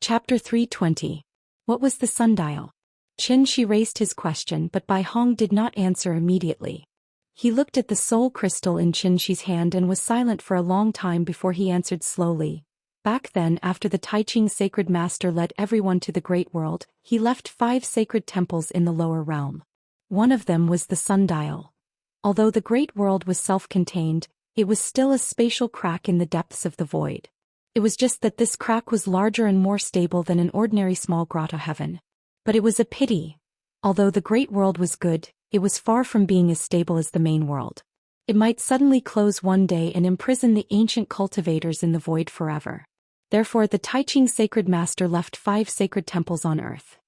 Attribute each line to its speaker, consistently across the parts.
Speaker 1: Chapter 320. What was the sundial? Xianxia raised his question, but Bai Hong did not answer immediately. He looked at the soul crystal in Xianxia's hand and was silent for a long time before he answered slowly. Back then, after the Taiching sacred master led everyone to the great world, he left 5 sacred temples in the lower realm. One of them was the sundial. Although the great world was self-contained, it was still a spatial crack in the depths of the void. It was just that this crack was larger and more stable than an ordinary small grotto heaven. But it was a pity. Although the great world was good, it was far from being as stable as the main world. It might suddenly close one day and imprison the ancient cultivators in the void forever. Therefore the Taiching sacred master left 5 sacred temples on earth.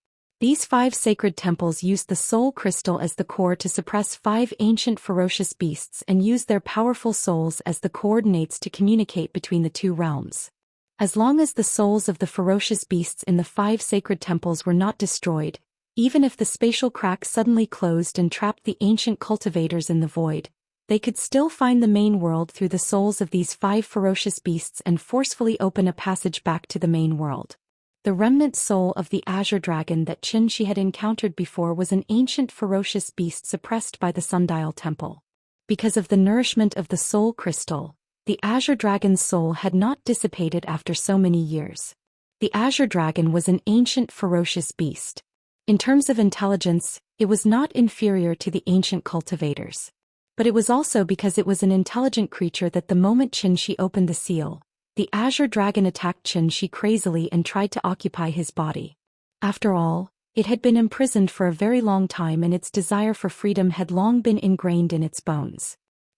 Speaker 1: These 5 sacred temples used the soul crystal as the core to suppress 5 ancient ferocious beasts and use their powerful souls as the coordinates to communicate between the 2 realms. As long as the souls of the ferocious beasts in the 5 sacred temples were not destroyed, even if the spatial crack suddenly closed and trapped the ancient cultivators in the void, they could still find the main world through the souls of these 5 ferocious beasts and forcefully open a passage back to the main world. The remnant soul of the azure dragon that Xianxia had encountered before was an ancient ferocious beast suppressed by the sundial temple. Because of the nourishment of the soul crystal, the azure dragon's soul had not dissipated after so many years. The azure dragon was an ancient ferocious beast. In terms of intelligence, it was not inferior to the ancient cultivators. But it was also because it was an intelligent creature that the moment Xianxia opened the seal, the azure dragon attacked Xianxia crazily and tried to occupy his body. After all, it had been imprisoned for a very long time and its desire for freedom had long been ingrained in its bones.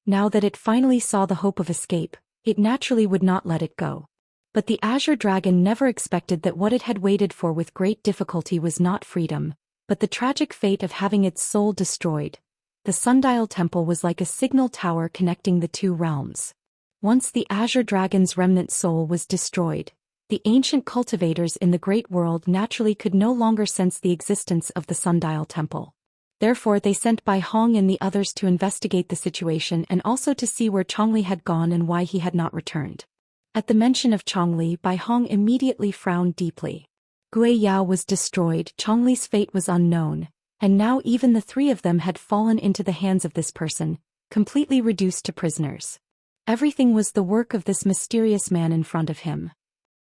Speaker 1: Now that it finally saw the hope of escape, it naturally would not let it go. But the azure dragon never expected that what it had waited for with great difficulty was not freedom, but the tragic fate of having its soul destroyed. The sundial temple was like a signal tower connecting the 2 realms. Once the azure dragon's remnant soul was destroyed, the ancient cultivators in the great world naturally could no longer sense the existence of the sundial temple. Therefore they sent Bai Hong and the others to investigate the situation and also to see where Chongli had gone and why he had not returned. At the mention of Chongli, Bai Hong immediately frowned deeply. Gui Yao was destroyed, Chongli's fate was unknown, and now even the 3 of them had fallen into the hands of this person, completely reduced to prisoners. Everything was the work of this mysterious man in front of him.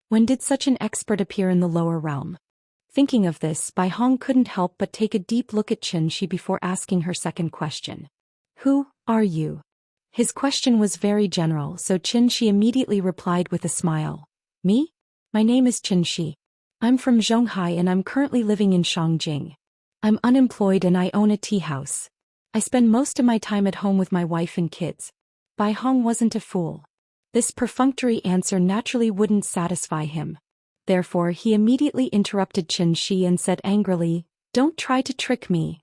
Speaker 1: When did such an expert appear in the lower realm? Thinking of this, Bai Hong couldn't help but take a deep look at Xianxia before asking her second question. Who are you? His question was very general, so Xianxia immediately replied with a smile. Me? My name is Xianxia. I'm from Zhonghai and I'm currently living in Shangjing. I'm unemployed and I own a tea house. I spend most of my time at home with my wife and kids. Bai Hong wasn't a fool. This perfunctory answer naturally wouldn't satisfy him. Therefore he immediately interrupted Xianxia and said angrily, "Don't try to trick me.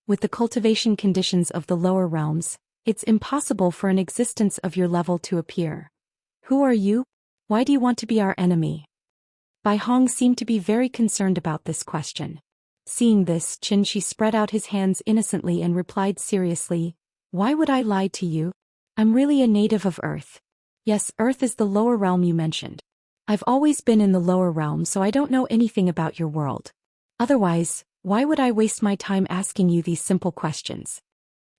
Speaker 1: With the cultivation conditions of the lower realms, it's impossible for an existence of your level to appear. Who are you? Why do you want to be our enemy?" Bai Hong seemed to be very concerned about this question. Seeing this, Xianxia spread out his hands innocently and replied seriously, "Why would I lie to you? I'm really a native of Earth. Yes, Earth is the lower realm you mentioned. I've always been in the lower realm, so I don't know anything about your world. Otherwise, why would I waste my time asking you these simple questions?"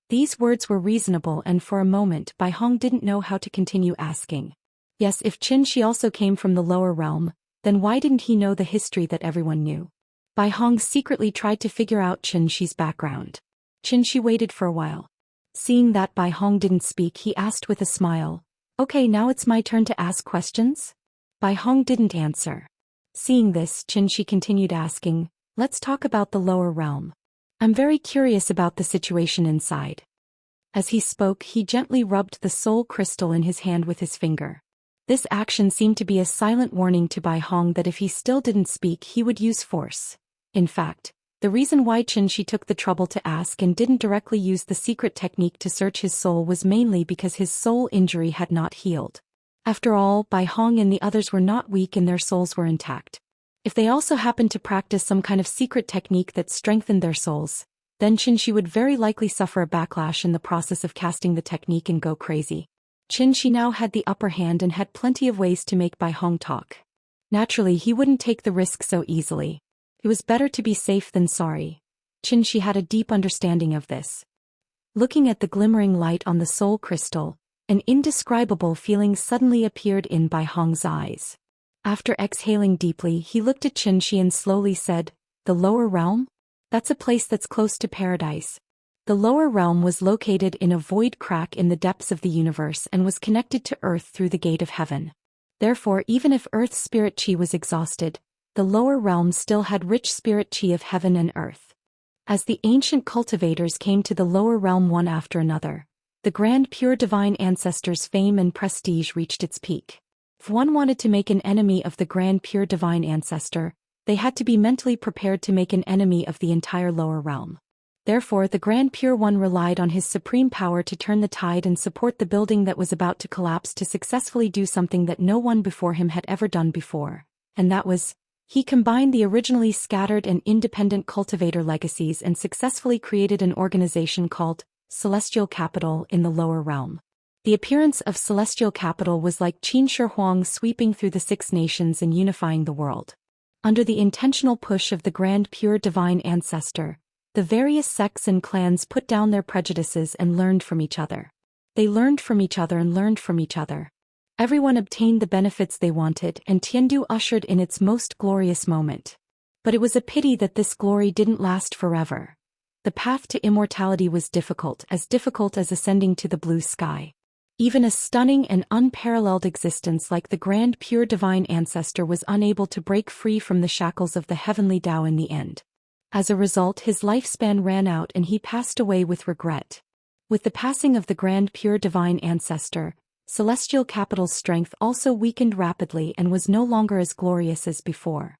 Speaker 1: These words were reasonable and for a moment Bai Hong didn't know how to continue asking. Yes, if Xianxia also came from the lower realm, then why didn't he know the history that everyone knew? Bai Hong secretly tried to figure out Xianxia's background. Xianxia waited for a while. Seeing that Bai Hong didn't speak, he asked with a smile, "Okay, now it's my turn to ask questions?" Bai Hong didn't answer. Seeing this, Xianxia continued asking, "Let's talk about the lower realm. I'm very curious about the situation inside." As he spoke, he gently rubbed the soul crystal in his hand with his finger. This action seemed to be a silent warning to Bai Hong that if he still didn't speak, he would use force. In fact, the reason why Xianxia took the trouble to ask and didn't directly use the secret technique to search his soul was mainly because his soul injury had not healed. After all, Bai Hong and the others were not weak and their souls were intact. If they also happened to practice some kind of secret technique that strengthened their souls, then Xianxia would very likely suffer a backlash in the process of casting the technique and go crazy. Xianxia now had the upper hand and had plenty of ways to make Bai Hong talk. Naturally, he wouldn't take the risk so easily. It was better to be safe than sorry. Xianxia had a deep understanding of this. Looking at the glimmering light on the soul crystal, an indescribable feeling suddenly appeared in Bai Hong's eyes. After exhaling deeply, he looked at Xianxia and slowly said, "The lower realm? That's a place that's close to paradise." The lower realm was located in a void crack in the depths of the universe and was connected to Earth through the gate of heaven. Therefore, even if Earth's spirit chi was exhausted, the lower realm still had rich spirit chi of heaven and earth. As the ancient cultivators came to the lower realm one after another, the grand pure divine ancestors' fame and prestige reached its peak. If one wanted to make an enemy of the grand pure divine ancestor, they had to be mentally prepared to make an enemy of the entire lower realm. Therefore, the Grand Pure One relied on his supreme power to turn the tide and support the building that was about to collapse to successfully do something that no one before him had ever done before. And that was, he combined the originally scattered and independent cultivator legacies and successfully created an organization called Celestial Capital in the lower realm. The appearance of Celestial Capital was like Qin Shi Huang sweeping through the 6 nations and unifying the world. Under the intentional push of the Grand Pure Divine Ancestor, the various sects and clans put down their prejudices and learned from each other. They learned from each other and learned from each other. Everyone obtained the benefits they wanted, and Tiandu ushered in its most glorious moment. But it was a pity that this glory didn't last forever. The path to immortality was difficult as ascending to the blue sky. Even a stunning and unparalleled existence like the Grand Pure Divine Ancestor was unable to break free from the shackles of the heavenly Tao in the end. As a result, his lifespan ran out and he passed away with regret. With the passing of the Grand Pure Divine Ancestor, Celestial Capital's strength also weakened rapidly and was no longer as glorious as before.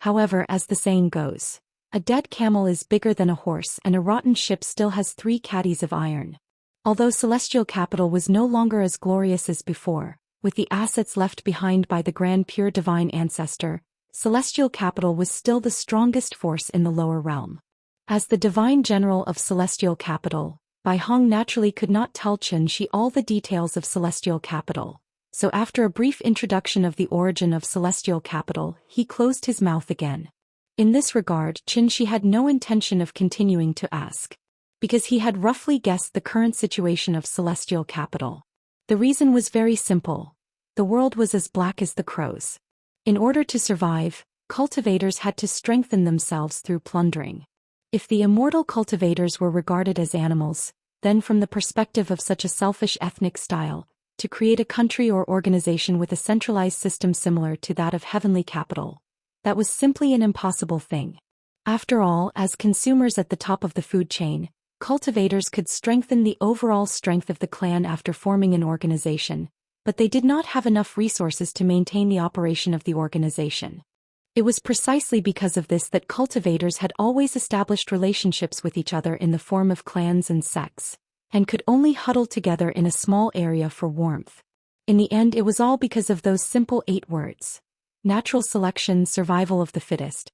Speaker 1: However, as the saying goes, a dead camel is bigger than a horse and a rotten ship still has 3 caddies of iron. Although Celestial Capital was no longer as glorious as before, with the assets left behind by the Grand Pure Divine Ancestor, Celestial Capital was still the strongest force in the lower realm. As the Divine General of Celestial Capital, Bai Hong naturally could not tell Xianxia all the details of Celestial Capital, so after a brief introduction of the origin of Celestial Capital, he closed his mouth again. In this regard, Xianxia had no intention of continuing to ask, because he had roughly guessed the current situation of Celestial Capital. The reason was very simple. The world was as black as the crows. In order to survive, cultivators had to strengthen themselves through plundering. If the immortal cultivators were regarded as animals, then from the perspective of such a selfish ethnic style, to create a country or organization with a centralized system similar to that of Heavenly Capital, that was simply an impossible thing. After all, as consumers at the top of the food chain, cultivators could strengthen the overall strength of the clan after forming an organization, but they did not have enough resources to maintain the operation of the organization. It was precisely because of this that cultivators had always established relationships with each other in the form of clans and sects, and could only huddle together in a small area for warmth. In the end, it was all because of those simple 8 words. Natural selection, survival of the fittest.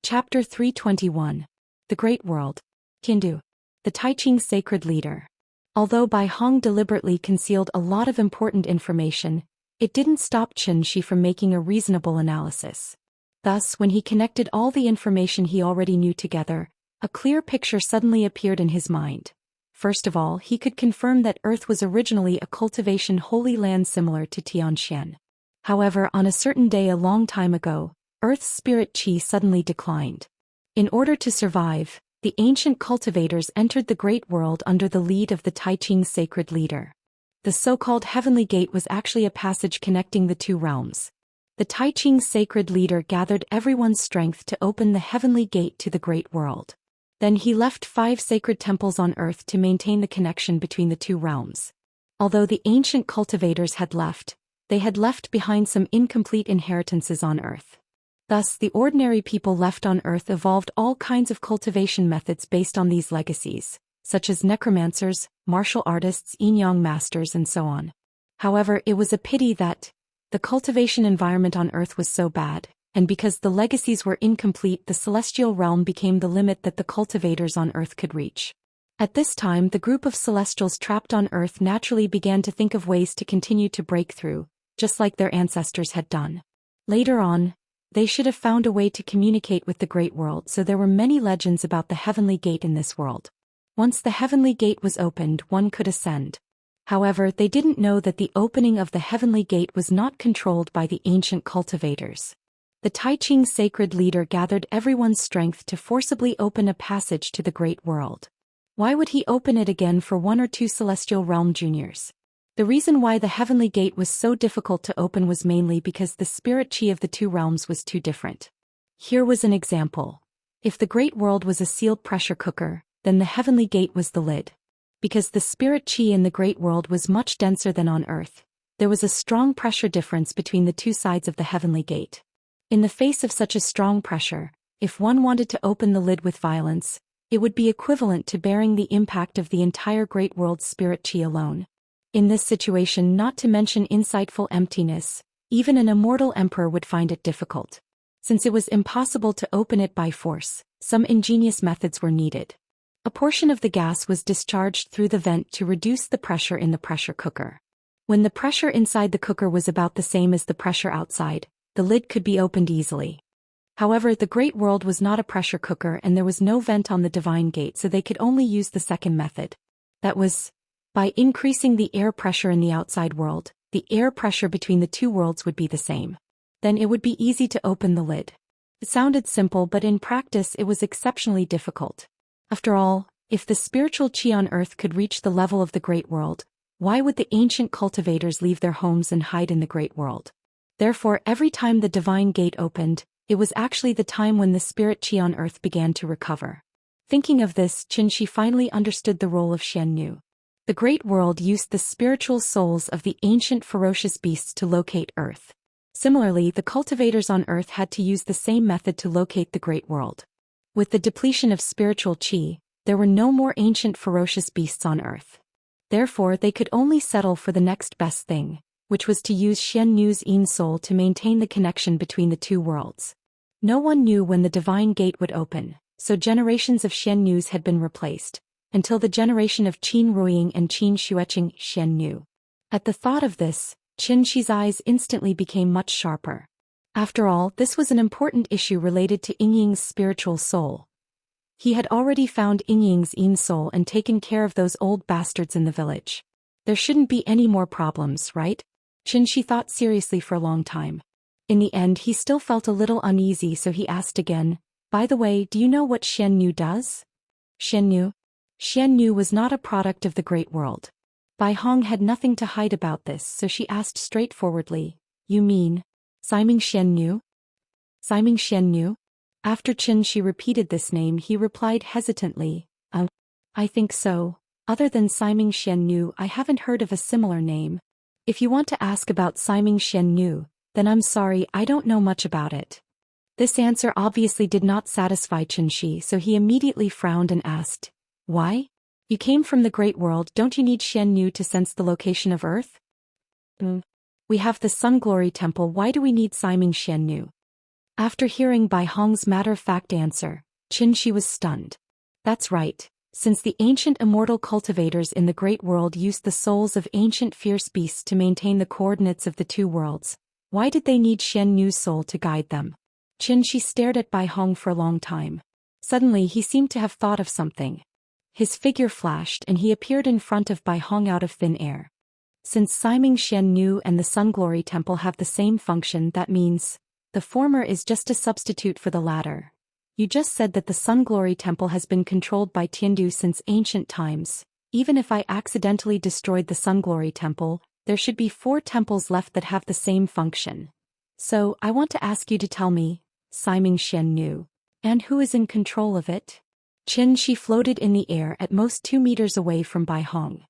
Speaker 1: Chapter 321. The Great World. Hindu. The Taiching Sacred Leader. Although Bai Hong deliberately concealed a lot of important information, it didn't stop Xianxia from making a reasonable analysis. Thus, when he connected all the information he already knew together, a clear picture suddenly appeared in his mind. First of all, he could confirm that Earth was originally a cultivation holy land similar to Tianxian. However, on a certain day a long time ago, Earth's spirit chi suddenly declined. In order to survive, the ancient cultivators entered the Great World under the lead of the Taiching Sacred Leader. The so-called Heavenly Gate was actually a passage connecting the 2 realms. The Taiching Sacred Leader gathered everyone's strength to open the Heavenly Gate to the Great World. Then he left 5 sacred temples on Earth to maintain the connection between the 2 realms. Although the ancient cultivators had left, they had left behind some incomplete inheritances on Earth. Thus, the ordinary people left on Earth evolved all kinds of cultivation methods based on these legacies, such as necromancers, martial artists, yin-yang masters, and so on. However, it was a pity that the cultivation environment on Earth was so bad, and because the legacies were incomplete, the celestial realm became the limit that the cultivators on Earth could reach. At this time, the group of celestials trapped on Earth naturally began to think of ways to continue to break through, just like their ancestors had done. Later on, They should have found a way to communicate with the Great World, so there were many legends about the Heavenly Gate in this world. Once the Heavenly Gate was opened, one could ascend. However, they didn't know that the opening of the Heavenly Gate was not controlled by the ancient cultivators. The Taiching sacred leader gathered everyone's strength to forcibly open a passage to the Great World. Why would he open it again for one or two Celestial Realm juniors? The reason why the Heavenly Gate was so difficult to open was mainly because the spirit chi of the two realms was too different. Here was an example. If the Great World was a sealed pressure cooker, then the Heavenly Gate was the lid. Because the spirit chi in the Great World was much denser than on Earth, there was a strong pressure difference between the two sides of the Heavenly Gate. In the face of such a strong pressure, if one wanted to open the lid with violence, it would be equivalent to bearing the impact of the entire Great World's spirit chi alone. In this situation, not to mention insightful emptiness, even an immortal emperor would find it difficult. Since it was impossible to open it by force, some ingenious methods were needed. A portion of the gas was discharged through the vent to reduce the pressure in the pressure cooker. When the pressure inside the cooker was about the same as the pressure outside, the lid could be opened easily. However, the Great World was not a pressure cooker and there was no vent on the Divine Gate, so they could only use the second method. That was, by increasing the air pressure in the outside world, the air pressure between the two worlds would be the same. Then it would be easy to open the lid. It sounded simple, but in practice it was exceptionally difficult. After all, if the spiritual chi on Earth could reach the level of the Great World, why would the ancient cultivators leave their homes and hide in the Great World? Therefore, every time the Divine Gate opened, it was actually the time when the spirit chi on Earth began to recover. Thinking of this, Xianxia finally understood the role of Xiannu. The Great World used the spiritual souls of the ancient ferocious beasts to locate Earth. Similarly, the cultivators on Earth had to use the same method to locate the Great World. With the depletion of spiritual chi, there were no more ancient ferocious beasts on Earth. Therefore, they could only settle for the next best thing, which was to use Xiannu's Yin soul to maintain the connection between the two worlds. No one knew when the Divine Gate would open, so generations of Xiannus had been replaced, until the generation of Qin Ruiying and Qin Xueqing Xiannu. At the thought of this, Xianxi's eyes instantly became much sharper. After all, this was an important issue related to Yingying's spiritual soul. He had already found Yingying's Yin soul and taken care of those old bastards in the village. There shouldn't be any more problems, right? Xianxia thought seriously for a long time. In the end, he still felt a little uneasy, so he asked again, "By the way, do you know what Xiannu does?" Xiannu? Xiannu was not a product of the Great World. Bai Hong had nothing to hide about this, so she asked straightforwardly, "You mean Siming Xiannu?" Siming Xiannu? After Xianxia repeated this name, he replied hesitantly, I think so. Other than Siming Xiannu, I haven't heard of a similar name. If you want to ask about Siming Xiannu, then I'm sorry, I don't know much about it." This answer obviously did not satisfy Xianxia, so he immediately frowned and asked, "Why? You came from the Great World, don't you need Xiannu to sense the location of Earth?" We have the Sun Glory Temple, why do we need Siming Xiannu?" After hearing Bai Hong's matter-of-fact answer, Xianxia was stunned. That's right. Since the ancient immortal cultivators in the Great World used the souls of ancient fierce beasts to maintain the coordinates of the two worlds, why did they need Xiannu's soul to guide them? Xianxia stared at Bai Hong for a long time. Suddenly he seemed to have thought of something. His figure flashed and he appeared in front of Bai Hong out of thin air. Since Siming Xiannu and the Sun Glory Temple have the same function, that means the former is just a substitute for the latter. You just said that the Sun Glory Temple has been controlled by Tiandu since ancient times. Even if I accidentally destroyed the Sun Glory Temple, there should be 4 temples left that have the same function. So, I want to ask you to tell me, Siming Xiannu, and who is in control of it? Xianxia floated in the air at most 2 meters away from Bai Hong.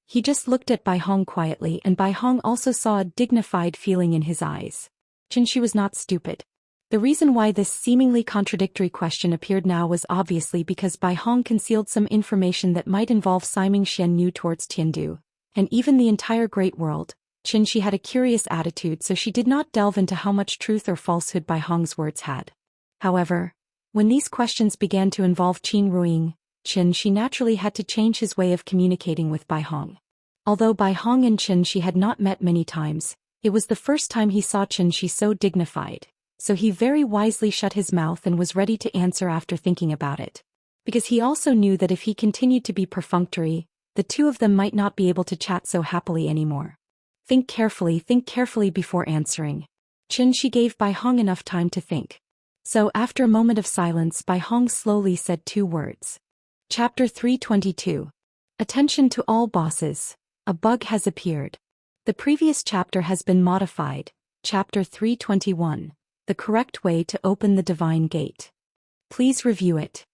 Speaker 1: He just looked at Bai Hong quietly, and Bai Hong also saw a dignified feeling in his eyes. Xianxia was not stupid. The reason why this seemingly contradictory question appeared now was obviously because Bai Hong concealed some information that might involve Siming Xiannu towards Tiandu, and even the entire Great World. Xianxia had a curious attitude, so she did not delve into how much truth or falsehood Bai Hong's words had. However, when these questions began to involve Qin Ruiying, Xianxia naturally had to change his way of communicating with Bai Hong. Although Bai Hong and Xianxia had not met many times, it was the first time he saw Xianxia so dignified. so he very wisely shut his mouth and was ready to answer after thinking about it. Because he also knew that if he continued to be perfunctory, the two of them might not be able to chat so happily anymore. Think carefully before answering. Xianxia gave Bai Hong enough time to think. So after a moment of silence, Bai Hong slowly said 2 words. Chapter 322. Attention to all bosses. A bug has appeared. The previous chapter has been modified. Chapter 321. The correct way to open the divine gate. Please review it.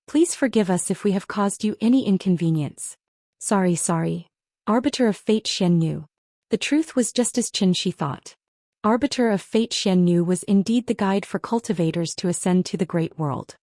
Speaker 1: Please forgive us if we have caused you any inconvenience. Sorry. Arbiter of Fate Xianyu. The truth was just as Xianxia thought. Arbiter of Fate Xianyu was indeed the guide for cultivators to ascend to the great world.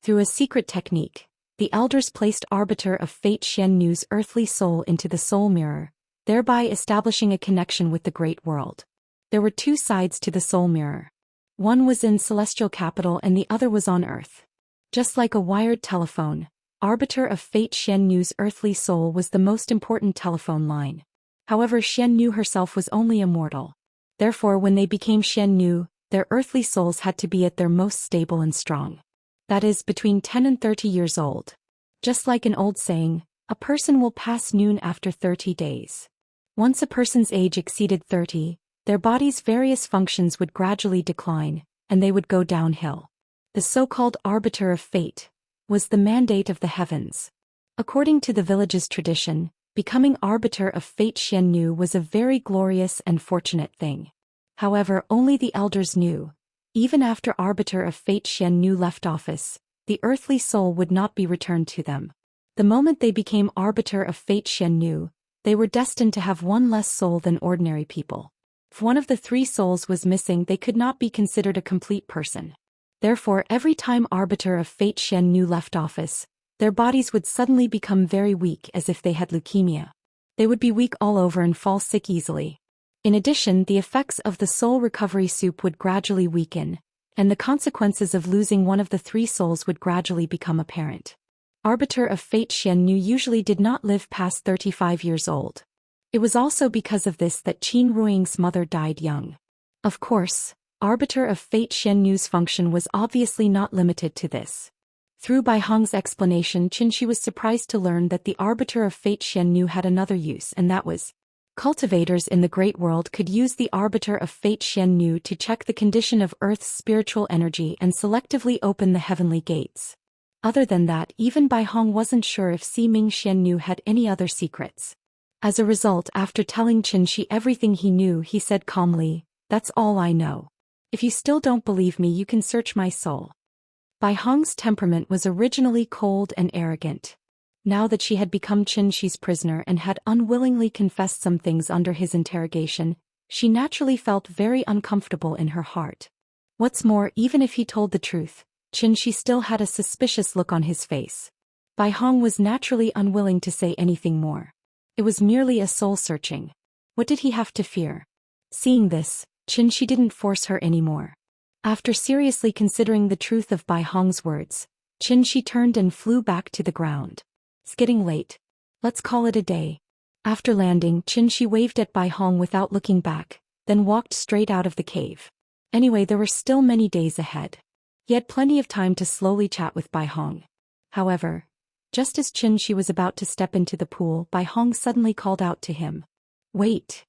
Speaker 1: Through a secret technique, the elders placed Arbiter of Fate Xianyu's earthly soul into the soul mirror, thereby establishing a connection with the great world. There were 2 sides to the soul mirror. One was in celestial capital and the other was on earth. Just like a wired telephone, Arbiter of Fate Xianyu's earthly soul was the most important telephone line. However, Xianyu herself was only immortal. Therefore, when they became Xianyu, their earthly souls had to be at their most stable and strong. That is, between 10 and 30 years old. Just like an old saying, a person will pass noon after 30 days. Once a person's age exceeded 30, their body's various functions would gradually decline, and they would go downhill. The so-called Arbiter of Fate was the mandate of the heavens. According to the village's tradition, becoming Arbiter of Fate Xianyu was a very glorious and fortunate thing. However, only the elders knew. Even after Arbiter of Fate Xianyu left office, the earthly soul would not be returned to them. The moment they became Arbiter of Fate Xianyu, they were destined to have one less soul than ordinary people. If one of the 3 souls was missing, they could not be considered a complete person. Therefore, every time Arbiter of Fate Xianyu left office, their bodies would suddenly become very weak as if they had leukemia. They would be weak all over and fall sick easily. In addition, the effects of the soul recovery soup would gradually weaken, and the consequences of losing one of the 3 souls would gradually become apparent. Arbiter of Fate Xianyu usually did not live past 35 years old. It was also because of this that Qin Ruiying's mother died young. Of course, Arbiter of Fate Xianyu's function was obviously not limited to this. Through Bai Hong's explanation, Xianxia was surprised to learn that the Arbiter of Fate Xianyu had another use, and that was, cultivators in the great world could use the Arbiter of Fate Xianyu to check the condition of Earth's spiritual energy and selectively open the heavenly gates. Other than that, even Bai Hong wasn't sure if Ming Xianyu had any other secrets. As a result, after telling Xianxia everything he knew, he said calmly, "That's all I know. If you still don't believe me, you can search my soul." Bai Hong's temperament was originally cold and arrogant. Now that she had become Xianxia's prisoner and had unwillingly confessed some things under his interrogation, she naturally felt very uncomfortable in her heart. What's more, even if he told the truth, Xianxia still had a suspicious look on his face. Bai Hong was naturally unwilling to say anything more. It was merely a soul-searching. What did he have to fear? Seeing this, Xianxia didn't force her anymore. After seriously considering the truth of Bai Hong's words, Xianxia turned and flew back to the ground. It's getting late. Let's call it a day. After landing, Xianxia waved at Bai Hong without looking back, then walked straight out of the cave. Anyway, there were still many days ahead. He had plenty of time to slowly chat with Bai Hong. However, just as Xianxia was about to step into the pool, Bai Hong suddenly called out to him. "Wait."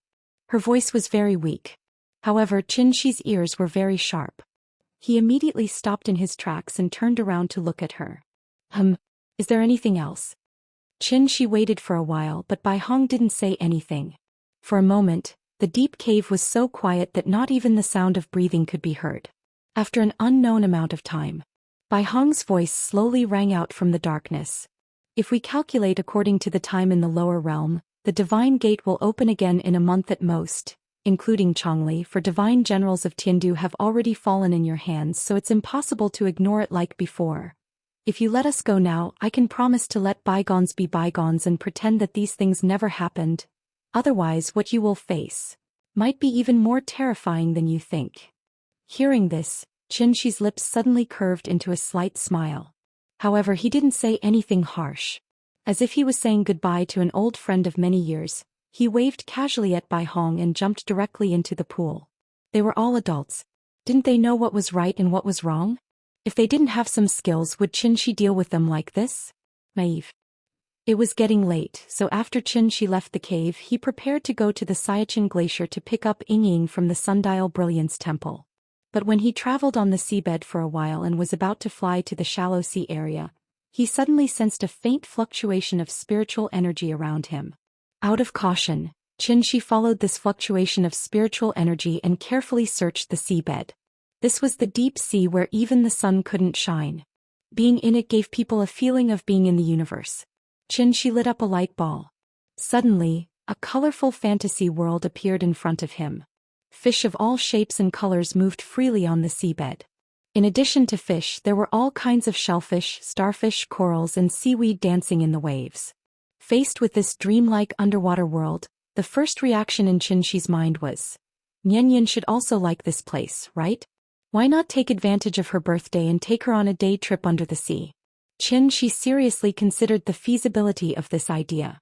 Speaker 1: Her voice was very weak. However, Xianxia's ears were very sharp. He immediately stopped in his tracks and turned around to look at her. Is there anything else?" Xianxia waited for a while, but Bai Hong didn't say anything. For a moment, the deep cave was so quiet that not even the sound of breathing could be heard. After an unknown amount of time, Bai Hong's voice slowly rang out from the darkness. "If we calculate according to the time in the lower realm, the divine gate will open again in a month at most, including Chongli, for divine generals of Tiandu have already fallen in your hands, so it's impossible to ignore it like before. If you let us go now, I can promise to let bygones be bygones and pretend that these things never happened. Otherwise, what you will face might be even more terrifying than you think." Hearing this, Xianxia's lips suddenly curved into a slight smile. However, he didn't say anything harsh. As if he was saying goodbye to an old friend of many years, he waved casually at Bai Hong and jumped directly into the pool. They were all adults. Didn't they know what was right and what was wrong? If they didn't have some skills, would Xianxia deal with them like this? Naive. It was getting late, so after Xianxia left the cave, he prepared to go to the Xiaoqian glacier to pick up Ying from the Sundial Brilliance Temple. But when he traveled on the seabed for a while and was about to fly to the shallow sea area, he suddenly sensed a faint fluctuation of spiritual energy around him. Out of caution, Xianxia followed this fluctuation of spiritual energy and carefully searched the seabed. This was the deep sea where even the sun couldn't shine. Being in it gave people a feeling of being in the universe. Xianxia lit up a light ball. Suddenly, a colorful fantasy world appeared in front of him. Fish of all shapes and colors moved freely on the seabed. In addition to fish, there were all kinds of shellfish, starfish, corals, and seaweed dancing in the waves. Faced with this dreamlike underwater world, the first reaction in Xianxia's mind was, Nian should also like this place, right? Why not take advantage of her birthday and take her on a day trip under the sea? Xianxia seriously considered the feasibility of this idea.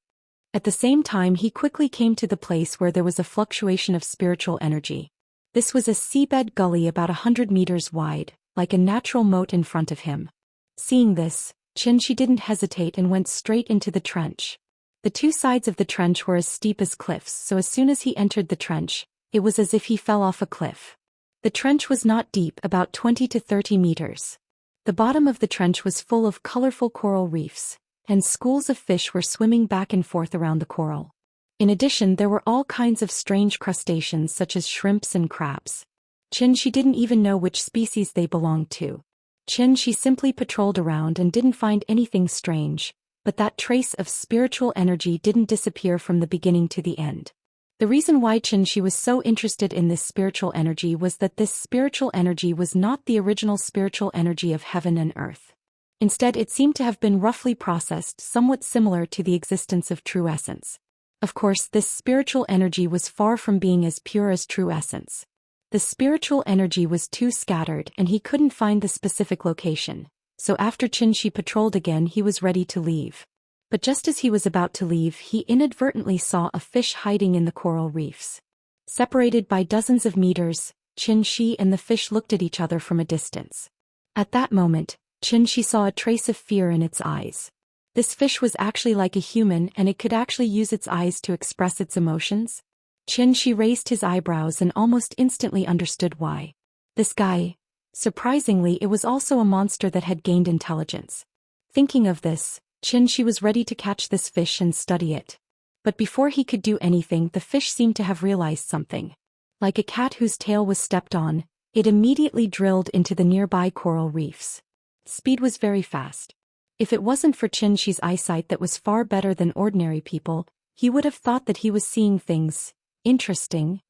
Speaker 1: At the same time, he quickly came to the place where there was a fluctuation of spiritual energy. This was a seabed gully about 100 meters wide, like a natural moat in front of him. Seeing this, Xianxia didn't hesitate and went straight into the trench. The two sides of the trench were as steep as cliffs, so as soon as he entered the trench, it was as if he fell off a cliff. The trench was not deep, about 20 to 30 meters. The bottom of the trench was full of colorful coral reefs, and schools of fish were swimming back and forth around the coral. In addition, there were all kinds of strange crustaceans such as shrimps and crabs. Xianxia didn't even know which species they belonged to. Xianxia simply patrolled around and didn't find anything strange, but that trace of spiritual energy didn't disappear from the beginning to the end. The reason why Xianxia was so interested in this spiritual energy was that this spiritual energy was not the original spiritual energy of heaven and earth. Instead, it seemed to have been roughly processed, somewhat similar to the existence of true essence. Of course, this spiritual energy was far from being as pure as true essence. The spiritual energy was too scattered and he couldn't find the specific location, so after Xianxia patrolled again, he was ready to leave. But just as he was about to leave, he inadvertently saw a fish hiding in the coral reefs. Separated by dozens of meters, Xianxia and the fish looked at each other from a distance. At that moment, Xianxia saw a trace of fear in its eyes. This fish was actually like a human and it could actually use its eyes to express its emotions. Xianxia raised his eyebrows and almost instantly understood why. This guy. Surprisingly, it was also a monster that had gained intelligence. Thinking of this, Xianxia was ready to catch this fish and study it. But before he could do anything, the fish seemed to have realized something. Like a cat whose tail was stepped on, it immediately drilled into the nearby coral reefs. Speed was very fast. If it wasn't for Xianxia's eyesight that was far better than ordinary people, he would have thought that he was seeing things interesting.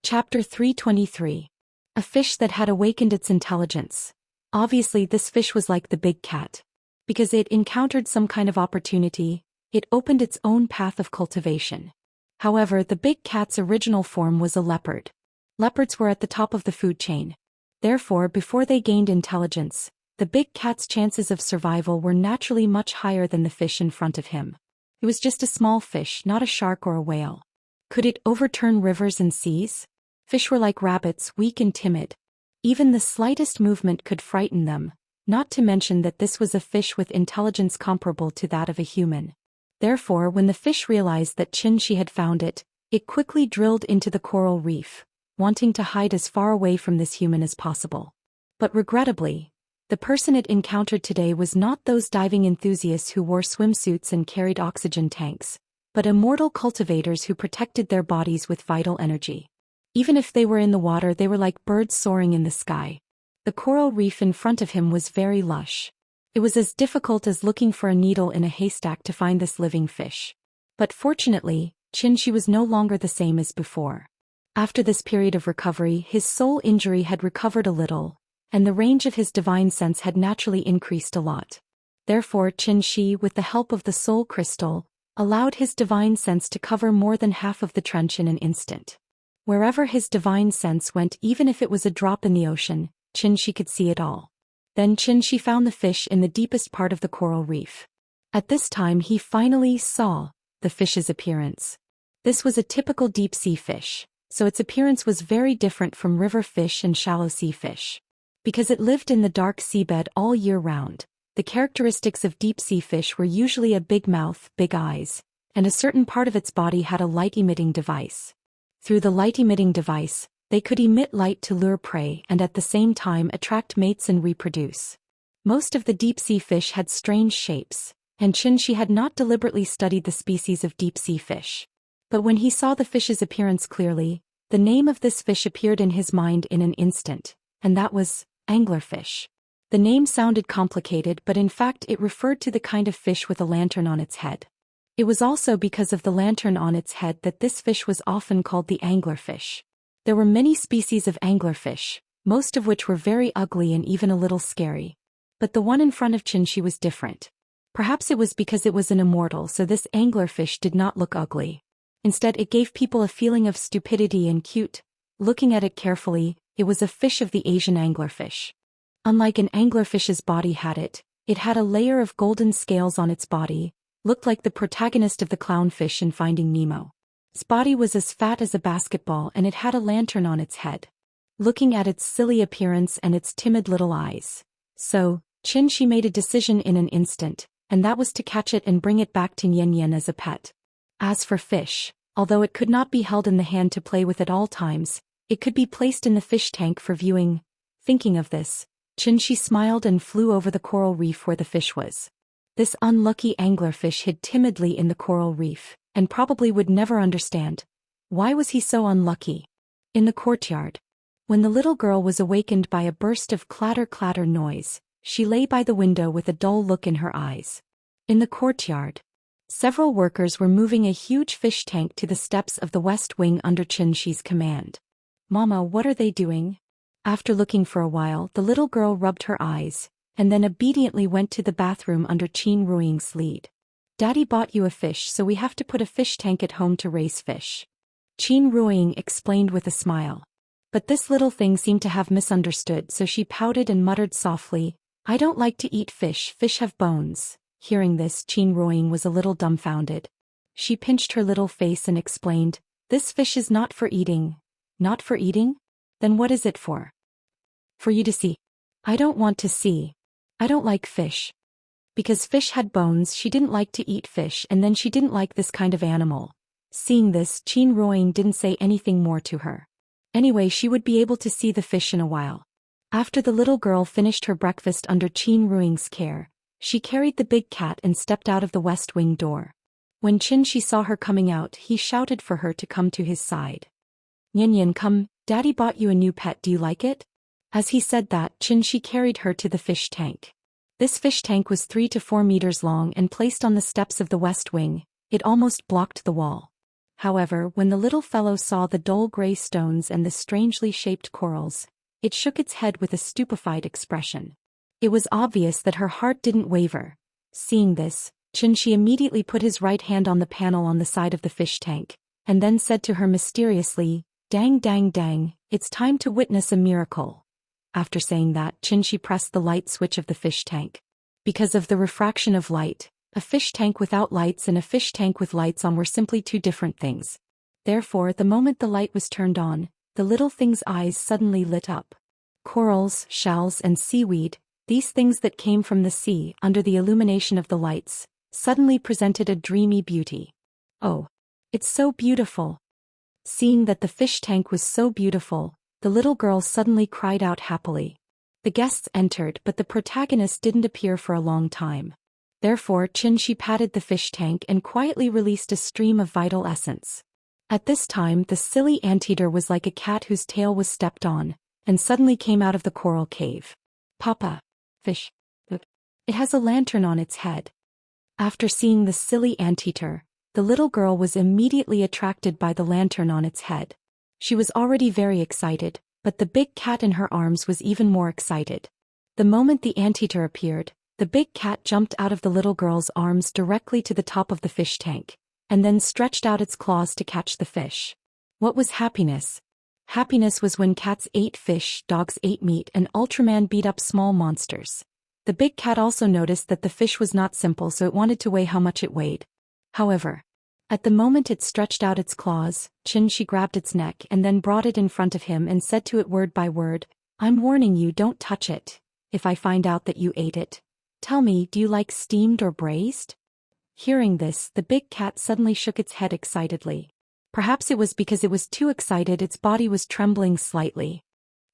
Speaker 1: Chapter 323. A fish that had awakened its intelligence. Obviously, this fish was like the big cat. Because it encountered some kind of opportunity, it opened its own path of cultivation. However, the big cat's original form was a leopard. Leopards were at the top of the food chain. Therefore, before they gained intelligence, the big cat's chances of survival were naturally much higher than the fish in front of him. It was just a small fish, not a shark or a whale. Could it overturn rivers and seas? Fish were like rabbits, weak and timid. Even the slightest movement could frighten them, not to mention that this was a fish with intelligence comparable to that of a human. Therefore, when the fish realized that Xianxia had found it, it quickly drilled into the coral reef, wanting to hide as far away from this human as possible. But regrettably, the person it encountered today was not those diving enthusiasts who wore swimsuits and carried oxygen tanks, but immortal cultivators who protected their bodies with vital energy. Even if they were in the water, they were like birds soaring in the sky. The coral reef in front of him was very lush. It was as difficult as looking for a needle in a haystack to find this living fish. But fortunately, Xianxia was no longer the same as before. After this period of recovery, his soul injury had recovered a little, and the range of his divine sense had naturally increased a lot. Therefore, Xianxia, with the help of the soul crystal, allowed his divine sense to cover more than half of the trench in an instant. Wherever his divine sense went, even if it was a drop in the ocean, Xianxia could see it all. Then Xianxia found the fish in the deepest part of the coral reef. At this time he finally saw the fish's appearance. This was a typical deep-sea fish, so its appearance was very different from river fish and shallow sea fish. Because it lived in the dark seabed all year round, the characteristics of deep-sea fish were usually a big mouth, big eyes, and a certain part of its body had a light-emitting device. Through the light-emitting device, they could emit light to lure prey and at the same time attract mates and reproduce. Most of the deep-sea fish had strange shapes, and Xianxia had not deliberately studied the species of deep-sea fish. But when he saw the fish's appearance clearly, the name of this fish appeared in his mind in an instant, and that was anglerfish. The name sounded complicated, but in fact it referred to the kind of fish with a lantern on its head. It was also because of the lantern on its head that this fish was often called the anglerfish. There were many species of anglerfish, most of which were very ugly and even a little scary. But the one in front of Xianxia was different. Perhaps it was because it was an immortal, so this anglerfish did not look ugly. Instead, it gave people a feeling of stupidity and cute. Looking at it carefully, it was a fish of the Asian anglerfish. Unlike an anglerfish's body it had a layer of golden scales on its body, looked like the protagonist of the clownfish in Finding Nemo. Its body was as fat as a basketball and it had a lantern on its head. Looking at its silly appearance and its timid little eyes. So, Xianxia made a decision in an instant, and that was to catch it and bring it back to Nian as a pet. As for fish, although it could not be held in the hand to play with at all times, it could be placed in the fish tank for viewing. Thinking of this, Xianxia smiled and flew over the coral reef where the fish was. This unlucky anglerfish hid timidly in the coral reef, and probably would never understand. Why was he so unlucky? In the courtyard. When the little girl was awakened by a burst of clatter-clatter noise, she lay by the window with a dull look in her eyes. In the courtyard, several workers were moving a huge fish tank to the steps of the west wing under Xianxia's command. "Mama, what are they doing?" After looking for a while, the little girl rubbed her eyes, and then obediently went to the bathroom under Qin Ruiying's lead. "Daddy bought you a fish, so we have to put a fish tank at home to raise fish," Qin Ruiying explained with a smile. But this little thing seemed to have misunderstood, so she pouted and muttered softly, "I don't like to eat fish, fish have bones." Hearing this, Qin Ruiying was a little dumbfounded. She pinched her little face and explained, "This fish is not for eating." "Not for eating? Then what is it for?" "For you to see." "I don't want to see. I don't like fish." Because fish had bones, she didn't like to eat fish, and then she didn't like this kind of animal. Seeing this, Qin Ruiying didn't say anything more to her. Anyway, she would be able to see the fish in a while. After the little girl finished her breakfast under Qin Ruiying's care, she carried the big cat and stepped out of the west wing door. When Xianxia saw her coming out, he shouted for her to come to his side. "Nian, come, Daddy bought you a new pet, do you like it?" As he said that, Xianxia carried her to the fish tank. This fish tank was 3 to 4 meters long and placed on the steps of the west wing. It almost blocked the wall. However, when the little fellow saw the dull gray stones and the strangely shaped corals, it shook its head with a stupefied expression. It was obvious that her heart didn't waver. Seeing this, Xianxia immediately put his right hand on the panel on the side of the fish tank, and then said to her mysteriously, "Dang dang dang, it's time to witness a miracle." After saying that, Xianxia pressed the light switch of the fish tank. Because of the refraction of light, a fish tank without lights and a fish tank with lights on were simply two different things. Therefore, the moment the light was turned on, the little thing's eyes suddenly lit up. Corals, shells, and seaweed, these things that came from the sea under the illumination of the lights, suddenly presented a dreamy beauty. "Oh, it's so beautiful." Seeing that the fish tank was so beautiful, the little girl suddenly cried out happily. The guests entered, but the protagonist didn't appear for a long time. Therefore, Xianxia patted the fish tank and quietly released a stream of vital essence. At this time, the silly anteater was like a cat whose tail was stepped on, and suddenly came out of the coral cave. "Papa, fish. It has a lantern on its head." After seeing the silly anteater, the little girl was immediately attracted by the lantern on its head. She was already very excited, but the big cat in her arms was even more excited. The moment the anteater appeared, the big cat jumped out of the little girl's arms directly to the top of the fish tank, and then stretched out its claws to catch the fish. What was happiness? Happiness was when cats ate fish, dogs ate meat, and Ultraman beat up small monsters. The big cat also noticed that the fish was not simple, so it wanted to weigh how much it weighed. However, At the moment it stretched out its claws, Xianxia grabbed its neck and then brought it in front of him and said to it word by word, "I'm warning you, don't touch it. If I find out that you ate it, tell me, do you like steamed or braised?" Hearing this, the big cat suddenly shook its head excitedly. Perhaps it was because it was too excited, its body was trembling slightly.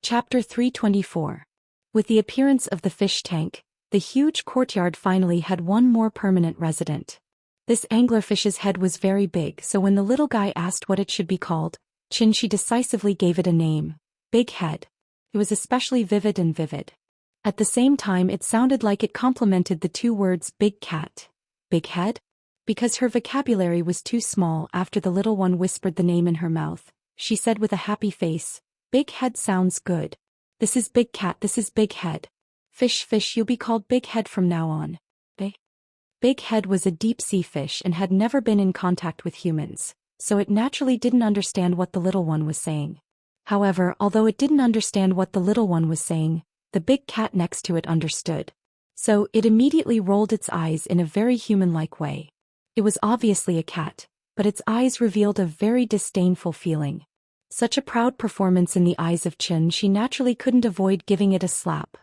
Speaker 1: Chapter 324. With the appearance of the fish tank, the huge courtyard finally had one more permanent resident. This anglerfish's head was very big, so when the little guy asked what it should be called, Xianxia decisively gave it a name: Big Head. It was especially vivid and vivid. At the same time it sounded like it complemented the two words big cat. Big head? Because her vocabulary was too small, after the little one whispered the name in her mouth, she said with a happy face, "Big Head sounds good. This is Big Cat, this is Big Head. Fish, you'll be called Big Head from now on." Big Head was a deep-sea fish and had never been in contact with humans, so it naturally didn't understand what the little one was saying. However, although it didn't understand what the little one was saying, the big cat next to it understood. So it immediately rolled its eyes in a very human-like way. It was obviously a cat, but its eyes revealed a very disdainful feeling. Such a proud performance in the eyes of Qian, she naturally couldn't avoid giving it a slap.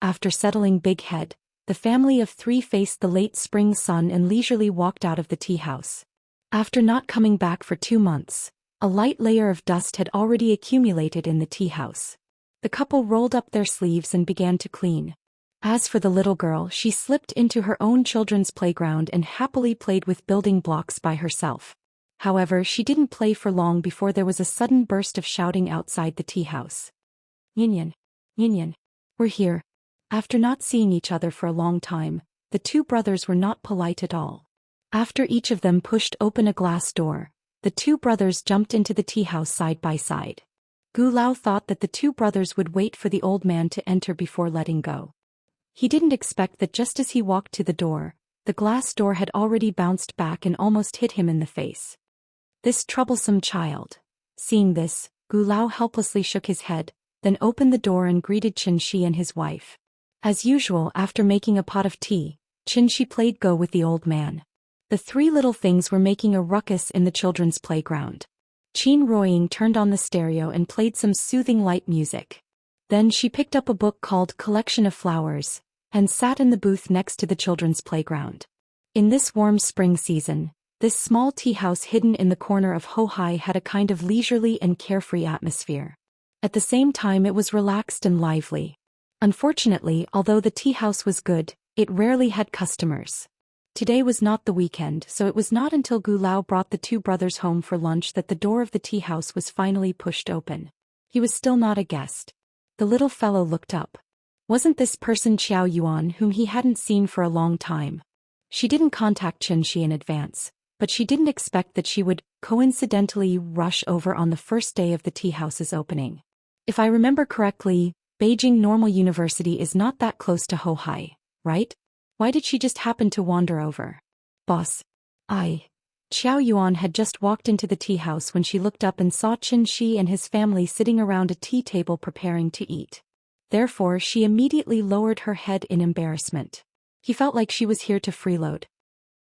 Speaker 1: After settling Big Head, the family of three faced the late spring sun and leisurely walked out of the tea house. After not coming back for 2 months, a light layer of dust had already accumulated in the tea house. The couple rolled up their sleeves and began to clean. As for the little girl, she slipped into her own children's playground and happily played with building blocks by herself. However, she didn't play for long before there was a sudden burst of shouting outside the tea house. "Yin Yin, we're here." After not seeing each other for a long time, the two brothers were not polite at all. After each of them pushed open a glass door, the two brothers jumped into the tea house side by side. Gu Lao thought that the two brothers would wait for the old man to enter before letting go. He didn't expect that just as he walked to the door, the glass door had already bounced back and almost hit him in the face. This troublesome child. Seeing this, Gu Lao helplessly shook his head, then opened the door and greeted Xianxia and his wife. As usual, after making a pot of tea, Xianxia played Go with the old man. The three little things were making a ruckus in the children's playground. Qin Ruoying turned on the stereo and played some soothing light music. Then she picked up a book called Collection of Flowers, and sat in the booth next to the children's playground. In this warm spring season, this small tea house hidden in the corner of Hohai had a kind of leisurely and carefree atmosphere. At the same time it was relaxed and lively. Unfortunately, although the tea house was good, it rarely had customers. Today was not the weekend, so it was not until Gu Lao brought the two brothers home for lunch that the door of the tea house was finally pushed open. He was still not a guest. The little fellow looked up. Wasn't this person Xiao Yuan, whom he hadn't seen for a long time? She didn't contact Xianxia in advance, but she didn't expect that she would coincidentally rush over on the first day of the tea house's opening. If I remember correctly, Beijing Normal University is not that close to Hohai, right? Why did she just happen to wander over? Boss. Xiao Yuan had just walked into the tea house when she looked up and saw Xianxia and his family sitting around a tea table preparing to eat. Therefore, she immediately lowered her head in embarrassment. He felt like she was here to freeload.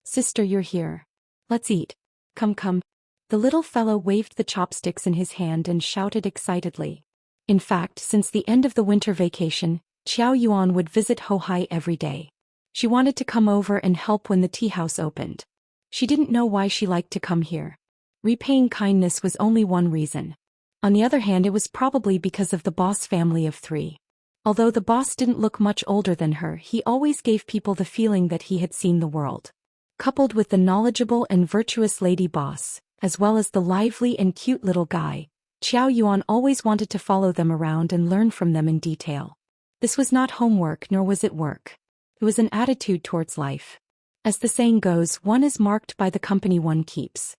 Speaker 1: "Sister, you're here. Let's eat. Come. The little fellow waved the chopsticks in his hand and shouted excitedly. In fact, since the end of the winter vacation, Xiao Yuan would visit Hohai every day. She wanted to come over and help when the tea house opened. She didn't know why she liked to come here. Repaying kindness was only one reason. On the other hand, it was probably because of the boss family of three. Although the boss didn't look much older than her, he always gave people the feeling that he had seen the world. Coupled with the knowledgeable and virtuous lady boss, as well as the lively and cute little guy, Xiao Yuan always wanted to follow them around and learn from them in detail. This was not homework, nor was it work. It was an attitude towards life. As the saying goes, one is marked by the company one keeps.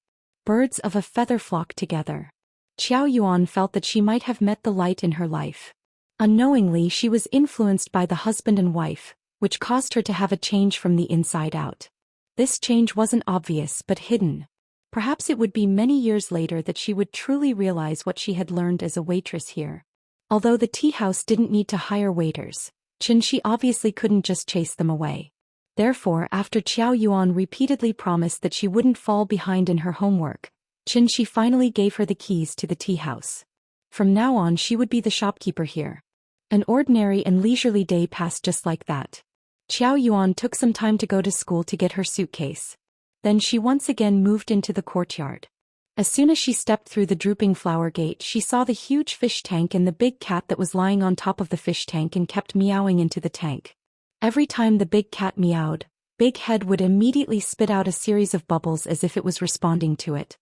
Speaker 1: Birds of a feather flock together. Xiao Yuan felt that she might have met the light in her life. Unknowingly, she was influenced by the husband and wife, which caused her to have a change from the inside out. This change wasn't obvious but hidden. Perhaps it would be many years later that she would truly realize what she had learned as a waitress here. Although the tea house didn't need to hire waiters, Xianxia obviously couldn't just chase them away. Therefore, after Qiao Yuan repeatedly promised that she wouldn't fall behind in her homework, Xianxia finally gave her the keys to the tea house. From now on she would be the shopkeeper here. An ordinary and leisurely day passed just like that. Qiao Yuan took some time to go to school to get her suitcase. Then she once again moved into the courtyard. As soon as she stepped through the drooping flower gate, she saw the huge fish tank and the big cat that was lying on top of the fish tank and kept meowing into the tank. Every time the big cat meowed, Big Head would immediately spit out a series of bubbles as if it was responding to it.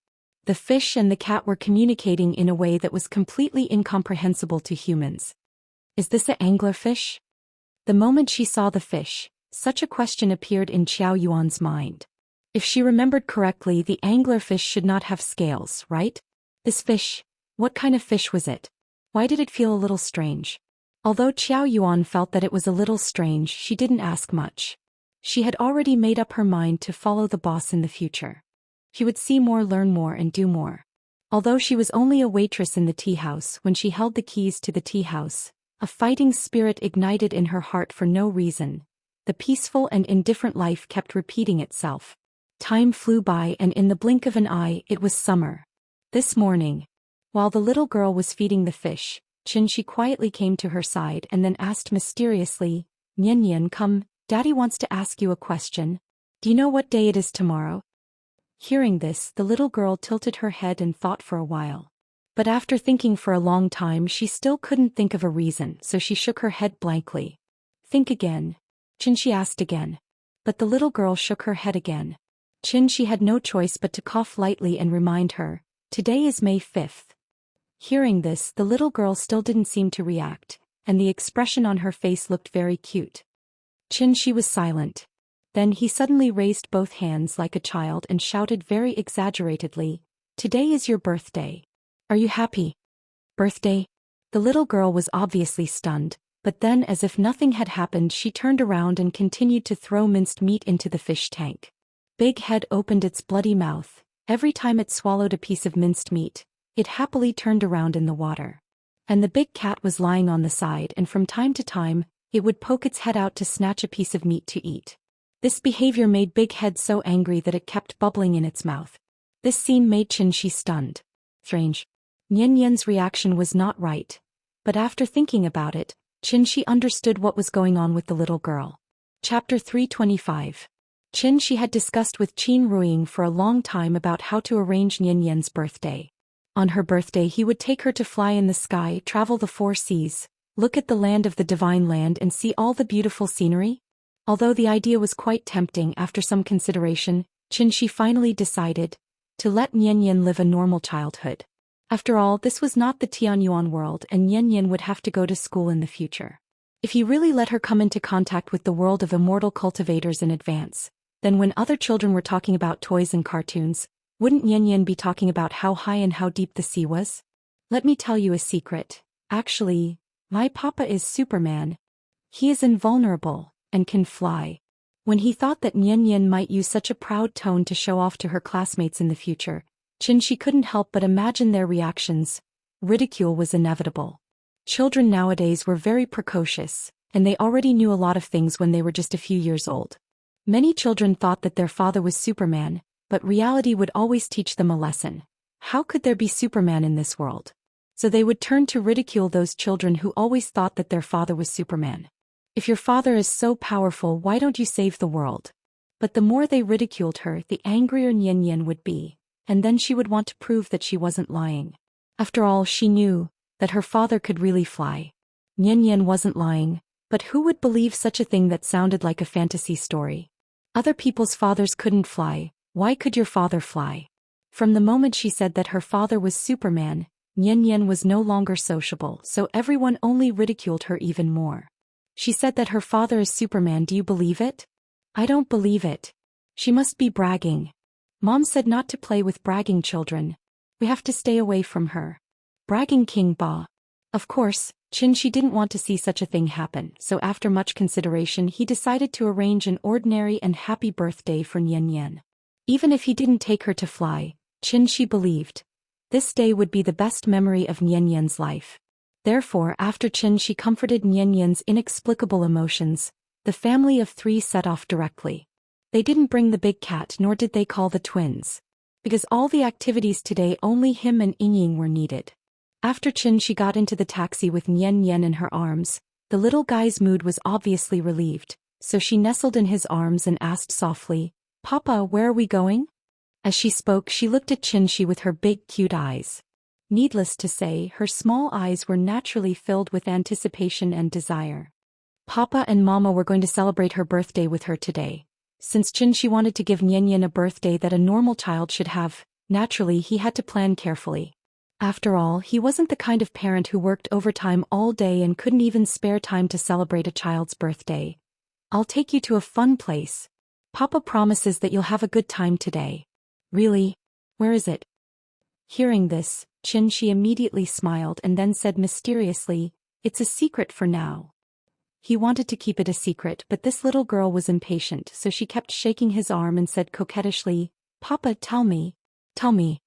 Speaker 1: The fish and the cat were communicating in a way that was completely incomprehensible to humans. Is this an anglerfish? The moment she saw the fish, such a question appeared in Qiao Yuan's mind. If she remembered correctly, the anglerfish should not have scales, right? This fish, what kind of fish was it? Why did it feel a little strange? Although Qiao Yuan felt that it was a little strange, she didn't ask much. She had already made up her mind to follow the boss in the future. She would see more, learn more, and do more. Although she was only a waitress in the tea house, when she held the keys to the tea house, a fighting spirit ignited in her heart for no reason. The peaceful and indifferent life kept repeating itself. Time flew by, and in the blink of an eye, it was summer. This morning, while the little girl was feeding the fish, Xianxia quietly came to her side and then asked mysteriously, "Nian, come, Daddy wants to ask you a question. Do you know what day it is tomorrow?" Hearing this, the little girl tilted her head and thought for a while. But after thinking for a long time, she still couldn't think of a reason, so she shook her head blankly. "Think again," Xianxia asked again. But the little girl shook her head again. Xianxia had no choice but to cough lightly and remind her, "Today is May 5th. Hearing this, the little girl still didn't seem to react, and the expression on her face looked very cute. Xianxia was silent. Then he suddenly raised both hands like a child and shouted very exaggeratedly, "Today is your birthday. Are you happy?" "Birthday?" The little girl was obviously stunned, but then as if nothing had happened she turned around and continued to throw minced meat into the fish tank. Big Head opened its bloody mouth. Every time it swallowed a piece of minced meat, it happily turned around in the water. And the big cat was lying on the side, and from time to time, it would poke its head out to snatch a piece of meat to eat. This behavior made Big Head so angry that it kept bubbling in its mouth. This scene made Xianxia stunned. Strange. Nian's reaction was not right. But after thinking about it, Xianxia understood what was going on with the little girl. Chapter 325. Xianxia had discussed with Qin Ruiying for a long time about how to arrange Nian's birthday. On her birthday he would take her to fly in the sky, travel the 4 seas, look at the land of the divine land and see all the beautiful scenery. Although the idea was quite tempting, after some consideration, Xianxia finally decided to let Nian live a normal childhood. After all, this was not the Tianyuan world and Nian would have to go to school in the future. If he really let her come into contact with the world of immortal cultivators in advance, then when other children were talking about toys and cartoons, wouldn't Nian be talking about how high and how deep the sea was? Let me tell you a secret. Actually, my papa is Superman. He is invulnerable and can fly. When he thought that Nian might use such a proud tone to show off to her classmates in the future, Xianxia couldn't help but imagine their reactions. Ridicule was inevitable. Children nowadays were very precocious, and they already knew a lot of things when they were just a few years old. Many children thought that their father was Superman, but reality would always teach them a lesson. How could there be Superman in this world? So they would turn to ridicule those children who always thought that their father was Superman. If your father is so powerful, why don't you save the world? But the more they ridiculed her, the angrier Nian would be, and then she would want to prove that she wasn't lying. After all, she knew that her father could really fly. Nian wasn't lying, but who would believe such a thing that sounded like a fantasy story? Other people's fathers couldn't fly. Why could your father fly? From the moment she said that her father was Superman, Nian was no longer sociable, so everyone only ridiculed her even more. She said that her father is Superman. Do you believe it? I don't believe it. She must be bragging. Mom said not to play with bragging children. We have to stay away from her. Bragging King Ba. Of course, Xianxia didn't want to see such a thing happen, so after much consideration he decided to arrange an ordinary and happy birthday for Nian. Even if he didn't take her to fly, Xianxia believed this day would be the best memory of Nian's life. Therefore, after Xianxia comforted Nian's inexplicable emotions, The family of 3 set off directly. They didn't bring the big cat nor did they call the twins. Because all the activities today only him and Yingying were needed. After Xianxia got into the taxi with Nian Nian in her arms, the little guy's mood was obviously relieved, so she nestled in his arms and asked softly, "Papa, where are we going?" As she spoke, she looked at Xianxia with her big cute eyes. Needless to say, her small eyes were naturally filled with anticipation and desire. Papa and Mama were going to celebrate her birthday with her today. Since Xianxia wanted to give Nian Nian a birthday that a normal child should have, naturally he had to plan carefully. After all, he wasn't the kind of parent who worked overtime all day and couldn't even spare time to celebrate a child's birthday. "I'll take you to a fun place. Papa promises that you'll have a good time today." "Really? Where is it?" Hearing this, Xianxia immediately smiled and then said mysteriously, "It's a secret for now." He wanted to keep it a secret, but this little girl was impatient, so she kept shaking his arm and said coquettishly, "Papa, tell me. Tell me."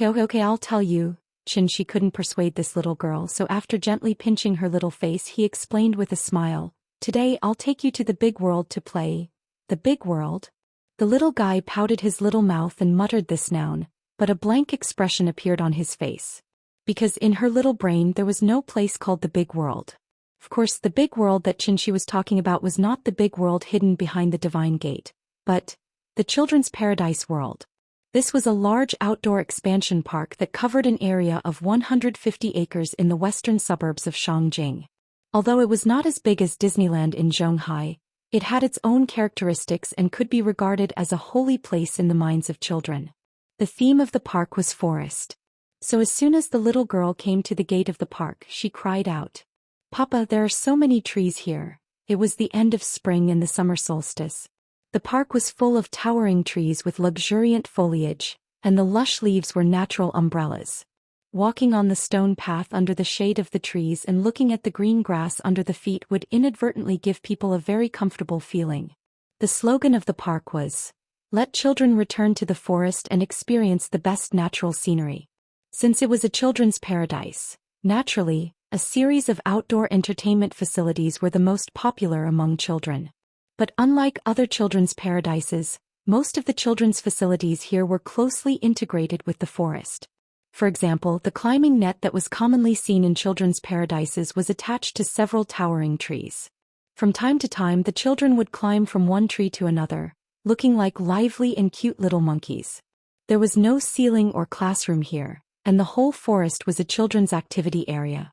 Speaker 1: Okay, I'll tell you." Xianxia couldn't persuade this little girl, so after gently pinching her little face he explained with a smile, "Today I'll take you to the big world to play." "The big world?" The little guy pouted his little mouth and muttered this noun, but a blank expression appeared on his face. Because in her little brain there was no place called the big world. Of course, the big world that Xianxia was talking about was not the big world hidden behind the Divine Gate, but the Children's Paradise world. This was a large outdoor expansion park that covered an area of 150 acres in the western suburbs of Shangjing. Although it was not as big as Disneyland in Zhonghai, it had its own characteristics and could be regarded as a holy place in the minds of children. The theme of the park was forest. So as soon as the little girl came to the gate of the park, she cried out, "Papa, there are so many trees here." It was the end of spring and the summer solstice. The park was full of towering trees with luxuriant foliage, and the lush leaves were natural umbrellas. Walking on the stone path under the shade of the trees and looking at the green grass under the feet would inadvertently give people a very comfortable feeling. The slogan of the park was, "Let children return to the forest and experience the best natural scenery." Since it was a children's paradise, naturally, a series of outdoor entertainment facilities were the most popular among children. But unlike other children's paradises, most of the children's facilities here were closely integrated with the forest. For example, the climbing net that was commonly seen in children's paradises was attached to several towering trees. From time to time, the children would climb from one tree to another, looking like lively and cute little monkeys. There was no ceiling or classroom here, and the whole forest was a children's activity area.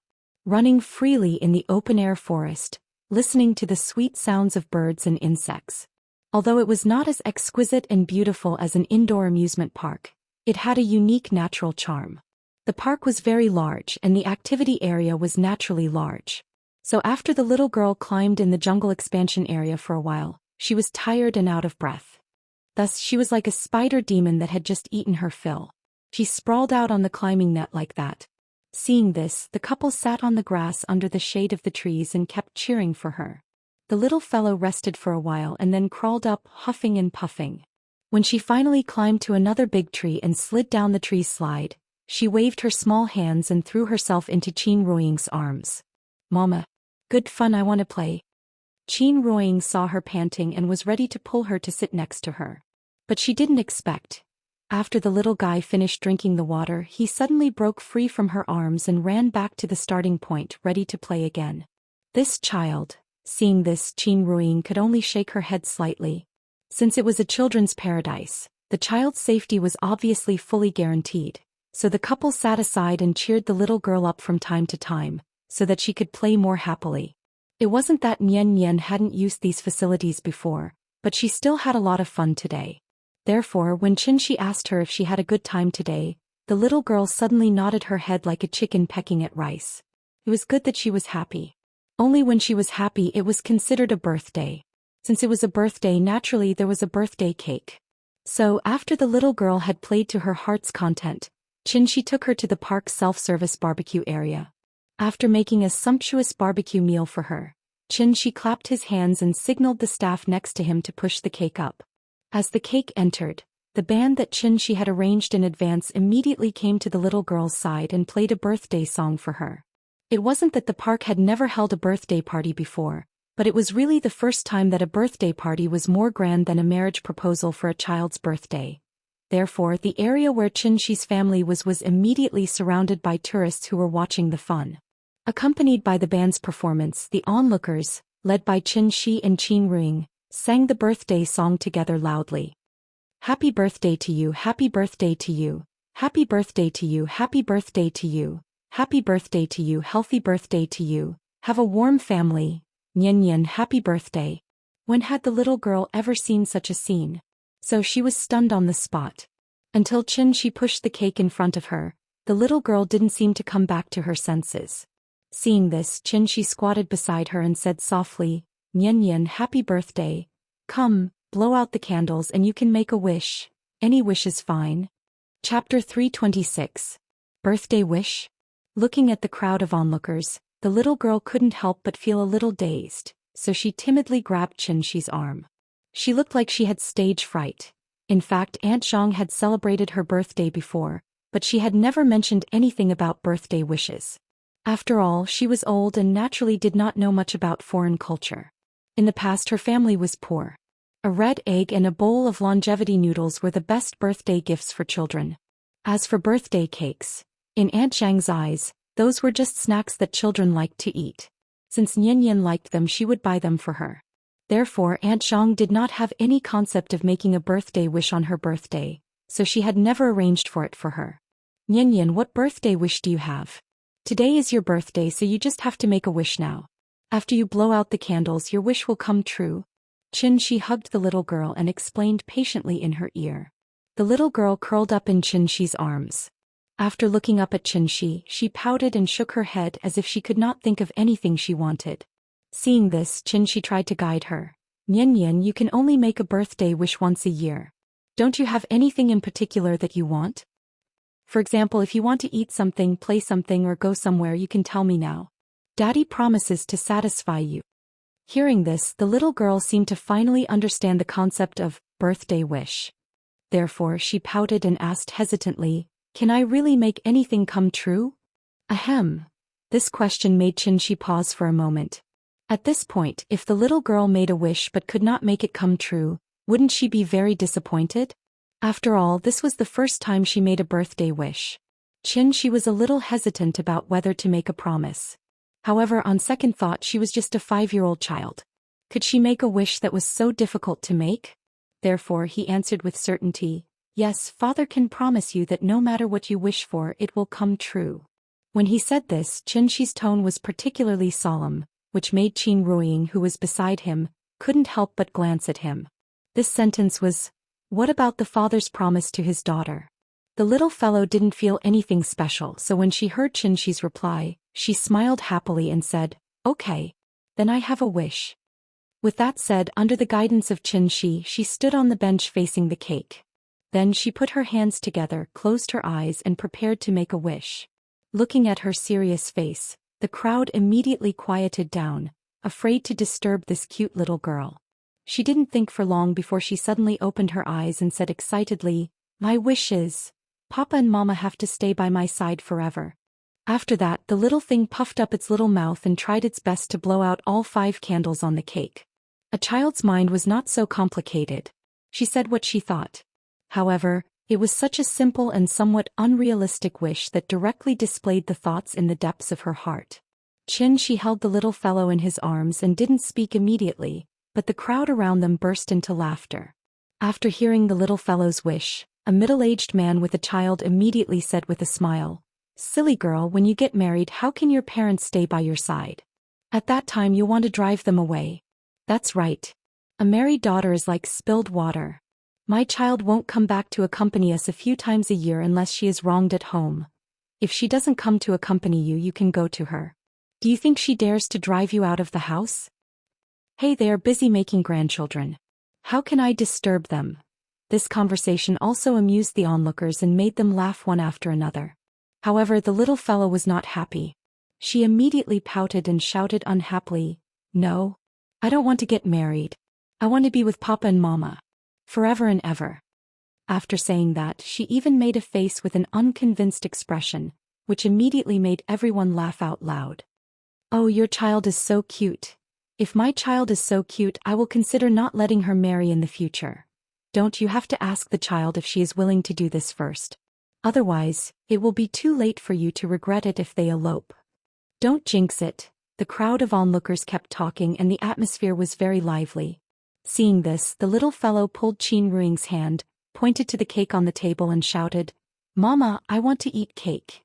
Speaker 1: Running freely in the open-air forest, listening to the sweet sounds of birds and insects. Although it was not as exquisite and beautiful as an indoor amusement park, it had a unique natural charm. The park was very large and the activity area was naturally large. So after the little girl climbed in the jungle expansion area for a while, she was tired and out of breath. Thus she was like a spider demon that had just eaten her fill. She sprawled out on the climbing net like that. Seeing this, the couple sat on the grass under the shade of the trees and kept cheering for her. The little fellow rested for a while and then crawled up, huffing and puffing. When she finally climbed to another big tree and slid down the tree's slide, she waved her small hands and threw herself into Qin Ruiying's arms. "Mama. Good fun, I want to play." Qin Ruiying saw her panting and was ready to pull her to sit next to her. But she didn't expect. After the little guy finished drinking the water, he suddenly broke free from her arms and ran back to the starting point, ready to play again. This child. Seeing this, Qin Ruiying could only shake her head slightly. Since it was a children's paradise, the child's safety was obviously fully guaranteed, so the couple sat aside and cheered the little girl up from time to time, so that she could play more happily. It wasn't that Nian Nian hadn't used these facilities before, but she still had a lot of fun today. Therefore, when Xianxia asked her if she had a good time today, the little girl suddenly nodded her head like a chicken pecking at rice. It was good that she was happy. Only when she was happy it was considered a birthday. Since it was a birthday, naturally there was a birthday cake. So, after the little girl had played to her heart's content, Xianxia took her to the park's self-service barbecue area. After making a sumptuous barbecue meal for her, Xianxia clapped his hands and signaled the staff next to him to push the cake up. As the cake entered, the band that Xianxia had arranged in advance immediately came to the little girl's side and played a birthday song for her. It wasn't that the park had never held a birthday party before, But it was really the first time that a birthday party was more grand than a marriage proposal for a child's birthday. Therefore, the area where Xianxi's family was immediately surrounded by tourists who were watching the fun. Accompanied by the band's performance, the onlookers, led by Xianxi and Qin Ruing, sang the birthday song together loudly. Happy birthday to you, happy birthday to you, happy birthday to you, happy birthday to you, happy birthday to you, healthy birthday to you, have a warm family, Nian Nian, happy birthday. When had the little girl ever seen such a scene? So she was stunned on the spot. Until Xianxi pushed the cake in front of her, the little girl didn't seem to come back to her senses. Seeing this, Xianxi squatted beside her and said softly, Nian Nian, happy birthday. Come, blow out the candles and you can make a wish. Any wish is fine. Chapter 326. Birthday Wish? Looking at the crowd of onlookers, the little girl couldn't help but feel a little dazed, so she timidly grabbed Xianxi's arm. She looked like she had stage fright. In fact, Aunt Zhang had celebrated her birthday before, but she had never mentioned anything about birthday wishes. After all, she was old and naturally did not know much about foreign culture. In the past, her family was poor. A red egg and a bowl of longevity noodles were the best birthday gifts for children. As for birthday cakes, in Aunt Zhang's eyes, those were just snacks that children liked to eat. Since Nian Nian liked them, she would buy them for her. Therefore, Aunt Zhang did not have any concept of making a birthday wish on her birthday, so she had never arranged for it for her. Nian Nian, what birthday wish do you have? Today is your birthday, so you just have to make a wish now. After you blow out the candles, your wish will come true. Xianxi hugged the little girl and explained patiently in her ear. The little girl curled up in Xianxi's arms. After looking up at Xianxi, she pouted and shook her head as if she could not think of anything she wanted. Seeing this, Xianxi tried to guide her. Nian Nian, you can only make a birthday wish once a year. Don't you have anything in particular that you want? For example, if you want to eat something, play something, or go somewhere, you can tell me now. Daddy promises to satisfy you. Hearing this, the little girl seemed to finally understand the concept of birthday wish. Therefore, she pouted and asked hesitantly, can I really make anything come true? Ahem. This question made Xianxi pause for a moment. At this point, if the little girl made a wish but could not make it come true, wouldn't she be very disappointed? After all, this was the first time she made a birthday wish. Xianxi was a little hesitant about whether to make a promise. However, on second thought, she was just a 5-year-old child. Could she make a wish that was so difficult to make? Therefore, he answered with certainty, yes, Father can promise you that no matter what you wish for, it will come true. When he said this, Xianxi's tone was particularly solemn, which made Qin Ruing, who was beside him, couldn't help but glance at him. This sentence was, what about the father's promise to his daughter? The little fellow didn't feel anything special, so when she heard Xianxi's reply, she smiled happily and said, okay, then I have a wish. With that said, under the guidance of Xianxi, she stood on the bench facing the cake. Then she put her hands together, closed her eyes and prepared to make a wish. Looking at her serious face, the crowd immediately quieted down, afraid to disturb this cute little girl. She didn't think for long before she suddenly opened her eyes and said excitedly, my wish is, Papa and Mama have to stay by my side forever. After that, the little thing puffed up its little mouth and tried its best to blow out all 5 candles on the cake. A child's mind was not so complicated. She said what she thought. However, it was such a simple and somewhat unrealistic wish that directly displayed the thoughts in the depths of her heart. Xianxi held the little fellow in his arms and didn't speak immediately, but the crowd around them burst into laughter. After hearing the little fellow's wish, a middle-aged man with a child immediately said with a smile, silly girl, when you get married, how can your parents stay by your side? At that time you'll want to drive them away. That's right. A married daughter is like spilled water. My child won't come back to accompany us a few times a year unless she is wronged at home. If she doesn't come to accompany you, you can go to her. Do you think she dares to drive you out of the house? Hey, they are busy making grandchildren. How can I disturb them? This conversation also amused the onlookers and made them laugh one after another. However, the little fellow was not happy. She immediately pouted and shouted unhappily, no, I don't want to get married. I want to be with Papa and Mama. Forever and ever. After saying that, she even made a face with an unconvinced expression, which immediately made everyone laugh out loud. Oh, your child is so cute. If my child is so cute, I will consider not letting her marry in the future. Don't you have to ask the child if she is willing to do this first? Otherwise, it will be too late for you to regret it if they elope. Don't jinx it. The crowd of onlookers kept talking and the atmosphere was very lively. Seeing this, the little fellow pulled Qin Ruing's hand, pointed to the cake on the table and shouted, "Mama, I want to eat cake."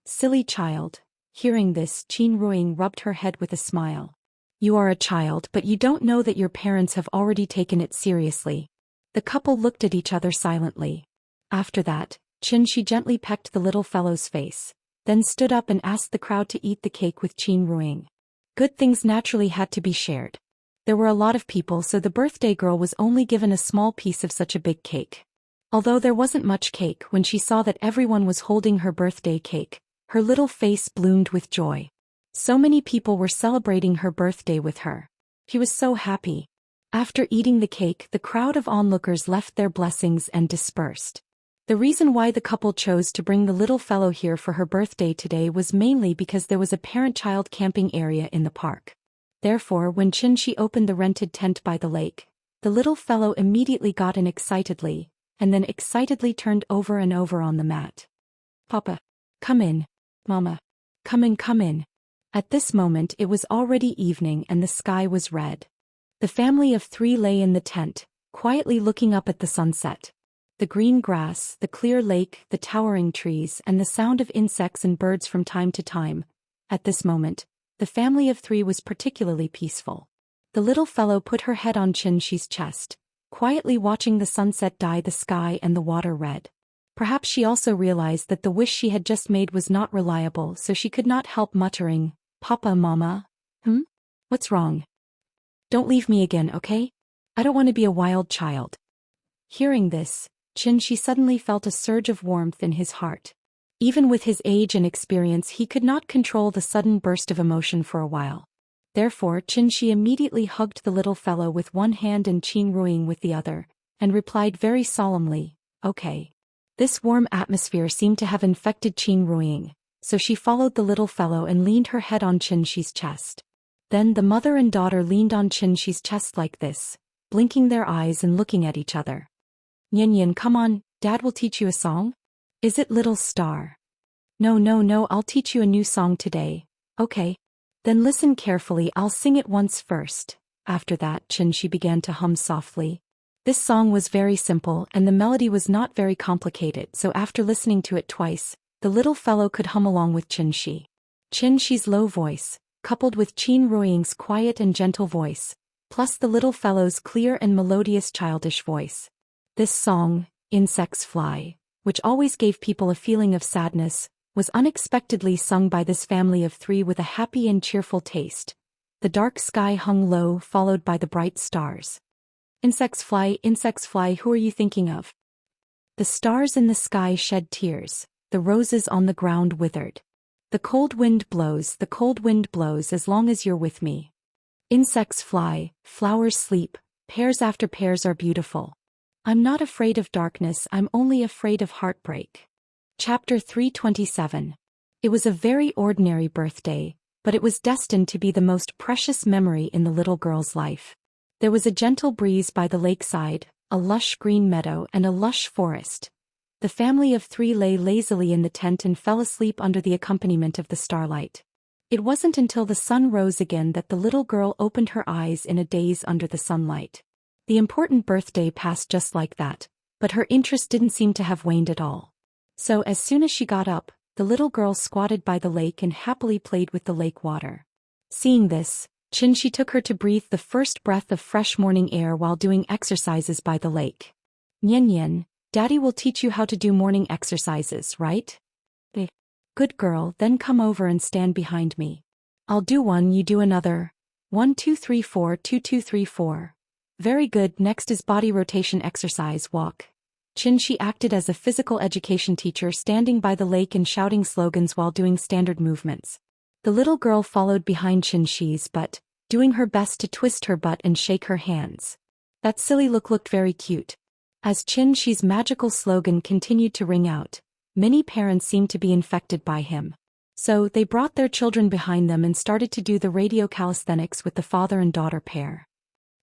Speaker 1: Silly child. Hearing this, Qin Ruing rubbed her head with a smile. You are a child, but you don't know that your parents have already taken it seriously. The couple looked at each other silently. After that, Xianxia gently pecked the little fellow's face, then stood up and asked the crowd to eat the cake with Qin Ruing. Good things naturally had to be shared. There were a lot of people, so the birthday girl was only given a small piece of such a big cake. Although there wasn't much cake, when she saw that everyone was holding her birthday cake, her little face bloomed with joy. So many people were celebrating her birthday with her. She was so happy. After eating the cake, the crowd of onlookers left their blessings and dispersed. The reason why the couple chose to bring the little fellow here for her birthday today was mainly because there was a parent-child camping area in the park. Therefore, when Xianxia opened the rented tent by the lake, the little fellow immediately got in excitedly, and then excitedly turned over and over on the mat. Papa, come in. Mama, come in, come in. At this moment it was already evening and the sky was red. The family of three lay in the tent, quietly looking up at the sunset. The green grass, the clear lake, the towering trees, and the sound of insects and birds from time to time. At this moment, the family of three was particularly peaceful. The little fellow put her head on Xianxia's chest, quietly watching the sunset dye the sky and the water red. Perhaps she also realized that the wish she had just made was not reliable, so she could not help muttering, "Papa, Mama? What's wrong? Don't leave me again, okay? I don't want to be a wild child." Hearing this, Xianxia suddenly felt a surge of warmth in his heart. Even with his age and experience, he could not control the sudden burst of emotion for a while. Therefore, Xianxia immediately hugged the little fellow with one hand and Qin Ruing with the other, and replied very solemnly, "Okay." This warm atmosphere seemed to have infected Qin Ruing, so she followed the little fellow and leaned her head on Xianxia's chest. Then the mother and daughter leaned on Xianxia's chest like this, blinking their eyes and looking at each other. "Nian, come on, Dad will teach you a song? Is it Little Star?" No, I'll teach you a new song today." "Okay. Then listen carefully, I'll sing it once first." After that, Xianxia began to hum softly. This song was very simple and the melody was not very complicated, so after listening to it twice, the little fellow could hum along with Xianxia. Xianxia's low voice, coupled with Qin Ruing's quiet and gentle voice, plus the little fellow's clear and melodious childish voice. This song, "Insects Fly," which always gave people a feeling of sadness, was unexpectedly sung by this family of three with a happy and cheerful taste. The dark sky hung low, followed by the bright stars. Insects fly, who are you thinking of? The stars in the sky shed tears, the roses on the ground withered. The cold wind blows as long as you're with me. Insects fly, flowers sleep, pairs after pairs are beautiful. I'm not afraid of darkness, I'm only afraid of heartbreak. Chapter 327. It was a very ordinary birthday, but it was destined to be the most precious memory in the little girl's life. There was a gentle breeze by the lakeside, a lush green meadow and a lush forest. The family of three lay lazily in the tent and fell asleep under the accompaniment of the starlight. It wasn't until the sun rose again that the little girl opened her eyes in a daze under the sunlight. The important birthday passed just like that, but her interest didn't seem to have waned at all. So as soon as she got up, the little girl squatted by the lake and happily played with the lake water. Seeing this, Xianxia took her to breathe the first breath of fresh morning air while doing exercises by the lake. "Nian, Daddy will teach you how to do morning exercises, right?" "Good girl, then come over and stand behind me. I'll do one, you do another. 1 2 3 4 2 2 3 4. Very good, next is body rotation exercise, walk." Xianxia acted as a physical education teacher, standing by the lake and shouting slogans while doing standard movements. The little girl followed behind Xianxia's butt, doing her best to twist her butt and shake her hands. That silly look looked very cute. As Xianxia's magical slogan continued to ring out, many parents seemed to be infected by him. So they brought their children behind them and started to do the radio calisthenics with the father and daughter pair.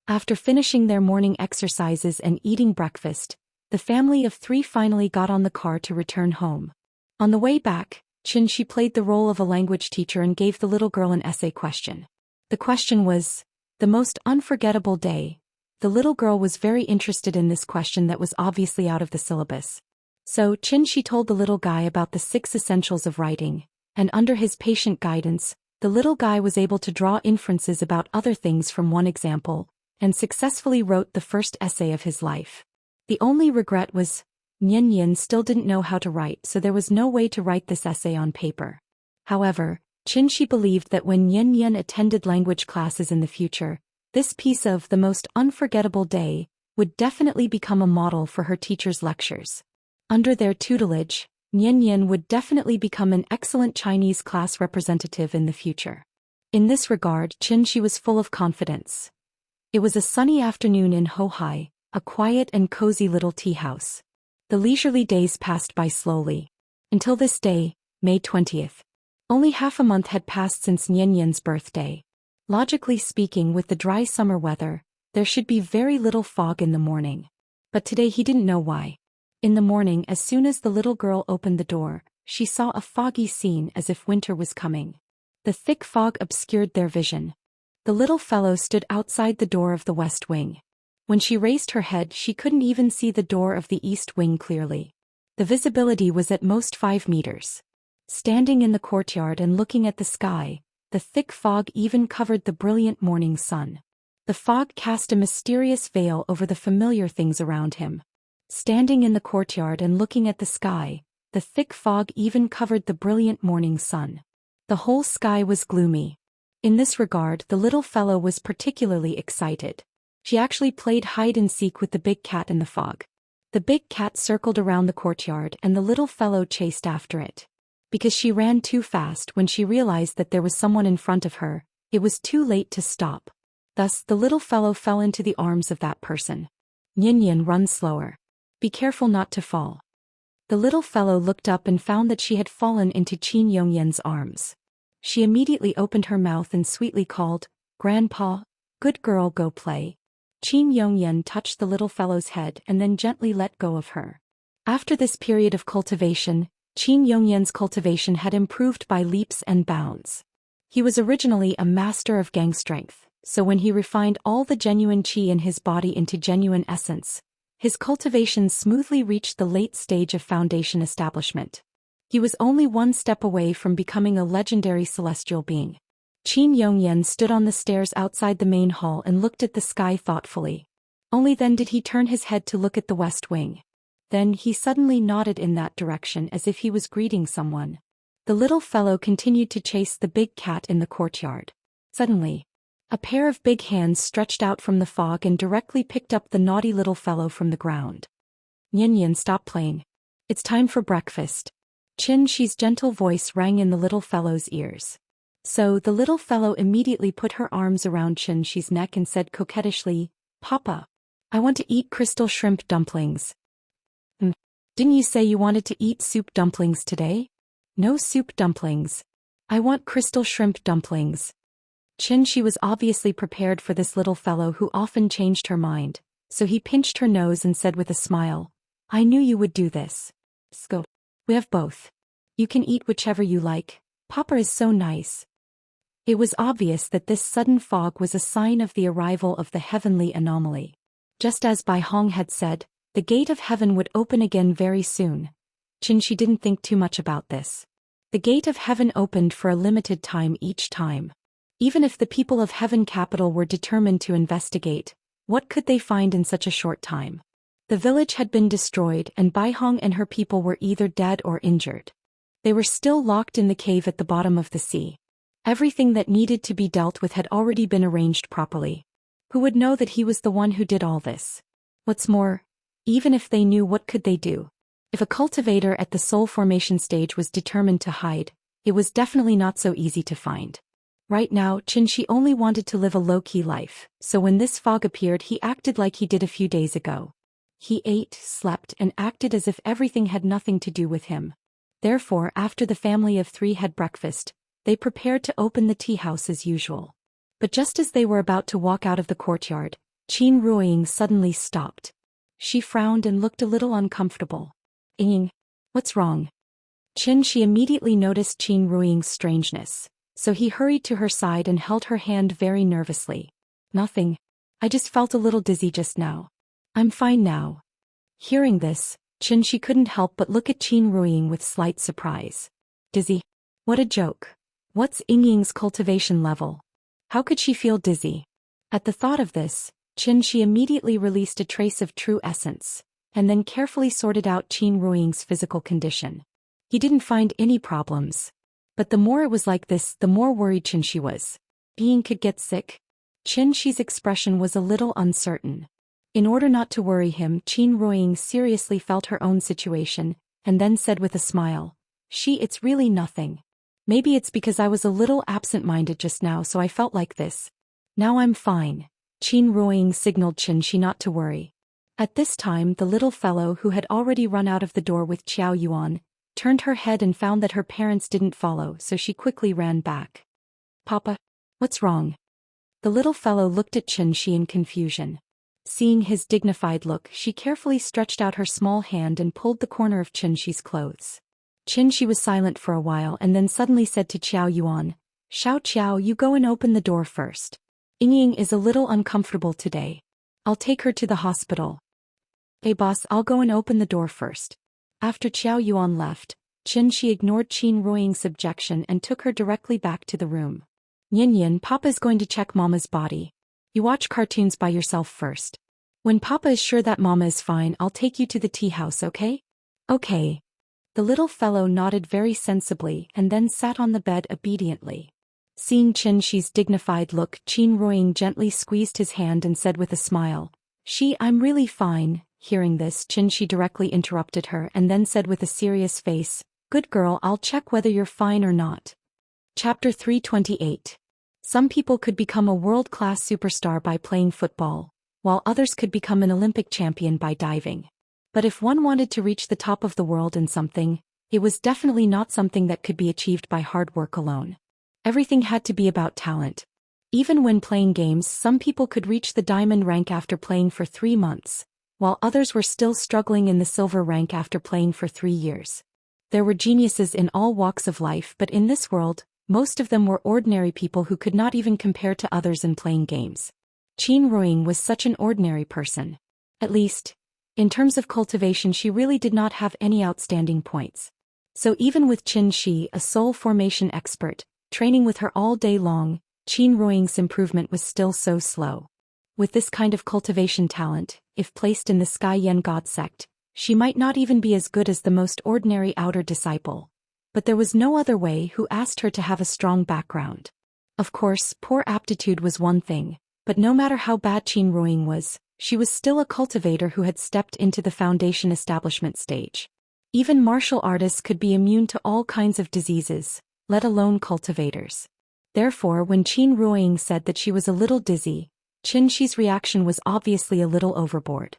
Speaker 1: After finishing their morning exercises and eating breakfast, the family of 3 finally got on the car to return home. On the way back, Xianxia played the role of a language teacher and gave the little girl an essay question. The question was, "The most unforgettable day." The little girl was very interested in this question that was obviously out of the syllabus. So Xianxia told the little guy about the 6 essentials of writing, and under his patient guidance, the little guy was able to draw inferences about other things from one example, and successfully wrote the first essay of his life. The only regret was, Nian still didn't know how to write, so there was no way to write this essay on paper. However, Xianxia believed that when Nian attended language classes in the future, this piece of the most unforgettable day would definitely become a model for her teacher's lectures. Under their tutelage, Nian would definitely become an excellent Chinese class representative in the future. In this regard, Xianxia was full of confidence. It was a sunny afternoon in Hohai, a quiet and cozy little tea house. The leisurely days passed by slowly. Until this day, May 20th. Only half a month had passed since Nian's birthday. Logically speaking, with the dry summer weather, there should be very little fog in the morning. But today he didn't know why. In the morning, as soon as the little girl opened the door, she saw a foggy scene as if winter was coming. The thick fog obscured their vision. The little fellow stood outside the door of the west wing. When she raised her head, she couldn't even see the door of the east wing clearly. The visibility was at most 5 meters. Standing in the courtyard and looking at the sky, the thick fog even covered the brilliant morning sun. The fog cast a mysterious veil over the familiar things around him. Standing in the courtyard and looking at the sky, the thick fog even covered the brilliant morning sun. The whole sky was gloomy. In this regard, the little fellow was particularly excited. She actually played hide-and-seek with the big cat in the fog. The big cat circled around the courtyard and the little fellow chased after it. Because she ran too fast, when she realized that there was someone in front of her, it was too late to stop. Thus, the little fellow fell into the arms of that person. Nian, run slower. Be careful not to fall. The little fellow looked up and found that she had fallen into Xianxia's arms. She immediately opened her mouth and sweetly called, "Grandpa, good girl, go play." Xianxia touched the little fellow's head and then gently let go of her. After this period of cultivation, Xianxia's cultivation had improved by leaps and bounds. He was originally a master of gang strength, so when he refined all the genuine qi in his body into genuine essence, his cultivation smoothly reached the late stage of foundation establishment. He was only one step away from becoming a legendary celestial being. Xianxia stood on the stairs outside the main hall and looked at the sky thoughtfully. Only then did he turn his head to look at the west wing. Then he suddenly nodded in that direction as if he was greeting someone. The little fellow continued to chase the big cat in the courtyard. Suddenly, a pair of big hands stretched out from the fog and directly picked up the naughty little fellow from the ground. Nian, stop playing. It's time for breakfast. Xianxia's gentle voice rang in the little fellow's ears. So the little fellow immediately put her arms around Xianxia's neck and said coquettishly, "Papa, I want to eat crystal shrimp dumplings." Didn't you say you wanted to eat soup dumplings today? No soup dumplings. I want crystal shrimp dumplings. Xianxia was obviously prepared for this little fellow who often changed her mind, so he pinched her nose and said with a smile, "I knew you would do this. Go. We have both. You can eat whichever you like. Papa is so nice." It was obvious that this sudden fog was a sign of the arrival of the heavenly anomaly. Just as Bai Hong had said, the gate of heaven would open again very soon. Xianxia didn't think too much about this. The gate of heaven opened for a limited time each time. Even if the people of Heaven Capital were determined to investigate, what could they find in such a short time? The village had been destroyed and Bai Hong and her people were either dead or injured. They were still locked in the cave at the bottom of the sea. Everything that needed to be dealt with had already been arranged properly. Who would know that he was the one who did all this? What's more, even if they knew, what could they do? If a cultivator at the soul formation stage was determined to hide, it was definitely not so easy to find. Right now, Xianxia only wanted to live a low-key life, so when this fog appeared he acted like he did a few days ago. He ate, slept, and acted as if everything had nothing to do with him. Therefore, after the family of 3 had breakfast, they prepared to open the tea house as usual. But just as they were about to walk out of the courtyard, Qin Ruiying suddenly stopped. She frowned and looked a little uncomfortable. Ying, what's wrong? She immediately noticed Qin Ruiying's strangeness, so he hurried to her side and held her hand very nervously. Nothing. I just felt a little dizzy just now. I'm fine now. Hearing this, she couldn't help but look at Qin Ruiying with slight surprise. Dizzy? What a joke. What's Ying's cultivation level? How could she feel dizzy? At the thought of this, she immediately released a trace of true essence, and then carefully sorted out Qin Ruiying's physical condition. He didn't find any problems. But the more it was like this, the more worried she was. Ying could get sick? Shi's expression was a little uncertain. In order not to worry him, Qin Ruiying seriously felt her own situation, and then said with a smile, It's really nothing. Maybe it's because I was a little absent-minded just now, so I felt like this. Now I'm fine. Qin Ruiying signaled Shi not to worry. At this time, the little fellow who had already run out of the door with Qiao Yuan turned her head and found that her parents didn't follow, so she quickly ran back. Papa? What's wrong? The little fellow looked at Shi in confusion. Seeing his dignified look, she carefully stretched out her small hand and pulled the corner of Shi's clothes. Shi was silent for a while and then suddenly said to Qiao Yuan, Xiao, you go and open the door first. Ying is a little uncomfortable today. I'll take her to the hospital. Hey boss, I'll go and open the door first. After Qiao Yuan left, she ignored Qin Ruiying's objection and took her directly back to the room. Yin, Papa's going to check Mama's body. You watch cartoons by yourself first. When Papa is sure that Mama is fine, I'll take you to the tea house, okay? Okay. The little fellow nodded very sensibly and then sat on the bed obediently. Seeing Shi's dignified look, Qin Ruiying gently squeezed his hand and said with a smile, I'm really fine. Hearing this, Shi directly interrupted her and then said with a serious face, Good girl, I'll check whether you're fine or not. Chapter 328. Some people could become a world-class superstar by playing football, while others could become an Olympic champion by diving. But if one wanted to reach the top of the world in something, it was definitely not something that could be achieved by hard work alone. Everything had to be about talent. Even when playing games, some people could reach the diamond rank after playing for 3 months, while others were still struggling in the silver rank after playing for 3 years. There were geniuses in all walks of life, but in this world, most of them were ordinary people who could not even compare to others in playing games. Qin Ruiying was such an ordinary person. At least, in terms of cultivation, she really did not have any outstanding points. So even with Shi, a soul formation expert, training with her all day long, Qin Ruiying's improvement was still so slow. With this kind of cultivation talent, if placed in the Sky Yen God sect, she might not even be as good as the most ordinary outer disciple. But there was no other way who asked her to have a strong background. Of course, poor aptitude was one thing, but no matter how bad Qin Ruiying was, she was still a cultivator who had stepped into the foundation establishment stage. Even martial artists could be immune to all kinds of diseases, let alone cultivators. Therefore, when Qin Ruiying said that she was a little dizzy, Shi's reaction was obviously a little overboard.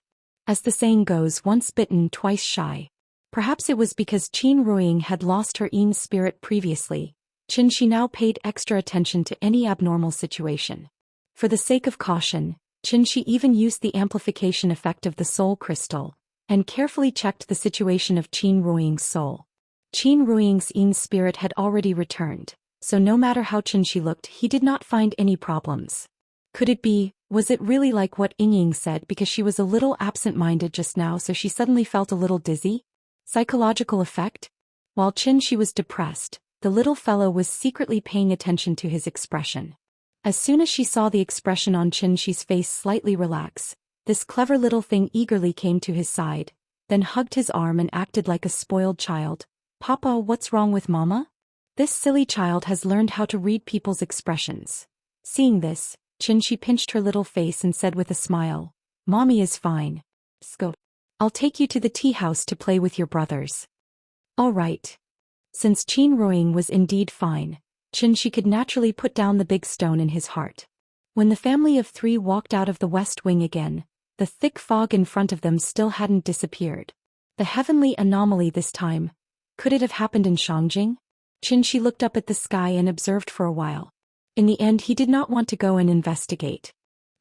Speaker 1: As the saying goes, once bitten, twice shy. Perhaps it was because Qin Ruiying had lost her yin spirit previously. Shi now paid extra attention to any abnormal situation. For the sake of caution, Shi even used the amplification effect of the soul crystal, and carefully checked the situation of Qin Ruiying's soul. Qin Ruiying's yin spirit had already returned, so no matter how Shi looked, he did not find any problems. Could it be, was it really like what Ying said because she was a little absent-minded just now, so she suddenly felt a little dizzy? Psychological effect? While Shi was depressed, the little fellow was secretly paying attention to his expression. As soon as she saw the expression on Shi's face slightly relax, this clever little thing eagerly came to his side, then hugged his arm and acted like a spoiled child. Papa, what's wrong with Mama? This silly child has learned how to read people's expressions. Seeing this, Shi pinched her little face and said with a smile, Mommy is fine. Go. I'll take you to the tea house to play with your brothers. All right. Since Qin Ruiying was indeed fine, Shi could naturally put down the big stone in his heart. When the family of 3 walked out of the west wing again, the thick fog in front of them still hadn't disappeared. The heavenly anomaly this time, Could it have happened in Shangjing? Xianxia looked up at the sky and observed for a while. In the end he did not want to go and investigate.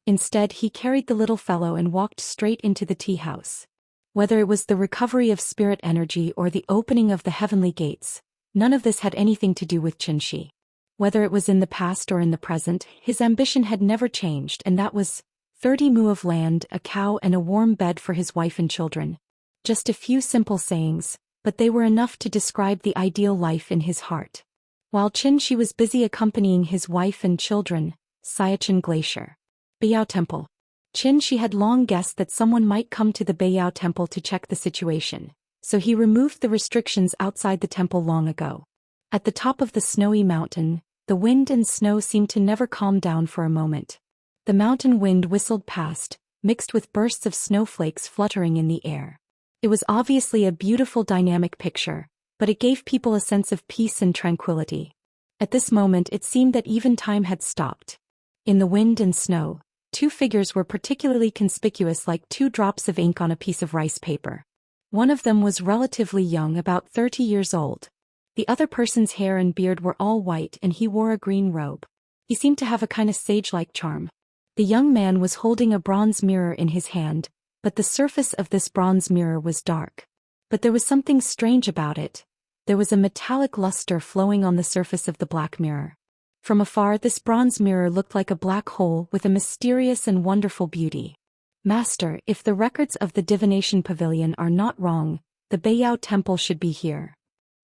Speaker 1: Instead he carried the little fellow and walked straight into the tea house. Whether it was the recovery of spirit energy or the opening of the heavenly gates, none of this had anything to do with Xianxia. Whether it was in the past or in the present, his ambition had never changed, and that was 30 mu of land, a cow and a warm bed for his wife and children. Just a few simple sayings, but they were enough to describe the ideal life in his heart. While Xianxia was busy accompanying his wife and children, Xiachen Glacier. Beiyao Temple. Xianxia had long guessed that someone might come to the Beiyao Temple to check the situation, so he removed the restrictions outside the temple long ago. At the top of the snowy mountain, the wind and snow seemed to never calm down for a moment. The mountain wind whistled past, mixed with bursts of snowflakes fluttering in the air. It was obviously a beautiful dynamic picture, but it gave people a sense of peace and tranquility. At this moment it seemed that even time had stopped. In the wind and snow, two figures were particularly conspicuous, like two drops of ink on a piece of rice paper. One of them was relatively young, about 30 years old. The other person's hair and beard were all white and he wore a green robe. He seemed to have a kind of sage-like charm. The young man was holding a bronze mirror in his hand, but the surface of this bronze mirror was dark. But there was something strange about it. There was a metallic luster flowing on the surface of the black mirror. From afar this bronze mirror looked like a black hole with a mysterious and wonderful beauty. Master, if the records of the divination pavilion are not wrong, the Beiyao Temple should be here.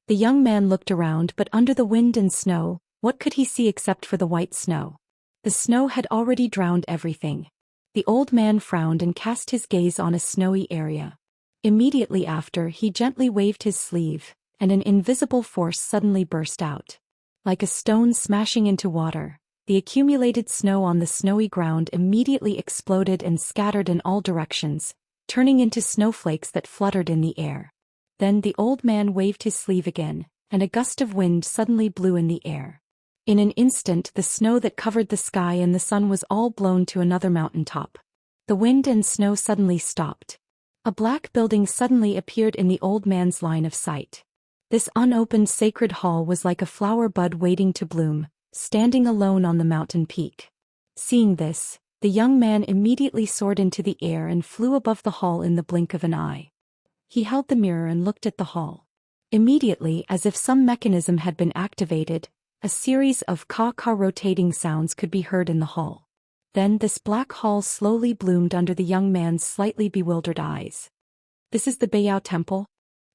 Speaker 1: The young man looked around, but under the wind and snow, what could he see except for the white snow? The snow had already drowned everything. The old man frowned and cast his gaze on a snowy area. Immediately after, he gently waved his sleeve, and an invisible force suddenly burst out. Like a stone smashing into water, the accumulated snow on the snowy ground immediately exploded and scattered in all directions, turning into snowflakes that fluttered in the air. Then the old man waved his sleeve again, and a gust of wind suddenly blew in the air. In an instant the snow that covered the sky and the sun was all blown to another mountaintop. The wind and snow suddenly stopped. A black building suddenly appeared in the old man's line of sight. This unopened sacred hall was like a flower bud waiting to bloom, standing alone on the mountain peak. Seeing this, the young man immediately soared into the air and flew above the hall in the blink of an eye. He held the mirror and looked at the hall. Immediately, as if some mechanism had been activated, a series of ka-ka rotating sounds could be heard in the hall. Then this black hall slowly bloomed under the young man's slightly bewildered eyes. This is the Beiyao Temple?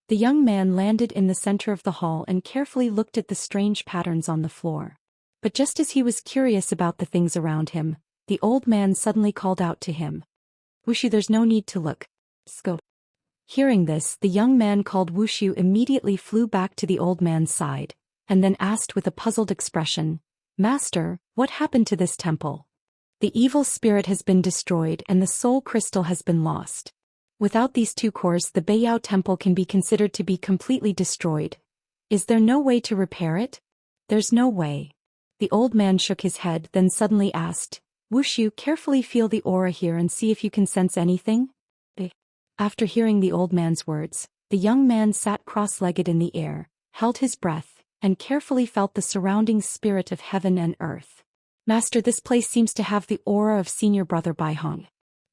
Speaker 1: The young man landed in the center of the hall and carefully looked at the strange patterns on the floor. But just as he was curious about the things around him, the old man suddenly called out to him. Wuxia, there's no need to look. Go. Hearing this, the young man called Wuxia immediately flew back to the old man's side, and then asked with a puzzled expression, Master, what happened to this temple? The evil spirit has been destroyed and the soul crystal has been lost. Without these two cores, the Beiyao Temple can be considered to be completely destroyed. Is there no way to repair it? There's no way. The old man shook his head, then suddenly asked, Wuxia, carefully feel the aura here and see if you can sense anything? After hearing the old man's words, the young man sat cross-legged in the air, held his breath, and carefully felt the surrounding spirit of heaven and earth. Master, this place seems to have the aura of senior brother Baihong.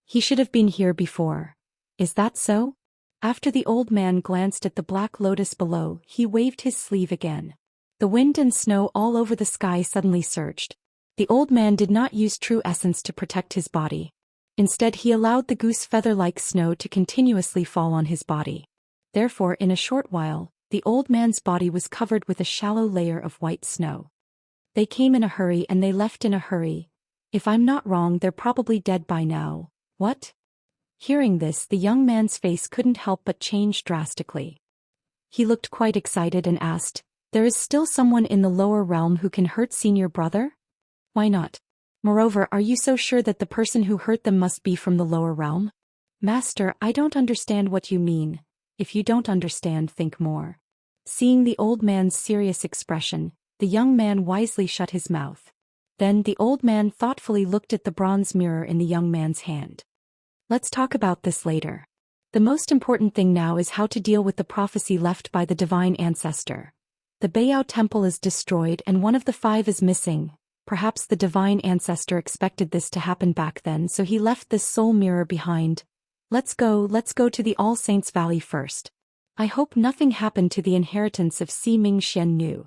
Speaker 1: He should have been here before. Is that so? After the old man glanced at the black lotus below, he waved his sleeve again. The wind and snow all over the sky suddenly surged. The old man did not use true essence to protect his body. Instead he allowed the goose feather-like snow to continuously fall on his body. Therefore, in a short while, the old man's body was covered with a shallow layer of white snow. They came in a hurry and they left in a hurry. If I'm not wrong, they're probably dead by now. What? Hearing this, the young man's face couldn't help but change drastically. He looked quite excited and asked, There is still someone in the lower realm who can hurt senior brother? Why not? Moreover, are you so sure that the person who hurt them must be from the lower realm? Master, I don't understand what you mean. If you don't understand, think more. Seeing the old man's serious expression, the young man wisely shut his mouth. Then the old man thoughtfully looked at the bronze mirror in the young man's hand. Let's talk about this later. The most important thing now is how to deal with the prophecy left by the divine ancestor. The Beiyao temple is destroyed and one of the 5 is missing. Perhaps the divine ancestor expected this to happen back then, so he left this soul mirror behind. Let's go to the All Saints Valley first. I hope nothing happened to the inheritance of Si Ming Xian Nu.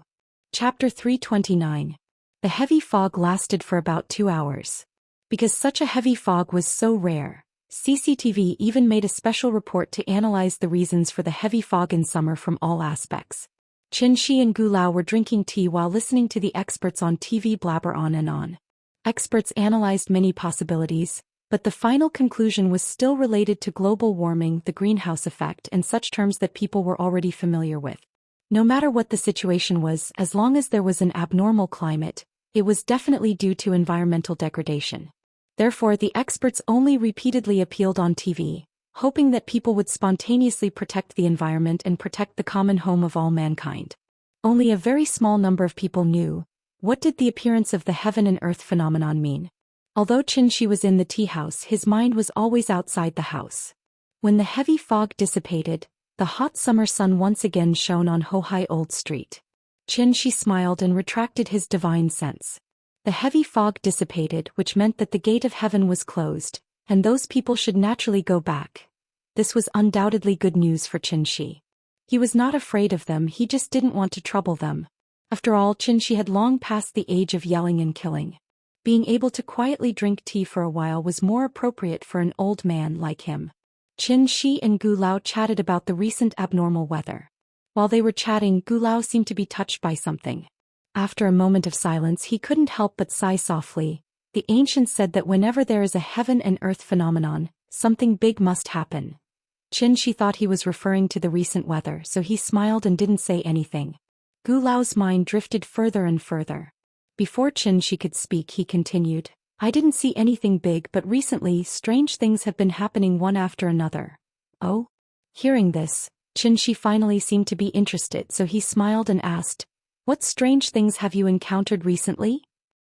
Speaker 1: Chapter 329. The heavy fog lasted for about 2 hours. Because such a heavy fog was so rare, CCTV even made a special report to analyze the reasons for the heavy fog in summer from all aspects. Xianxia and Gu Lao were drinking tea while listening to the experts on TV blabber on and on. Experts analyzed many possibilities, but the final conclusion was still related to global warming, the greenhouse effect, and such terms that people were already familiar with. No matter what the situation was, as long as there was an abnormal climate, it was definitely due to environmental degradation. Therefore, the experts only repeatedly appealed on TV, hoping that people would spontaneously protect the environment and protect the common home of all mankind. Only a very small number of people knew, what did the appearance of the heaven and earth phenomenon mean? Although Xianxia was in the tea house, his mind was always outside the house. When the heavy fog dissipated, the hot summer sun once again shone on Hohai Old Street. Xianxia smiled and retracted his divine sense. The heavy fog dissipated, which meant that the gate of heaven was closed, and those people should naturally go back. This was undoubtedly good news for Xianxia. He was not afraid of them, he just didn't want to trouble them. After all, Xianxia had long passed the age of yelling and killing. Being able to quietly drink tea for a while was more appropriate for an old man like him. Xianxia and Gu Lao chatted about the recent abnormal weather. While they were chatting, Gu Lao seemed to be touched by something. After a moment of silence, he couldn't help but sigh softly. The ancients said that whenever there is a heaven and earth phenomenon, something big must happen. Xianxia thought he was referring to the recent weather, so he smiled and didn't say anything. Gu Lao's mind drifted further and further. Before Xianxia could speak, he continued, I didn't see anything big, but recently strange things have been happening one after another. Oh? Hearing this, Xianxia finally seemed to be interested, so he smiled and asked, what strange things have you encountered recently?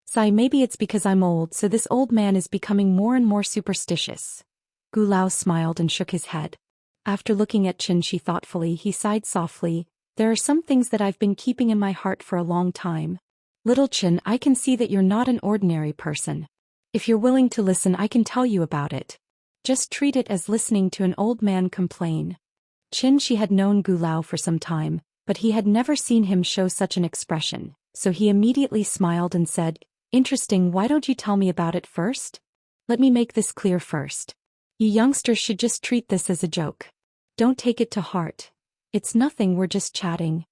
Speaker 1: Sigh, maybe it's because I'm old, so this old man is becoming more and more superstitious. Gu Lao smiled and shook his head. After looking at Xianxia thoughtfully, he sighed softly, there are some things that I've been keeping in my heart for a long time. Little Qian, I can see that you're not an ordinary person. If you're willing to listen, I can tell you about it. Just treat it as listening to an old man complain. Xianxia had known Gu Lao for some time, but he had never seen him show such an expression, so he immediately smiled and said, interesting, why don't you tell me about it first? Let me make this clear first. You youngsters should just treat this as a joke. Don't take it to heart. It's nothing, we're just chatting.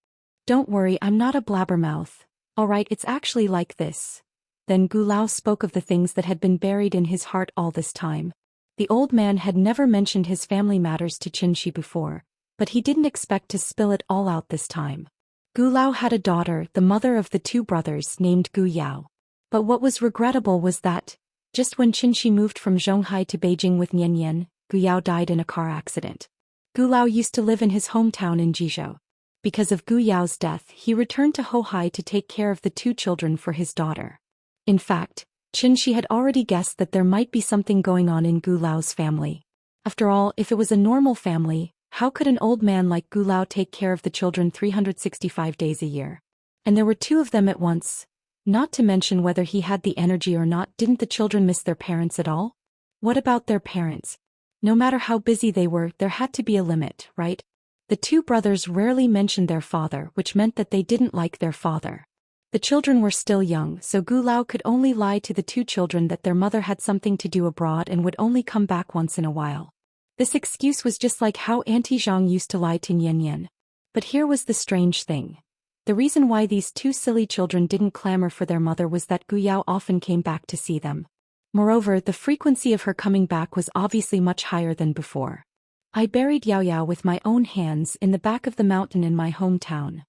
Speaker 1: Don't worry, I'm not a blabbermouth. Alright, it's actually like this. Then Gu Lao spoke of the things that had been buried in his heart all this time. The old man had never mentioned his family matters to Xianxia before, but he didn't expect to spill it all out this time. Gu Lao had a daughter, the mother of the 2 brothers, named Gu Yao. But what was regrettable was that, just when Xianxia moved from Zhonghai to Beijing with Nian Yan, Gu Yao died in a car accident. Gu Lao used to live in his hometown in Jizhou. Because of Gu Yao's death, he returned to Hohai to take care of the 2 children for his daughter. In fact, Xianxia had already guessed that there might be something going on in Gu Lao's family. After all, if it was a normal family, how could an old man like Gu Lao take care of the children 365 days a year? And there were 2 of them at once. Not to mention whether he had the energy or not, didn't the children miss their parents at all? What about their parents? No matter how busy they were, there had to be a limit, right? The 2 brothers rarely mentioned their father, which meant that they didn't like their father. The children were still young, so Gu Lao could only lie to the 2 children that their mother had something to do abroad and would only come back once in a while. This excuse was just like how Auntie Zhang used to lie to Nian Yan. But here was the strange thing. The reason why these 2 silly children didn't clamor for their mother was that Gu Yao often came back to see them. Moreover, the frequency of her coming back was obviously much higher than before. I buried Yao Yao with my own hands in the back of the mountain in my hometown.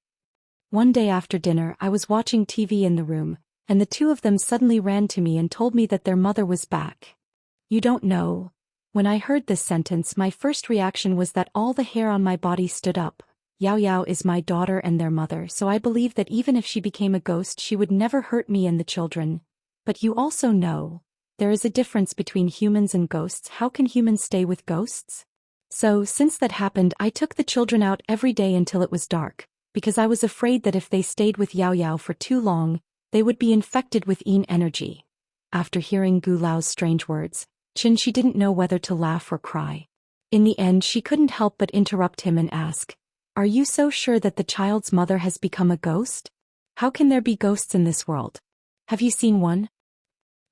Speaker 1: One day after dinner, I was watching TV in the room, and the 2 of them suddenly ran to me and told me that their mother was back. You don't know. When I heard this sentence, my first reaction was that all the hair on my body stood up. Yao Yao is my daughter and their mother, so I believe that even if she became a ghost, she would never hurt me and the children. But you also know, there is a difference between humans and ghosts. How can humans stay with ghosts? So, since that happened, I took the children out every day until it was dark, because I was afraid that if they stayed with Yao Yao for too long, they would be infected with Yin energy. After hearing Gu Lao's strange words, Xianxia didn't know whether to laugh or cry. In the end, she couldn't help but interrupt him and ask, "Are you so sure that the child's mother has become a ghost? How can there be ghosts in this world? Have you seen one?"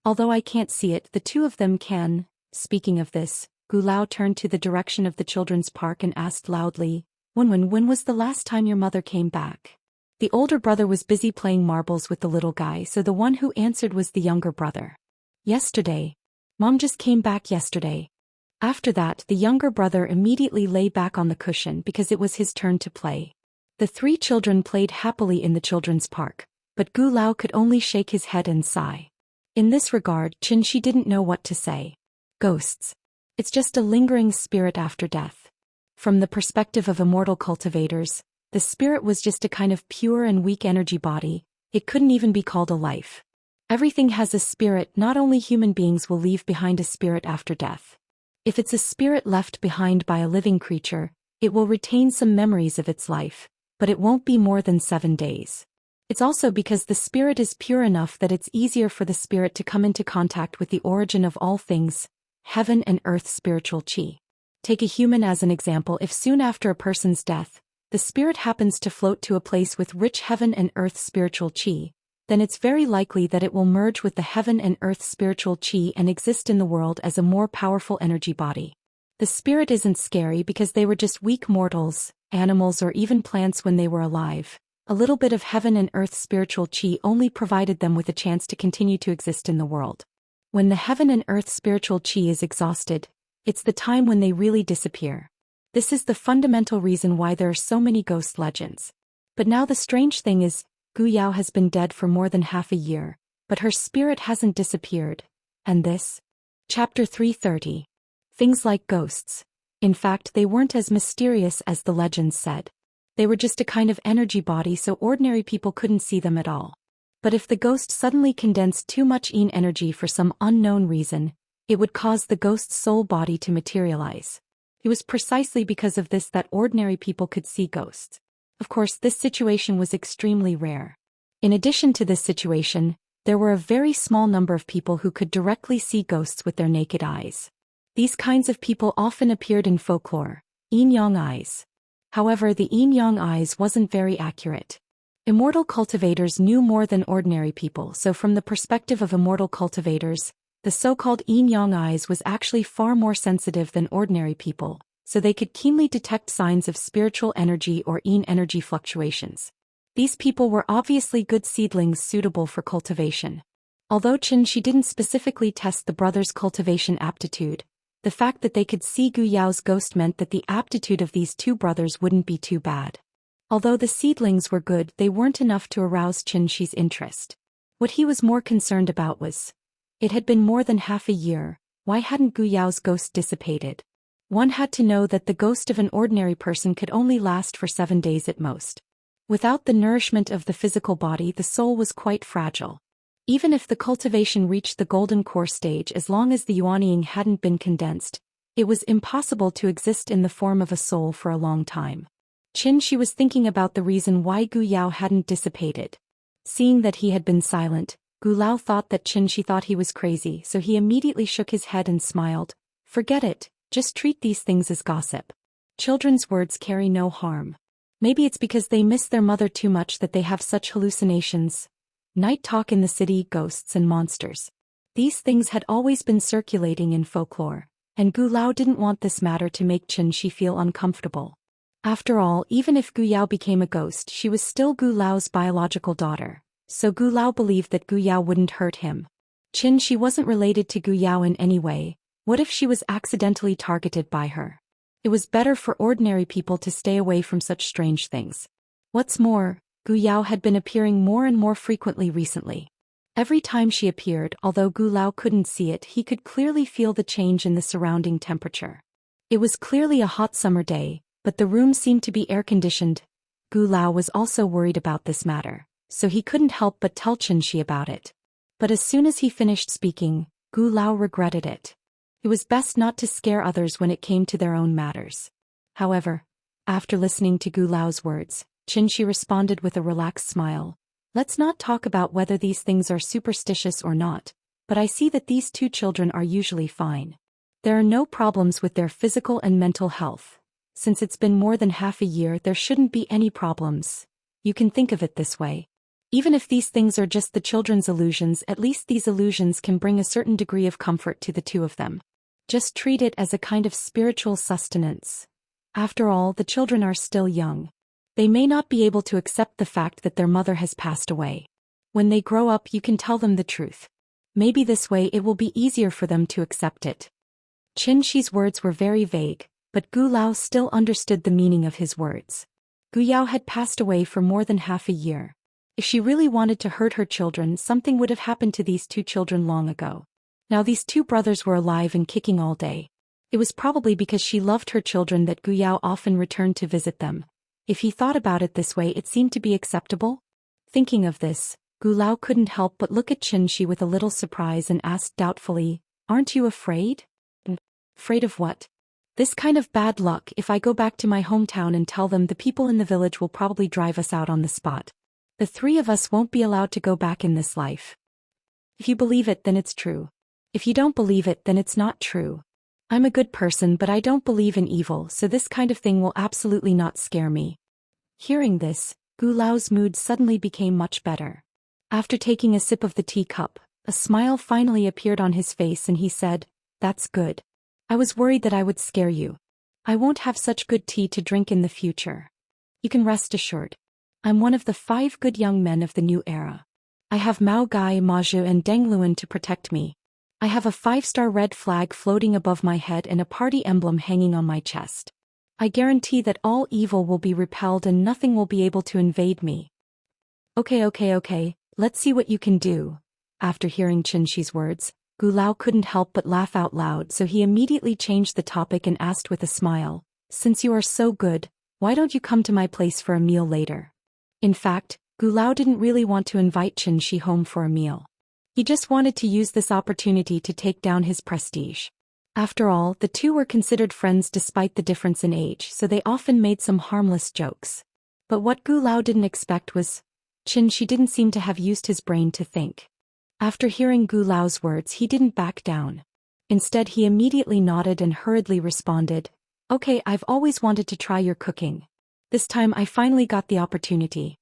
Speaker 1: "Although I can't see it, the two of them can." Speaking of this, Gu Lao turned to the direction of the children's park and asked loudly, when was the last time your mother came back?" The older brother was busy playing marbles with the little guy, so the one who answered was the younger brother. "Yesterday. Mom just came back yesterday." After that, the younger brother immediately lay back on the cushion because it was his turn to play. The three children played happily in the children's park, but Gu Lao could only shake his head and sigh. In this regard, Xianxia didn't know what to say. Ghosts. It's just a lingering spirit after death. From the perspective of immortal cultivators, the spirit was just a kind of pure and weak energy body. It couldn't even be called a life. Everything has a spirit. Not only human beings will leave behind a spirit after death. If it's a spirit left behind by a living creature, it will retain some memories of its life, but it won't be more than 7 days. It's also because the spirit is pure enough that it's easier for the spirit to come into contact with the origin of all things, heaven and earth spiritual qi. Take a human as an example. If soon after a person's death, the spirit happens to float to a place with rich heaven and earth spiritual qi, then it's very likely that it will merge with the heaven and earth spiritual qi and exist in the world as a more powerful energy body. The spirit isn't scary because they were just weak mortals, animals or even plants when they were alive. A little bit of heaven and earth spiritual qi only provided them with a chance to continue to exist in the world. When the heaven and earth spiritual qi is exhausted, it's the time when they really disappear. This is the fundamental reason why there are so many ghost legends. But now the strange thing is, Gu Yao has been dead for more than half a year, but her spirit hasn't disappeared. And this? Chapter 330. Things like ghosts. In fact, they weren't as mysterious as the legends said. They were just a kind of energy body, so ordinary people couldn't see them at all. But if the ghost suddenly condensed too much Yin energy for some unknown reason, it would cause the ghost's soul body to materialize. It was precisely because of this that ordinary people could see ghosts. Of course, this situation was extremely rare. In addition to this situation, there were a very small number of people who could directly see ghosts with their naked eyes. These kinds of people often appeared in folklore, yin-yang eyes. However, the yin-yang eyes wasn't very accurate. Immortal cultivators knew more than ordinary people, so from the perspective of immortal cultivators, the so-called yin-yang eyes was actually far more sensitive than ordinary people, so they could keenly detect signs of spiritual energy or yin energy fluctuations. These people were obviously good seedlings suitable for cultivation. Although Xianxia didn't specifically test the brothers' cultivation aptitude, the fact that they could see Gu Yao's ghost meant that the aptitude of these two brothers wouldn't be too bad. Although the seedlings were good, they weren't enough to arouse Xianxia's interest. What he was more concerned about was, it had been more than half a year, why hadn't Gu Yao's ghost dissipated? One had to know that the ghost of an ordinary person could only last for 7 days at most. Without the nourishment of the physical body, the soul was quite fragile. Even if the cultivation reached the golden core stage, as long as the yuanying hadn't been condensed, it was impossible to exist in the form of a soul for a long time. Xianxia was thinking about the reason why Gu Yao hadn't dissipated. Seeing that he had been silent, Gu Lao thought that Xianxia thought he was crazy, so he immediately shook his head and smiled. "Forget it, just treat these things as gossip. Children's words carry no harm. Maybe it's because they miss their mother too much that they have such hallucinations. Night talk in the city, ghosts and monsters." These things had always been circulating in folklore, and Gu Lao didn't want this matter to make Xianxia feel uncomfortable. After all, even if Gu Yao became a ghost, she was still Gu Lao's biological daughter, so Gu Lao believed that Gu Yao wouldn't hurt him. Xianxia wasn't related to Gu Yao in any way. What if she was accidentally targeted by her? It was better for ordinary people to stay away from such strange things. What's more, Gu Yao had been appearing more and more frequently recently. Every time she appeared, although Gu Lao couldn't see it, he could clearly feel the change in the surrounding temperature. It was clearly a hot summer day, but the room seemed to be air-conditioned. Gu Lao was also worried about this matter, so he couldn't help but tell Xianxia about it. But as soon as he finished speaking, Gu Lao regretted it. It was best not to scare others when it came to their own matters. However, after listening to Gu Lao's words, Xianxia responded with a relaxed smile. Let's not talk about whether these things are superstitious or not, but I see that these two children are usually fine. There are no problems with their physical and mental health. Since it's been more than half a year, there shouldn't be any problems. You can think of it this way. Even if these things are just the children's illusions, at least these illusions can bring a certain degree of comfort to the two of them. Just treat it as a kind of spiritual sustenance. After all, the children are still young. They may not be able to accept the fact that their mother has passed away. When they grow up, you can tell them the truth. Maybe this way it will be easier for them to accept it. Xianxi's words were very vague, but Gu Lao still understood the meaning of his words. Gu Yao had passed away for more than half a year. If she really wanted to hurt her children, something would have happened to these two children long ago. Now these two brothers were alive and kicking all day. It was probably because she loved her children that Gu Yao often returned to visit them. If he thought about it this way, it seemed to be acceptable. Thinking of this, Gu Lao couldn't help but look at Xianxia with a little surprise and asked doubtfully, "Aren't you afraid?" "Afraid of what?" "This kind of bad luck. If I go back to my hometown and tell them, the people in the village will probably drive us out on the spot. The three of us won't be allowed to go back in this life. If you believe it, then it's true. If you don't believe it, then it's not true. I'm a good person, but I don't believe in evil, so this kind of thing will absolutely not scare me." Hearing this, Gu Lao's mood suddenly became much better. After taking a sip of the teacup, a smile finally appeared on his face and he said, "That's good. I was worried that I would scare you. I won't have such good tea to drink in the future. You can rest assured. I'm one of the 5 good young men of the new era. I have Mao Gai, Ma Zhu and Deng Luan to protect me. I have a 5-star red flag floating above my head and a party emblem hanging on my chest. I guarantee that all evil will be repelled and nothing will be able to invade me." Okay, let's see what you can do." After hearing Xianxi's words, Gu Lao couldn't help but laugh out loud, so he immediately changed the topic and asked with a smile, "Since you are so good, why don't you come to my place for a meal later?" In fact, Gu Lao didn't really want to invite Xianxia home for a meal. He just wanted to use this opportunity to take down his prestige. After all, the two were considered friends despite the difference in age, so they often made some harmless jokes. But what Gu Lao didn't expect was, Xianxia didn't seem to have used his brain to think. After hearing Gu Lao's words, he didn't back down. Instead, he immediately nodded and hurriedly responded, "Okay, I've always wanted to try your cooking. This time I finally got the opportunity."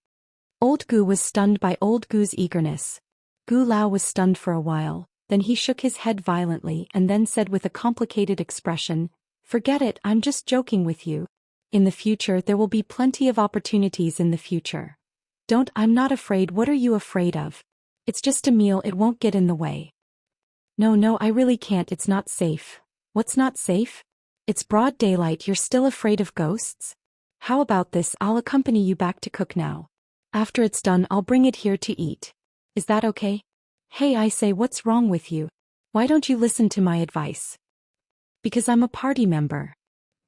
Speaker 1: Old Gu was stunned by Old Gu's eagerness. Gu Lao was stunned for a while, then he shook his head violently and then said with a complicated expression, "Forget it, I'm just joking with you. In the future there will be plenty of opportunities in the future. I'm not afraid. What are you afraid of? It's just a meal, it won't get in the way." No, I really can't, it's not safe." "What's not safe? It's broad daylight, you're still afraid of ghosts? How about this, I'll accompany you back to cook now. After it's done, I'll bring it here to eat. Is that okay?" "Hey, I say, what's wrong with you? Why don't you listen to my advice?" "Because I'm a party member."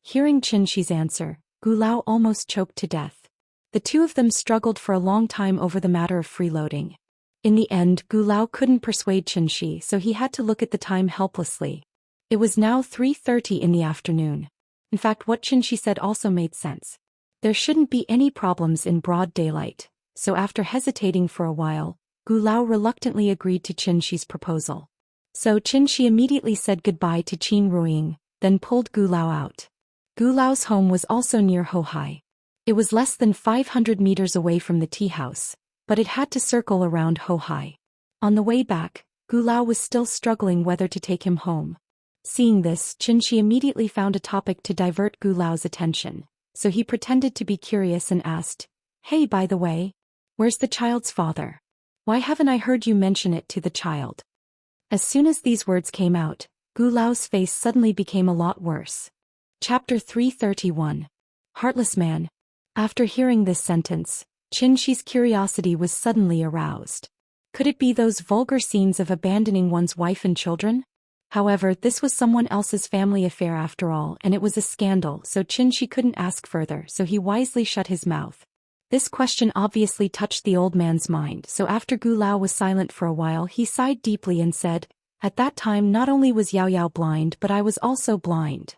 Speaker 1: Hearing Xianxi's answer, Gu Lao almost choked to death. The two of them struggled for a long time over the matter of freeloading. In the end, Gu Lao couldn't persuade Xianxia, so he had to look at the time helplessly. It was now 3:30 in the afternoon. In fact, what Xianxia said also made sense. There shouldn't be any problems in broad daylight, so after hesitating for a while, Gu Lao reluctantly agreed to Xianxi's proposal. So Xianxia immediately said goodbye to Qin Ruiying, then pulled Gu Lao out. Gu Lao's home was also near Hohai. It was less than 500 meters away from the tea house, but it had to circle around Hohai. On the way back, Gu Lao was still struggling whether to take him home. Seeing this, Xianxia immediately found a topic to divert Gu Lao's attention, so he pretended to be curious and asked, "Hey, by the way, where's the child's father? Why haven't I heard you mention it to the child?" As soon as these words came out, Gu Lao's face suddenly became a lot worse. Chapter 331. Heartless Man. After hearing this sentence, Xianxi's curiosity was suddenly aroused. Could it be those vulgar scenes of abandoning one's wife and children? However, this was someone else's family affair after all, and it was a scandal, so Xianxia couldn't ask further, so he wisely shut his mouth. This question obviously touched the old man's mind, so after Gu Lao was silent for a while, he sighed deeply and said, At that time not only was Yao Yao blind but I was also blind.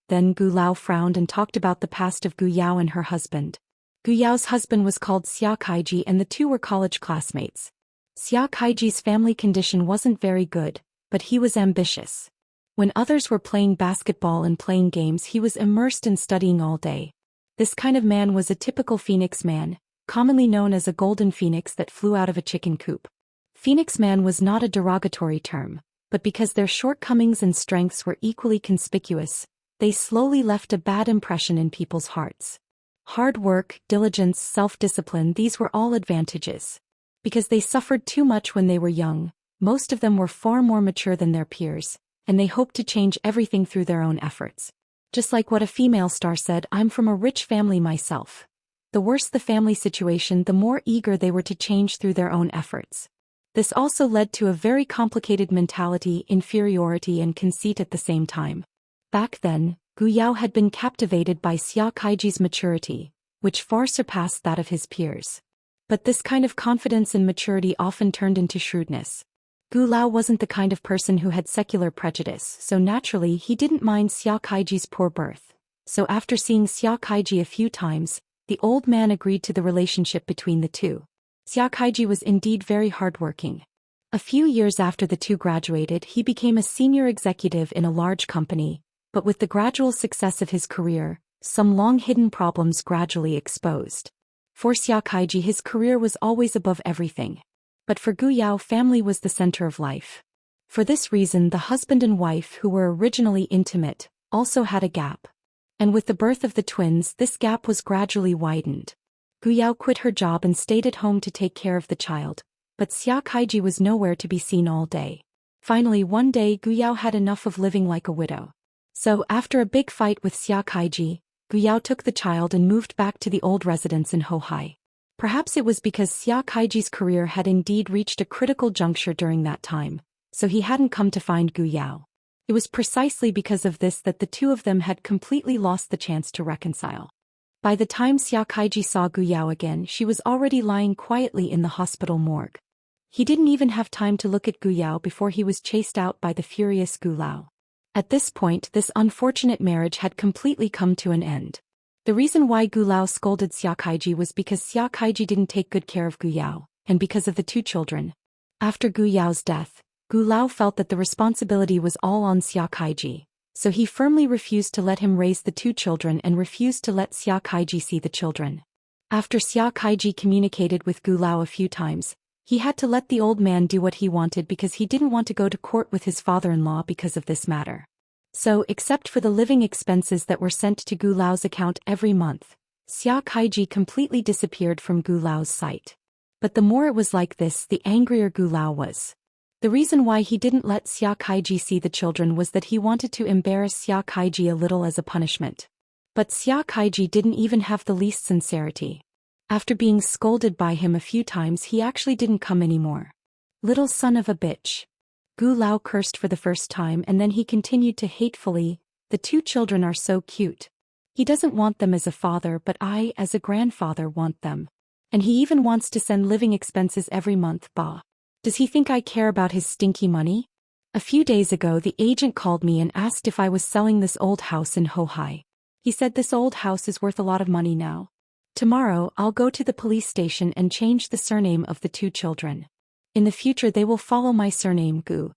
Speaker 1: Then Gu Lao frowned and talked about the past of Gu Yao and her husband. Gu Yao's husband was called Xia Kaiji and the two were college classmates. Xia Kaiji's family condition wasn't very good, but he was ambitious. When others were playing basketball and playing games he was immersed in studying all day. This kind of man was a typical phoenix man, commonly known as a golden phoenix that flew out of a chicken coop. Phoenix man was not a derogatory term, but because their shortcomings and strengths were equally conspicuous, they slowly left a bad impression in people's hearts. Hard work, diligence, self-discipline, these were all advantages. Because they suffered too much when they were young, most of them were far more mature than their peers, and they hoped to change everything through their own efforts. Just like what a female star said, "I'm from a rich family myself." The worse the family situation, the more eager they were to change through their own efforts. This also led to a very complicated mentality, inferiority and conceit at the same time. Back then, Gu Yao had been captivated by Xia Kaiji's maturity, which far surpassed that of his peers. But this kind of confidence and maturity often turned into shrewdness. Gu Lao wasn't the kind of person who had secular prejudice, so naturally he didn't mind Xia Kaiji's poor birth. So after seeing Xia Kaiji a few times, the old man agreed to the relationship between the two. Xia Kaiji was indeed very hardworking. A few years after the two graduated, he became a senior executive in a large company, but with the gradual success of his career, some long-hidden problems gradually exposed. For Xia Kaiji, his career was always above everything. But for Gu Yao, family was the center of life. For this reason, the husband and wife, who were originally intimate, also had a gap. And with the birth of the twins, this gap was gradually widened. Gu Yao quit her job and stayed at home to take care of the child, but Xia Kaiji was nowhere to be seen all day. Finally, one day Gu Yao had enough of living like a widow. So, after a big fight with Xia Kaiji, Gu Yao took the child and moved back to the old residence in Hohai. Perhaps it was because Xia Kaiji's career had indeed reached a critical juncture during that time, so he hadn't come to find Gu Yao. It was precisely because of this that the two of them had completely lost the chance to reconcile. By the time Xia Kaiji saw Gu Yao again, she was already lying quietly in the hospital morgue. He didn't even have time to look at Gu Yao before he was chased out by the furious Gu Lao. At this point, this unfortunate marriage had completely come to an end. The reason why Gu Lao scolded Xia Kaiji was because Xia Kaiji didn't take good care of Gu Yao, and because of the two children. After Gu Yao's death, Gu Lao felt that the responsibility was all on Xia Kaiji, so he firmly refused to let him raise the two children and refused to let Xia Kaiji see the children. After Xia Kaiji communicated with Gu Lao a few times, he had to let the old man do what he wanted because he didn't want to go to court with his father-in-law because of this matter. So, except for the living expenses that were sent to Gu Lao's account every month, Xia Kaiji completely disappeared from Gu Lao's sight. But the more it was like this, the angrier Gu Lao was. The reason why he didn't let Xia Kaiji see the children was that he wanted to embarrass Xia Kaiji a little as a punishment. But Xia Kaiji didn't even have the least sincerity. After being scolded by him a few times, he actually didn't come anymore. "Little son of a bitch." Gu Lao cursed for the first time, and then he continued to hatefully, "The two children are so cute. He doesn't want them as a father, but I, as a grandfather, want them. And he even wants to send living expenses every month, bah. Does he think I care about his stinky money?" A few days ago the agent called me and asked if I was selling this old house in Hohai. He said this old house is worth a lot of money now. Tomorrow I'll go to the police station and change the surname of the two children. In the future they will follow my surname Gu.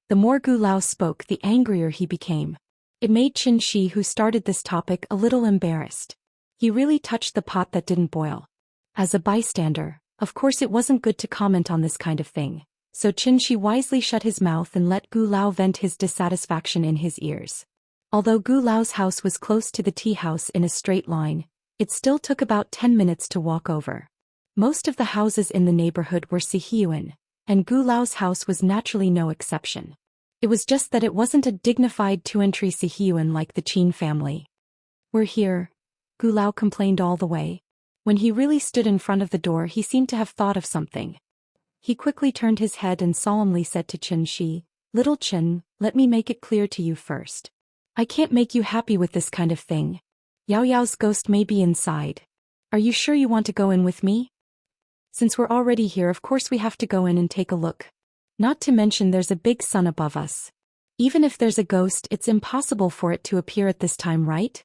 Speaker 1: The more Gu Lao spoke, the angrier he became. It made Qin Shi, who started this topic, a little embarrassed. He really touched the pot that didn't boil. As a bystander, of course it wasn't good to comment on this kind of thing, so Qin Shi wisely shut his mouth and let Gu Lao vent his dissatisfaction in his ears. Although Gu Lao's house was close to the tea house in a straight line, it still took about 10 minutes to walk over. Most of the houses in the neighborhood were Sihyuan, and Gu Lao's house was naturally no exception. It was just that it wasn't a dignified two-entry Sihyuan like the Qin family. "We're here," Gu Lao complained all the way. When he really stood in front of the door, he seemed to have thought of something. He quickly turned his head and solemnly said to Qin Shi, "Little Qin, let me make it clear to you first. I can't make you happy with this kind of thing. Yao Yao's ghost may be inside. Are you sure you want to go in with me? Since we're already here, of course we have to go in and take a look." Not to mention there's a big sun above us. Even if there's a ghost, it's impossible for it to appear at this time, right?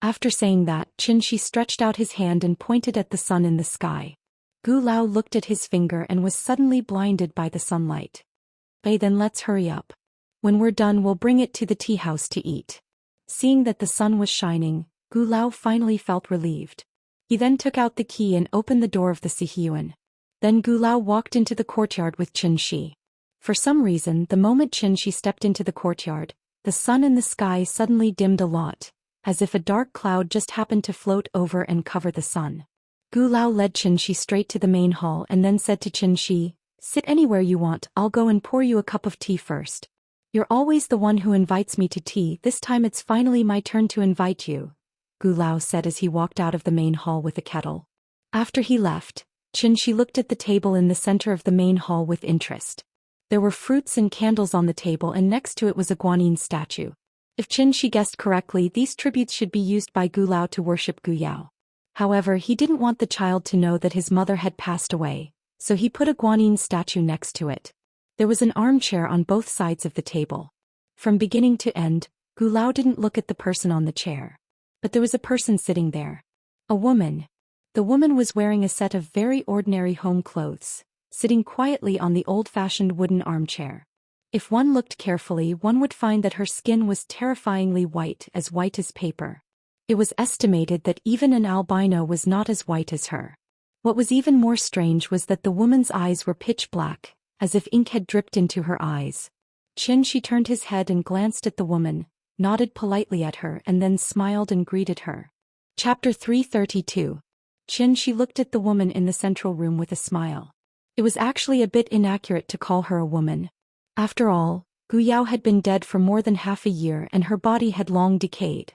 Speaker 1: After saying that, Xianxia stretched out his hand and pointed at the sun in the sky. Gu Lao looked at his finger and was suddenly blinded by the sunlight. Then let's hurry up. When we're done, we'll bring it to the tea house to eat. Seeing that the sun was shining, Gu Lao finally felt relieved. He then took out the key and opened the door of the Sihiyuan. Then Gu Lao walked into the courtyard with Xianxia. For some reason, the moment Xianxia stepped into the courtyard, the sun in the sky suddenly dimmed a lot, as if a dark cloud just happened to float over and cover the sun. Gu Lao led Xianxia straight to the main hall and then said to Xianxia, "Sit anywhere you want, I'll go and pour you a cup of tea first. You're always the one who invites me to tea, this time it's finally my turn to invite you," Gu Lao said as he walked out of the main hall with a kettle. After he left, Xianxia looked at the table in the center of the main hall with interest. There were fruits and candles on the table and next to it was a guanyin statue. If Xianxia guessed correctly, these tributes should be used by Gu Lao to worship Gu Yao. However, he didn't want the child to know that his mother had passed away, so he put a guanyin statue next to it. There was an armchair on both sides of the table. From beginning to end, Gu Lao didn't look at the person on the chair. But there was a person sitting there. A woman. The woman was wearing a set of very ordinary home clothes, sitting quietly on the old-fashioned wooden armchair. If one looked carefully, one would find that her skin was terrifyingly white as paper. It was estimated that even an albino was not as white as her. What was even more strange was that the woman's eyes were pitch black, as if ink had dripped into her eyes. Xianxia turned his head and glanced at the woman, nodded politely at her and then smiled and greeted her. Chapter 332. Xianxia looked at the woman in the central room with a smile. It was actually a bit inaccurate to call her a woman. After all, Gu Yao had been dead for more than half a year and her body had long decayed.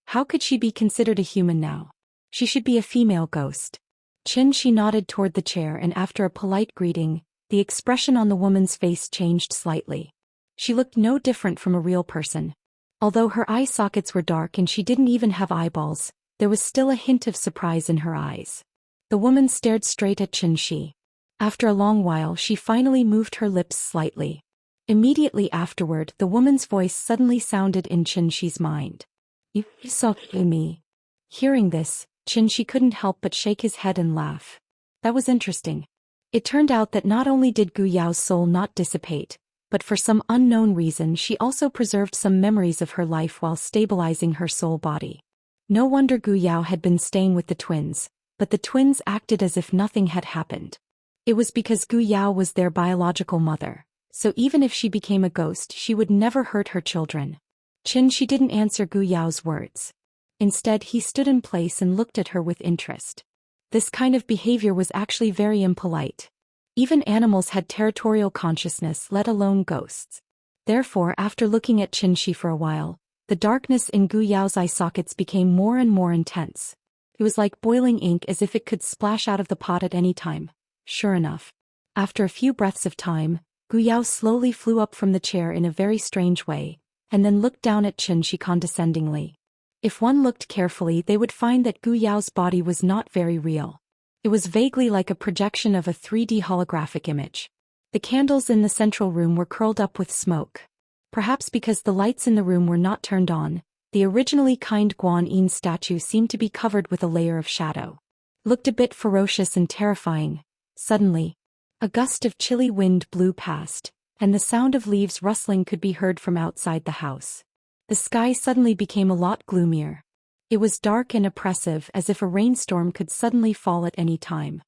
Speaker 1: How could she be considered a human now? She should be a female ghost. Xianxia nodded toward the chair and after a polite greeting, the expression on the woman's face changed slightly. She looked no different from a real person. Although her eye sockets were dark and she didn't even have eyeballs, there was still a hint of surprise in her eyes. The woman stared straight at Xianxia. After a long while, she finally moved her lips slightly. Immediately afterward, the woman's voice suddenly sounded in Xianxia's mind. "You saw me." Hearing this, Xianxia couldn't help but shake his head and laugh. That was interesting. It turned out that not only did Gu Yao's soul not dissipate, but for some unknown reason she also preserved some memories of her life while stabilizing her soul body. No wonder Gu Yao had been staying with the twins, but the twins acted as if nothing had happened. It was because Gu Yao was their biological mother, so even if she became a ghost she would never hurt her children. Xianxia didn't answer Gu Yao's words. Instead, he stood in place and looked at her with interest. This kind of behavior was actually very impolite. Even animals had territorial consciousness, let alone ghosts. Therefore, after looking at Xianxia for a while, the darkness in Gu Yao's eye sockets became more and more intense. It was like boiling ink, as if it could splash out of the pot at any time. Sure enough. After a few breaths of time, Gu Yao slowly flew up from the chair in a very strange way, and then looked down at Xianxia condescendingly. If one looked carefully, they would find that Gu Yao's body was not very real. It was vaguely like a projection of a 3D holographic image. The candles in the central room were curled up with smoke. Perhaps because the lights in the room were not turned on, the originally kind guanyin statue seemed to be covered with a layer of shadow. It looked a bit ferocious and terrifying. Suddenly, a gust of chilly wind blew past, and the sound of leaves rustling could be heard from outside the house. The sky suddenly became a lot gloomier. It was dark and oppressive, as if a rainstorm could suddenly fall at any time.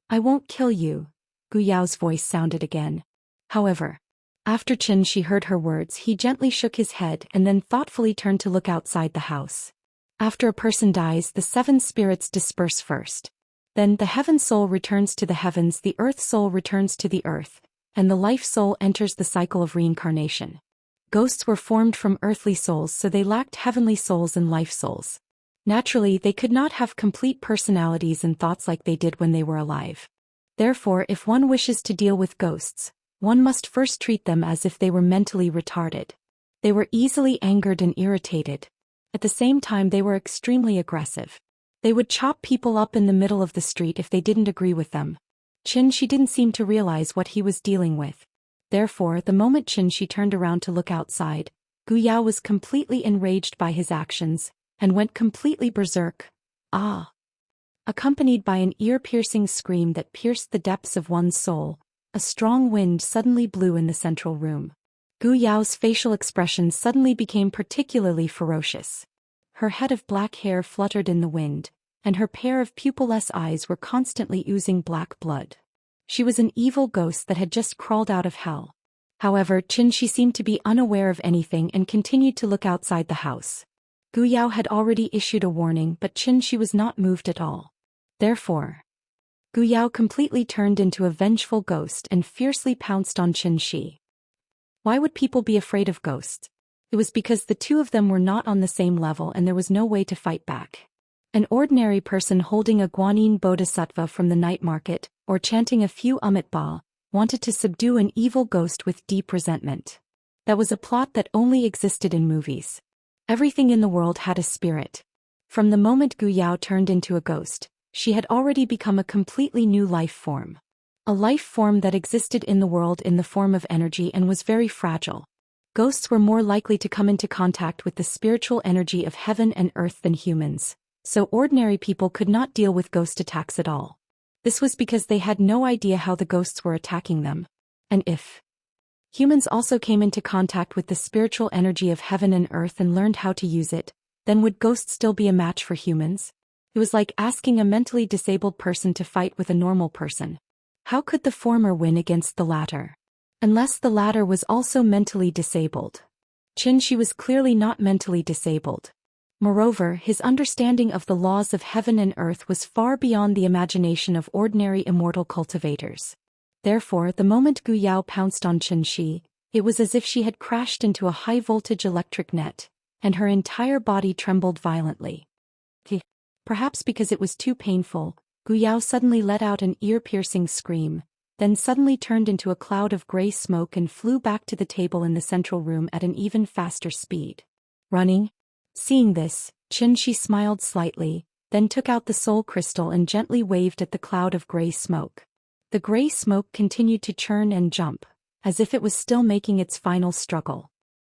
Speaker 1: "I won't kill you," Gu Yao's voice sounded again. However, after Xianxia heard her words, he gently shook his head and then thoughtfully turned to look outside the house. After a person dies, the 7 spirits disperse first. Then the heaven soul returns to the heavens, the earth soul returns to the earth, and the life soul enters the cycle of reincarnation. Ghosts were formed from earthly souls, so they lacked heavenly souls and life souls. Naturally, they could not have complete personalities and thoughts like they did when they were alive. Therefore, if one wishes to deal with ghosts, one must first treat them as if they were mentally retarded. They were easily angered and irritated. At the same time, they were extremely aggressive. They would chop people up in the middle of the street if they didn't agree with them. Xianxia didn't seem to realize what he was dealing with. Therefore, the moment Xianxia turned around to look outside, Gu Yao was completely enraged by his actions, and went completely berserk. Ah! Accompanied by an ear-piercing scream that pierced the depths of one's soul, a strong wind suddenly blew in the central room. Gu Yao's facial expression suddenly became particularly ferocious. Her head of black hair fluttered in the wind, and her pair of pupilless eyes were constantly oozing black blood. She was an evil ghost that had just crawled out of hell. However, Xianxia seemed to be unaware of anything and continued to look outside the house. Gu Yao had already issued a warning, but Xianxia was not moved at all. Therefore, Gu Yao completely turned into a vengeful ghost and fiercely pounced on Xianxia. Why would people be afraid of ghosts? It was because the two of them were not on the same level and there was no way to fight back. An ordinary person holding a Guanyin Bodhisattva from the night market, or chanting a few Amitabha, wanted to subdue an evil ghost with deep resentment. That was a plot that only existed in movies. Everything in the world had a spirit. From the moment Gu Yao turned into a ghost, she had already become a completely new life form. A life form that existed in the world in the form of energy and was very fragile. Ghosts were more likely to come into contact with the spiritual energy of heaven and earth than humans, so ordinary people could not deal with ghost attacks at all. This was because they had no idea how the ghosts were attacking them. And if humans also came into contact with the spiritual energy of heaven and earth and learned how to use it, then would ghosts still be a match for humans? It was like asking a mentally disabled person to fight with a normal person. How could the former win against the latter? Unless the latter was also mentally disabled. Xianxia was clearly not mentally disabled. Moreover, his understanding of the laws of heaven and earth was far beyond the imagination of ordinary immortal cultivators. Therefore, the moment Gu Yao pounced on Xianxia, it was as if she had crashed into a high-voltage electric net, and her entire body trembled violently. Perhaps because it was too painful, Gu Yao suddenly let out an ear-piercing scream, then suddenly turned into a cloud of gray smoke and flew back to the table in the central room at an even faster speed. Running? Seeing this, Xianxia smiled slightly, then took out the soul crystal and gently waved at the cloud of gray smoke. The gray smoke continued to churn and jump, as if it was still making its final struggle.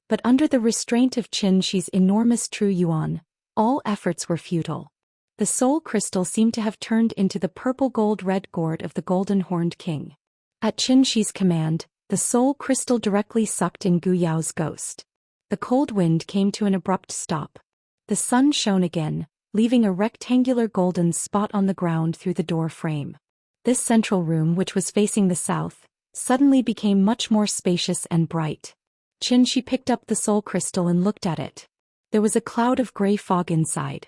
Speaker 1: But under the restraint of Xianxia's enormous true yuan, all efforts were futile. The soul crystal seemed to have turned into the purple-gold-red gourd of the golden-horned king. At Xianxia's command, the soul crystal directly sucked in Gu Yao's ghost. The cold wind came to an abrupt stop. The sun shone again, leaving a rectangular golden spot on the ground through the door frame. This central room, which was facing the south, suddenly became much more spacious and bright. Xianxia picked up the soul crystal and looked at it. There was a cloud of gray fog inside.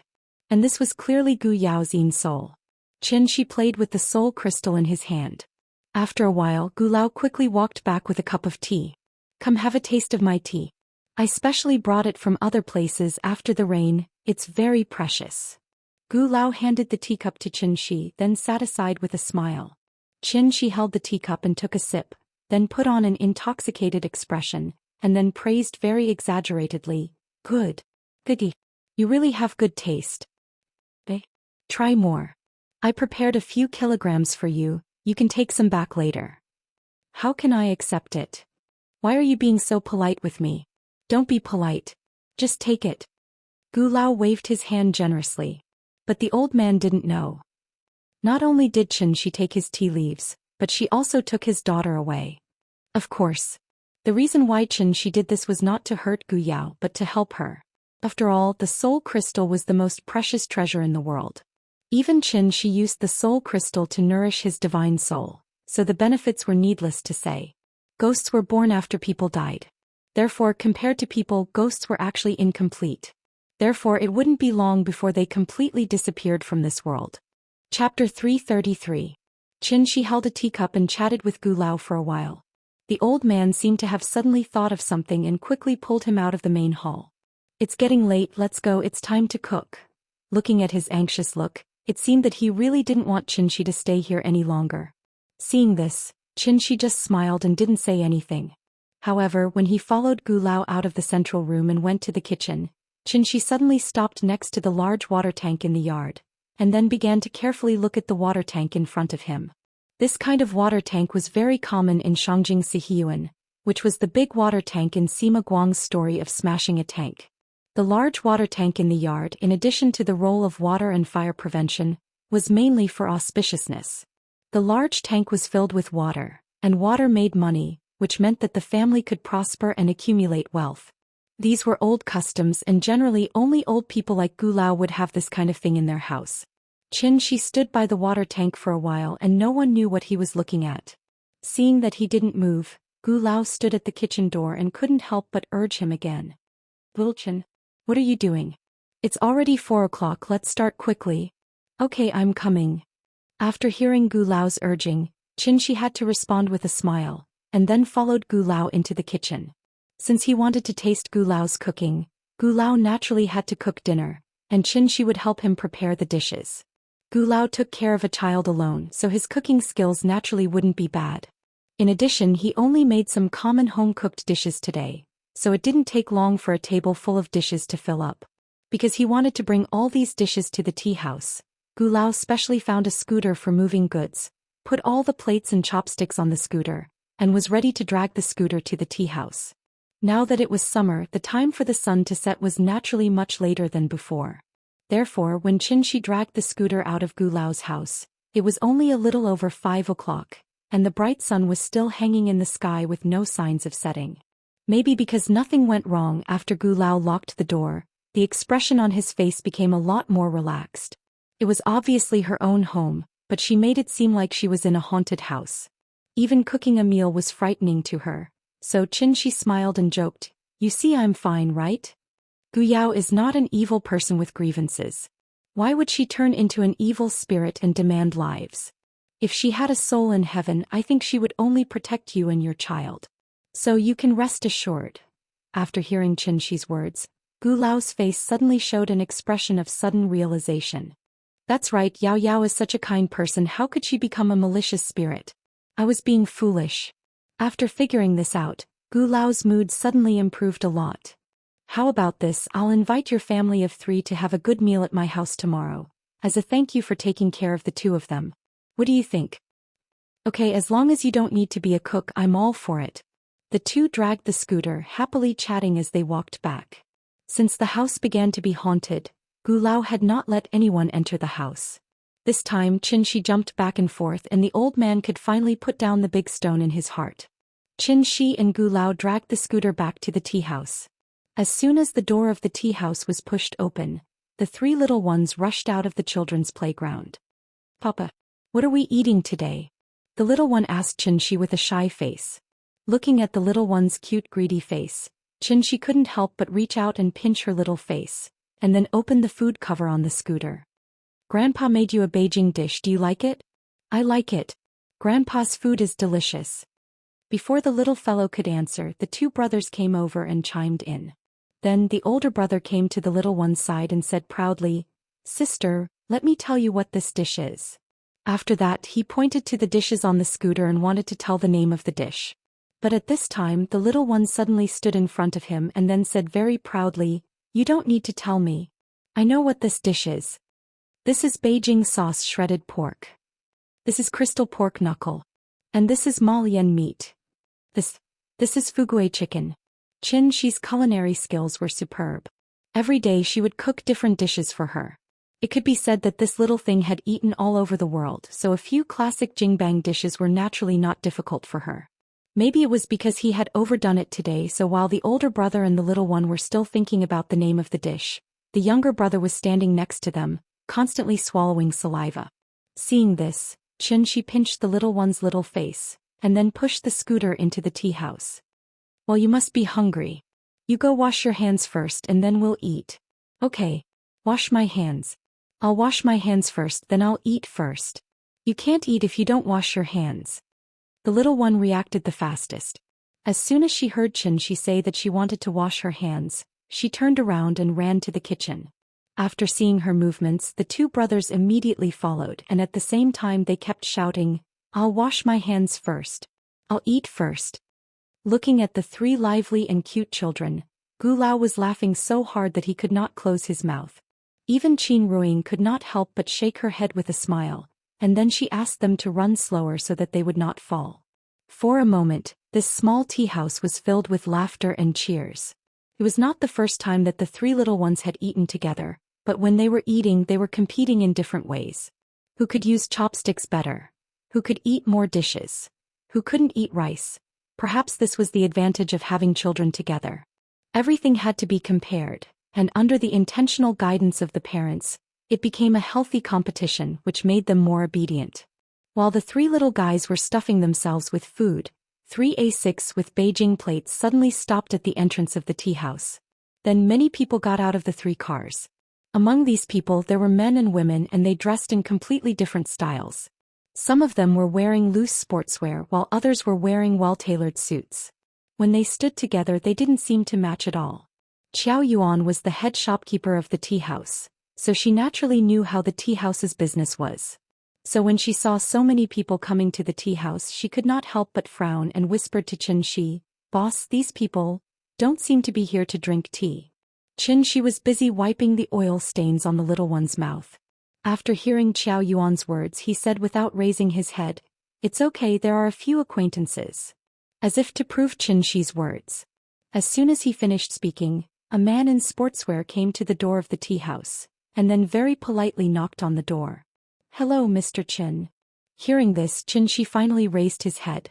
Speaker 1: And this was clearly Gu Yao's own soul. Xianxia played with the soul crystal in his hand. After a while, Gu Lao quickly walked back with a cup of tea. "Come have a taste of my tea. I specially brought it from other places after the rain, it's very precious." Gu Lao handed the teacup to Xianxia, then sat aside with a smile. Xianxia held the teacup and took a sip, then put on an intoxicated expression, and then praised very exaggeratedly, "Good. Goody. You really have good taste. Try more. I prepared a few kilograms for you, you can take some back later." "How can I accept it? Why are you being so polite with me?" "Don't be polite. Just take it." Gu Lao waved his hand generously. But the old man didn't know. Not only did Xianxia take his tea leaves, but she also took his daughter away. Of course. The reason why Xianxia did this was not to hurt Gu Yao but to help her. After all, the soul crystal was the most precious treasure in the world. Even Xianxia used the soul crystal to nourish his divine soul, so the benefits were needless to say. Ghosts were born after people died. Therefore, compared to people, ghosts were actually incomplete. Therefore, it wouldn't be long before they completely disappeared from this world. Chapter 333. Xianxia held a teacup and chatted with Gu Lao for a while. The old man seemed to have suddenly thought of something and quickly pulled him out of the main hall. "It's getting late, let's go, it's time to cook." Looking at his anxious look, it seemed that he really didn't want Xianxia to stay here any longer. Seeing this, Xianxia just smiled and didn't say anything. However, when he followed Gu Lao out of the central room and went to the kitchen, Xianxia suddenly stopped next to the large water tank in the yard, and then began to carefully look at the water tank in front of him. This kind of water tank was very common in Shangjing Sihiyuan, which was the big water tank in Sima Guang's story of smashing a tank. The large water tank in the yard, in addition to the role of water and fire prevention, was mainly for auspiciousness. The large tank was filled with water, and water made money, which meant that the family could prosper and accumulate wealth. These were old customs, and generally only old people like Gu Lao would have this kind of thing in their house. Xianxia stood by the water tank for a while and no one knew what he was looking at. Seeing that he didn't move, Gu Lao stood at the kitchen door and couldn't help but urge him again. Wuxian, what are you doing? It's already 4 o'clock, let's start quickly. Okay, I'm coming. After hearing Gu Lao's urging, Xianxia had to respond with a smile, and then followed Gu Lao into the kitchen. Since he wanted to taste Gu Lao's cooking, Gu Lao naturally had to cook dinner, and Xianxia would help him prepare the dishes. Gu Lao took care of a child alone, so his cooking skills naturally wouldn't be bad. In addition, he only made some common home-cooked dishes today, so it didn't take long for a table full of dishes to fill up. Because he wanted to bring all these dishes to the tea house, Gu Lao specially found a scooter for moving goods, put all the plates and chopsticks on the scooter, and was ready to drag the scooter to the tea house. Now that it was summer, the time for the sun to set was naturally much later than before. Therefore, when Xianxia dragged the scooter out of Gu Lao's house, it was only a little over 5 o'clock, and the bright sun was still hanging in the sky with no signs of setting. Maybe because nothing went wrong after Gu Lao locked the door, the expression on his face became a lot more relaxed. It was obviously her own home, but she made it seem like she was in a haunted house. Even cooking a meal was frightening to her, so Xianxia smiled and joked, "You see, I'm fine, right? Gu Yao is not an evil person with grievances. Why would she turn into an evil spirit and demand lives? If she had a soul in heaven, I think she would only protect you and your child. So you can rest assured." After hearing Xianxia's words, Gu Lao's face suddenly showed an expression of sudden realization. That's right, Yao Yao is such a kind person, how could she become a malicious spirit? I was being foolish. After figuring this out, Gu Lao's mood suddenly improved a lot. How about this, I'll invite your family of 3 to have a good meal at my house tomorrow, as a thank you for taking care of the 2 of them. What do you think? Okay, as long as you don't need to be a cook, I'm all for it. The 2 dragged the scooter, happily chatting as they walked back. Since the house began to be haunted, Gu Lao had not let anyone enter the house. This time Xianxia jumped back and forth and the old man could finally put down the big stone in his heart. Xianxia and Gu Lao dragged the scooter back to the tea house. As soon as the door of the tea house was pushed open, the 3 little ones rushed out of the children's playground. Papa, what are we eating today? The little one asked Xianxia with a shy face. Looking at the little one's cute greedy face, Xianxia couldn't help but reach out and pinch her little face, and then open the food cover on the scooter. Grandpa made you a Beijing dish, do you like it? I like it. Grandpa's food is delicious. Before the little fellow could answer, the 2 brothers came over and chimed in. Then the older brother came to the little one's side and said proudly, "Sister, let me tell you what this dish is." After that, he pointed to the dishes on the scooter and wanted to tell the name of the dish. But at this time, the little one suddenly stood in front of him and then said very proudly, "You don't need to tell me. I know what this dish is. This is Beijing sauce shredded pork. This is crystal pork knuckle. And this is Malian meat. This is Fuguo chicken." Xianxia's culinary skills were superb. Every day she would cook different dishes for her. It could be said that this little thing had eaten all over the world, so a few classic Jingbang dishes were naturally not difficult for her. Maybe it was because he had overdone it today, so while the older brother and the little one were still thinking about the name of the dish, the younger brother was standing next to them, constantly swallowing saliva. Seeing this, Xianxia pinched the little one's little face, and then pushed the scooter into the tea house. "Well, you must be hungry. You go wash your hands first and then we'll eat." "Okay. Wash my hands." "I'll wash my hands first, then I'll eat first." "You can't eat if you don't wash your hands." The little one reacted the fastest. As soon as she heard Xianxia say that she wanted to wash her hands, she turned around and ran to the kitchen. After seeing her movements, the 2 brothers immediately followed, and at the same time they kept shouting, "I'll wash my hands first. I'll eat first." Looking at the 3 lively and cute children, Gu Lao was laughing so hard that he could not close his mouth. Even Qin Ruing could not help but shake her head with a smile, and then she asked them to run slower so that they would not fall. For a moment, This small tea house was filled with laughter and cheers. It was not the first time that the three little ones had eaten together, but when they were eating they were competing in different ways. Who could use chopsticks better? Who could eat more dishes? Who couldn't eat rice? Perhaps this was the advantage of having children together. Everything had to be compared, and under the intentional guidance of the parents, it became a healthy competition which made them more obedient. While the three little guys were stuffing themselves with food, 3A6 with Beijing plates suddenly stopped at the entrance of the tea house. Then many people got out of the three cars. Among these people there were men and women, and they dressed in completely different styles. Some of them were wearing loose sportswear while others were wearing well-tailored suits. When they stood together they didn't seem to match at all. Qiao Yuan was the head shopkeeper of the tea house, so she naturally knew how the tea house's business was. So when she saw so many people coming to the tea house she could not help but frown and whispered to Qin Shi, "Boss, these people don't seem to be here to drink tea." Qin Shi was busy wiping the oil stains on the little one's mouth. After hearing Qiao Yuan's words he said without raising his head, "It's okay, there are a few acquaintances." As if to prove Qin Shi's words. As soon as he finished speaking, a man in sportswear came to the door of the tea house, and then very politely knocked on the door. "Hello, Mr. Qin." Hearing this, Qin Shi finally raised his head.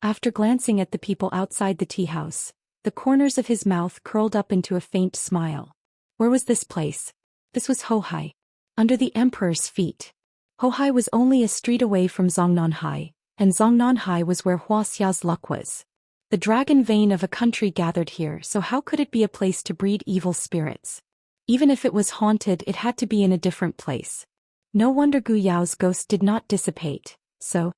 Speaker 1: After glancing at the people outside the tea house, the corners of his mouth curled up into a faint smile. Where was this place? This was Hohai. Under the emperor's feet. Hohai was only a street away from Zongnanhai, and Zongnanhai was where Wuxia's luck was. The dragon vein of a country gathered here, so how could it be a place to breed evil spirits? Even if it was haunted it had to be in a different place. No wonder Gu Yao's ghost did not dissipate, so.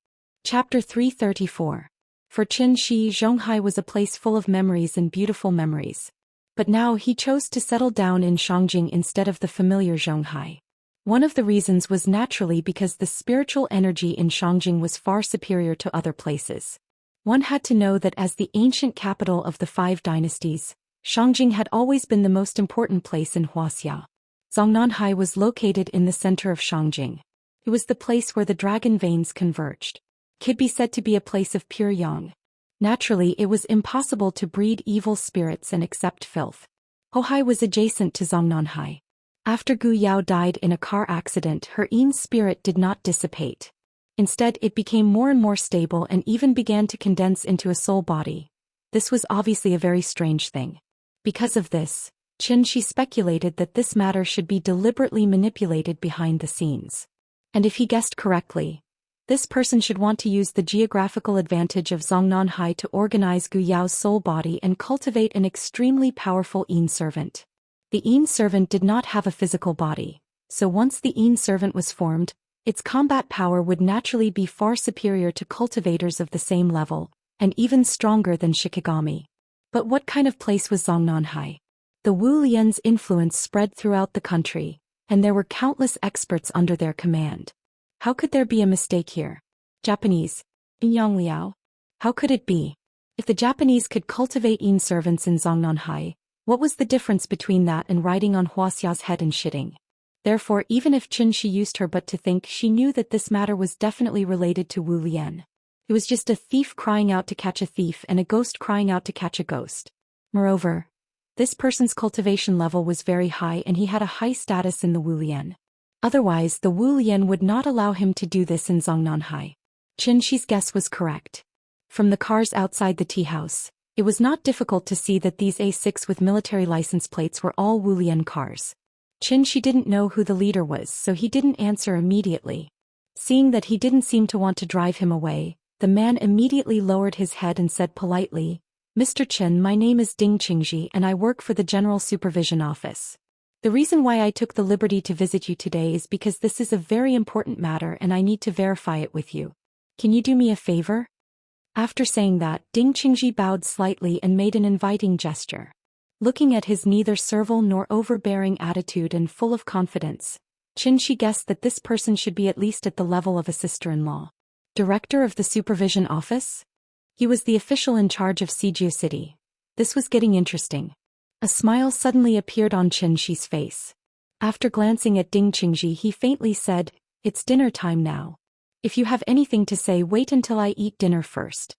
Speaker 1: Chapter 334. For Qin Shi, Zhonghai was a place full of memories and beautiful memories. But now he chose to settle down in Shangjing instead of the familiar Zhonghai. One of the reasons was naturally because the spiritual energy in Shangjing was far superior to other places. One had to know that as the ancient capital of the 5 dynasties, Shangjing had always been the most important place in Wuxia. Zongnanhai was located in the center of Shangjing. It was the place where the dragon veins converged. Could be said to be a place of pure yang. Naturally, it was impossible to breed evil spirits and accept filth. Hohai was adjacent to Zongnanhai. After Gu Yao died in a car accident, her yin spirit did not dissipate. Instead, it became more and more stable and even began to condense into a soul body. This was obviously a very strange thing. Because of this, Qin Shi speculated that this matter should be deliberately manipulated behind the scenes. And if he guessed correctly, this person should want to use the geographical advantage of Zongnanhai to organize Gu Yao's soul body and cultivate an extremely powerful Yin servant. The Yin servant did not have a physical body, so once the Yin servant was formed, its combat power would naturally be far superior to cultivators of the same level, and even stronger than Shikigami. But what kind of place was Zongnanhai? The Wu Lian's influence spread throughout the country, and there were countless experts under their command. How could there be a mistake here? Japanese. Yang Liao. How could it be? If the Japanese could cultivate Yin servants in Zongnanhai, what was the difference between that and riding on Huaxia's head and shitting? Therefore, even if Qin Shi used her but to think, she knew that this matter was definitely related to Wu Lian. It was just a thief crying out to catch a thief and a ghost crying out to catch a ghost. Moreover, this person's cultivation level was very high and he had a high status in the Wu Lian. Otherwise, the Wu Lian would not allow him to do this in Zongnanhai. Qin Shi's guess was correct. From the cars outside the tea house, it was not difficult to see that these A6 with military license plates were all Wu Lian cars. Qin Shi didn't know who the leader was, so he didn't answer immediately. Seeing that he didn't seem to want to drive him away, the man immediately lowered his head and said politely, "Mr. Qin, my name is Ding Qingji and I work for the General Supervision Office. The reason why I took the liberty to visit you today is because this is a very important matter and I need to verify it with you. Can you do me a favor?" After saying that, Ding Qingji bowed slightly and made an inviting gesture. Looking at his neither servile nor overbearing attitude and full of confidence, Qin Shi guessed that this person should be at least at the level of a sister-in-law. Director of the Supervision Office? He was the official in charge of Siju City. This was getting interesting. A smile suddenly appeared on Qin Shi's face. After glancing at Ding Qingji, he faintly said, "It's dinner time now. If you have anything to say, wait until I eat dinner first."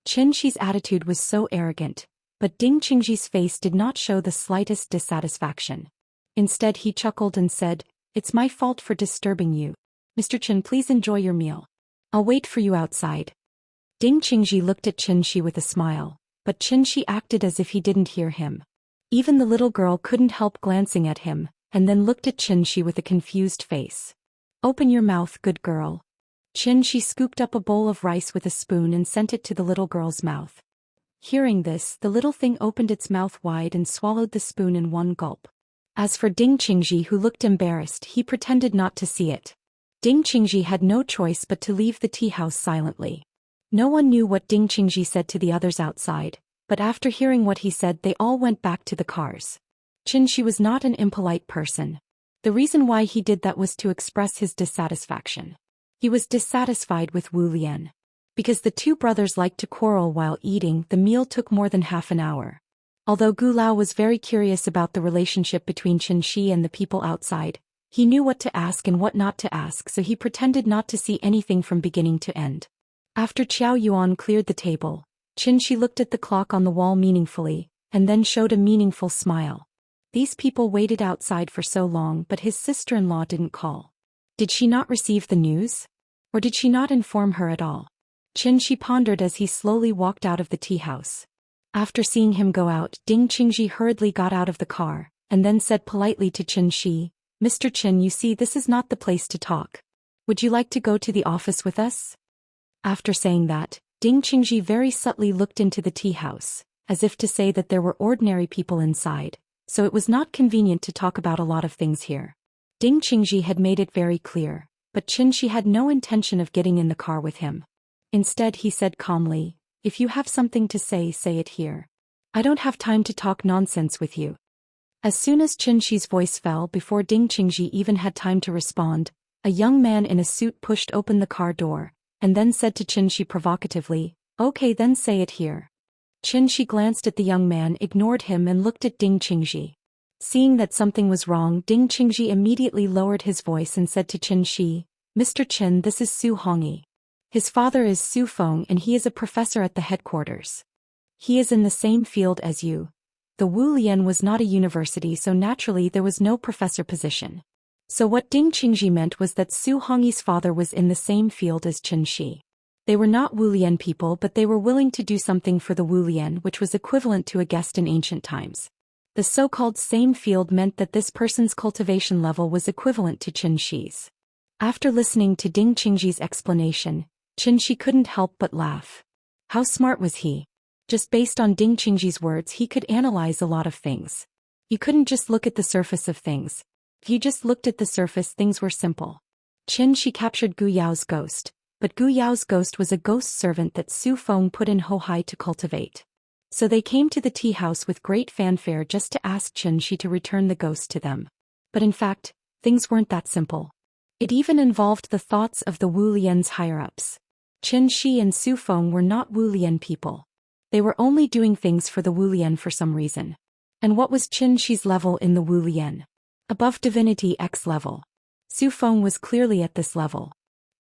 Speaker 1: Xi's attitude was so arrogant, but Ding Qingji's face did not show the slightest dissatisfaction. Instead he chuckled and said, "It's my fault for disturbing you. Mr. Qin, please enjoy your meal. I'll wait for you outside." Ding Qingji looked at Xianxia with a smile, but Xianxia acted as if he didn't hear him. Even the little girl couldn't help glancing at him, and then looked at Xianxia with a confused face. "Open your mouth, good girl." Xianxia scooped up a bowl of rice with a spoon and sent it to the little girl's mouth. Hearing this, the little thing opened its mouth wide and swallowed the spoon in one gulp. As for Ding Qingji, who looked embarrassed, he pretended not to see it. Ding Qingji had no choice but to leave the tea house silently. No one knew what Ding Qingji said to the others outside, but after hearing what he said they all went back to the cars. Xianxia was not an impolite person. The reason why he did that was to express his dissatisfaction. He was dissatisfied with Wu Lian. Because the two brothers liked to quarrel while eating, the meal took more than half an hour. Although Gu Lao was very curious about the relationship between Xianxia and the people outside, he knew what to ask and what not to ask, so he pretended not to see anything from beginning to end. After Qiao Yuan cleared the table, Xianxia looked at the clock on the wall meaningfully, and then showed a meaningful smile. These people waited outside for so long, but his sister-in-law didn't call. Did she not receive the news? Or did she not inform her at all? Xianxia pondered as he slowly walked out of the tea house. After seeing him go out, Ding Qingji hurriedly got out of the car, and then said politely to Xianxia, "Mr. Qin, you see this is not the place to talk. Would you like to go to the office with us?" After saying that, Ding Qingji very subtly looked into the tea house, as if to say that there were ordinary people inside, so it was not convenient to talk about a lot of things here. Ding Qingji had made it very clear, but Xianxia had no intention of getting in the car with him. Instead he said calmly, "If you have something to say it here. I don't have time to talk nonsense with you." As soon as Xianxia's voice fell, before Ding Qingji even had time to respond, a young man in a suit pushed open the car door, and then said to Xianxia provocatively, "Okay, then say it here." Xianxia glanced at the young man, ignored him and looked at Ding Qingji. Seeing that something was wrong, Ding Qingji immediately lowered his voice and said to Xianxia, "Mr. Qin, this is Su Hongyi. His father is Su Feng and he is a professor at the headquarters. He is in the same field as you. The Wu Lian was not a university, so naturally there was no professor position." So what Ding Qingji meant was that Su Hongyi's father was in the same field as Xianxia. They were not Wu Lian people, but they were willing to do something for the Wu Lian, which was equivalent to a guest in ancient times. The so-called same field meant that this person's cultivation level was equivalent to Xianxia's. After listening to Ding Qingji's explanation, Xianxia couldn't help but laugh. How smart was he? Just based on Ding Qingji's words, he could analyze a lot of things. You couldn't just look at the surface of things. If you just looked at the surface, things were simple. Xianxia captured Gu Yao's ghost, but Gu Yao's ghost was a ghost servant that Su Feng put in Hohai to cultivate. So they came to the tea house with great fanfare just to ask Xianxia to return the ghost to them. But in fact, things weren't that simple. It even involved the thoughts of the Wu Lian's higher-ups. Xianxia and Su Feng were not Wu Lian people. They were only doing things for the Wu Lian for some reason. And what was Xianxia's level in the Wu Lian? Above Divinity X level. Su Feng was clearly at this level.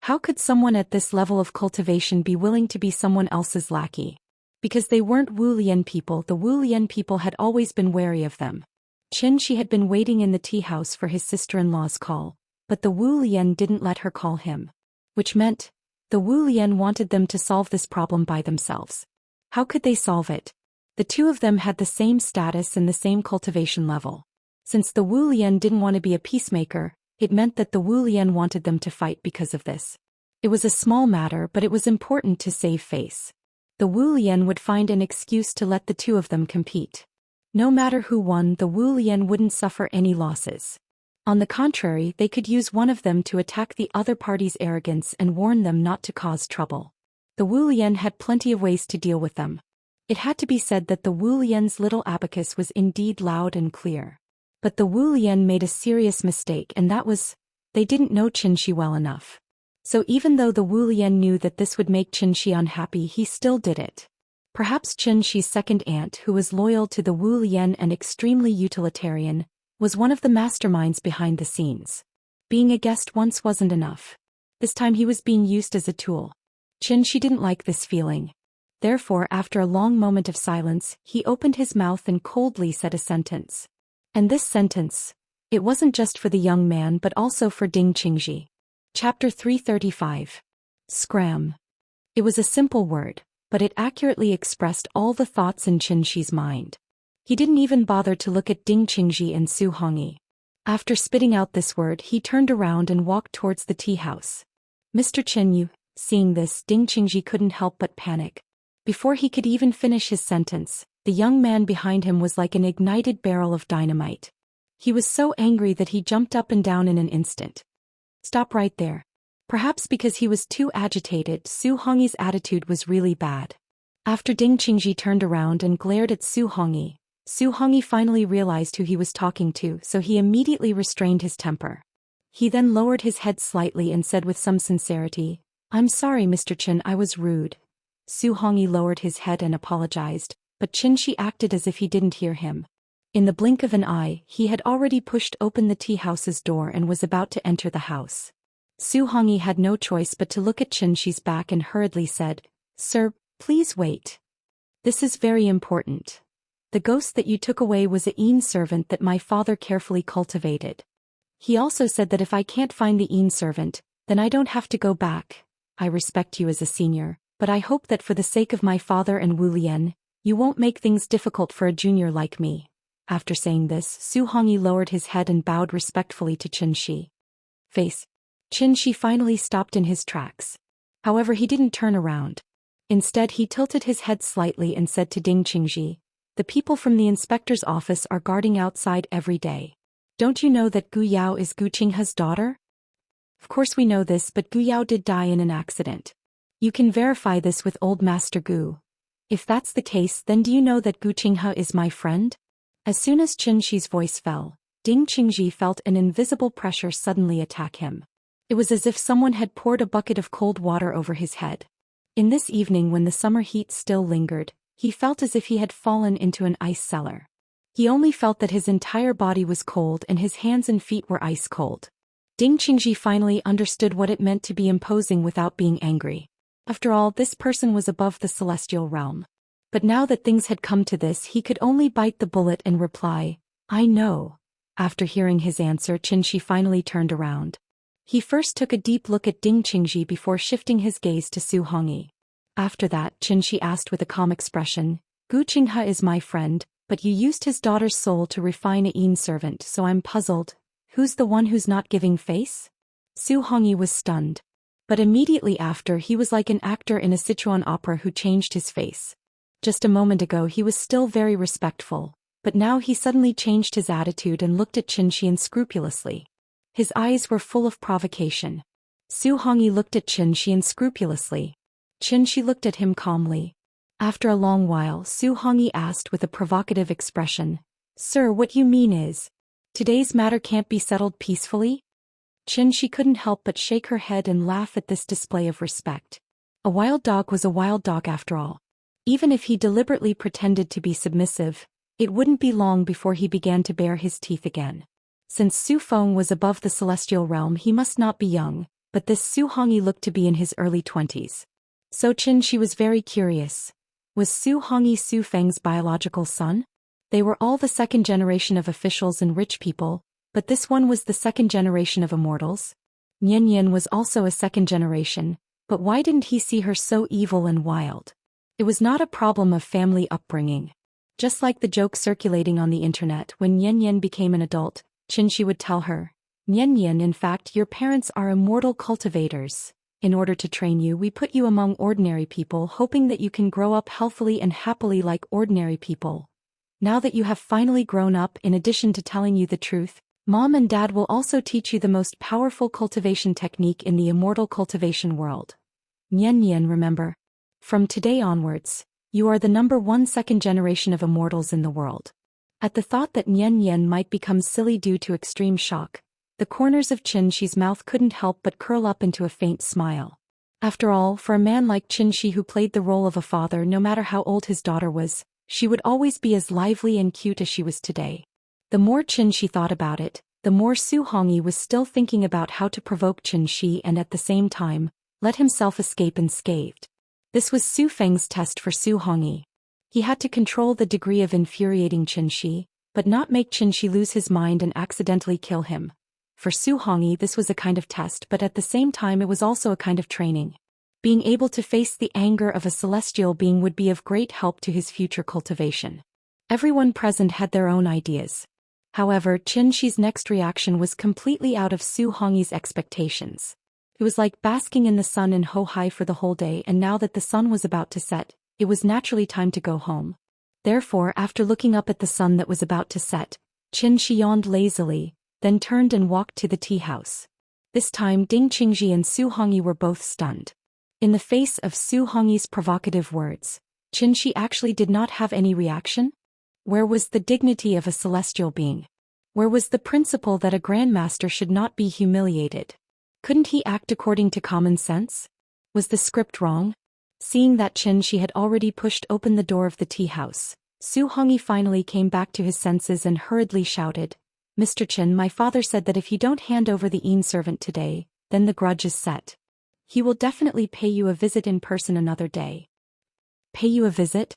Speaker 1: How could someone at this level of cultivation be willing to be someone else's lackey? Because they weren't Wu Lian people, the Wu Lian people had always been wary of them. Xianxia had been waiting in the tea house for his sister-in-law's call, but the Wu Lian didn't let her call him. Which meant, the Wu Lian wanted them to solve this problem by themselves. How could they solve it? The two of them had the same status and the same cultivation level. Since the Wu Lian didn't want to be a peacemaker, it meant that the Wu Lian wanted them to fight because of this. It was a small matter, but it was important to save face. The Wu Lian would find an excuse to let the two of them compete. No matter who won, the Wu Lian wouldn't suffer any losses. On the contrary, they could use one of them to attack the other party's arrogance and warn them not to cause trouble. The Wu Lian had plenty of ways to deal with them. It had to be said that the Wu Lian's little abacus was indeed loud and clear. But the Wu Lian made a serious mistake, and that was, they didn't know Xianxia well enough. So even though the Wu Lian knew that this would make Xianxia unhappy, he still did it. Perhaps Xianxia's second aunt, who was loyal to the Wu Lian and extremely utilitarian, was one of the masterminds behind the scenes. Being a guest once wasn't enough. This time he was being used as a tool. Xianxia didn't like this feeling. Therefore, after a long moment of silence, he opened his mouth and coldly said a sentence. And this sentence, it wasn't just for the young man but also for Ding Qingji. Chapter 335. Scram. It was a simple word, but it accurately expressed all the thoughts in Qingxi's mind. He didn't even bother to look at Ding Qingji and Su Hongyi. After spitting out this word, he turned around and walked towards the tea house. Mr. Qin Yu, seeing this, Ding Qingji couldn't help but panic. Before he could even finish his sentence, the young man behind him was like an ignited barrel of dynamite. He was so angry that he jumped up and down in an instant. Stop right there. Perhaps because he was too agitated, Su Hongyi's attitude was really bad. After Ding Qingji turned around and glared at Su Hongyi finally realized who he was talking to, so he immediately restrained his temper. He then lowered his head slightly and said with some sincerity, "I'm sorry, Mr. Qin, I was rude." Su Hongyi lowered his head and apologized, but Qingxi acted as if he didn't hear him. In the blink of an eye, he had already pushed open the tea house's door and was about to enter the house. Su Hongyi had no choice but to look at Qingxi's back and hurriedly said, "Sir, please wait. This is very important. The ghost that you took away was a Yin servant that my father carefully cultivated. He also said that if I can't find the Yin servant, then I don't have to go back. I respect you as a senior, but I hope that for the sake of my father and Wu Lian, you won't make things difficult for a junior like me." After saying this, Su Hongyi lowered his head and bowed respectfully to Qingxi. Face. Qingxi finally stopped in his tracks. However, he didn't turn around. Instead, he tilted his head slightly and said to Ding Qingji, "The people from the inspector's office are guarding outside every day. Don't you know that Gu Yao is Gu Qinghe's daughter? Of course we know this, but Gu Yao did die in an accident. You can verify this with old Master Gu. If that's the case, then do you know that Gu Qinghe is my friend?" As soon as Qingxi's voice fell, Ding Qingji felt an invisible pressure suddenly attack him. It was as if someone had poured a bucket of cold water over his head. In this evening, when the summer heat still lingered, he felt as if he had fallen into an ice cellar. He only felt that his entire body was cold and his hands and feet were ice cold. Ding Qingji finally understood what it meant to be imposing without being angry. After all, this person was above the celestial realm. But now that things had come to this, he could only bite the bullet and reply, "I know." After hearing his answer, Qingxi finally turned around. He first took a deep look at Ding Qingji before shifting his gaze to Su Hongyi. After that, Qingxi asked with a calm expression, "Gu Qinghe is my friend, but you used his daughter's soul to refine a Yin servant, so I'm puzzled. Who's the one who's not giving face?" Su Hongyi was stunned. But immediately after, he was like an actor in a Sichuan opera who changed his face. Just a moment ago he was still very respectful, but now he suddenly changed his attitude and looked at Qingxi unscrupulously. His eyes were full of provocation. Su Hongyi looked at Qingxi unscrupulously. Qingxi looked at him calmly. After a long while, Su Hongyi asked with a provocative expression, "Sir, what you mean is, today's matter can't be settled peacefully?" Qingxi couldn't help but shake her head and laugh at this display of respect. A wild dog was a wild dog after all. Even if he deliberately pretended to be submissive, it wouldn't be long before he began to bare his teeth again. Since Su Feng was above the celestial realm, he must not be young, but this Su Hongyi looked to be in his early 20s. So Qingxi was very curious. Was Su Hongyi Su Feng's biological son? They were all the second generation of officials and rich people, but this one was the second generation of immortals. Nian was also a second generation, but why didn't he see her so evil and wild? It was not a problem of family upbringing. Just like the joke circulating on the internet, when Nian became an adult, Qingxi would tell her, "Nian, in fact, your parents are immortal cultivators. In order to train you, we put you among ordinary people, hoping that you can grow up healthily and happily like ordinary people. Now that you have finally grown up, in addition to telling you the truth, Mom and Dad will also teach you the most powerful cultivation technique in the immortal cultivation world. Nian, remember. From today onwards, you are the #1 second generation of immortals in the world." At the thought that Nian might become silly due to extreme shock, the corners of Qingxi's mouth couldn't help but curl up into a faint smile. After all, for a man like Qingxi who played the role of a father, no matter how old his daughter was, she would always be as lively and cute as she was today. The more Qingxi thought about it, the more Su Hongyi was still thinking about how to provoke Qingxi and at the same time, let himself escape unscathed. This was Su Feng's test for Su Hongyi. He had to control the degree of infuriating Xianxia, but not make Xianxia lose his mind and accidentally kill him. For Su Hongyi this was a kind of test, but at the same time it was also a kind of training. Being able to face the anger of a celestial being would be of great help to his future cultivation. Everyone present had their own ideas. However, Xianxia's next reaction was completely out of Su Hongyi's expectations. It was like basking in the sun in Ho-Hai for the whole day, and now that the sun was about to set, it was naturally time to go home. Therefore, after looking up at the sun that was about to set, Xianxia yawned lazily, then turned and walked to the tea house. This time Ding Qingji and Su Hongyi were both stunned. In the face of Su Hongyi's provocative words, Xianxia actually did not have any reaction? Where was the dignity of a celestial being? Where was the principle that a grandmaster should not be humiliated? Couldn't he act according to common sense? Was the script wrong? Seeing that Xianxia had already pushed open the door of the tea house, Su Hongyi finally came back to his senses and hurriedly shouted, "Mr. Qin, my father said that if you don't hand over the Yin servant today, then the grudge is set. He will definitely pay you a visit in person another day." Pay you a visit?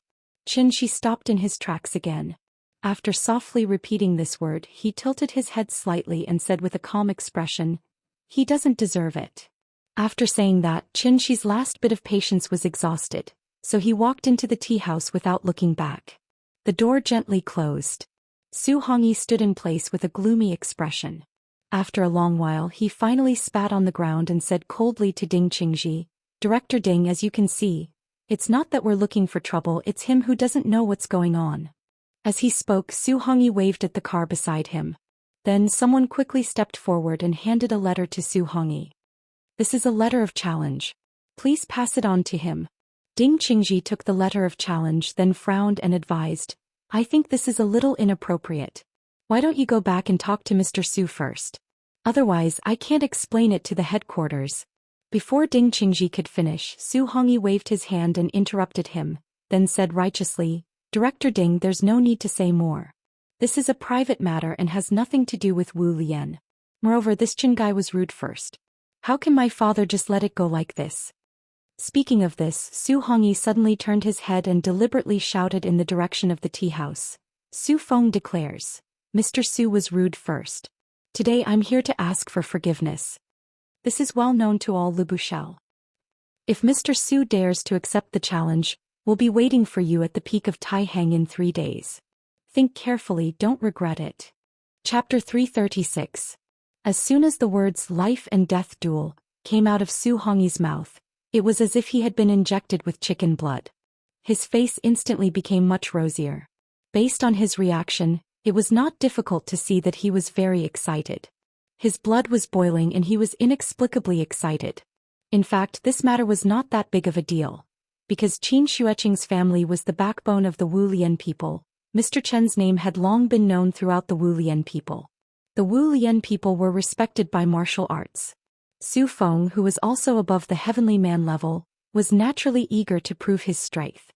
Speaker 1: Xianxia stopped in his tracks again. After softly repeating this word, he tilted his head slightly and said with a calm expression, "He doesn't deserve it." After saying that, Xianxia's last bit of patience was exhausted, so he walked into the tea house without looking back. The door gently closed. Su Hongyi stood in place with a gloomy expression. After a long while he finally spat on the ground and said coldly to Ding Qingji, "Director Ding, as you can see, it's not that we're looking for trouble, it's him who doesn't know what's going on." As he spoke, Su Hongyi waved at the car beside him. Then someone quickly stepped forward and handed a letter to Su Hongyi. "This is a letter of challenge. Please pass it on to him." Ding Qingji took the letter of challenge, then frowned and advised, "I think this is a little inappropriate. Why don't you go back and talk to Mr. Su first? Otherwise, I can't explain it to the headquarters." Before Ding Qingji could finish, Su Hongyi waved his hand and interrupted him, then said righteously, "Director Ding, there's no need to say more. This is a private matter and has nothing to do with Wu Lian. Moreover, this Qin guy was rude first. How can my father just let it go like this?" Speaking of this, Su Hongyi suddenly turned his head and deliberately shouted in the direction of the tea house. "Su Feng declares, Mr. Su was rude first. Today I'm here to ask for forgiveness. This is well known to all Lubushel. If Mr. Su dares to accept the challenge, we'll be waiting for you at the peak of Taihang in 3 days. Think carefully, don't regret it." Chapter 336. As soon as the words "life and death duel" came out of Su Hongyi's mouth, it was as if he had been injected with chicken blood. His face instantly became much rosier. Based on his reaction, it was not difficult to see that he was very excited. His blood was boiling and he was inexplicably excited. In fact, this matter was not that big of a deal. Because Qin Xueqing's family was the backbone of the Wu Lian people, Mr. Chen's name had long been known throughout the Wu Lian people. The Wu Lian people were respected by martial arts. Su Feng, who was also above the heavenly man level, was naturally eager to prove his strength.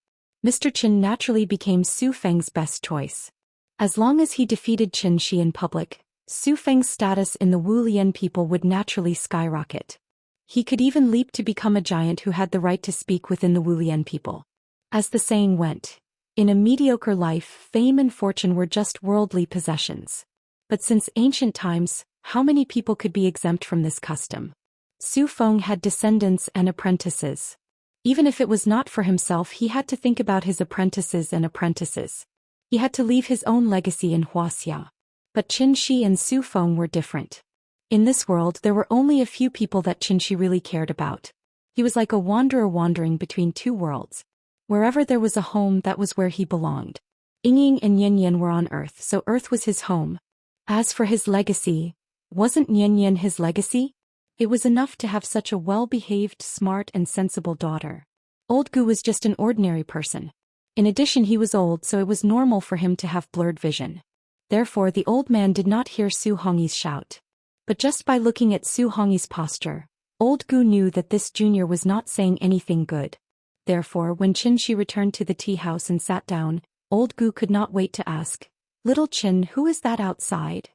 Speaker 1: Mr. Qin naturally became Su Feng's best choice. As long as he defeated Xianxia in public, Su Feng's status in the Wu Lian people would naturally skyrocket. He could even leap to become a giant who had the right to speak within the Wu Lian people. As the saying went, in a mediocre life, fame and fortune were just worldly possessions. But since ancient times, how many people could be exempt from this custom? Su Feng had descendants and apprentices. Even if it was not for himself, he had to think about his apprentices and apprentices. He had to leave his own legacy in Wuxia. But Xianxia and Su Feng were different. In this world there were only a few people that Xianxia really cared about. He was like a wanderer wandering between 2 worlds. Wherever there was a home, that was where he belonged. Yingying and Yanyan were on Earth, so Earth was his home. As for his legacy, wasn't Yanyan his legacy? It was enough to have such a well-behaved, smart and sensible daughter. Old Gu was just an ordinary person. In addition, he was old, so it was normal for him to have blurred vision. Therefore the old man did not hear Su Hongyi's shout. But just by looking at Su Hongyi's posture, old Gu knew that this junior was not saying anything good. Therefore when Xianxia returned to the tea house and sat down, old Gu could not wait to ask, "Little Qin, who is that outside?"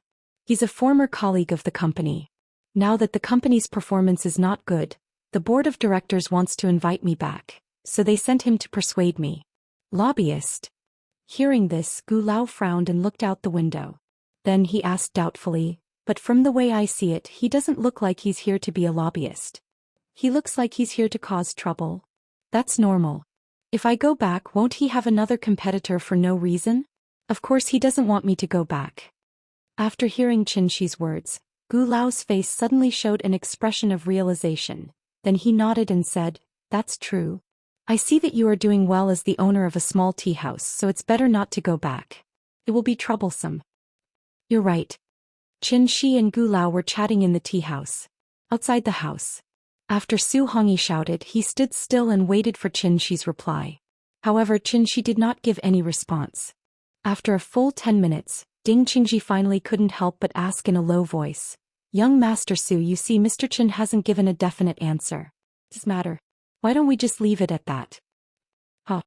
Speaker 1: "He's a former colleague of the company. Now that the company's performance is not good, the board of directors wants to invite me back. So they sent him to persuade me. Lobbyist. Hearing this, Gu Lao frowned and looked out the window. Then he asked doubtfully, but from the way I see it, he doesn't look like he's here to be a lobbyist. He looks like he's here to cause trouble. That's normal. If I go back, won't he have another competitor for no reason? Of course he doesn't want me to go back. After hearing Qianxi's words, Gu Lao's face suddenly showed an expression of realization. Then he nodded and said, "That's true. I see that you are doing well as the owner of a small tea house, so it's better not to go back. It will be troublesome." You're right. Qianxi and Gu Lao were chatting in the tea house. Outside the house. After Su Hongyi shouted, he stood still and waited for Qianxi's reply. However, Qianxi did not give any response. After a full 10 minutes, Ding Qingji finally couldn't help but ask in a low voice, "Young Master Su, you see Mr. Qin hasn't given a definite answer. Does matter? Why don't we just leave it at that?" Huh.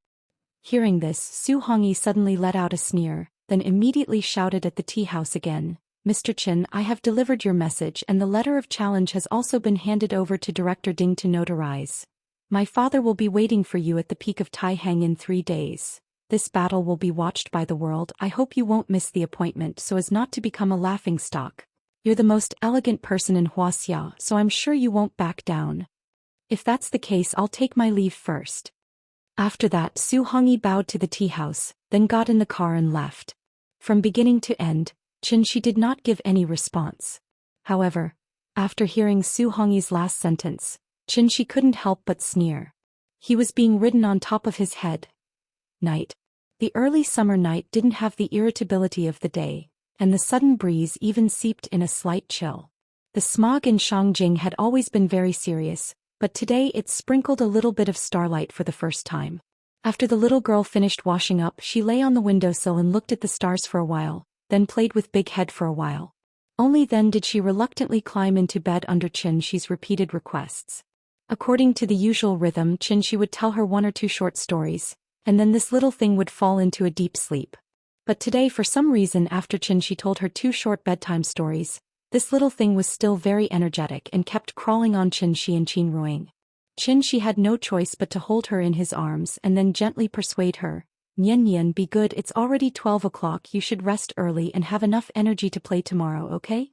Speaker 1: Hearing this, Su Hongyi suddenly let out a sneer, then immediately shouted at the tea house again, "Mr. Qin, I have delivered your message and the letter of challenge has also been handed over to Director Ding to notarize. My father will be waiting for you at the peak of Taihang in 3 days. This battle will be watched by the world. I hope you won't miss the appointment so as not to become a laughingstock. You're the most elegant person in Wuxia, so I'm sure you won't back down. If that's the case, I'll take my leave first." After that, Su Hongyi bowed to the tea house, then got in the car and left. From beginning to end, Qianxi did not give any response. However, after hearing Su Hongyi's last sentence, Qianxi couldn't help but sneer. He was being ridden on top of his head. Night. The early summer night didn't have the irritability of the day, and the sudden breeze even seeped in a slight chill. The smog in Shangjing had always been very serious, but today it sprinkled a little bit of starlight for the first time. After the little girl finished washing up, she lay on the windowsill and looked at the stars for a while, then played with Big Head for a while. Only then did she reluctantly climb into bed under Qianxi's repeated requests. According to the usual rhythm, Qianxi would tell her 1 or 2 short stories, and then this little thing would fall into a deep sleep. But today, for some reason, after Qianxi told her 2 short bedtime stories, this little thing was still very energetic and kept crawling on Qianxi and Qinruing. Qianxi had no choice but to hold her in his arms and then gently persuade her, "Nian Nian, be good, it's already 12 o'clock, you should rest early and have enough energy to play tomorrow, okay?"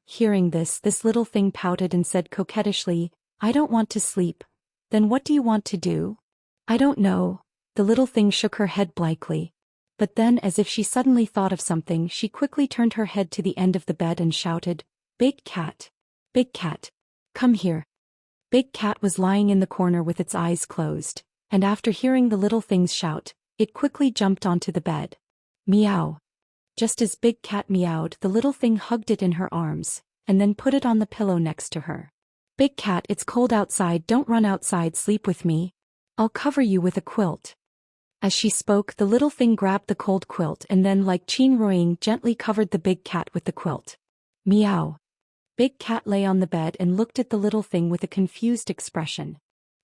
Speaker 1: Hearing this little thing pouted and said coquettishly, "I don't want to sleep." "Then what do you want to do?" "I don't know." The little thing shook her head blankly. But then, as if she suddenly thought of something, she quickly turned her head to the end of the bed and shouted, "Big cat! Big cat! Come here!" Big Cat was lying in the corner with its eyes closed, and after hearing the little thing's shout, it quickly jumped onto the bed. Meow. Just as Big Cat meowed, the little thing hugged it in her arms, and then put it on the pillow next to her. "Big Cat, it's cold outside, don't run outside, sleep with me. I'll cover you with a quilt." As she spoke, the little thing grabbed the cold quilt and then, like Qinruing, gently covered the Big Cat with the quilt. Meow. Big Cat lay on the bed and looked at the little thing with a confused expression.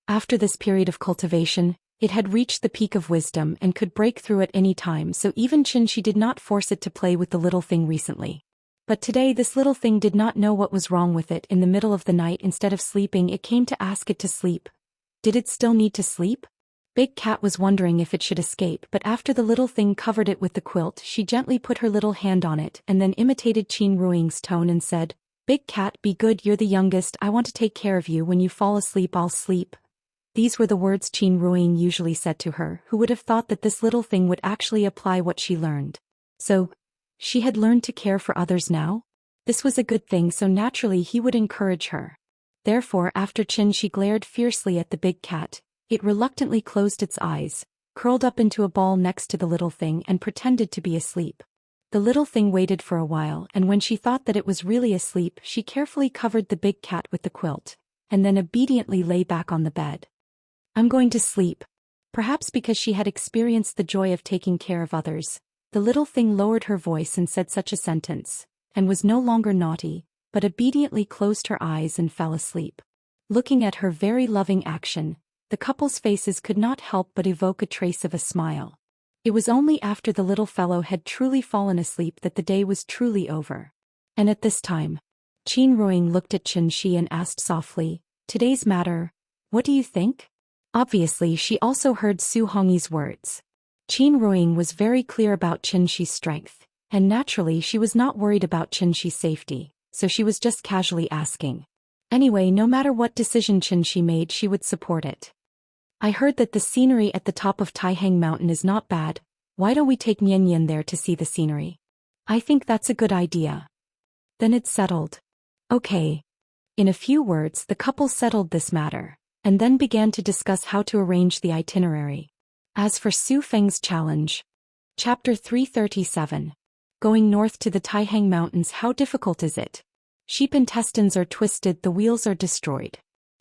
Speaker 1: After this period of cultivation, it had reached the peak of wisdom and could break through at any time, so even Qianxi did not force it to play with the little thing recently. But today this little thing did not know what was wrong with it. In the middle of the night, instead of sleeping, it came to ask it to sleep. Did it still need to sleep? Big Cat was wondering if it should escape, but after the little thing covered it with the quilt, she gently put her little hand on it and then imitated Qinruing's tone and said, "Big Cat, be good, you're the youngest, I want to take care of you, when you fall asleep I'll sleep." These were the words Qinruing usually said to her. Who would have thought that this little thing would actually apply what she learned? So, she had learned to care for others now? This was a good thing, so naturally he would encourage her. Therefore, after Qianxi glared fiercely at the Big Cat, it reluctantly closed its eyes, curled up into a ball next to the little thing and pretended to be asleep. The little thing waited for a while, and when she thought that it was really asleep, she carefully covered the Big Cat with the quilt, and then obediently lay back on the bed. "I'm going to sleep." Perhaps because she had experienced the joy of taking care of others, the little thing lowered her voice and said such a sentence, and was no longer naughty, but obediently closed her eyes and fell asleep. Looking at her very loving action, the couple's faces could not help but evoke a trace of a smile. It was only after the little fellow had truly fallen asleep that the day was truly over. And at this time, Qinruing looked at Qianxi and asked softly, "Today's matter, what do you think?" Obviously she also heard Su Hongyi's words. Qin Ruiying was very clear about Qianxi's strength, and naturally she was not worried about Qianxi's safety, so she was just casually asking. Anyway, no matter what decision Qianxi made, she would support it. I heard that the scenery at the top of Taihang Mountain is not bad. Why don't we take Nian Nian there to see the scenery? I think that's a good idea. Then it's settled. Okay. In a few words, the couple settled this matter, and then began to discuss how to arrange the itinerary. As for Su Feng's challenge. Chapter 337. Going north to the Taihang Mountains, how difficult is it? Sheep intestines are twisted, the wheels are destroyed.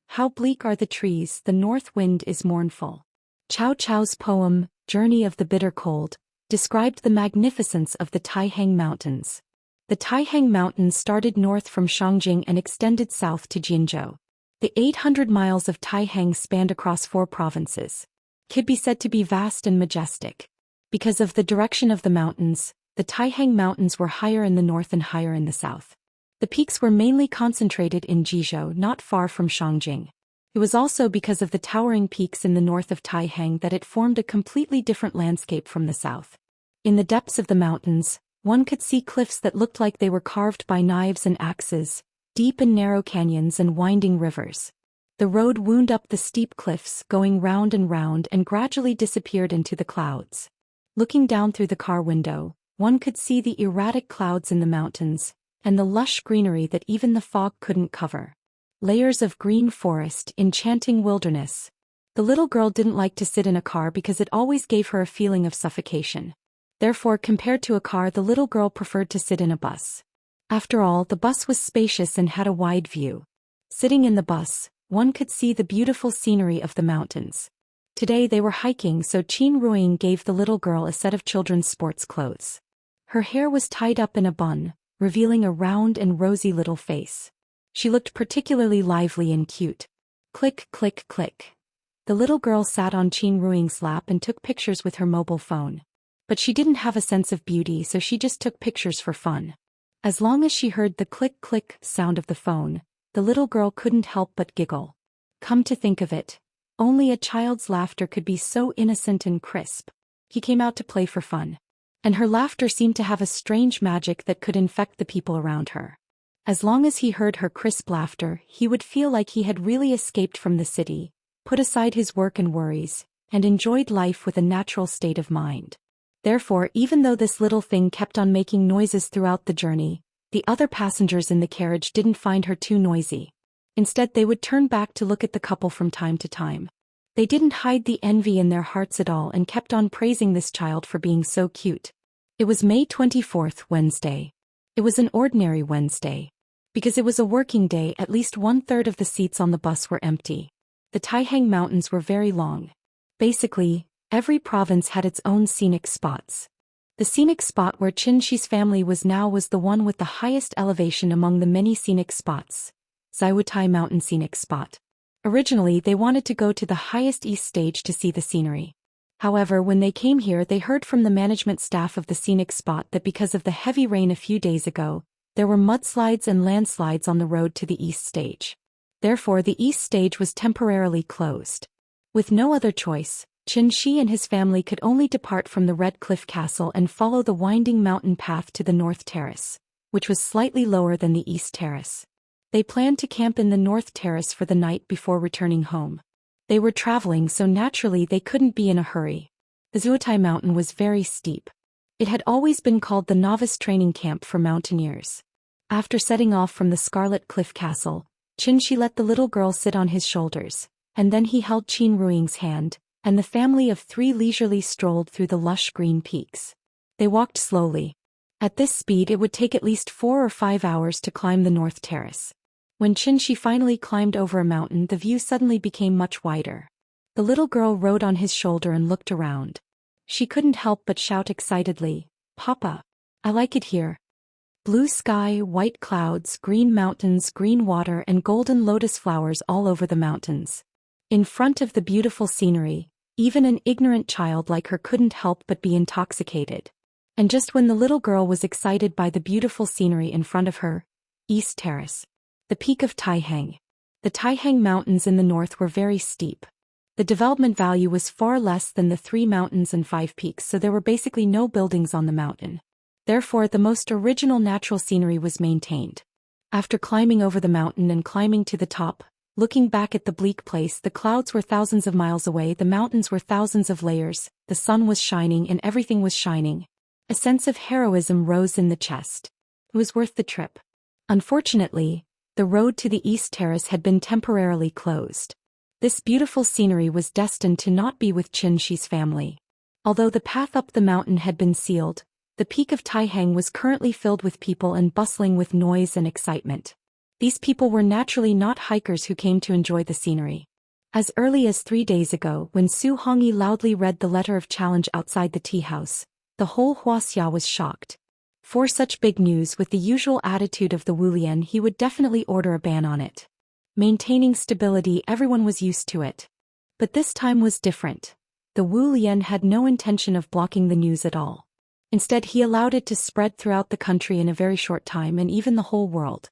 Speaker 1: How bleak are the trees, the north wind is mournful. Cao Cao's poem, Journey of the Bitter Cold, described the magnificence of the Taihang Mountains. The Taihang Mountains started north from Shangjing and extended south to Jinzhou. The 800 miles of Taihang spanned across 4 provinces. Could be said to be vast and majestic. Because of the direction of the mountains, the Taihang Mountains were higher in the north and higher in the south. The peaks were mainly concentrated in Jizhou, not far from Shangjing. It was also because of the towering peaks in the north of Taihang that it formed a completely different landscape from the south. In the depths of the mountains, one could see cliffs that looked like they were carved by knives and axes, deep and narrow canyons and winding rivers. The road wound up the steep cliffs, going round and gradually disappeared into the clouds. Looking down through the car window, one could see the erratic clouds in the mountains, and the lush greenery that even the fog couldn't cover. Layers of green forest, enchanting wilderness. The little girl didn't like to sit in a car because it always gave her a feeling of suffocation. Therefore, compared to a car, the little girl preferred to sit in a bus. After all, the bus was spacious and had a wide view. Sitting in the bus, one could see the beautiful scenery of the mountains. Today they were hiking, so Qin Ruiying gave the little girl a set of children's sports clothes. Her hair was tied up in a bun, revealing a round and rosy little face. She looked particularly lively and cute. Click, click, click. The little girl sat on Qin Ruiying's lap and took pictures with her mobile phone. But she didn't have a sense of beauty, so she just took pictures for fun. As long as she heard the click-click sound of the phone, the little girl couldn't help but giggle. Come to think of it, only a child's laughter could be so innocent and crisp. He came out to play for fun. And her laughter seemed to have a strange magic that could infect the people around her. As long as he heard her crisp laughter, he would feel like he had really escaped from the city, put aside his work and worries, and enjoyed life with a natural state of mind. Therefore, even though this little thing kept on making noises throughout the journey, the other passengers in the carriage didn't find her too noisy. Instead, they would turn back to look at the couple from time to time. They didn't hide the envy in their hearts at all and kept on praising this child for being so cute. It was May 24th, Wednesday. It was an ordinary Wednesday. Because it was a working day, at least 1/3 of the seats on the bus were empty. The Taihang Mountains were very long. Basically, every province had its own scenic spots. The scenic spot where Qianxi's family was now was the one with the highest elevation among the many scenic spots, Zaiwutai Mountain Scenic Spot. Originally, they wanted to go to the highest east stage to see the scenery. However, when they came here, they heard from the management staff of the scenic spot that because of the heavy rain a few days ago, there were mudslides and landslides on the road to the east stage. Therefore, the east stage was temporarily closed. With no other choice, Qianxi and his family could only depart from the Red Cliff Castle and follow the winding mountain path to the North Terrace, which was slightly lower than the East Terrace. They planned to camp in the North Terrace for the night before returning home. They were traveling, so naturally they couldn't be in a hurry. The Zhuotai Mountain was very steep. It had always been called the novice training camp for mountaineers. After setting off from the Scarlet Cliff Castle, Qianxi let the little girl sit on his shoulders, and then he held Qin Ruiying's hand, and the family of 3 leisurely strolled through the lush green peaks. They walked slowly. At this speed it would take at least 4 or 5 hours to climb the North Terrace. When Qianxi finally climbed over a mountain, the view suddenly became much wider. The little girl rode on his shoulder and looked around. She couldn't help but shout excitedly, "Papa! I like it here." Blue sky, white clouds, green mountains, green water, and golden lotus flowers all over the mountains. In front of the beautiful scenery, even an ignorant child like her couldn't help but be intoxicated. And just when the little girl was excited by the beautiful scenery in front of her, East Terrace, the peak of Taihang. The Taihang Mountains in the north were very steep. The development value was far less than the 3 mountains and 5 peaks, so there were basically no buildings on the mountain. Therefore, the most original natural scenery was maintained. After climbing over the mountain and climbing to the top, looking back at the bleak place, the clouds were thousands of miles away, the mountains were thousands of layers, the sun was shining and everything was shining. A sense of heroism rose in the chest. It was worth the trip. Unfortunately, the road to the East Terrace had been temporarily closed. This beautiful scenery was destined to not be with Xianxia's family. Although the path up the mountain had been sealed, the peak of Taihang was currently filled with people and bustling with noise and excitement. These people were naturally not hikers who came to enjoy the scenery. As early as 3 days ago, when Su Hongyi loudly read the letter of challenge outside the tea house, the whole Wuxia was shocked. For such big news, with the usual attitude of the Wulian, he would definitely order a ban on it. Maintaining stability, everyone was used to it. But this time was different. The Wu Lian had no intention of blocking the news at all. Instead, he allowed it to spread throughout the country in a very short time and even the whole world.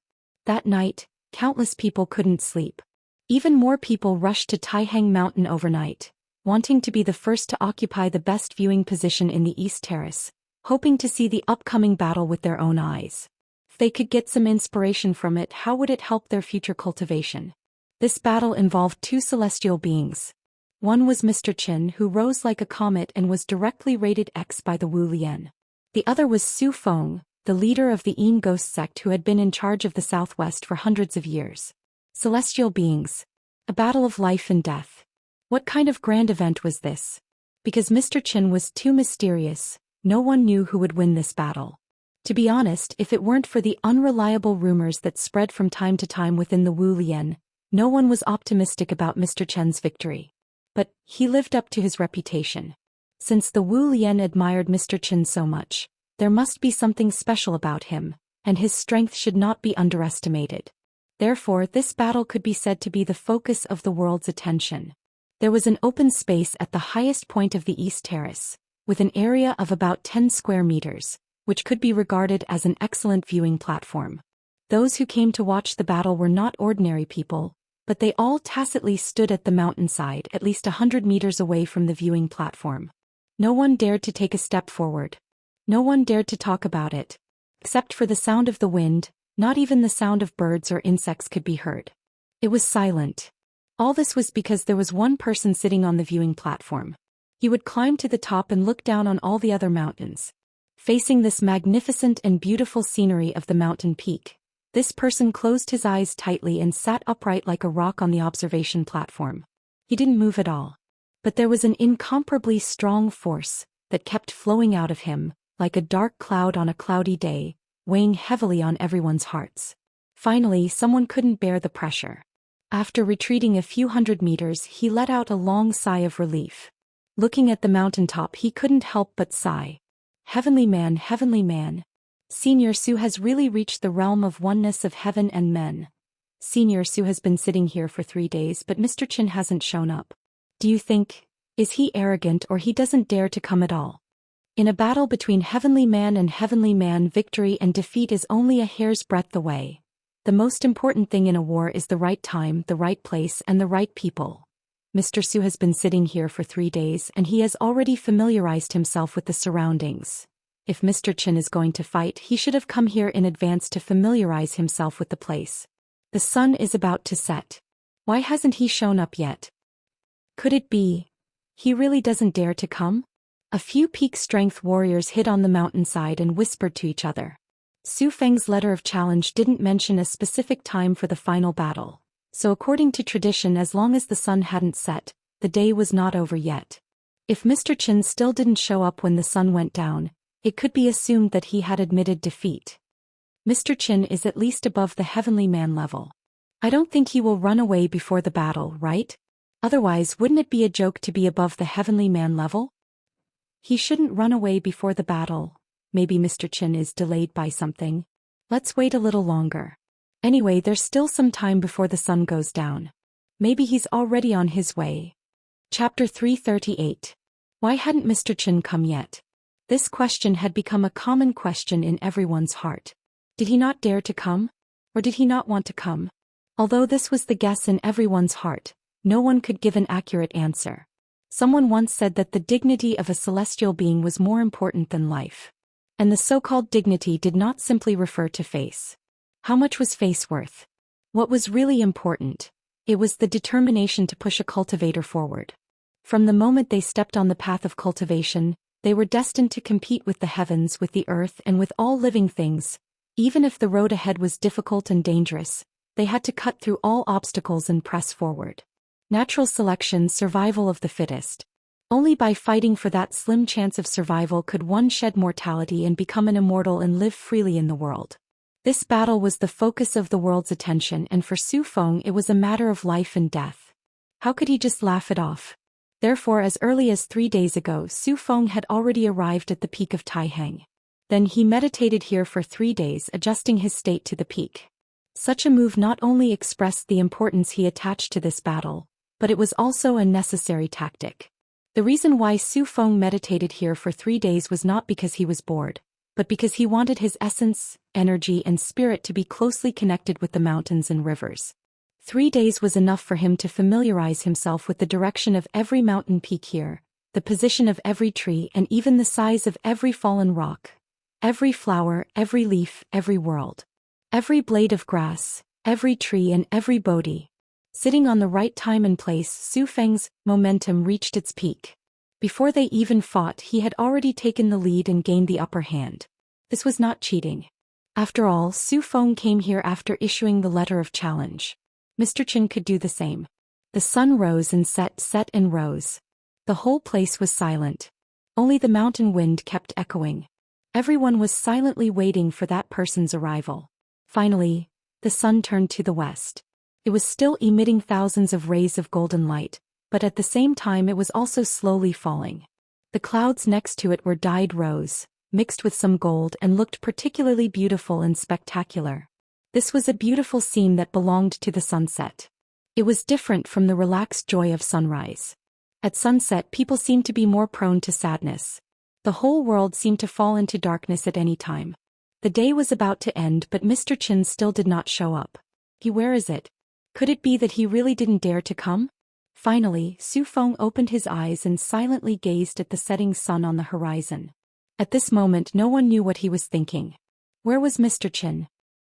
Speaker 1: That night, countless people couldn't sleep. Even more people rushed to Taihang Mountain overnight, wanting to be the first to occupy the best viewing position in the East Terrace, hoping to see the upcoming battle with their own eyes. If they could get some inspiration from it, how would it help their future cultivation? This battle involved 2 celestial beings. One was Mr. Qin, who rose like a comet and was directly rated X by the Wu Lian. The other was Su Feng, the leader of the Yin Ghost sect who had been in charge of the Southwest for hundreds of years. Celestial beings. A battle of life and death. What kind of grand event was this? Because Mr. Qin was too mysterious, no one knew who would win this battle. To be honest, if it weren't for the unreliable rumors that spread from time to time within the Wu Lian, no one was optimistic about Mr. Chen's victory. But he lived up to his reputation. Since the Wu Lian admired Mr. Chen so much, there must be something special about him, and his strength should not be underestimated. Therefore, this battle could be said to be the focus of the world's attention. There was an open space at the highest point of the East Terrace, with an area of about 10 square meters, which could be regarded as an excellent viewing platform. Those who came to watch the battle were not ordinary people, but they all tacitly stood at the mountainside at least 100 meters away from the viewing platform. No one dared to take a step forward. No one dared to talk about it. Except for the sound of the wind, not even the sound of birds or insects could be heard. It was silent. All this was because there was one person sitting on the viewing platform. He would climb to the top and look down on all the other mountains. Facing this magnificent and beautiful scenery of the mountain peak, this person closed his eyes tightly and sat upright like a rock on the observation platform. He didn't move at all. But there was an incomparably strong force that kept flowing out of him, like a dark cloud on a cloudy day, weighing heavily on everyone's hearts. Finally, someone couldn't bear the pressure. After retreating a few hundred meters, he let out a long sigh of relief. Looking at the mountaintop, he couldn't help but sigh. Heavenly man, Senior Su has really reached the realm of oneness of heaven and men. Senior Su has been sitting here for 3 days, but Mr. Qin hasn't shown up. Do you think, is he arrogant or he doesn't dare to come at all? In a battle between heavenly man and heavenly man, victory and defeat is only a hair's breadth away. The most important thing in a war is the right time, the right place, and the right people. Mr. Su has been sitting here for 3 days and he has already familiarized himself with the surroundings. If Mr. Qin is going to fight, he should have come here in advance to familiarize himself with the place. The sun is about to set. Why hasn't he shown up yet? Could it be he really doesn't dare to come? A few peak strength warriors hid on the mountainside and whispered to each other. Su Feng's letter of challenge didn't mention a specific time for the final battle. So according to tradition, as long as the sun hadn't set, the day was not over yet. If Mr. Qin still didn't show up when the sun went down, it could be assumed that he had admitted defeat. Mr. Qin is at least above the heavenly man level. I don't think he will run away before the battle, right? Otherwise, wouldn't it be a joke to be above the heavenly man level? He shouldn't run away before the battle. Maybe Mr. Qin is delayed by something. Let's wait a little longer. Anyway, there's still some time before the sun goes down. Maybe he's already on his way. Chapter 338. Why hadn't Mr. Qin come yet? This question had become a common question in everyone's heart. Did he not dare to come? Or did he not want to come? Although this was the guess in everyone's heart, No one could give an accurate answer. Someone once said that the dignity of a celestial being was more important than life. And the so-called dignity did not simply refer to face. How much was face worth? What was really important? It was the determination to push a cultivator forward. From the moment they stepped on the path of cultivation, they were destined to compete with the heavens, with the earth, and with all living things. Even if the road ahead was difficult and dangerous, they had to cut through all obstacles and press forward. Natural selection, survival of the fittest. Only by fighting for that slim chance of survival could one shed mortality and become an immortal and live freely in the world. This battle was the focus of the world's attention, and for Su Feng it was a matter of life and death. How could he just laugh it off? Therefore, as early as 3 days ago, Su Feng had already arrived at the peak of Taihang. Then he meditated here for 3 days, adjusting his state to the peak. Such a move not only expressed the importance he attached to this battle, but it was also a necessary tactic. The reason why Su Feng meditated here for 3 days was not because he was bored, but because he wanted his essence, energy, and spirit to be closely connected with the mountains and rivers. 3 days was enough for him to familiarize himself with the direction of every mountain peak here, the position of every tree, and even the size of every fallen rock. Every flower, every leaf, every world. Every blade of grass, every tree, and every bodhi. Sitting on the right time and place, Su Feng's momentum reached its peak. Before they even fought, he had already taken the lead and gained the upper hand. This was not cheating. After all, Su Feng came here after issuing the letter of challenge. Mr. Qin could do the same. The sun rose and set and rose. The whole place was silent. Only the mountain wind kept echoing. Everyone was silently waiting for that person's arrival. Finally, the sun turned to the west. It was still emitting thousands of rays of golden light, but at the same time it was also slowly falling. The clouds next to it were dyed rose, mixed with some gold, and looked particularly beautiful and spectacular. This was a beautiful scene that belonged to the sunset. It was different from the relaxed joy of sunrise. At sunset, people seemed to be more prone to sadness. The whole world seemed to fall into darkness at any time. The day was about to end, but Mr. Qin still did not show up. Where is it? Could it be that he really didn't dare to come? Finally, Su Feng opened his eyes and silently gazed at the setting sun on the horizon. At this moment no one knew what he was thinking. Where was Mr. Qin?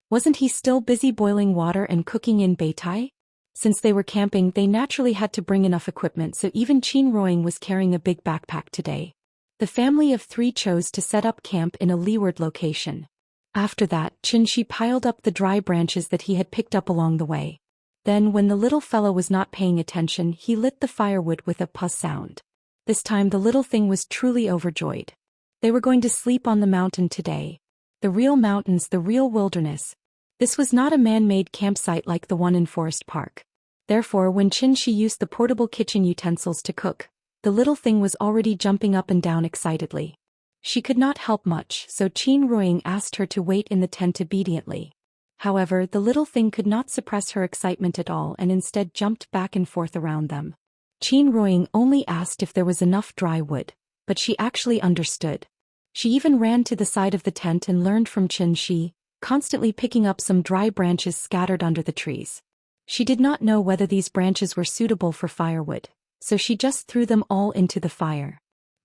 Speaker 1: Wasn't he still busy boiling water and cooking in Beitai? Since they were camping, they naturally had to bring enough equipment, so even Qin Ruoying was carrying a big backpack today. The family of 3 chose to set up camp in a leeward location. After that, Qianxia piled up the dry branches that he had picked up along the way. Then, when the little fellow was not paying attention, he lit the firewood with a puff sound. This time the little thing was truly overjoyed. They were going to sleep on the mountain today. The real mountains, the real wilderness. This was not a man-made campsite like the one in Forest Park. Therefore, when Qianxia used the portable kitchen utensils to cook, the little thing was already jumping up and down excitedly. She could not help much, so Qin Ruoying asked her to wait in the tent obediently. However, the little thing could not suppress her excitement at all and instead jumped back and forth around them. Qin Ruoying only asked if there was enough dry wood, but she actually understood. She even ran to the side of the tent and learned from Qianxia, constantly picking up some dry branches scattered under the trees. She did not know whether these branches were suitable for firewood, so she just threw them all into the fire.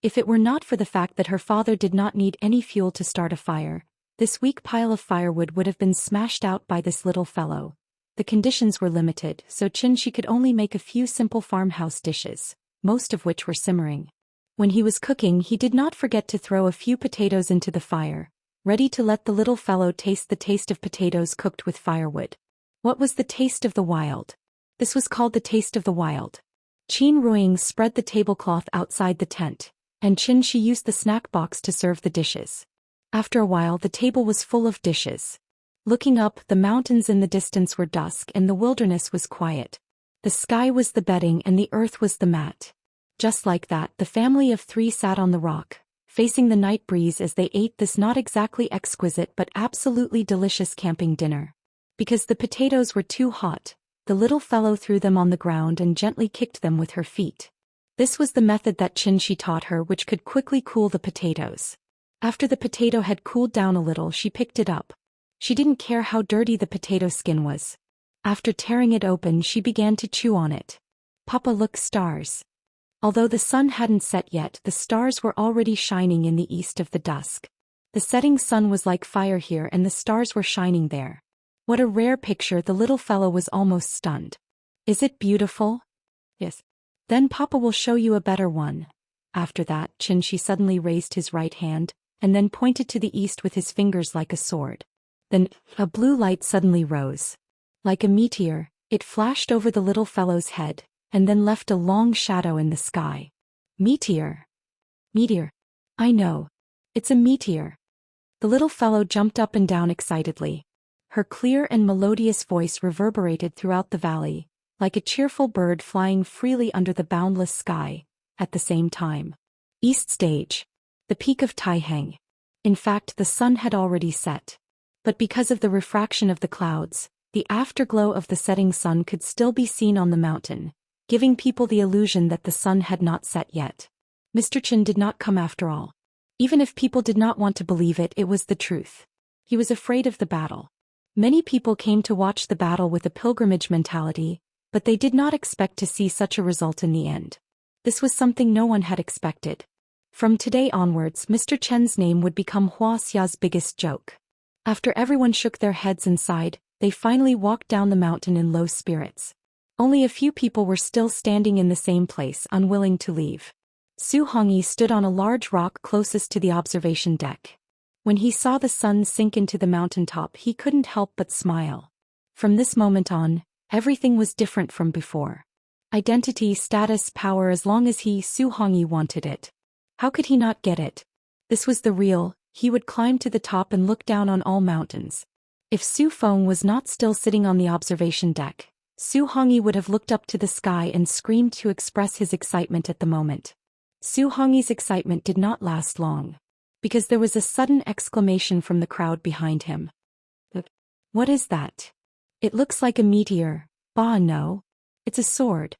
Speaker 1: If it were not for the fact that her father did not need any fuel to start a fire, this weak pile of firewood would have been smashed out by this little fellow. The conditions were limited, so Qianxia could only make a few simple farmhouse dishes, most of which were simmering. When he was cooking, he did not forget to throw a few potatoes into the fire, ready to let the little fellow taste the taste of potatoes cooked with firewood. What was the taste of the wild? This was called the taste of the wild. Qin Ruoying spread the tablecloth outside the tent, and Qianxia used the snack box to serve the dishes. After a while the table was full of dishes. Looking up, the mountains in the distance were dusk and the wilderness was quiet. The sky was the bedding and the earth was the mat. Just like that, the family of 3 sat on the rock, facing the night breeze as they ate this not exactly exquisite but absolutely delicious camping dinner. Because the potatoes were too hot, the little fellow threw them on the ground and gently kicked them with her feet. This was the method that Qianxia taught her, which could quickly cool the potatoes. After the potato had cooled down a little, she picked it up. She didn't care how dirty the potato skin was. After tearing it open, she began to chew on it. Papa, look, stars. Although the sun hadn't set yet, the stars were already shining in the east of the dusk. The setting sun was like fire here and the stars were shining there. What a rare picture, the little fellow was almost stunned. Is it beautiful? Yes. Then Papa will show you a better one. After that, Xianxia suddenly raised his right hand, and then pointed to the east with his fingers like a sword. Then, a blue light suddenly rose. Like a meteor, it flashed over the little fellow's head, and then left a long shadow in the sky. Meteor. Meteor. I know. It's a meteor. The little fellow jumped up and down excitedly. Her clear and melodious voice reverberated throughout the valley, like a cheerful bird flying freely under the boundless sky. At the same time. East stage. The peak of Taiheng. In fact, the sun had already set. But because of the refraction of the clouds, the afterglow of the setting sun could still be seen on the mountain, giving people the illusion that the sun had not set yet. Mr. Chen did not come after all. Even if people did not want to believe it, it was the truth. He was afraid of the battle. Many people came to watch the battle with a pilgrimage mentality, but they did not expect to see such a result in the end. This was something no one had expected. From today onwards, Mr. Chen's name would become Wuxia's biggest joke. After everyone shook their heads and sighed, they finally walked down the mountain in low spirits. Only a few people were still standing in the same place, unwilling to leave. Su Hongyi stood on a large rock closest to the observation deck. When he saw the sun sink into the mountaintop, he couldn't help but smile. From this moment on, everything was different from before. Identity, status, power, as long as he, Su Hongyi, wanted it. How could he not get it? This was the real. He would climb to the top and look down on all mountains. If Su Feng was not still sitting on the observation deck, Su Hongyi would have looked up to the sky and screamed to express his excitement at the moment. Su Hongyi's excitement did not last long, because there was a sudden exclamation from the crowd behind him. What is that? It looks like a meteor. Bah, no. It's a sword.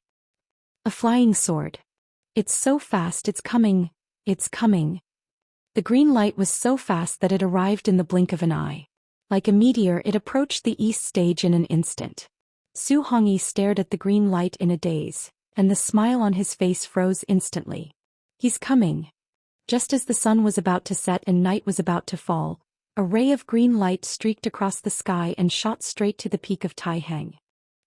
Speaker 1: A flying sword. It's so fast, it's coming. It's coming. The green light was so fast that it arrived in the blink of an eye. Like a meteor, it approached the east stage in an instant. Su Hongyi stared at the green light in a daze, and the smile on his face froze instantly. He's coming. Just as the sun was about to set and night was about to fall, a ray of green light streaked across the sky and shot straight to the peak of Taiheng.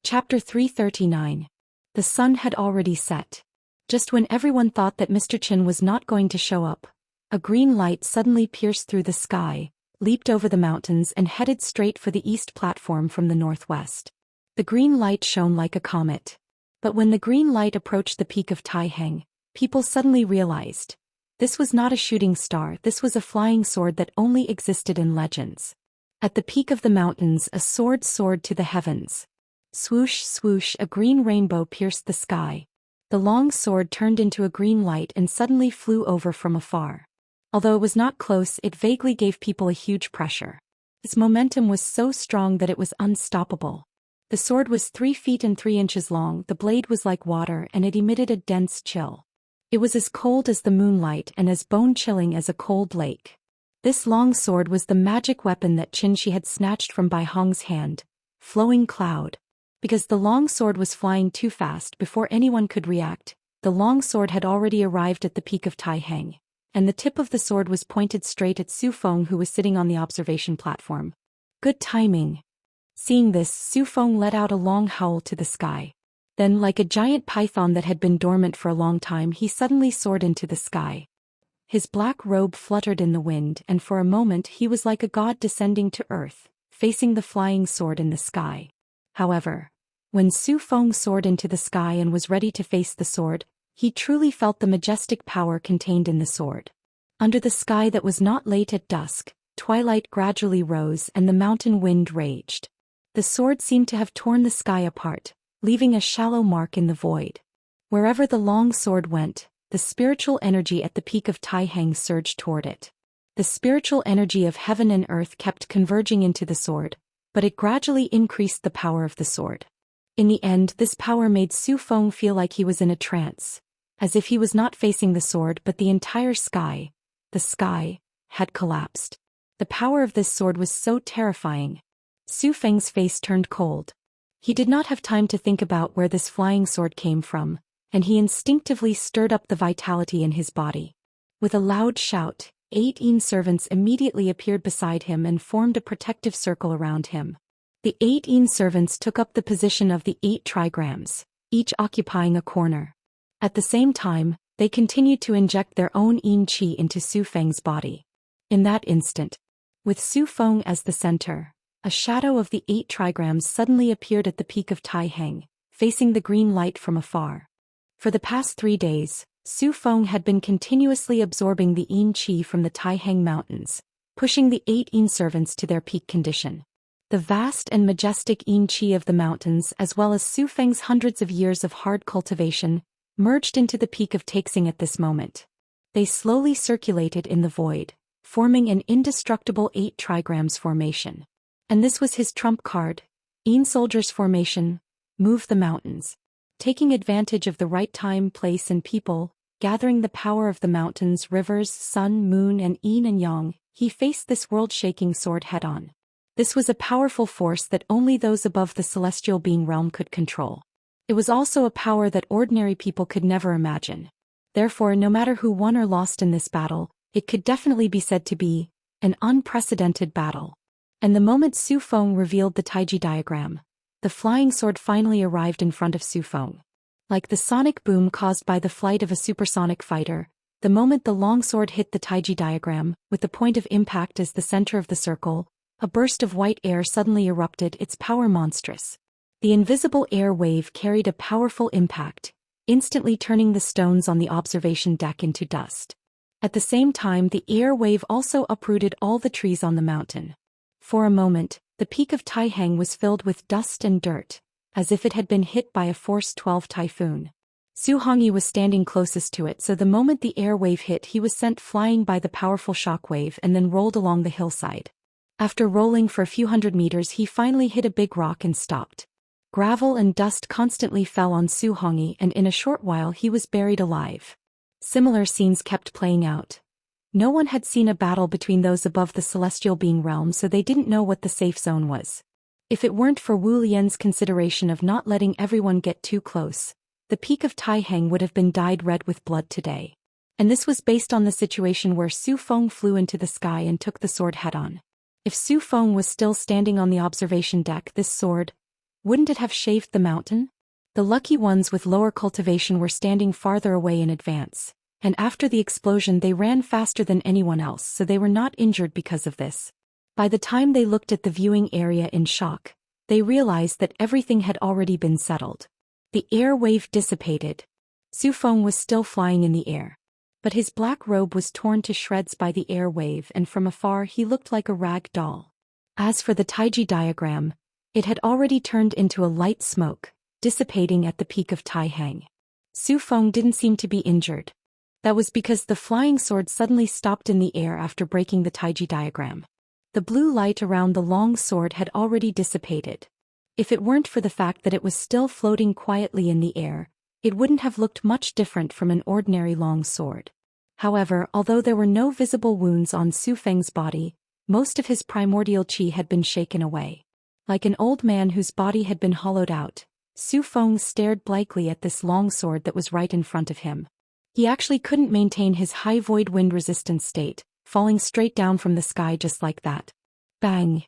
Speaker 1: Chapter 339. The sun had already set. Just when everyone thought that Mr. Chen was not going to show up, a green light suddenly pierced through the sky, leaped over the mountains and headed straight for the east platform from the northwest. The green light shone like a comet. But when the green light approached the peak of Taiheng, people suddenly realized. This was not a shooting star, this was a flying sword that only existed in legends. At the peak of the mountains, a sword soared to the heavens. Swoosh, swoosh, a green rainbow pierced the sky. The long sword turned into a green light and suddenly flew over from afar. Although it was not close, it vaguely gave people a huge pressure. Its momentum was so strong that it was unstoppable. The sword was 3 feet and 3 inches long, the blade was like water and it emitted a dense chill. It was as cold as the moonlight and as bone-chilling as a cold lake. This long sword was the magic weapon that Xianxia had snatched from Bai Hong's hand. Flowing cloud. Because the long sword was flying too fast before anyone could react, the long sword had already arrived at the peak of Taiheng, and the tip of the sword was pointed straight at Su Feng, who was sitting on the observation platform. Good timing. Seeing this, Su Feng let out a long howl to the sky. Then, like a giant python that had been dormant for a long time, he suddenly soared into the sky. His black robe fluttered in the wind, and for a moment he was like a god descending to earth, facing the flying sword in the sky. However, when Su Feng soared into the sky and was ready to face the sword, he truly felt the majestic power contained in the sword. Under the sky that was not late at dusk, twilight gradually rose and the mountain wind raged. The sword seemed to have torn the sky apart, leaving a shallow mark in the void. Wherever the long sword went, the spiritual energy at the peak of Taiheng surged toward it. The spiritual energy of heaven and earth kept converging into the sword, but it gradually increased the power of the sword. In the end, this power made Su Feng feel like he was in a trance, as if he was not facing the sword but the entire sky. The sky had collapsed. The power of this sword was so terrifying. Su Feng's face turned cold. He did not have time to think about where this flying sword came from, and he instinctively stirred up the vitality in his body. With a loud shout, 18 servants immediately appeared beside him and formed a protective circle around him. The 18 servants took up the position of the 8 trigrams, each occupying a corner. At the same time, they continued to inject their own yin qi into Su Feng's body. In that instant, with Su Feng as the center, a shadow of the 8 trigrams suddenly appeared at the peak of Taiheng, facing the green light from afar. For the past 3 days, Su Feng had been continuously absorbing the yin qi from the Taiheng mountains, pushing the 18 servants to their peak condition. The vast and majestic yin qi of the mountains as well as Su Feng's hundreds of years of hard cultivation merged into the peak of Taixing at this moment. They slowly circulated in the void, forming an indestructible 8 trigrams formation. And this was his trump card, Yin Soldier's formation, move the mountains. Taking advantage of the right time, place and people, gathering the power of the mountains, rivers, sun, moon and yin and yang, he faced this world-shaking sword head-on. This was a powerful force that only those above the celestial being realm could control. It was also a power that ordinary people could never imagine. Therefore, no matter who won or lost in this battle, it could definitely be said to be an unprecedented battle. And the moment Su Feng revealed the Taiji diagram, the flying sword finally arrived in front of Su Feng. Like the sonic boom caused by the flight of a supersonic fighter, the moment the long sword hit the Taiji diagram, with the point of impact as the center of the circle, a burst of white air suddenly erupted, its power monstrous. The invisible air wave carried a powerful impact, instantly turning the stones on the observation deck into dust. At the same time, the air wave also uprooted all the trees on the mountain. For a moment, the peak of Taiheng was filled with dust and dirt, as if it had been hit by a Force 12 typhoon. Su Hongyi was standing closest to it, so the moment the air wave hit, he was sent flying by the powerful shock wave and then rolled along the hillside. After rolling for a few hundred meters, he finally hit a big rock and stopped. Gravel and dust constantly fell on Su Hongyi, and in a short while he was buried alive. Similar scenes kept playing out. No one had seen a battle between those above the celestial being realm, so they didn't know what the safe zone was. If it weren't for Wu Lian's consideration of not letting everyone get too close, the peak of Taiheng would have been dyed red with blood today. And this was based on the situation where Su Feng flew into the sky and took the sword head-on. If Su Feng was still standing on the observation deck, this sword, wouldn't it have shaved the mountain? The lucky ones with lower cultivation were standing farther away in advance, and after the explosion they ran faster than anyone else, so they were not injured because of this. By the time they looked at the viewing area in shock, they realized that everything had already been settled. The air wave dissipated. Su Feng was still flying in the air, but his black robe was torn to shreds by the air wave, and from afar he looked like a rag doll. As for the Taiji diagram, it had already turned into a light smoke, dissipating at the peak of Taiheng. Su Feng didn't seem to be injured. That was because the flying sword suddenly stopped in the air after breaking the Taiji diagram. The blue light around the long sword had already dissipated. If it weren't for the fact that it was still floating quietly in the air, it wouldn't have looked much different from an ordinary long sword. However, although there were no visible wounds on Su Feng's body, most of his primordial qi had been shaken away. Like an old man whose body had been hollowed out, Su Feng stared blankly at this long sword that was right in front of him. He actually couldn't maintain his high void wind resistance state, falling straight down from the sky just like that. Bang!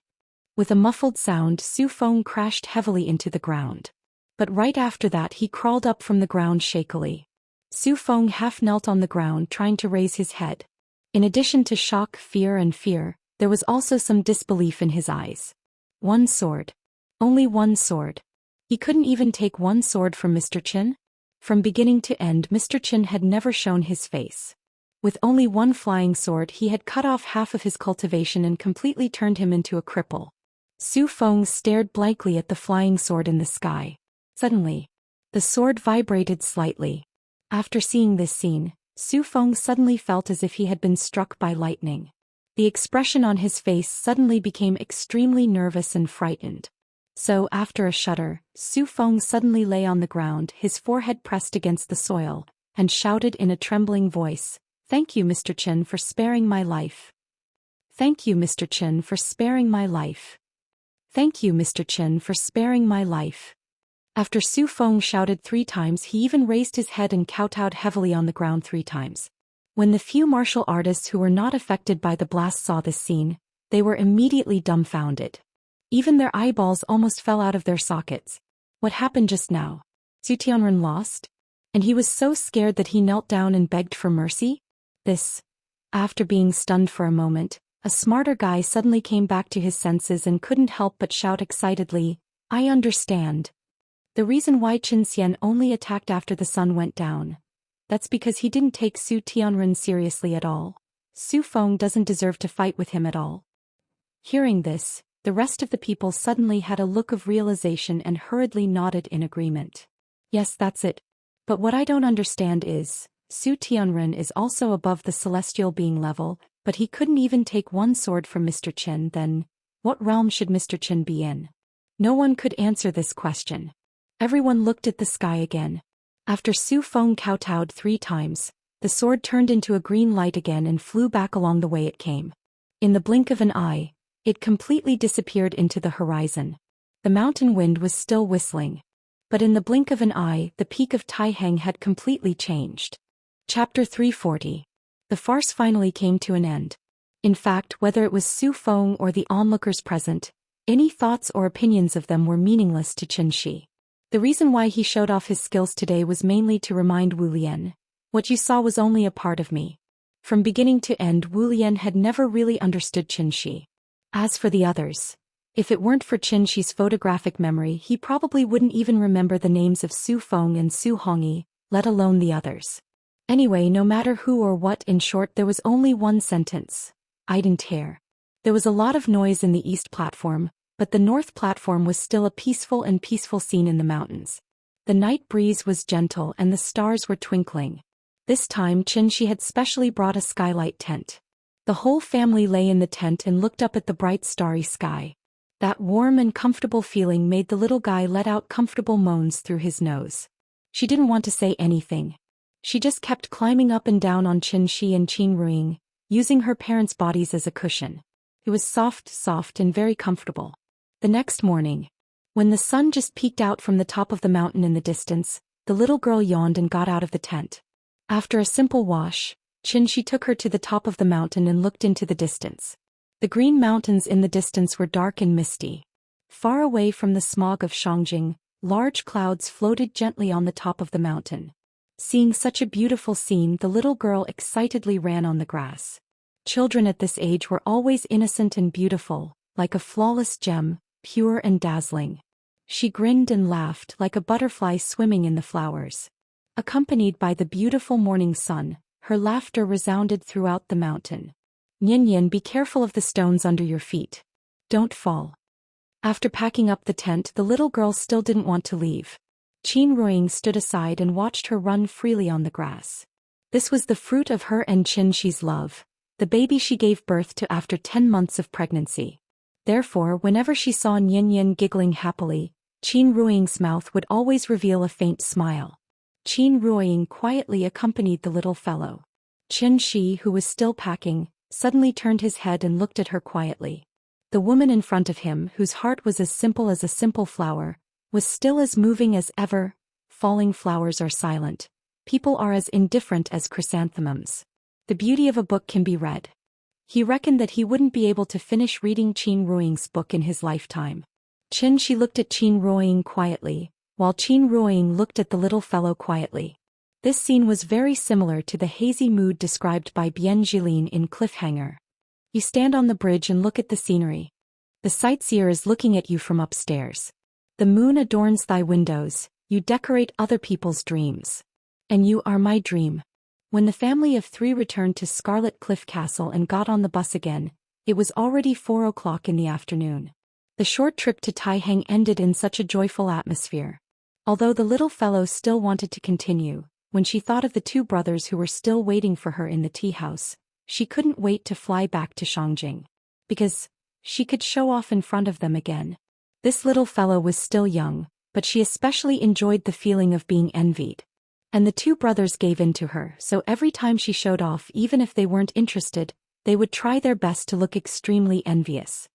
Speaker 1: With a muffled sound, Su Feng crashed heavily into the ground. But right after that he crawled up from the ground shakily. Su Feng half knelt on the ground trying to raise his head. In addition to shock, fear, there was also some disbelief in his eyes. One sword. Only one sword. He couldn't even take one sword from Mr. Qin? From beginning to end, Mr. Qin had never shown his face. With only one flying sword, he had cut off half of his cultivation and completely turned him into a cripple. Su Feng stared blankly at the flying sword in the sky. Suddenly, the sword vibrated slightly. After seeing this scene, Su Feng suddenly felt as if he had been struck by lightning. The expression on his face suddenly became extremely nervous and frightened. So, after a shudder, Su Feng suddenly lay on the ground, his forehead pressed against the soil, and shouted in a trembling voice, "Thank you, Mr. Qin, for sparing my life. Thank you, Mr. Qin, for sparing my life. Thank you, Mr. Chen, for sparing my life. After Su Feng shouted 3 times, he even raised his head and kowtowed heavily on the ground 3 times. When the few martial artists who were not affected by the blast saw this scene, they were immediately dumbfounded. Even their eyeballs almost fell out of their sockets. What happened just now? Su Tianren lost? And he was so scared that he knelt down and begged for mercy? After being stunned for a moment, a smarter guy suddenly came back to his senses and couldn't help but shout excitedly, I understand. The reason why Xian only attacked after the sun went down. That's because he didn't take Su Tianren seriously at all. Su Feng doesn't deserve to fight with him at all. Hearing this, the rest of the people suddenly had a look of realization and hurriedly nodded in agreement. Yes, that's it. But what I don't understand is, Su Tianren is also above the celestial being level, but he couldn't even take one sword from Mr. Chen. Then, what realm should Mr. Chen be in? No one could answer this question. Everyone looked at the sky again. After Su Feng kowtowed 3 times, the sword turned into a green light again and flew back along the way it came. In the blink of an eye, it completely disappeared into the horizon. The mountain wind was still whistling. But in the blink of an eye, the peak of Taiheng had completely changed. Chapter 340. The farce finally came to an end. In fact, whether it was Su Feng or the onlookers present, any thoughts or opinions of them were meaningless to Qianxia. The reason why he showed off his skills today was mainly to remind Wu Lian, what you saw was only a part of me. From beginning to end, Wu Lian had never really understood Qianxia. As for the others, if it weren't for Qianxia's photographic memory, he probably wouldn't even remember the names of Su Feng and Su Hongyi, let alone the others. Anyway, no matter who or what, in short, there was only one sentence. I didn't care. There was a lot of noise in the east platform, but the north platform was still a peaceful scene in the mountains. The night breeze was gentle and the stars were twinkling. This time Qianxia had specially brought a skylight tent. The whole family lay in the tent and looked up at the bright starry sky. That warm and comfortable feeling made the little guy let out comfortable moans through his nose. She didn't want to say anything. She just kept climbing up and down on Qianxia and Qin Ruiying, using her parents' bodies as a cushion. It was soft and very comfortable. The next morning, when the sun just peeked out from the top of the mountain in the distance, the little girl yawned and got out of the tent. After a simple wash, Qianxia took her to the top of the mountain and looked into the distance. The green mountains in the distance were dark and misty. Far away from the smog of Shangjing, large clouds floated gently on the top of the mountain. Seeing such a beautiful scene, the little girl excitedly ran on the grass. Children at this age were always innocent and beautiful, like a flawless gem, pure and dazzling. She grinned and laughed like a butterfly swimming in the flowers. Accompanied by the beautiful morning sun, her laughter resounded throughout the mountain. Nian, be careful of the stones under your feet. Don't fall. After packing up the tent, the little girl still didn't want to leave. Qin Ruiying stood aside and watched her run freely on the grass. This was the fruit of her and Qianxia's love, the baby she gave birth to after 10 months of pregnancy. Therefore, whenever she saw Nian giggling happily, Qin Ruiying's mouth would always reveal a faint smile. Qin Ruiying quietly accompanied the little fellow. Qianxia, who was still packing, suddenly turned his head and looked at her quietly. The woman in front of him, whose heart was as simple as a simple flower, was still as moving as ever. Falling flowers are silent. People are as indifferent as chrysanthemums. The beauty of a book can be read. He reckoned that he wouldn't be able to finish reading Qin Ruiying's book in his lifetime. Qianxia looked at Qin Ruiying quietly, while Qin Ruiying looked at the little fellow quietly. This scene was very similar to the hazy mood described by Bian Jilin in Cliffhanger. You stand on the bridge and look at the scenery. The sightseer is looking at you from upstairs. The moon adorns thy windows, you decorate other people's dreams. And you are my dream. When the family of 3 returned to Scarlet Cliff Castle and got on the bus again, it was already 4 o'clock in the afternoon. The short trip to Taiheng ended in such a joyful atmosphere. Although the little fellow still wanted to continue, when she thought of the 2 brothers who were still waiting for her in the tea house, she couldn't wait to fly back to Shangjing. Because she could show off in front of them again. This little fellow was still young, but she especially enjoyed the feeling of being envied. And the 2 brothers gave in to her, so every time she showed off, even if they weren't interested, they would try their best to look extremely envious.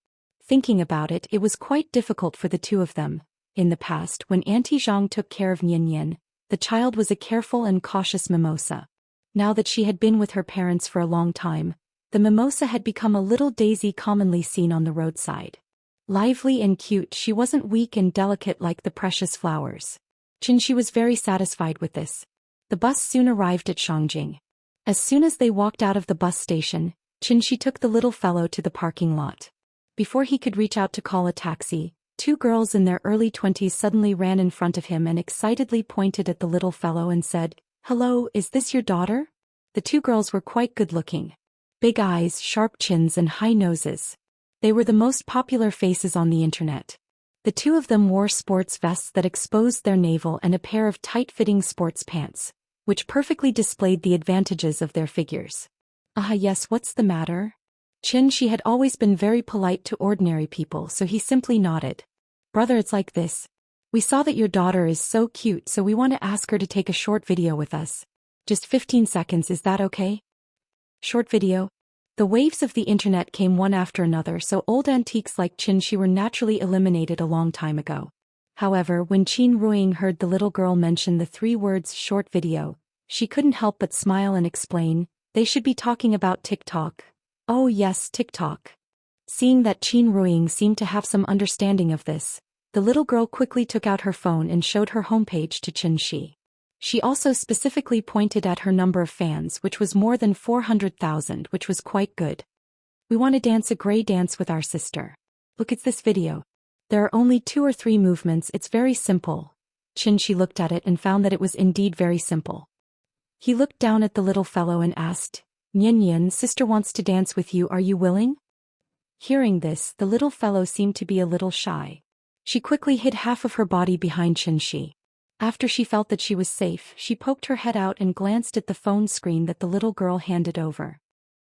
Speaker 1: Thinking about it, it was quite difficult for the two of them. In the past, when Auntie Zhang took care of Nian, the child was a careful and cautious mimosa. Now that she had been with her parents for a long time, the mimosa had become a little daisy commonly seen on the roadside. Lively and cute, she wasn't weak and delicate like the precious flowers. Xianxia was very satisfied with this. The bus soon arrived at Shangjing. As soon as they walked out of the bus station, Xianxia took the little fellow to the parking lot. Before he could reach out to call a taxi, two girls in their early 20s suddenly ran in front of him and excitedly pointed at the little fellow and said, "Hello, is this your daughter?" The two girls were quite good-looking. Big eyes, sharp chins and high noses. They were the most popular faces on the internet. The two of them wore sports vests that exposed their navel and a pair of tight-fitting sports pants, which perfectly displayed the advantages of their figures. "Ah yes, what's the matter?" Xianxia had always been very polite to ordinary people, so he simply nodded. "Brother, it's like this. We saw that your daughter is so cute, so we want to ask her to take a short video with us. Just 15 seconds, is that okay?" Short video? The waves of the internet came one after another, so old antiques like Xianxia were naturally eliminated a long time ago. However, when Qin Ruiying heard the little girl mention the three words short video, she couldn't help but smile and explain, "They should be talking about TikTok." "Oh yes, TikTok." Seeing that Qin Ruiying seemed to have some understanding of this, the little girl quickly took out her phone and showed her homepage to Xianxia. She also specifically pointed at her number of fans, which was more than 400,000, which was quite good. "We want to dance a grey dance with our sister. Look at this video. There are only 2 or 3 movements, it's very simple." Xianxia looked at it and found that it was indeed very simple. He looked down at the little fellow and asked, "Nian, sister wants to dance with you, are you willing?" Hearing this, the little fellow seemed to be a little shy. She quickly hid half of her body behind Xianxia. After she felt that she was safe, she poked her head out and glanced at the phone screen that the little girl handed over.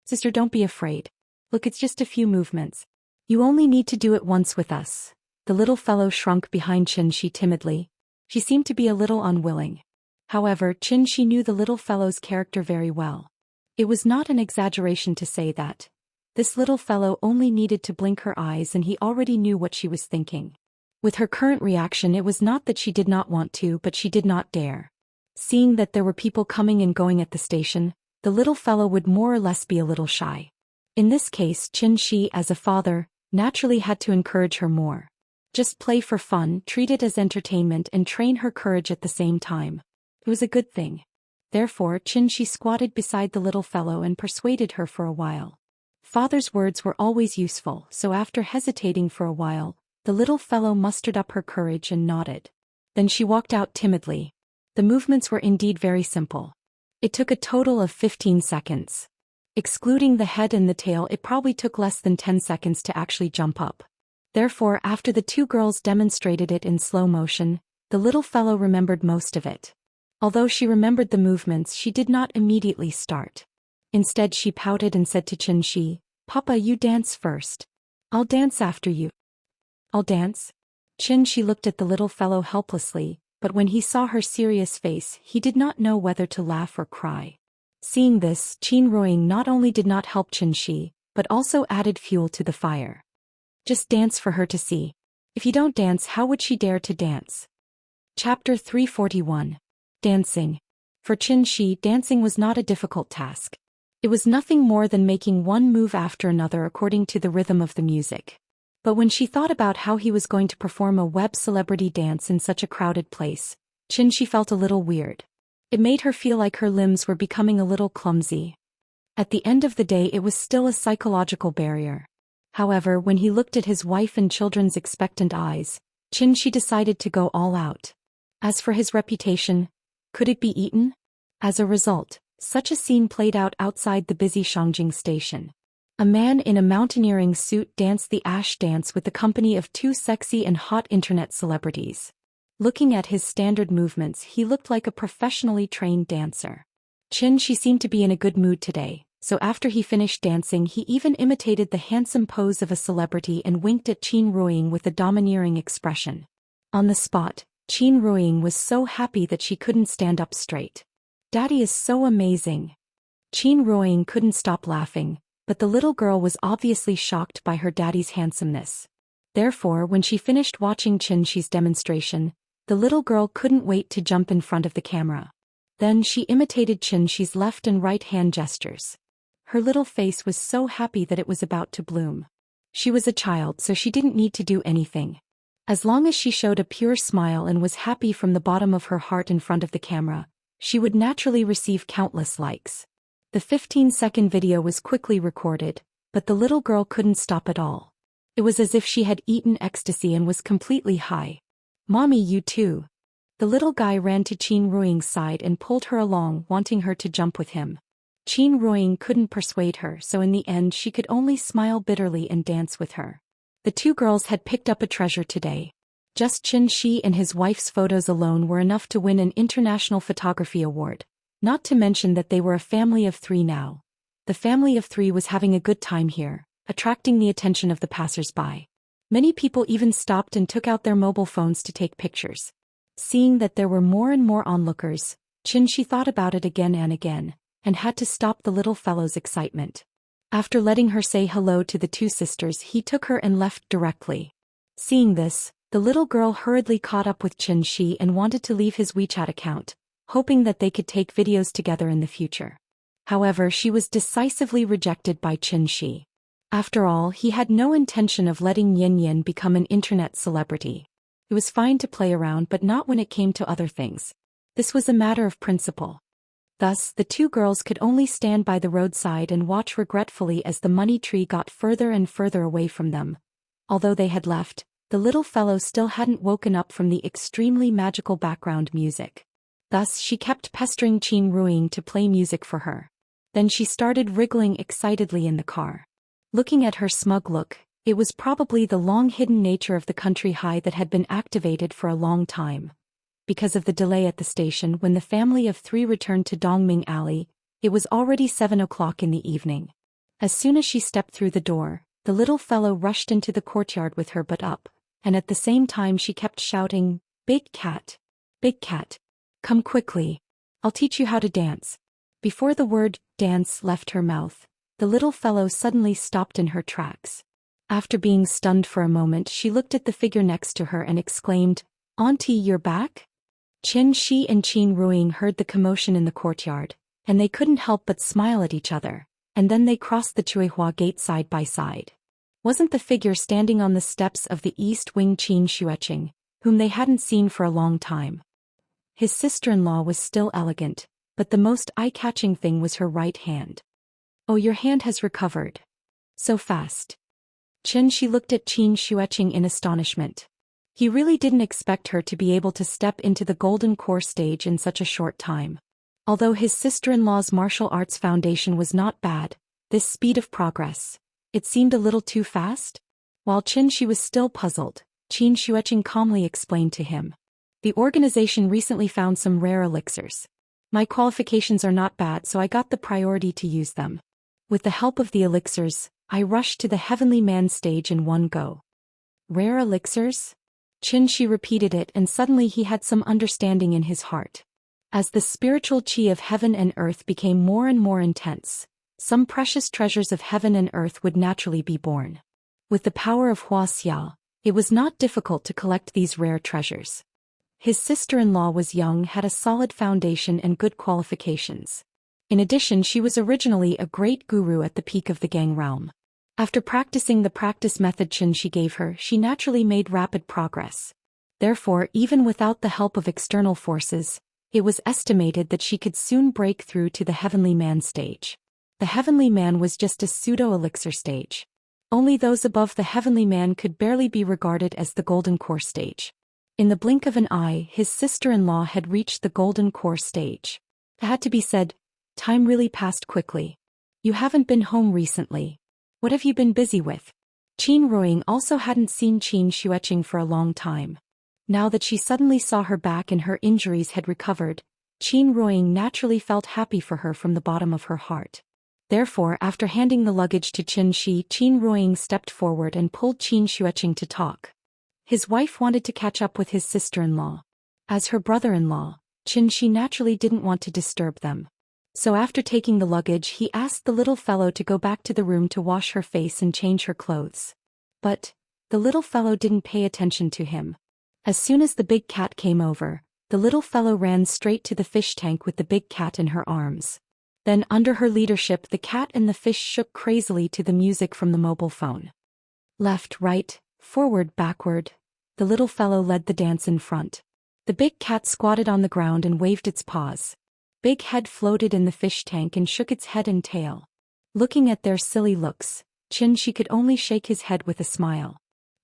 Speaker 1: "Sister, don't be afraid. Look, it's just a few movements. You only need to do it once with us." The little fellow shrunk behind Xianxia timidly. She seemed to be a little unwilling. However, Xianxia knew the little fellow's character very well. It was not an exaggeration to say that this little fellow only needed to blink her eyes and he already knew what she was thinking. With her current reaction, it was not that she did not want to, but she did not dare. Seeing that there were people coming and going at the station, the little fellow would more or less be a little shy. In this case, Xianxia, as a father, naturally had to encourage her more. Just play for fun, treat it as entertainment and train her courage at the same time. It was a good thing. Therefore, Xianxia squatted beside the little fellow and persuaded her for a while. Father's words were always useful, so after hesitating for a while, the little fellow mustered up her courage and nodded. Then she walked out timidly. The movements were indeed very simple. It took a total of 15 seconds. Excluding the head and the tail, it probably took less than 10 seconds to actually jump up. Therefore, after the two girls demonstrated it in slow motion, the little fellow remembered most of it. Although she remembered the movements, she did not immediately start. Instead, she pouted and said to Xianxia, "Papa, you dance first. I'll dance after you." "I'll dance?" Xianxia looked at the little fellow helplessly, but when he saw her serious face, he did not know whether to laugh or cry. Seeing this, Qin Ruiying not only did not help Xianxia, but also added fuel to the fire. "Just dance for her to see. If you don't dance, how would she dare to dance?" Chapter 341. Dancing. For Xianxia, dancing was not a difficult task. It was nothing more than making one move after another according to the rhythm of the music. But when she thought about how he was going to perform a web celebrity dance in such a crowded place, Xianxia felt a little weird. It made her feel like her limbs were becoming a little clumsy. At the end of the day, it was still a psychological barrier. However, when he looked at his wife and children's expectant eyes, Xianxia decided to go all out. As for his reputation, could it be eaten? As a result, such a scene played out outside the busy Shangjing station. A man in a mountaineering suit danced the ash dance with the company of 2 sexy and hot internet celebrities. Looking at his standard movements, he looked like a professionally trained dancer. Xianxia seemed to be in a good mood today, so after he finished dancing, he even imitated the handsome pose of a celebrity and winked at Qin Ruiying with a domineering expression. On the spot, Qin Ruiying was so happy that she couldn't stand up straight. "Daddy is so amazing." Qin Ruiying couldn't stop laughing. but the little girl was obviously shocked by her daddy's handsomeness. Therefore, when she finished watching Xianxia's demonstration, the little girl couldn't wait to jump in front of the camera. Then she imitated Xianxia's left and right hand gestures. Her little face was so happy that it was about to bloom. She was a child, so she didn't need to do anything. As long as she showed a pure smile and was happy from the bottom of her heart in front of the camera, she would naturally receive countless likes. The 15-second video was quickly recorded, but the little girl couldn't stop at all. It was as if she had eaten ecstasy and was completely high. "Mommy, you too." The little guy ran to Qin Ruiying's side and pulled her along, wanting her to jump with him. Qin Ruiying couldn't persuade her, so in the end she could only smile bitterly and dance with her. The two girls had picked up a treasure today. Just Xianxia and his wife's photos alone were enough to win an international photography award. Not to mention that they were a family of 3 now. The family of 3 was having a good time here, attracting the attention of the passers-by. Many people even stopped and took out their mobile phones to take pictures. Seeing that there were more and more onlookers, Xianxia thought about it again and again, and had to stop the little fellow's excitement. After letting her say hello to the 2 sisters, he took her and left directly. Seeing this, the little girl hurriedly caught up with Xianxia and wanted to leave his WeChat account, hoping that they could take videos together in the future. However, she was decisively rejected by Xianxia. After all, he had no intention of letting Yin Yin become an internet celebrity. It was fine to play around, but not when it came to other things. This was a matter of principle. Thus, the 2 girls could only stand by the roadside and watch regretfully as the money tree got further and further away from them. Although they had left, the little fellow still hadn't woken up from the extremely magical background music. Thus, she kept pestering Qin Ruiying to play music for her. Then she started wriggling excitedly in the car. Looking at her smug look, it was probably the long-hidden nature of the country high that had been activated for a long time. Because of the delay at the station when the family of 3 returned to Dongming Alley, it was already 7 o'clock in the evening. As soon as she stepped through the door, the little fellow rushed into the courtyard with her butt up, and at the same time she kept shouting, "Big cat! Big cat! Come quickly! I'll teach you how to dance." Before the word dance left her mouth, the little fellow suddenly stopped in her tracks. After being stunned for a moment, she looked at the figure next to her and exclaimed, "Auntie, you're back?" Xianxia and Qin Ruiying heard the commotion in the courtyard, and they couldn't help but smile at each other, and then they crossed the Chuihua gate side by side. Wasn't the figure standing on the steps of the east wing Qin Xueqing, whom they hadn't seen for a long time? His sister-in-law was still elegant, but the most eye-catching thing was her right hand. "Oh, your hand has recovered. So fast." Xianxia looked at Qin Xueqing in astonishment. He really didn't expect her to be able to step into the golden core stage in such a short time. Although his sister-in-law's martial arts foundation was not bad, this speed of progress, it seemed a little too fast? While Xianxia was still puzzled, Qin Xueqing calmly explained to him. "The organization recently found some rare elixirs. My qualifications are not bad, so I got the priority to use them. With the help of the elixirs, I rushed to the Heavenly Man stage in one go." Rare elixirs? Xianxia repeated it, and suddenly he had some understanding in his heart. As the spiritual qi of heaven and earth became more and more intense, some precious treasures of heaven and earth would naturally be born. With the power of Wuxia, it was not difficult to collect these rare treasures. His sister-in-law was young, had a solid foundation and good qualifications. In addition, she was originally a great guru at the peak of the Gang realm. After practicing the practice method Xianxia gave her, she naturally made rapid progress. Therefore, even without the help of external forces, it was estimated that she could soon break through to the Heavenly Man stage. The Heavenly Man was just a pseudo-elixir stage. Only those above the Heavenly Man could barely be regarded as the Golden Core stage. In the blink of an eye, his sister-in-law had reached the Golden Core stage. It had to be said, time really passed quickly. "You haven't been home recently. What have you been busy with?" Qin Ruiying also hadn't seen Qin Xueqing for a long time. Now that she suddenly saw her back and her injuries had recovered, Qin Ruiying naturally felt happy for her from the bottom of her heart. Therefore, after handing the luggage to Xianxia, Qin Ruiying stepped forward and pulled Qin Xueqing to talk. His wife wanted to catch up with his sister-in-law. As her brother-in-law, Xianxia naturally didn't want to disturb them. So after taking the luggage, he asked the little fellow to go back to the room to wash her face and change her clothes. But the little fellow didn't pay attention to him. As soon as the big cat came over, the little fellow ran straight to the fish tank with the big cat in her arms. Then under her leadership, the cat and the fish shook crazily to the music from the mobile phone. Left, right, forward, backward. The little fellow led the dance in front. The big cat squatted on the ground and waved its paws. Big head floated in the fish tank and shook its head and tail. Looking at their silly looks, Xianxia could only shake his head with a smile.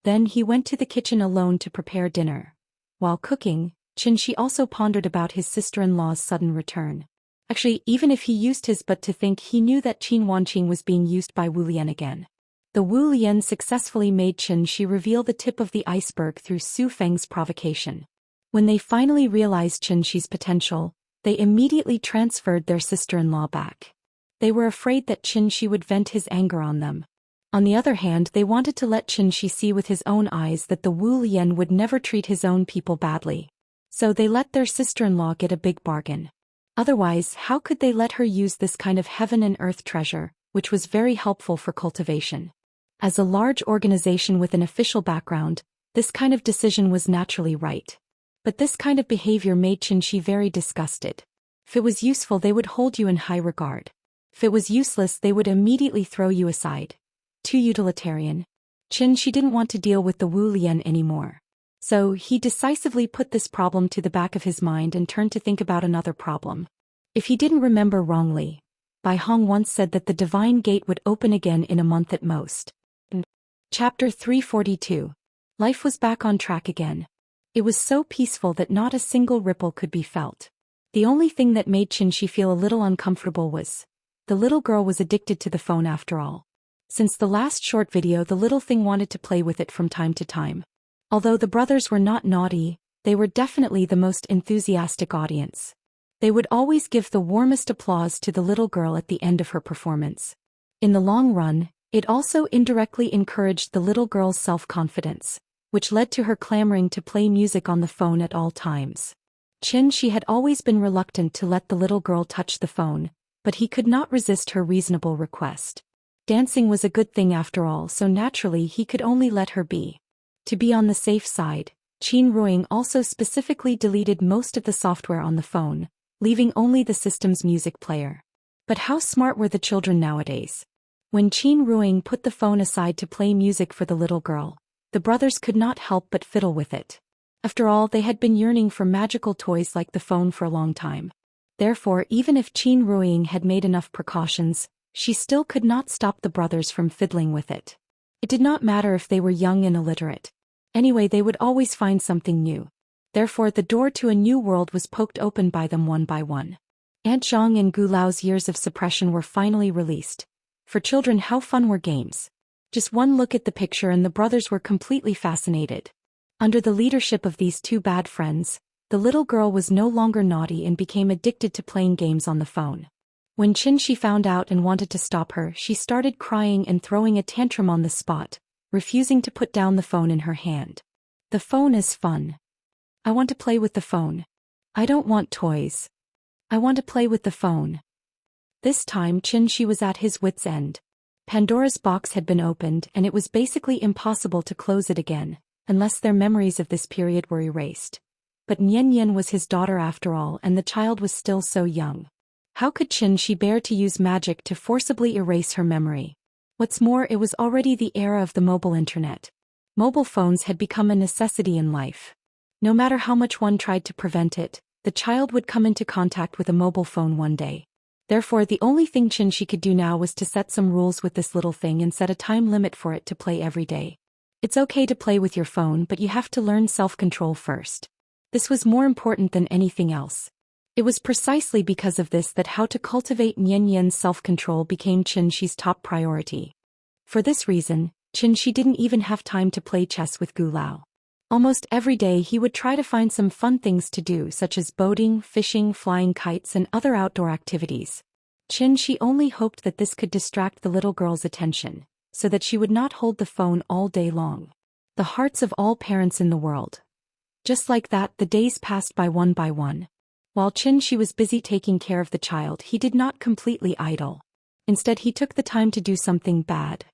Speaker 1: Then he went to the kitchen alone to prepare dinner. While cooking, Xianxia also pondered about his sister-in-law's sudden return. Actually, even if he used his butt to think, he knew that Qin Wanqing was being used by Wu Lian again. The Wu Lian successfully made Xianxia reveal the tip of the iceberg through Su Feng's provocation. When they finally realized Xianxia's potential, they immediately transferred their sister-in-law back. They were afraid that Xianxia would vent his anger on them. On the other hand, they wanted to let Xianxia see with his own eyes that the Wu Lian would never treat his own people badly. So they let their sister-in-law get a big bargain. Otherwise, how could they let her use this kind of heaven and earth treasure, which was very helpful for cultivation? As a large organization with an official background, this kind of decision was naturally right. But this kind of behavior made Xianxia very disgusted. If it was useful, they would hold you in high regard. If it was useless, they would immediately throw you aside. Too utilitarian. Xianxia didn't want to deal with the Wu Lian anymore. So he decisively put this problem to the back of his mind and turned to think about another problem. If he didn't remember wrongly, Bai Hong once said that the divine gate would open again in a month at most. Chapter 342. Life was back on track again. It was so peaceful that not a single ripple could be felt. The only thing that made Xianxia feel a little uncomfortable was the little girl was addicted to the phone after all. Since the last short video, the little thing wanted to play with it from time to time. Although the brothers were not naughty, they were definitely the most enthusiastic audience. They would always give the warmest applause to the little girl at the end of her performance. In the long run, it also indirectly encouraged the little girl's self-confidence, which led to her clamoring to play music on the phone at all times. Xianxia had always been reluctant to let the little girl touch the phone, but he could not resist her reasonable request. Dancing was a good thing after all, so naturally he could only let her be. To be on the safe side, Qin Ruing also specifically deleted most of the software on the phone, leaving only the system's music player. But how smart were the children nowadays? When Qin Ruing put the phone aside to play music for the little girl, the brothers could not help but fiddle with it. After all, they had been yearning for magical toys like the phone for a long time. Therefore, even if Qin Ruing had made enough precautions, she still could not stop the brothers from fiddling with it. It did not matter if they were young and illiterate. Anyway, they would always find something new. Therefore, the door to a new world was poked open by them one by one. Aunt Zhang and Gu Lao's years of suppression were finally released. For children, how fun were games? Just one look at the picture and the brothers were completely fascinated. Under the leadership of these two bad friends, the little girl was no longer naughty and became addicted to playing games on the phone. When Xianxia found out and wanted to stop her, she started crying and throwing a tantrum on the spot, refusing to put down the phone in her hand. The phone is fun. I want to play with the phone. I don't want toys. I want to play with the phone. This time Xianxia was at his wit's end. Pandora's box had been opened and it was basically impossible to close it again, unless their memories of this period were erased. But Nian Nian was his daughter after all, and the child was still so young. How could Xianxia bear to use magic to forcibly erase her memory? What's more, it was already the era of the mobile internet. Mobile phones had become a necessity in life. No matter how much one tried to prevent it, the child would come into contact with a mobile phone one day. Therefore, the only thing Xianxia could do now was to set some rules with this little thing and set a time limit for it to play every day. It's okay to play with your phone, but you have to learn self-control first. This was more important than anything else. It was precisely because of this that how to cultivate Nian Nian's self-control became Xianxia's top priority. For this reason, Xianxia didn't even have time to play chess with Gu Lao. Almost every day he would try to find some fun things to do, such as boating, fishing, flying kites, and other outdoor activities. Xianxia only hoped that this could distract the little girl's attention, so that she would not hold the phone all day long. The hearts of all parents in the world. Just like that, the days passed by one by one. While Xianxia was busy taking care of the child, he did not completely idle. Instead, he took the time to do something bad.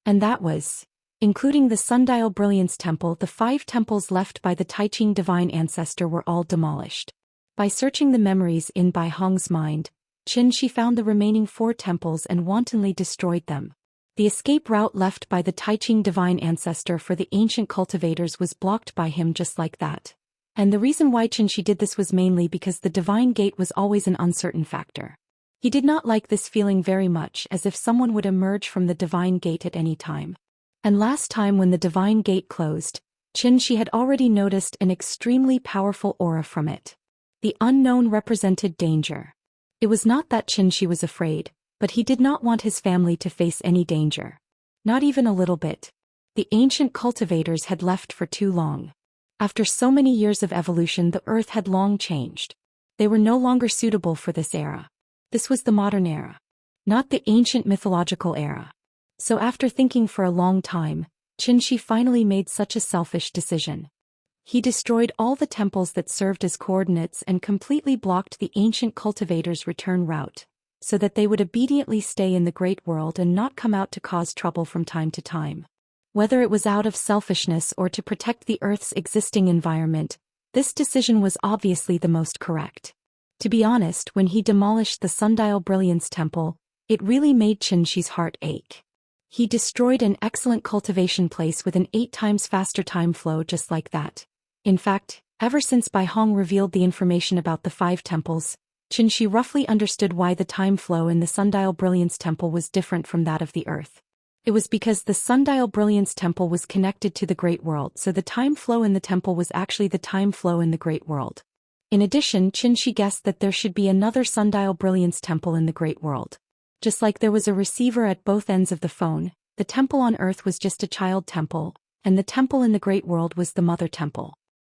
Speaker 1: And that was, including the Sundial Brilliance Temple, the 5 temples left by the Taiqing divine ancestor were all demolished. By searching the memories in Bai Hong's mind, Xianxia found the remaining 4 temples and wantonly destroyed them. The escape route left by the Taiqing divine ancestor for the ancient cultivators was blocked by him just like that. And the reason why Xianxia did this was mainly because the divine gate was always an uncertain factor. He did not like this feeling very much, as if someone would emerge from the divine gate at any time. And last time when the divine gate closed, Xianxia had already noticed an extremely powerful aura from it. The unknown represented danger. It was not that Xianxia was afraid, but he did not want his family to face any danger. Not even a little bit. The ancient cultivators had left for too long. After so many years of evolution, the earth had long changed. They were no longer suitable for this era. This was the modern era, not the ancient mythological era. So after thinking for a long time, Xianxia finally made such a selfish decision. He destroyed all the temples that served as coordinates and completely blocked the ancient cultivators' return route, so that they would obediently stay in the great world and not come out to cause trouble from time to time. Whether it was out of selfishness or to protect the Earth's existing environment, this decision was obviously the most correct. To be honest, when he demolished the Sundial Brilliance Temple, it really made Xianxia's heart ache. He destroyed an excellent cultivation place with an 8 times faster time flow just like that. In fact, ever since Bai Hong revealed the information about the 5 temples, Xianxia roughly understood why the time flow in the Sundial Brilliance Temple was different from that of the Earth. It was because the Sundial Brilliance Temple was connected to the Great World, so the time flow in the temple was actually the time flow in the Great World. In addition, Xianxia guessed that there should be another Sundial Brilliance Temple in the Great World. Just like there was a receiver at both ends of the phone, the temple on Earth was just a child temple, and the temple in the Great World was the mother temple.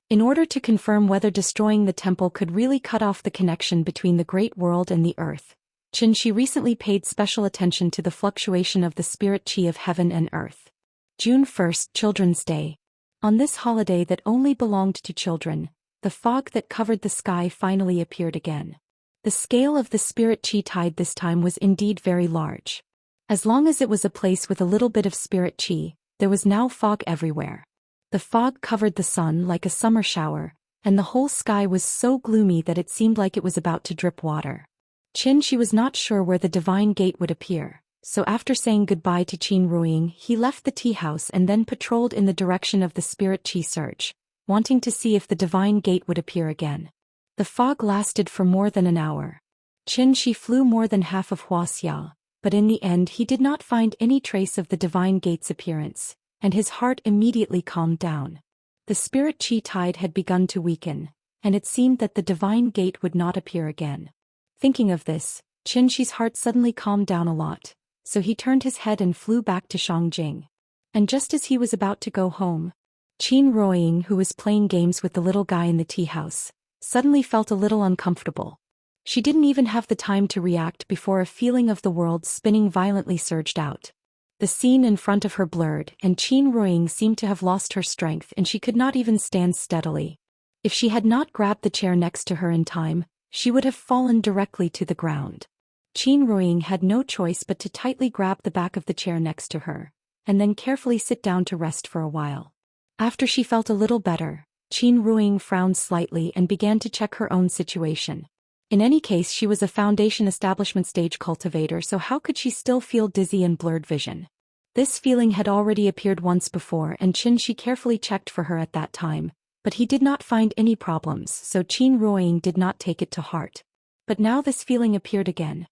Speaker 1: In order to confirm whether destroying the temple could really cut off the connection between the Great World and the Earth, Xianxia recently paid special attention to the fluctuation of the spirit qi of heaven and earth. June 1st, Children's Day. On this holiday that only belonged to children, the fog that covered the sky finally appeared again. The scale of the spirit qi tide this time was indeed very large. As long as it was a place with a little bit of spirit qi, there was now fog everywhere. The fog covered the sun like a summer shower, and the whole sky was so gloomy that it seemed like it was about to drip water. Xianxia was not sure where the divine gate would appear, so after saying goodbye to Qin Ruiying, he left the tea house and then patrolled in the direction of the spirit qi surge, wanting to see if the divine gate would appear again. The fog lasted for more than an hour. Xianxia flew more than half of Wuxia, but in the end he did not find any trace of the divine gate's appearance, and his heart immediately calmed down. The spirit qi tide had begun to weaken, and it seemed that the divine gate would not appear again. Thinking of this, Xianxia's heart suddenly calmed down a lot, so he turned his head and flew back to Shangjing. And just as he was about to go home, Qin Ruiying, who was playing games with the little guy in the tea house, suddenly felt a little uncomfortable. She didn't even have the time to react before a feeling of the world spinning violently surged out. The scene in front of her blurred, and Qin Ruiying seemed to have lost her strength and she could not even stand steadily. If she had not grabbed the chair next to her in time, she would have fallen directly to the ground. Qin Ruiying had no choice but to tightly grab the back of the chair next to her, and then carefully sit down to rest for a while. After she felt a little better, Qin Ruiying frowned slightly and began to check her own situation. In any case, she was a foundation establishment stage cultivator, so how could she still feel dizzy and blurred vision? This feeling had already appeared once before and Xianxia carefully checked for her at that time, but he did not find any problems, so Qin Ruiying did not take it to heart. But now this feeling appeared again.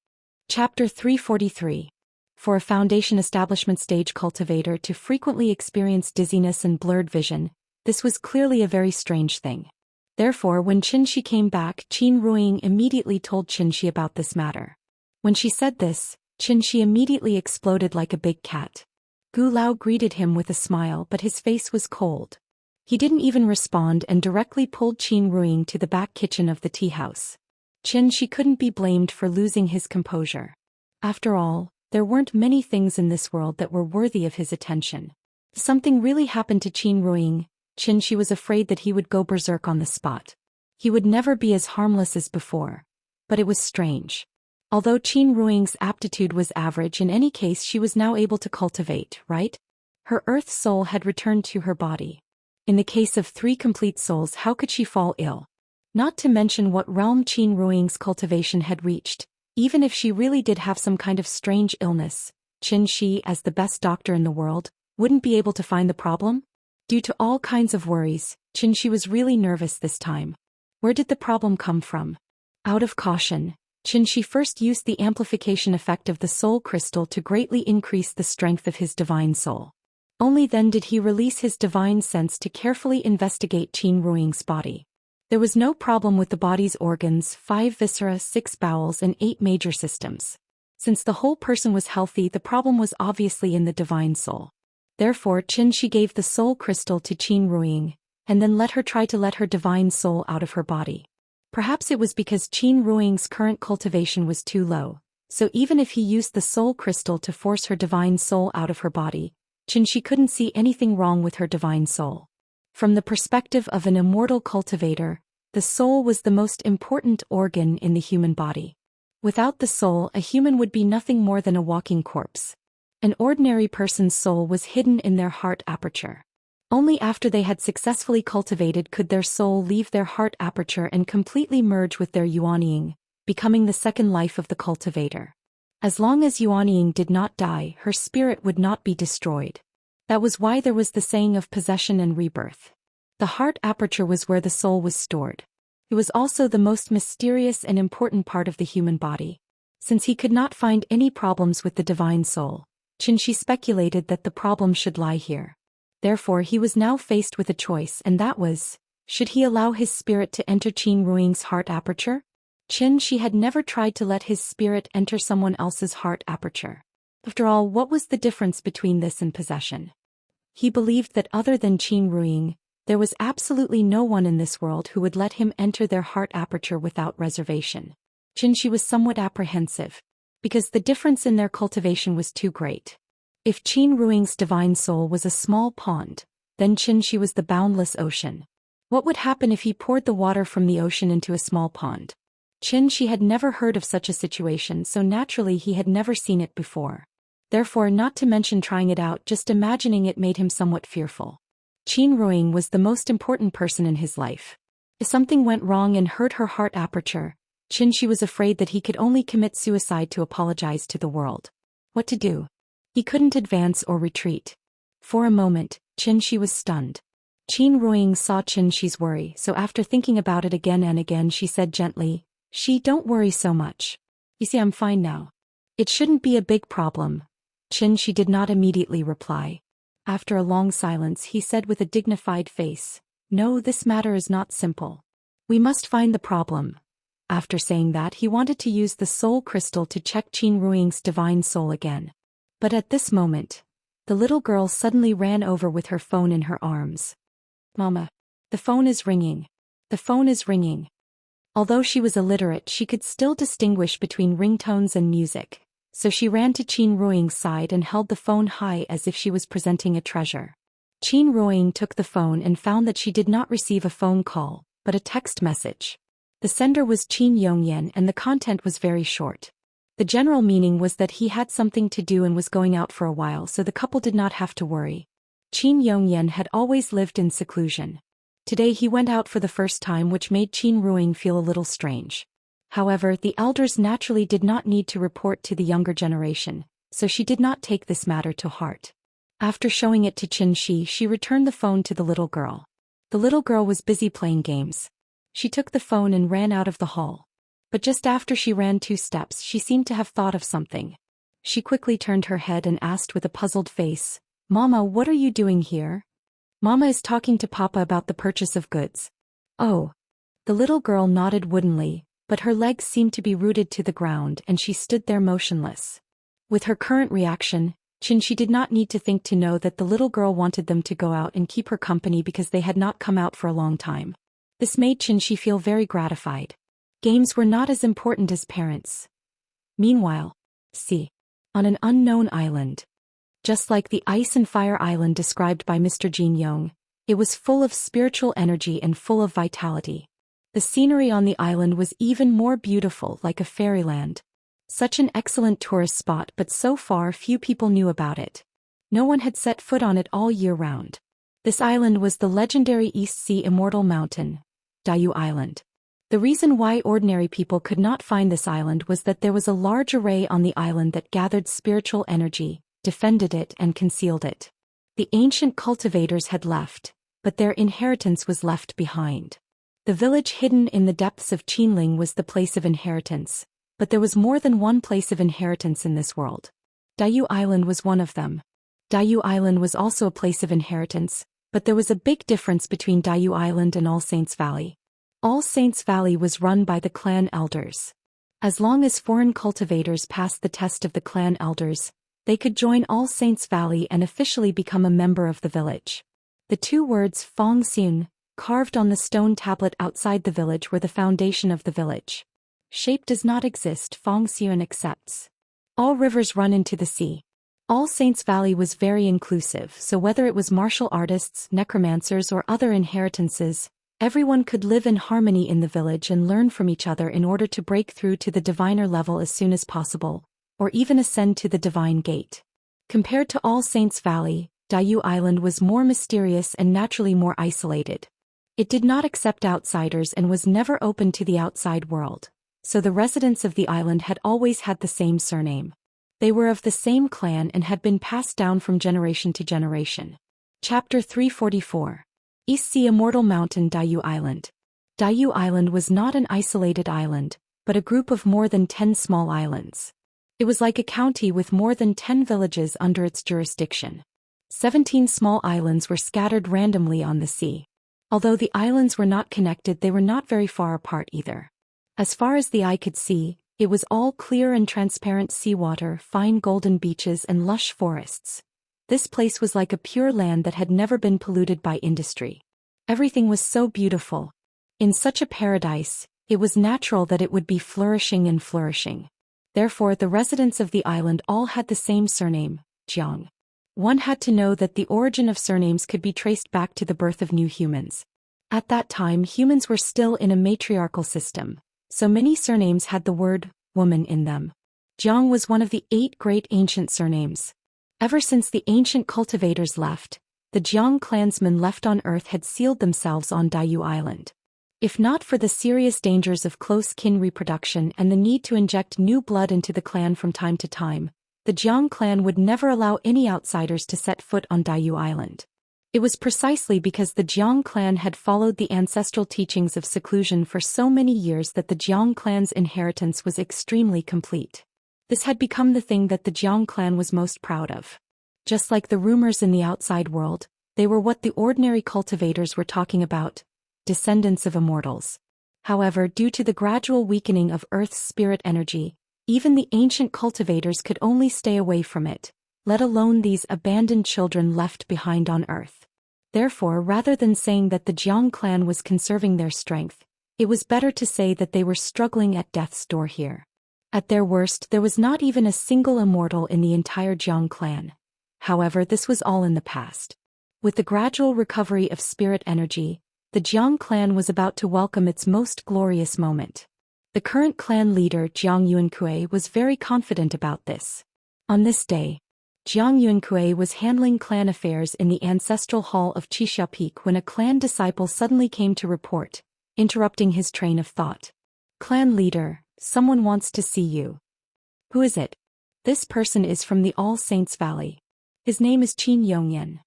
Speaker 1: Chapter 343. For a foundation establishment stage cultivator to frequently experience dizziness and blurred vision, this was clearly a very strange thing. Therefore, when Xianxia came back, Qin Ruiying immediately told Xianxia about this matter. When she said this, Xianxia immediately exploded like a big cat. Gu Lao greeted him with a smile, but his face was cold. He didn't even respond and directly pulled Qin Ruiying to the back kitchen of the tea house. Xianxia couldn't be blamed for losing his composure. After all, there weren't many things in this world that were worthy of his attention. If something really happened to Qin Ruiying, Xianxia was afraid that he would go berserk on the spot. He would never be as harmless as before. But it was strange. Although Qin Ruing's aptitude was average, in any case she was now able to cultivate, right? Her earth soul had returned to her body. In the case of 3 complete souls, how could she fall ill? Not to mention what realm Qin Ruing's cultivation had reached. Even if she really did have some kind of strange illness, Qin Shi, as the best doctor in the world, wouldn't be able to find the problem? Due to all kinds of worries, Qin Shi was really nervous this time. Where did the problem come from? Out of caution, Qin Shi first used the amplification effect of the soul crystal to greatly increase the strength of his divine soul. Only then did he release his divine sense to carefully investigate Qin Ruing's body. There was no problem with the body's organs, 5 viscera, 6 bowels and 8 major systems. Since the whole person was healthy, the problem was obviously in the divine soul. Therefore Qin Shi gave the soul crystal to Qin Ruing, and then let her try to let her divine soul out of her body. Perhaps it was because Qin Ruing's current cultivation was too low, so even if he used the soul crystal to force her divine soul out of her body, Qin Shi couldn't see anything wrong with her divine soul. From the perspective of an immortal cultivator, the soul was the most important organ in the human body. Without the soul, a human would be nothing more than a walking corpse. An ordinary person's soul was hidden in their heart aperture. Only after they had successfully cultivated could their soul leave their heart aperture and completely merge with their Yuanying, becoming the second life of the cultivator. As long as Yuanying did not die, her spirit would not be destroyed. That was why there was the saying of possession and rebirth. The heart aperture was where the soul was stored. It was also the most mysterious and important part of the human body. Since he could not find any problems with the divine soul, Qin Shi speculated that the problem should lie here. Therefore he was now faced with a choice, and that was, should he allow his spirit to enter Qin Ruing's heart aperture? Qin Shi had never tried to let his spirit enter someone else's heart aperture. After all, what was the difference between this and possession? He believed that other than Qin Ruing, there was absolutely no one in this world who would let him enter their heart aperture without reservation. Qin Shi was somewhat apprehensive, because the difference in their cultivation was too great. If Qin Ruing's divine soul was a small pond, then Qin Shi was the boundless ocean. What would happen if he poured the water from the ocean into a small pond? Qin Shi had never heard of such a situation, so naturally he had never seen it before. Therefore, not to mention trying it out, just imagining it made him somewhat fearful. Qin Ruing was the most important person in his life. If something went wrong and hurt her heart aperture, Qin Shi was afraid that he could only commit suicide to apologize to the world. What to do? He couldn't advance or retreat. For a moment, Qin Shi was stunned. Qin Ruing saw Qin Shi's worry, so after thinking about it again and again, she said gently, "Shi, don't worry so much. You see, I'm fine now. It shouldn't be a big problem." Qin Shi did not immediately reply. After a long silence, he said with a dignified face, "No, this matter is not simple. We must find the problem." After saying that, he wanted to use the soul crystal to check Qin Ruing's divine soul again. But at this moment, the little girl suddenly ran over with her phone in her arms. "Mama, the phone is ringing. The phone is ringing." Although she was illiterate, she could still distinguish between ringtones and music, so she ran to Qin Ruing's side and held the phone high as if she was presenting a treasure. Qin Ruing took the phone and found that she did not receive a phone call, but a text message. The sender was Qin Yongyan and the content was very short. The general meaning was that he had something to do and was going out for a while, so the couple did not have to worry. Qin Yongyan had always lived in seclusion. Today he went out for the first time, which made Qin Ruing feel a little strange. However, the elders naturally did not need to report to the younger generation, so she did not take this matter to heart. After showing it to Qin Shi, she returned the phone to the little girl. The little girl was busy playing games. She took the phone and ran out of the hall. But just after she ran 2 steps, she seemed to have thought of something. She quickly turned her head and asked with a puzzled face, "Mama, what are you doing here?" "Mama is talking to Papa about the purchase of goods." "Oh." The little girl nodded woodenly, but her legs seemed to be rooted to the ground and she stood there motionless. With her current reaction, Qin Shi did not need to think to know that the little girl wanted them to go out and keep her company because they had not come out for a long time. This made Qin Shi feel very gratified. Games were not as important as parents. Meanwhile, on an unknown island. Just like the ice and fire island described by Mr. Jin Yong, it was full of spiritual energy and full of vitality. The scenery on the island was even more beautiful, like a fairyland. Such an excellent tourist spot, but so far few people knew about it. No one had set foot on it all year round. This island was the legendary East Sea Immortal Mountain, Daoist Island. The reason why ordinary people could not find this island was that there was a large array on the island that gathered spiritual energy, defended it and concealed it. The ancient cultivators had left, but their inheritance was left behind. The village hidden in the depths of Qinling was the place of inheritance, but there was more than one place of inheritance in this world. Daoist Island was one of them. Daoist Island was also a place of inheritance, but there was a big difference between Daoist Island and All Saints Valley. All Saints Valley was run by the clan elders. As long as foreign cultivators passed the test of the clan elders, they could join All Saints Valley and officially become a member of the village. The two words Fong Xian, carved on the stone tablet outside the village, were the foundation of the village. Shape does not exist, Fong Xian accepts. All rivers run into the sea. All Saints Valley was very inclusive, so whether it was martial artists, necromancers or other inheritances, everyone could live in harmony in the village and learn from each other in order to break through to the diviner level as soon as possible, or even ascend to the divine gate. Compared to All Saints Valley, Daoist Island was more mysterious and naturally more isolated. It did not accept outsiders and was never open to the outside world, so the residents of the island had always had the same surname. They were of the same clan and had been passed down from generation to generation. Chapter 344. East Sea Immortal Mountain, Daoist Island. Daoist Island was not an isolated island, but a group of more than 10 small islands. It was like a county with more than 10 villages under its jurisdiction. 17 small islands were scattered randomly on the sea. Although the islands were not connected, they were not very far apart either. As far as the eye could see, it was all clear and transparent seawater, fine golden beaches and lush forests. This place was like a pure land that had never been polluted by industry. Everything was so beautiful. In such a paradise, it was natural that it would be flourishing and flourishing. Therefore the residents of the island all had the same surname, Jiang. One had to know that the origin of surnames could be traced back to the birth of new humans. At that time humans were still in a matriarchal system, so many surnames had the word woman in them. Jiang was one of the 8 great ancient surnames. Ever since the ancient cultivators left, the Jiang clansmen left on earth had sealed themselves on Daoist Island. If not for the serious dangers of close kin reproduction and the need to inject new blood into the clan from time to time, the Jiang clan would never allow any outsiders to set foot on Daoist Island. It was precisely because the Jiang clan had followed the ancestral teachings of seclusion for so many years that the Jiang clan's inheritance was extremely complete. This had become the thing that the Jiang clan was most proud of. Just like the rumors in the outside world, they were what the ordinary cultivators were talking about, descendants of immortals. However, due to the gradual weakening of Earth's spirit energy, even the ancient cultivators could only stay away from it, let alone these abandoned children left behind on Earth. Therefore, rather than saying that the Jiang clan was conserving their strength, it was better to say that they were struggling at death's door here. At their worst, there was not even a single immortal in the entire Jiang clan. However, this was all in the past. With the gradual recovery of spirit energy, the Jiang clan was about to welcome its most glorious moment. The current clan leader, Jiang Yuankui, was very confident about this. On this day, Jiang Yuankui was handling clan affairs in the ancestral hall of Qixia Peak when a clan disciple suddenly came to report, interrupting his train of thought. Clan leader, someone wants to see you. Who is it? This person is from the All Saints Valley. His name is Qin Yongyan.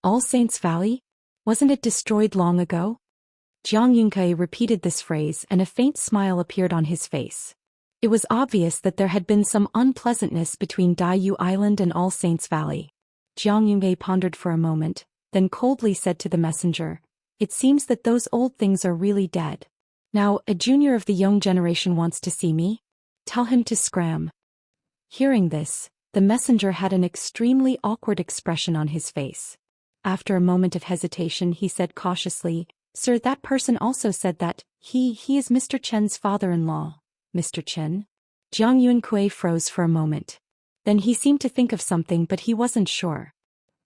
Speaker 1: All Saints Valley? Wasn't it destroyed long ago? Jiang Yuankui repeated this phrase and a faint smile appeared on his face. It was obvious that there had been some unpleasantness between Daoist Island and All Saints Valley. Jiang Yuankui pondered for a moment, then coldly said to the messenger, "It seems that those old things are really dead. Now, a junior of the young generation wants to see me. Tell him to scram." Hearing this, the messenger had an extremely awkward expression on his face. After a moment of hesitation, he said cautiously, "Sir, that person also said that he is Mr. Chen's father-in-law." Mr. Chen? Jiang Yuankui froze for a moment. Then he seemed to think of something, but he wasn't sure.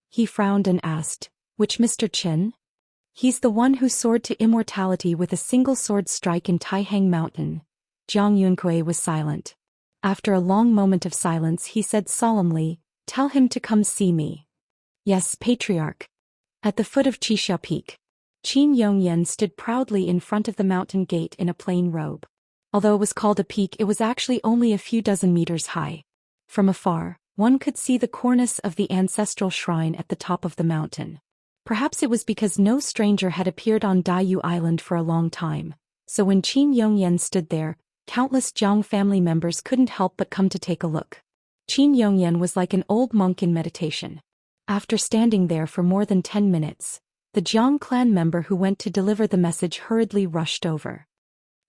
Speaker 1: He frowned and asked, "Which Mr. Chen?" He's the one who soared to immortality with a single sword strike in Taihang Mountain. Jiang Yunkui was silent. After a long moment of silence he said solemnly, "Tell him to come see me." "Yes, Patriarch." At the foot of Qixia Peak, Qin Yongyan stood proudly in front of the mountain gate in a plain robe. Although it was called a peak, it was actually only a few dozen meters high. From afar, one could see the cornice of the ancestral shrine at the top of the mountain. Perhaps it was because no stranger had appeared on Daiyu Island for a long time, so when Qin Yongyan stood there, countless Jiang family members couldn't help but come to take a look. Qin Yongyan was like an old monk in meditation. After standing there for more than 10 minutes, the Jiang clan member who went to deliver the message hurriedly rushed over.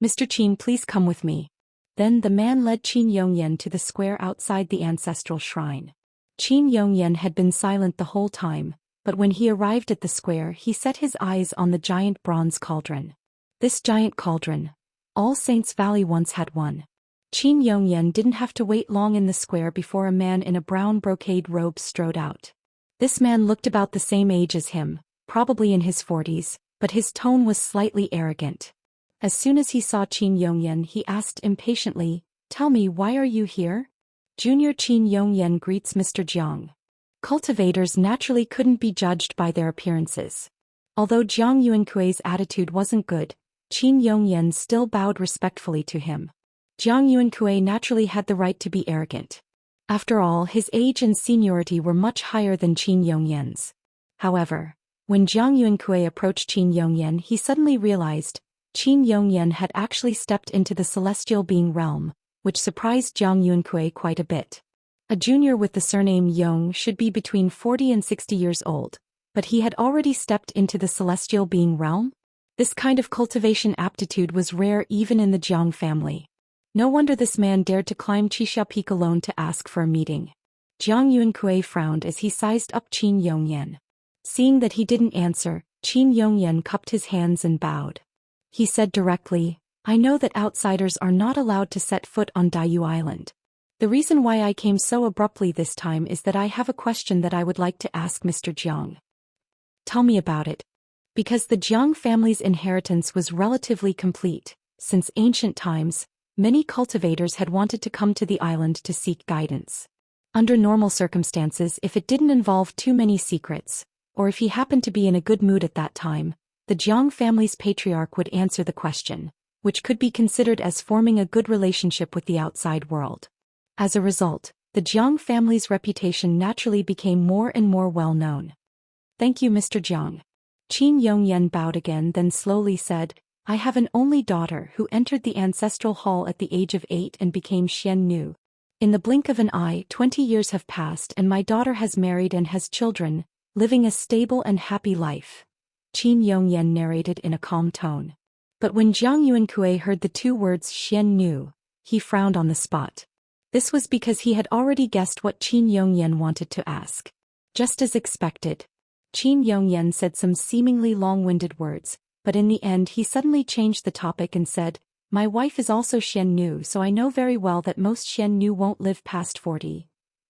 Speaker 1: "Mr. Qin, please come with me." Then the man led Qin Yongyan to the square outside the ancestral shrine. Qin Yongyan had been silent the whole time, but when he arrived at the square he set his eyes on the giant bronze cauldron. This giant cauldron, All Saints Valley once had one. Qin Yongyan didn't have to wait long in the square before a man in a brown brocade robe strode out. This man looked about the same age as him, probably in his 40s, but his tone was slightly arrogant. As soon as he saw Qin Yongyan he asked impatiently, "Tell me, why are you here?" Junior Qin Yongyan greets Mr. Jiang. Cultivators naturally couldn't be judged by their appearances. Although Jiang Yuankui's attitude wasn't good, Qin Yongyan still bowed respectfully to him. Jiang Yuankui naturally had the right to be arrogant. After all, his age and seniority were much higher than Qin Yongyan's. However, when Jiang Yuankui approached Qin Yongyan he suddenly realized Qin Yongyan had actually stepped into the celestial being realm, which surprised Jiang Yuankui quite a bit. A junior with the surname Yong should be between 40 and 60 years old, but he had already stepped into the celestial being realm? This kind of cultivation aptitude was rare even in the Jiang family. No wonder this man dared to climb Qixia Peak alone to ask for a meeting. Jiang Yuankui frowned as he sized up Qin Yongyan. Seeing that he didn't answer, Qin Yongyan cupped his hands and bowed. He said directly, "I know that outsiders are not allowed to set foot on Daiyu Island. The reason why I came so abruptly this time is that I have a question that I would like to ask Mr. Jiang." "Tell me about it." Because the Jiang family's inheritance was relatively complete, since ancient times, many cultivators had wanted to come to the island to seek guidance. Under normal circumstances, if it didn't involve too many secrets, or if he happened to be in a good mood at that time, the Jiang family's patriarch would answer the question, which could be considered as forming a good relationship with the outside world. As a result, the Jiang family's reputation naturally became more and more well-known. "Thank you, Mr. Jiang." Qin Yongyan bowed again, then slowly said, "I have an only daughter who entered the ancestral hall at the age of 8 and became Xianxia. In the blink of an eye, 20 years have passed and my daughter has married and has children, living a stable and happy life." Qin Yongyan narrated in a calm tone. But when Jiang Yuankui heard the two words Xianxia, he frowned on the spot. This was because he had already guessed what Qin Yongyan wanted to ask. Just as expected, Qin Yongyan said some seemingly long-winded words, but in the end he suddenly changed the topic and said, "My wife is also Xianxia, so I know very well that most Xianxia won't live past 40.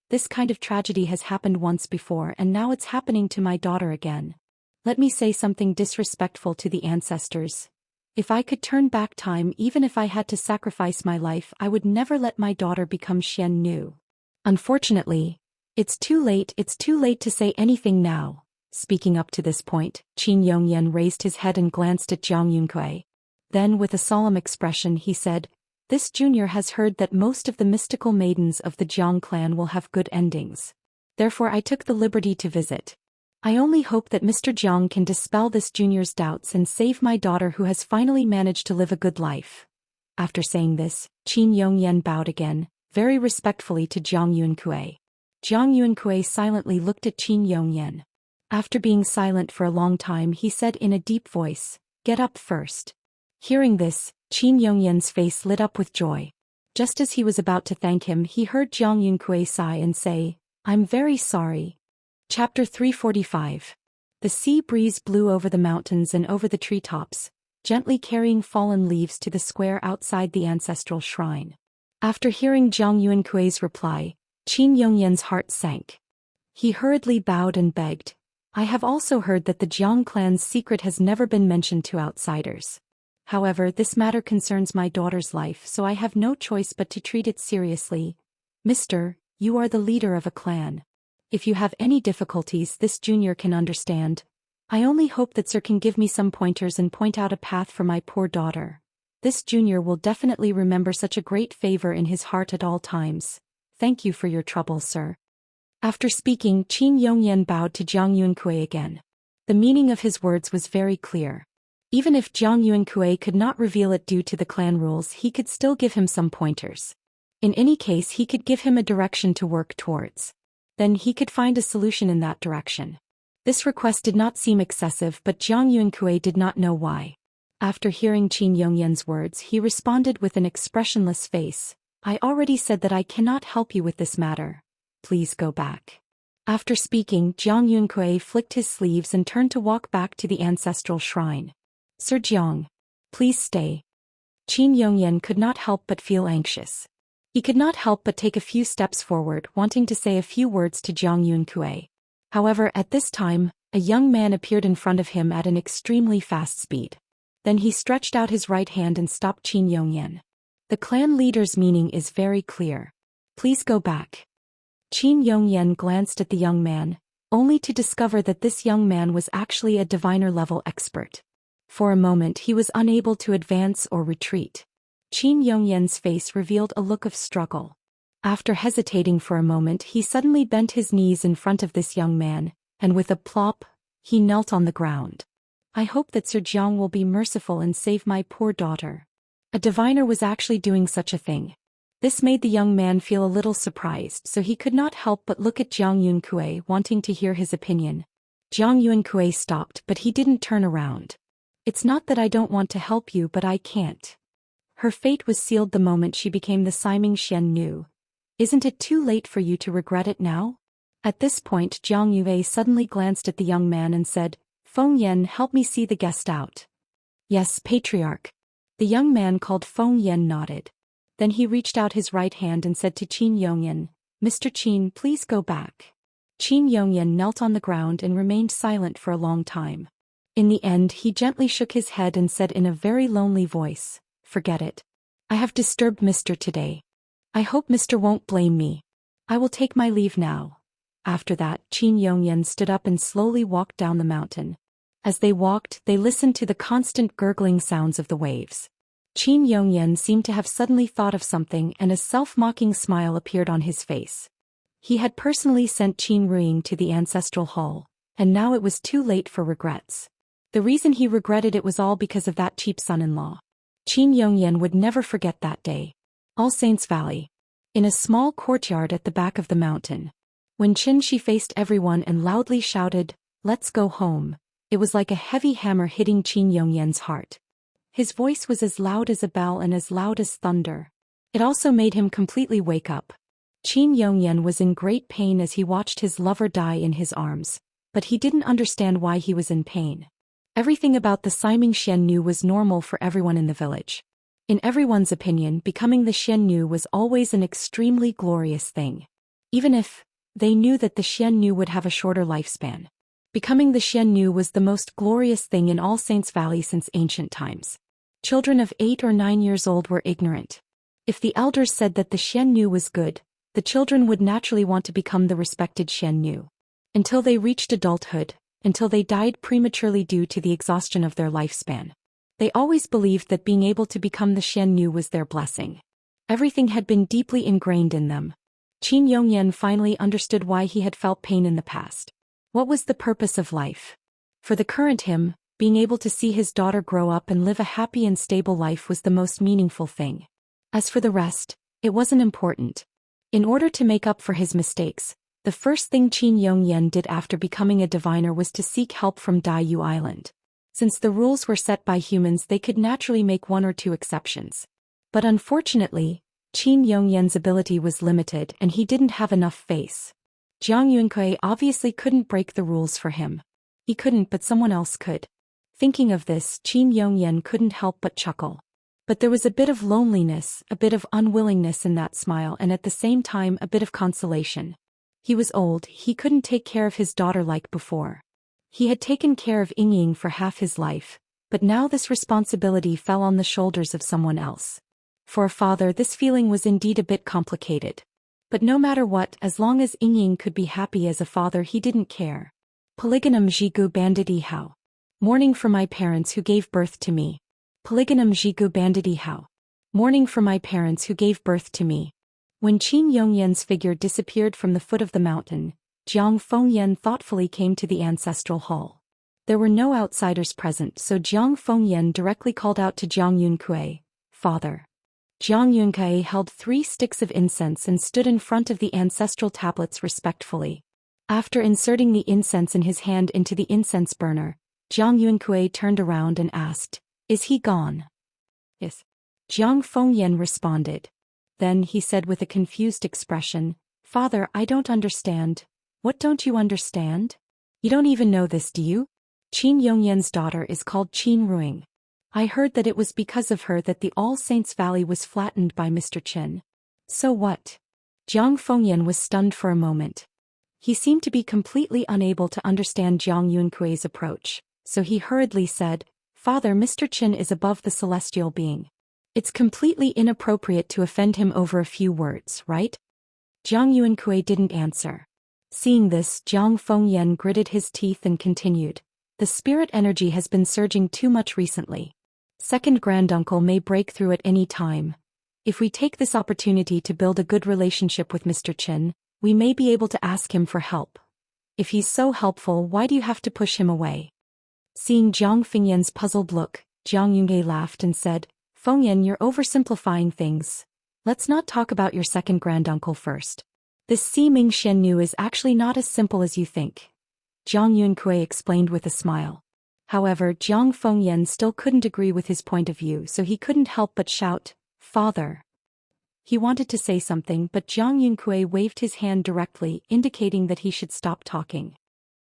Speaker 1: This kind of tragedy has happened once before and now it's happening to my daughter again. Let me say something disrespectful to the ancestors. If I could turn back time, even if I had to sacrifice my life, I would never let my daughter become Xianxia. Unfortunately, it's too late to say anything now." Speaking up to this point, Qin Yongyan raised his head and glanced at Jiang Yunkui. Then with a solemn expression he said, "This junior has heard that most of the mystical maidens of the Jiang clan will have good endings. Therefore I took the liberty to visit. I only hope that Mr. Jiang can dispel this junior's doubts and save my daughter who has finally managed to live a good life." After saying this, Qin Yongyan bowed again, very respectfully to Jiang Yuankui. Jiang Yuankui silently looked at Qin Yongyan. After being silent for a long time he said in a deep voice, "Get up first." Hearing this, Qin Yongyan's face lit up with joy. Just as he was about to thank him he heard Jiang Yuankui sigh and say, "I'm very sorry." Chapter 345. The sea breeze blew over the mountains and over the treetops, gently carrying fallen leaves to the square outside the ancestral shrine. After hearing Jiang Yuankui's reply, Qin Yongyan's heart sank. He hurriedly bowed and begged, I have also heard that the Jiang clan's secret has never been mentioned to outsiders. However, this matter concerns my daughter's life, so I have no choice but to treat it seriously. Mister, you are the leader of a clan. If you have any difficulties, this junior can understand. I only hope that sir can give me some pointers and point out a path for my poor daughter. This junior will definitely remember such a great favor in his heart at all times. Thank you for your trouble, sir. After speaking, Qin Yongyan bowed to Jiang Yunkui again. The meaning of his words was very clear. Even if Jiang Yunkui could not reveal it due to the clan rules, he could still give him some pointers. In any case, he could give him a direction to work towards. Then he could find a solution in that direction. This request did not seem excessive, but Jiang Yunkui did not know why. After hearing Qin Yongyan's words, he responded with an expressionless face. I already said that I cannot help you with this matter. Please go back. After speaking, Jiang Yunkui flicked his sleeves and turned to walk back to the ancestral shrine. Sir Jiang, please stay. Qin Yongyan could not help but feel anxious. He could not help but take a few steps forward, wanting to say a few words to Jiang Yunkui. However, at this time, a young man appeared in front of him at an extremely fast speed. Then he stretched out his right hand and stopped Qin Yongyan. The clan leader's meaning is very clear. Please go back. Qin Yongyan glanced at the young man, only to discover that this young man was actually a diviner-level expert. For a moment he was unable to advance or retreat. Qin Yongyan's face revealed a look of struggle. After hesitating for a moment, he suddenly bent his knees in front of this young man, and with a plop, he knelt on the ground. I hope that Sir Jiang will be merciful and save my poor daughter. A diviner was actually doing such a thing. This made the young man feel a little surprised, so he could not help but look at Jiang Yunkui, wanting to hear his opinion. Jiang Yunkui stopped, but he didn't turn around. It's not that I don't want to help you, but I can't. Her fate was sealed the moment she became the Xianxia Nu. Isn't it too late for you to regret it now? At this point, Jiang Yue suddenly glanced at the young man and said, Feng Yan, help me see the guest out. Yes, Patriarch. The young man called Feng Yan nodded. Then he reached out his right hand and said to Qin Yongyan, Mr. Qin, please go back. Qin Yongyan knelt on the ground and remained silent for a long time. In the end, he gently shook his head and said in a very lonely voice, Forget it. I have disturbed Mr. today. I hope Mr. won't blame me. I will take my leave now. After that, Qin Yongyan stood up and slowly walked down the mountain. As they walked, they listened to the constant gurgling sounds of the waves. Qin Yongyan seemed to have suddenly thought of something, and a self-mocking smile appeared on his face. He had personally sent Qin Ruiying to the ancestral hall, and now it was too late for regrets. The reason he regretted it was all because of that cheap son-in-law. Qin Yongyan would never forget that day. All Saints Valley. In a small courtyard at the back of the mountain. When Xianxia faced everyone and loudly shouted, Let's go home, it was like a heavy hammer hitting Qin Yongyan's heart. His voice was as loud as a bell and as loud as thunder. It also made him completely wake up. Qin Yongyan was in great pain as he watched his lover die in his arms, but he didn't understand why he was in pain. Everything about the Xianxia Nu was normal for everyone in the village. In everyone's opinion, becoming the Xian Nu was always an extremely glorious thing. Even if they knew that the Xian Nu would have a shorter lifespan. Becoming the Xian Nu was the most glorious thing in All Saints Valley since ancient times. Children of 8 or 9 years old were ignorant. If the elders said that the Xian Nu was good, the children would naturally want to become the respected Xian Nu. Until they reached adulthood, until they died prematurely due to the exhaustion of their lifespan. They always believed that being able to become the Xian Nu was their blessing. Everything had been deeply ingrained in them. Qin Yongyan finally understood why he had felt pain in the past. What was the purpose of life? For the current him, being able to see his daughter grow up and live a happy and stable life was the most meaningful thing. As for the rest, it wasn't important. In order to make up for his mistakes, the first thing Qin Yongyan did after becoming a diviner was to seek help from Daiyu Island. Since the rules were set by humans, they could naturally make 1 or 2 exceptions. But unfortunately, Qin Yongyan's ability was limited and he didn't have enough face. Jiang Yunkui obviously couldn't break the rules for him. He couldn't, but someone else could. Thinking of this, Qin Yongyan couldn't help but chuckle. But there was a bit of loneliness, a bit of unwillingness in that smile, and at the same time a bit of consolation. He was old, he couldn't take care of his daughter like before. He had taken care of Ying for half his life, but now this responsibility fell on the shoulders of someone else. For a father, this feeling was indeed a bit complicated. But no matter what, as long as Ying could be happy as a father, he didn't care. Polygonum jigu banditi hao. Mourning for my parents who gave birth to me. Polygonum jigu banditi hao. Mourning for my parents who gave birth to me. When Qin Yongyan's figure disappeared from the foot of the mountain, Jiang Fengyan thoughtfully came to the ancestral hall. There were no outsiders present, so Jiang Fengyan directly called out to Jiang Yunkui, "Father." Jiang Yunkui held 3 sticks of incense and stood in front of the ancestral tablets respectfully. After inserting the incense in his hand into the incense burner, Jiang Yunkui turned around and asked, "Is he gone?" "Yes." Jiang Fengyan responded. Then he said with a confused expression, "Father, I don't understand." "What don't you understand? You don't even know this, do you? Qin Yongyan's daughter is called Qin Ruing. I heard that it was because of her that the All Saints Valley was flattened by Mr. Qin." "So what?" Jiang Fengyan was stunned for a moment. He seemed to be completely unable to understand Jiang Yunkui's approach, so he hurriedly said, "Father, Mr. Qin is above the celestial being. It's completely inappropriate to offend him over a few words, right?" Jiang Yunkui didn't answer. Seeing this, Jiang Fengyan gritted his teeth and continued, "The spirit energy has been surging too much recently. Second granduncle may break through at any time. If we take this opportunity to build a good relationship with Mr. Qin, we may be able to ask him for help. If he's so helpful, why do you have to push him away?" Seeing Jiang Fengyan's puzzled look, Jiang Yunge laughed and said, "Fengyan, you're oversimplifying things. Let's not talk about your second granduncle first. This Siming Xiannu is actually not as simple as you think," Jiang Yunkui explained with a smile. However, Jiang Fengyan still couldn't agree with his point of view, so he couldn't help but shout, "Father." He wanted to say something, but Jiang Yunkui waved his hand directly, indicating that he should stop talking.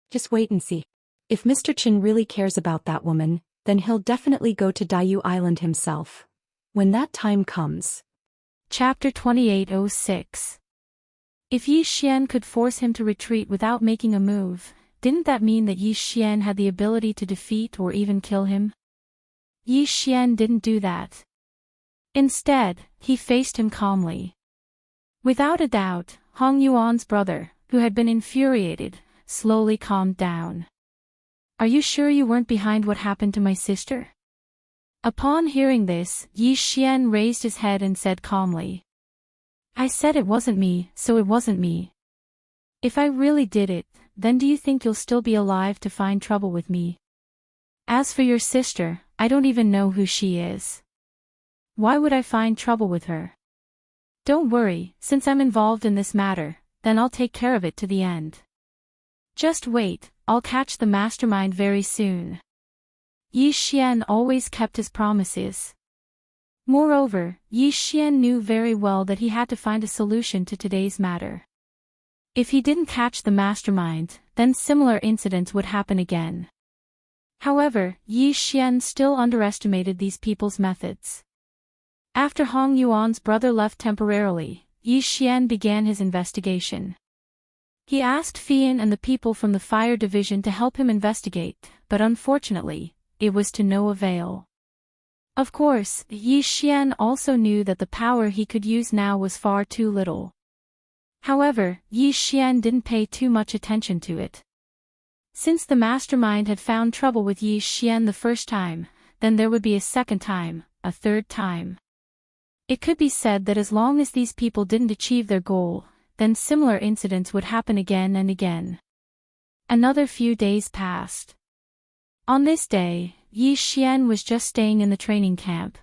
Speaker 1: "Just wait and see. If Mr. Qin really cares about that woman, then he'll definitely go to Daiyu Island himself. When that time comes."
Speaker 2: Chapter 2806. If Yi Xian could force him to retreat without making a move, didn't that mean that Yi Xian had the ability to defeat or even kill him? Yi Xian didn't do that. Instead, he faced him calmly. Without a doubt, Hong Yuan's brother, who had been infuriated, slowly calmed down. "Are you sure you weren't behind what happened to my sister?" Upon hearing this, Yi Xian raised his head and said calmly, "I said it wasn't me, so it wasn't me. If I really did it, then do you think you'll still be alive to find trouble with me? As for your sister, I don't even know who she is. Why would I find trouble with her? Don't worry, since I'm involved in this matter, then I'll take care of it to the end. Just wait, I'll catch the mastermind very soon." Yi Xian always kept his promises. Moreover, Yi Xian knew very well that he had to find a solution to today's matter. If he didn't catch the mastermind, then similar incidents would happen again. However, Yi Xian still underestimated these people's methods. After Hong Yuan's brother left temporarily, Yi Xian began his investigation. He asked Fian and the people from the fire division to help him investigate, but unfortunately, it was to no avail. Of course, Yi Xian also knew that the power he could use now was far too little. However, Yi Xian didn't pay too much attention to it. Since the mastermind had found trouble with Yi Xian the first time, then there would be a second time, a third time. It could be said that as long as these people didn't achieve their goal, then similar incidents would happen again and again. Another few days passed. On this day, Yi Xian was just staying in the training camp.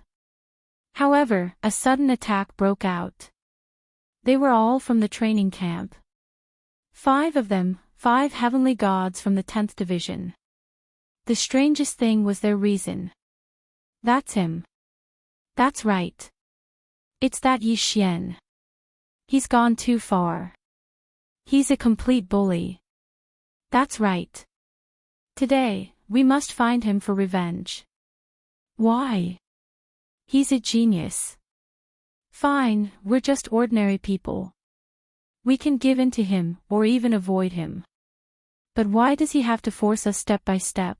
Speaker 2: However, a sudden attack broke out. They were all from the training camp. 5 of them, 5 heavenly gods from the 10th division. The strangest thing was their reason. "That's him. That's right. It's that Yi Xian. He's gone too far. He's a complete bully. That's right. Today, we must find him for revenge. Why? He's a genius. Fine, we're just ordinary people. We can give in to him, or even avoid him. But why does he have to force us step by step?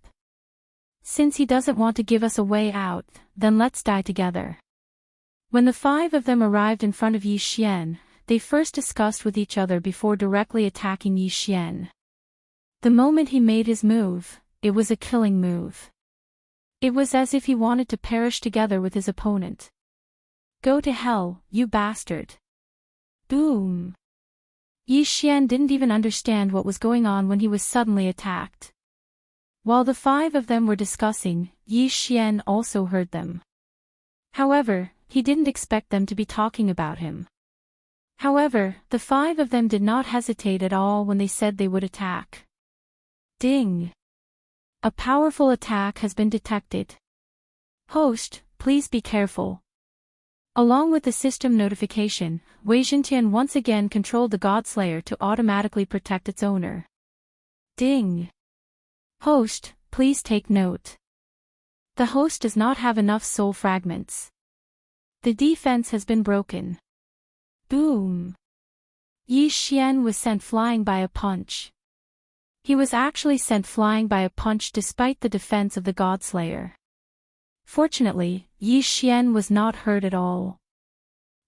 Speaker 2: Since he doesn't want to give us a way out, then let's die together. When the 5 of them arrived in front of Zhou Xian, they first discussed with each other before directly attacking Zhou Xian. The moment he made his move, it was a killing move. It was as if he wanted to perish together with his opponent. Go to hell, you bastard. Boom. Zhou Xian didn't even understand what was going on when he was suddenly attacked. While the 5 of them were discussing, Zhou Xian also heard them. However, he didn't expect them to be talking about him. However, the 5 of them did not hesitate at all when they said they would attack. Ding! A powerful attack has been detected. Host, please be careful. Along with the system notification, Xianxia once again controlled the Godslayer to automatically protect its owner. Ding! Host, please take note. The host does not have enough soul fragments. The defense has been broken. Boom! Zhou Xian was sent flying by a punch. He was actually sent flying by a punch despite the defense of the Godslayer. Fortunately, Zhou Xian was not hurt at all.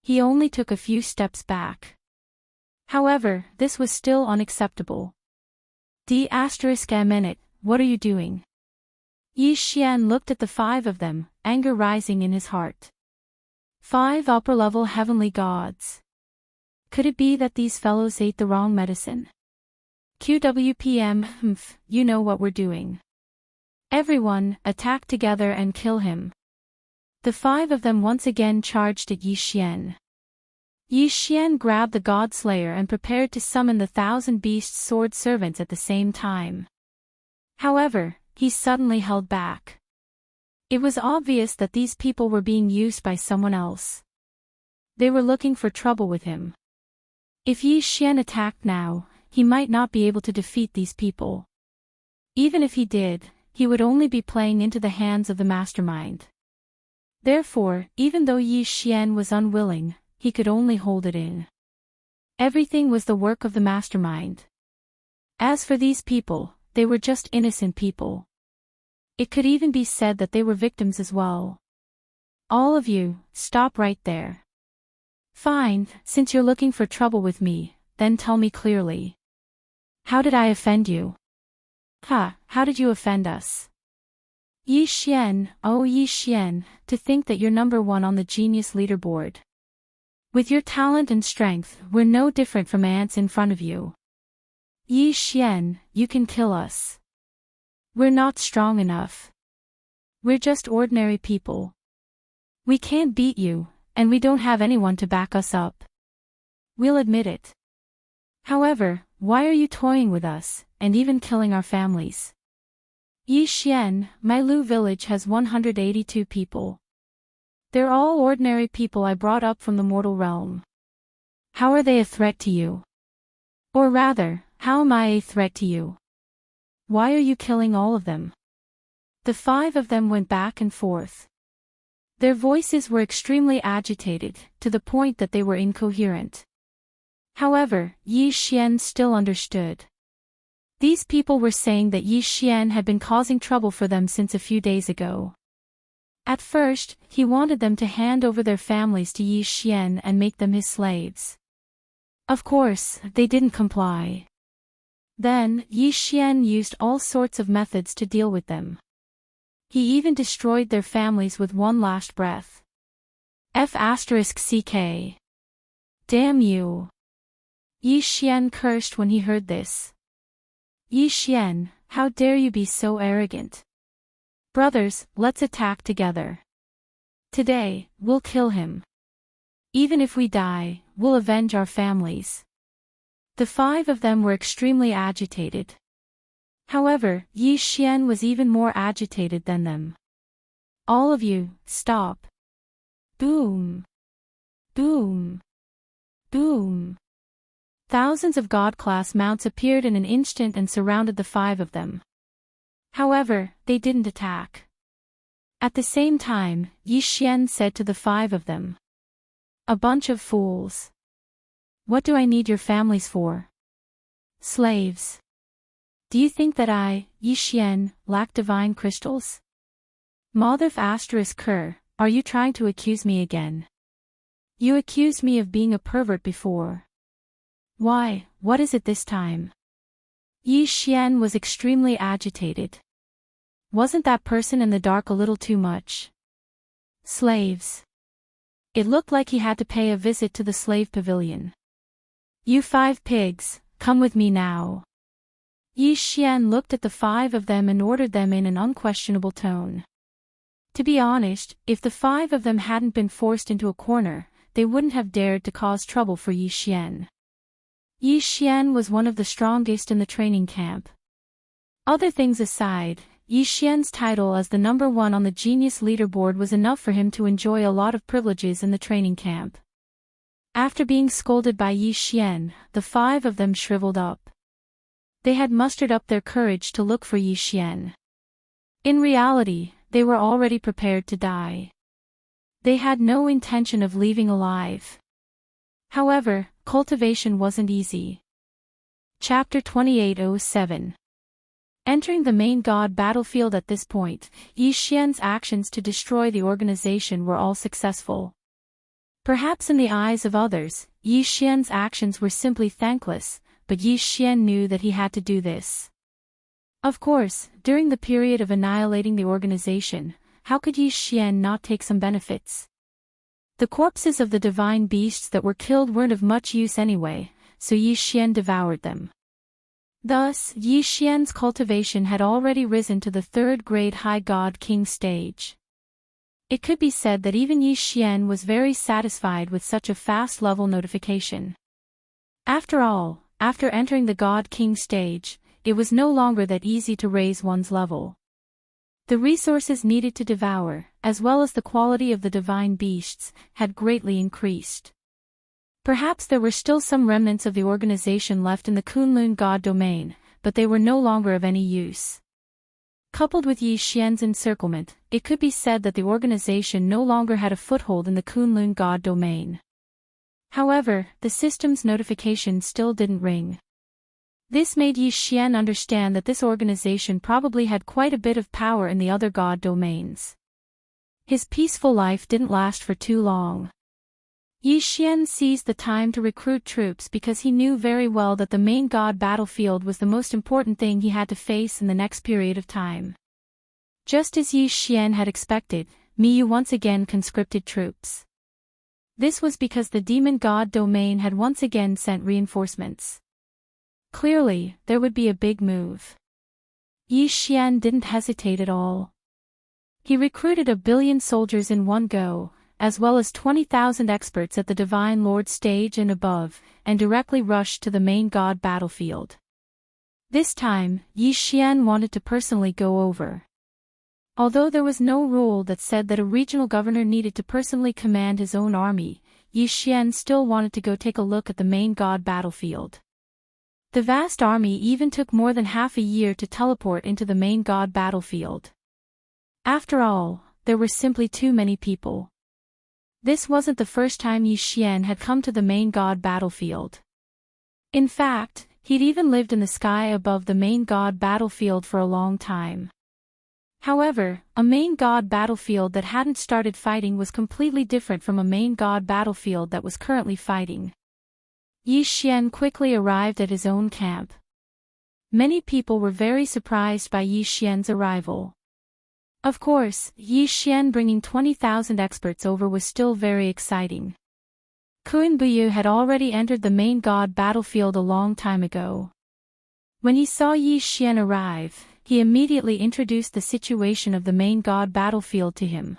Speaker 2: He only took a few steps back. However, this was still unacceptable. A minute, what are you doing? Zhou Xian looked at the 5 of them, anger rising in his heart. 5 upper-level heavenly gods. Could it be that these fellows ate the wrong medicine? QWPM, you know what we're doing. Everyone, attack together and kill him. The 5 of them once again charged at Zhou Xian. Zhou Xian grabbed the Godslayer and prepared to summon the 1,000 beast sword servants at the same time. However, he suddenly held back. It was obvious that these people were being used by someone else. They were looking for trouble with him. If Zhou Xian attacked now, he might not be able to defeat these people. Even if he did, he would only be playing into the hands of the mastermind. Therefore, even though Zhou Xian was unwilling, he could only hold it in. Everything was the work of the mastermind. As for these people, they were just innocent people. It could even be said that they were victims as well. All of you, stop right there. Fine, since you're looking for trouble with me, then tell me clearly. How did I offend you? How did you offend us? Zhou Xian, oh Zhou Xian, to think that you're number 1 on the genius leaderboard. With your talent and strength, we're no different from ants in front of you. Zhou Xian, you can kill us. We're not strong enough. We're just ordinary people. We can't beat you, and we don't have anyone to back us up. We'll admit it. However, why are you toying with us, and even killing our families? Zhou Xian, my Lu village has 182 people. They're all ordinary people I brought up from the mortal realm. How are they a threat to you? Or rather, how am I a threat to you? Why are you killing all of them? The 5 of them went back and forth. Their voices were extremely agitated, to the point that they were incoherent. However, Zhou Xian still understood. These people were saying that Zhou Xian had been causing trouble for them since a few days ago. At first, he wanted them to hand over their families to Zhou Xian and make them his slaves. Of course, they didn't comply. Then, Zhou Xian used all sorts of methods to deal with them. He even destroyed their families with one last breath. F***ck. Damn you. Zhou Xian cursed when he heard this. Zhou Xian, how dare you be so arrogant? Brothers, let's attack together. Today, we'll kill him. Even if we die, we'll avenge our families. The 5 of them were extremely agitated. However, Zhou Xian was even more agitated than them. All of you, stop. Boom. Boom. Boom. Thousands of God-class mounts appeared in an instant and surrounded the 5 of them. However, they didn't attack. At the same time, Zhou Xian said to the 5 of them. A bunch of fools. What do I need your families for? Slaves. Do you think that I, Yi Xian, lack divine crystals? Mothif *Ker, are you trying to accuse me again? You accused me of being a pervert before. Why, what is it this time? Yi Xian was extremely agitated. Wasn't that person in the dark a little too much? Slaves. It looked like he had to pay a visit to the slave pavilion. You 5 pigs, come with me now. Yi Xian looked at the 5 of them and ordered them in an unquestionable tone. To be honest, if the 5 of them hadn't been forced into a corner, they wouldn't have dared to cause trouble for Yi Xian. Yi Xian was one of the strongest in the training camp. Other things aside, Yi Xian's title as the number 1 on the genius leaderboard was enough for him to enjoy a lot of privileges in the training camp. After being scolded by Yi Xian, the 5 of them shriveled up. They had mustered up their courage to look for Yi Xian. In reality, they were already prepared to die. They had no intention of leaving alive. However, cultivation wasn't easy. Chapter 2807. Entering the main god battlefield at this point, Yi Xian's actions to destroy the organization were all successful. Perhaps in the eyes of others, Yi Xian's actions were simply thankless, but Yi Xian knew that he had to do this. Of course, during the period of annihilating the organization, how could Yi Xian not take some benefits? The corpses of the divine beasts that were killed weren't of much use anyway, so Yi Xian devoured them. Thus, Yi Xian's cultivation had already risen to the 3rd grade High God King stage. It could be said that even Yi Xian was very satisfied with such a fast level notification. After all, after entering the God King stage, it was no longer that easy to raise one's level. The resources needed to devour, as well as the quality of the divine beasts, had greatly increased. Perhaps there were still some remnants of the organization left in the Kunlun God domain, but they were no longer of any use. Coupled with Yi Xian's encirclement, it could be said that the organization no longer had a foothold in the Kunlun God domain. However, the system's notification still didn't ring. This made Yi Xian understand that this organization probably had quite a bit of power in the other god domains. His peaceful life didn't last for too long. Yi Xian seized the time to recruit troops because he knew very well that the main god battlefield was the most important thing he had to face in the next period of time. Just as Yi Xian had expected, Miyu once again conscripted troops. This was because the demon god domain had once again sent reinforcements. Clearly, there would be a big move. Yi Xian didn't hesitate at all. He recruited 1 billion soldiers in one go, as well as 20,000 experts at the Divine Lord stage and above, and directly rushed to the main god battlefield. This time, Yi Xian wanted to personally go over. Although there was no rule that said that a regional governor needed to personally command his own army, Yi Xian still wanted to go take a look at the main god battlefield. The vast army even took more than half a year to teleport into the main god battlefield. After all, there were simply too many people. This wasn't the first time Yi Xian had come to the main god battlefield. In fact, he'd even lived in the sky above the main god battlefield for a long time. However, a main god battlefield that hadn't started fighting was completely different from a main god battlefield that was currently fighting. Yi Xian quickly arrived at his own camp. Many people were very surprised by Yi Xian's arrival. Of course, Yi Xian bringing 20,000 experts over was still very exciting. Kun Buyu had already entered the main god battlefield a long time ago. When he saw Yi Xian arrive, he immediately introduced the situation of the main god battlefield to him.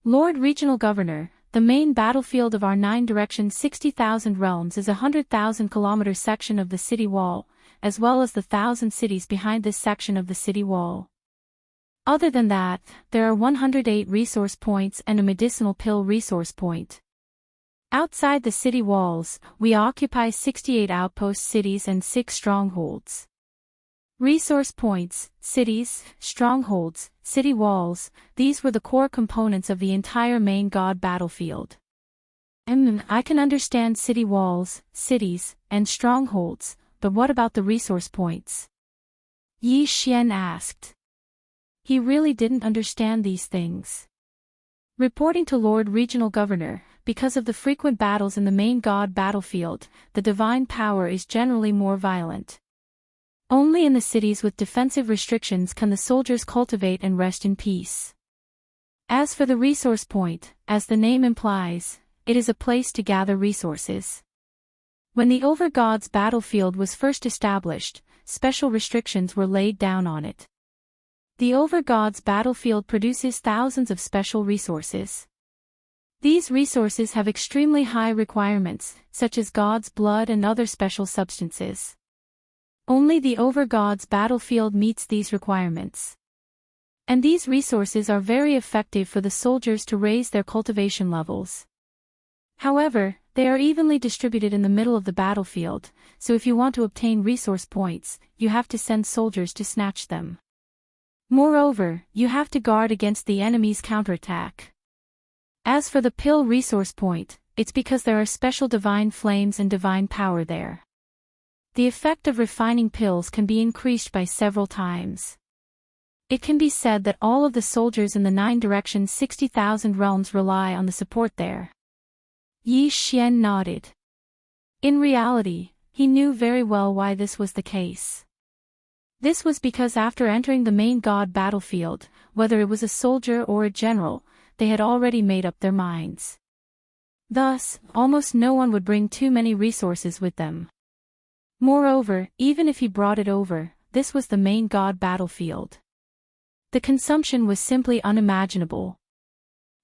Speaker 2: Lord Regional Governor, the main battlefield of our 9 direction 60,000 realms is a 100,000 kilometer section of the city wall, as well as the 1,000 cities behind this section of the city wall. Other than that, there are 108 resource points and a medicinal pill resource point. Outside the city walls, we occupy 68 outpost cities and 6 strongholds. Resource points, cities, strongholds, city walls, these were the core components of the entire main god battlefield. I can understand city walls, cities, and strongholds, but what about the resource points? Yi Xian asked. He really didn't understand these things. Reporting to Lord Regional Governor, because of the frequent battles in the main god battlefield, the divine power is generally more violent. Only in the cities with defensive restrictions can the soldiers cultivate and rest in peace. As for the resource point, as the name implies, it is a place to gather resources. When the Overgod's battlefield was first established, special restrictions were laid down on it. The Overgod's battlefield produces thousands of special resources. These resources have extremely high requirements, such as God's blood and other special substances. Only the Overgod's battlefield meets these requirements. And these resources are very effective for the soldiers to raise their cultivation levels. However, they are evenly distributed in the middle of the battlefield, so if you want to obtain resource points, you have to send soldiers to snatch them. Moreover, you have to guard against the enemy's counterattack. As for the pill resource point, it's because there are special divine flames and divine power there. The effect of refining pills can be increased by several times. It can be said that all of the soldiers in the 9 directions 60,000 realms rely on the support there. Yi Xian nodded. In reality, he knew very well why this was the case. This was because after entering the main god battlefield, whether it was a soldier or a general, they had already made up their minds. Thus, almost no one would bring too many resources with them. Moreover, even if he brought it over, this was the main god battlefield. The consumption was simply unimaginable.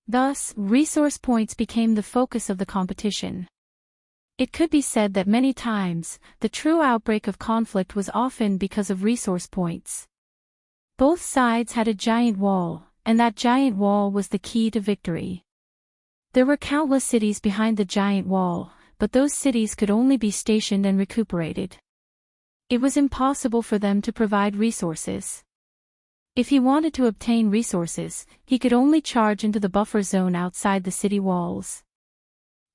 Speaker 2: Thus, resource points became the focus of the competition. It could be said that many times, the true outbreak of conflict was often because of resource points. Both sides had a giant wall, and that giant wall was the key to victory. There were countless cities behind the giant wall, but those cities could only be stationed and recuperated. It was impossible for them to provide resources. If he wanted to obtain resources, he could only charge into the buffer zone outside the city walls.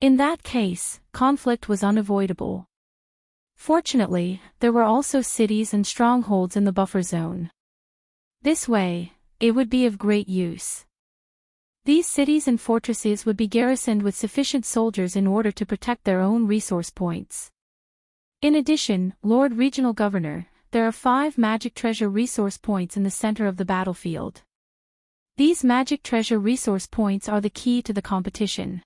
Speaker 2: In that case, conflict was unavoidable. Fortunately, there were also cities and strongholds in the buffer zone. This way, it would be of great use. These cities and fortresses would be garrisoned with sufficient soldiers in order to protect their own resource points. In addition, Lord Regional Governor, there are 5 magic treasure resource points in the center of the battlefield. These magic treasure resource points are the key to the competition.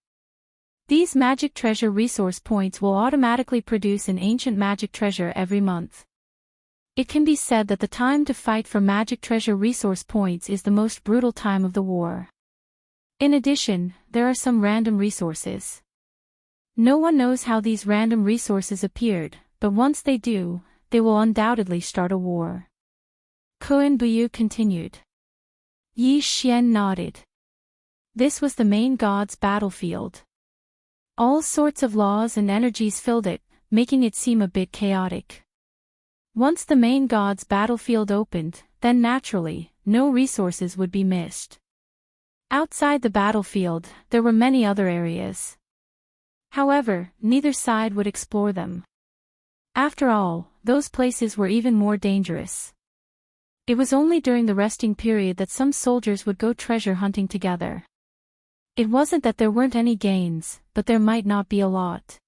Speaker 2: These magic treasure resource points will automatically produce an ancient magic treasure every month. It can be said that the time to fight for magic treasure resource points is the most brutal time of the war. In addition, there are some random resources. No one knows how these random resources appeared, but once they do, they will undoubtedly start a war. Kun Buyu continued. Yi Xian nodded. This was the main god's battlefield. All sorts of laws and energies filled it, making it seem a bit chaotic. Once the main god's battlefield opened, then naturally, no resources would be missed. Outside the battlefield, there were many other areas. However, neither side would explore them. After all, those places were even more dangerous. It was only during the resting period that some soldiers would go treasure hunting together. It wasn't that there weren't any gains, but there might not be a lot.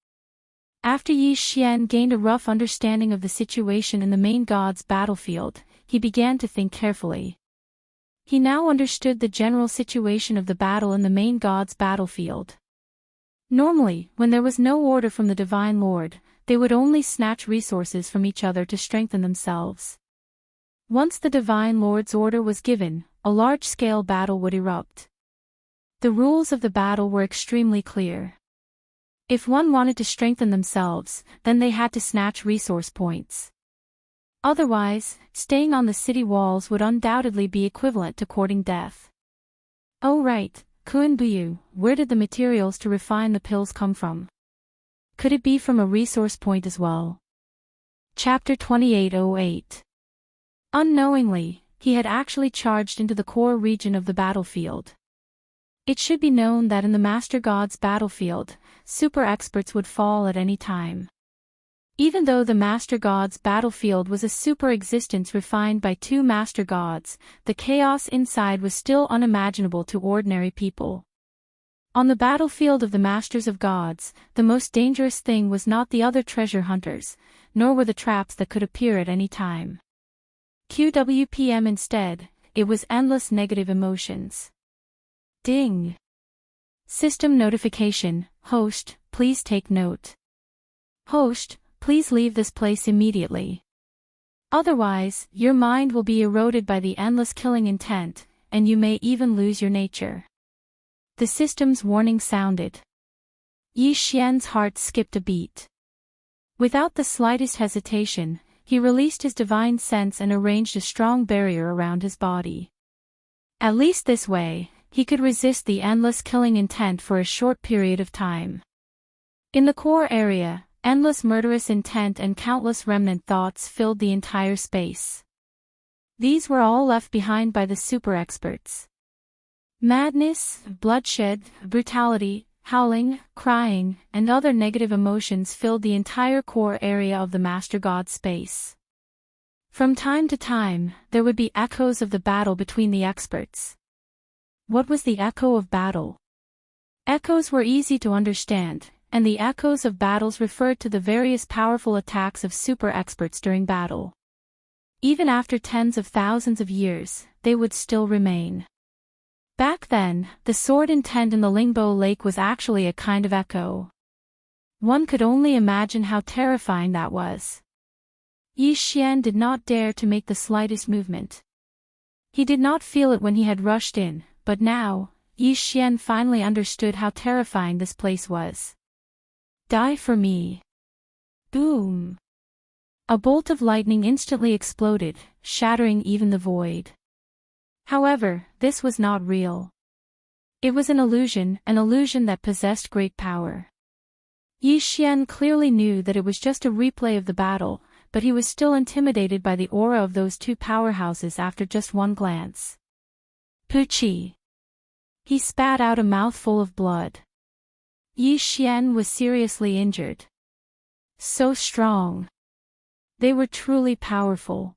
Speaker 2: After Yi Xian gained a rough understanding of the situation in the main god's battlefield, he began to think carefully. He now understood the general situation of the battle in the main god's battlefield. Normally, when there was no order from the Divine Lord, they would only snatch resources from each other to strengthen themselves. Once the Divine Lord's order was given, a large-scale battle would erupt. The rules of the battle were extremely clear. If one wanted to strengthen themselves, then they had to snatch resource points. Otherwise, staying on the city walls would undoubtedly be equivalent to courting death. Oh right, Kun Buyu, where did the materials to refine the pills come from? Could it be from a resource point as well? Chapter 2808. Unknowingly, he had actually charged into the core region of the battlefield. It should be known that in the Master God's battlefield, super experts would fall at any time. Even though the Master God's battlefield was a super-existence refined by two Master Gods, the chaos inside was still unimaginable to ordinary people. On the battlefield of the Masters of Gods, the most dangerous thing was not the other treasure hunters, nor were the traps that could appear at any time. QWPM instead, it was endless negative emotions. Ding! System notification, host, please take note. Host, please leave this place immediately. Otherwise, your mind will be eroded by the endless killing intent, and you may even lose your nature. The system's warning sounded. Yi Xian's heart skipped a beat. Without the slightest hesitation, he released his divine sense and arranged a strong barrier around his body. At least this way, he could resist the endless killing intent for a short period of time. In the core area, endless murderous intent and countless remnant thoughts filled the entire space. These were all left behind by the super experts. Madness, bloodshed, brutality, howling, crying, and other negative emotions filled the entire core area of the Master God space. From time to time, there would be echoes of the battle between the experts. What was the echo of battle? Echoes were easy to understand, and the echoes of battles referred to the various powerful attacks of super experts during battle. Even after tens of thousands of years, they would still remain. Back then, the sword intent in the Lingbo Lake was actually a kind of echo. One could only imagine how terrifying that was. Yi Xian did not dare to make the slightest movement. He did not feel it when he had rushed in, but now, Yi Xian finally understood how terrifying this place was. Die for me. Boom. A bolt of lightning instantly exploded, shattering even the void. However, this was not real. It was an illusion that possessed great power. Yi Xian clearly knew that it was just a replay of the battle, but he was still intimidated by the aura of those two powerhouses after just one glance. Puchi! He spat out a mouthful of blood. Yi Xian was seriously injured. So strong. They were truly powerful.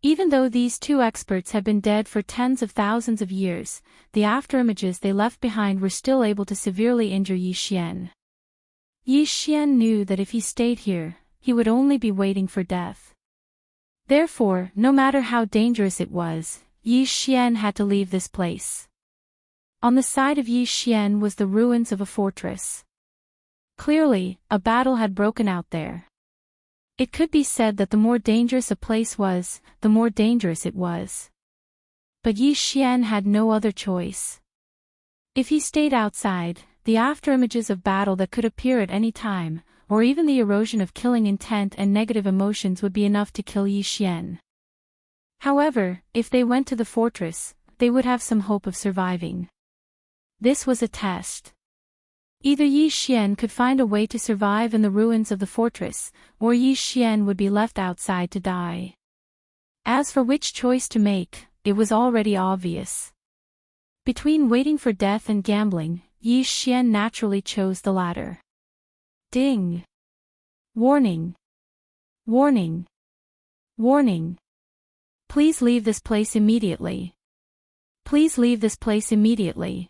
Speaker 2: Even though these two experts had been dead for tens of thousands of years, the afterimages they left behind were still able to severely injure Yi Xian. Yi Xian knew that if he stayed here, he would only be waiting for death. Therefore, no matter how dangerous it was, Yi Xian had to leave this place. On the side of Yi Xian was the ruins of a fortress. Clearly, a battle had broken out there. It could be said that the more dangerous a place was, the more dangerous it was. But Yi Xian had no other choice. If he stayed outside, the afterimages of battle that could appear at any time, or even the erosion of killing intent and negative emotions would be enough to kill Yi Xian. However, if they went to the fortress, they would have some hope of surviving. This was a test. Either Yi Xian could find a way to survive in the ruins of the fortress, or Yi Xian would be left outside to die. As for which choice to make, it was already obvious. Between waiting for death and gambling, Yi Xian naturally chose the latter. Ding! Warning! Warning! Warning! Please leave this place immediately. Please leave this place immediately.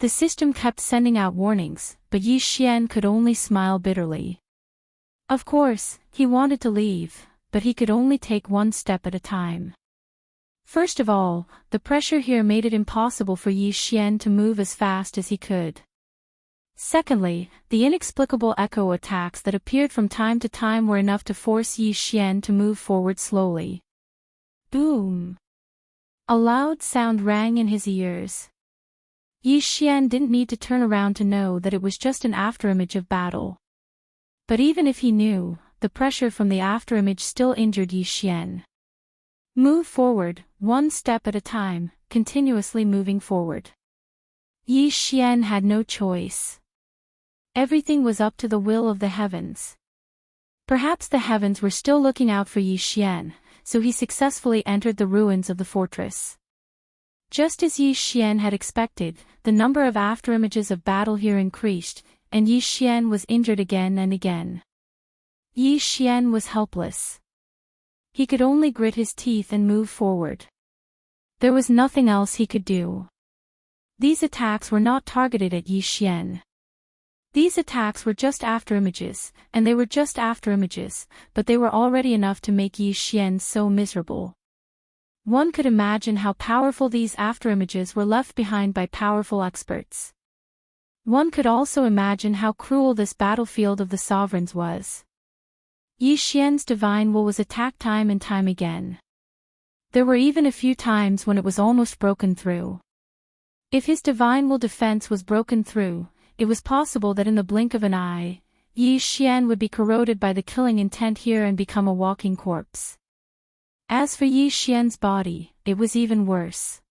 Speaker 2: The system kept sending out warnings, but Yi Xian could only smile bitterly. Of course, he wanted to leave, but he could only take one step at a time. First of all, the pressure here made it impossible for Yi Xian to move as fast as he could. Secondly, the inexplicable echo attacks that appeared from time to time were enough to force Yi Xian to move forward slowly. Boom! A loud sound rang in his ears. Yi Xian didn't need to turn around to know that it was just an afterimage of battle. But even if he knew, the pressure from the afterimage still injured Yi Xian. Move forward, one step at a time, continuously moving forward. Yi Xian had no choice. Everything was up to the will of the heavens. Perhaps the heavens were still looking out for Yi Xian, so he successfully entered the ruins of the fortress. Just as Yi Xian had expected, the number of afterimages of battle here increased, and Yi Xian was injured again and again. Yi Xian was helpless. He could only grit his teeth and move forward. There was nothing else he could do. These attacks were not targeted at Yi Xian. These attacks were just after images, and they were just after images, but they were already enough to make Yi Xian so miserable. One could imagine how powerful these afterimages were left behind by powerful experts. One could also imagine how cruel this battlefield of the sovereigns was. Yi Xian's divine will was attacked time and time again. There were even a few times when it was almost broken through. If his divine will defense was broken through, it was possible that in the blink of an eye, Yi Xian would be corroded by the killing intent here and become a walking corpse. As for Yi Xian's body, it was even worse.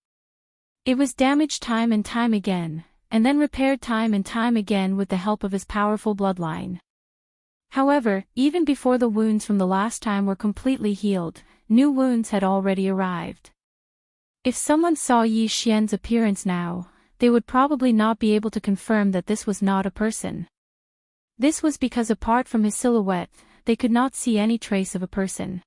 Speaker 2: It was damaged time and time again, and then repaired time and time again with the help of his powerful bloodline. However, even before the wounds from the last time were completely healed, new wounds had already arrived. If someone saw Yi Xian's appearance now, they would probably not be able to confirm that this was not a person. This was because apart from his silhouette, they could not see any trace of a person.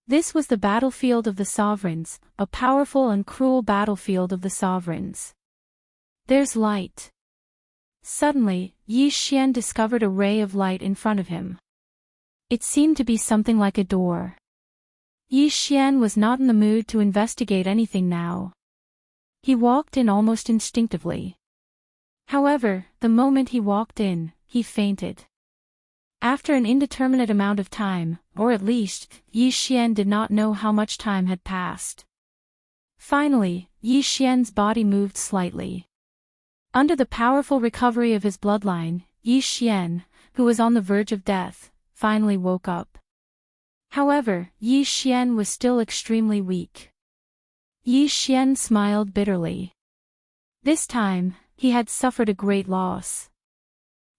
Speaker 2: This was the battlefield of the sovereigns, a powerful and cruel battlefield of the sovereigns. There's light. Suddenly, Yi Xian discovered a ray of light in front of him. It seemed to be something like a door. Yi Xian was not in the mood to investigate anything now. He walked in almost instinctively. However, the moment he walked in, he fainted. After an indeterminate amount of time, or at least, Yi Xian did not know how much time had passed. Finally, Yi Xian's body moved slightly. Under the powerful recovery of his bloodline, Yi Xian, who was on the verge of death, finally woke up. However, Yi Xian was still extremely weak. Yi Xian smiled bitterly. This time, he had suffered a great loss.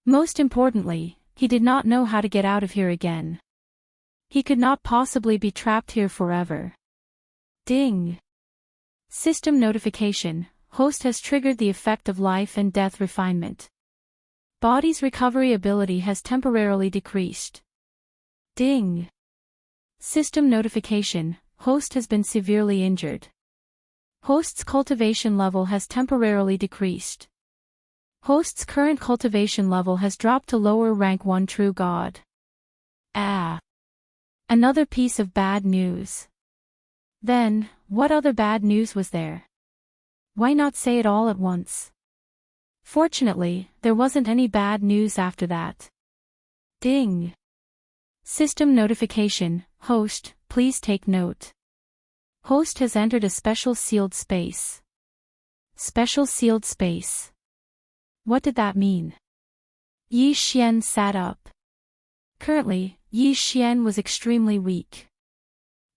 Speaker 2: Most importantly, he did not know how to get out of here again. He could not possibly be trapped here forever. Ding! System notification: host has triggered the effect of life and death refinement. Body's recovery ability has temporarily decreased. Ding! System notification: host has been severely injured. Host's cultivation level has temporarily decreased. Host's current cultivation level has dropped to lower rank 1 true god. Ah! Another piece of bad news. Then, what other bad news was there? Why not say it all at once? Fortunately, there wasn't any bad news after that. Ding! System notification: host, please take note. Host has entered a special sealed space. Special sealed space. What did that mean? Yi Xian sat up. Currently, Yi Xian was extremely weak.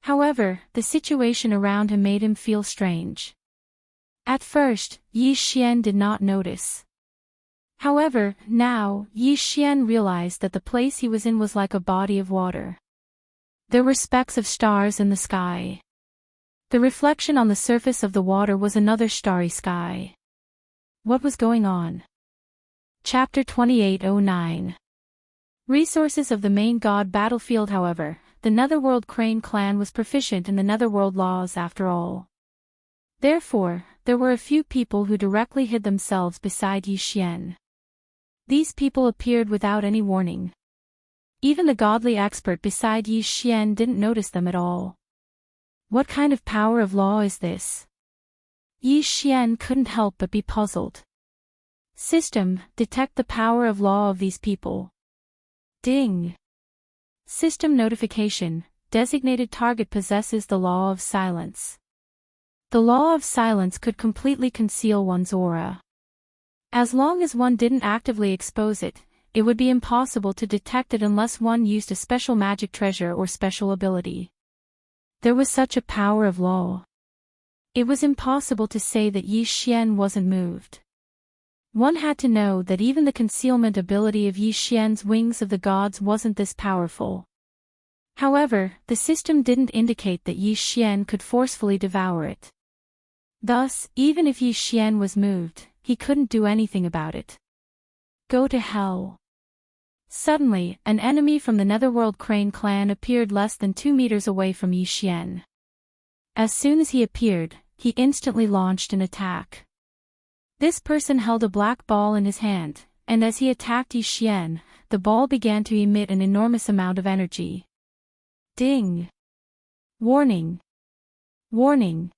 Speaker 2: However, the situation around him made him feel strange. At first, Yi Xian did not notice. However, now, Yi Xian realized that the place he was in was like a body of water. There were specks of stars in the sky. The reflection on the surface of the water was another starry sky. What was going on? Chapter 2809. Resources of the main god battlefield. However, the Netherworld Crane clan was proficient in the Netherworld laws after all. Therefore, there were a few people who directly hid themselves beside Yi Xian. These people appeared without any warning. Even the godly expert beside Yi Xian didn't notice them at all. What kind of power of law is this? Yi Xian couldn't help but be puzzled. System, detect the power of law of these people. Ding! System notification: designated target possesses the law of silence. The law of silence could completely conceal one's aura. As long as one didn't actively expose it, it would be impossible to detect it unless one used a special magic treasure or special ability. There was such a power of law. It was impossible to say that Yi Xian wasn't moved. One had to know that even the concealment ability of Yi Xian's wings of the gods wasn't this powerful. However, the system didn't indicate that Yi Xian could forcefully devour it. Thus, even if Yi Xian was moved, he couldn't do anything about it. Go to hell. Suddenly, an enemy from the Netherworld Crane clan appeared less than 2 meters away from Zhou Xian. As soon as he appeared, he instantly launched an attack. This person held a black ball in his hand, and as he attacked Zhou Xian, the ball began to emit an enormous amount of energy. Ding! Warning! Warning!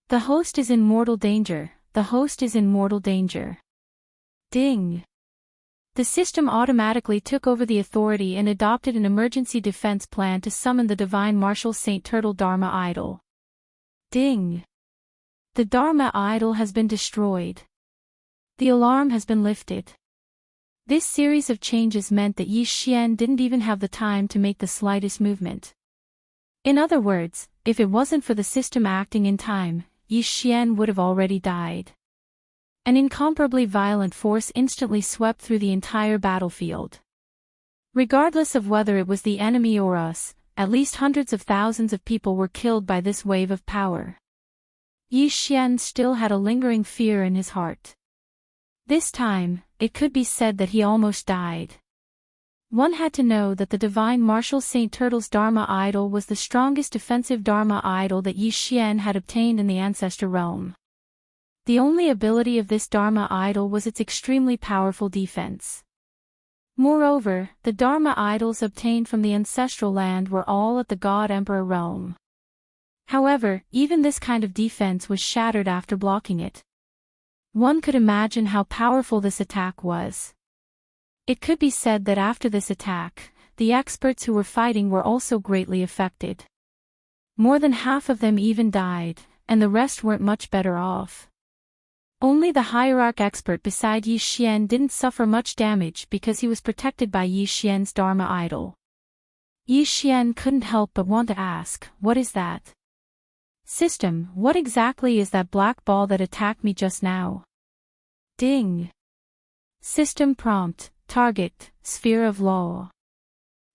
Speaker 2: The host is in mortal danger, the host is in mortal danger. Ding! The system automatically took over the authority and adopted an emergency defense plan to summon the Divine Martial Saint Turtle Dharma Idol. Ding! The Dharma Idol has been destroyed. The alarm has been lifted. This series of changes meant that Zhou Xian didn't even have the time to make the slightest movement. In other words, if it wasn't for the system acting in time, Zhou Xian would have already died. An incomparably violent force instantly swept through the entire battlefield. Regardless of whether it was the enemy or us, at least hundreds of thousands of people were killed by this wave of power. Zhou Xian still had a lingering fear in his heart. This time, it could be said that he almost died. One had to know that the Divine Martial Saint Turtle's Dharma Idol was the strongest defensive Dharma Idol that Zhou Xian had obtained in the Ancestor Realm. The only ability of this Dharma Idol was its extremely powerful defense. Moreover, the Dharma Idols obtained from the Ancestral Land were all at the God Emperor realm. However, even this kind of defense was shattered after blocking it. One could imagine how powerful this attack was. It could be said that after this attack, the experts who were fighting were also greatly affected. More than half of them even died, and the rest weren't much better off. Only the hierarch expert beside Zhou Xian didn't suffer much damage because he was protected by Zhou Xian's Dharma Idol. Zhou Xian couldn't help but want to ask, "What is that? System, what exactly is that black ball that attacked me just now?" Ding! System prompt, target, Sphere of Law.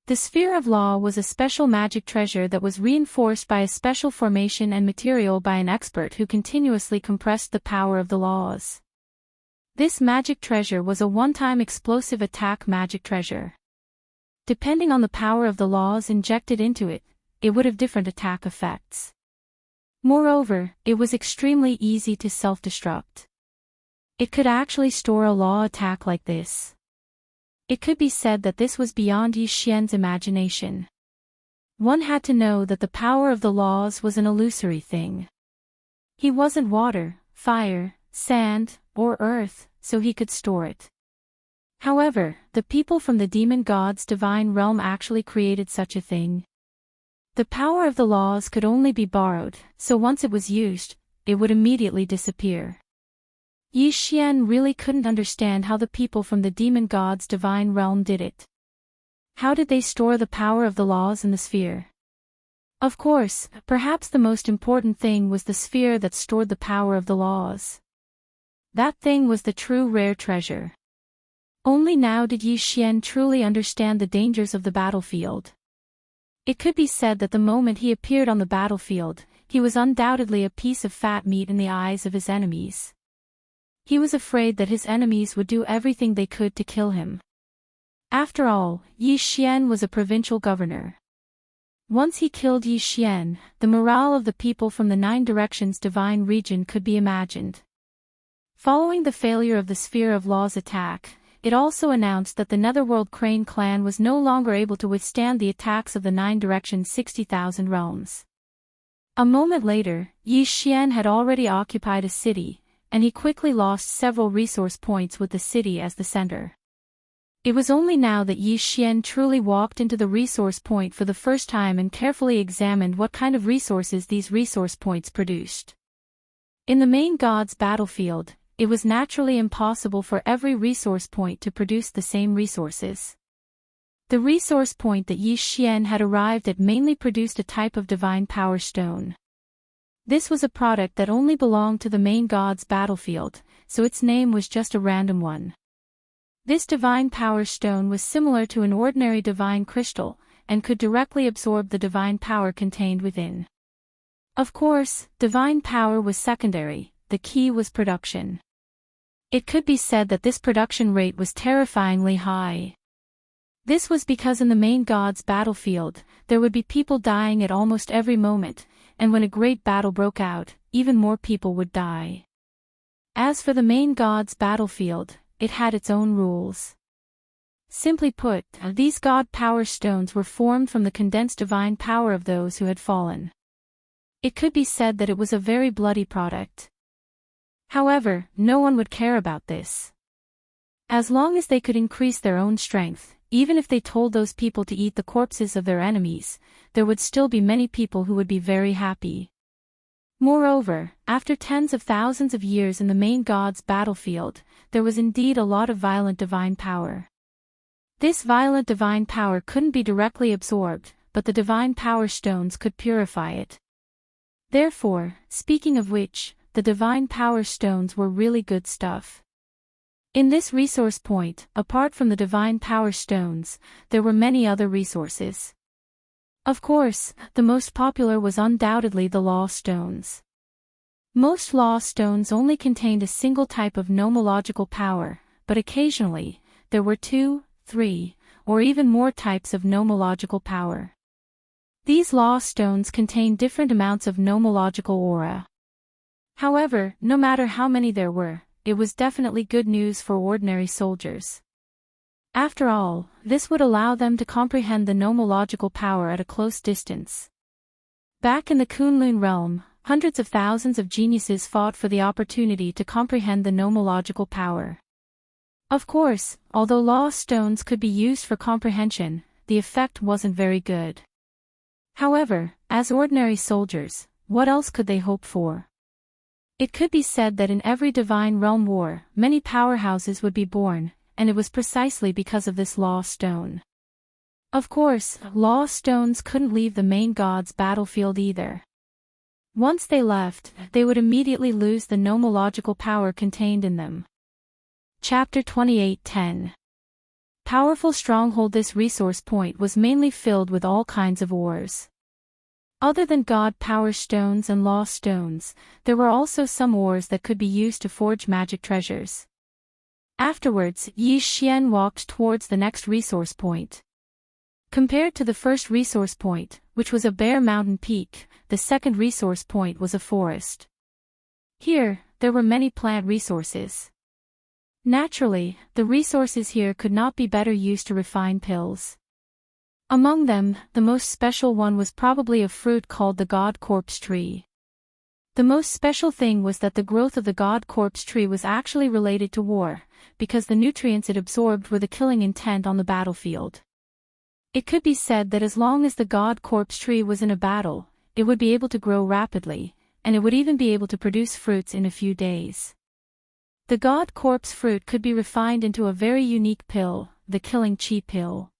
Speaker 2: The Sphere of Law was a special magic treasure that was reinforced by a special formation and material by an expert who continuously compressed the power of the laws. This magic treasure was a one-time explosive attack magic treasure. Depending on the power of the laws injected into it, it would have different attack effects. Moreover, it was extremely easy to self-destruct. It could actually store a law attack like this. It could be said that this was beyond Zhou Xian's imagination. One had to know that the power of the laws was an illusory thing. He wasn't water, fire, sand, or earth, so he could store it. However, the people from the demon god's divine realm actually created such a thing. The power of the laws could only be borrowed, so once it was used, it would immediately disappear. Zhou Xian really couldn't understand how the people from the demon god's divine realm did it. How did they store the power of the laws in the sphere? Of course, perhaps the most important thing was the sphere that stored the power of the laws. That thing was the true rare treasure. Only now did Zhou Xian truly understand the dangers of the battlefield. It could be said that the moment he appeared on the battlefield, he was undoubtedly a piece of fat meat in the eyes of his enemies. He was afraid that his enemies would do everything they could to kill him. After all, Zhou Xian was a provincial governor. Once he killed Zhou Xian, the morale of the people from the Nine Directions divine region could be imagined. Following the failure of the Sphere of Law's attack, it also announced that the Netherworld Crane clan was no longer able to withstand the attacks of the Nine Directions' 60,000 realms. A moment later, Zhou Xian had already occupied a city, and he quickly lost several resource points with the city as the center. It was only now that Zhou Xian truly walked into the resource point for the first time and carefully examined what kind of resources these resource points produced. In the main god's battlefield, it was naturally impossible for every resource point to produce the same resources. The resource point that Zhou Xian had arrived at mainly produced a type of divine power stone. This was a product that only belonged to the main god's battlefield, so its name was just a random one. This divine power stone was similar to an ordinary divine crystal, and could directly absorb the divine power contained within. Of course, divine power was secondary, the key was production. It could be said that this production rate was terrifyingly high. This was because in the main god's battlefield, there would be people dying at almost every moment, and when a great battle broke out, even more people would die. As for the main god's battlefield, it had its own rules. Simply put, these god power stones were formed from the condensed divine power of those who had fallen. It could be said that it was a very bloody product. However, no one would care about this. As long as they could increase their own strength, even if they told those people to eat the corpses of their enemies, there would still be many people who would be very happy. Moreover, after tens of thousands of years in the main god's battlefield, there was indeed a lot of violent divine power. This violent divine power couldn't be directly absorbed, but the divine power stones could purify it. Therefore, speaking of which, the divine power stones were really good stuff. In this resource point, apart from the divine power stones, there were many other resources. Of course, the most popular was undoubtedly the law stones. Most law stones only contained a single type of nomological power, but occasionally, there were 2, 3, or even more types of nomological power. These law stones contain different amounts of nomological aura. However, no matter how many there were, it was definitely good news for ordinary soldiers. After all, this would allow them to comprehend the nomological power at a close distance. Back in the Kunlun realm, hundreds of thousands of geniuses fought for the opportunity to comprehend the nomological power. Of course, although law stones could be used for comprehension, the effect wasn't very good. However, as ordinary soldiers, what else could they hope for? It could be said that in every divine realm war, many powerhouses would be born, and it was precisely because of this law stone. Of course, law stones couldn't leave the main god's battlefield either. Once they left, they would immediately lose the nomological power contained in them. Chapter 28:10. Powerful stronghold. This resource point was mainly filled with all kinds of ores. Other than god power stones and law stones, there were also some ores that could be used to forge magic treasures. Afterwards, Zhou Xian walked towards the next resource point. Compared to the first resource point, which was a bare mountain peak, the second resource point was a forest. Here, there were many plant resources. Naturally, the resources here could not be better used to refine pills. Among them, the most special one was probably a fruit called the God Corpse Tree. The most special thing was that the growth of the God Corpse Tree was actually related to war, because the nutrients it absorbed were the killing intent on the battlefield. It could be said that as long as the God Corpse Tree was in a battle, it would be able to grow rapidly, and it would even be able to produce fruits in a few days. The God Corpse fruit could be refined into a very unique pill, the Killing Chi pill.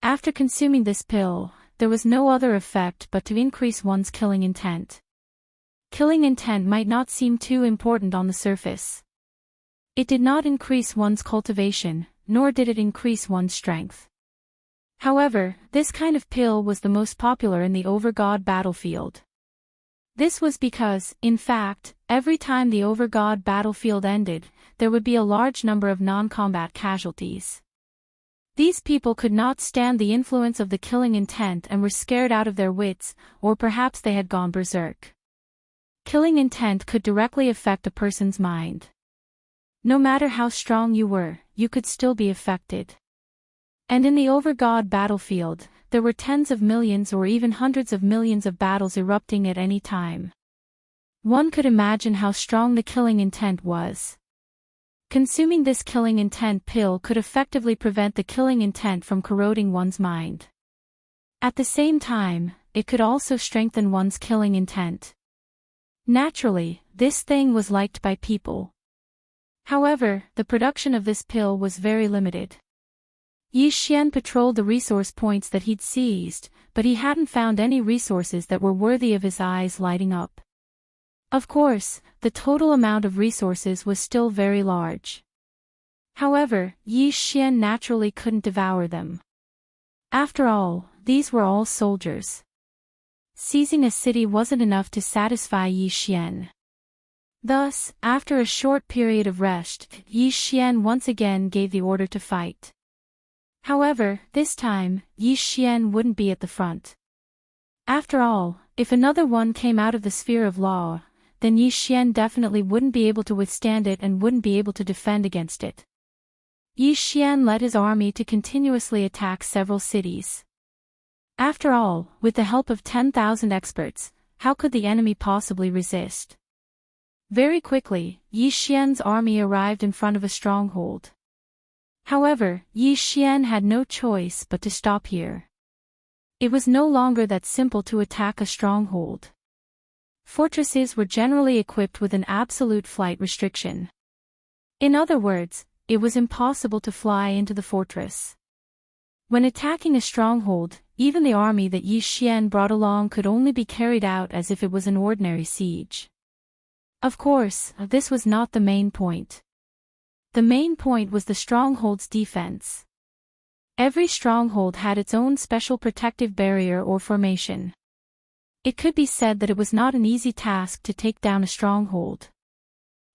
Speaker 2: After consuming this pill, there was no other effect but to increase one's killing intent. Killing intent might not seem too important on the surface. It did not increase one's cultivation, nor did it increase one's strength. However, this kind of pill was the most popular in the Overgod battlefield. This was because, in fact, every time the Overgod battlefield ended, there would be a large number of non-combat casualties. These people could not stand the influence of the killing intent and were scared out of their wits, or perhaps they had gone berserk. Killing intent could directly affect a person's mind. No matter how strong you were, you could still be affected. And in the Overgod battlefield, there were tens of millions or even hundreds of millions of battles erupting at any time. One could imagine how strong the killing intent was. Consuming this killing intent pill could effectively prevent the killing intent from corroding one's mind. At the same time, it could also strengthen one's killing intent. Naturally, this thing was liked by people. However, the production of this pill was very limited. Zhou Xian patrolled the resource points that he'd seized, but he hadn't found any resources that were worthy of his eyes lighting up. Of course, the total amount of resources was still very large. However, Zhou Xian naturally couldn't devour them. After all, these were all soldiers. Seizing a city wasn't enough to satisfy Zhou Xian. Thus, after a short period of rest, Zhou Xian once again gave the order to fight. However, this time, Yi Xian wouldn't be at the front. After all, if another one came out of the sphere of law, then Yi Xian definitely wouldn't be able to withstand it and wouldn't be able to defend against it. Yi Xian led his army to continuously attack several cities. After all, with the help of 10,000 experts, how could the enemy possibly resist? Very quickly, Yi Xian's army arrived in front of a stronghold. However, Yi Xian had no choice but to stop here. It was no longer that simple to attack a stronghold. Fortresses were generally equipped with an absolute flight restriction. In other words, it was impossible to fly into the fortress. When attacking a stronghold, even the army that Yi Xian brought along could only be carried out as if it was an ordinary siege. Of course, this was not the main point. The main point was the stronghold's defense. Every stronghold had its own special protective barrier or formation. It could be said that it was not an easy task to take down a stronghold.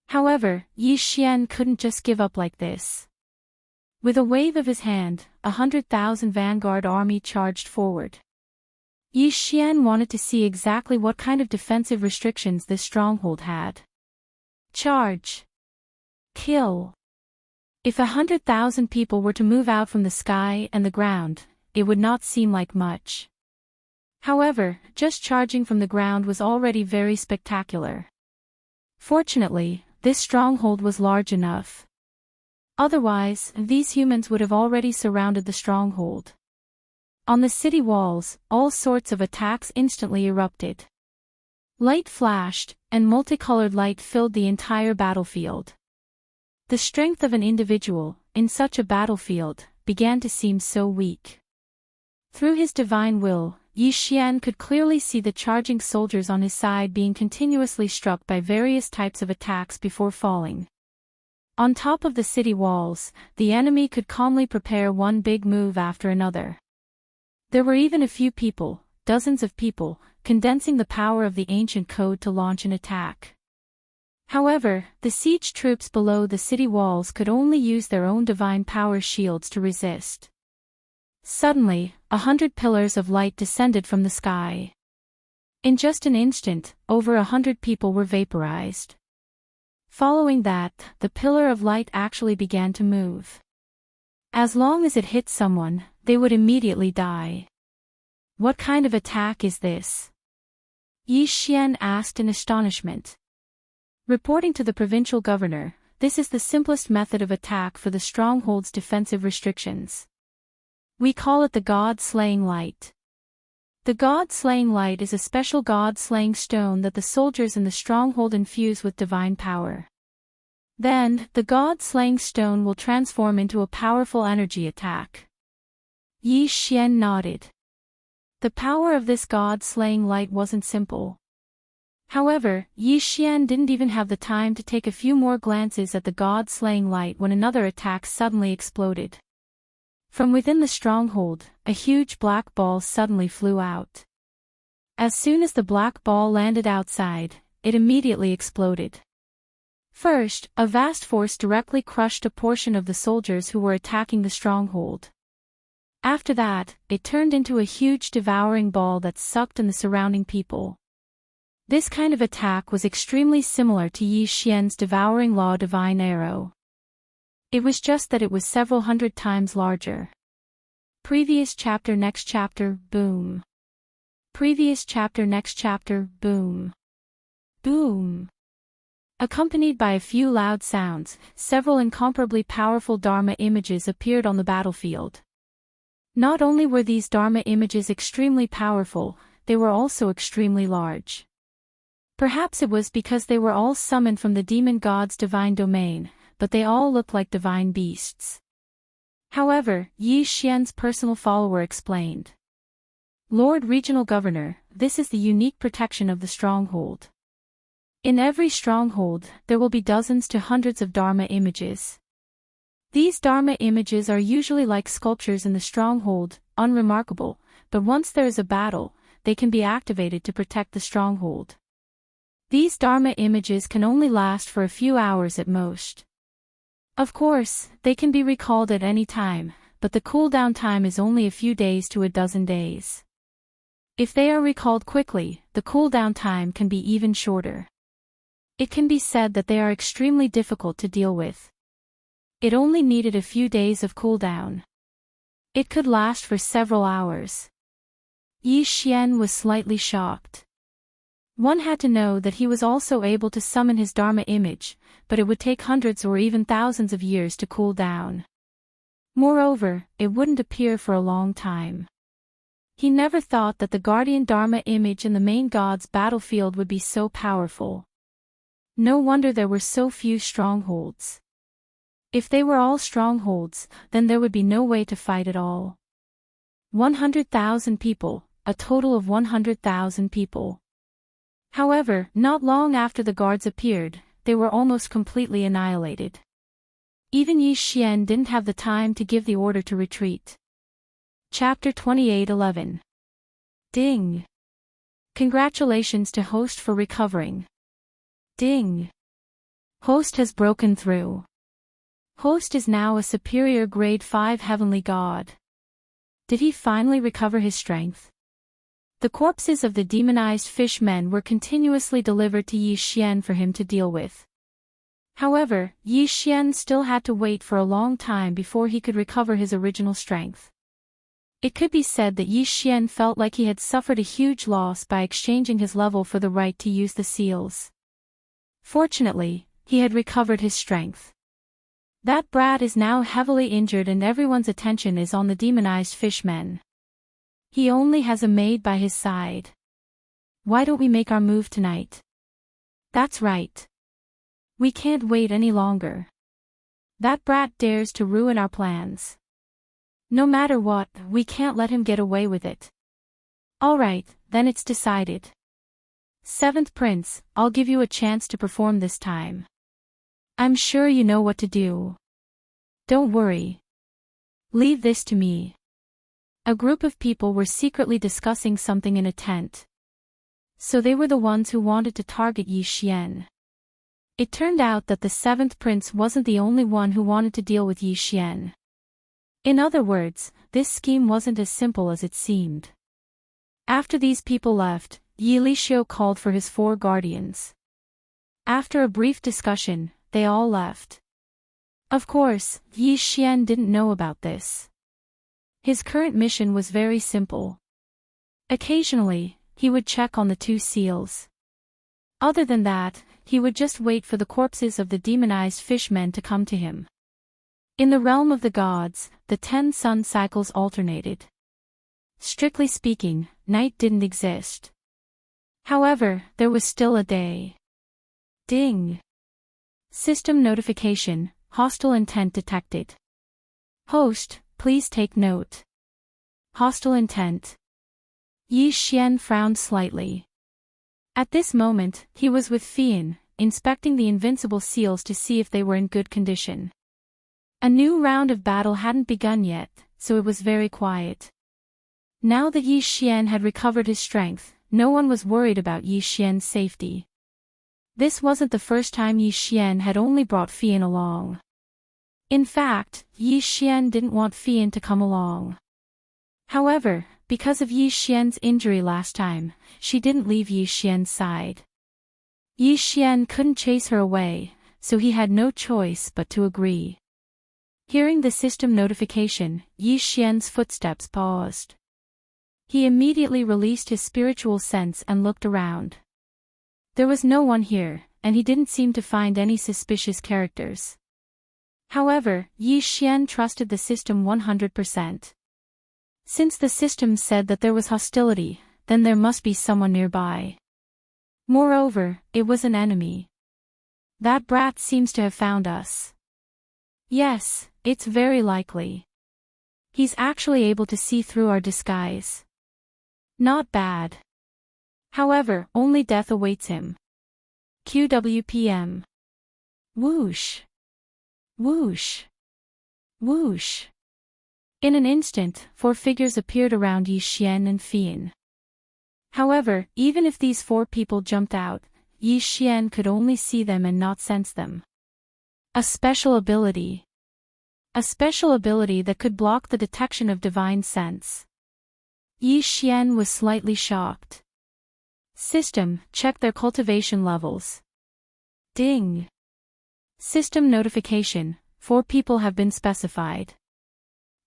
Speaker 2: However, Yi Xian couldn't just give up like this. With a wave of his hand, 100,000 vanguard army charged forward. Yi Xian wanted to see exactly what kind of defensive restrictions this stronghold had. Charge. Kill. If 100,000 people were to move out from the sky and the ground, it would not seem like much. However, just charging from the ground was already very spectacular. Fortunately, this stronghold was large enough. Otherwise, these humans would have already surrounded the stronghold. On the city walls, all sorts of attacks instantly erupted. Light flashed, and multicolored light filled the entire battlefield. The strength of an individual, in such a battlefield, began to seem so weak. Through his divine will, Yi Xian could clearly see the charging soldiers on his side being continuously struck by various types of attacks before falling. On top of the city walls, the enemy could calmly prepare one big move after another. There were even a few people, dozens of people, condensing the power of the ancient code to launch an attack. However, the siege troops below the city walls could only use their own divine power shields to resist. Suddenly, 100 pillars of light descended from the sky. In just an instant, over 100 people were vaporized. Following that, the pillar of light actually began to move. As long as it hit someone, they would immediately die. What kind of attack is this? Yi Xian asked in astonishment. Reporting to the provincial governor, this is the simplest method of attack for the stronghold's defensive restrictions. We call it the God-slaying light. The God-slaying light is a special God-slaying stone that the soldiers in the stronghold infuse with divine power. Then, the God-slaying stone will transform into a powerful energy attack. Yi Xian nodded. The power of this God-slaying light wasn't simple. However, Yi Xian didn't even have the time to take a few more glances at the God-slaying light when another attack suddenly exploded. From within the stronghold, a huge black ball suddenly flew out. As soon as the black ball landed outside, it immediately exploded. First, a vast force directly crushed a portion of the soldiers who were attacking the stronghold. After that, it turned into a huge devouring ball that sucked in the surrounding people. This kind of attack was extremely similar to Yi Xian's devouring law divine arrow. It was just that it was several hundred times larger. Previous chapter next chapter, boom. Previous chapter next chapter, boom. Boom. Accompanied by a few loud sounds, several incomparably powerful Dharma images appeared on the battlefield. Not only were these Dharma images extremely powerful, they were also extremely large. Perhaps it was because they were all summoned from the demon god's divine domain, but they all looked like divine beasts. However, Yi Xian's personal follower explained. Lord Regional Governor, this is the unique protection of the stronghold. In every stronghold, there will be dozens to hundreds of Dharma images. These Dharma images are usually like sculptures in the stronghold, unremarkable, but once there is a battle, they can be activated to protect the stronghold. These Dharma images can only last for a few hours at most. Of course, they can be recalled at any time, but the cooldown time is only a few days to a dozen days. If they are recalled quickly, the cooldown time can be even shorter. It can be said that they are extremely difficult to deal with. It only needed a few days of cooldown. It could last for several hours. Yi Xian was slightly shocked. One had to know that he was also able to summon his Dharma image, but it would take hundreds or even thousands of years to cool down. Moreover, it wouldn't appear for a long time. He never thought that the guardian Dharma image in the main god's battlefield would be so powerful. No wonder there were so few strongholds. If they were all strongholds, then there would be no way to fight at all. 100,000 people, a total of 100,000 people. However, not long after the guards appeared, they were almost completely annihilated. Even Yi Xian didn't have the time to give the order to retreat. Chapter 28:11. Ding! Congratulations to host for recovering. Ding! Host has broken through. Host is now a superior grade 5 heavenly god. Did he finally recover his strength? The corpses of the demonized fishmen were continuously delivered to Yi Xian for him to deal with. However, Yi Xian still had to wait for a long time before he could recover his original strength. It could be said that Yi Xian felt like he had suffered a huge loss by exchanging his level for the right to use the seals. Fortunately, he had recovered his strength. That brat is now heavily injured and everyone's attention is on the demonized fishmen. He only has a maid by his side. Why don't we make our move tonight? That's right. We can't wait any longer. That brat dares to ruin our plans. No matter what, we can't let him get away with it. Alright, then it's decided. Seventh Prince, I'll give you a chance to perform this time. I'm sure you know what to do. Don't worry. Leave this to me. A group of people were secretly discussing something in a tent. So they were the ones who wanted to target Yi Xian. It turned out that the seventh prince wasn't the only one who wanted to deal with Yi Xian. In other words, this scheme wasn't as simple as it seemed. After these people left, Yi Lixio called for his 4 guardians. After a brief discussion, they all left. Of course, Yi Xian didn't know about this. His current mission was very simple. Occasionally, he would check on the 2 seals. Other than that, he would just wait for the corpses of the demonized fishmen to come to him. In the realm of the gods, the 10 sun cycles alternated. Strictly speaking, night didn't exist. However, there was still a day. Ding! System notification, hostile intent detected. Host, please take note. Hostile intent. Yi Xian frowned slightly. At this moment, he was with Fian, inspecting the invincible seals to see if they were in good condition. A new round of battle hadn't begun yet, so it was very quiet. Now that Yi Xian had recovered his strength, no one was worried about Yi Xian's safety. This wasn't the first time Yi Xian had only brought Fian along. In fact, Yi Xian didn't want Fian to come along. However, because of Yi Xian's injury last time, she didn't leave Yi Xian's side. Yi Xian couldn't chase her away, so he had no choice but to agree. Hearing the system notification, Yi Xian's footsteps paused. He immediately released his spiritual sense and looked around. There was no one here, and he didn't seem to find any suspicious characters. However, Yi Xian trusted the system 100%. Since the system said that there was hostility, then there must be someone nearby. Moreover, it was an enemy. That brat seems to have found us. Yes, it's very likely. He's actually able to see through our disguise. Not bad. However, only death awaits him. QWPM. Whoosh. Whoosh. Whoosh. In an instant, 4 figures appeared around Yi Xian and Fian. However, even if these 4 people jumped out, Yi Xian could only see them and not sense them. A special ability. A special ability that could block the detection of divine sense. Yi Xian was slightly shocked. System, check their cultivation levels. Ding. System notification, 4 people have been specified.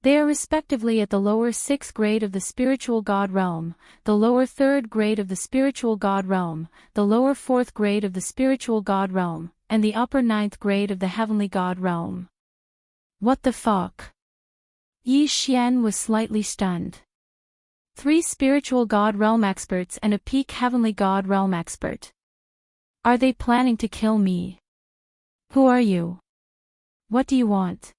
Speaker 2: They are respectively at the lower 6th grade of the spiritual god realm, the lower 3rd grade of the spiritual god realm, the lower 4th grade of the spiritual god realm, and the upper 9th grade of the heavenly god realm. What the fuck? Yi Xian was slightly stunned. 3 spiritual god realm experts and a peak heavenly god realm expert. Are they planning to kill me? Who are you? What do you want?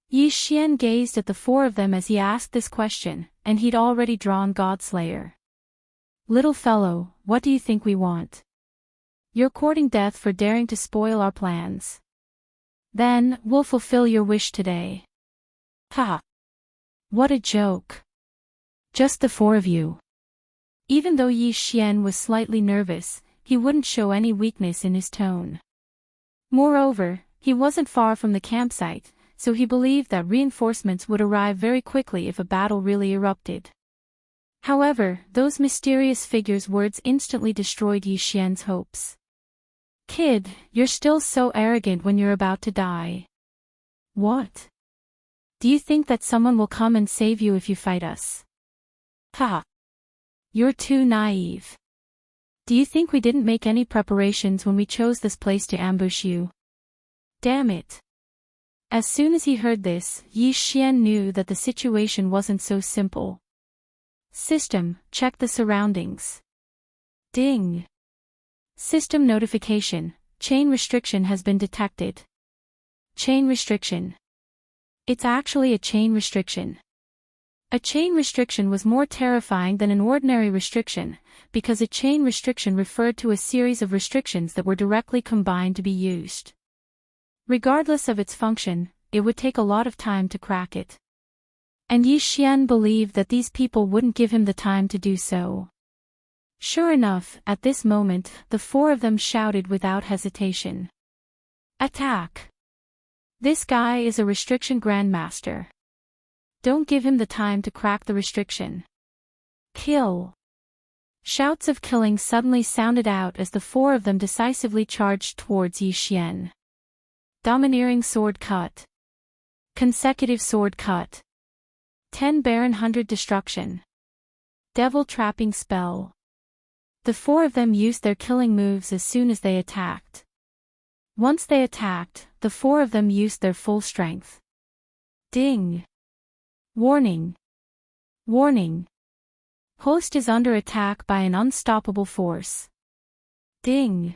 Speaker 2: Yi Xian gazed at the 4 of them as he asked this question, and he'd already drawn Godslayer. Little fellow, what do you think we want? You're courting death for daring to spoil our plans. Then, we'll fulfill your wish today. Ha! What a joke. Just the 4 of you. Even though Yi Xian was slightly nervous, he wouldn't show any weakness in his tone. Moreover, he wasn't far from the campsite, so he believed that reinforcements would arrive very quickly if a battle really erupted. However, those mysterious figures' words instantly destroyed Yi Xian's hopes. Kid, you're still so arrogant when you're about to die. What? Do you think that someone will come and save you if you fight us? Ha! You're too naive. Do you think we didn't make any preparations when we chose this place to ambush you? Damn it. As soon as he heard this, Yi Xian knew that the situation wasn't so simple. System, check the surroundings. Ding. System notification, chain restriction has been detected. Chain restriction. It's actually a chain restriction. A chain restriction was more terrifying than an ordinary restriction, because a chain restriction referred to a series of restrictions that were directly combined to be used. Regardless of its function, it would take a lot of time to crack it. And Yi Xian believed that these people wouldn't give him the time to do so. Sure enough, at this moment, the 4 of them shouted without hesitation. Attack! This guy is a restriction grandmaster. Don't give him the time to crack the restriction. Kill! Shouts of killing suddenly sounded out as the 4 of them decisively charged towards Yi Xian. Domineering sword cut. Consecutive sword cut. 10 Baron 100 destruction. Devil trapping spell. The 4 of them used their killing moves as soon as they attacked. Once they attacked, the 4 of them used their full strength. Ding! Warning! Warning! Host is under attack by an unstoppable force. Ding!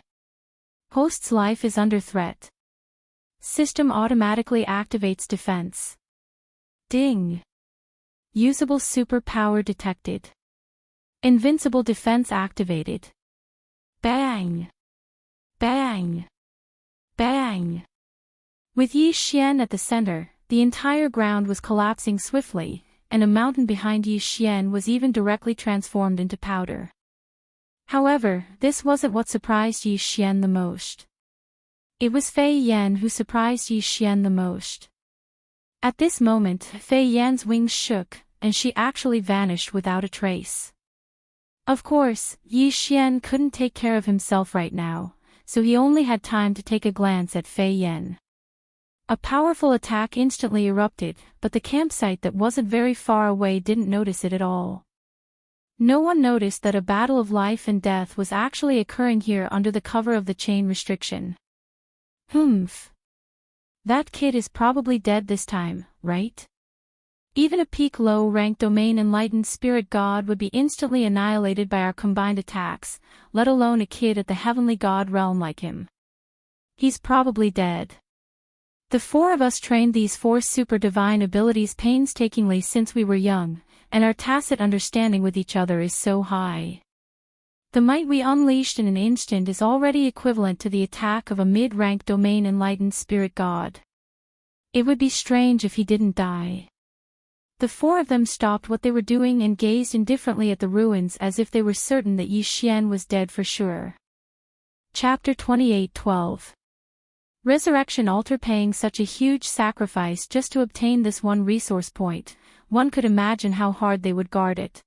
Speaker 2: Host's life is under threat. System automatically activates defense. Ding! Usable superpower detected. Invincible defense activated. Bang! Bang! Bang! With Yi Xian at the center, the entire ground was collapsing swiftly, and a mountain behind Yi Xian was even directly transformed into powder. However, this wasn't what surprised Yi Xian the most. It was Fei Yan who surprised Yi Xian the most. At this moment, Fei Yan's wings shook, and she actually vanished without a trace. Of course, Yi Xian couldn't take care of himself right now, so he only had time to take a glance at Fei Yan. A powerful attack instantly erupted, but the campsite that wasn't very far away didn't notice it at all. No one noticed that a battle of life and death was actually occurring here under the cover of the chain restriction. Humph. That kid is probably dead this time, right? Even a peak low-rank domain enlightened spirit god would be instantly annihilated by our combined attacks, let alone a kid at the heavenly god realm like him. He's probably dead. The 4 of us trained these 4 super divine abilities painstakingly since we were young, and our tacit understanding with each other is so high. The might we unleashed in an instant is already equivalent to the attack of a mid-rank domain enlightened spirit god. It would be strange if he didn't die. The 4 of them stopped what they were doing and gazed indifferently at the ruins as if they were certain that Yi Xian was dead for sure. Chapter 28:12. Resurrection altar paying such a huge sacrifice just to obtain this one resource point, one could imagine how hard they would guard it.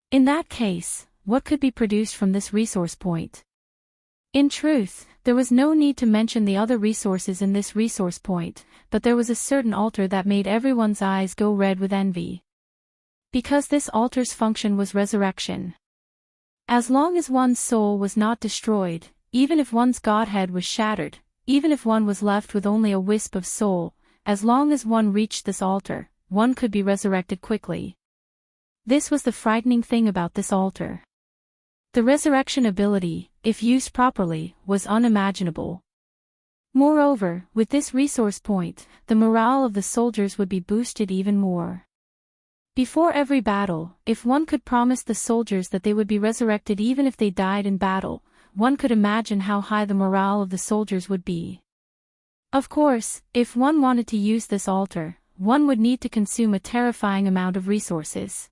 Speaker 2: In that case, what could be produced from this resource point? In truth, there was no need to mention the other resources in this resource point, but there was a certain altar that made everyone's eyes go red with envy. Because this altar's function was resurrection. As long as one's soul was not destroyed, even if one's godhead was shattered, even if one was left with only a wisp of soul, as long as one reached this altar, one could be resurrected quickly. This was the frightening thing about this altar. The resurrection ability, if used properly, was unimaginable. Moreover, with this resource point, the morale of the soldiers would be boosted even more. Before every battle, if one could promise the soldiers that they would be resurrected even if they died in battle, one could imagine how high the morale of the soldiers would be. Of course, if one wanted to use this altar, one would need to consume a terrifying amount of resources.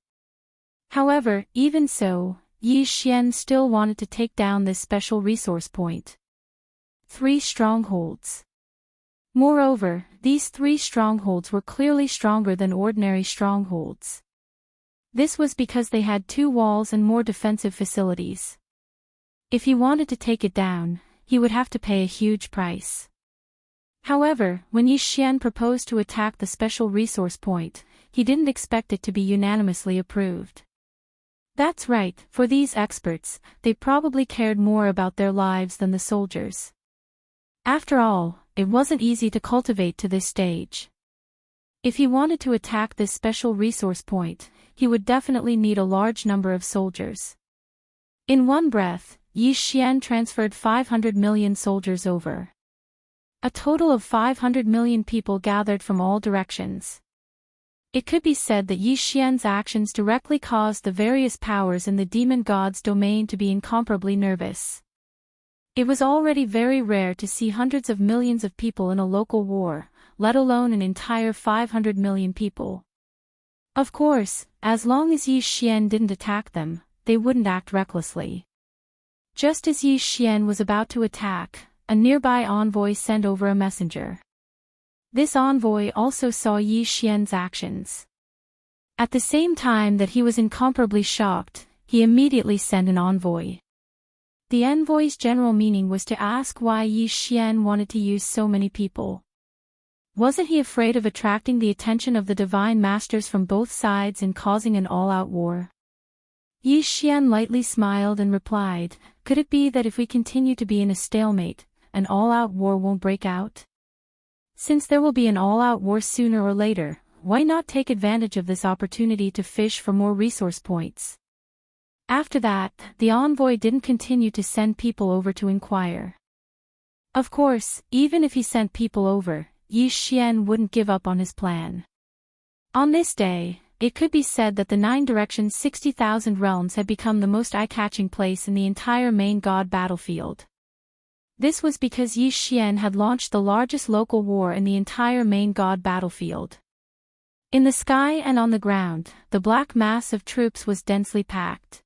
Speaker 2: However, even so, Zhou Xian still wanted to take down this special resource point. 3 strongholds. Moreover, these 3 strongholds were clearly stronger than ordinary strongholds. This was because they had 2 walls and more defensive facilities. If he wanted to take it down, he would have to pay a huge price. However, when Zhou Xian proposed to attack the special resource point, he didn't expect it to be unanimously approved. That's right, for these experts, they probably cared more about their lives than the soldiers. After all, it wasn't easy to cultivate to this stage. If he wanted to attack this special resource point, he would definitely need a large number of soldiers. In one breath, Zhou Xian transferred 500 million soldiers over. A total of 500 million people gathered from all directions. It could be said that Zhou Xian's actions directly caused the various powers in the demon god's domain to be incomparably nervous. It was already very rare to see hundreds of millions of people in a local war, let alone an entire 500 million people. Of course, as long as Zhou Xian didn't attack them, they wouldn't act recklessly. Just as Zhou Xian was about to attack, a nearby envoy sent over a messenger. This envoy also saw Zhou Xian's actions. At the same time that he was incomparably shocked, he immediately sent an envoy. The envoy's general meaning was to ask why Zhou Xian wanted to use so many people. Wasn't he afraid of attracting the attention of the divine masters from both sides and causing an all-out war? Zhou Xian lightly smiled and replied, "Could it be that if we continue to be in a stalemate, an all-out war won't break out? Since there will be an all-out war sooner or later, why not take advantage of this opportunity to fish for more resource points?" After that, the envoy didn't continue to send people over to inquire. Of course, even if he sent people over, Zhou Xian wouldn't give up on his plan. On this day, it could be said that the 9 Directions 60,000 Realms had become the most eye-catching place in the entire main god battlefield. This was because Zhou Xian had launched the largest local war in the entire main god battlefield. In the sky and on the ground, the black mass of troops was densely packed.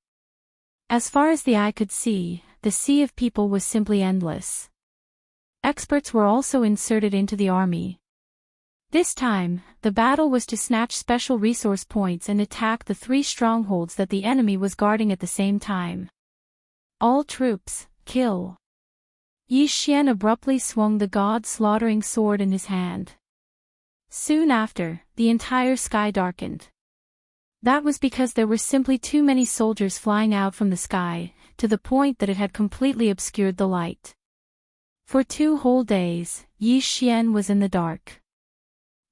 Speaker 2: As far as the eye could see, the sea of people was simply endless. Experts were also inserted into the army. This time, the battle was to snatch special resource points and attack the 3 strongholds that the enemy was guarding at the same time. All troops, kill. Zhou Xian abruptly swung the god-slaughtering sword in his hand. Soon after, the entire sky darkened. That was because there were simply too many soldiers flying out from the sky, to the point that it had completely obscured the light. For 2 whole days, Zhou Xian was in the dark.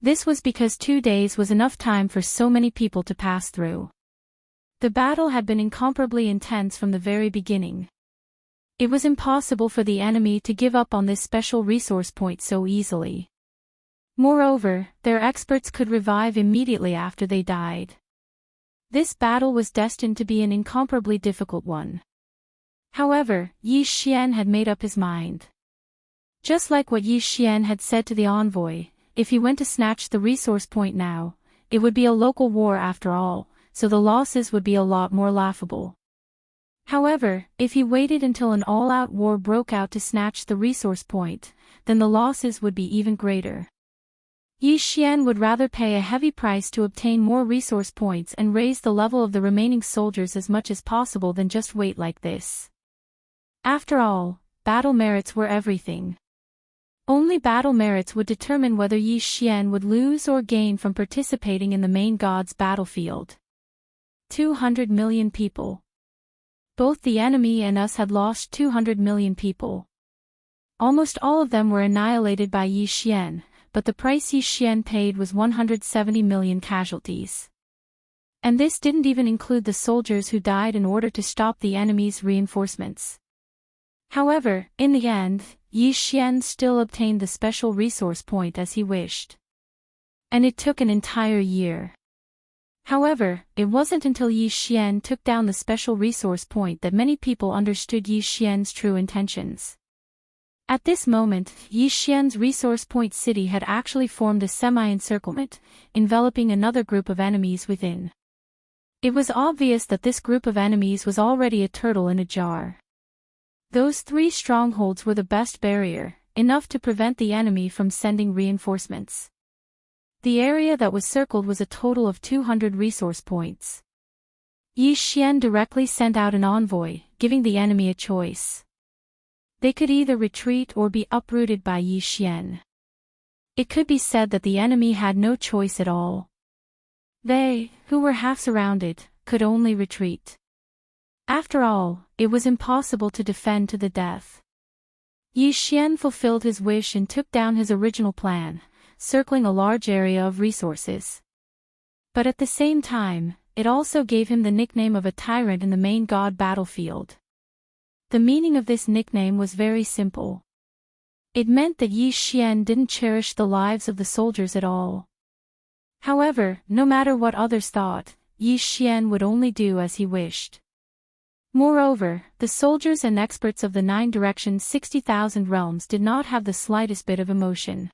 Speaker 2: This was because 2 days was enough time for so many people to pass through. The battle had been incomparably intense from the very beginning. It was impossible for the enemy to give up on this special resource point so easily. Moreover, their experts could revive immediately after they died. This battle was destined to be an incomparably difficult one. However, Zhou Xian had made up his mind. Just like what Zhou Xian had said to the envoy, if he went to snatch the resource point now, it would be a local war after all, so the losses would be a lot more laughable. However, if he waited until an all-out war broke out to snatch the resource point, then the losses would be even greater. Yi Xian would rather pay a heavy price to obtain more resource points and raise the level of the remaining soldiers as much as possible than just wait like this. After all, battle merits were everything. Only battle merits would determine whether Yi Xian would lose or gain from participating in the main god's battlefield. 200 million people. Both the enemy and us had lost 200 million people. Almost all of them were annihilated by Yi Xian, but the price Yi Xian paid was 170 million casualties. And this didn't even include the soldiers who died in order to stop the enemy's reinforcements. However, in the end, Yi Xian still obtained the special resource point as he wished. And it took an entire year. However, it wasn't until Yi Xian took down the special resource point that many people understood Yi Xian's true intentions. At this moment, Yi Xian's resource point city had actually formed a semi-encirclement, enveloping another group of enemies within. It was obvious that this group of enemies was already a turtle in a jar. Those 3 strongholds were the best barrier, enough to prevent the enemy from sending reinforcements. The area that was circled was a total of 200 resource points. Yi Xian directly sent out an envoy, giving the enemy a choice. They could either retreat or be uprooted by Yi Xian. It could be said that the enemy had no choice at all. They, who were half surrounded, could only retreat. After all, it was impossible to defend to the death. Yi Xian fulfilled his wish and took down his original plan, circling a large area of resources. But at the same time, it also gave him the nickname of a tyrant in the main god battlefield. The meaning of this nickname was very simple. It meant that Yi Xian didn't cherish the lives of the soldiers at all. However, no matter what others thought, Yi Xian would only do as he wished. Moreover, the soldiers and experts of the 9 directions 60,000 realms did not have the slightest bit of emotion.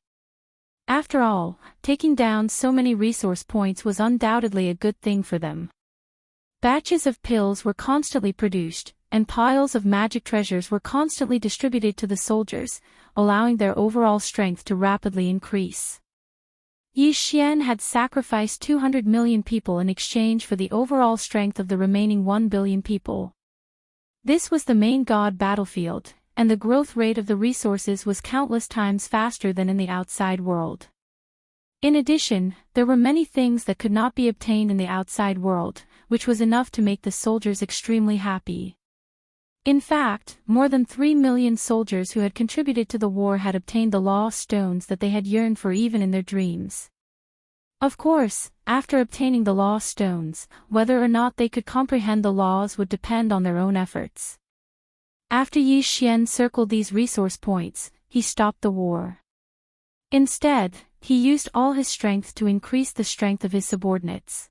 Speaker 2: After all, taking down so many resource points was undoubtedly a good thing for them. Batches of pills were constantly produced, and piles of magic treasures were constantly distributed to the soldiers, allowing their overall strength to rapidly increase. Yi Xian had sacrificed 200 million people in exchange for the overall strength of the remaining 1 billion people. This was the main god battlefield, and the growth rate of the resources was countless times faster than in the outside world. In addition, there were many things that could not be obtained in the outside world, which was enough to make the soldiers extremely happy. In fact, more than 3 million soldiers who had contributed to the war had obtained the lost stones that they had yearned for even in their dreams. Of course, after obtaining the lost stones, whether or not they could comprehend the laws would depend on their own efforts. After Yi Xian circled these resource points, he stopped the war. Instead, he used all his strength to increase the strength of his subordinates.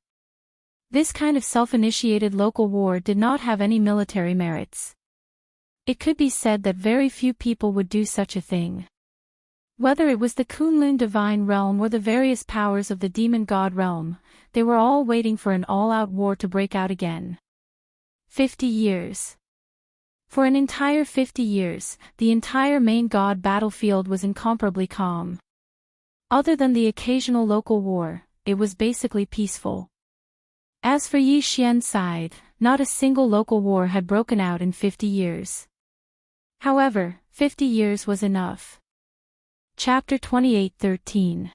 Speaker 2: This kind of self-initiated local war did not have any military merits. It could be said that very few people would do such a thing. Whether it was the Kunlun divine realm or the various powers of the demon god realm, they were all waiting for an all-out war to break out again. 50 years. For an entire 50 years, the entire main god battlefield was incomparably calm. Other than the occasional local war, it was basically peaceful. As for Yi Xian's side, not a single local war had broken out in 50 years. However, 50 years was enough. Chapter 28:13.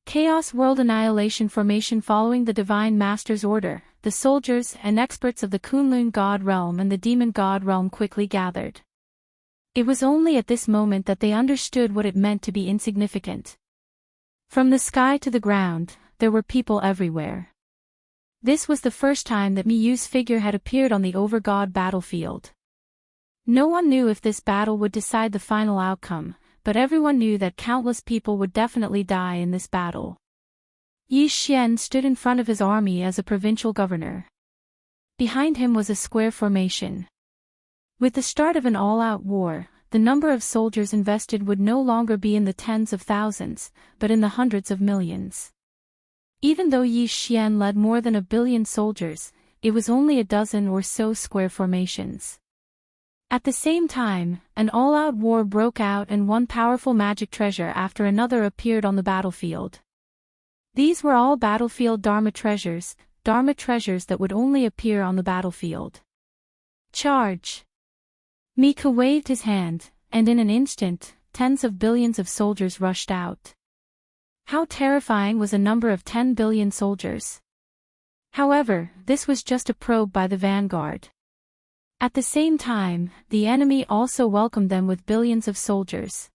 Speaker 2: Chaos World Annihilation Formation. Following the Divine Master's order, the soldiers and experts of the Kunlun God Realm and the Demon God Realm quickly gathered. It was only at this moment that they understood what it meant to be insignificant. From the sky to the ground, there were people everywhere. This was the first time that Miyu's figure had appeared on the Overgod battlefield. No one knew if this battle would decide the final outcome, but everyone knew that countless people would definitely die in this battle. Yi Xian stood in front of his army as a provincial governor. Behind him was a square formation. With the start of an all-out war, the number of soldiers invested would no longer be in the tens of thousands, but in the hundreds of millions. Even though Yi Xian led more than 1 billion soldiers, it was only a dozen or so square formations. At the same time, an all-out war broke out and one powerful magic treasure after another appeared on the battlefield. These were all battlefield Dharma treasures that would only appear on the battlefield. Charge! Mika waved his hand, and in an instant, tens of billions of soldiers rushed out. How terrifying was a number of 10 billion soldiers! However, this was just a probe by the vanguard. At the same time, the enemy also welcomed them with billions of soldiers.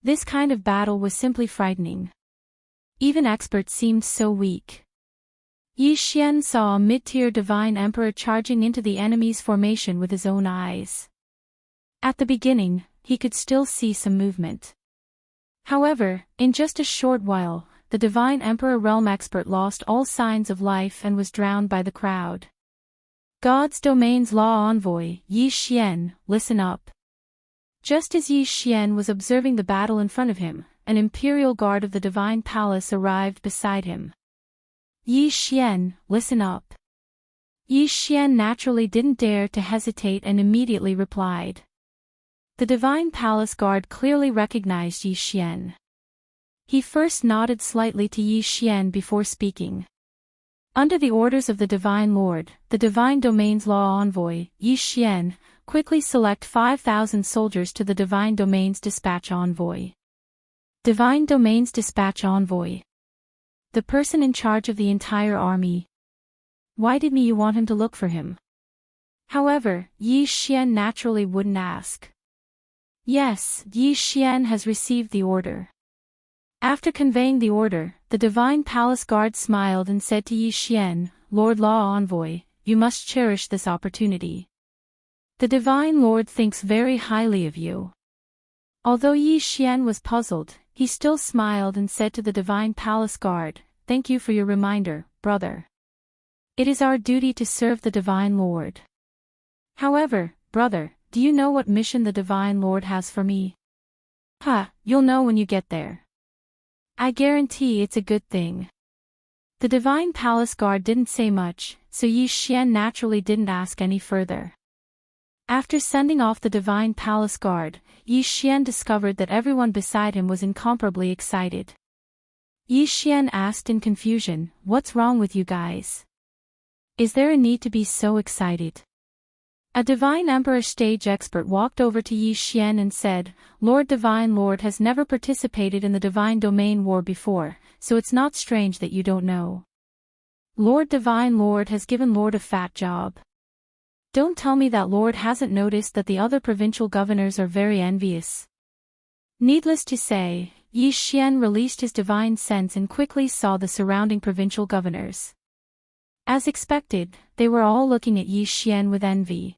Speaker 2: This kind of battle was simply frightening. Even experts seemed so weak. Zhou Xian saw a mid-tier divine emperor charging into the enemy's formation with his own eyes. At the beginning, he could still see some movement. However, in just a short while, the divine emperor realm expert lost all signs of life and was drowned by the crowd. God's domain's law envoy, Zhou Xian, listen up. Just as Zhou Xian was observing the battle in front of him, an imperial guard of the divine palace arrived beside him. Zhou Xian, listen up. Zhou Xian naturally didn't dare to hesitate and immediately replied. The divine palace guard clearly recognized Zhou Xian. He first nodded slightly to Zhou Xian before speaking. Under the orders of the Divine Lord, the Divine Domain's Law Envoy, Zhou Xian, quickly select 5,000 soldiers to the Divine Domain's Dispatch Envoy. Divine Domain's Dispatch Envoy. The person in charge of the entire army. Why did you want him to look for him? However, Zhou Xian naturally wouldn't ask. Yes, Zhou Xian has received the order. After conveying the order, the divine palace guard smiled and said to Zhou Xian, Lord Law Envoy, you must cherish this opportunity. The divine lord thinks very highly of you. Although Zhou Xian was puzzled, he still smiled and said to the divine palace guard, thank you for your reminder, brother. It is our duty to serve the divine lord. However, brother, do you know what mission the divine lord has for me? You'll know when you get there. I guarantee it's a good thing. The divine palace guard didn't say much, so Zhou Xian naturally didn't ask any further. After sending off the divine palace guard, Zhou Xian discovered that everyone beside him was incomparably excited. Zhou Xian asked in confusion, what's wrong with you guys? Is there a need to be so excited? A divine emperor stage expert walked over to Zhou Xian and said, Lord Divine Lord has never participated in the Divine Domain War before, so it's not strange that you don't know. Lord Divine Lord has given Lord a fat job. Don't tell me that Lord hasn't noticed that the other provincial governors are very envious. Needless to say, Zhou Xian released his divine sense and quickly saw the surrounding provincial governors. As expected, they were all looking at Zhou Xian with envy.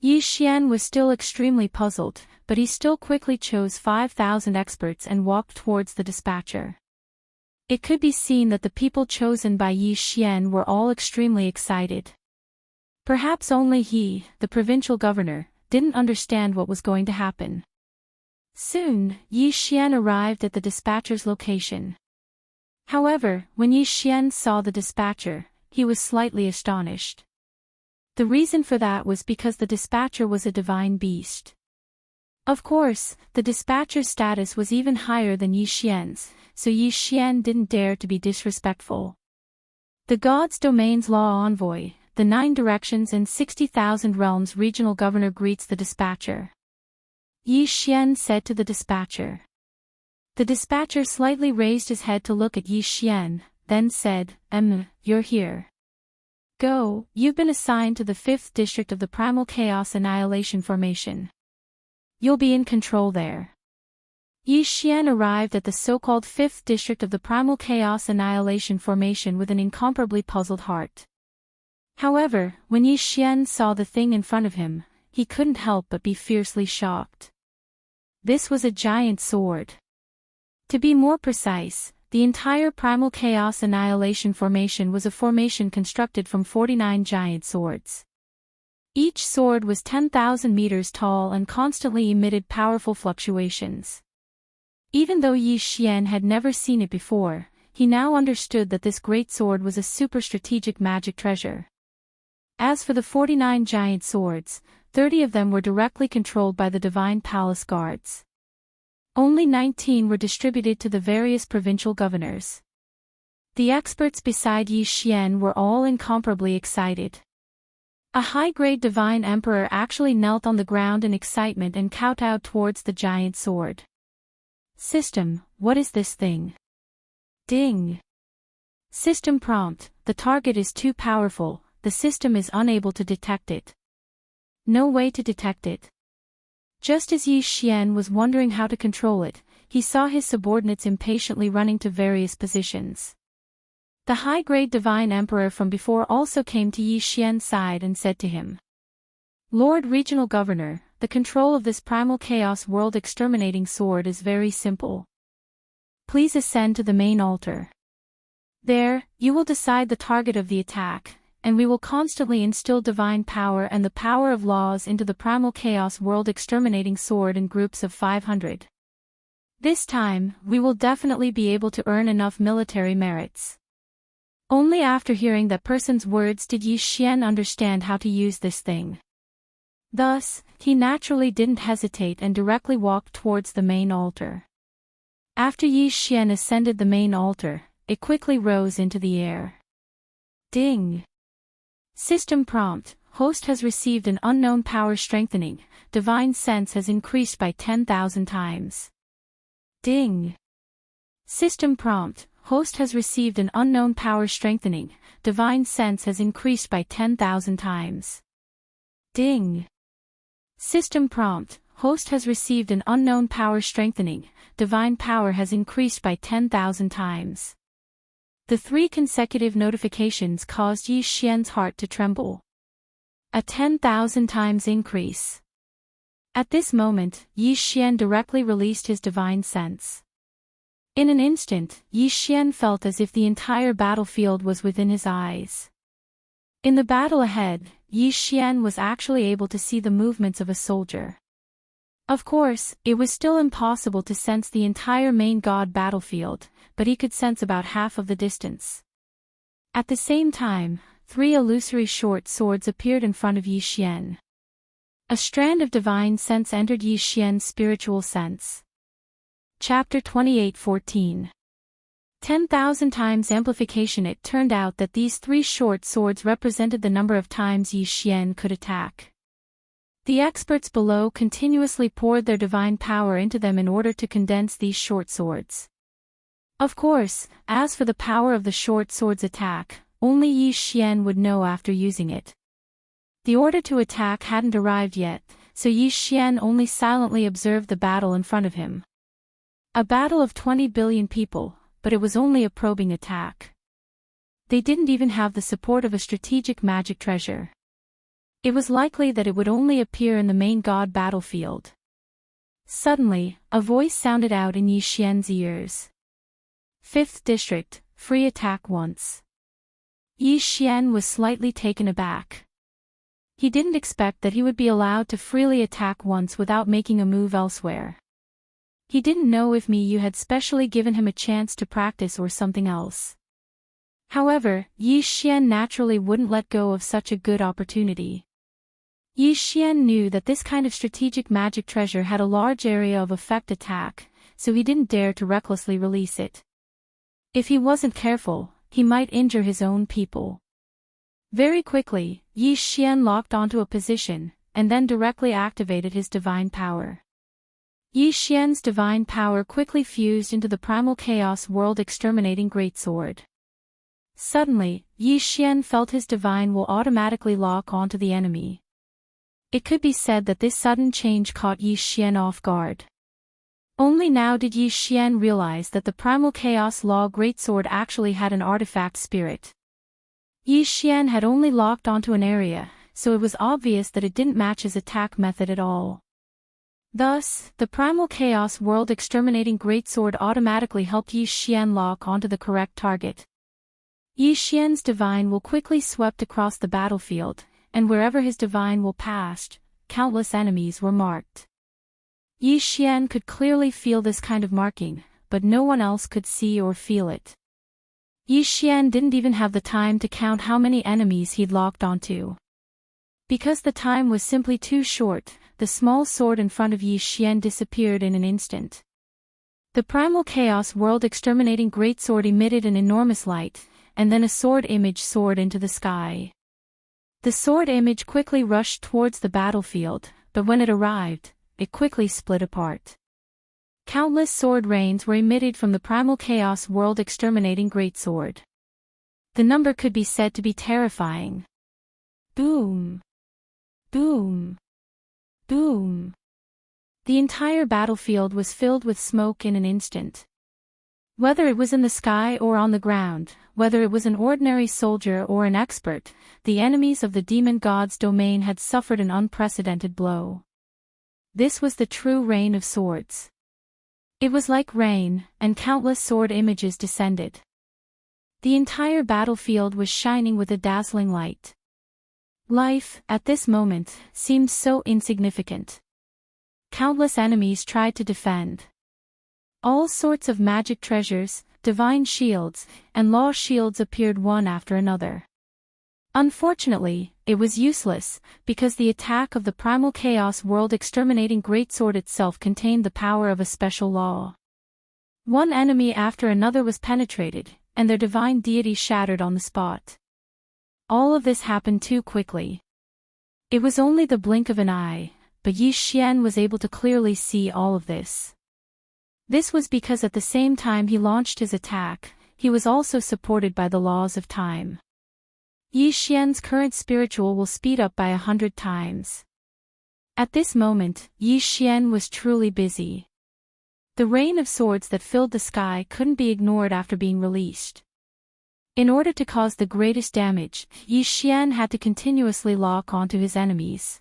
Speaker 2: Zhou Xian was still extremely puzzled, but he still quickly chose 5,000 experts and walked towards the dispatcher. It could be seen that the people chosen by Zhou Xian were all extremely excited. Perhaps only he, the provincial governor, didn't understand what was going to happen. Soon, Zhou Xian arrived at the dispatcher's location. However, when Zhou Xian saw the dispatcher, he was slightly astonished. The reason for that was because the dispatcher was a divine beast. Of course, the dispatcher's status was even higher than Zhou Xian's, so Zhou Xian didn't dare to be disrespectful. The God's Domain's Law Envoy, the 9 Directions and 60,000 Realms regional governor greets the dispatcher. Zhou Xian said to the dispatcher. The dispatcher slightly raised his head to look at Zhou Xian, then said, you're here. Go, you've been assigned to the 5th district of the Primal Chaos Annihilation Formation. You'll be in control there. Zhou Xian arrived at the so-called 5th district of the Primal Chaos Annihilation Formation with an incomparably puzzled heart. However, when Zhou Xian saw the thing in front of him, he couldn't help but be fiercely shocked. This was a giant sword. To be more precise, the entire Primal Chaos Annihilation Formation was a formation constructed from 49 giant swords. Each sword was 10,000 meters tall and constantly emitted powerful fluctuations. Even though Zhou Xian had never seen it before, he now understood that this great sword was a super strategic magic treasure. As for the 49 giant swords, 30 of them were directly controlled by the divine palace guards. Only 19 were distributed to the various provincial governors. The experts beside Zhou Xian were all incomparably excited. A high-grade divine emperor actually knelt on the ground in excitement and kowtowed towards the giant sword. System, what is this thing? Ding. System prompt, the target is too powerful, the system is unable to detect it. No way to detect it. Just as Zhou Xian was wondering how to control it, he saw his subordinates impatiently running to various positions. The high-grade divine emperor from before also came to Zhou Xian's side and said to him, Lord Regional Governor, the control of this primal chaos world exterminating sword is very simple. Please ascend to the main altar. There, you will decide the target of the attack, and we will constantly instill divine power and the power of laws into the primal chaos world exterminating sword in groups of 500. This time, we will definitely be able to earn enough military merits. Only after hearing that person's words did Zhou Xian understand how to use this thing. Thus, he naturally didn't hesitate and directly walked towards the main altar. After Zhou Xian ascended the main altar, it quickly rose into the air. Ding. System prompt, host has received an unknown power strengthening, divine sense has increased by 10,000 times. Ding. System prompt, host has received an unknown power strengthening, divine sense has increased by 10,000 times. Ding. System prompt, host has received an unknown power strengthening, divine power has increased by 10,000 times. The 3 consecutive notifications caused Zhou Xian's heart to tremble. A 10,000 times increase. At this moment, Zhou Xian directly released his divine sense. In an instant, Zhou Xian felt as if the entire battlefield was within his eyes. In the battle ahead, Zhou Xian was actually able to see the movements of a soldier. Of course, it was still impossible to sense the entire main god battlefield, but he could sense about half of the distance. At the same time, 3 illusory short swords appeared in front of Zhou Xian. A strand of divine sense entered Zhou Xian's spiritual sense. Chapter 28:14. 10,000 times amplification. It turned out that these 3 short swords represented the number of times Zhou Xian could attack. The experts below continuously poured their divine power into them in order to condense these short swords. Of course, as for the power of the short sword's attack, only Zhou Xian would know after using it. The order to attack hadn't arrived yet, so Zhou Xian only silently observed the battle in front of him. A battle of 20 billion people, but it was only a probing attack. They didn't even have the support of a strategic magic treasure. It was likely that it would only appear in the main god battlefield. Suddenly, a voice sounded out in Zhou Xian's ears. 5th District, free attack once. Zhou Xian was slightly taken aback. He didn't expect that he would be allowed to freely attack once without making a move elsewhere. He didn't know if Miyu had specially given him a chance to practice or something else. However, Zhou Xian naturally wouldn't let go of such a good opportunity. Zhou Xian knew that this kind of strategic magic treasure had a large area of effect attack, so he didn't dare to recklessly release it. If he wasn't careful, he might injure his own people. Very quickly, Zhou Xian locked onto a position, and then directly activated his divine power. Zhou Xian's divine power quickly fused into the primal chaos world exterminating greatsword. Suddenly, Zhou Xian felt his divine will automatically lock onto the enemy. It could be said that this sudden change caught Zhou Xian off guard. Only now did Zhou Xian realize that the primal chaos law greatsword actually had an artifact spirit. Zhou Xian had only locked onto an area, so it was obvious that it didn't match his attack method at all. Thus, the primal chaos world exterminating greatsword automatically helped Zhou Xian lock onto the correct target. Zhou Xian's divine will quickly swept across the battlefield, and wherever his divine will passed, countless enemies were marked. Zhou Xian could clearly feel this kind of marking, but no one else could see or feel it. Zhou Xian didn't even have the time to count how many enemies he'd locked onto. Because the time was simply too short, the small sword in front of Yi Xian disappeared in an instant. The primal chaos world exterminating greatsword emitted an enormous light, and then a sword image soared into the sky. The sword image quickly rushed towards the battlefield, but when it arrived, it quickly split apart. Countless sword rains were emitted from the primal chaos world exterminating greatsword. The number could be said to be terrifying. Boom! Boom! Boom! The entire battlefield was filled with smoke in an instant. Whether it was in the sky or on the ground, whether it was an ordinary soldier or an expert, the enemies of the demon god's domain had suffered an unprecedented blow. This was the true rain of swords. It was like rain, and countless sword images descended. The entire battlefield was shining with a dazzling light. Life, at this moment, seemed so insignificant. Countless enemies tried to defend. All sorts of magic treasures, divine shields, and law shields appeared one after another. Unfortunately, it was useless, because the attack of the primal chaos world exterminating greatsword itself contained the power of a special law. One enemy after another was penetrated, and their divine deity shattered on the spot. All of this happened too quickly. It was only the blink of an eye, but Yi Xian was able to clearly see all of this. This was because at the same time he launched his attack, he was also supported by the laws of time. Yi Xian's current spiritual will speed up by 100 times. At this moment, Yi Xian was truly busy. The rain of swords that filled the sky couldn't be ignored after being released. In order to cause the greatest damage, Yi Xian had to continuously lock onto his enemies.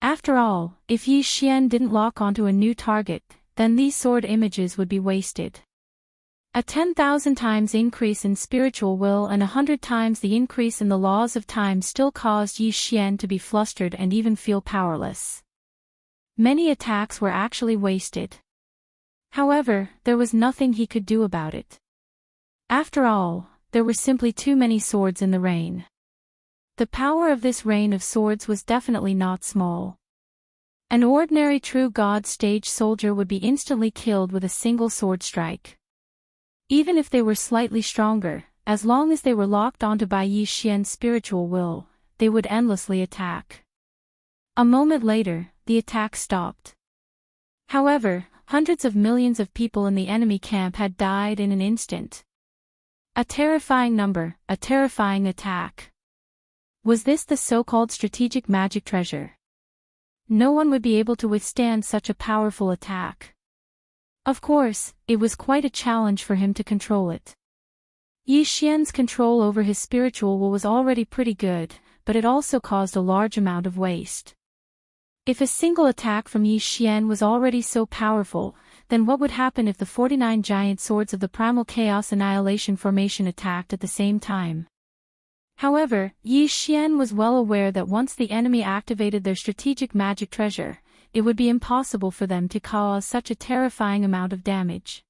Speaker 2: After all, if Yi Xian didn't lock onto a new target, then these sword images would be wasted. A 10,000 times increase in spiritual will and 100 times the increase in the laws of time still caused Yi Xian to be flustered and even feel powerless. Many attacks were actually wasted. However, there was nothing he could do about it. After all, there were simply too many swords in the rain. The power of this rain of swords was definitely not small. An ordinary true god stage soldier would be instantly killed with a single sword strike. Even if they were slightly stronger, as long as they were locked onto by Yi Xian's spiritual will, they would endlessly attack. A moment later, the attack stopped. However, hundreds of millions of people in the enemy camp had died in an instant. A terrifying number, a terrifying attack. Was this the so-called strategic magic treasure? No one would be able to withstand such a powerful attack. Of course, it was quite a challenge for him to control it. Yi Xian's control over his spiritual will was already pretty good, but it also caused a large amount of waste. If a single attack from Yi Xian was already so powerful, then what would happen if the 49 giant swords of the Primal Chaos Annihilation formation attacked at the same time? However, Yi Xian was well aware that once the enemy activated their strategic magic treasure, it would be impossible for them to cause such a terrifying amount of damage.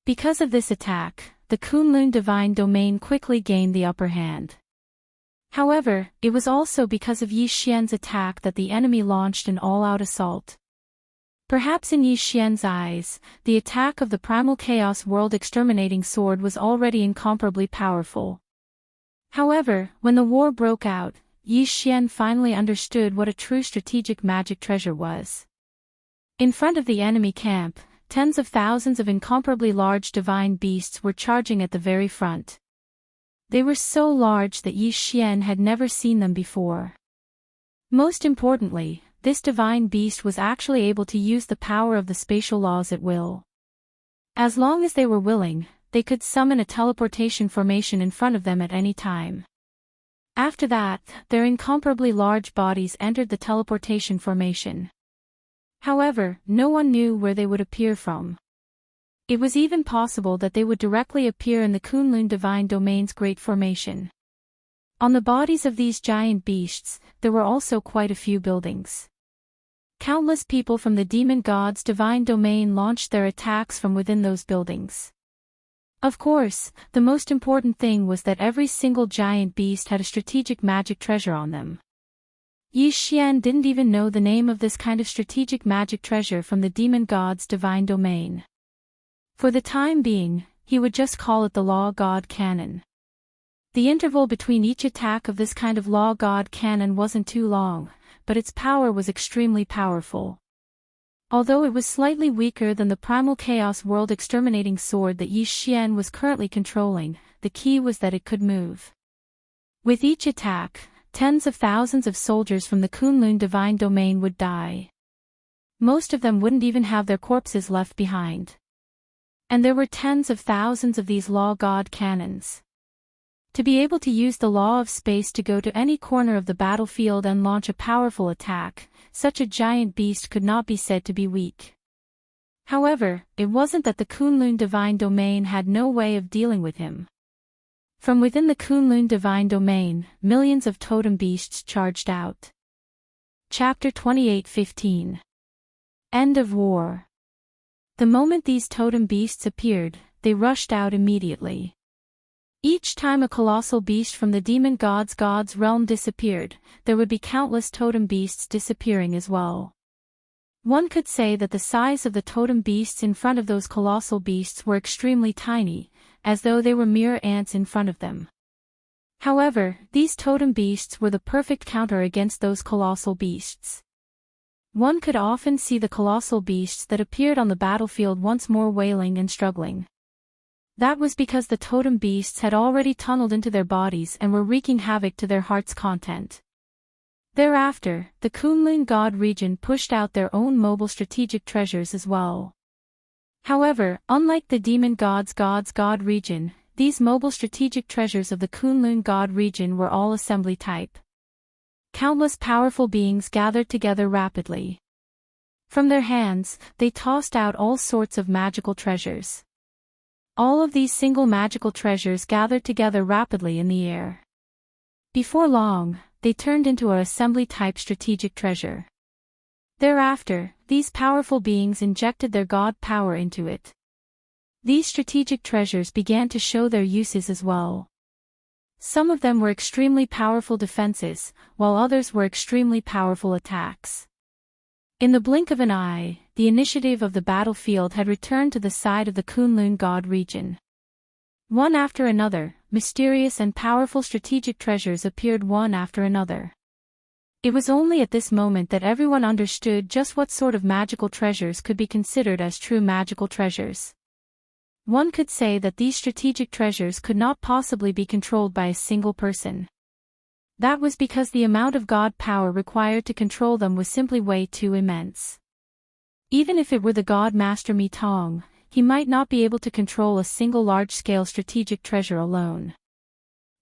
Speaker 2: Because of this attack, the Kunlun Divine Domain quickly gained the upper hand. However, it was also because of Yi Xian's attack that the enemy launched an all-out assault. Perhaps in Yi Xian's eyes, the attack of the Primal Chaos World Exterminating Sword was already incomparably powerful. However, when the war broke out, Yi Xian finally understood what a true strategic magic treasure was. In front of the enemy camp, tens of thousands of incomparably large divine beasts were charging at the very front. They were so large that Yi Xian had never seen them before. Most importantly, this divine beast was actually able to use the power of the spatial laws at will. As long as they were willing, they could summon a teleportation formation in front of them at any time. After that, their incomparably large bodies entered the teleportation formation. However, no one knew where they would appear from. It was even possible that they would directly appear in the Kunlun Divine Domain's Great Formation. On the bodies of these giant beasts, there were also quite a few buildings. Countless people from the demon god's divine domain launched their attacks from within those buildings. Of course, the most important thing was that every single giant beast had a strategic magic treasure on them. Yi Xian didn't even know the name of this kind of strategic magic treasure from the demon god's divine domain. For the time being, he would just call it the Law God Cannon. The interval between each attack of this kind of Law God Cannon wasn't too long, but its power was extremely powerful. Although it was slightly weaker than the Primal Chaos World Exterminating Sword that Yi Xian was currently controlling, the key was that it could move. With each attack, tens of thousands of soldiers from the Kunlun Divine Domain would die. Most of them wouldn't even have their corpses left behind. And there were tens of thousands of these Law God Cannons. To be able to use the law of space to go to any corner of the battlefield and launch a powerful attack, such a giant beast could not be said to be weak. However, it wasn't that the Kunlun Divine Domain had no way of dealing with him. From within the Kunlun Divine Domain, millions of totem beasts charged out. Chapter 28:15. End of War. The moment these totem beasts appeared, they rushed out immediately. Each time a colossal beast from the demon god's realm disappeared, there would be countless totem beasts disappearing as well. One could say that the size of the totem beasts in front of those colossal beasts were extremely tiny, as though they were mere ants in front of them. However, these totem beasts were the perfect counter against those colossal beasts. One could often see the colossal beasts that appeared on the battlefield once more wailing and struggling. That was because the totem beasts had already tunneled into their bodies and were wreaking havoc to their heart's content. Thereafter, the Kunlun God region pushed out their own mobile strategic treasures as well. However, unlike the demon god's God region, these mobile strategic treasures of the Kunlun God region were all assembly type. Countless powerful beings gathered together rapidly. From their hands, they tossed out all sorts of magical treasures. All of these single magical treasures gathered together rapidly in the air. Before long, they turned into an assembly-type strategic treasure. Thereafter, these powerful beings injected their god power into it. These strategic treasures began to show their uses as well. Some of them were extremely powerful defenses, while others were extremely powerful attacks. In the blink of an eye, the initiative of the battlefield had returned to the side of the Kunlun God region. One after another, mysterious and powerful strategic treasures appeared one after another. It was only at this moment that everyone understood just what sort of magical treasures could be considered as true magical treasures. One could say that these strategic treasures could not possibly be controlled by a single person. That was because the amount of god power required to control them was simply way too immense. Even if it were the god master Mi Tong, he might not be able to control a single large-scale strategic treasure alone.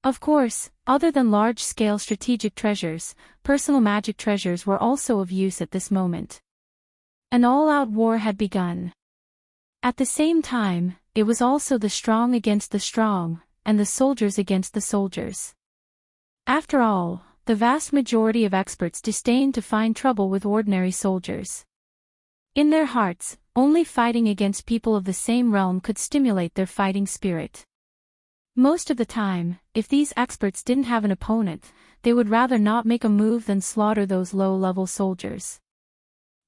Speaker 2: Of course, other than large-scale strategic treasures, personal magic treasures were also of use at this moment. An all-out war had begun. At the same time, it was also the strong against the strong, and the soldiers against the soldiers. After all, the vast majority of experts disdained to find trouble with ordinary soldiers. In their hearts, only fighting against people of the same realm could stimulate their fighting spirit. Most of the time, if these experts didn't have an opponent, they would rather not make a move than slaughter those low-level soldiers.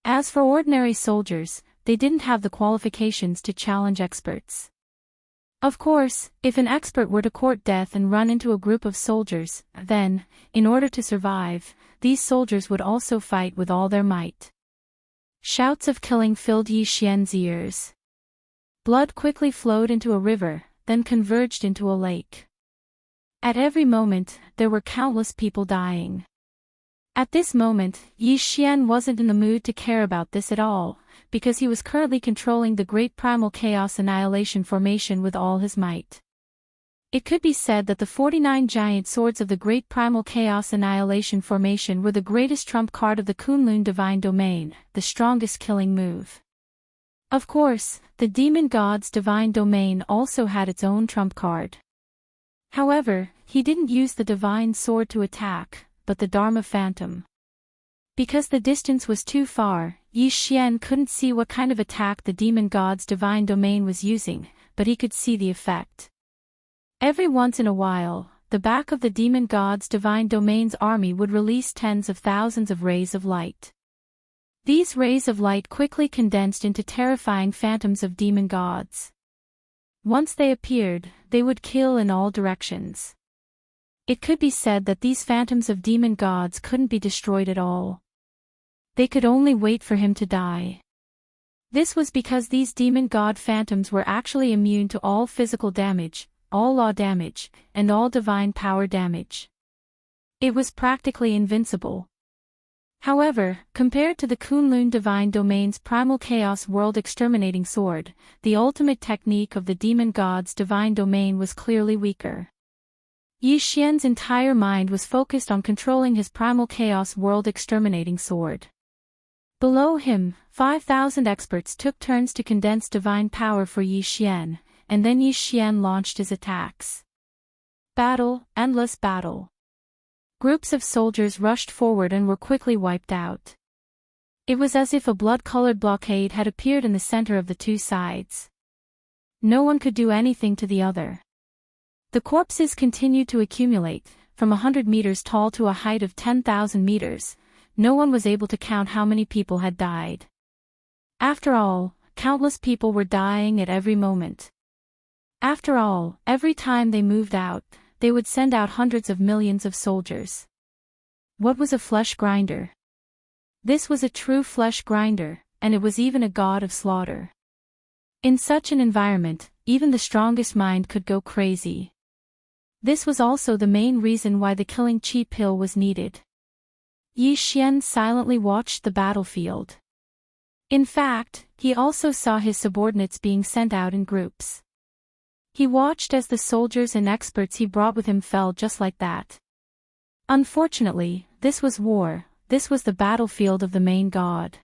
Speaker 2: As for ordinary soldiers, they didn't have the qualifications to challenge experts. Of course, if an expert were to court death and run into a group of soldiers, then, in order to survive, these soldiers would also fight with all their might. Shouts of killing filled Yi Xian's ears. Blood quickly flowed into a river, then converged into a lake. At every moment, there were countless people dying. At this moment, Yi Xian wasn't in the mood to care about this at all, because he was currently controlling the Great Primal Chaos Annihilation Formation with all his might. It could be said that the 49 giant swords of the Great Primal Chaos Annihilation Formation were the greatest trump card of the Kunlun Divine Domain, the strongest killing move. Of course, the Demon God's Divine Domain also had its own trump card. However, he didn't use the Divine Sword to attack, but the Dharma Phantom. Because the distance was too far, Yi Xian couldn't see what kind of attack the Demon God's Divine Domain was using, but he could see the effect. Every once in a while, the back of the demon god's divine domain's army would release tens of thousands of rays of light. These rays of light quickly condensed into terrifying phantoms of demon gods. Once they appeared, they would kill in all directions. It could be said that these phantoms of demon gods couldn't be destroyed at all. They could only wait for him to die. This was because these demon god phantoms were actually immune to all physical damage, all law damage, and all divine power damage. It was practically invincible. However, compared to the Kunlun divine domain's primal chaos world exterminating sword, the ultimate technique of the demon god's divine domain was clearly weaker. Yi Xian's entire mind was focused on controlling his primal chaos world exterminating sword. Below him, 5,000 experts took turns to condense divine power for Yi Xian, and then Yi Xian launched his attacks. Battle, endless battle. Groups of soldiers rushed forward and were quickly wiped out. It was as if a blood-colored blockade had appeared in the center of the two sides. No one could do anything to the other. The corpses continued to accumulate, from 100 meters tall to a height of 10,000 meters. No one was able to count how many people had died. After all, countless people were dying at every moment. After all, every time they moved out, they would send out hundreds of millions of soldiers. What was a flesh grinder? This was a true flesh grinder, and it was even a god of slaughter. In such an environment, even the strongest mind could go crazy. This was also the main reason why the killing chi pill was needed. Yi Xian silently watched the battlefield. In fact, he also saw his subordinates being sent out in groups. He watched as the soldiers and experts he brought with him fell just like that. Unfortunately, this was war, this was the battlefield of the main god.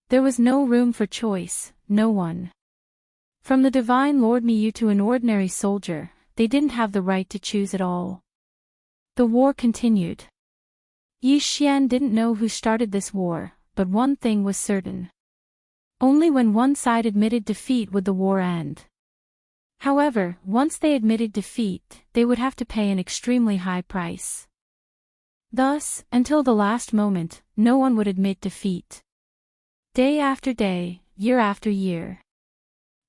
Speaker 2: There was no room for choice, no one. From the divine Lord Miyu to an ordinary soldier, they didn't have the right to choose at all. The war continued. Yi Xian didn't know who started this war, but one thing was certain. Only when one side admitted defeat would the war end. However, once they admitted defeat, they would have to pay an extremely high price. Thus, until the last moment, no one would admit defeat. Day after day, year after year.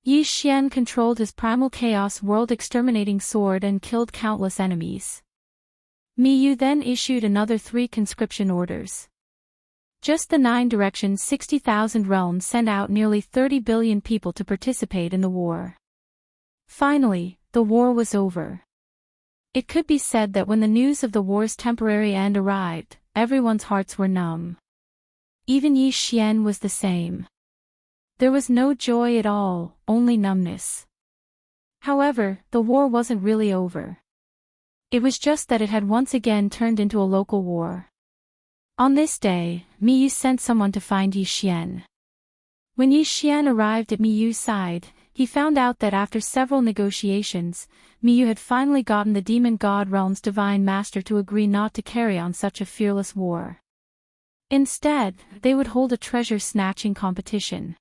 Speaker 2: Yi Xian controlled his primal chaos world exterminating sword and killed countless enemies. Miyu then issued another 3 conscription orders. Just the 9 directions 60,000 realms sent out nearly 30 billion people to participate in the war. Finally, the war was over. It could be said that when the news of the war's temporary end arrived, everyone's hearts were numb. Even Yi Xian was the same. There was no joy at all, only numbness. However, the war wasn't really over. It was just that it had once again turned into a local war. On this day, Miyu sent someone to find Yi Xian. When Yi Xian arrived at Miyu's side, he found out that after several negotiations, Miyu had finally gotten the demon god realm's divine master to agree not to carry on such a fearless war. Instead, they would hold a treasure-snatching competition.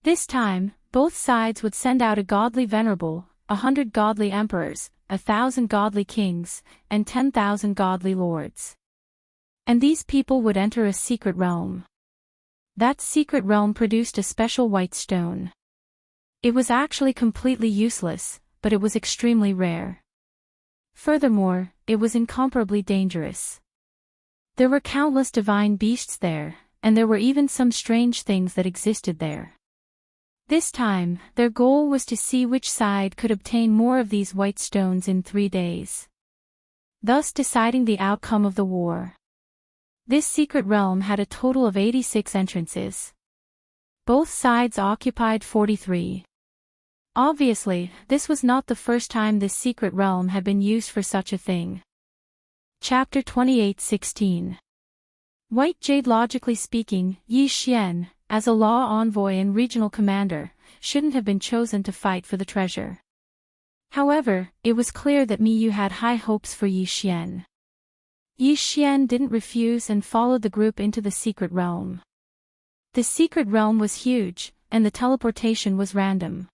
Speaker 2: This time, both sides would send out a godly venerable, 100 godly emperors, 1,000 godly kings, and 10,000 godly lords. And these people would enter a secret realm. That secret realm produced a special white stone. It was actually completely useless, but it was extremely rare. Furthermore, it was incomparably dangerous. There were countless divine beasts there, and there were even some strange things that existed there. This time, their goal was to see which side could obtain more of these white stones in 3 days. Thus deciding the outcome of the war. This secret realm had a total of 86 entrances. Both sides occupied 43. Obviously, this was not the first time this secret realm had been used for such a thing. Chapter 28:16. White Jade. Logically speaking, Yi Xian, as a law envoy and regional commander, shouldn't have been chosen to fight for the treasure. However, it was clear that Miyu had high hopes for Yi Xian. Yi Xian didn't refuse and followed the group into the secret realm. The secret realm was huge, and the teleportation was random.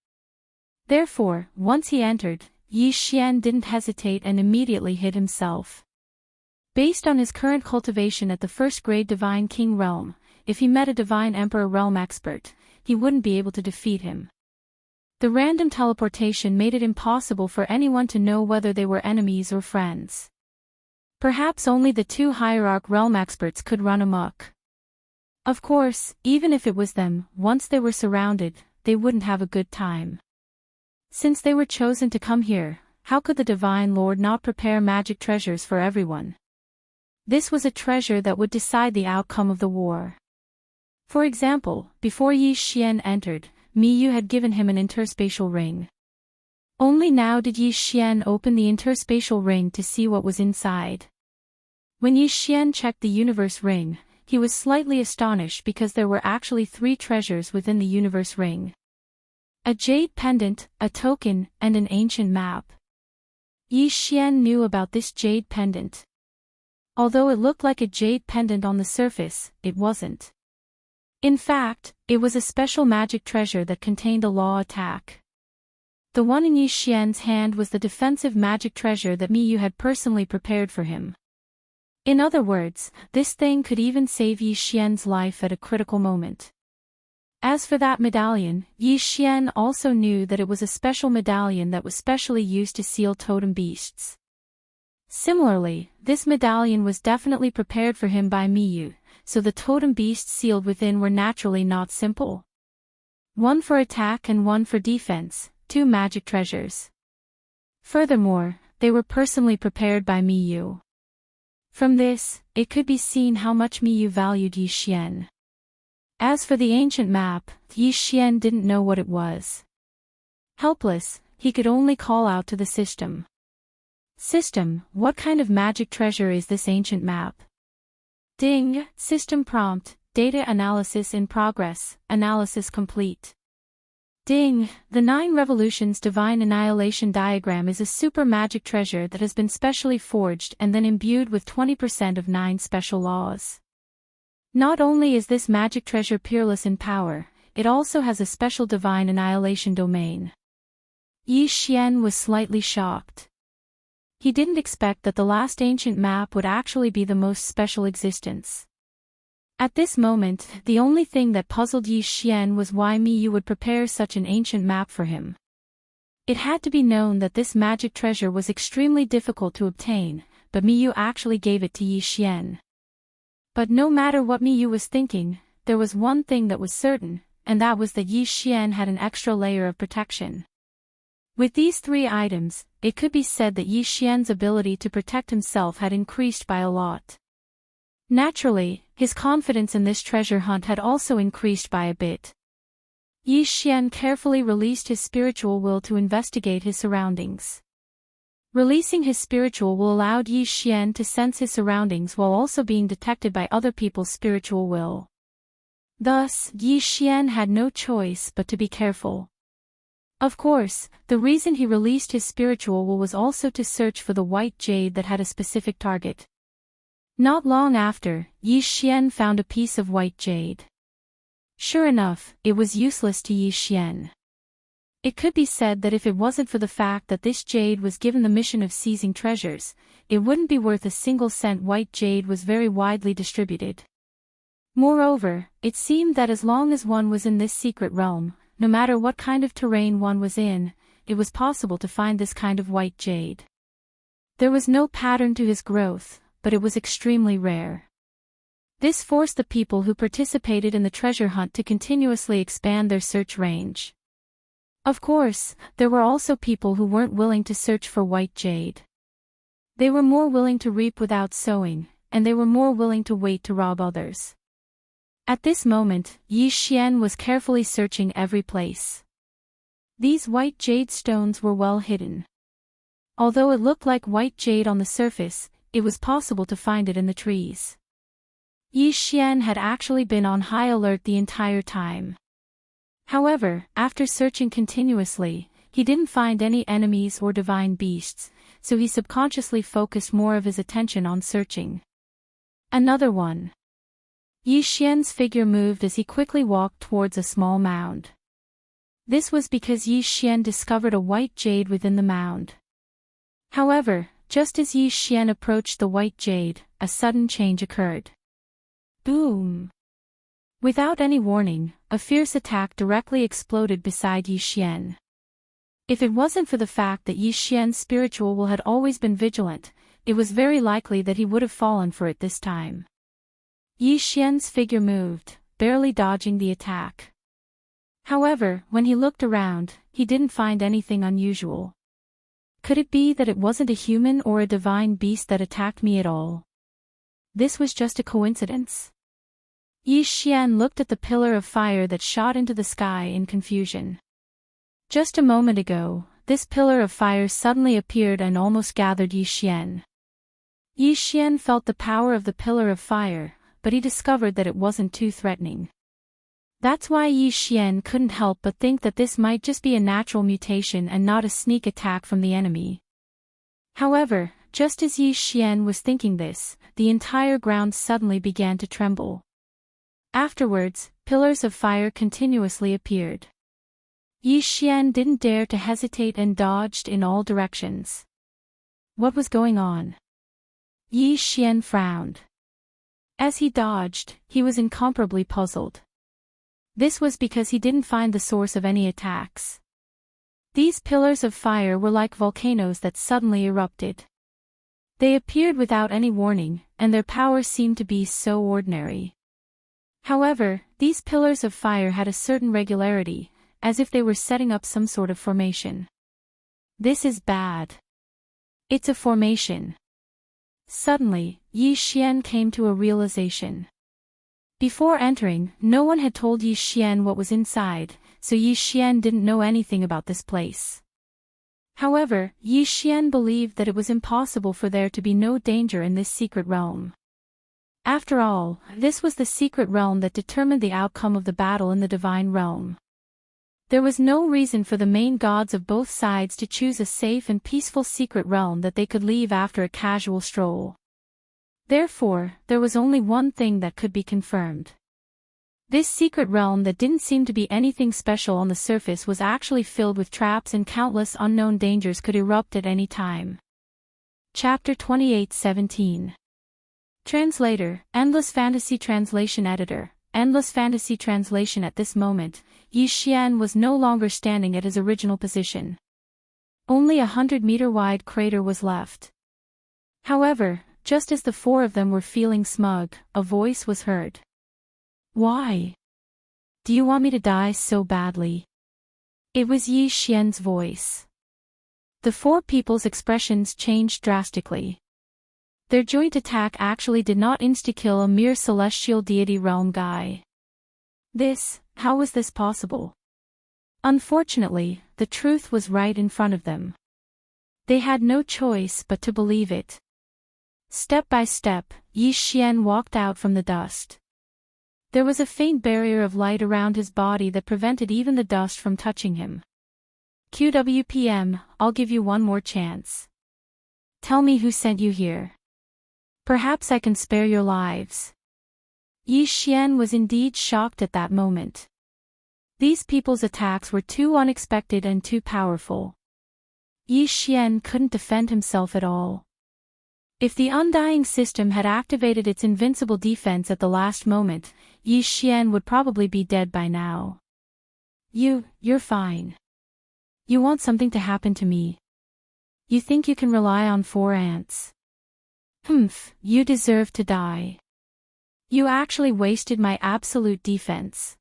Speaker 2: Therefore, once he entered, Yi Xian didn't hesitate and immediately hid himself. Based on his current cultivation at the first-grade Divine King realm, if he met a Divine Emperor realm expert, he wouldn't be able to defeat him. The random teleportation made it impossible for anyone to know whether they were enemies or friends. Perhaps only the two Hierarch realm experts could run amok. Of course, even if it was them, once they were surrounded, they wouldn't have a good time. Since they were chosen to come here, how could the Divine Lord not prepare magic treasures for everyone? This was a treasure that would decide the outcome of the war. For example, before Yi Xian entered, Miyu had given him an interspatial ring. Only now did Yi Xian open the interspatial ring to see what was inside. When Yi Xian checked the universe ring, he was slightly astonished because there were actually 3 treasures within the universe ring. A jade pendant, a token, and an ancient map. Yi Xian knew about this jade pendant. Although it looked like a jade pendant on the surface, it wasn't. In fact, it was a special magic treasure that contained a law attack. The one in Yi Xian's hand was the defensive magic treasure that Miyu had personally prepared for him. In other words, this thing could even save Yi Xian's life at a critical moment. As for that medallion, Yi Xian also knew that it was a special medallion that was specially used to seal totem beasts. Similarly, this medallion was definitely prepared for him by Miyu, so the totem beasts sealed within were naturally not simple. One for attack and one for defense, 2 magic treasures. Furthermore, they were personally prepared by Miyu. From this, it could be seen how much Miyu valued Yi Xian. As for the ancient map, Yi Xian didn't know what it was. Helpless, he could only call out to the system. System, what kind of magic treasure is this ancient map? Ding, system prompt, data analysis in progress, analysis complete. Ding, the 9 Revolutions Divine Annihilation Diagram is a super magic treasure that has been specially forged and then imbued with 20% of 9 special laws. Not only is this magic treasure peerless in power, it also has a special divine annihilation domain. Yi Xian was slightly shocked. He didn't expect that the last ancient map would actually be the most special existence. At this moment, the only thing that puzzled Yi Xian was why Miyu would prepare such an ancient map for him. It had to be known that this magic treasure was extremely difficult to obtain, but Miyu actually gave it to Yi Xian. But no matter what Miyu was thinking, there was one thing that was certain, and that was that Yi Xian had an extra layer of protection. With these 3 items, it could be said that Yi Xian's ability to protect himself had increased by a lot. Naturally, his confidence in this treasure hunt had also increased by a bit. Yi Xian carefully released his spiritual will to investigate his surroundings. Releasing his spiritual will allowed Yi Xian to sense his surroundings while also being detected by other people's spiritual will. Thus, Yi Xian had no choice but to be careful. Of course, the reason he released his spiritual will was also to search for the white jade that had a specific target. Not long after, Yi Xian found a piece of white jade. Sure enough, it was useless to Yi Xian. It could be said that if it wasn't for the fact that this jade was given the mission of seizing treasures, it wouldn't be worth a single cent. White jade was very widely distributed. Moreover, it seemed that as long as one was in this secret realm, no matter what kind of terrain one was in, it was possible to find this kind of white jade. There was no pattern to his growth, but it was extremely rare. This forced the people who participated in the treasure hunt to continuously expand their search range. Of course, there were also people who weren't willing to search for white jade. They were more willing to reap without sowing, and they were more willing to wait to rob others. At this moment, Yi Xian was carefully searching every place. These white jade stones were well hidden. Although it looked like white jade on the surface, it was possible to find it in the trees. Yi Xian had actually been on high alert the entire time. However, after searching continuously, he didn't find any enemies or divine beasts, so he subconsciously focused more of his attention on searching. Another one. Yi Xian's figure moved as he quickly walked towards a small mound. This was because Yi Xian discovered a white jade within the mound. However, just as Yi Xian approached the white jade, a sudden change occurred. Boom! Without any warning, a fierce attack directly exploded beside Yi Xian. If it wasn't for the fact that Yi Xian's spiritual will had always been vigilant, it was very likely that he would have fallen for it this time. Yi Xian's figure moved, barely dodging the attack. However, when he looked around, he didn't find anything unusual. Could it be that it wasn't a human or a divine beast that attacked me at all? This was just a coincidence. Yi Xian looked at the pillar of fire that shot into the sky in confusion. Just a moment ago, this pillar of fire suddenly appeared and almost gathered Yi Xian. Yi Xian felt the power of the pillar of fire, but he discovered that it wasn't too threatening. That's why Yi Xian couldn't help but think that this might just be a natural mutation and not a sneak attack from the enemy. However, just as Yi Xian was thinking this, the entire ground suddenly began to tremble. Afterwards, pillars of fire continuously appeared. Yi Xian didn't dare to hesitate and dodged in all directions. What was going on? Yi Xian frowned. As he dodged, he was incomparably puzzled. This was because he didn't find the source of any attacks. These pillars of fire were like volcanoes that suddenly erupted. They appeared without any warning, and their power seemed to be so ordinary. However, these pillars of fire had a certain regularity, as if they were setting up some sort of formation. This is bad. It's a formation. Suddenly, Yi Xian came to a realization. Before entering, no one had told Yi Xian what was inside, so Yi Xian didn't know anything about this place. However, Yi Xian believed that it was impossible for there to be no danger in this secret realm. After all, this was the secret realm that determined the outcome of the battle in the divine realm. There was no reason for the main gods of both sides to choose a safe and peaceful secret realm that they could leave after a casual stroll. Therefore, there was only one thing that could be confirmed. This secret realm that didn't seem to be anything special on the surface was actually filled with traps and countless unknown dangers could erupt at any time. Chapter 28:17. Translator, Endless Fantasy Translation Editor, Endless Fantasy Translation. At this moment, Yi Xian was no longer standing at his original position. Only a 100-meter wide crater was left. However, just as the four of them were feeling smug, a voice was heard. Why? Do you want me to die so badly? It was Yi Xian's voice. The four people's expressions changed drastically. Their joint attack actually did not insta-kill a mere celestial deity realm guy. How was this possible? Unfortunately, the truth was right in front of them. They had no choice but to believe it. Step by step, Yi Xian walked out from the dust. There was a faint barrier of light around his body that prevented even the dust from touching him. QWPM, I'll give you one more chance. Tell me who sent you here. Perhaps I can spare your lives. Yi Xian was indeed shocked at that moment. These people's attacks were too unexpected and too powerful. Yi Xian couldn't defend himself at all. If the Undying System had activated its invincible defense at the last moment, Yi Xian would probably be dead by now. You're fine. You want something to happen to me. You think you can rely on 4 ants. You deserve to die. You actually wasted my absolute defense.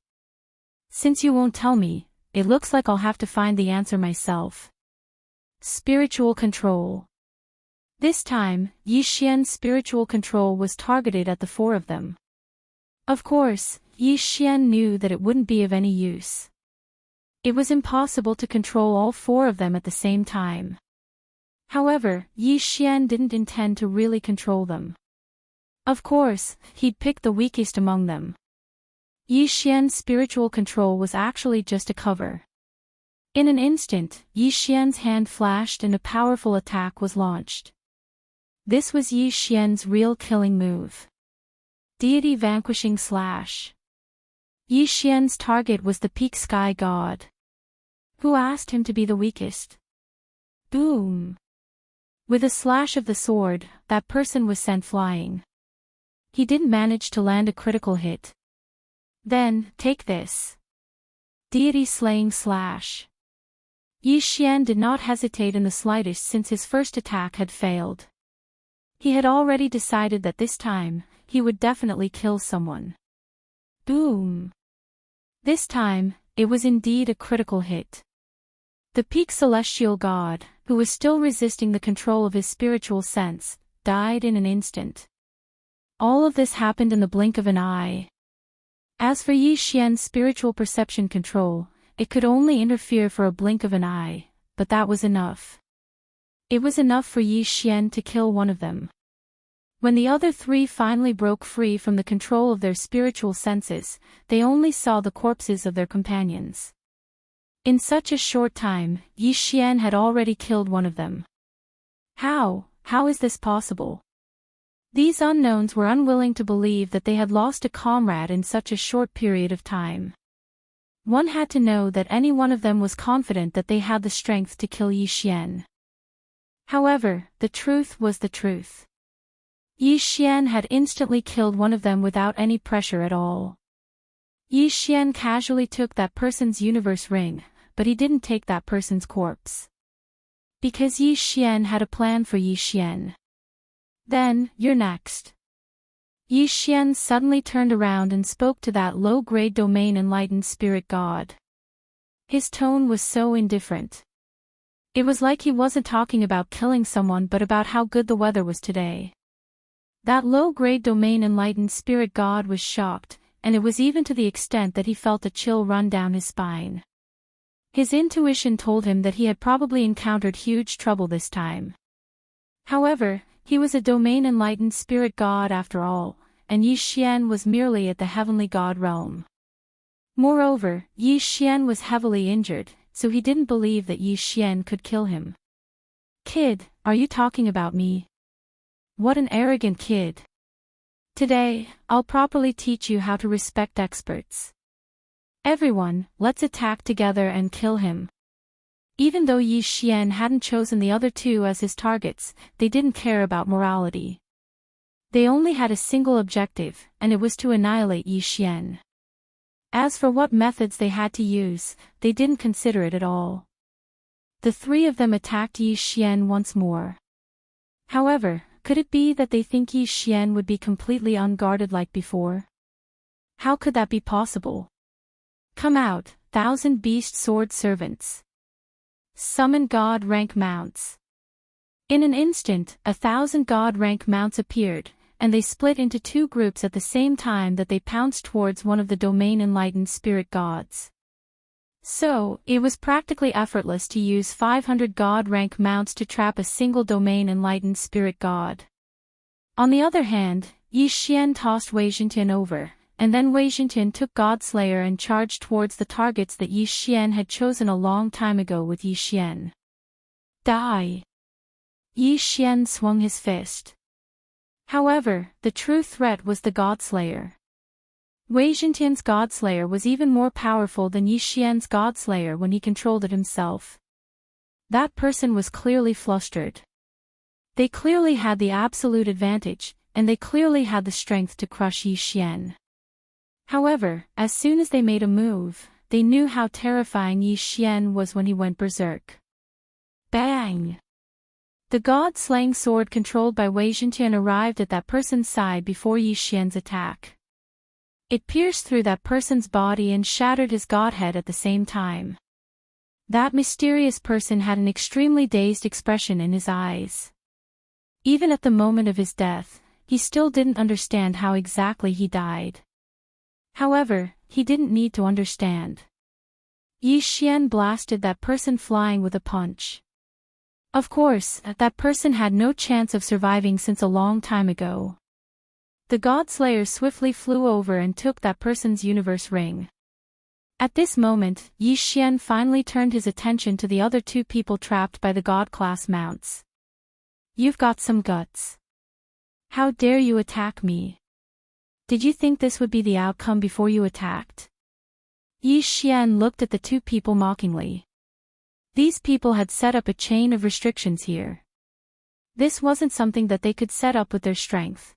Speaker 2: Since you won't tell me, it looks like I'll have to find the answer myself. Spiritual control. This time, Yi Xian's spiritual control was targeted at the 4 of them. Of course, Yi Xian knew that it wouldn't be of any use. It was impossible to control all 4 of them at the same time. However, Yi Xian didn't intend to really control them. Of course, he'd pick the weakest among them. Yi Xian's spiritual control was actually just a cover. In an instant, Yi Xian's hand flashed and a powerful attack was launched. This was Yi Xian's real killing move. Deity Vanquishing Slash. Yi Xian's target was the peak sky god. Who asked him to be the weakest? Boom! With a slash of the sword, that person was sent flying. He didn't manage to land a critical hit. Then, take this. Deity slaying slash. Xian did not hesitate in the slightest since his first attack had failed. He had already decided that this time, he would definitely kill someone. Boom! This time, it was indeed a critical hit. The peak celestial god, who was still resisting the control of his spiritual sense, died in an instant. All of this happened in the blink of an eye. As for Xian's spiritual perception control, it could only interfere for a blink of an eye, but that was enough. It was enough for Xian to kill one of them. When the other three finally broke free from the control of their spiritual senses, they only saw the corpses of their companions. In such a short time, Xian had already killed one of them. How is this possible? These unknowns were unwilling to believe that they had lost a comrade in such a short period of time. One had to know that any one of them was confident that they had the strength to kill Xian. However, the truth was the truth. Xian had instantly killed one of them without any pressure at all. Xian casually took that person's universe ring, but he didn't take that person's corpse. Because Xian had a plan for Xian. Then, you're next. Xian suddenly turned around and spoke to that low-grade domain enlightened spirit god. His tone was so indifferent. It was like he wasn't talking about killing someone but about how good the weather was today. That low-grade domain enlightened spirit god was shocked, and it was even to the extent that he felt a chill run down his spine. His intuition told him that he had probably encountered huge trouble this time. However, he was a domain enlightened spirit god after all, and Xian was merely at the heavenly god realm. Moreover, Xian was heavily injured, so he didn't believe that Xian could kill him. Kid, are you talking about me? What an arrogant kid. Today, I'll properly teach you how to respect experts. Everyone, let's attack together and kill him. Even though Xian hadn't chosen the other two as his targets, they didn't care about morality. They only had a single objective, and it was to annihilate Xian. As for what methods they had to use, they didn't consider it at all. The three of them attacked Xian once more. However, could it be that they think Xian would be completely unguarded like before? How could that be possible? Come out, 1,000 beast sword servants. Summon god rank mounts. In an instant, 1,000 god rank mounts appeared, and they split into two groups at the same time that they pounced towards one of the domain enlightened spirit gods. So, it was practically effortless to use 500 god rank mounts to trap a single domain enlightened spirit god. On the other hand, Xian tossed Wei Zhentian over, and then Wei Zhentian took Godslayer and charged towards the targets that Xian had chosen a long time ago with Xian. Die! Xian swung his fist. However, the true threat was the Godslayer. Wei Zhentian's Godslayer was even more powerful than Xian's Godslayer when he controlled it himself. That person was clearly flustered. They clearly had the absolute advantage, and they clearly had the strength to crush Xian. However, as soon as they made a move, they knew how terrifying Xian was when he went berserk. Bang! The god-slaying sword controlled by Wei Zhentian arrived at that person's side before Xian's attack. It pierced through that person's body and shattered his godhead at the same time. That mysterious person had an extremely dazed expression in his eyes. Even at the moment of his death, he still didn't understand how exactly he died. However, he didn't need to understand. Xian blasted that person flying with a punch. Of course, that person had no chance of surviving since a long time ago. The Godslayer swiftly flew over and took that person's universe ring. At this moment, Xian finally turned his attention to the other two people trapped by the God-class mounts. You've got some guts. How dare you attack me? Did you think this would be the outcome before you attacked? Xian looked at the two people mockingly. These people had set up a chain of restrictions here. This wasn't something that they could set up with their strength.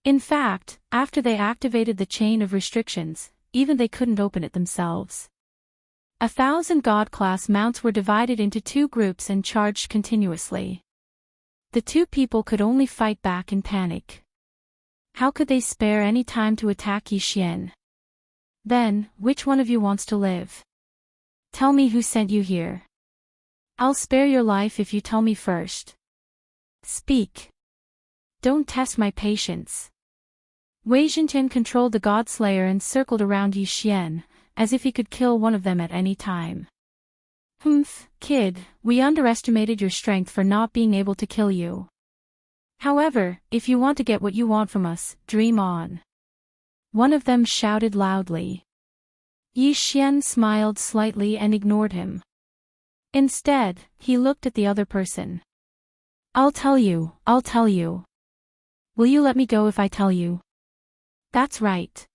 Speaker 2: In fact, after they activated the chain of restrictions, even they couldn't open it themselves. 1,000 God-class mounts were divided into two groups and charged continuously. The two people could only fight back in panic. How could they spare any time to attack Zhou Xian? Then, which one of you wants to live? Tell me who sent you here. I'll spare your life if you tell me first. Speak. Don't test my patience. Wei Zhentian controlled the God-slayer and circled around Zhou Xian, as if he could kill one of them at any time. Humph, kid, we underestimated your strength for not being able to kill you. However, if you want to get what you want from us, dream on. One of them shouted loudly. Zhou Xian smiled slightly and ignored him. Instead, he looked at the other person. I'll tell you. Will you let me go if I tell you? That's right.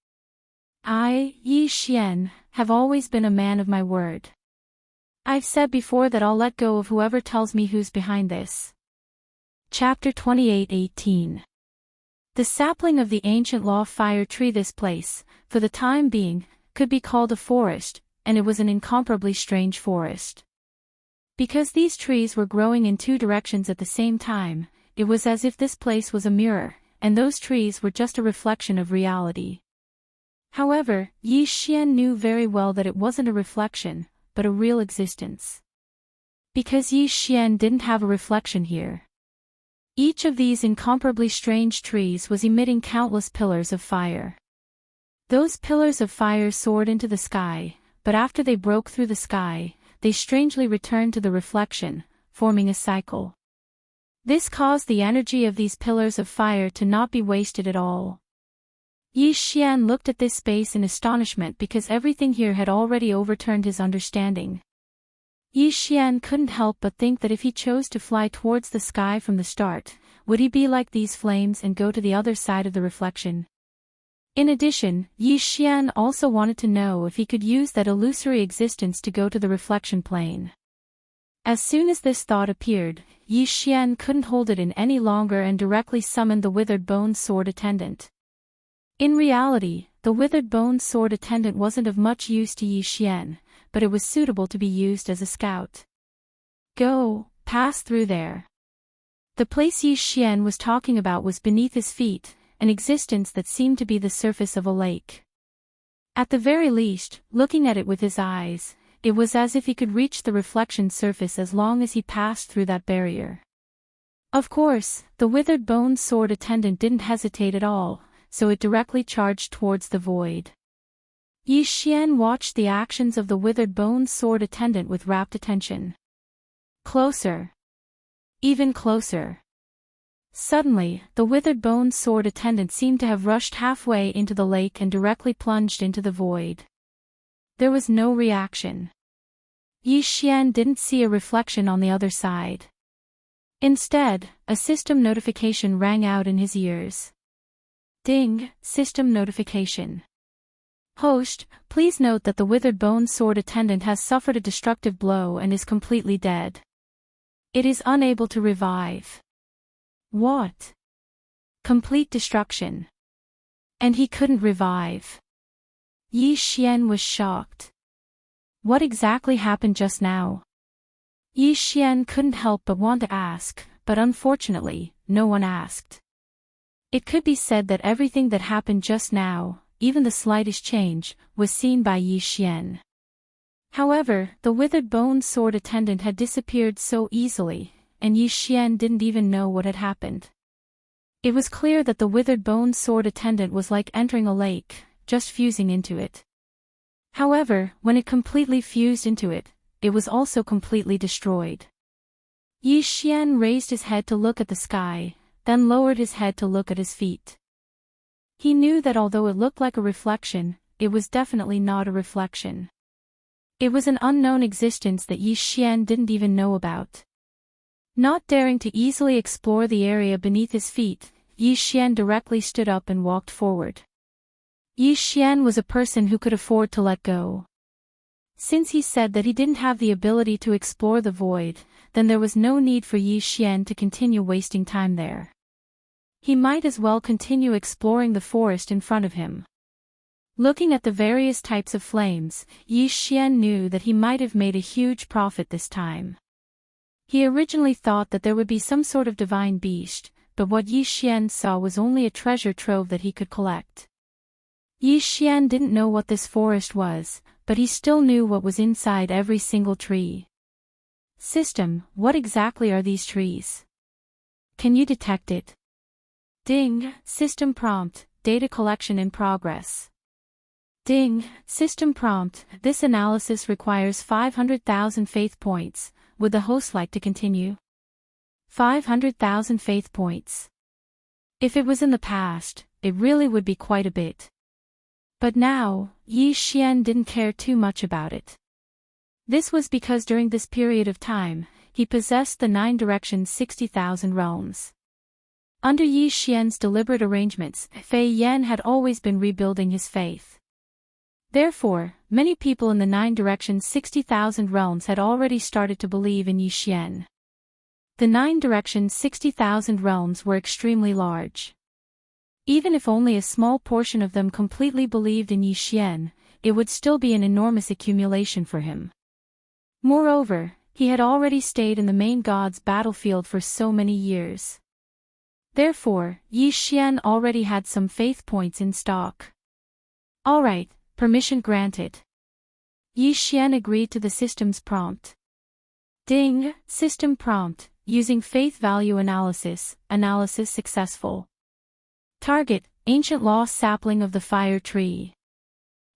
Speaker 2: I, Zhou Xian, have always been a man of my word. I've said before that I'll let go of whoever tells me who's behind this. Chapter 28:18. The sapling of the ancient law fire tree. This place, for the time being, could be called a forest, and it was an incomparably strange forest. Because these trees were growing in two directions at the same time, it was as if this place was a mirror, and those trees were just a reflection of reality. However, Zhou Xian knew very well that it wasn't a reflection, but a real existence. Because Zhou Xian didn't have a reflection here. Each of these incomparably strange trees was emitting countless pillars of fire. Those pillars of fire soared into the sky, but after they broke through the sky, they strangely returned to the reflection, forming a cycle. This caused the energy of these pillars of fire to not be wasted at all. Zhou Xian looked at this space in astonishment because everything here had already overturned his understanding. Zhou Xian couldn't help but think that if he chose to fly towards the sky from the start, would he be like these flames and go to the other side of the reflection? In addition, Zhou Xian also wanted to know if he could use that illusory existence to go to the reflection plane. As soon as this thought appeared, Zhou Xian couldn't hold it in any longer and directly summoned the withered bone sword attendant. In reality, the withered bone sword attendant wasn't of much use to Zhou Xian, but it was suitable to be used as a scout. Go, pass through there. The place Zhou Xian was talking about was beneath his feet, an existence that seemed to be the surface of a lake. At the very least, looking at it with his eyes, it was as if he could reach the reflection surface as long as he passed through that barrier. Of course, the withered bone sword attendant didn't hesitate at all, so it directly charged towards the void. Zhou Xian watched the actions of the withered bone sword attendant with rapt attention. Closer. Even closer. Suddenly, the withered bone sword attendant seemed to have rushed halfway into the lake and directly plunged into the void. There was no reaction. Zhou Xian didn't see a reflection on the other side. Instead, a system notification rang out in his ears. Ding, system notification. Host, please note that the withered bone sword attendant has suffered a destructive blow and is completely dead. It is unable to revive. What? Complete destruction. And he couldn't revive. Zhou Xian was shocked. What exactly happened just now? Zhou Xian couldn't help but want to ask, but unfortunately, no one asked. It could be said that everything that happened just now, even the slightest change, was seen by Zhou Xian. However, the withered bone sword attendant had disappeared so easily, and Zhou Xian didn't even know what had happened. It was clear that the withered bone sword attendant was like entering a lake, just fusing into it. However, when it completely fused into it, it was also completely destroyed. Zhou Xian raised his head to look at the sky, then lowered his head to look at his feet. He knew that although it looked like a reflection, it was definitely not a reflection. It was an unknown existence that Zhou Xian didn't even know about. Not daring to easily explore the area beneath his feet, Zhou Xian directly stood up and walked forward. Zhou Xian was a person who could afford to let go. Since he said that he didn't have the ability to explore the void, then there was no need for Yi Xian to continue wasting time there. He might as well continue exploring the forest in front of him. Looking at the various types of flames, Yi Xian knew that he might have made a huge profit this time. He originally thought that there would be some sort of divine beast, but what Yi Xian saw was only a treasure trove that he could collect. Yi Xian didn't know what this forest was, but he still knew what was inside every single tree. System, what exactly are these trees? Can you detect it? Ding, system prompt, data collection in progress. Ding, system prompt, this analysis requires 500,000 faith points, would the host like to continue? 500,000 faith points. If it was in the past, it really would be quite a bit. But now, Yi Xian didn't care too much about it. This was because during this period of time, he possessed the 9 directions 60,000 realms. Under Yi Xian's deliberate arrangements, Fei Yan had always been rebuilding his faith. Therefore, many people in the 9 directions 60,000 realms had already started to believe in Yi Xian. The 9 directions 60,000 realms were extremely large. Even if only a small portion of them completely believed in Yi Xian, it would still be an enormous accumulation for him. Moreover, he had already stayed in the main god's battlefield for so many years. Therefore, Yi Xian already had some faith points in stock. Alright, permission granted. Yi Xian agreed to the system's prompt. Ding, system prompt, using faith value analysis successful. Target, Ancient Law sapling of the fire tree.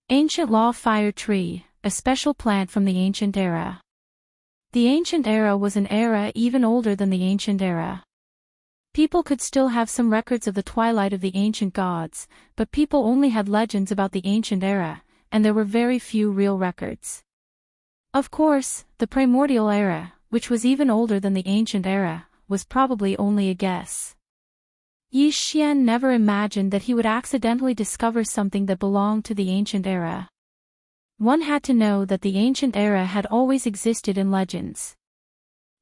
Speaker 2: Ancient Law fire tree, a special plant from the ancient era. The ancient era was an era even older than the ancient era. People could still have some records of the twilight of the ancient gods, but people only had legends about the ancient era, and there were very few real records. Of course, the primordial era, which was even older than the ancient era, was probably only a guess. Yi Xian never imagined that he would accidentally discover something that belonged to the ancient era. One had to know that the ancient era had always existed in legends.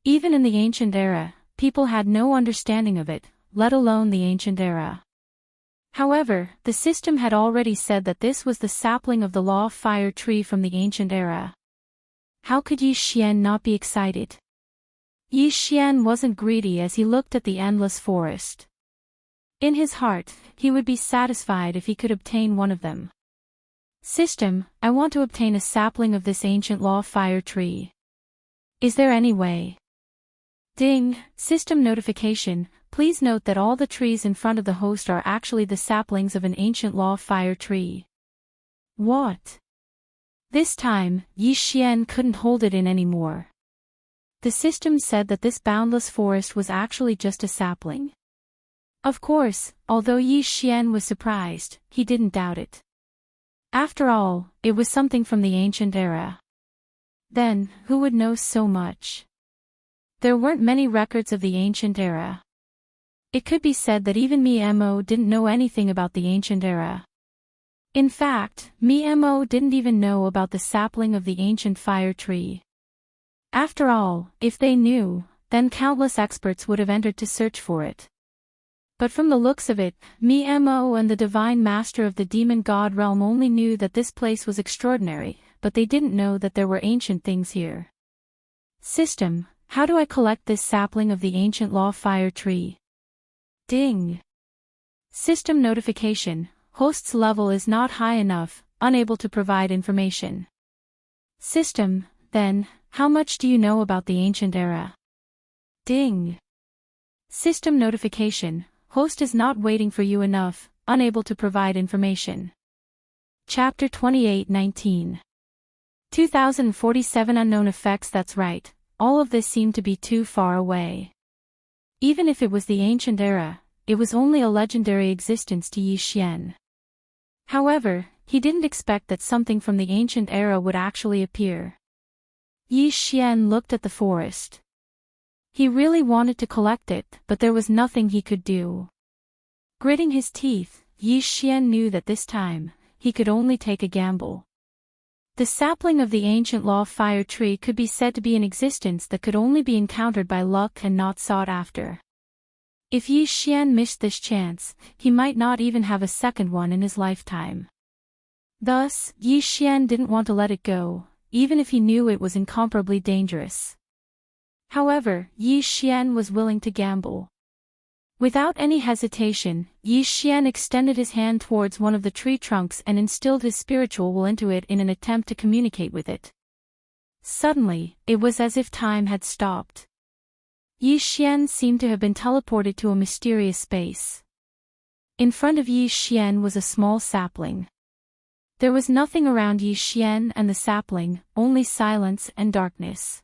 Speaker 2: Even in the ancient era, people had no understanding of it, let alone the ancient era. However, the system had already said that this was the sapling of the law fire tree from the ancient era. How could Yi Xian not be excited? Yi Xian wasn't greedy as he looked at the endless forest. In his heart, he would be satisfied if he could obtain one of them. System, I want to obtain a sapling of this ancient law fire tree. Is there any way? Ding, system notification, please note that all the trees in front of the host are actually the saplings of an ancient law fire tree. What? This time, Yi Xian couldn't hold it in anymore. The system said that this boundless forest was actually just a sapling. Of course, although Yi Xian was surprised, he didn't doubt it. After all, it was something from the ancient era. Then, who would know so much? There weren't many records of the ancient era. It could be said that even Mo didn't know anything about the ancient era. In fact, Mo didn't even know about the sapling of the ancient fire tree. After all, if they knew, then countless experts would have entered to search for it. But from the looks of it, Mo and the divine master of the demon god realm only knew that this place was extraordinary, but they didn't know that there were ancient things here. System, how do I collect this sapling of the ancient law fire tree? Ding. System notification, host's level is not high enough, unable to provide information. System, then, how much do you know about the ancient era? Ding. System notification, host is not waiting for you enough, unable to provide information. Chapter 28:19. 2047 Unknown effects. That's right, all of this seemed to be too far away. Even if it was the ancient era, it was only a legendary existence to Yi Xian. However, he didn't expect that something from the ancient era would actually appear. Yi Xian looked at the forest. He really wanted to collect it, but there was nothing he could do. Gritting his teeth, Yi Xian knew that this time, he could only take a gamble. The sapling of the ancient law fire tree could be said to be an existence that could only be encountered by luck and not sought after. If Yi Xian missed this chance, he might not even have a second one in his lifetime. Thus, Yi Xian didn't want to let it go, even if he knew it was incomparably dangerous. However, Yi Xian was willing to gamble. Without any hesitation, Yi Xian extended his hand towards one of the tree trunks and instilled his spiritual will into it in an attempt to communicate with it. Suddenly, it was as if time had stopped. Yi Xian seemed to have been teleported to a mysterious space. In front of Yi Xian was a small sapling. There was nothing around Yi Xian and the sapling, only silence and darkness.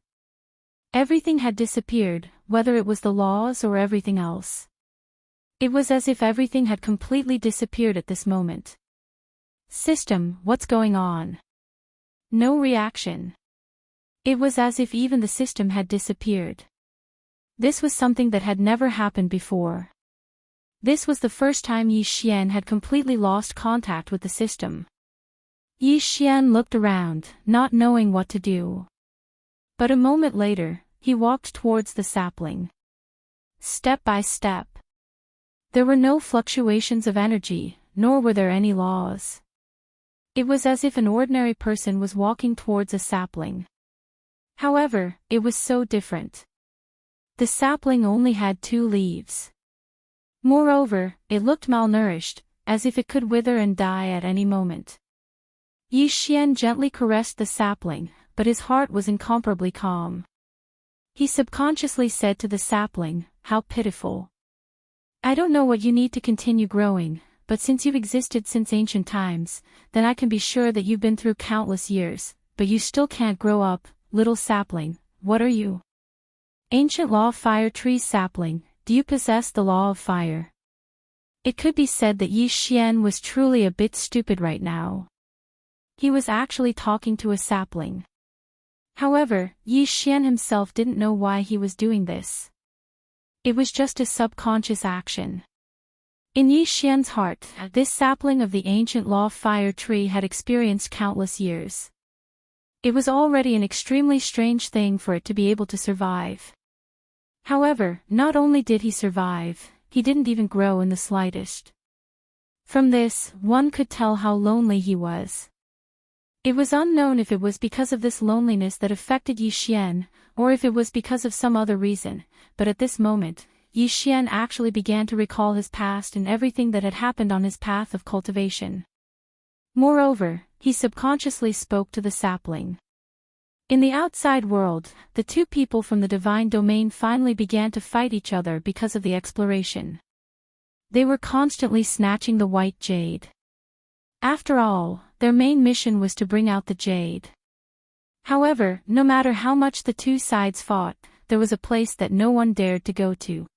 Speaker 2: Everything had disappeared, whether it was the laws or everything else. It was as if everything had completely disappeared at this moment. System, what's going on? No reaction. It was as if even the system had disappeared. This was something that had never happened before. This was the first time Yi Xian had completely lost contact with the system. Yi Xian looked around, not knowing what to do. But a moment later, he walked towards the sapling. Step by step. There were no fluctuations of energy, nor were there any laws. It was as if an ordinary person was walking towards a sapling. However, it was so different. The sapling only had 2 leaves. Moreover, it looked malnourished, as if it could wither and die at any moment. Yi Xian gently caressed the sapling, but his heart was incomparably calm. He subconsciously said to the sapling, "How pitiful. I don't know what you need to continue growing, but since you've existed since ancient times, then I can be sure that you've been through countless years, but you still can't grow up, little sapling, what are you? Ancient law fire tree sapling, do you possess the law of fire?" It could be said that Yi Xian was truly a bit stupid right now. He was actually talking to a sapling. However, Yi Xian himself didn't know why he was doing this. It was just a subconscious action. In Yi Xian's heart, this sapling of the ancient law fire tree had experienced countless years. It was already an extremely strange thing for it to be able to survive. However, not only did he survive, he didn't even grow in the slightest. From this, one could tell how lonely he was. It was unknown if it was because of this loneliness that affected Yi Xian, or if it was because of some other reason, but at this moment, Yi Xian actually began to recall his past and everything that had happened on his path of cultivation. Moreover, he subconsciously spoke to the sapling. In the outside world, the 2 people from the divine domain finally began to fight each other because of the exploration. They were constantly snatching the white jade. After all, their main mission was to bring out the jade. However, no matter how much the 2 sides fought, there was a place that no one dared to go to.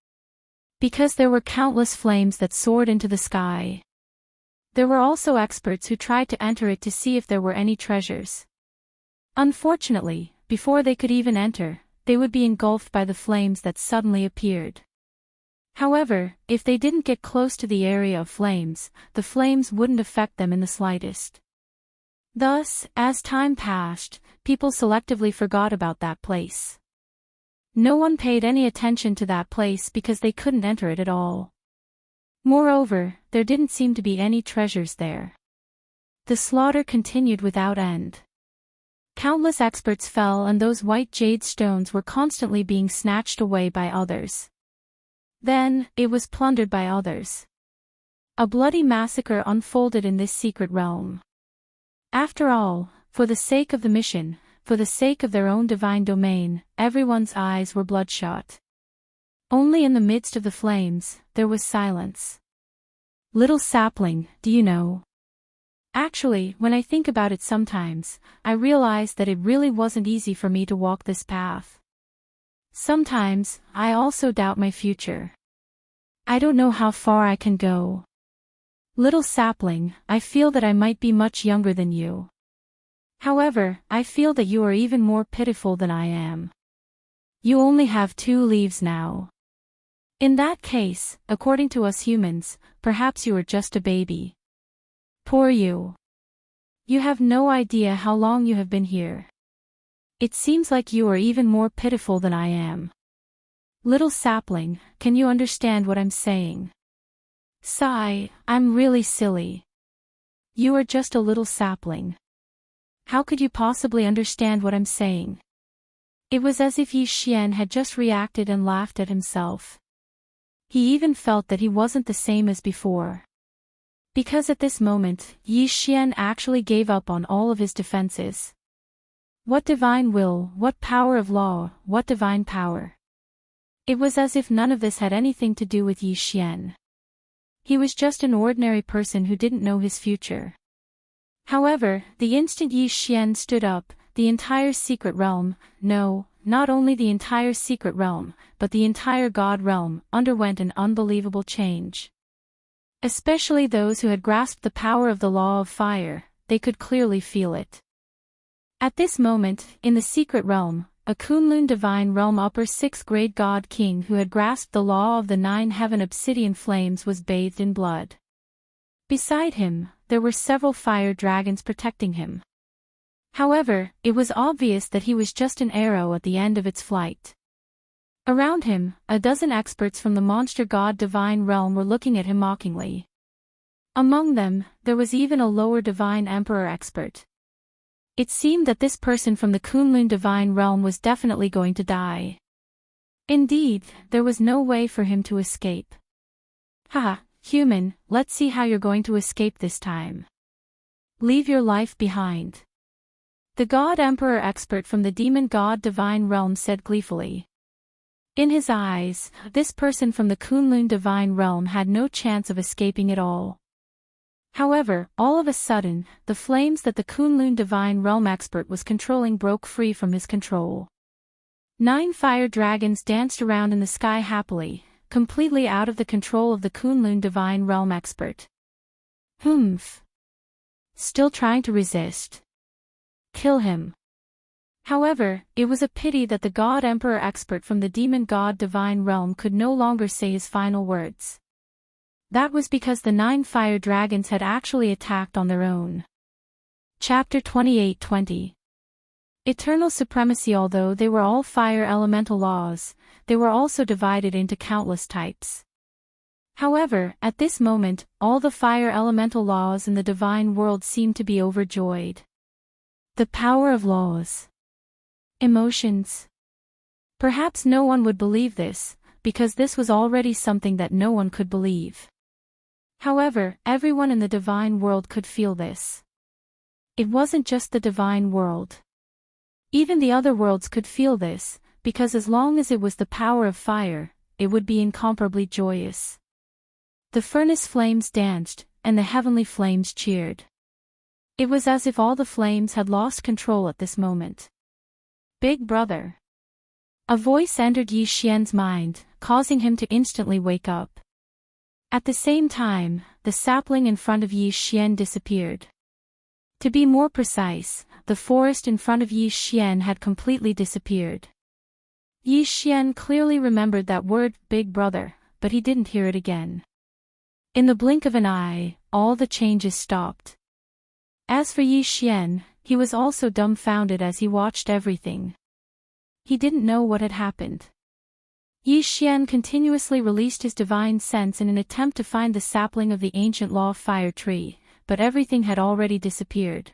Speaker 2: Because there were countless flames that soared into the sky. There were also experts who tried to enter it to see if there were any treasures. Unfortunately, before they could even enter, they would be engulfed by the flames that suddenly appeared. However, if they didn't get close to the area of flames, the flames wouldn't affect them in the slightest. Thus, as time passed, people selectively forgot about that place. No one paid any attention to that place because they couldn't enter it at all. Moreover, there didn't seem to be any treasures there. The slaughter continued without end. Countless experts fell and those white jade stones were constantly being snatched away by others. Then, it was plundered by others. A bloody massacre unfolded in this secret realm. After all, for the sake of the mission, for the sake of their own divine domain, everyone's eyes were bloodshot. Only in the midst of the flames, there was silence. Little sapling, do you know? Actually, when I think about it sometimes, I realize that it really wasn't easy for me to walk this path. Sometimes, I also doubt my future. I don't know how far I can go. Little sapling, I feel that I might be much younger than you. However, I feel that you are even more pitiful than I am. You only have 2 leaves now. In that case, according to us humans, perhaps you are just a baby. Poor you. You have no idea how long you have been here. It seems like you are even more pitiful than I am. Little sapling, can you understand what I'm saying? Sigh, I'm really silly. You are just a little sapling. How could you possibly understand what I'm saying? It was as if Yi Xian had just reacted and laughed at himself. He even felt that he wasn't the same as before. Because at this moment, Yi Xian actually gave up on all of his defenses. What divine will, what power of law, what divine power. It was as if none of this had anything to do with Yi Xian. He was just an ordinary person who didn't know his future. However, the instant Yi Xian stood up, the entire secret realm, no, not only the entire secret realm, but the entire God realm, underwent an unbelievable change. Especially those who had grasped the power of the law of fire, they could clearly feel it. At this moment, in the secret realm, a Kunlun divine realm upper 6th grade god king who had grasped the law of the 9 heaven obsidian flames was bathed in blood. Beside him, there were several fire dragons protecting him. However, it was obvious that he was just an arrow at the end of its flight. Around him, a dozen experts from the monster god divine realm were looking at him mockingly. Among them, there was even a lower divine emperor expert. It seemed that this person from the Kunlun divine realm was definitely going to die. Indeed, there was no way for him to escape. Haha, human, let's see how you're going to escape this time. Leave your life behind. The god emperor expert from the demon god divine realm said gleefully. In his eyes, this person from the Kunlun divine realm had no chance of escaping at all. However, all of a sudden, the flames that the Kunlun divine realm expert was controlling broke free from his control. 9 fire dragons danced around in the sky happily, completely out of the control of the Kunlun divine realm expert. Humph. Still trying to resist. Kill him. However, it was a pity that the God Emperor expert from the Demon God Divine Realm could no longer say his final words. That was because the 9 fire dragons had actually attacked on their own. Chapter 28-20. Eternal supremacy. Although they were all fire elemental laws, they were also divided into countless types. However, at this moment, all the fire elemental laws in the divine world seemed to be overjoyed. The power of laws. Emotions. Perhaps no one would believe this, because this was already something that no one could believe. However, everyone in the divine world could feel this. It wasn't just the divine world. Even the other worlds could feel this, because as long as it was the power of fire, it would be incomparably joyous. The furnace flames danced, and the heavenly flames cheered. It was as if all the flames had lost control at this moment. Big brother. A voice entered Yi Xian's mind, causing him to instantly wake up. At the same time, the sapling in front of Yi Xian disappeared. To be more precise, the forest in front of Yi Xian had completely disappeared. Yi Xian clearly remembered that word, big brother, but he didn't hear it again. In the blink of an eye, all the changes stopped. As for Yi Xian, he was also dumbfounded as he watched everything. He didn't know what had happened. Yi Xian continuously released his divine sense in an attempt to find the sapling of the ancient law fire tree, but everything had already disappeared.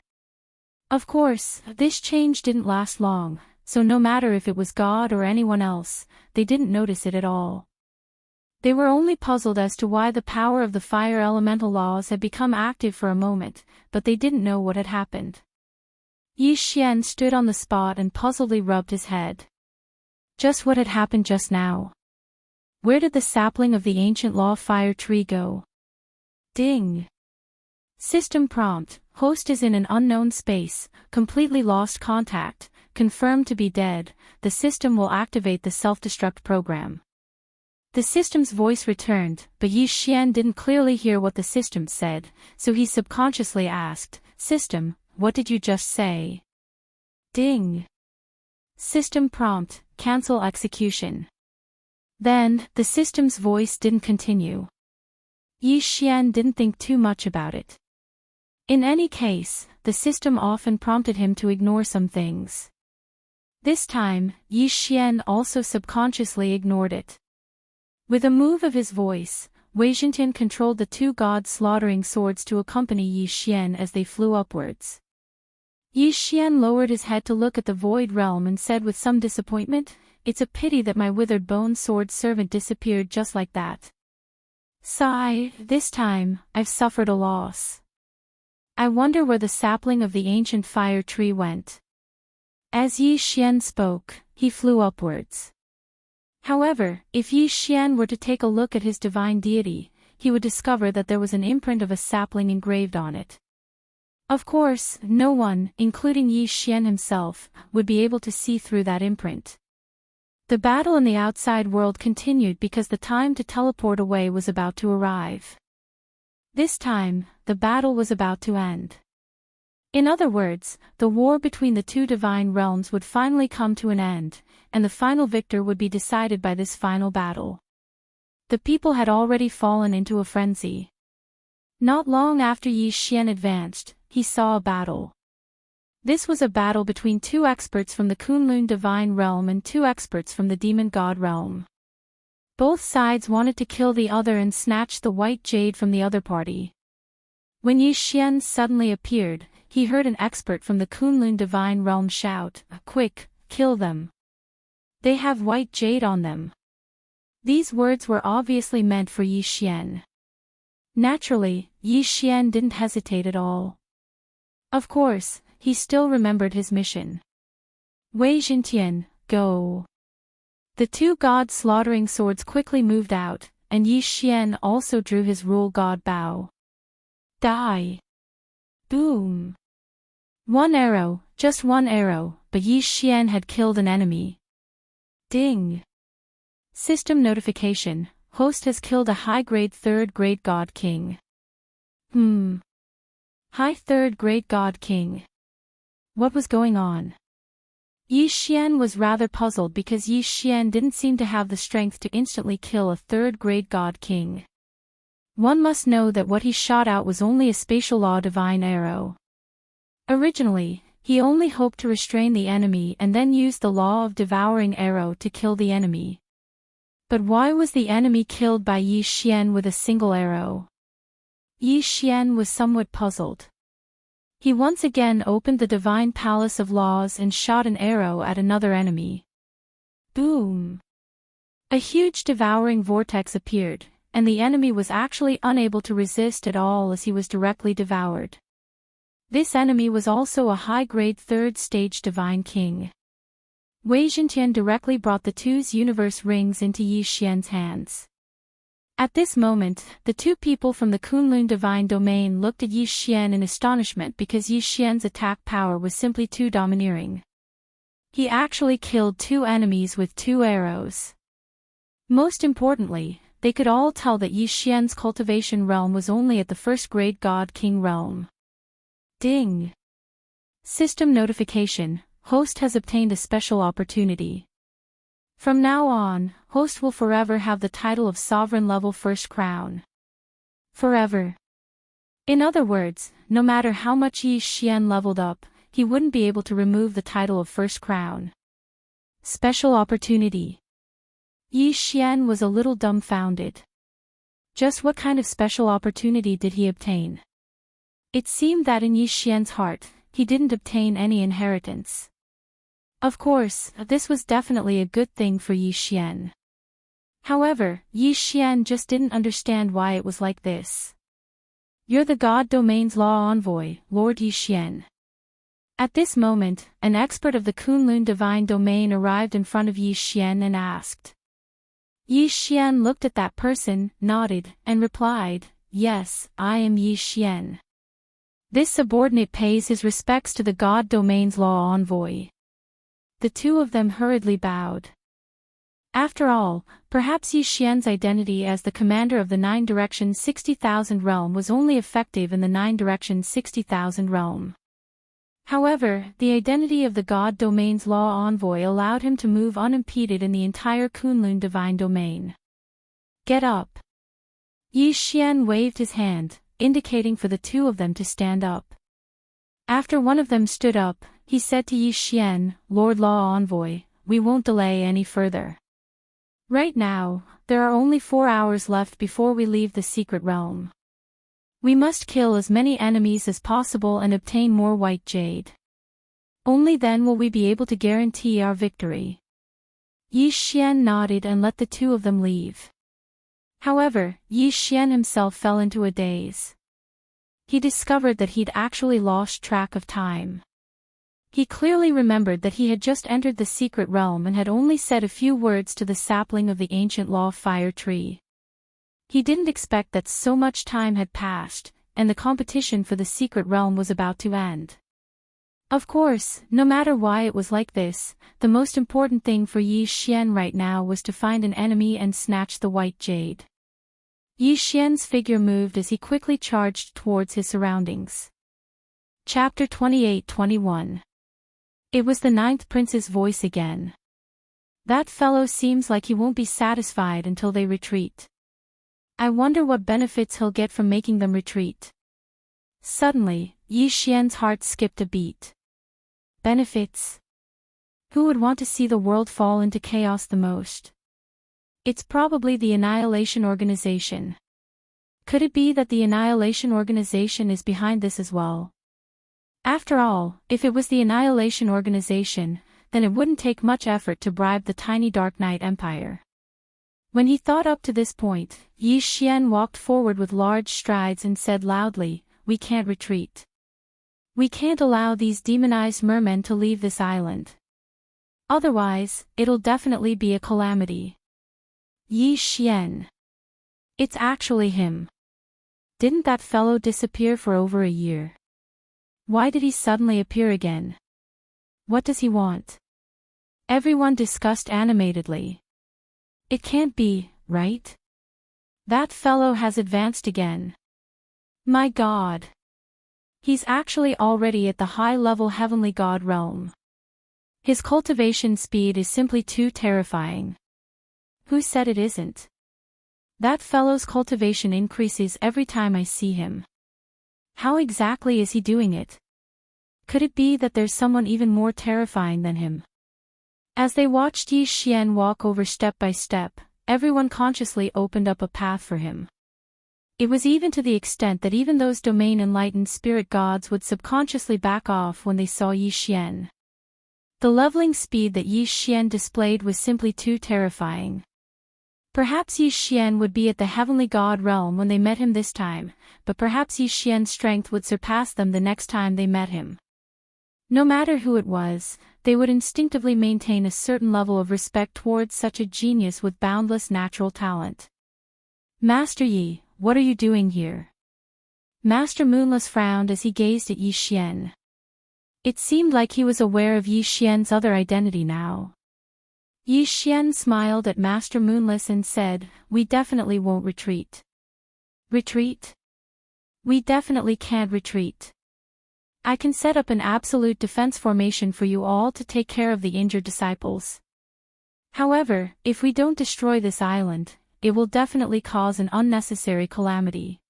Speaker 2: Of course, this change didn't last long, so no matter if it was God or anyone else, they didn't notice it at all. They were only puzzled as to why the power of the fire elemental laws had become active for a moment, but they didn't know what had happened. Yi Xian stood on the spot and puzzledly rubbed his head. Just what had happened just now? Where did the sapling of the ancient law fire tree go? Ding! System prompt, host is in an unknown space, completely lost contact, confirmed to be dead, the system will activate the self-destruct program. The system's voice returned, but Yi Xian didn't clearly hear what the system said, so he subconsciously asked, System, what did you just say? Ding! System prompt, cancel execution. Then, the system's voice didn't continue. Yi Xian didn't think too much about it. In any case, the system often prompted him to ignore some things. This time, Yi Xian also subconsciously ignored it. With a move of his voice, Wei Zhintian controlled the two god-slaughtering swords to accompany Yi Xian as they flew upwards. Yi Xian lowered his head to look at the void realm and said with some disappointment, "It's a pity that my withered bone sword servant disappeared just like that. Sigh, this time, I've suffered a loss. I wonder where the sapling of the ancient fire tree went." As Yi Xian spoke, he flew upwards. However, if Yi Xian were to take a look at his divine deity, he would discover that there was an imprint of a sapling engraved on it. Of course, no one, including Yi Xian himself, would be able to see through that imprint. The battle in the outside world continued because the time to teleport away was about to arrive. This time, the battle was about to end. In other words, the war between the two divine realms would finally come to an end, and the final victor would be decided by this final battle. The people had already fallen into a frenzy. Not long after Yi Xian advanced, he saw a battle. This was a battle between two experts from the Kunlun divine realm and two experts from the demon god realm. Both sides wanted to kill the other and snatch the white jade from the other party. When Yi Xian suddenly appeared, he heard an expert from the Kunlun divine realm shout, "Quick, kill them. They have white jade on them." These words were obviously meant for Yi Xian. Naturally, Yi Xian didn't hesitate at all. Of course, he still remembered his mission. "Wei Zhintian, go." The two god-slaughtering swords quickly moved out, and Yi Xian also drew his rule god bow. Die. Boom. One arrow, just one arrow, but Yi Xian had killed an enemy. Ding. System notification, host has killed a high-grade third-grade god king. High third-grade god king. What was going on? Yi Xian was rather puzzled because Yi Xian didn't seem to have the strength to instantly kill a third-grade god king. One must know that what he shot out was only a spatial law divine arrow. Originally, he only hoped to restrain the enemy and then use the law of devouring arrow to kill the enemy. But why was the enemy killed by Yi Xian with a single arrow? Yi Xian was somewhat puzzled. He once again opened the divine palace of laws and shot an arrow at another enemy. Boom! A huge devouring vortex appeared, and the enemy was actually unable to resist at all as he was directly devoured. This enemy was also a high-grade third-stage divine king. Wei Zhintian directly brought the two's universe rings into Yi Xian's hands. At this moment, the two people from the Kunlun divine domain looked at Yi Xian in astonishment because Yi Xian's attack power was simply too domineering. He actually killed two enemies with two arrows. Most importantly, they could all tell that Yi Xian's cultivation realm was only at the first-grade god king realm. Ding! System notification, host has obtained a special opportunity. From now on, host will forever have the title of sovereign level first crown. Forever. In other words, no matter how much Yi Xian leveled up, he wouldn't be able to remove the title of first crown. Special opportunity. Yi Xian was a little dumbfounded. Just what kind of special opportunity did he obtain? It seemed that in Yi Xian's heart, he didn't obtain any inheritance. Of course, this was definitely a good thing for Yi Xian. However, Yi Xian just didn't understand why it was like this. "You're the God Domain's law envoy, Lord Yi Xian." At this moment, an expert of the Kunlun divine domain arrived in front of Yi Xian and asked. Yi Xian looked at that person, nodded, and replied, "Yes, I am Yi Xian." This subordinate pays his respects to the God Domain's law envoy. The two of them hurriedly bowed. After all, perhaps Yi Xian's identity as the commander of the 9-direction 60,000 realm was only effective in the 9-direction 60,000 realm. However, the identity of the God Domain's law envoy allowed him to move unimpeded in the entire Kunlun divine domain. "Get up." Yi Xian waved his hand, indicating for the two of them to stand up. After one of them stood up, he said to Yi Xian, Lord Law Envoy, we won't delay any further. Right now, there are only 4 hours left before we leave the secret realm. We must kill as many enemies as possible and obtain more white jade. Only then will we be able to guarantee our victory. Yi Xian nodded and let the two of them leave. However, Yi Xian himself fell into a daze. He discovered that he'd actually lost track of time. He clearly remembered that he had just entered the secret realm and had only said a few words to the sapling of the ancient law fire tree. He didn't expect that so much time had passed, and the competition for the secret realm was about to end. Of course, no matter why it was like this, the most important thing for Yi Xian right now was to find an enemy and snatch the white jade. Yi Xian's figure moved as he quickly charged towards his surroundings. Chapter 28-21. It was the 9th prince's voice again. That fellow seems like he won't be satisfied until they retreat. I wonder what benefits he'll get from making them retreat. Suddenly, Yi Xian's heart skipped a beat. Benefits? Who would want to see the world fall into chaos the most? It's probably the Annihilation Organization. Could it be that the Annihilation Organization is behind this as well? After all, if it was the Annihilation Organization, then it wouldn't take much effort to bribe the tiny Dark Knight Empire. When he thought up to this point, Yi Xian walked forward with large strides and said loudly, we can't retreat. We can't allow these demonized mermen to leave this island. Otherwise, it'll definitely be a calamity. Yi Xian. It's actually him. Didn't that fellow disappear for over a year? Why did he suddenly appear again? What does he want? Everyone discussed animatedly. It can't be, right? That fellow has advanced again. My God. He's actually already at the high-level heavenly god realm. His cultivation speed is simply too terrifying. Who said it isn't? That fellow's cultivation increases every time I see him. How exactly is he doing it? Could it be that there's someone even more terrifying than him? As they watched Yi Xian walk over step by step, everyone consciously opened up a path for him. It was even to the extent that even those domain-enlightened spirit gods would subconsciously back off when they saw Yi Xian. The leveling speed that Yi Xian displayed was simply too terrifying. Perhaps Yi Xian would be at the heavenly god realm when they met him this time, but perhaps Yi Xian's strength would surpass them the next time they met him. No matter who it was, they would instinctively maintain a certain level of respect towards such a genius with boundless natural talent. Master Yi, what are you doing here? Master Moonless frowned as he gazed at Yi Xian. It seemed like he was aware of Yi Xian's other identity now. Yi Xian smiled at Master Moonless and said, we definitely won't retreat. Retreat? We definitely can't retreat. I can set up an absolute defense formation for you all to take care of the injured disciples. However, if we don't destroy this island, it will definitely cause an unnecessary calamity.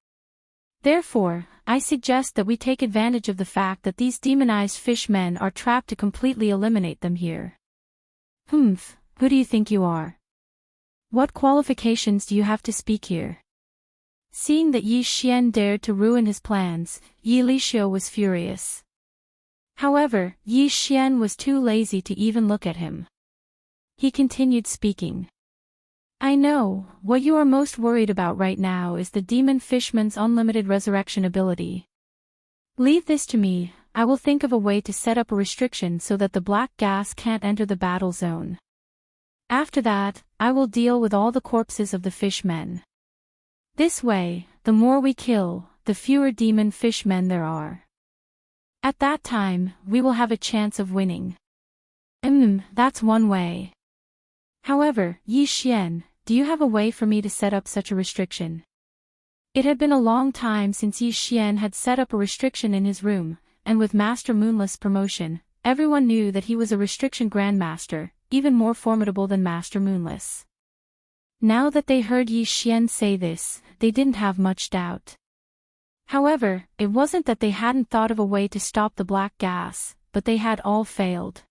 Speaker 2: Therefore, I suggest that we take advantage of the fact that these demonized fishmen are trapped to completely eliminate them here. Humph. Who do you think you are? What qualifications do you have to speak here? Seeing that Yi Xian dared to ruin his plans, Yi Lixio was furious. However, Yi Xian was too lazy to even look at him. He continued speaking. I know, what you are most worried about right now is the demon fishman's unlimited resurrection ability. Leave this to me, I will think of a way to set up a restriction so that the black gas can't enter the battle zone. After that, I will deal with all the corpses of the fishmen. This way, the more we kill, the fewer demon fishmen there are. At that time, we will have a chance of winning. That's one way. However, Yi Xian, do you have a way for me to set up such a restriction? It had been a long time since Yi Xian had set up a restriction in his room, and with Master Moonless' promotion, everyone knew that he was a restriction grandmaster, even more formidable than Master Moonless. Now that they heard Yi Xian say this, they didn't have much doubt. However, it wasn't that they hadn't thought of a way to stop the black gas, but they had all failed.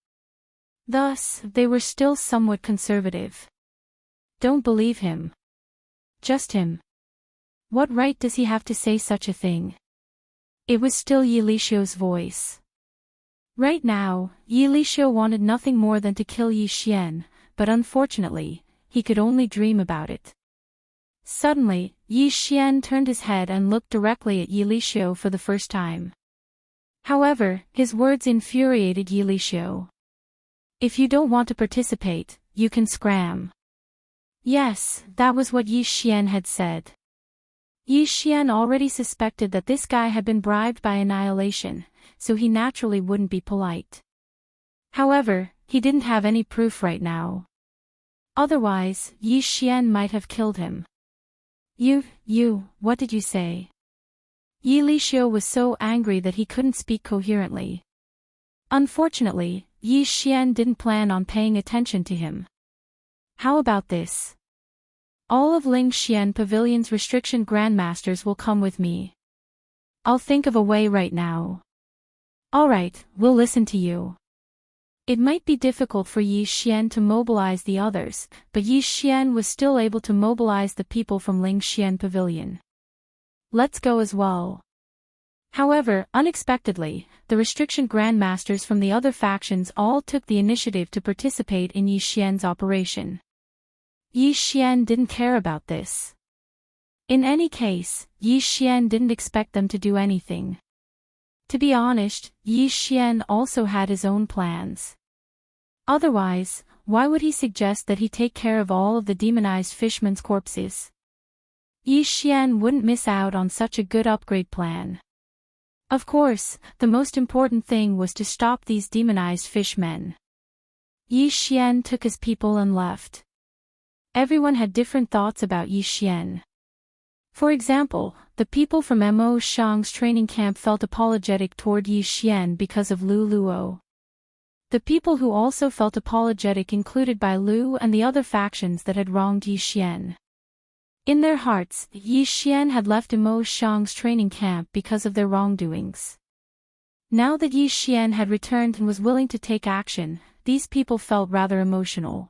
Speaker 2: Thus, they were still somewhat conservative. Don't believe him. Just him. What right does he have to say such a thing? It was still Yi Lixio's voice. Right now, Yi Lixio wanted nothing more than to kill Yi Xian, but unfortunately, he could only dream about it. Suddenly, Yi Xian turned his head and looked directly at Yi Lixio for the first time. However, his words infuriated Yi Lixio. If you don't want to participate, you can scram. Yes, that was what Yi Xian had said. Yi Xian already suspected that this guy had been bribed by Annihilation, so he naturally wouldn't be polite. However, he didn't have any proof right now. Otherwise, Yi Xian might have killed him. What did you say? Yi Lixio was so angry that he couldn't speak coherently. Unfortunately, Yi Xian didn't plan on paying attention to him. How about this? All of Xian Pavilion's restriction grandmasters will come with me. I'll think of a way right now. Alright, we'll listen to you. It might be difficult for Yi Xian to mobilize the others, but Yi Xian was still able to mobilize the people from Xian Pavilion. Let's go as well. However, unexpectedly, the restriction grandmasters from the other factions all took the initiative to participate in Yi Xian's operation. Yi Xian didn't care about this. In any case, Yi Xian didn't expect them to do anything. To be honest, Yi Xian also had his own plans. Otherwise, why would he suggest that he take care of all of the demonized fishmen's corpses? Yi Xian wouldn't miss out on such a good upgrade plan. Of course, the most important thing was to stop these demonized fishmen. Yi Xian took his people and left. Everyone had different thoughts about Yi Xian. For example, the people from Mo Shang's training camp felt apologetic toward Yi Xian because of Lu Luo. The people who also felt apologetic included by Lu and the other factions that had wronged Yi Xian. In their hearts, Yi Xian had left Mo Shang's training camp because of their wrongdoings. Now that Yi Xian had returned and was willing to take action, these people felt rather emotional.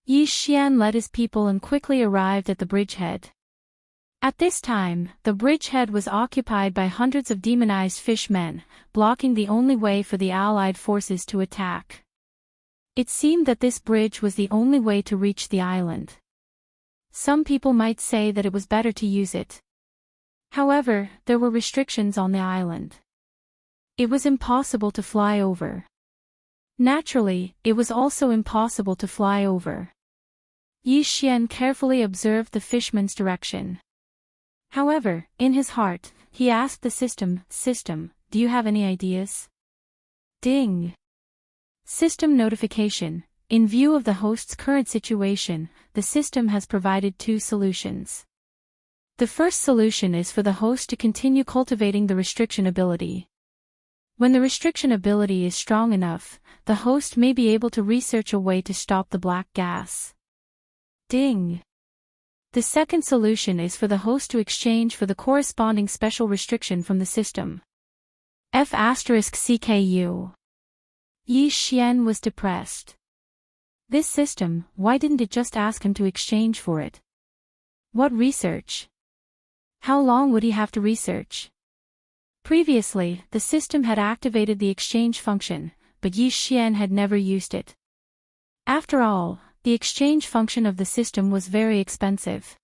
Speaker 2: Yi Xian led his people and quickly arrived at the bridgehead. At this time, the bridgehead was occupied by hundreds of demonized fishmen, blocking the only way for the allied forces to attack. It seemed that this bridge was the only way to reach the island. Some people might say that it was better to use it. However, there were restrictions on the island. It was impossible to fly over. Naturally, it was also impossible to fly over. Yi Xian carefully observed the fishman's direction. However, in his heart, he asked the system, do you have any ideas? Ding! System notification. In view of the host's current situation, the system has provided two solutions. The first solution is for the host to continue cultivating the restriction ability. When the restriction ability is strong enough, the host may be able to research a way to stop the black gas. Ding! The second solution is for the host to exchange for the corresponding special restriction from the system. F***CKU. Yi Xian was depressed. This system, why didn't it just ask him to exchange for it? What research? How long would he have to research? Previously, the system had activated the exchange function, but Yi Xian had never used it. After all, the exchange function of the system was very expensive.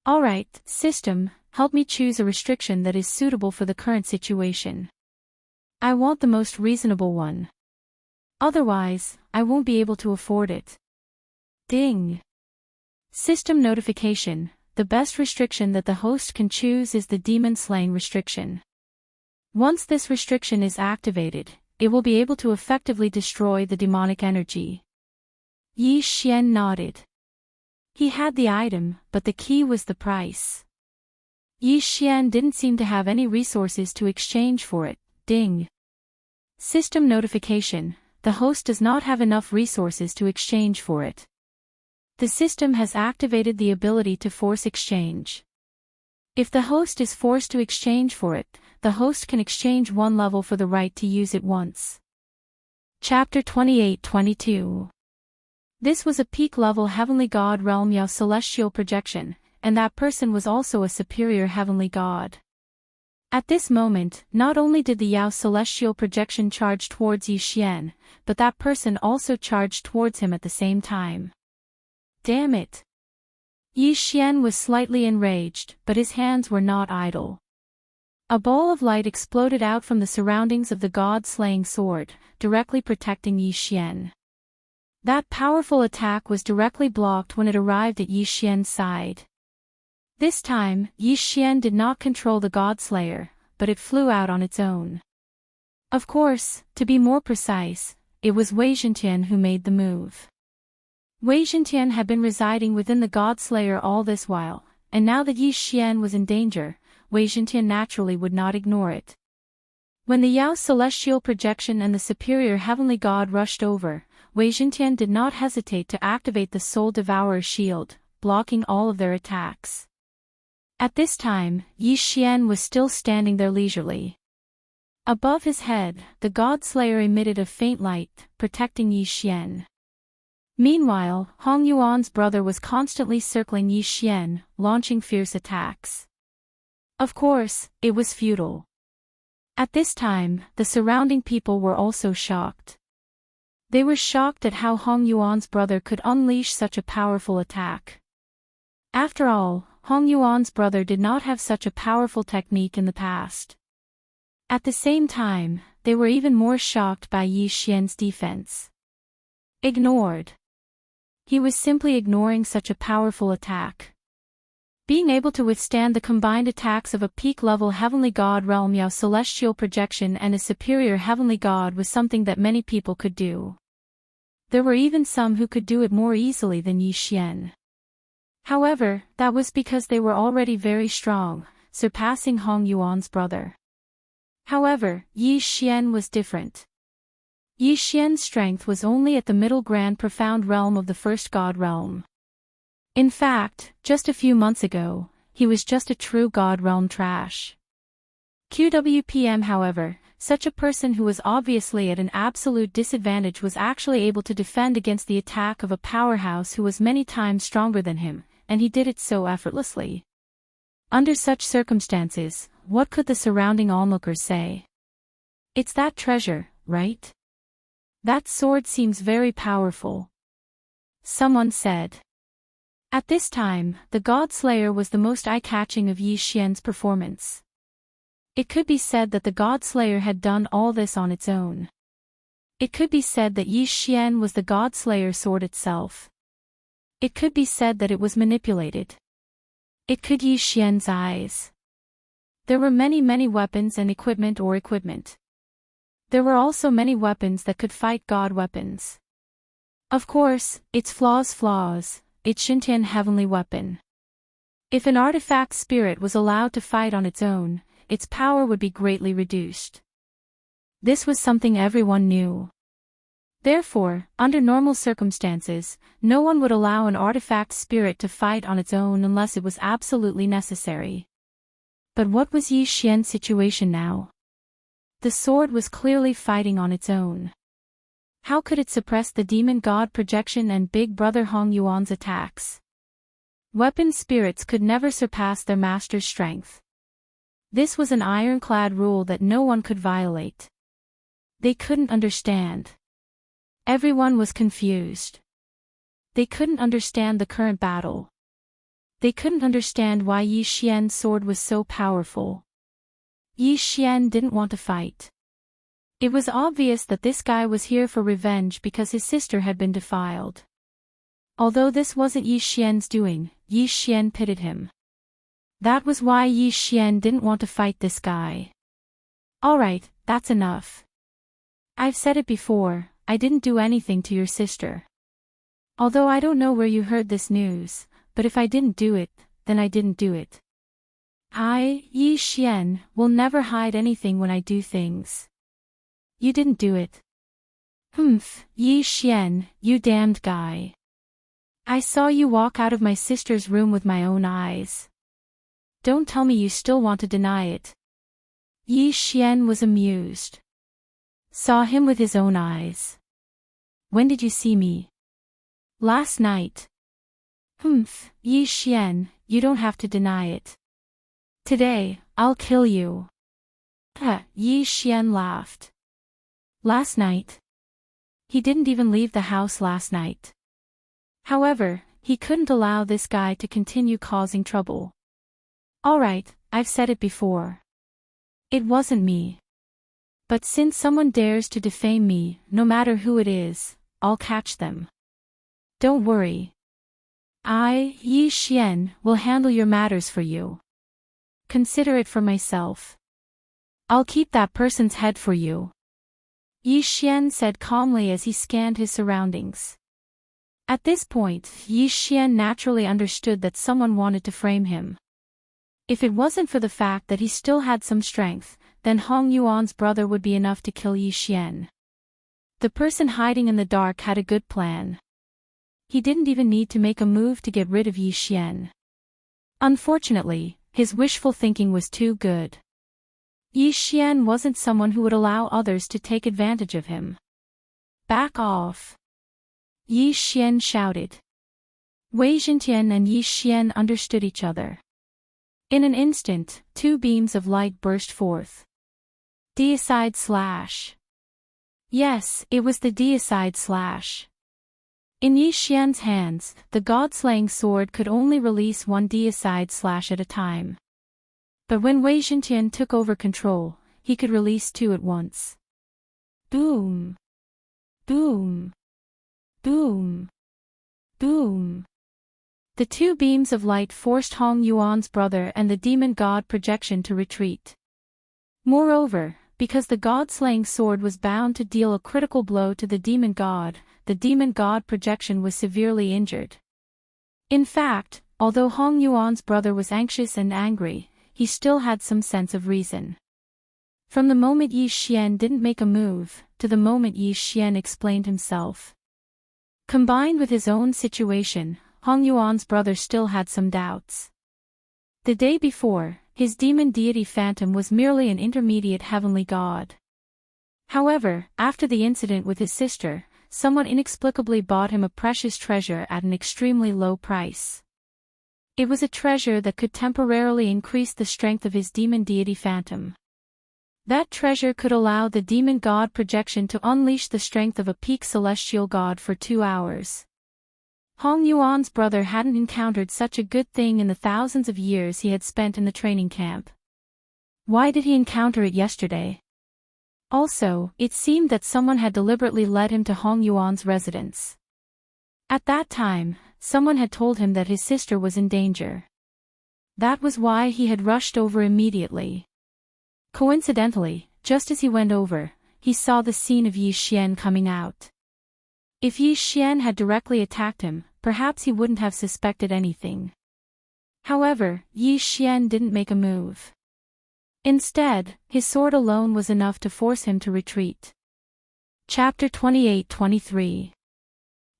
Speaker 2: Alright, system, help me choose a restriction that is suitable for the current situation. I want the most reasonable one. Otherwise, I won't be able to afford it. Ding! System notification. The best restriction that the host can choose is the demon slaying restriction. Once this restriction is activated, it will be able to effectively destroy the demonic energy. Yi Xian nodded. He had the item, but the key was the price. Yi Xian didn't seem to have any resources to exchange for it. Ding! System notification. The host does not have enough resources to exchange for it. The system has activated the ability to force exchange. If the host is forced to exchange for it, the host can exchange one level for the right to use it once. Chapter 28-22. This was a peak-level heavenly god realm Yao celestial projection, and that person was also a superior heavenly god. At this moment, not only did the Yao celestial projection charge towards Zhou Xian, but that person also charged towards him at the same time. Damn it! Zhou Xian was slightly enraged, but his hands were not idle. A ball of light exploded out from the surroundings of the god-slaying sword, directly protecting Zhou Xian. That powerful attack was directly blocked when it arrived at Zhou Xian's side. This time, Zhou Xian did not control the God-Slayer, but it flew out on its own. Of course, to be more precise, it was Wei Zhentian who made the move. Wei Zhentian had been residing within the God-Slayer all this while, and now that Zhou Xian was in danger, Wei Zhentian naturally would not ignore it. When the Yao celestial projection and the superior heavenly god rushed over, Wei Zhentian did not hesitate to activate the Soul Devourer's shield, blocking all of their attacks. At this time, Zhou Xian was still standing there leisurely. Above his head, the God-Slayer emitted a faint light, protecting Zhou Xian. Meanwhile, Hong Yuan's brother was constantly circling Zhou Xian, launching fierce attacks. Of course, it was futile. At this time, the surrounding people were also shocked. They were shocked at how Hong Yuan's brother could unleash such a powerful attack. After all, Hong Yuan's brother did not have such a powerful technique in the past. At the same time, they were even more shocked by Zhou Xian's defense. Ignored. He was simply ignoring such a powerful attack. Being able to withstand the combined attacks of a peak-level heavenly god realm Yao celestial projection and a superior heavenly god was something that many people could do. There were even some who could do it more easily than Zhou Xian. However, that was because they were already very strong, surpassing Hong Yuan's brother. However, Zhou Xian was different. Zhou Xian's strength was only at the middle grand profound realm of the first god realm. In fact, just a few months ago, he was just a true god realm trash. QWPM however, such a person who was obviously at an absolute disadvantage was actually able to defend against the attack of a powerhouse who was many times stronger than him, and he did it so effortlessly. Under such circumstances, what could the surrounding onlookers say? It's that treasure, right? That sword seems very powerful. Someone said. At this time, the God Slayer was the most eye-catching of Zhou Xian's performance. It could be said that the God Slayer had done all this on its own. It could be said that Zhou Xian was the God Slayer sword itself. It could be said that it was manipulated. It could Zhou Xian's eyes. There were many weapons and equipment. There were also many weapons that could fight god weapons. Of course, its flaws, its Xintian heavenly weapon. If an artifact spirit was allowed to fight on its own, its power would be greatly reduced. This was something everyone knew. Therefore, under normal circumstances, no one would allow an artifact spirit to fight on its own unless it was absolutely necessary. But what was Zhou Xian's situation now? The sword was clearly fighting on its own. How could it suppress the demon god projection and big brother Hong Yuan's attacks? Weapon spirits could never surpass their master's strength. This was an ironclad rule that no one could violate. They couldn't understand. Everyone was confused. They couldn't understand the current battle. They couldn't understand why Zhou Xian's sword was so powerful. Zhou Xian didn't want to fight. It was obvious that this guy was here for revenge because his sister had been defiled. Although this wasn't Zhou Xian's doing, Zhou Xian pitied him. That was why Zhou Xian didn't want to fight this guy. Alright, that's enough. I've said it before, I didn't do anything to your sister. Although I don't know where you heard this news, but if I didn't do it, then I didn't do it. I, Zhou Xian, will never hide anything when I do things. You didn't do it. Humph, Zhou Xian, you damned guy. I saw you walk out of my sister's room with my own eyes. Don't tell me you still want to deny it. Yi Xian was amused. Saw him with his own eyes. When did you see me? Last night. Yi Xian, you don't have to deny it. Today, I'll kill you. Yi Xian laughed. Last night? He didn't even leave the house last night. However, he couldn't allow this guy to continue causing trouble. Alright, I've said it before. It wasn't me. But since someone dares to defame me, no matter who it is, I'll catch them. Don't worry. I, Yi Xian, will handle your matters for you. Consider it for myself. I'll keep that person's head for you. Yi Xian said calmly as he scanned his surroundings. At this point, Yi Xian naturally understood that someone wanted to frame him. If it wasn't for the fact that he still had some strength, then Hong Yuan's brother would be enough to kill Yi Xian. The person hiding in the dark had a good plan. He didn't even need to make a move to get rid of Yi Xian. Unfortunately, his wishful thinking was too good. Yi Xian wasn't someone who would allow others to take advantage of him. Back off! Yi Xian shouted. Wei Zhentian and Yi Xian understood each other. In an instant, two beams of light burst forth. Deicide slash. Yes, it was the deicide slash. In Yi Xian's hands, the god-slaying sword could only release one deicide slash at a time. But when Wei Zhentian took over control, he could release two at once. Boom! Boom! Boom! Boom! The two beams of light forced Hong Yuan's brother and the demon god projection to retreat. Moreover, because the god-slaying sword was bound to deal a critical blow to the demon god projection was severely injured. In fact, although Hong Yuan's brother was anxious and angry, he still had some sense of reason. From the moment Yi Xian didn't make a move, to the moment Yi Xian explained himself. Combined with his own situation, Hong Yuan's brother still had some doubts. The day before, his demon deity phantom was merely an intermediate heavenly god. However, after the incident with his sister, someone inexplicably bought him a precious treasure at an extremely low price. It was a treasure that could temporarily increase the strength of his demon deity phantom. That treasure could allow the demon god projection to unleash the strength of a peak celestial god for 2 hours. Hong Yuan's brother hadn't encountered such a good thing in the thousands of years he had spent in the training camp. Why did he encounter it yesterday? Also, it seemed that someone had deliberately led him to Hong Yuan's residence. At that time, someone had told him that his sister was in danger. That was why he had rushed over immediately. Coincidentally, just as he went over, he saw the scene of Yi Xian coming out. If Yi Xian had directly attacked him, perhaps he wouldn't have suspected anything. However, Yi Xian didn't make a move. Instead, his sword alone was enough to force him to retreat. Chapter 28-23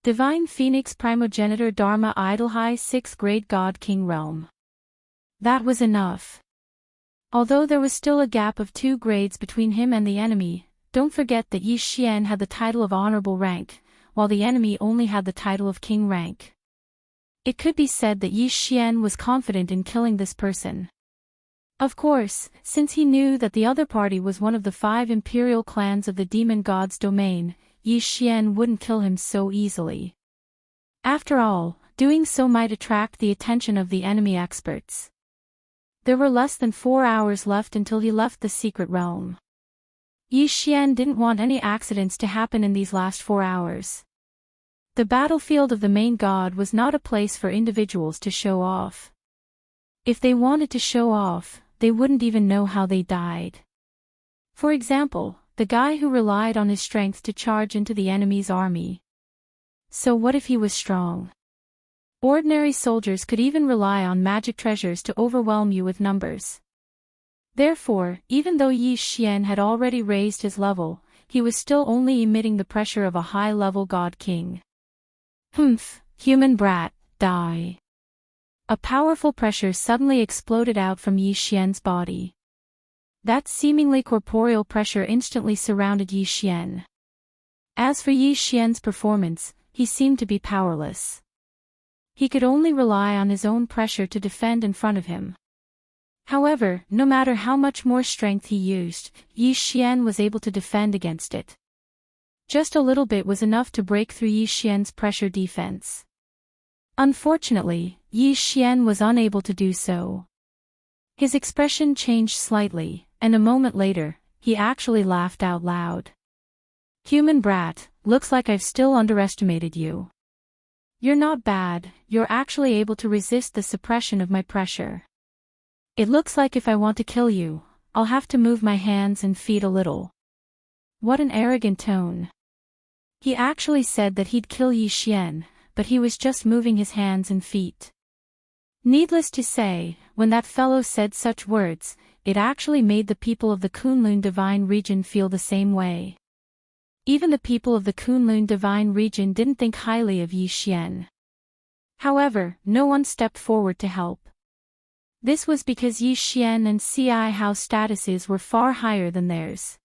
Speaker 2: Divine Phoenix Primogenitor Dharma Idol High 6th Grade God King Realm. That was enough. Although there was still a gap of 2 grades between him and the enemy, don't forget that Yi Xian had the title of Honorable Rank, while the enemy only had the title of King Rank. It could be said that Yi Xian was confident in killing this person. Of course, since he knew that the other party was one of the 5 imperial clans of the demon god's domain, Yi Xian wouldn't kill him so easily. After all, doing so might attract the attention of the enemy experts. There were less than 4 hours left until he left the secret realm. Yi Xian didn't want any accidents to happen in these last 4 hours. The battlefield of the main god was not a place for individuals to show off. If they wanted to show off, they wouldn't even know how they died. For example, the guy who relied on his strength to charge into the enemy's army. So what if he was strong? Ordinary soldiers could even rely on magic treasures to overwhelm you with numbers. Therefore, even though Yi Xian had already raised his level, he was still only emitting the pressure of a high-level god king. Humph, human brat, die. A powerful pressure suddenly exploded out from Yi Xian's body. That seemingly corporeal pressure instantly surrounded Yi Xian. As for Yi Xian's performance, he seemed to be powerless. He could only rely on his own pressure to defend in front of him. However, no matter how much more strength he used, Yi Xian was able to defend against it. Just a little bit was enough to break through Yi Xian's pressure defense. Unfortunately, Yi Xian was unable to do so. His expression changed slightly, and a moment later, he actually laughed out loud. "Human brat, looks like I've still underestimated you. You're not bad, you're actually able to resist the suppression of my pressure. It looks like if I want to kill you, I'll have to move my hands and feet a little." What an arrogant tone. He actually said that he'd kill Yi Xian, but he was just moving his hands and feet. Needless to say, when that fellow said such words, it actually made the people of the Kunlun Divine Region feel the same way. Even the people of the Kunlun Divine Region didn't think highly of Yi Xian. However, no one stepped forward to help. This was because Yi Xian and Ci Hao's statuses were far higher than theirs.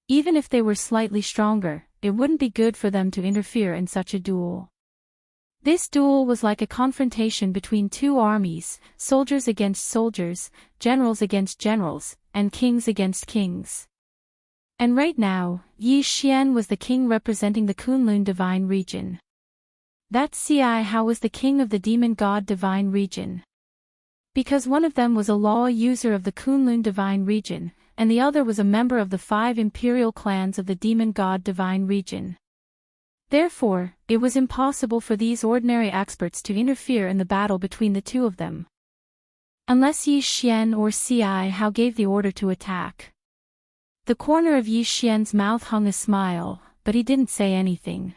Speaker 2: Even if they were slightly stronger, it wouldn't be good for them to interfere in such a duel. This duel was like a confrontation between two armies, soldiers against soldiers, generals against generals, and kings against kings. And right now, Yi Xian was the king representing the Kunlun Divine Region. That Ci Hao was the king of the Demon God Divine Region. Because one of them was a law user of the Kunlun Divine Region, and the other was a member of the 5 imperial clans of the Demon God Divine Region. Therefore, it was impossible for these ordinary experts to interfere in the battle between the two of them. Unless Yi Xian or Ci Hao gave the order to attack. The corner of Yi Xian's mouth hung a smile, but he didn't say anything.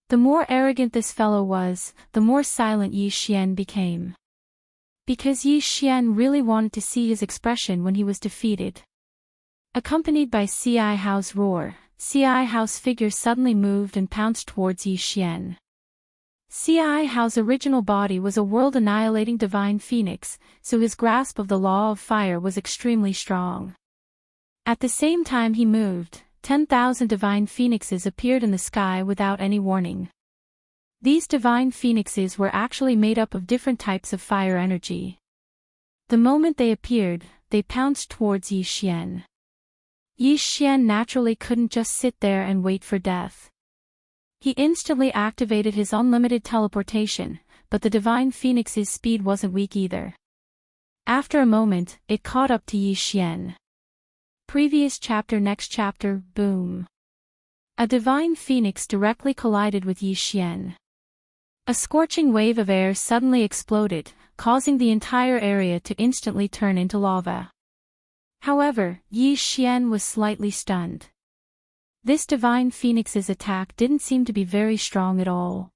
Speaker 2: The more arrogant this fellow was, the more silent Yi Xian became. Because Yi Xian really wanted to see his expression when he was defeated. Accompanied by Ci Hao's roar, Ci Hao's figure suddenly moved and pounced towards Yi Xian. Ci Hao's original body was a world-annihilating divine phoenix, so his grasp of the law of fire was extremely strong. At the same time he moved, 10,000 divine phoenixes appeared in the sky without any warning. These divine phoenixes were actually made up of different types of fire energy. The moment they appeared, they pounced towards Yi Xian. Yi Xian naturally couldn't just sit there and wait for death. He instantly activated his unlimited teleportation, but the divine phoenix's speed wasn't weak either. After a moment, it caught up to Yi Xian. Previous chapter, next chapter, boom. A divine phoenix directly collided with Yi Xian. A scorching wave of air suddenly exploded, causing the entire area to instantly turn into lava. However, Yi Xian was slightly stunned. This divine phoenix's attack didn't seem to be very strong at all.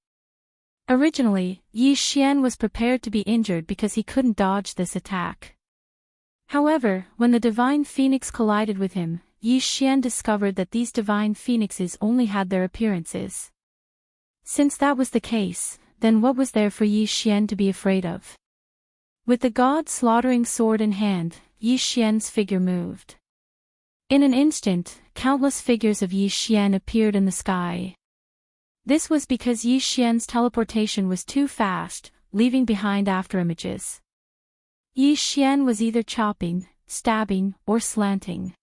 Speaker 2: Originally, Yi Xian was prepared to be injured because he couldn't dodge this attack. However, when the divine phoenix collided with him, Yi Xian discovered that these divine phoenixes only had their appearances. Since that was the case, then what was there for Yi Xian to be afraid of? With the god-slaughtering sword in hand, Yi Xian's figure moved. In an instant, countless figures of Yi Xian appeared in the sky. This was because Yi Xian's teleportation was too fast, leaving behind afterimages. Yi Xian was either chopping, stabbing, or slanting.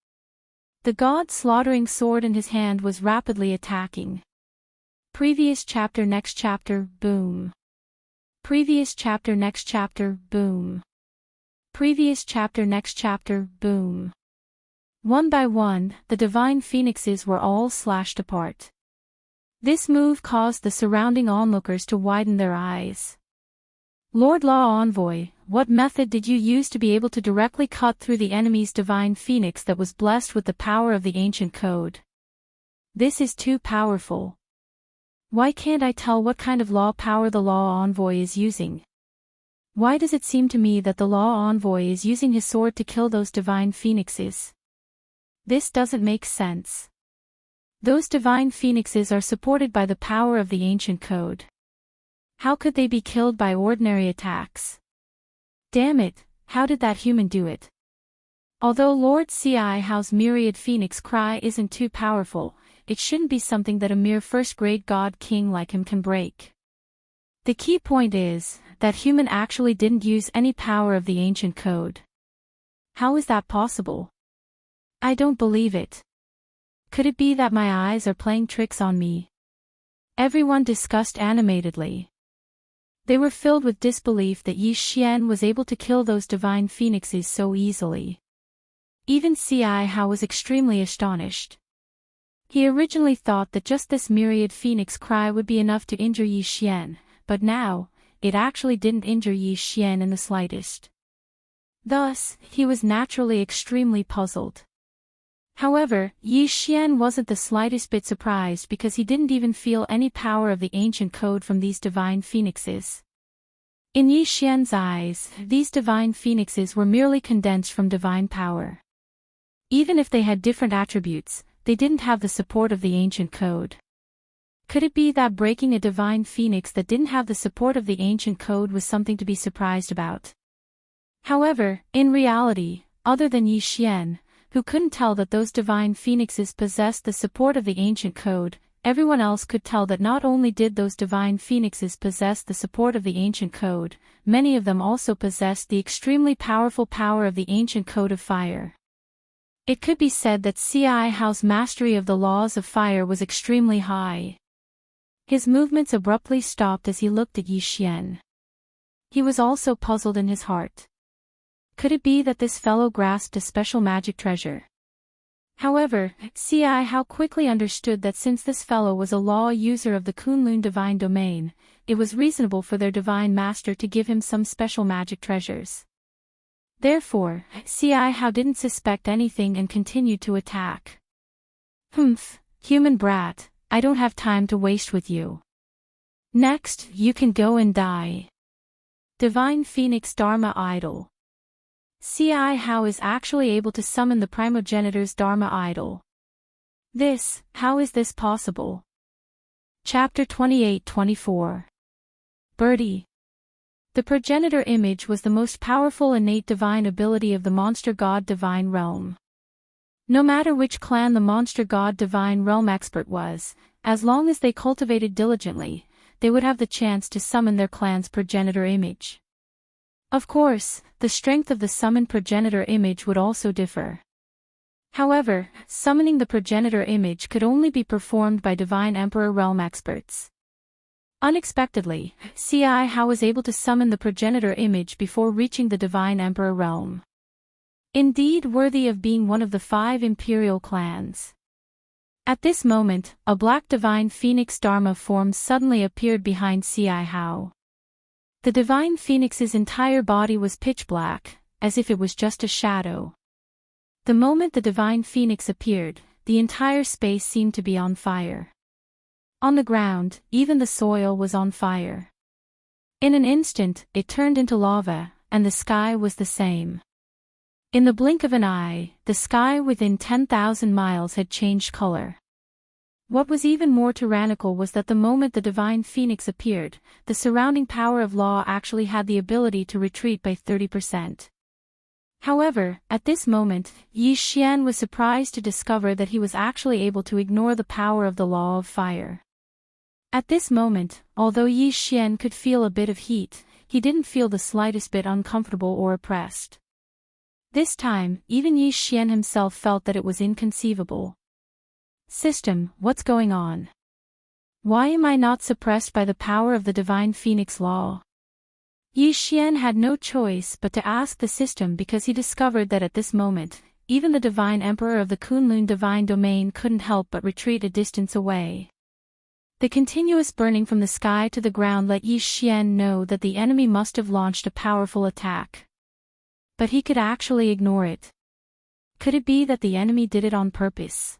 Speaker 2: The god-slaughtering sword in his hand was rapidly attacking. Previous chapter, next chapter, boom. Previous chapter, next chapter, boom. Previous chapter, next chapter, boom. One by one, the divine phoenixes were all slashed apart. This move caused the surrounding onlookers to widen their eyes. Lord Law Envoy, what method did you use to be able to directly cut through the enemy's divine phoenix that was blessed with the power of the ancient code? This is too powerful. Why can't I tell what kind of law power the Law Envoy is using? Why does it seem to me that the Law Envoy is using his sword to kill those divine phoenixes? This doesn't make sense. Those divine phoenixes are supported by the power of the ancient code. How could they be killed by ordinary attacks? Damn it, how did that human do it? Although Lord Xiao's myriad phoenix cry isn't too powerful, it shouldn't be something that a mere first-grade god king like him can break. The key point is that human actually didn't use any power of the ancient code. How is that possible? I don't believe it. Could it be that my eyes are playing tricks on me? Everyone discussed animatedly. They were filled with disbelief that Zhou Xian was able to kill those divine phoenixes so easily. Even Xiao was extremely astonished. He originally thought that just this myriad phoenix cry would be enough to injure Zhou Xian, but now, it actually didn't injure Zhou Xian in the slightest. Thus, he was naturally extremely puzzled. However, Zhou Xian wasn't the slightest bit surprised because he didn't even feel any power of the ancient code from these divine phoenixes. In Zhou Xian's eyes, these divine phoenixes were merely condensed from divine power. Even if they had different attributes, they didn't have the support of the ancient code. Could it be that breaking a divine phoenix that didn't have the support of the ancient code was something to be surprised about? However, in reality, other than Zhou Xian, who couldn't tell that those divine phoenixes possessed the support of the ancient code, everyone else could tell that not only did those divine phoenixes possess the support of the ancient code, many of them also possessed the extremely powerful power of the ancient code of fire. It could be said that Xiao's mastery of the laws of fire was extremely high. His movements abruptly stopped as he looked at Zhou Xian. He was also puzzled in his heart. Could it be that this fellow grasped a special magic treasure? However, Xiao quickly understood that since this fellow was a law user of the Kunlun divine domain, it was reasonable for their divine master to give him some special magic treasures. Therefore, Xiao didn't suspect anything and continued to attack. Humph, human brat, I don't have time to waste with you. Next, you can go and die. Divine Phoenix Dharma Idol. Xiao is actually able to summon the primogenitor's Dharma Idol. How is this possible? Chapter 28-24. Birdie. The progenitor image was the most powerful innate divine ability of the monster god divine realm. No matter which clan the monster god divine realm expert was, as long as they cultivated diligently, they would have the chance to summon their clan's progenitor image. Of course, the strength of the summoned progenitor image would also differ. However, summoning the progenitor image could only be performed by divine emperor realm experts. Unexpectedly, Xiao was able to summon the progenitor image before reaching the divine emperor realm. Indeed worthy of being one of the 5 imperial clans. At this moment, a black divine phoenix Dharma form suddenly appeared behind Xiao. The divine phoenix's entire body was pitch black, as if it was just a shadow. The moment the divine phoenix appeared, the entire space seemed to be on fire. On the ground, even the soil was on fire. In an instant, it turned into lava, and the sky was the same. In the blink of an eye, the sky within 10,000 miles had changed color. What was even more tyrannical was that the moment the divine phoenix appeared, the surrounding power of law actually had the ability to retreat by 30%. However, at this moment, Zhou Xian was surprised to discover that he was actually able to ignore the power of the law of fire. At this moment, although Zhou Xian could feel a bit of heat, he didn't feel the slightest bit uncomfortable or oppressed. This time, even Zhou Xian himself felt that it was inconceivable. System, what's going on? Why am I not suppressed by the power of the divine phoenix law? Zhou Xian had no choice but to ask the system because he discovered that at this moment, even the divine emperor of the Kunlun divine domain couldn't help but retreat a distance away. The continuous burning from the sky to the ground let Zhou Xian know that the enemy must have launched a powerful attack. But he could actually ignore it. Could it be that the enemy did it on purpose?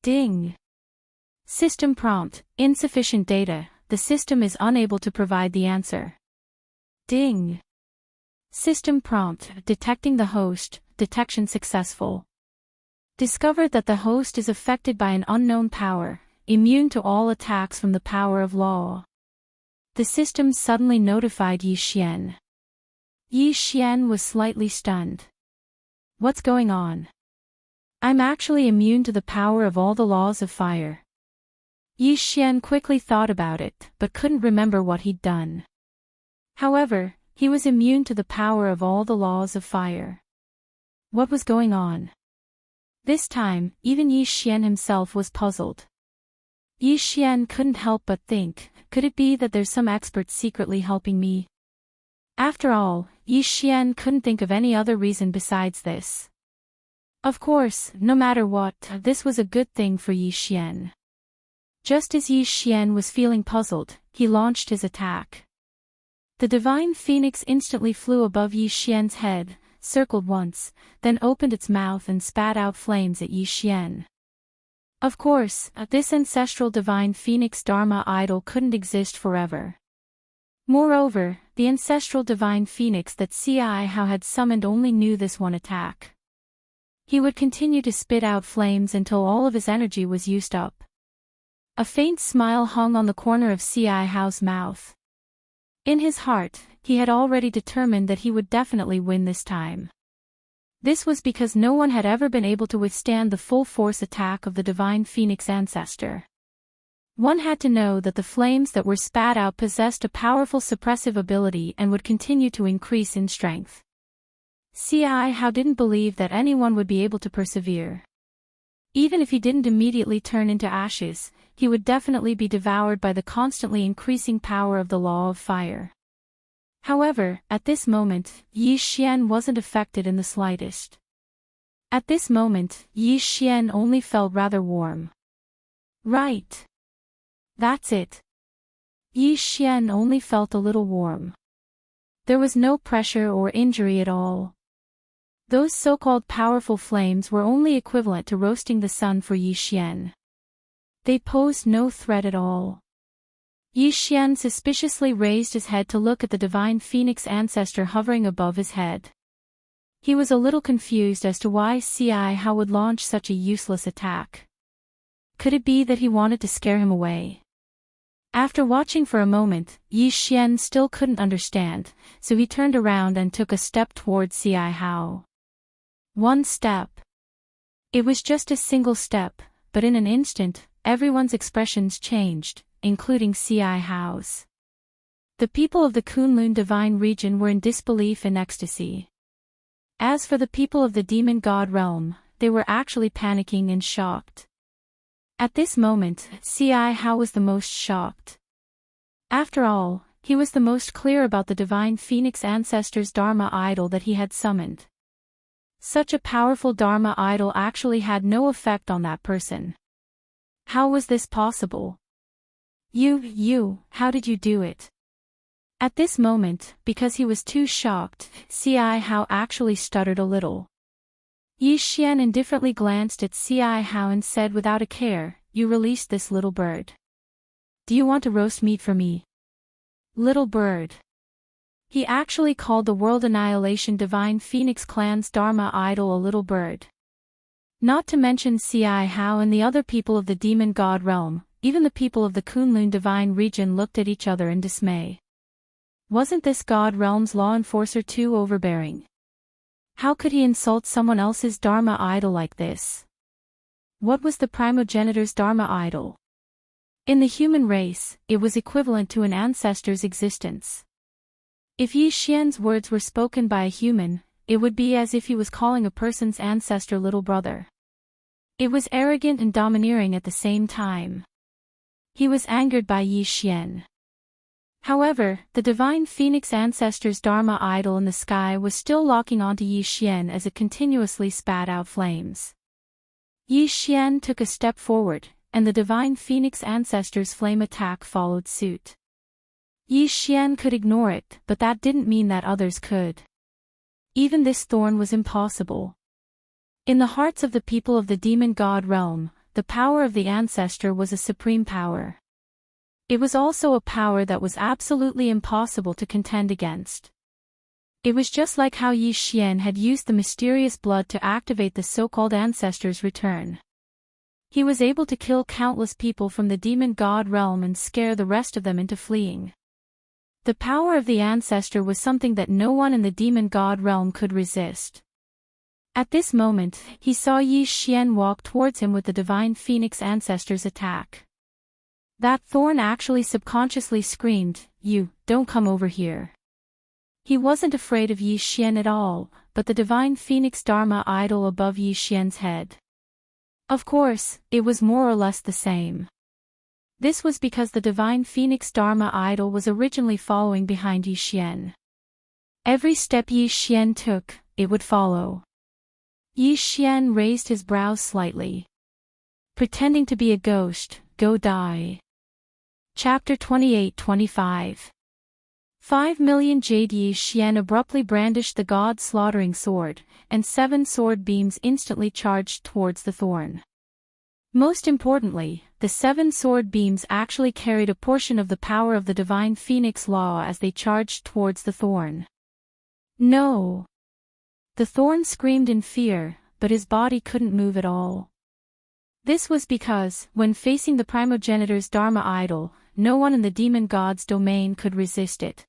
Speaker 2: Ding. System prompt, insufficient data, the system is unable to provide the answer. Ding. System prompt, detecting the host, detection successful. Discovered that the host is affected by an unknown power, immune to all attacks from the power of law. the system suddenly notified Yi Xian. Yi Xian was slightly stunned. What's going on? I'm actually immune to the power of all the laws of fire. Yi Xian quickly thought about it, but couldn't remember what he'd done. However, he was immune to the power of all the laws of fire. What was going on? This time, even Yi Xian himself was puzzled. Yi Xian couldn't help but think, could it be that there's some expert secretly helping me? After all, Yi Xian couldn't think of any other reason besides this. Of course, no matter what, this was a good thing for Yi Xian. Just as Yi Xian was feeling puzzled, he launched his attack. The divine phoenix instantly flew above Yi Xian's head, circled once, then opened its mouth and spat out flames at Yi Xian. Of course, this ancestral divine phoenix Dharma idol couldn't exist forever. Moreover, the ancestral divine phoenix that Xiao had summoned only knew this one attack. He would continue to spit out flames until all of his energy was used up. A faint smile hung on the corner of Xiao's mouth. In his heart, he had already determined that he would definitely win this time. This was because no one had ever been able to withstand the full-force attack of the divine phoenix ancestor. One had to know that the flames that were spat out possessed a powerful suppressive ability and would continue to increase in strength. Xiao didn't believe that anyone would be able to persevere. Even if he didn't immediately turn into ashes, he would definitely be devoured by the constantly increasing power of the law of fire. However, at this moment, Yi Xian wasn't affected in the slightest. At this moment, Yi Xian only felt rather warm. Right. That's it. Yi Xian only felt a little warm. There was no pressure or injury at all. Those so-called powerful flames were only equivalent to roasting the sun for Yi Xian. They posed no threat at all. Yi Xian suspiciously raised his head to look at the divine phoenix ancestor hovering above his head. He was a little confused as to why Xiao would launch such a useless attack. Could it be that he wanted to scare him away? After watching for a moment, Yi Xian still couldn't understand, so he turned around and took a step towards Xiao. One step. It was just a single step, but in an instant, everyone's expressions changed, including Xiao's. The people of the Kunlun divine region were in disbelief and ecstasy. As for the people of the demon god realm, they were actually panicking and shocked. At this moment, Xiao was the most shocked. After all, he was the most clear about the divine phoenix ancestor's Dharma idol that he had summoned. Such a powerful Dharma idol actually had no effect on that person. How was this possible? How did you do it? At this moment, because he was too shocked, Xiao actually stuttered a little. Yi Xian indifferently glanced at Xiao and said without a care, "You released this little bird. Do you want to roast meat for me?" Little bird. He actually called the World Annihilation Divine Phoenix Clan's Dharma idol a little bird. Not to mention Xiao and the other people of the demon god realm, even the people of the Kunlun divine region looked at each other in dismay. Wasn't this god realm's law enforcer too overbearing? How could he insult someone else's Dharma idol like this? What was the primogenitor's Dharma idol? In the human race, it was equivalent to an ancestor's existence. If Yi Xian's words were spoken by a human, it would be as if he was calling a person's ancestor little brother. It was arrogant and domineering at the same time. He was angered by Yi Xian. However, the divine phoenix ancestor's Dharma idol in the sky was still locking onto Yi Xian as it continuously spat out flames. Yi Xian took a step forward, and the divine phoenix ancestor's flame attack followed suit. Yi Xian could ignore it, but that didn't mean that others could. Even this thorn was impossible. In the hearts of the people of the demon god realm, the power of the ancestor was a supreme power. It was also a power that was absolutely impossible to contend against. It was just like how Yi Xian had used the mysterious blood to activate the so-called ancestor's return. He was able to kill countless people from the demon god realm and scare the rest of them into fleeing. The power of the ancestor was something that no one in the demon god realm could resist. At this moment, he saw Yi Xian walk towards him with the divine phoenix ancestor's attack. That thorn actually subconsciously screamed, "You, don't come over here." He wasn't afraid of Yi Xian at all, but the divine phoenix Dharma idol above Yi Xian's head. Of course, it was more or less the same. This was because the divine phoenix Dharma idol was originally following behind Yi Xian. Every step Yi Xian took, it would follow. Yi Xian raised his brows slightly. Pretending to be a ghost, go die. Chapter 28-25. 5,000,000 Jade. Yi Xian abruptly brandished the god-slaughtering sword, and 7 sword beams instantly charged towards the thorn. Most importantly, the 7 sword beams actually carried a portion of the power of the divine phoenix law as they charged towards the thorn. No! The thorn screamed in fear, but his body couldn't move at all. This was because, when facing the primogenitor's Dharma idol, no one in the demon god's domain could resist it.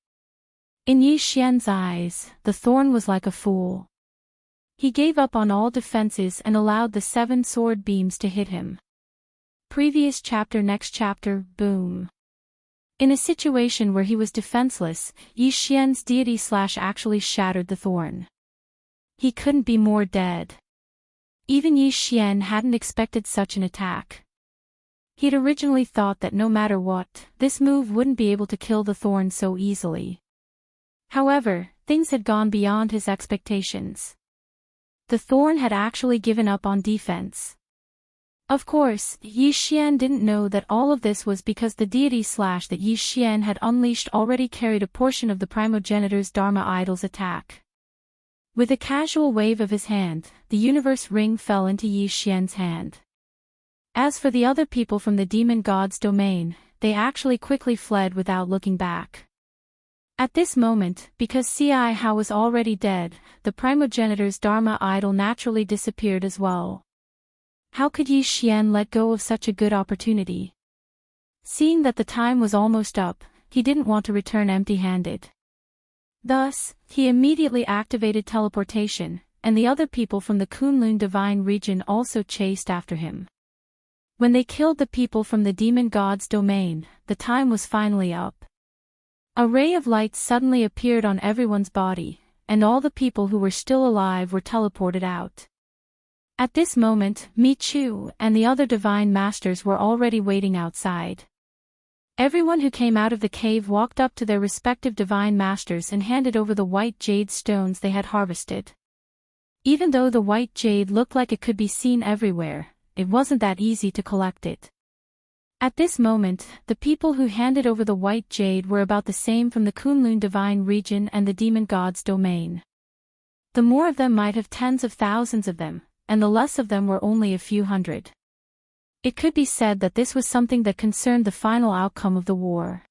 Speaker 2: In Yi Xian's eyes, the thorn was like a fool. He gave up on all defenses and allowed the 7 sword beams to hit him. Previous chapter. Next chapter, boom. In a situation where he was defenseless, Yi Xian's deity actually shattered the thorn. He couldn't be more dead. Even Yi Xian hadn't expected such an attack. He'd originally thought that no matter what, this move wouldn't be able to kill the thorn so easily. However, things had gone beyond his expectations. The thorn had actually given up on defense. Of course, Yi Xian didn't know that all of this was because the deity that Yi Xian had unleashed already carried a portion of the primogenitor's Dharma idol's attack. With a casual wave of his hand, the universe ring fell into Yi Xian's hand. As for the other people from the demon god's domain, they actually quickly fled without looking back. At this moment, because Cai Hao was already dead, the primogenitor's Dharma idol naturally disappeared as well. How could Yi Xian let go of such a good opportunity? Seeing that the time was almost up, he didn't want to return empty-handed. Thus, he immediately activated teleportation, and the other people from the Kunlun divine region also chased after him. When they killed the people from the demon god's domain, the time was finally up. A ray of light suddenly appeared on everyone's body, and all the people who were still alive were teleported out. At this moment, Mi Chu and the other divine masters were already waiting outside. Everyone who came out of the cave walked up to their respective divine masters and handed over the white jade stones they had harvested. Even though the white jade looked like it could be seen everywhere, it wasn't that easy to collect it. At this moment, the people who handed over the white jade were about the same from the Kunlun divine region and the demon god's domain. The more of them might have tens of thousands of them, and the less of them were only a few hundred. It could be said that this was something that concerned the final outcome of the war.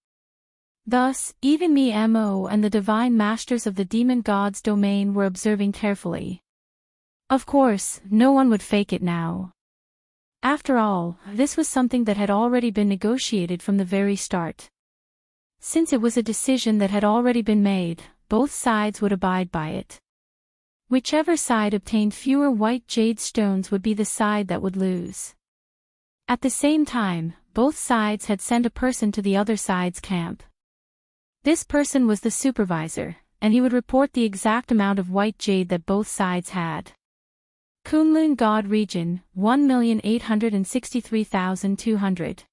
Speaker 2: Thus, even Mi Mo and the divine masters of the demon god's domain were observing carefully. Of course, no one would fake it now. After all, this was something that had already been negotiated from the very start. Since it was a decision that had already been made, both sides would abide by it. Whichever side obtained fewer white jade stones would be the side that would lose. At the same time, both sides had sent a person to the other side's camp. This person was the supervisor, and he would report the exact amount of white jade that both sides had. Kunlun God Region, 1,863,200.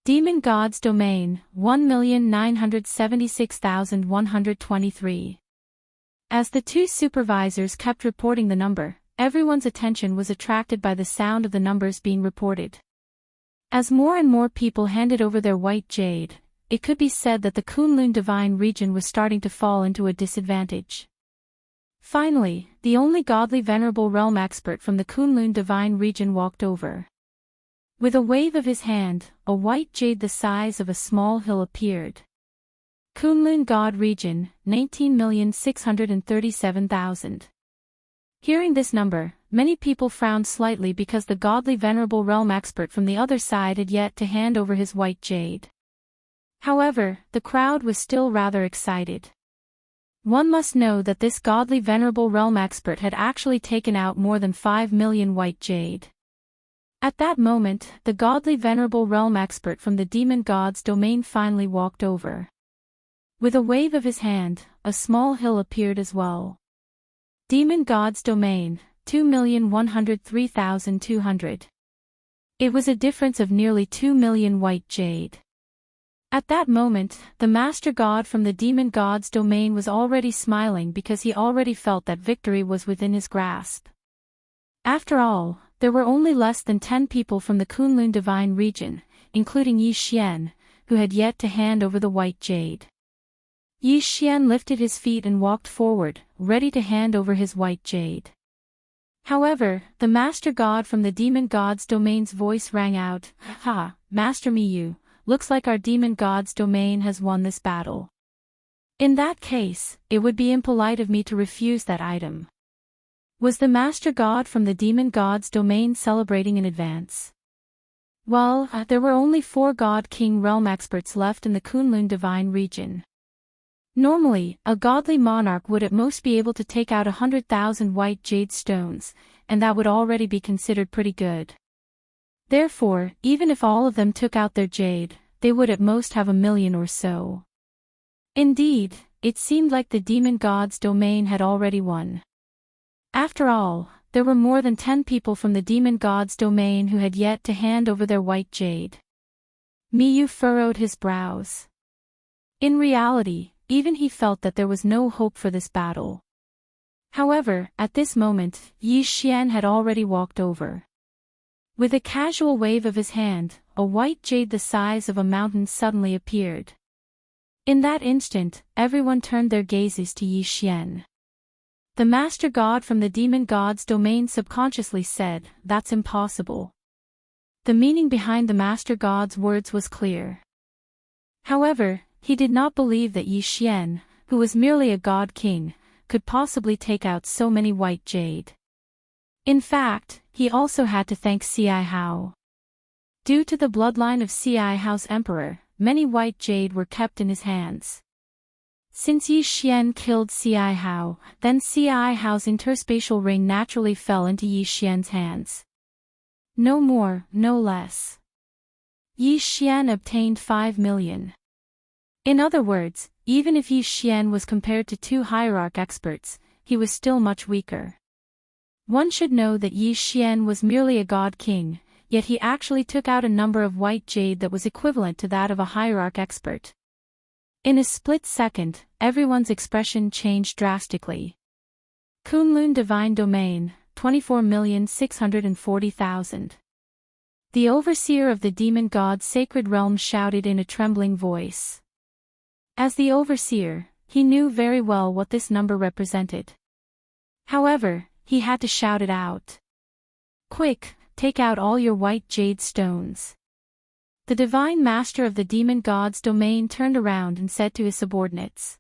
Speaker 2: Demon God's Domain, 1,976,123. As the two supervisors kept reporting the number, everyone's attention was attracted by the sound of the numbers being reported. As more and more people handed over their white jade, it could be said that the Kunlun Divine Region was starting to fall into a disadvantage. Finally, the only godly venerable realm expert from the Kunlun Divine Region walked over. With a wave of his hand, a white jade the size of a small hill appeared. Kunlun God Region, 19,637,000. Hearing this number, many people frowned slightly because the godly venerable realm expert from the other side had yet to hand over his white jade. However, the crowd was still rather excited. One must know that this godly venerable realm expert had actually taken out more than 5 million white jade. At that moment, the godly venerable realm expert from the demon god's domain finally walked over. With a wave of his hand, a small hill appeared as well. Demon god's domain, 2,103,200. It was a difference of nearly 2 million white jade. At that moment, the master god from the demon god's domain was already smiling because he already felt that victory was within his grasp. After all, there were only less than 10 people from the Kunlun divine region, including Zhou Xian, who had yet to hand over the white jade. Zhou Xian lifted his feet and walked forward, ready to hand over his white jade. However, the master god from the demon god's domain's voice rang out, "Ha, Master Miyu. Looks like our demon god's domain has won this battle. In that case, it would be impolite of me to refuse that item." Was the master god from the demon god's domain celebrating in advance? Well, there were only 4 god king realm experts left in the Kunlun divine region. Normally, a godly monarch would at most be able to take out 100,000 white jade stones, and that would already be considered pretty good. Therefore, even if all of them took out their jade, they would at most have 1 million or so. Indeed, it seemed like the demon god's domain had already won. After all, there were more than 10 people from the demon god's domain who had yet to hand over their white jade. Miyu furrowed his brows. In reality, even he felt that there was no hope for this battle. However, at this moment, Zhou Xian had already walked over. With a casual wave of his hand, a white jade the size of a mountain suddenly appeared. In that instant, everyone turned their gazes to Zhou Xian. The master god from the demon god's domain subconsciously said, "That's impossible." The meaning behind the master god's words was clear. However, he did not believe that Zhou Xian, who was merely a god king, could possibly take out so many white jade. In fact, he also had to thank Ci Hao. Due to the bloodline of Ci Hao's emperor, many white jade were kept in his hands. Since Zhou Xian killed Ci Hao, then Ci Hao's interspatial ring naturally fell into Zhou Xian's hands. No more, no less. Zhou Xian obtained 5 million. In other words, even if Zhou Xian was compared to 2 hierarch experts, he was still much weaker. One should know that Zhou Xian was merely a god king, yet he actually took out a number of white jade that was equivalent to that of a hierarch expert. In a split second, everyone's expression changed drastically. Kunlun Divine Domain, 24,640,000. The overseer of the demon god's sacred realm shouted in a trembling voice. As the overseer, he knew very well what this number represented. However, he had to shout it out. "Quick, take out all your white jade stones." The divine master of the demon god's domain turned around and said to his subordinates.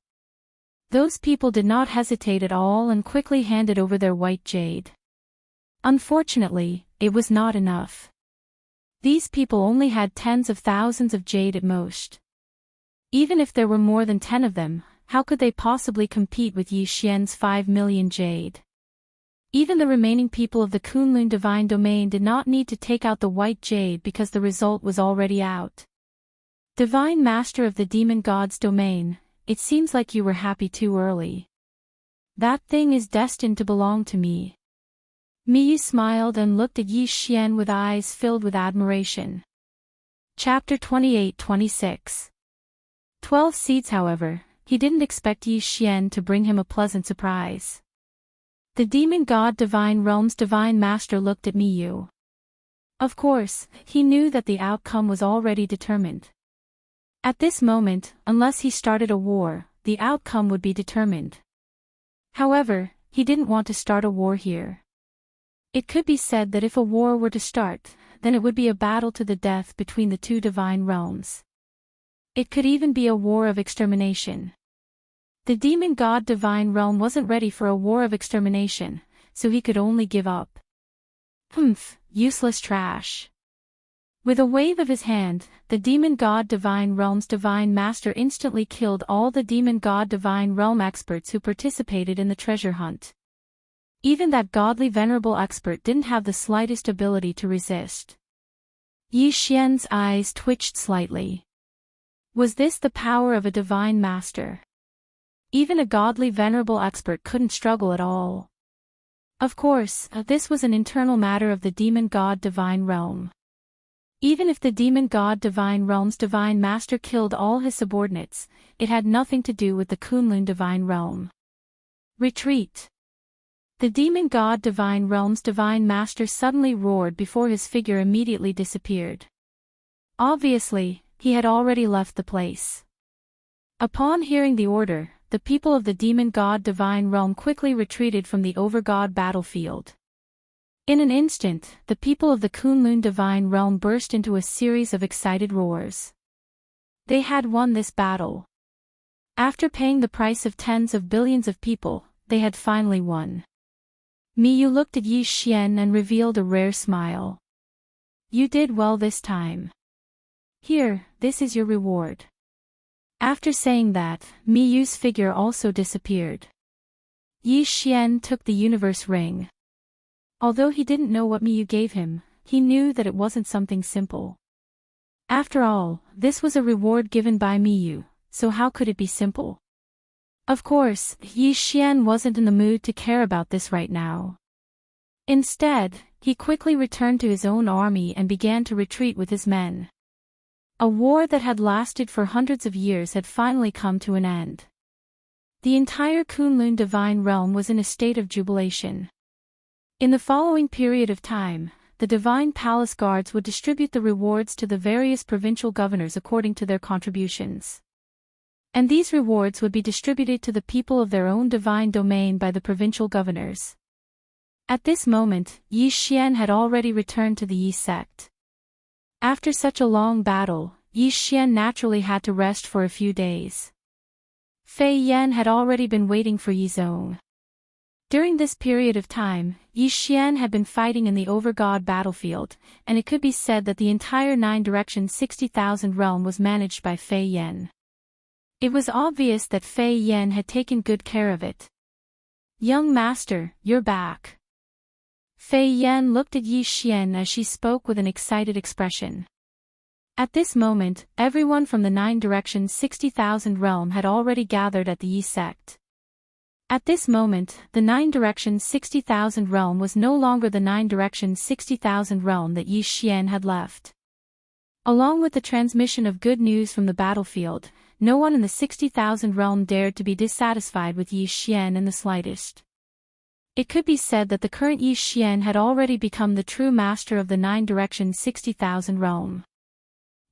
Speaker 2: Those people did not hesitate at all and quickly handed over their white jade. Unfortunately, it was not enough. These people only had tens of thousands of jade at most. Even if there were more than 10 of them, how could they possibly compete with Zhou Xian's 5 million jade? Even the remaining people of the Kunlun Divine Domain did not need to take out the white jade because the result was already out. Divine Master of the Demon God's Domain, it seems like you were happy too early. That thing is destined to belong to me. Miyu smiled and looked at Zhou Xian with eyes filled with admiration. Chapter 28-26. 12 seeds. However, he didn't expect Zhou Xian to bring him a pleasant surprise. The demon god Divine Realm's Divine Master looked at Miyu. Of course, he knew that the outcome was already determined. At this moment, unless he started a war, the outcome would be determined. However, he didn't want to start a war here. It could be said that if a war were to start, then it would be a battle to the death between the 2 divine realms. It could even be a war of extermination. The demon god Divine Realm wasn't ready for a war of extermination, so he could only give up. Useless trash. With a wave of his hand, the Demon God Divine Realm's Divine Master instantly killed all the Demon God Divine Realm experts who participated in the treasure hunt. Even that godly venerable expert didn't have the slightest ability to resist. Yi Xian's eyes twitched slightly. Was this the power of a Divine Master? Even a godly venerable expert couldn't struggle at all. Of course, this was an internal matter of the Demon God Divine Realm. Even if the Demon God Divine Realm's Divine Master killed all his subordinates, it had nothing to do with the Kunlun Divine Realm. Retreat! The Demon God Divine Realm's Divine Master suddenly roared before his figure immediately disappeared. Obviously, he had already left the place. Upon hearing the order, the people of the Demon God Divine Realm quickly retreated from the Overgod battlefield. In an instant, the people of the Kunlun Divine Realm burst into a series of excited roars. They had won this battle. After paying the price of tens of billions of people, they had finally won. Miyu looked at Yi Xian and revealed a rare smile. You did well this time. Here, this is your reward. After saying that, Miyu's figure also disappeared. Yi Xian took the universe ring. Although he didn't know what Miyu gave him, he knew that it wasn't something simple. After all, this was a reward given by Miyu, so how could it be simple? Of course, Yi Xian wasn't in the mood to care about this right now. Instead, he quickly returned to his own army and began to retreat with his men. A war that had lasted for hundreds of years had finally come to an end. The entire Kunlun Divine Realm was in a state of jubilation. In the following period of time, the Divine Palace Guards would distribute the rewards to the various provincial governors according to their contributions. And these rewards would be distributed to the people of their own divine domain by the provincial governors. At this moment, Yi Xian had already returned to the Yi sect. After such a long battle, Yi Xian naturally had to rest for a few days. Fei Yan had already been waiting for Yi Zong. During this period of time, Yi Xian had been fighting in the Overgod battlefield, and it could be said that the entire 9-direction 60,000 realm was managed by Fei Yan. It was obvious that Fei Yan had taken good care of it. Young master, you're back. Fei Yan looked at Yi Xian as she spoke with an excited expression. At this moment, everyone from the 9-direction 60,000 realm had already gathered at the Yi sect. At this moment, the 9-direction 60,000 realm was no longer the 9-direction 60,000 realm that Yi Xian had left. Along with the transmission of good news from the battlefield, no one in the 60,000 realm dared to be dissatisfied with Yi Xian in the slightest. It could be said that the current Yi Xian had already become the true master of the 9-direction 60,000 realm.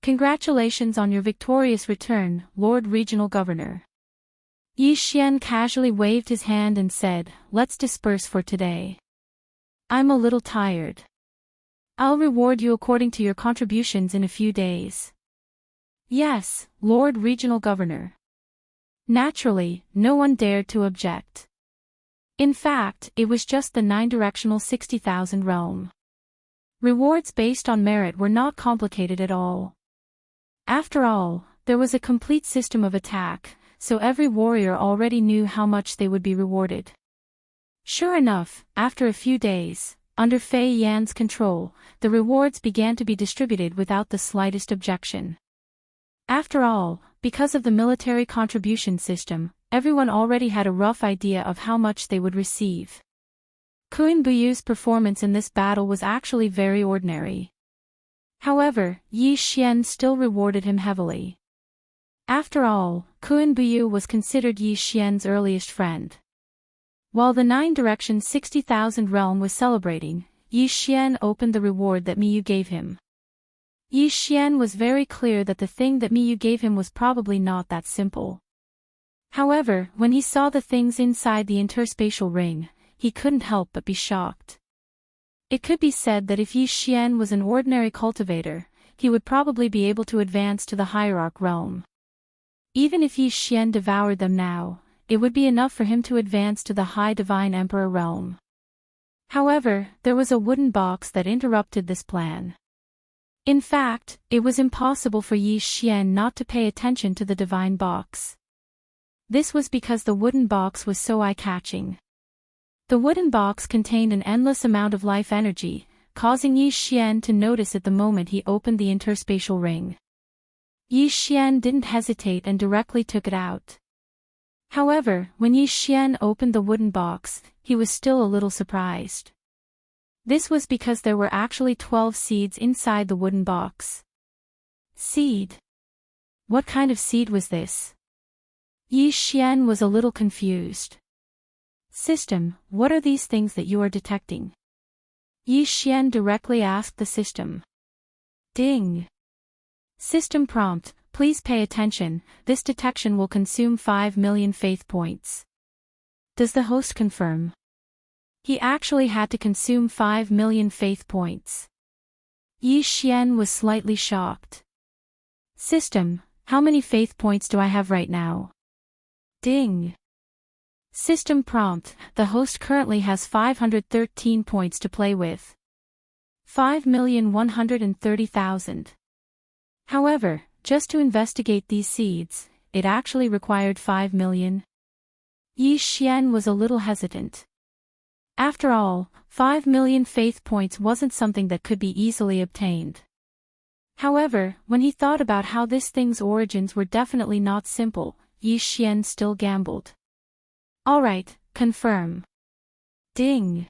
Speaker 2: Congratulations on your victorious return, Lord Regional Governor. Yi Xian casually waved his hand and said, let's disperse for today. I'm a little tired. I'll reward you according to your contributions in a few days. Yes, Lord Regional Governor. Naturally, no one dared to object. In fact, it was just the 9-directional 60,000 realm. Rewards based on merit were not complicated at all. After all, there was a complete system of attack, so every warrior already knew how much they would be rewarded. Sure enough, after a few days, under Fei Yan's control, the rewards began to be distributed without the slightest objection. After all, because of the military contribution system, everyone already had a rough idea of how much they would receive. Kun Buyu's performance in this battle was actually very ordinary. However, Yi Xian still rewarded him heavily. After all, Kun Buyu was considered Yi Xian's earliest friend. While the 9-direction 60,000 realm was celebrating, Yi Xian opened the reward that Miyu gave him. Yi Xian was very clear that the thing that Miyu gave him was probably not that simple. However, when he saw the things inside the interspatial ring, he couldn't help but be shocked. It could be said that if Yi Xian was an ordinary cultivator, he would probably be able to advance to the hierarch realm. Even if Yi Xian devoured them now, it would be enough for him to advance to the High Divine Emperor realm. However, there was a wooden box that interrupted this plan. In fact, it was impossible for Yi Xian not to pay attention to the divine box. This was because the wooden box was so eye-catching. The wooden box contained an endless amount of life energy, causing Yi Xian to notice it the moment he opened the interspatial ring. Yi Xian didn't hesitate and directly took it out. However, when Yi Xian opened the wooden box, he was still a little surprised. This was because there were actually 12 seeds inside the wooden box. Seed? What kind of seed was this? Yi Xian was a little confused. System, what are these things that you are detecting? Yi Xian directly asked the system. Ding. System prompt, please pay attention, this detection will consume 5 million faith points. Does the host confirm? He actually had to consume 5 million faith points. Yi Xian was slightly shocked. System, how many faith points do I have right now? Ding. System prompt, the host currently has 513 points to play with. 5,130,000. However, just to investigate these seeds, it actually required 5 million. Yi Xian was a little hesitant. After all, 5 million faith points wasn't something that could be easily obtained. However, when he thought about how this thing's origins were definitely not simple, Yi Xian still gambled. Alright, confirm. Ding.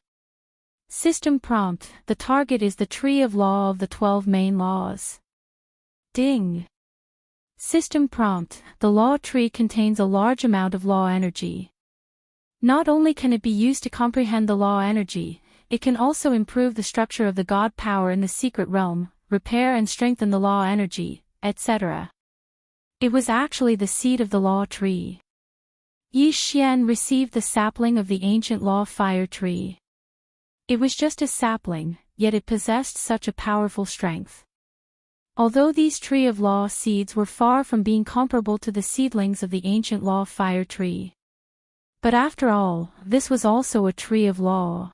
Speaker 2: System prompt, the target is the tree of law of the 12 main laws. Ding. System prompt, the law tree contains a large amount of law energy. Not only can it be used to comprehend the law energy, it can also improve the structure of the god power in the secret realm, repair and strengthen the law energy, etc. It was actually the seed of the law tree. Yi Xian received the sapling of the ancient law fire tree. It was just a sapling, yet it possessed such a powerful strength. Although these tree of law seeds were far from being comparable to the seedlings of the ancient law fire tree. But after all, this was also a tree of law.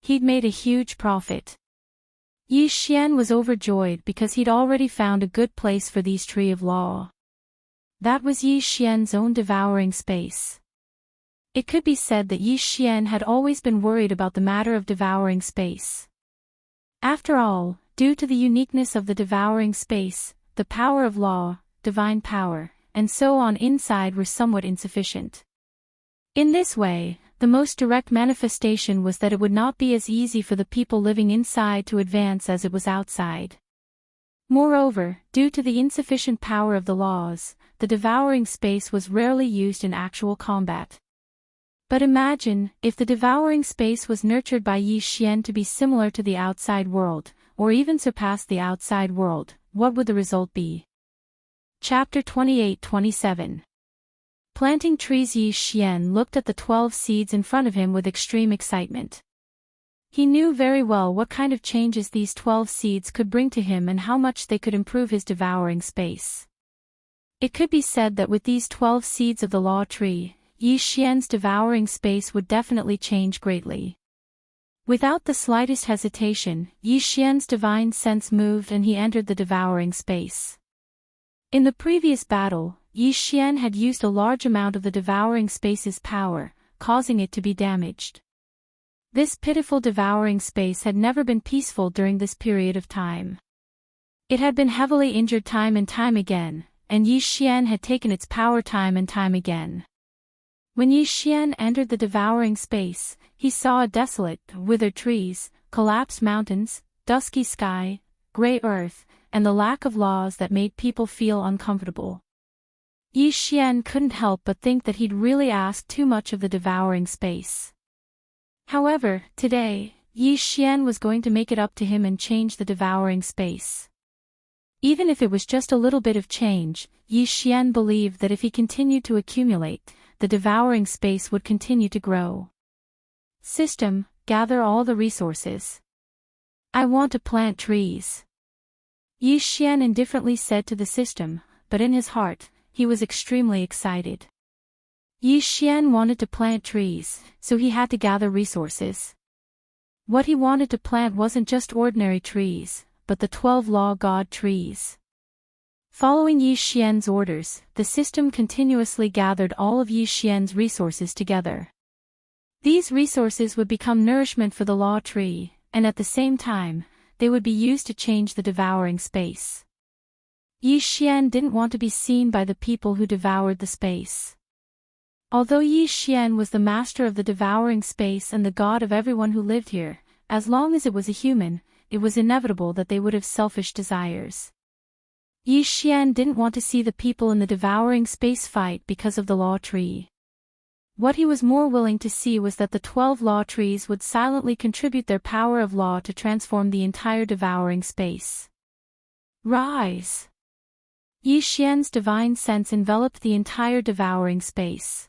Speaker 2: He'd made a huge profit. Yi Xian was overjoyed because he'd already found a good place for these tree of law. That was Yi Xian's own devouring space. It could be said that Yi Xian had always been worried about the matter of devouring space. After all, due to the uniqueness of the devouring space, the power of law, divine power, and so on inside were somewhat insufficient. In this way, the most direct manifestation was that it would not be as easy for the people living inside to advance as it was outside. Moreover, due to the insufficient power of the laws, the devouring space was rarely used in actual combat. But imagine, if the devouring space was nurtured by Yi Xian to be similar to the outside world, or even surpass the outside world, what would the result be? Chapter 28-27. Planting trees. Yi Xian looked at the 12 seeds in front of him with extreme excitement. He knew very well what kind of changes these 12 seeds could bring to him and how much they could improve his devouring space. It could be said that with these 12 seeds of the law tree, Yi Xian's devouring space would definitely change greatly. Without the slightest hesitation, Yi Xian's divine sense moved and he entered the devouring space. In the previous battle, Yi Xian had used a large amount of the devouring space's power, causing it to be damaged. This pitiful devouring space had never been peaceful during this period of time. It had been heavily injured time and time again, and Yi Xian had taken its power time and time again. When Yi Xian entered the devouring space, he saw a desolate, withered trees, collapsed mountains, dusky sky, gray earth, and the lack of laws that made people feel uncomfortable. Yi Xian couldn't help but think that he'd really asked too much of the devouring space. However, today, Yi Xian was going to make it up to him and change the devouring space. Even if it was just a little bit of change, Yi Xian believed that if he continued to accumulate, the devouring space would continue to grow. System, gather all the resources. I want to plant trees. Yi Xian indifferently said to the system, but in his heart, he was extremely excited. Yi Xian wanted to plant trees, so he had to gather resources. What he wanted to plant wasn't just ordinary trees, but the 12 law god trees. Following Yi Xian's orders, the system continuously gathered all of Yi Xian's resources together. These resources would become nourishment for the law tree, and at the same time, they would be used to change the devouring space. Yi Xian didn't want to be seen by the people who devoured the space. Although Yi Xian was the master of the devouring space and the god of everyone who lived here, as long as it was a human, it was inevitable that they would have selfish desires. Yi Xian didn't want to see the people in the devouring space fight because of the law tree. What he was more willing to see was that the 12 law trees would silently contribute their power of law to transform the entire devouring space. Rise! Yi Xian's divine sense enveloped the entire devouring space.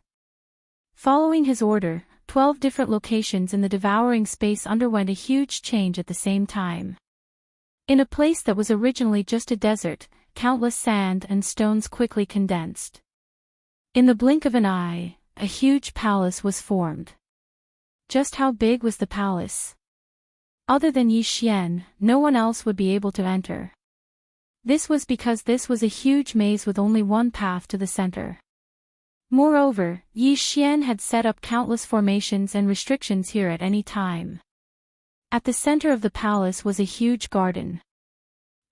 Speaker 2: Following his order, 12 different locations in the devouring space underwent a huge change at the same time. In a place that was originally just a desert, countless sand and stones quickly condensed. In the blink of an eye, a huge palace was formed. Just how big was the palace? Other than Yi Xian, no one else would be able to enter. This was because this was a huge maze with only one path to the center. Moreover, Yi Xian had set up countless formations and restrictions here at any time. At the center of the palace was a huge garden.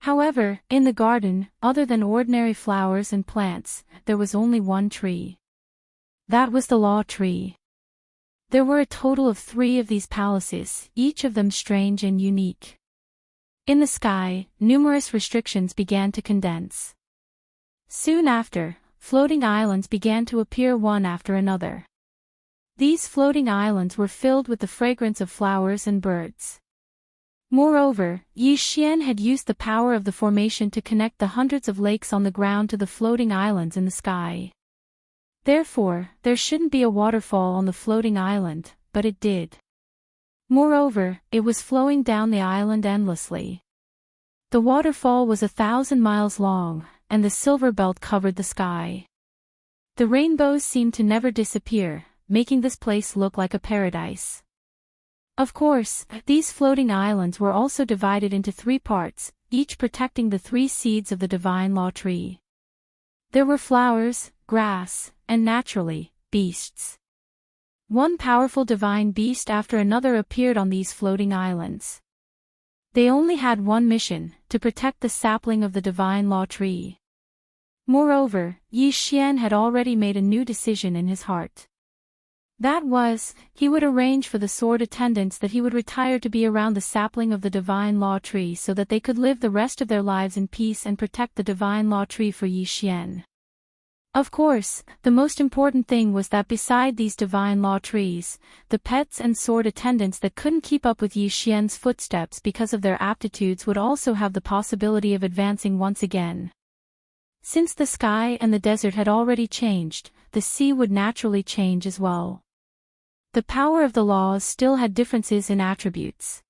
Speaker 2: However, in the garden, other than ordinary flowers and plants, there was only one tree. That was the law tree. There were a total of 3 of these palaces, each of them strange and unique. In the sky, numerous restrictions began to condense. Soon after, floating islands began to appear one after another. These floating islands were filled with the fragrance of flowers and birds. Moreover, Yi Xian had used the power of the formation to connect the hundreds of lakes on the ground to the floating islands in the sky. Therefore, there shouldn't be a waterfall on the floating island, but it did. Moreover, it was flowing down the island endlessly. The waterfall was 1,000 miles long, and the silver belt covered the sky. The rainbows seemed to never disappear, making this place look like a paradise. Of course, these floating islands were also divided into 3 parts, each protecting the 3 seeds of the divine law tree. There were flowers, grass, and naturally, beasts. One powerful divine beast after another appeared on these floating islands. They only had one mission, to protect the sapling of the divine law tree. Moreover, Yi Xian had already made a new decision in his heart. That was, he would arrange for the sword attendants that he would retire to be around the sapling of the divine law tree so that they could live the rest of their lives in peace and protect the divine law tree for Yi Xian. Of course, the most important thing was that beside these divine law trees, the pets and sword attendants that couldn't keep up with Yi Xian's footsteps because of their aptitudes would also have the possibility of advancing once again. Since the sky and the desert had already changed, the sea would naturally change as well. The power of the laws still had differences in attributes.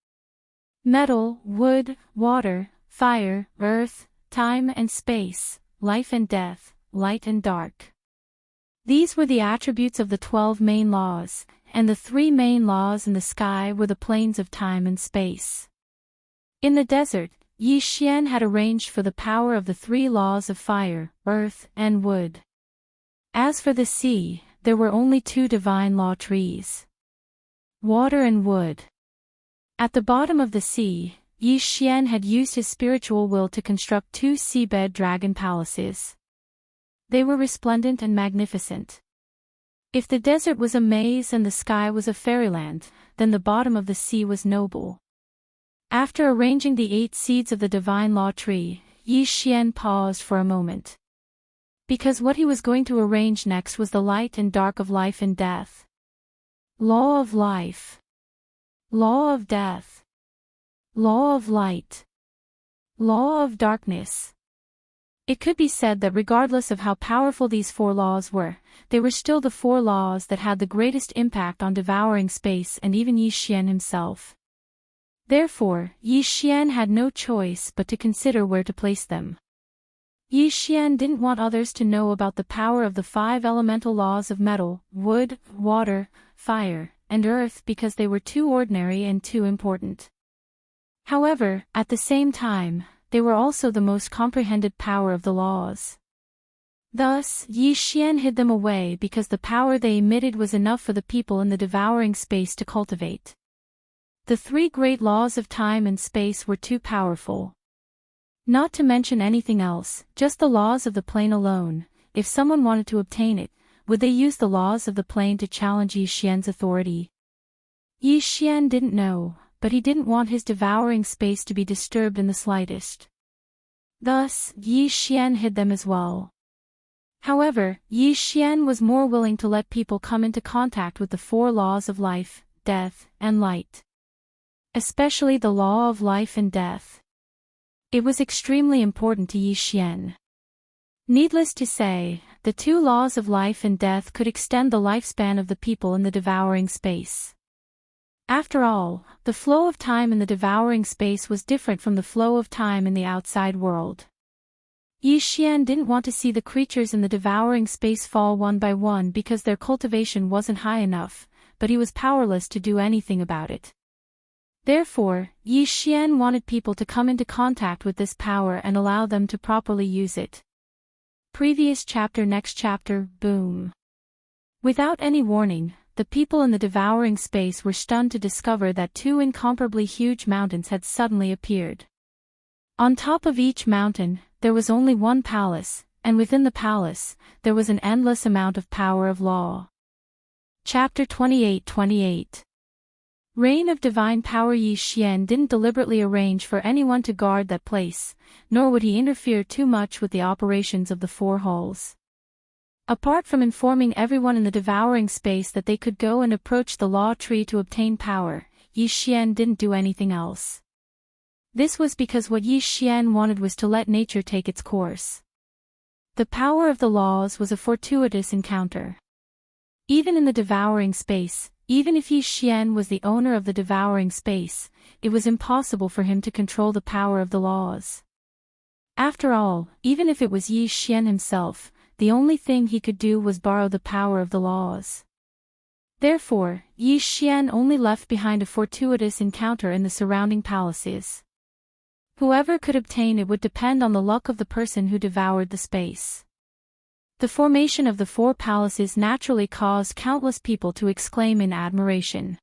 Speaker 2: Metal, wood, water, fire, earth, time and space, life and death, light and dark. These were the attributes of the 12 main laws, and the 3 main laws in the sky were the planes of time and space. In the desert, Yi Xian had arranged for the power of the 3 laws of fire, earth, and wood. As for the sea, there were only 2 divine law trees. Water and wood. At the bottom of the sea, Yi Xian had used his spiritual will to construct 2 seabed dragon palaces. They were resplendent and magnificent. If the desert was a maze and the sky was a fairyland, then the bottom of the sea was noble. After arranging the 8 seeds of the divine law tree, Yi Xian paused for a moment. Because what he was going to arrange next was the light and dark of life and death. Law of life. Law of death. Law of light. Law of darkness. It could be said that regardless of how powerful these 4 laws were, they were still the 4 laws that had the greatest impact on devouring space and even Yi Xian himself. Therefore, Yi Xian had no choice but to consider where to place them. Yi Xian didn't want others to know about the power of the 5 elemental laws of metal, wood, water, fire, and earth because they were too ordinary and too important. However, at the same time, they were also the most comprehended power of the laws. Thus, Yi Xian hid them away because the power they emitted was enough for the people in the devouring space to cultivate. The three great laws of time and space were too powerful. Not to mention anything else, just the laws of the plane alone. If someone wanted to obtain it, would they use the laws of the plane to challenge Yi Xian's authority? Yi Xian didn't know, but he didn't want his devouring space to be disturbed in the slightest. Thus, Yi Xian hid them as well. However, Yi Xian was more willing to let people come into contact with the four laws of life, death, and light. Especially the law of life and death. It was extremely important to Yi Xian. Needless to say, the two laws of life and death could extend the lifespan of the people in the devouring space. After all, the flow of time in the devouring space was different from the flow of time in the outside world. Yi Xian didn't want to see the creatures in the devouring space fall one by one because their cultivation wasn't high enough, but he was powerless to do anything about it. Therefore, Yi Xian wanted people to come into contact with this power and allow them to properly use it. Previous chapter. Next chapter, boom. Without any warning, the people in the devouring space were stunned to discover that two incomparably huge mountains had suddenly appeared. On top of each mountain, there was only one palace, and within the palace, there was an endless amount of power of law. Chapter 28. Reign of Divine Power. Yi Xian didn't deliberately arrange for anyone to guard that place, nor would he interfere too much with the operations of the four halls. Apart from informing everyone in the devouring space that they could go and approach the law tree to obtain power, Yi Xian didn't do anything else. This was because what Yi Xian wanted was to let nature take its course. The power of the laws was a fortuitous encounter. Even in the devouring space, even if Yi Xian was the owner of the devouring space, it was impossible for him to control the power of the laws. After all, even if it was Yi Xian himself, the only thing he could do was borrow the power of the laws. Therefore, Yi Xian only left behind a fortuitous encounter in the surrounding palaces. Whoever could obtain it would depend on the luck of the person who devoured the space. The formation of the four palaces naturally caused countless people to exclaim in admiration.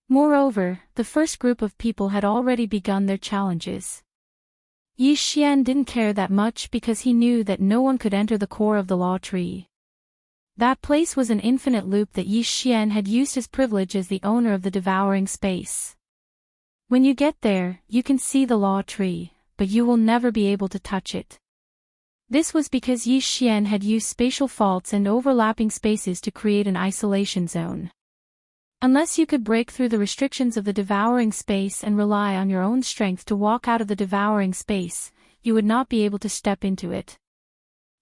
Speaker 2: Moreover, the first group of people had already begun their challenges. Yi Xian didn't care that much because he knew that no one could enter the core of the law tree. That place was an infinite loop that Yi Xian had used his privilege as the owner of the devouring space. When you get there, you can see the law tree, but you will never be able to touch it. This was because Yi Xian had used spatial faults and overlapping spaces to create an isolation zone. Unless you could break through the restrictions of the devouring space and rely on your own strength to walk out of the devouring space, you would not be able to step into it.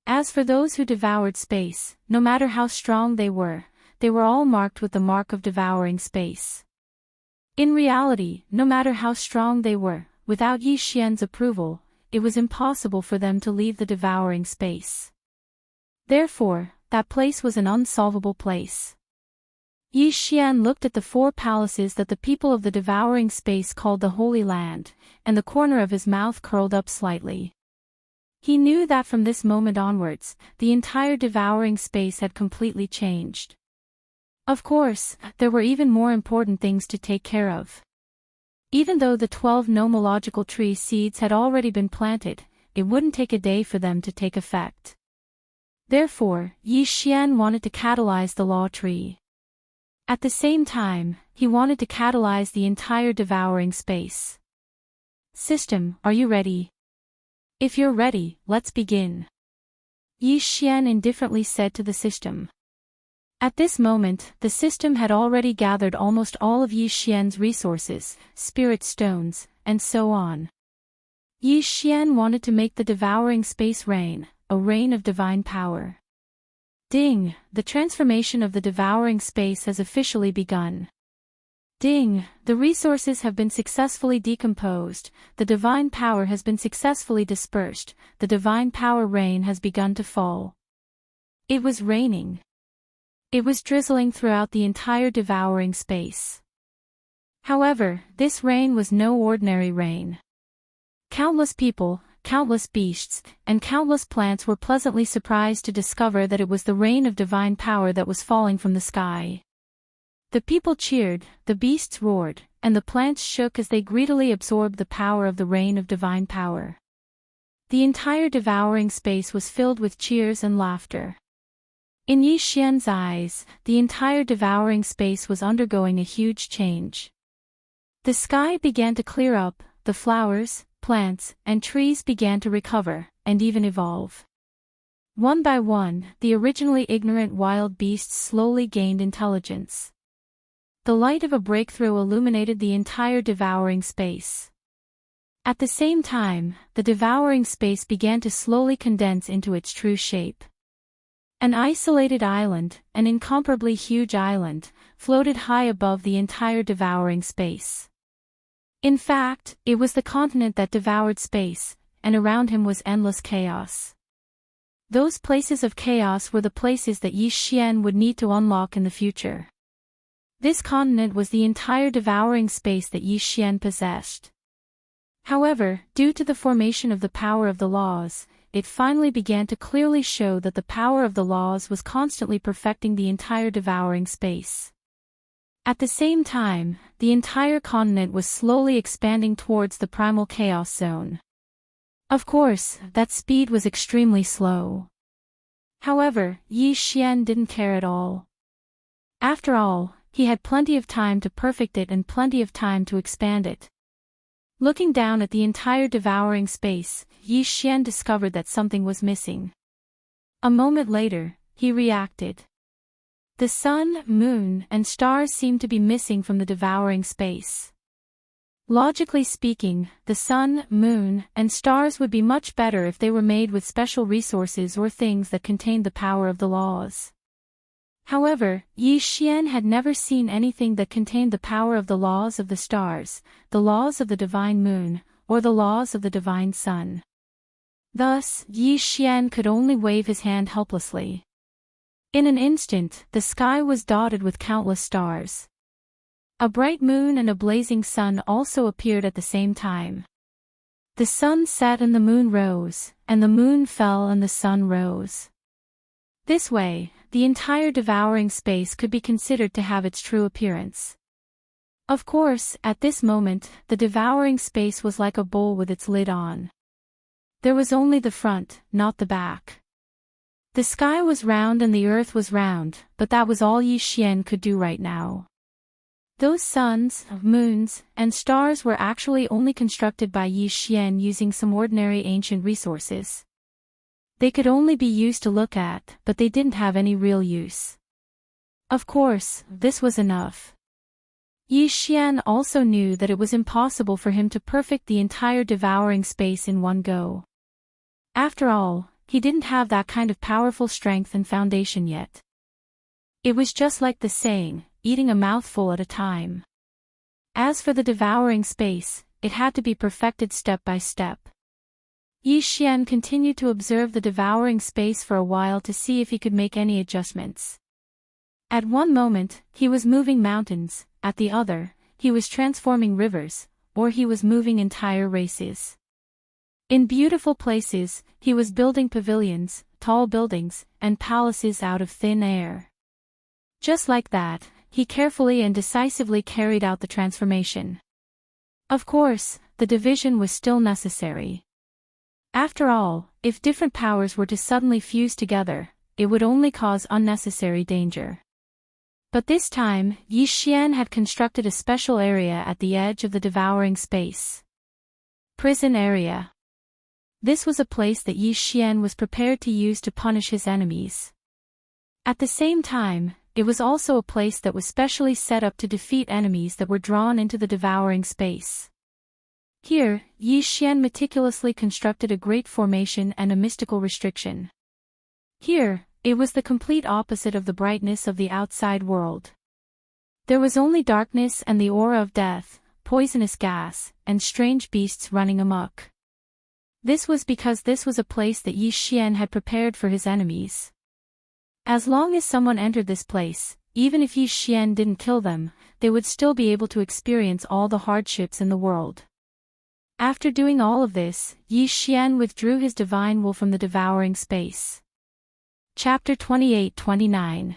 Speaker 2: As for those who devoured space, no matter how strong they were all marked with the mark of devouring space. In reality, no matter how strong they were, without Yi Xian's approval, it was impossible for them to leave the devouring space. Therefore, that place was an unsolvable place. Yi Xian looked at the four palaces that the people of the devouring space called the Holy Land, and the corner of his mouth curled up slightly. He knew that from this moment onwards, the entire devouring space had completely changed. Of course, there were even more important things to take care of. Even though the 12 nomological tree seeds had already been planted, it wouldn't take a day for them to take effect. Therefore, Yi Xian wanted to catalyze the law tree. At the same time, he wanted to catalyze the entire devouring space. System, are you ready? If you're ready, let's begin. Yi Xian indifferently said to the system. At this moment, the system had already gathered almost all of Yi Xian's resources, spirit stones, and so on. Yi Xian wanted to make the devouring space reign, a reign of divine power. Ding, the transformation of the devouring space has officially begun. Ding, the resources have been successfully decomposed, the divine power has been successfully dispersed, the divine power rain has begun to fall. It was raining. It was drizzling throughout the entire devouring space. However, this rain was no ordinary rain. Countless people, countless beasts, and countless plants were pleasantly surprised to discover that it was the rain of divine power that was falling from the sky. The people cheered, the beasts roared, and the plants shook as they greedily absorbed the power of the rain of divine power. The entire devouring space was filled with cheers and laughter. In Yi Xian's eyes, the entire devouring space was undergoing a huge change. The sky began to clear up, the flowers, plants, and trees began to recover, and even evolve. One by one, the originally ignorant wild beasts slowly gained intelligence. The light of a breakthrough illuminated the entire devouring space. At the same time, the devouring space began to slowly condense into its true shape. An isolated island, an incomparably huge island, floated high above the entire devouring space. In fact, it was the continent that devoured space, and around him was endless chaos. Those places of chaos were the places that Yi Xian would need to unlock in the future. This continent was the entire devouring space that Yi Xian possessed. However, due to the formation of the power of the laws, it finally began to clearly show that the power of the laws was constantly perfecting the entire devouring space. At the same time, the entire continent was slowly expanding towards the primal chaos zone. Of course, that speed was extremely slow. However, Yi Xian didn't care at all. After all, he had plenty of time to perfect it and plenty of time to expand it. Looking down at the entire devouring space, Yi Xian discovered that something was missing. A moment later, he reacted. The sun, moon, and stars seemed to be missing from the devouring space. Logically speaking, the sun, moon, and stars would be much better if they were made with special resources or things that contained the power of the laws. However, Yi Xian had never seen anything that contained the power of the laws of the stars, the laws of the divine moon, or the laws of the divine sun. Thus, Yi Xian could only wave his hand helplessly. In an instant, the sky was dotted with countless stars. A bright moon and a blazing sun also appeared at the same time. The sun set and the moon rose, and the moon fell and the sun rose. This way, the entire devouring space could be considered to have its true appearance. Of course, at this moment, the devouring space was like a bowl with its lid on. There was only the front, not the back. The sky was round and the earth was round, but that was all Yi Xian could do right now. Those suns, moons, and stars were actually only constructed by Yi Xian using some ordinary ancient resources. They could only be used to look at, but they didn't have any real use. Of course, this was enough. Yi Xian also knew that it was impossible for him to perfect the entire devouring space in one go. After all, he didn't have that kind of powerful strength and foundation yet. It was just like the saying, eating a mouthful at a time. As for the devouring space, it had to be perfected step by step. Yi Xian continued to observe the devouring space for a while to see if he could make any adjustments. At one moment, he was moving mountains, at the other, he was transforming rivers, or he was moving entire races. In beautiful places, he was building pavilions, tall buildings, and palaces out of thin air. Just like that, he carefully and decisively carried out the transformation. Of course, the division was still necessary. After all, if different powers were to suddenly fuse together, it would only cause unnecessary danger. But this time, Yi Xian had constructed a special area at the edge of the devouring space. Prison area. This was a place that Yi Xian was prepared to use to punish his enemies. At the same time, it was also a place that was specially set up to defeat enemies that were drawn into the devouring space. Here, Yi Xian meticulously constructed a great formation and a mystical restriction. Here, it was the complete opposite of the brightness of the outside world. There was only darkness and the aura of death, poisonous gas, and strange beasts running amok. This was because this was a place that Yi Xian had prepared for his enemies. As long as someone entered this place, even if Yi Xian didn't kill them, they would still be able to experience all the hardships in the world. After doing all of this, Yi Xian withdrew his divine will from the devouring space. Chapter 28-29.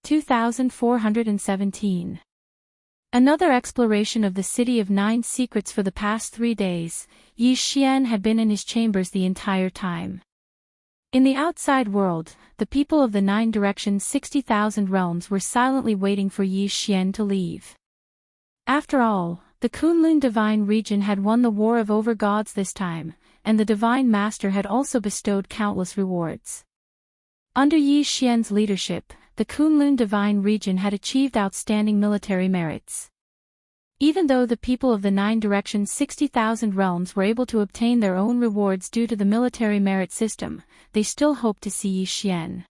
Speaker 2: 2417. Another exploration of the City of Nine Secrets. For the past 3 days, Yi Xian had been in his chambers the entire time. In the outside world, the people of the 9 directions 60,000 realms were silently waiting for Yi Xian to leave. After all, the Kunlun Divine region had won the War of Over-Gods this time, and the Divine Master had also bestowed countless rewards. Under Yi Xian's leadership, the Kunlun Divine region had achieved outstanding military merits. Even though the people of the 9 directions 60,000 realms were able to obtain their own rewards due to the military merit system, they still hoped to see Yi Xian.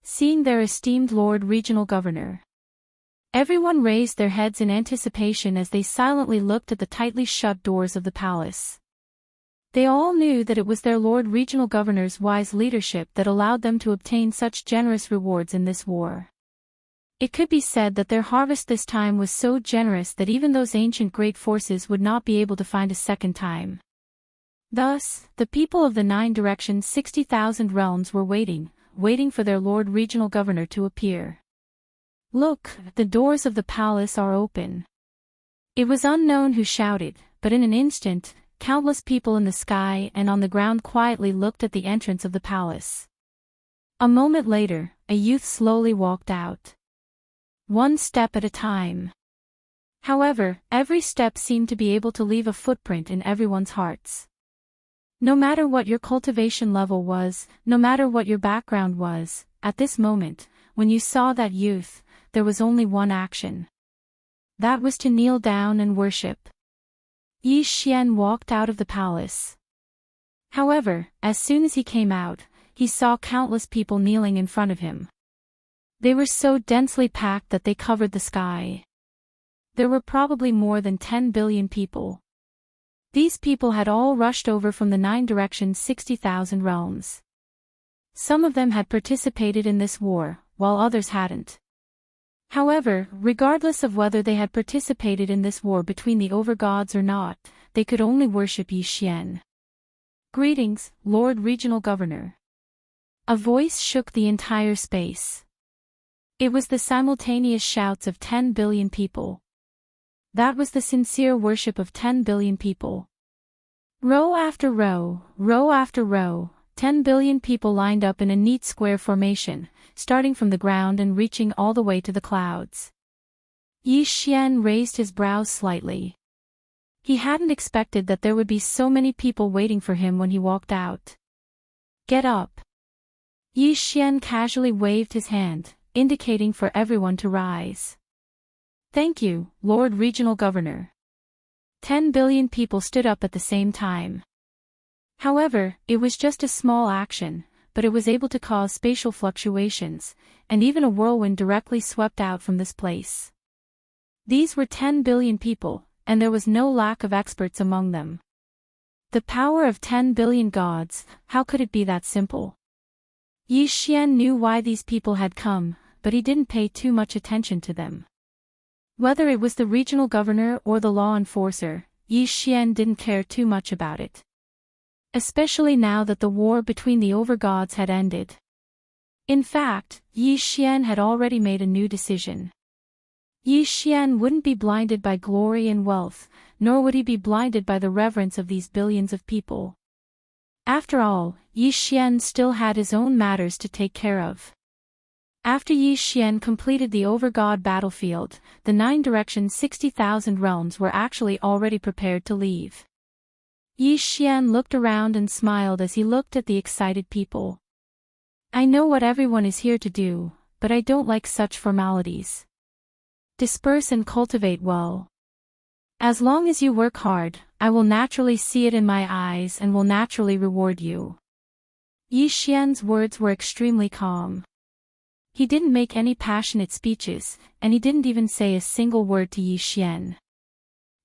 Speaker 2: Seeing their esteemed Lord Regional Governor. Everyone raised their heads in anticipation as they silently looked at the tightly shut doors of the palace. They all knew that it was their Lord Regional Governor's wise leadership that allowed them to obtain such generous rewards in this war. It could be said that their harvest this time was so generous that even those ancient great forces would not be able to find a second time. Thus, the people of the 9 directions 60,000 realms were waiting for their Lord Regional Governor to appear. "Look, the doors of the palace are open." It was unknown who shouted, but in an instant, countless people in the sky and on the ground quietly looked at the entrance of the palace. A moment later, a youth slowly walked out. One step at a time. However, every step seemed to be able to leave a footprint in everyone's hearts. No matter what your cultivation level was, no matter what your background was, at this moment, when you saw that youth, there was only one action. That was to kneel down and worship. Yi Xian walked out of the palace. However, as soon as he came out, he saw countless people kneeling in front of him. They were so densely packed that they covered the sky. There were probably more than 10 billion people. These people had all rushed over from the 9 directions 60,000 realms. Some of them had participated in this war, while others hadn't. However, regardless of whether they had participated in this war between the Overgods or not, they could only worship Yi Xian. "Greetings, Lord Regional Governor." A voice shook the entire space. It was the simultaneous shouts of 10 billion people. That was the sincere worship of 10 billion people. Row after row, row after row, 10 billion people lined up in a neat square formation, starting from the ground and reaching all the way to the clouds. Yi Xian raised his brows slightly. He hadn't expected that there would be so many people waiting for him when he walked out. "Get up." Yi Xian casually waved his hand, indicating for everyone to rise. "Thank you, Lord Regional Governor." 10 billion people stood up at the same time. However, it was just a small action, but it was able to cause spatial fluctuations, and even a whirlwind directly swept out from this place. These were 10 billion people, and there was no lack of experts among them. The power of 10 billion gods, how could it be that simple? Yi Xian knew why these people had come, but he didn't pay too much attention to them. Whether it was the regional governor or the law enforcer, Yi Xian didn't care too much about it. Especially now that the war between the Overgods had ended. In fact, Yi Xian had already made a new decision. Yi Xian wouldn't be blinded by glory and wealth, nor would he be blinded by the reverence of these billions of people. After all, Yi Xian still had his own matters to take care of. After Yi Xian completed the Overgod battlefield, the 9 directions 60,000 realms were actually already prepared to leave. Yi Xian looked around and smiled as he looked at the excited people. "I know what everyone is here to do, but I don't like such formalities. Disperse and cultivate well. As long as you work hard, I will naturally see it in my eyes and will naturally reward you." Yi Xian's words were extremely calm. He didn't make any passionate speeches, and he didn't even say a single word to Yi Xian.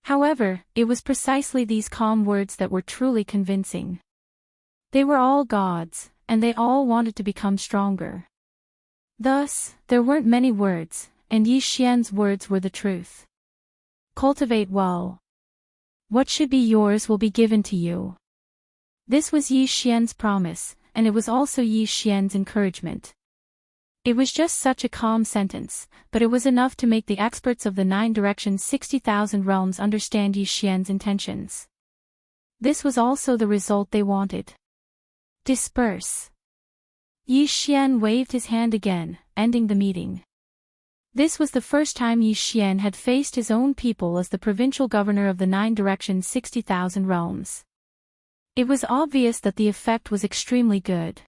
Speaker 2: However, it was precisely these calm words that were truly convincing. They were all gods, and they all wanted to become stronger. Thus, there weren't many words, and Yi Xian's words were the truth. Cultivate well. What should be yours will be given to you. This was Yi Xian's promise, and it was also Yi Xian's encouragement. It was just such a calm sentence, but it was enough to make the experts of the 9 directions 60,000 realms understand Yi Xian's intentions. This was also the result they wanted. Disperse. Yi Xian waved his hand again, ending the meeting. This was the first time Yi Xian had faced his own people as the provincial governor of the 9 directions 60,000 realms. It was obvious that the effect was extremely good.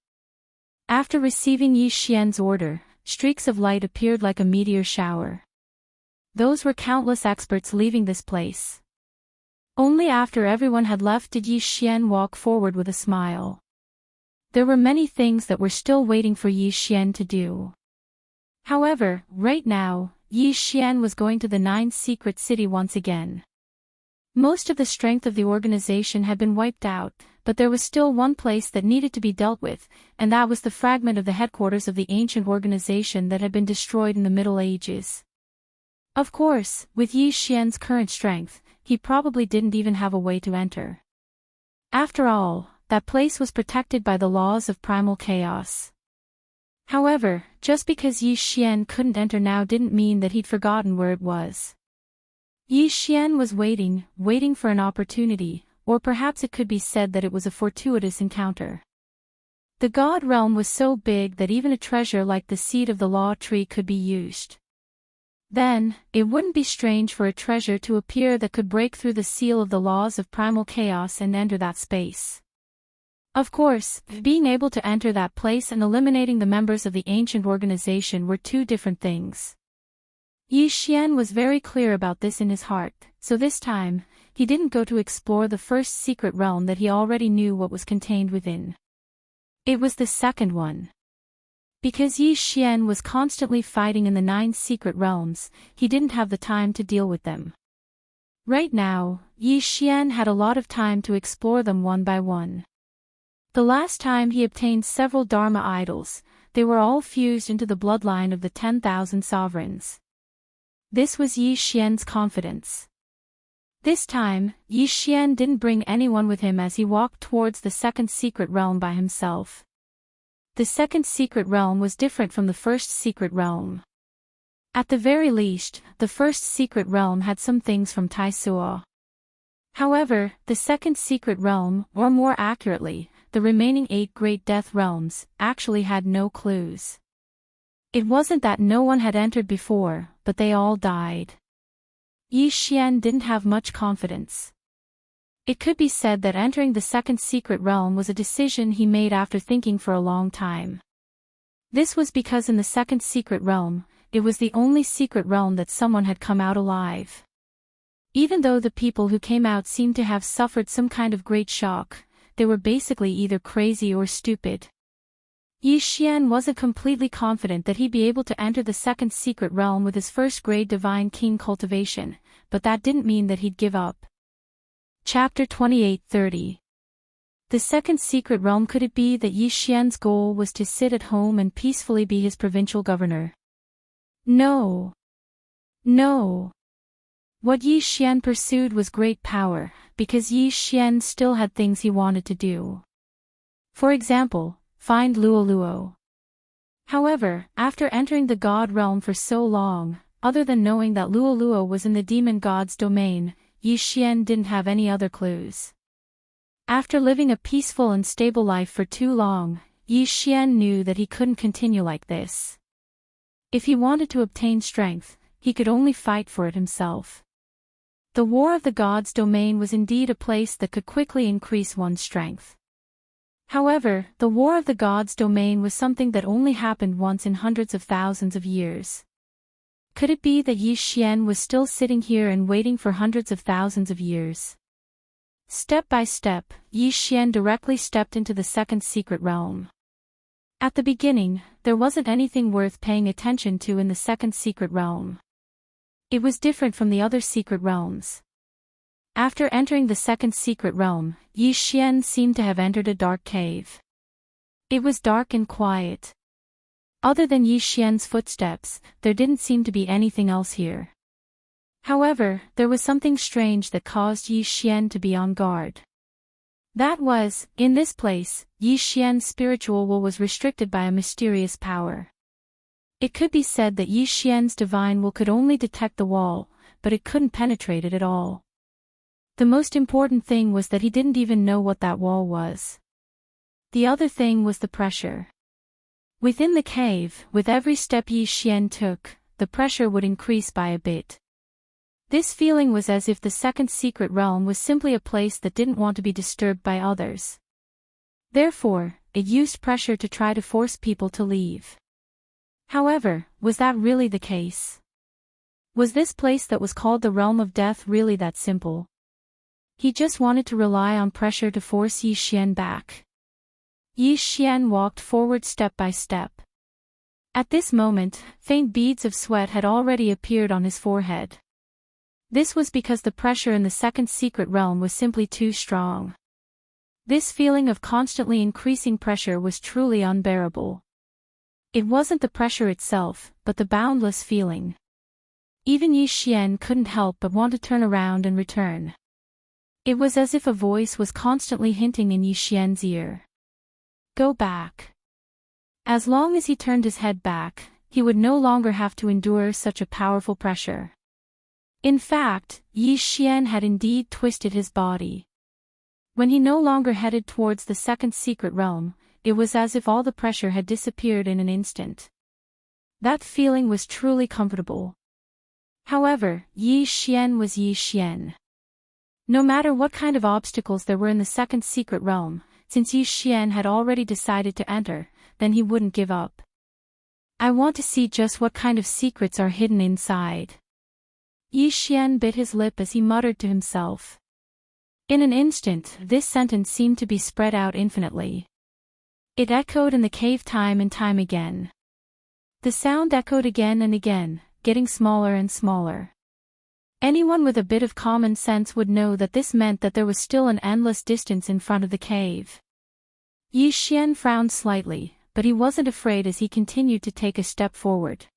Speaker 2: After receiving Yi Xian's order, streaks of light appeared like a meteor shower. Those were countless experts leaving this place. Only after everyone had left did Yi Xian walk forward with a smile. There were many things that were still waiting for Yi Xian to do. However, right now, Yi Xian was going to the 9th secret city once again. Most of the strength of the organization had been wiped out, but there was still one place that needed to be dealt with, and that was the fragment of the headquarters of the ancient organization that had been destroyed in the Middle Ages. Of course, with Yi Xian's current strength, he probably didn't even have a way to enter. After all, that place was protected by the laws of primal chaos. However, just because Yi Xian couldn't enter now didn't mean that he'd forgotten where it was. Yi Xian was waiting for an opportunity, or perhaps it could be said that it was a fortuitous encounter. The God realm was so big that even a treasure like the seed of the law tree could be used. Then, it wouldn't be strange for a treasure to appear that could break through the seal of the laws of primal chaos and enter that space. Of course, being able to enter that place and eliminating the members of the ancient organization were two different things. Yi Xian was very clear about this in his heart, so this time, he didn't go to explore the first secret realm that he already knew what was contained within. It was the second one. Because Yi Xian was constantly fighting in the 9 secret realms, he didn't have the time to deal with them. Right now, Yi Xian had a lot of time to explore them one by one. The last time he obtained several Dharma idols, they were all fused into the bloodline of the 10,000 sovereigns. This was Yi Xian's confidence. This time, Yi Xian didn't bring anyone with him as he walked towards the second secret realm by himself. The second secret realm was different from the first secret realm. At the very least, the first secret realm had some things from Tai Suo. However, the second secret realm, or more accurately, the remaining 8 great death realms, actually had no clues. It wasn't that no one had entered before, but they all died. Yi Xian didn't have much confidence. It could be said that entering the second secret realm was a decision he made after thinking for a long time. This was because in the second secret realm, it was the only secret realm that someone had come out alive. Even though the people who came out seemed to have suffered some kind of great shock, they were basically either crazy or stupid. Yi Xian wasn't completely confident that he'd be able to enter the second secret realm with his first-grade Divine King cultivation, but that didn't mean that he'd give up. Chapter 28:30. The second secret realm. Could it be that Yi Xian's goal was to sit at home and peacefully be his provincial governor? No. No. What Yi Xian pursued was great power, because Yi Xian still had things he wanted to do. For example, find Luo. However, after entering the God realm for so long, other than knowing that Luo was in the demon god's domain, Yi Xian didn't have any other clues. After living a peaceful and stable life for too long, Yi Xian knew that he couldn't continue like this. If he wanted to obtain strength, he could only fight for it himself. The war of the gods' domain was indeed a place that could quickly increase one's strength. However, the war of the gods' domain was something that only happened once in hundreds of thousands of years. Could it be that Yi Xian was still sitting here and waiting for hundreds of thousands of years? Step by step, Yi Xian directly stepped into the second secret realm. At the beginning, there wasn't anything worth paying attention to in the second secret realm. It was different from the other secret realms. After entering the second secret realm, Yi Xian seemed to have entered a dark cave. It was dark and quiet. Other than Yi Xian's footsteps, there didn't seem to be anything else here. However, there was something strange that caused Yi Xian to be on guard. That was, in this place, Yi Xian's spiritual will was restricted by a mysterious power. It could be said that Yi Xian's divine will could only detect the wall, but it couldn't penetrate it at all. The most important thing was that he didn't even know what that wall was. The other thing was the pressure. Within the cave, with every step Yi Xian took, the pressure would increase by a bit. This feeling was as if the second secret realm was simply a place that didn't want to be disturbed by others. Therefore, it used pressure to try to force people to leave. However, was that really the case? Was this place that was called the Realm of Death really that simple? He just wanted to rely on pressure to force Yi Xian back. Yi Xian walked forward step by step. At this moment, faint beads of sweat had already appeared on his forehead. This was because the pressure in the second secret realm was simply too strong. This feeling of constantly increasing pressure was truly unbearable. It wasn't the pressure itself, but the boundless feeling. Even Yi Xian couldn't help but want to turn around and return. It was as if a voice was constantly hinting in Yi Xian's ear. Go back. As long as he turned his head back, he would no longer have to endure such a powerful pressure. In fact, Yi Xian had indeed twisted his body. When he no longer headed towards the second secret realm, it was as if all the pressure had disappeared in an instant. That feeling was truly comfortable. However, Yi Xian was Yi Xian. No matter what kind of obstacles there were in the second secret realm, since Yi Xian had already decided to enter, then he wouldn't give up. I want to see just what kind of secrets are hidden inside. Yi Xian bit his lip as he muttered to himself. In an instant, this sentence seemed to be spread out infinitely. It echoed in the cave time and time again. The sound echoed again and again, getting smaller and smaller. Anyone with a bit of common sense would know that this meant that there was still an endless distance in front of the cave. Yi Xian frowned slightly, but he wasn't afraid as he continued to take a step forward.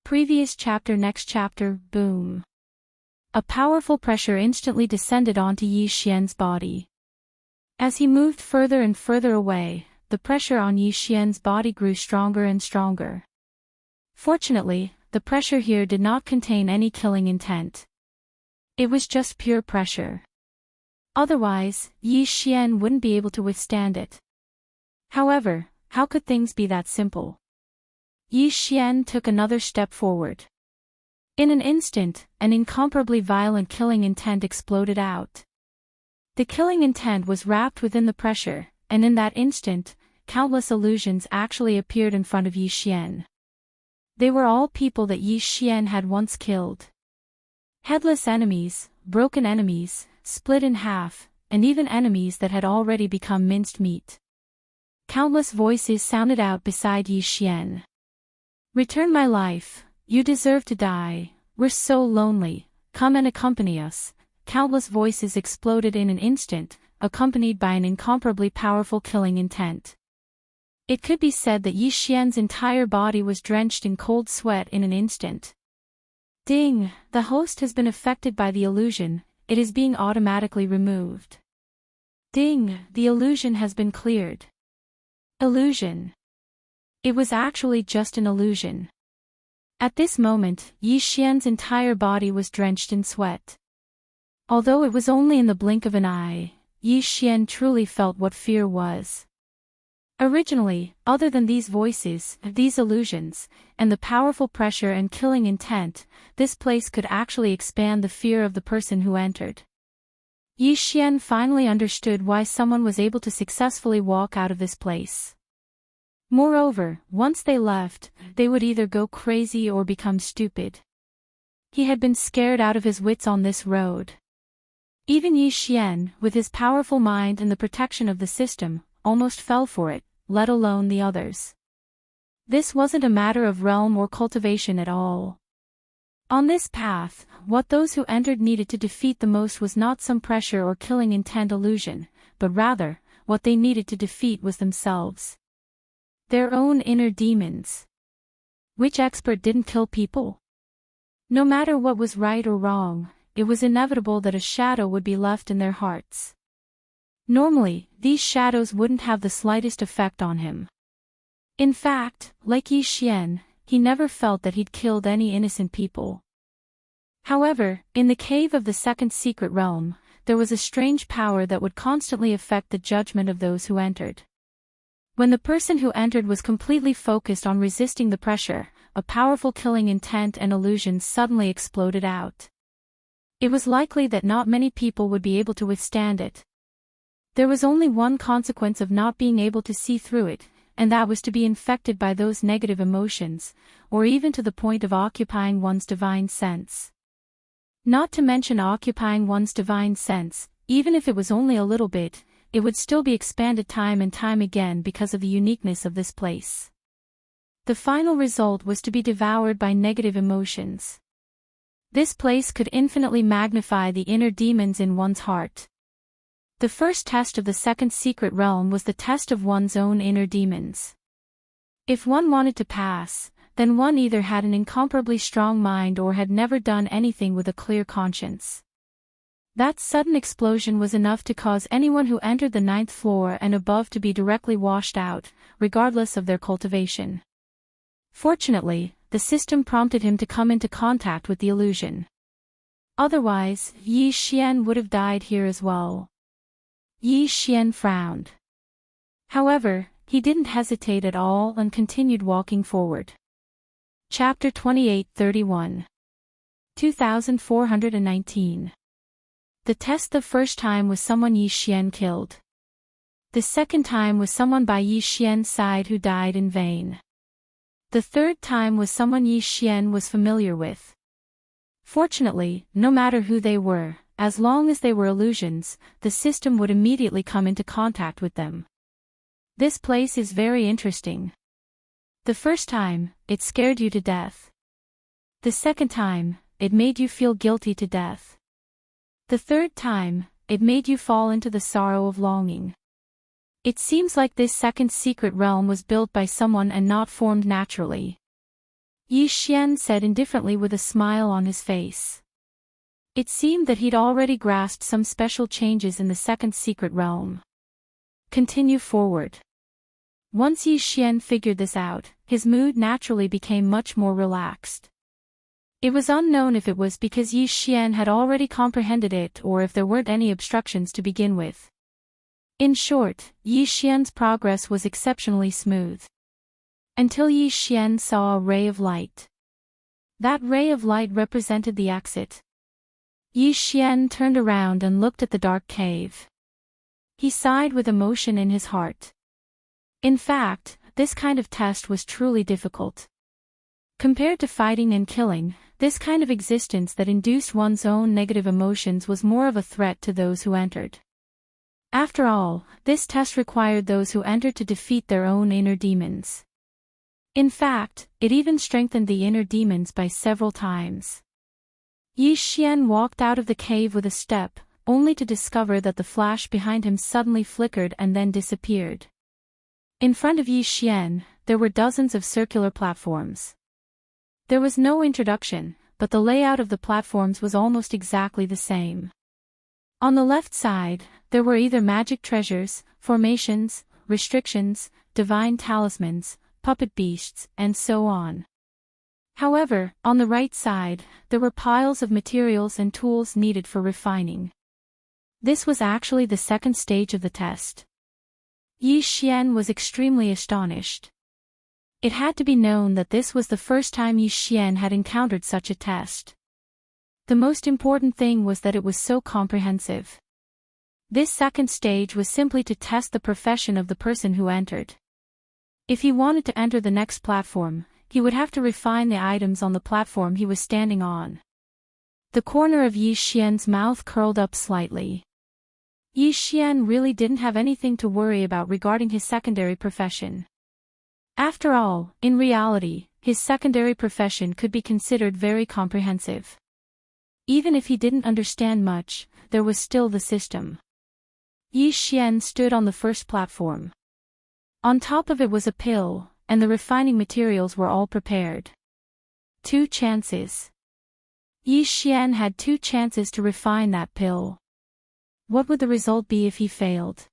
Speaker 2: Previous chapter. Next chapter. Boom. A powerful pressure instantly descended onto Yi Xian's body. As he moved further and further away, the pressure on Yi Xian's body grew stronger and stronger. Fortunately, the pressure here did not contain any killing intent. It was just pure pressure. Otherwise, Yi Xian wouldn't be able to withstand it. However, how could things be that simple? Yi Xian took another step forward. In an instant, an incomparably violent killing intent exploded out. The killing intent was wrapped within the pressure, and in that instant, countless illusions actually appeared in front of Yi Xian. They were all people that Yi Xian had once killed. Headless enemies, broken enemies, split in half, and even enemies that had already become minced meat. Countless voices sounded out beside Yi Xian. Return my life, you deserve to die, we're so lonely, come and accompany us. Countless voices exploded in an instant, accompanied by an incomparably powerful killing intent. It could be said that Yi Xian's entire body was drenched in cold sweat in an instant. Ding, the host has been affected by the illusion, it is being automatically removed. Ding, the illusion has been cleared. Illusion. It was actually just an illusion. At this moment, Yi Xian's entire body was drenched in sweat. Although it was only in the blink of an eye, Yi Xian truly felt what fear was. Originally, other than these voices, these illusions, and the powerful pressure and killing intent, this place could actually expand the fear of the person who entered. Yi Xian finally understood why someone was able to successfully walk out of this place. Moreover, once they left, they would either go crazy or become stupid. He had been scared out of his wits on this road. Even Yi Xian, with his powerful mind and the protection of the system, almost fell for it, let alone the others. This wasn't a matter of realm or cultivation at all. On this path, what those who entered needed to defeat the most was not some pressure or killing intent illusion, but rather, what they needed to defeat was themselves. Their own inner demons. Which expert didn't kill people? No matter what was right or wrong, it was inevitable that a shadow would be left in their hearts. Normally, these shadows wouldn't have the slightest effect on him. In fact, like Zhou Xian, he never felt that he'd killed any innocent people. However, in the cave of the second secret realm, there was a strange power that would constantly affect the judgment of those who entered. When the person who entered was completely focused on resisting the pressure, a powerful killing intent and illusion suddenly exploded out. It was likely that not many people would be able to withstand it. There was only one consequence of not being able to see through it, and that was to be infected by those negative emotions, or even to the point of occupying one's divine sense. Not to mention occupying one's divine sense, even if it was only a little bit, it would still be expanded time and time again because of the uniqueness of this place. The final result was to be devoured by negative emotions. This place could infinitely magnify the inner demons in one's heart. The first test of the second secret realm was the test of one's own inner demons. If one wanted to pass, then one either had an incomparably strong mind or had never done anything with a clear conscience. That sudden explosion was enough to cause anyone who entered the 9th floor and above to be directly washed out, regardless of their cultivation. Fortunately, the system prompted him to come into contact with the illusion. Otherwise, Zhou Xian would have died here as well. Zhou Xian frowned. However, he didn't hesitate at all and continued walking forward. Chapter 28-31. 2419. The test the first time was someone Zhou Xian killed. The second time was someone by Zhou Xian's side who died in vain. The third time was someone Zhou Xian was familiar with. Fortunately, no matter who they were, as long as they were illusions, the system would immediately come into contact with them. This place is very interesting. The first time, it scared you to death. The second time, it made you feel guilty to death. The third time, it made you fall into the sorrow of longing. It seems like this second secret realm was built by someone and not formed naturally. Zhou Xian said indifferently with a smile on his face. It seemed that he'd already grasped some special changes in the second secret realm. Continue forward. Once Zhou Xian figured this out, his mood naturally became much more relaxed. It was unknown if it was because Zhou Xian had already comprehended it or if there weren't any obstructions to begin with. In short, Zhou Xian's progress was exceptionally smooth. Until Zhou Xian saw a ray of light. That ray of light represented the exit. Zhou Xian turned around and looked at the dark cave. He sighed with emotion in his heart. In fact, this kind of test was truly difficult. Compared to fighting and killing, this kind of existence that induced one's own negative emotions was more of a threat to those who entered. After all, this test required those who entered to defeat their own inner demons. In fact, it even strengthened the inner demons by several times. Zhou Xian walked out of the cave with a step, only to discover that the flash behind him suddenly flickered and then disappeared. In front of Zhou Xian, there were dozens of circular platforms. There was no introduction, but the layout of the platforms was almost exactly the same. On the left side, there were either magic treasures, formations, restrictions, divine talismans, puppet beasts, and so on. However, on the right side, there were piles of materials and tools needed for refining. This was actually the second stage of the test. Zhou Xian was extremely astonished. It had to be known that this was the first time Zhou Xian had encountered such a test. The most important thing was that it was so comprehensive. This second stage was simply to test the profession of the person who entered. If he wanted to enter the next platform, he would have to refine the items on the platform he was standing on. The corner of Zhou Xian's mouth curled up slightly. Zhou Xian really didn't have anything to worry about regarding his secondary profession. After all, in reality, his secondary profession could be considered very comprehensive. Even if he didn't understand much, there was still the system. Zhou Xian stood on the first platform. On top of it was a pill, and the refining materials were all prepared. 2 chances. Yi Xian had 2 chances to refine that pill. What would the result be if he failed?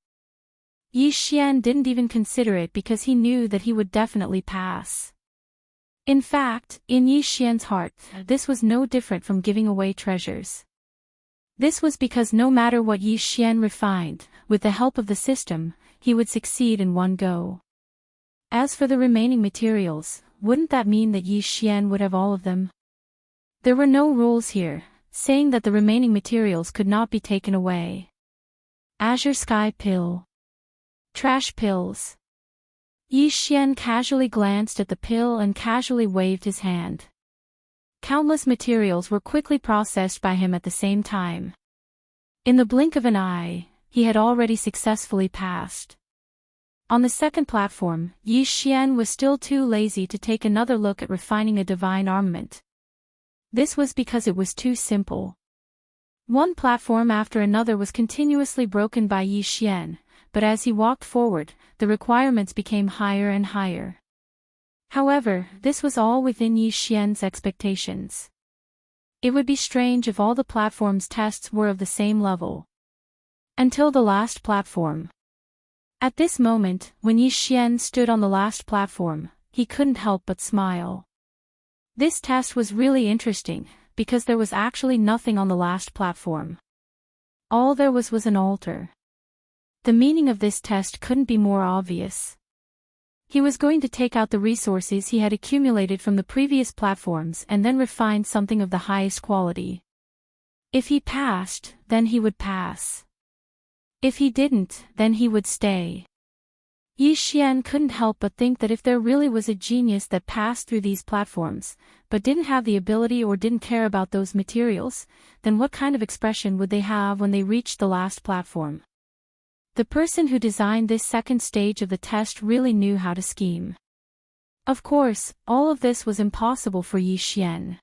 Speaker 2: Yi Xian didn't even consider it because he knew that he would definitely pass. In fact, in Yi Xian's heart, this was no different from giving away treasures. This was because no matter what Yi Xian refined, with the help of the system, he would succeed in one go. As for the remaining materials, wouldn't that mean that Yi Xian would have all of them? There were no rules here, saying that the remaining materials could not be taken away. Azure Sky Pill. Trash pills. Yi Xian casually glanced at the pill and casually waved his hand. Countless materials were quickly processed by him at the same time. In the blink of an eye, he had already successfully passed. On the second platform, Yi Xian was still too lazy to take another look at refining a divine armament. This was because it was too simple. One platform after another was continuously broken by Yi Xian, but as he walked forward, the requirements became higher and higher. However, this was all within Yi Xian's expectations. It would be strange if all the platforms' tests were of the same level. Until the last platform. At this moment, when Yi Xian stood on the last platform, he couldn't help but smile. This test was really interesting, because there was actually nothing on the last platform. All there was an altar. The meaning of this test couldn't be more obvious. He was going to take out the resources he had accumulated from the previous platforms and then refine something of the highest quality. If he passed, then he would pass. If he didn't, then he would stay. Yi Xian couldn't help but think that if there really was a genius that passed through these platforms, but didn't have the ability or didn't care about those materials, then what kind of expression would they have when they reached the last platform? The person who designed this second stage of the test really knew how to scheme. Of course, all of this was impossible for Yi Xian.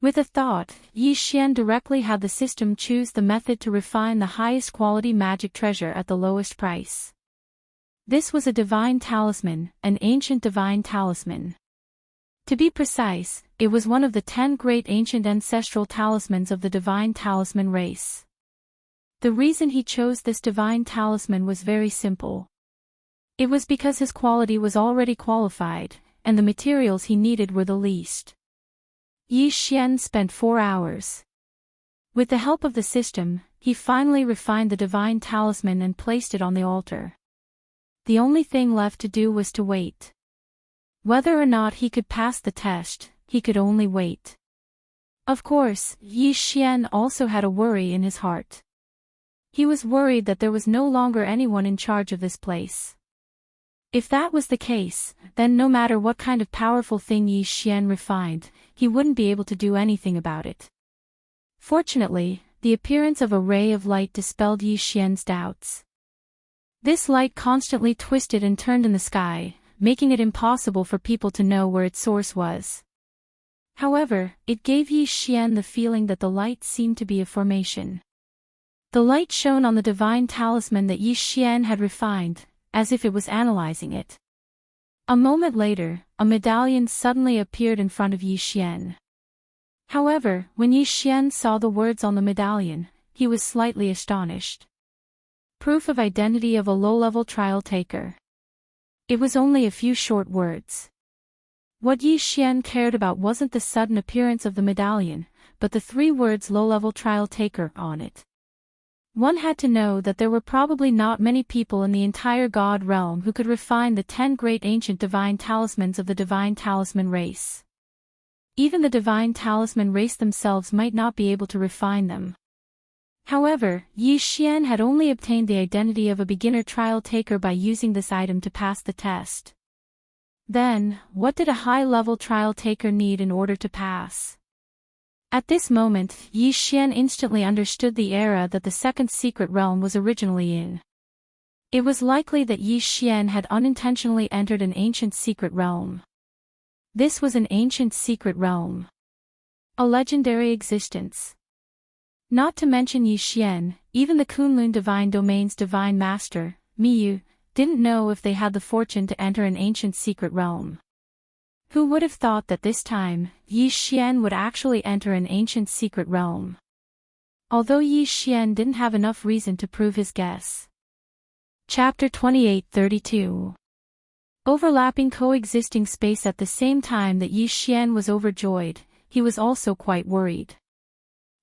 Speaker 2: With a thought, Yi Xian directly had the system choose the method to refine the highest quality magic treasure at the lowest price. This was a divine talisman, an ancient divine talisman. To be precise, it was one of the 10 great ancient ancestral talismans of the divine talisman race. The reason he chose this divine talisman was very simple. It was because his quality was already qualified, and the materials he needed were the least. Yi Xian spent 4 hours. With the help of the system, he finally refined the divine talisman and placed it on the altar. The only thing left to do was to wait. Whether or not he could pass the test, he could only wait. Of course, Yi Xian also had a worry in his heart. He was worried that there was no longer anyone in charge of this place. If that was the case, then no matter what kind of powerful thing Yi Xian refined, he wouldn't be able to do anything about it. Fortunately, the appearance of a ray of light dispelled Yi Xian's doubts. This light constantly twisted and turned in the sky, making it impossible for people to know where its source was. However, it gave Yi Xian the feeling that the light seemed to be a formation. The light shone on the divine talisman that Yi Xian had refined, as if it was analyzing it. A moment later, a medallion suddenly appeared in front of Yi Xian. However, when Yi Xian saw the words on the medallion, he was slightly astonished. Proof of identity of a low-level trial taker. It was only a few short words. What Yi Xian cared about wasn't the sudden appearance of the medallion, but the 3 words low-level trial taker on it. One had to know that there were probably not many people in the entire God realm who could refine the 10 great ancient divine talismans of the divine talisman race. Even the divine talisman race themselves might not be able to refine them. However, Yi Xian had only obtained the identity of a beginner trial taker by using this item to pass the test. Then, what did a high-level trial taker need in order to pass? At this moment, Yi Xian instantly understood the era that the second secret realm was originally in. It was likely that Yi Xian had unintentionally entered an ancient secret realm. This was an ancient secret realm. A legendary existence. Not to mention Yi Xian, even the Kunlun Divine Domain's Divine Master, Miyu, didn't know if they had the fortune to enter an ancient secret realm. Who would have thought that this time, Zhou Xian would actually enter an ancient secret realm? Although Zhou Xian didn't have enough reason to prove his guess. Chapter 28-32. Overlapping coexisting space. At the same time that Zhou Xian was overjoyed, he was also quite worried.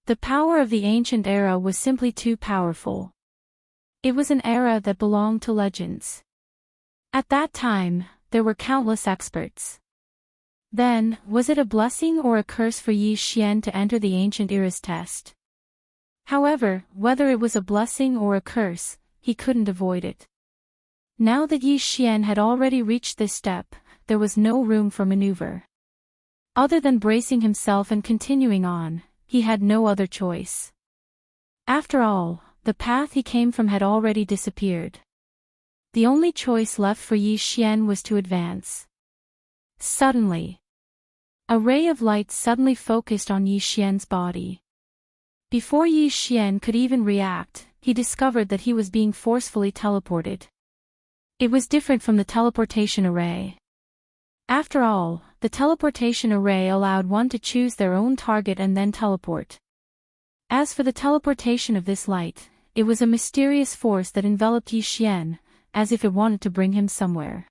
Speaker 2: The power of the ancient era was simply too powerful. It was an era that belonged to legends. At that time, there were countless experts. Then, was it a blessing or a curse for Zhou Xian to enter the ancient era's test? However, whether it was a blessing or a curse, he couldn't avoid it. Now that Zhou Xian had already reached this step, there was no room for maneuver. Other than bracing himself and continuing on, he had no other choice. After all, the path he came from had already disappeared. The only choice left for Zhou Xian was to advance. Suddenly, a ray of light suddenly focused on Zhou Xian's body. Before Zhou Xian could even react, he discovered that he was being forcefully teleported. It was different from the teleportation array. After all, the teleportation array allowed one to choose their own target and then teleport. As for the teleportation of this light, it was a mysterious force that enveloped Zhou Xian, as if it wanted to bring him somewhere.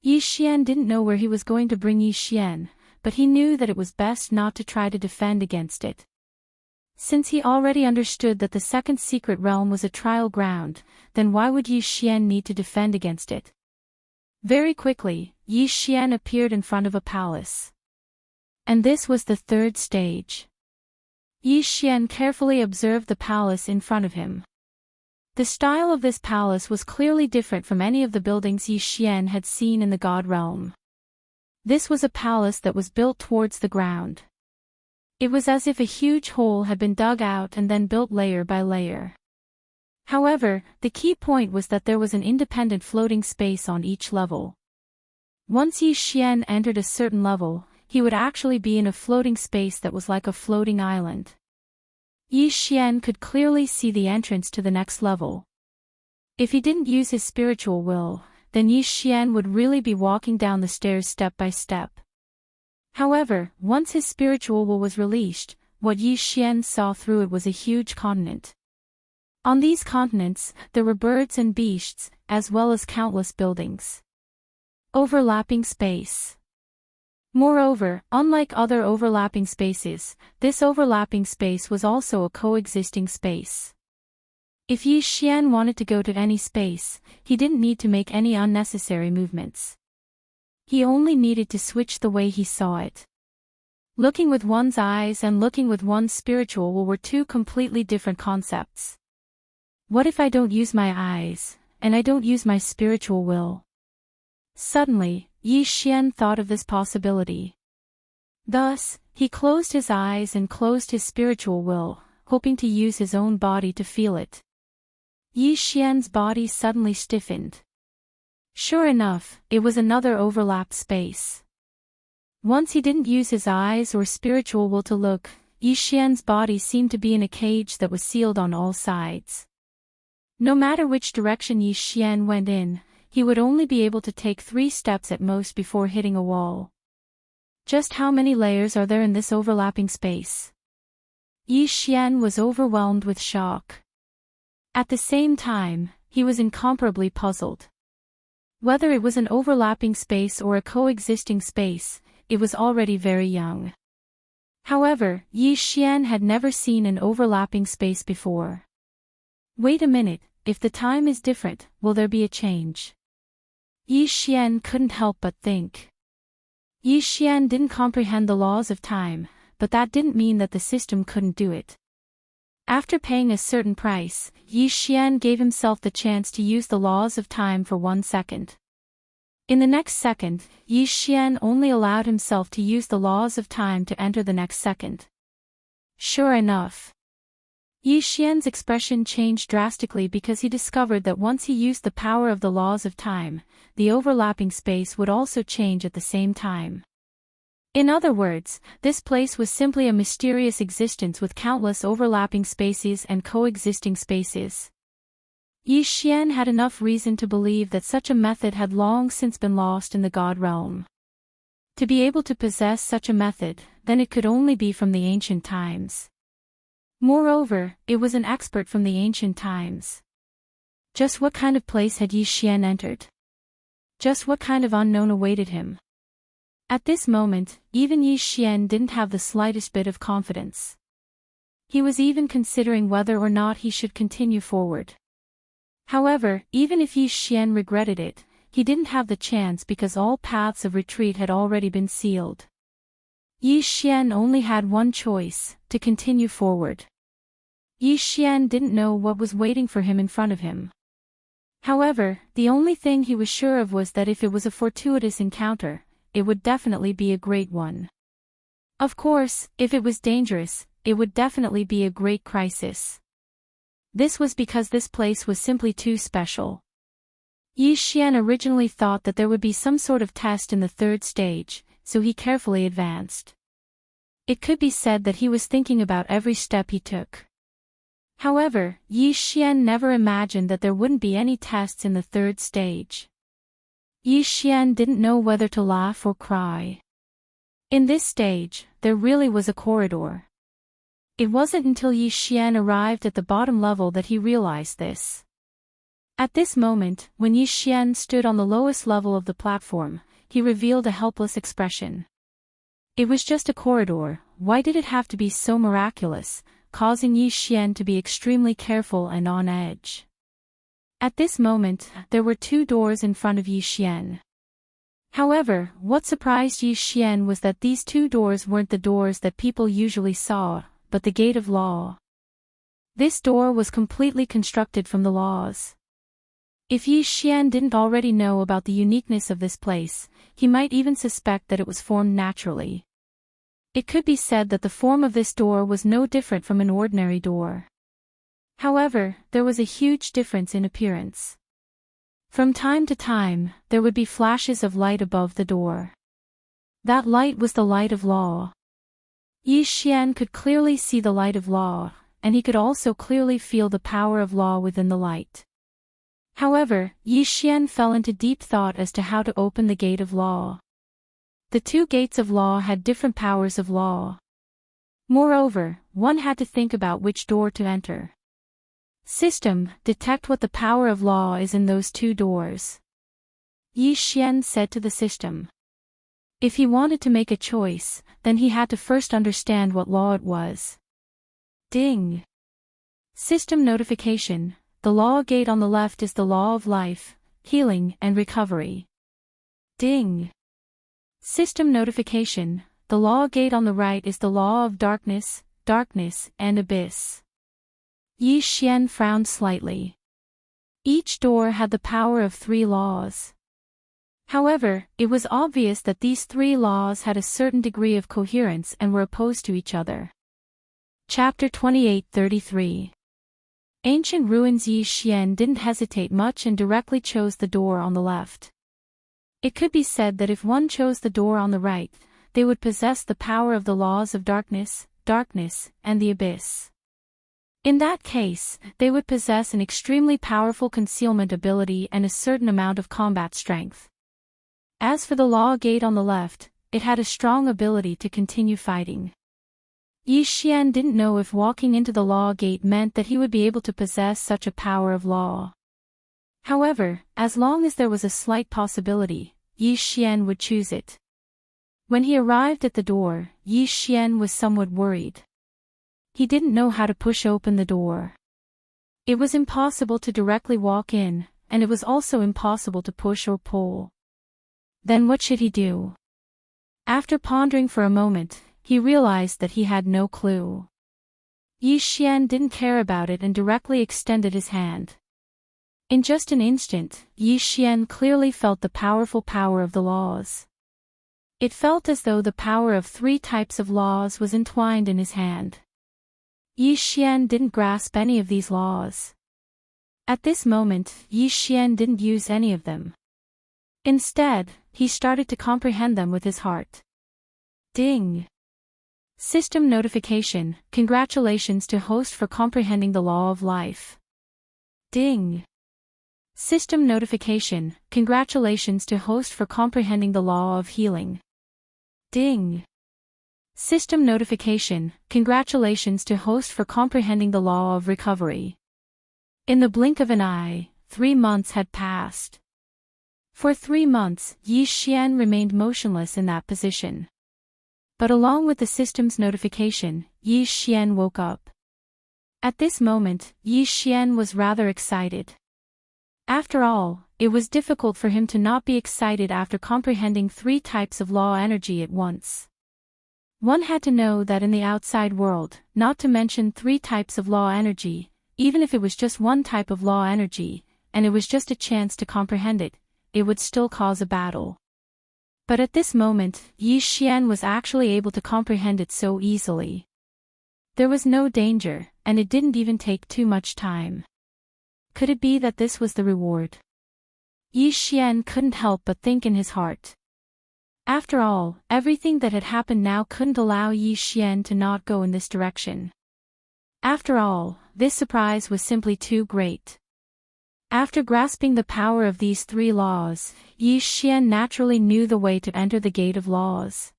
Speaker 2: Zhou Xian didn't know where he was going to bring Zhou Xian, but he knew that it was best not to try to defend against it. Since he already understood that the second secret realm was a trial ground, then why would Zhou Xian need to defend against it? Very quickly, Zhou Xian appeared in front of a palace. And this was the third stage. Zhou Xian carefully observed the palace in front of him. The style of this palace was clearly different from any of the buildings Zhou Xian had seen in the God realm. This was a palace that was built towards the ground. It was as if a huge hole had been dug out and then built layer by layer. However, the key point was that there was an independent floating space on each level. Once Zhou Xian entered a certain level, he would actually be in a floating space that was like a floating island. Zhou Xian could clearly see the entrance to the next level. If he didn't use his spiritual will, then Zhou Xian would really be walking down the stairs step by step. However, once his spiritual will was released, what Zhou Xian saw through it was a huge continent. On these continents, there were birds and beasts, as well as countless buildings. Overlapping space. Moreover, unlike other overlapping spaces, this overlapping space was also a coexisting space. If Zhou Xian wanted to go to any space, he didn't need to make any unnecessary movements. He only needed to switch the way he saw it. Looking with one's eyes and looking with one's spiritual will were two completely different concepts. What if I don't use my eyes, and I don't use my spiritual will? Suddenly, Zhou Xian thought of this possibility. Thus, he closed his eyes and closed his spiritual will, hoping to use his own body to feel it. Zhou Xian's body suddenly stiffened. Sure enough, it was another overlapped space. Once he didn't use his eyes or spiritual will to look, Zhou Xian's body seemed to be in a cage that was sealed on all sides. No matter which direction Zhou Xian went in, he would only be able to take 3 steps at most before hitting a wall. Just how many layers are there in this overlapping space? Zhou Xian was overwhelmed with shock. At the same time, he was incomparably puzzled. Whether it was an overlapping space or a coexisting space, it was already very young. However, Zhou Xian had never seen an overlapping space before. Wait a minute, if the time is different, will there be a change? Zhou Xian couldn't help but think. Zhou Xian didn't comprehend the laws of time, but that didn't mean that the system couldn't do it. After paying a certain price, Zhou Xian gave himself the chance to use the laws of time for 1 second. In the next second, Zhou Xian only allowed himself to use the laws of time to enter the next second. Sure enough, Zhou Xian's expression changed drastically because he discovered that once he used the power of the laws of time, the overlapping space would also change at the same time. In other words, this place was simply a mysterious existence with countless overlapping spaces and coexisting spaces. Yi Xian had enough reason to believe that such a method had long since been lost in the God realm. To be able to possess such a method, then it could only be from the ancient times. Moreover, it was an expert from the ancient times. Just what kind of place had Yi Xian entered? Just what kind of unknown awaited him? At this moment, even Yi Xian didn't have the slightest bit of confidence. He was even considering whether or not he should continue forward. However, even if Yi Xian regretted it, he didn't have the chance because all paths of retreat had already been sealed. Yi Xian only had one choice, to continue forward. Yi Xian didn't know what was waiting for him in front of him. However, the only thing he was sure of was that if it was a fortuitous encounter, it would definitely be a great one. Of course, if it was dangerous, it would definitely be a great crisis. This was because this place was simply too special. Yi Xian originally thought that there would be some sort of test in the third stage, so he carefully advanced. It could be said that he was thinking about every step he took. However, Yi Xian never imagined that there wouldn't be any tests in the third stage. Yi Xian didn't know whether to laugh or cry. In this stage, there really was a corridor. It wasn't until Yi Xian arrived at the bottom level that he realized this. At this moment, when Yi Xian stood on the lowest level of the platform, he revealed a helpless expression. It was just a corridor, why did it have to be so miraculous, causing Yi Xian to be extremely careful and on edge. At this moment, there were two doors in front of Yi Xian. However, what surprised Yi Xian was that these two doors weren't the doors that people usually saw, but the Gate of Law. This door was completely constructed from the laws. If Yi Xian didn't already know about the uniqueness of this place, he might even suspect that it was formed naturally. It could be said that the form of this door was no different from an ordinary door. However, there was a huge difference in appearance. From time to time, there would be flashes of light above the door. That light was the light of law. Yi Xian could clearly see the light of law, and he could also clearly feel the power of law within the light. However, Yi Xian fell into deep thought as to how to open the Gate of Law. The two gates of law had different powers of law. Moreover, one had to think about which door to enter. System, detect what the power of law is in those two doors. Yi Xian said to the system. If he wanted to make a choice, then he had to first understand what law it was. Ding. System notification. The law gate on the left is the law of life, healing, and recovery. Ding. System notification. The law gate on the right is the law of darkness, and abyss. Yi Xian frowned slightly. Each door had the power of 3 laws. However, it was obvious that these 3 laws had a certain degree of coherence and were opposed to each other. Chapter 28:33. Ancient ruins. Yi Xian didn't hesitate much and directly chose the door on the left. It could be said that if one chose the door on the right, they would possess the power of the laws of darkness, and the abyss. In that case, they would possess an extremely powerful concealment ability and a certain amount of combat strength. As for the law gate on the left, it had a strong ability to continue fighting. Yi Xian didn't know if walking into the law gate meant that he would be able to possess such a power of law. However, as long as there was a slight possibility, Yi Xian would choose it. When he arrived at the door, Yi Xian was somewhat worried. He didn't know how to push open the door. It was impossible to directly walk in, and it was also impossible to push or pull. Then what should he do? After pondering for a moment, he realized that he had no clue. Yi Xian didn't care about it and directly extended his hand. In just an instant, Yi Xian clearly felt the powerful power of the laws. It felt as though the power of 3 types of laws was entwined in his hand. Yi Xian didn't grasp any of these laws. At this moment, Yi Xian didn't use any of them. Instead, he started to comprehend them with his heart. Ding. System notification. Congratulations to host for comprehending the law of life. Ding. System notification, congratulations to host for comprehending the law of healing. Ding. System notification, congratulations to host for comprehending the law of recovery. In the blink of an eye, 3 months had passed. For 3 months, Zhou Xian remained motionless in that position. But along with the system's notification, Zhou Xian woke up. At this moment, Zhou Xian was rather excited. After all, it was difficult for him to not be excited after comprehending 3 types of law energy at once. One had to know that in the outside world, not to mention 3 types of law energy, even if it was just one type of law energy, and it was just a chance to comprehend it, it would still cause a battle. But at this moment, Zhou Xian was actually able to comprehend it so easily. There was no danger, and it didn't even take too much time. Could it be that this was the reward? Zhou Xian couldn't help but think in his heart. After all, everything that had happened now couldn't allow Zhou Xian to not go in this direction. After all, this surprise was simply too great. After grasping the power of these 3 laws, Zhou Xian naturally knew the way to enter the gate of laws.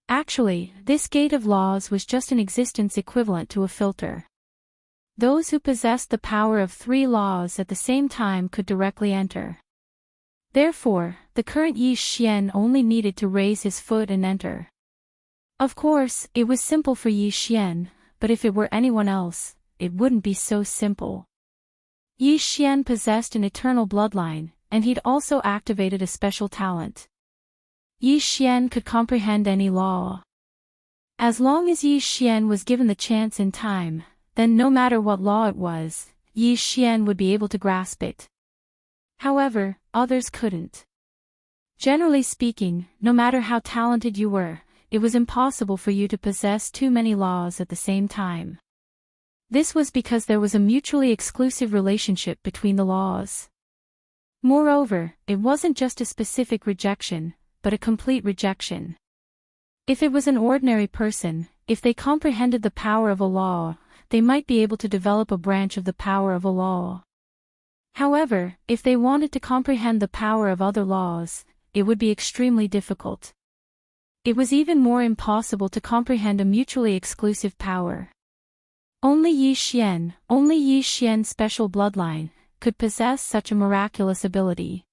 Speaker 2: Actually, this gate of laws was just an existence equivalent to a filter. Those who possessed the power of 3 laws at the same time could directly enter. Therefore, the current Zhou Xian only needed to raise his foot and enter. Of course, it was simple for Zhou Xian, but if it were anyone else, it wouldn't be so simple. Zhou Xian possessed an eternal bloodline, and he'd also activated a special talent. Zhou Xian could comprehend any law. As long as Zhou Xian was given the chance in time, then no matter what law it was, Zhou Xian would be able to grasp it. However, others couldn't. Generally speaking, no matter how talented you were, it was impossible for you to possess too many laws at the same time. This was because there was a mutually exclusive relationship between the laws. Moreover, it wasn't just a specific rejection, but a complete rejection. If it was an ordinary person, if they comprehended the power of a law, they might be able to develop a branch of the power of a law. However, if they wanted to comprehend the power of other laws, it would be extremely difficult. It was even more impossible to comprehend a mutually exclusive power. Only Zhou Xian's special bloodline, could possess such a miraculous ability.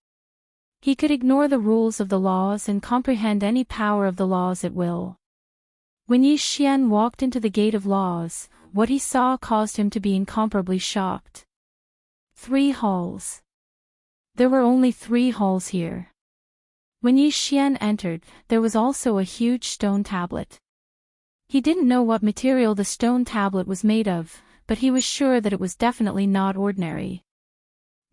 Speaker 2: He could ignore the rules of the laws and comprehend any power of the laws at will. When Zhou Xian walked into the gate of laws, what he saw caused him to be incomparably shocked. 3 halls. There were only 3 halls here. When Zhou Xian entered, there was also a huge stone tablet. He didn't know what material the stone tablet was made of, but he was sure that it was definitely not ordinary.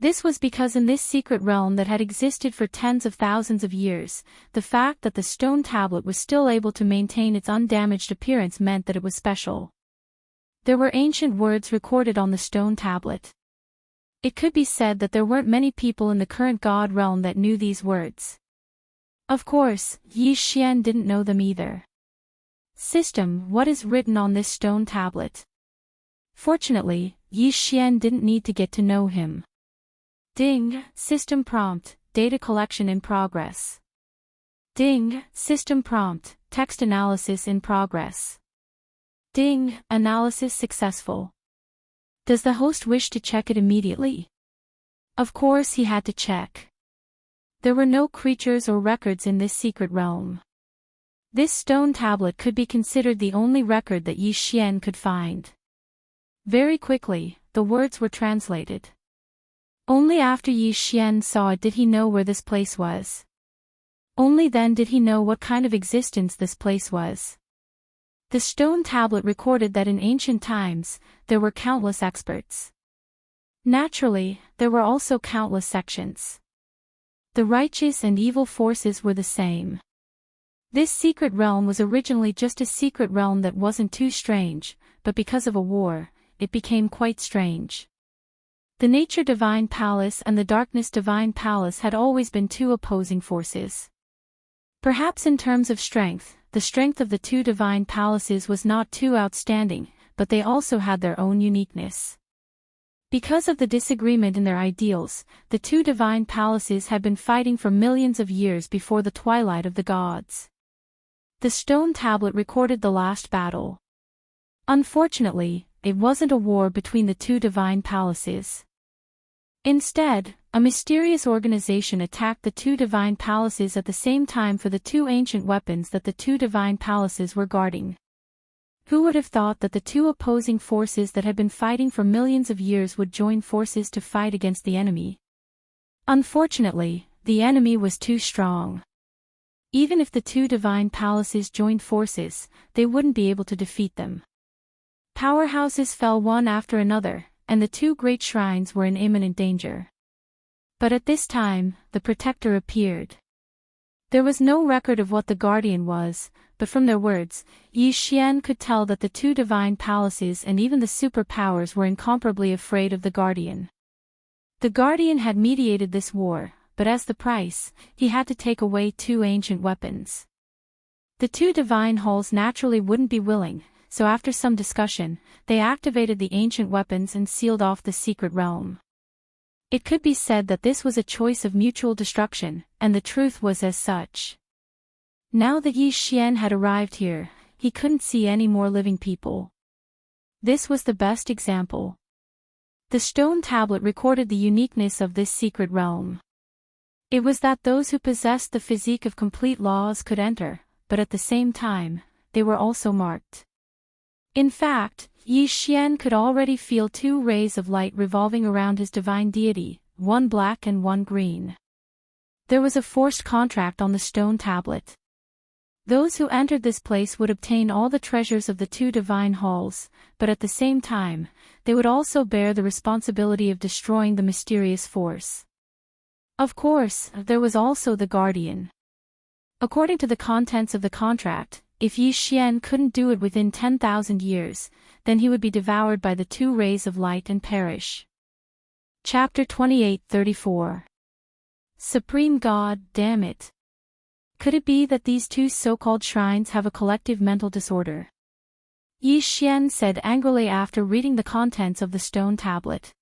Speaker 2: This was because in this secret realm that had existed for tens of thousands of years, the fact that the stone tablet was still able to maintain its undamaged appearance meant that it was special. There were ancient words recorded on the stone tablet. It could be said that there weren't many people in the current god realm that knew these words. Of course, Zhou Xian didn't know them either. System, what is written on this stone tablet? Fortunately, Zhou Xian didn't need to get to know him. Ding, system prompt, data collection in progress. Ding, system prompt, text analysis in progress. Ding, analysis successful. Does the host wish to check it immediately? Of course he had to check. There were no creatures or records in this secret realm. This stone tablet could be considered the only record that Zhou Xian could find. Very quickly, the words were translated. Only after Zhou Xian saw it did he know where this place was. Only then did he know what kind of existence this place was. The stone tablet recorded that in ancient times, there were countless experts. Naturally, there were also countless sections. The righteous and evil forces were the same. This secret realm was originally just a secret realm that wasn't too strange, but because of a war, it became quite strange. The Nature Divine Palace and the Darkness Divine Palace had always been 2 opposing forces. Perhaps in terms of strength, the strength of the 2 divine palaces was not too outstanding, but they also had their own uniqueness. Because of the disagreement in their ideals, the two divine palaces had been fighting for millions of years before the twilight of the gods. The stone tablet recorded the last battle. Unfortunately, it wasn't a war between the two divine palaces. Instead, a mysterious organization attacked the two divine palaces at the same time for the two ancient weapons that the two divine palaces were guarding. Who would have thought that the two opposing forces that had been fighting for millions of years would join forces to fight against the enemy? Unfortunately, the enemy was too strong. Even if the two divine palaces joined forces, they wouldn't be able to defeat them. Powerhouses fell one after another, and the two great shrines were in imminent danger. But at this time, the protector appeared. There was no record of what the guardian was, but from their words, Zhou Xian could tell that the two divine palaces and even the superpowers were incomparably afraid of the guardian. The guardian had mediated this war, but as the price, he had to take away two ancient weapons. The two divine halls naturally wouldn't be willing, so after some discussion, they activated the ancient weapons and sealed off the secret realm. It could be said that this was a choice of mutual destruction, and the truth was as such. Now that Zhou Xian had arrived here, he couldn't see any more living people. This was the best example. The stone tablet recorded the uniqueness of this secret realm. It was that those who possessed the physique of complete laws could enter, but at the same time, they were also marked. In fact, Zhou Xian could already feel two rays of light revolving around his divine deity, one black and one green. There was a forced contract on the stone tablet. Those who entered this place would obtain all the treasures of the two divine halls, but at the same time, they would also bear the responsibility of destroying the mysterious force. Of course, there was also the guardian. According to the contents of the contract, if Zhou Xian couldn't do it within 10,000 years, then he would be devoured by the two rays of light and perish. Chapter 28:34. Supreme God, damn it. Could it be that these two so-called shrines have a collective mental disorder? Zhou Xian said angrily after reading the contents of the stone tablet.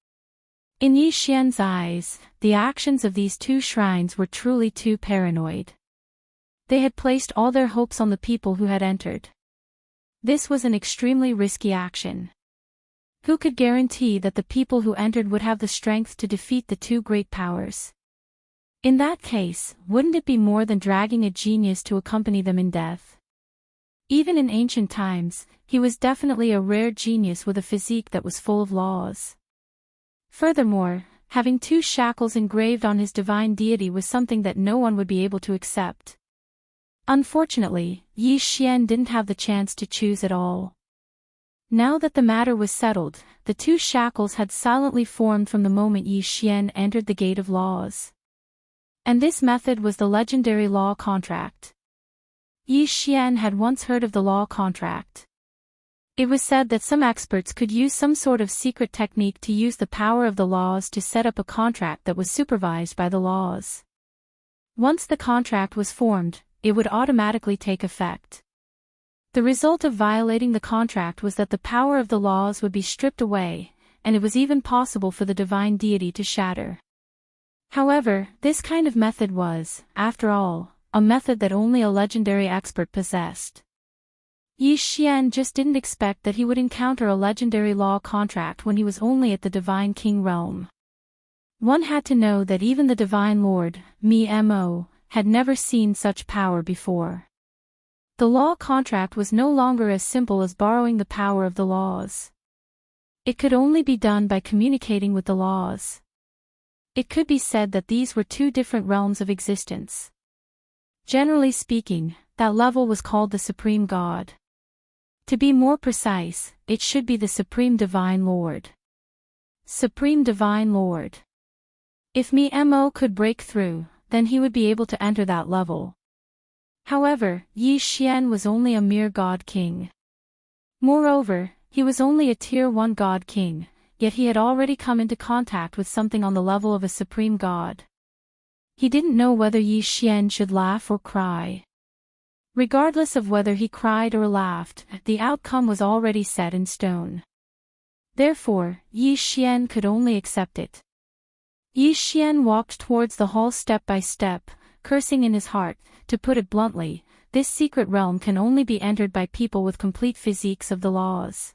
Speaker 2: In Zhou Xian's eyes, the actions of these two shrines were truly too paranoid. They had placed all their hopes on the people who had entered. This was an extremely risky action. Who could guarantee that the people who entered would have the strength to defeat the two great powers? In that case, wouldn't it be more than dragging a genius to accompany them in death? Even in ancient times, he was definitely a rare genius with a physique that was full of laws. Furthermore, having two shackles engraved on his divine deity was something that no one would be able to accept. Unfortunately, Zhou Xian didn't have the chance to choose at all. Now that the matter was settled, the two shackles had silently formed from the moment Zhou Xian entered the Gate of Laws. And this method was the legendary law contract. Zhou Xian had once heard of the law contract. It was said that some experts could use some sort of secret technique to use the power of the laws to set up a contract that was supervised by the laws. Once the contract was formed, it would automatically take effect. The result of violating the contract was that the power of the laws would be stripped away, and it was even possible for the divine deity to shatter. However, this kind of method was, after all, a method that only a legendary expert possessed. Zhou Xian just didn't expect that he would encounter a legendary law contract when he was only at the Divine King realm. One had to know that even the Divine Lord, Mo, had never seen such power before. The law contract was no longer as simple as borrowing the power of the laws. It could only be done by communicating with the laws. It could be said that these were two different realms of existence. Generally speaking, that level was called the Supreme God. To be more precise, it should be the Supreme Divine Lord. Supreme Divine Lord. If Mo could break through, then he would be able to enter that level. However, Zhou Xian was only a mere God King. Moreover, he was only a Tier 1 God King, yet he had already come into contact with something on the level of a Supreme God. He didn't know whether Zhou Xian should laugh or cry. Regardless of whether he cried or laughed, the outcome was already set in stone. Therefore, Yi Xian could only accept it. Yi Xian walked towards the hall step by step, cursing in his heart. To put it bluntly, this secret realm can only be entered by people with complete physiques of the laws.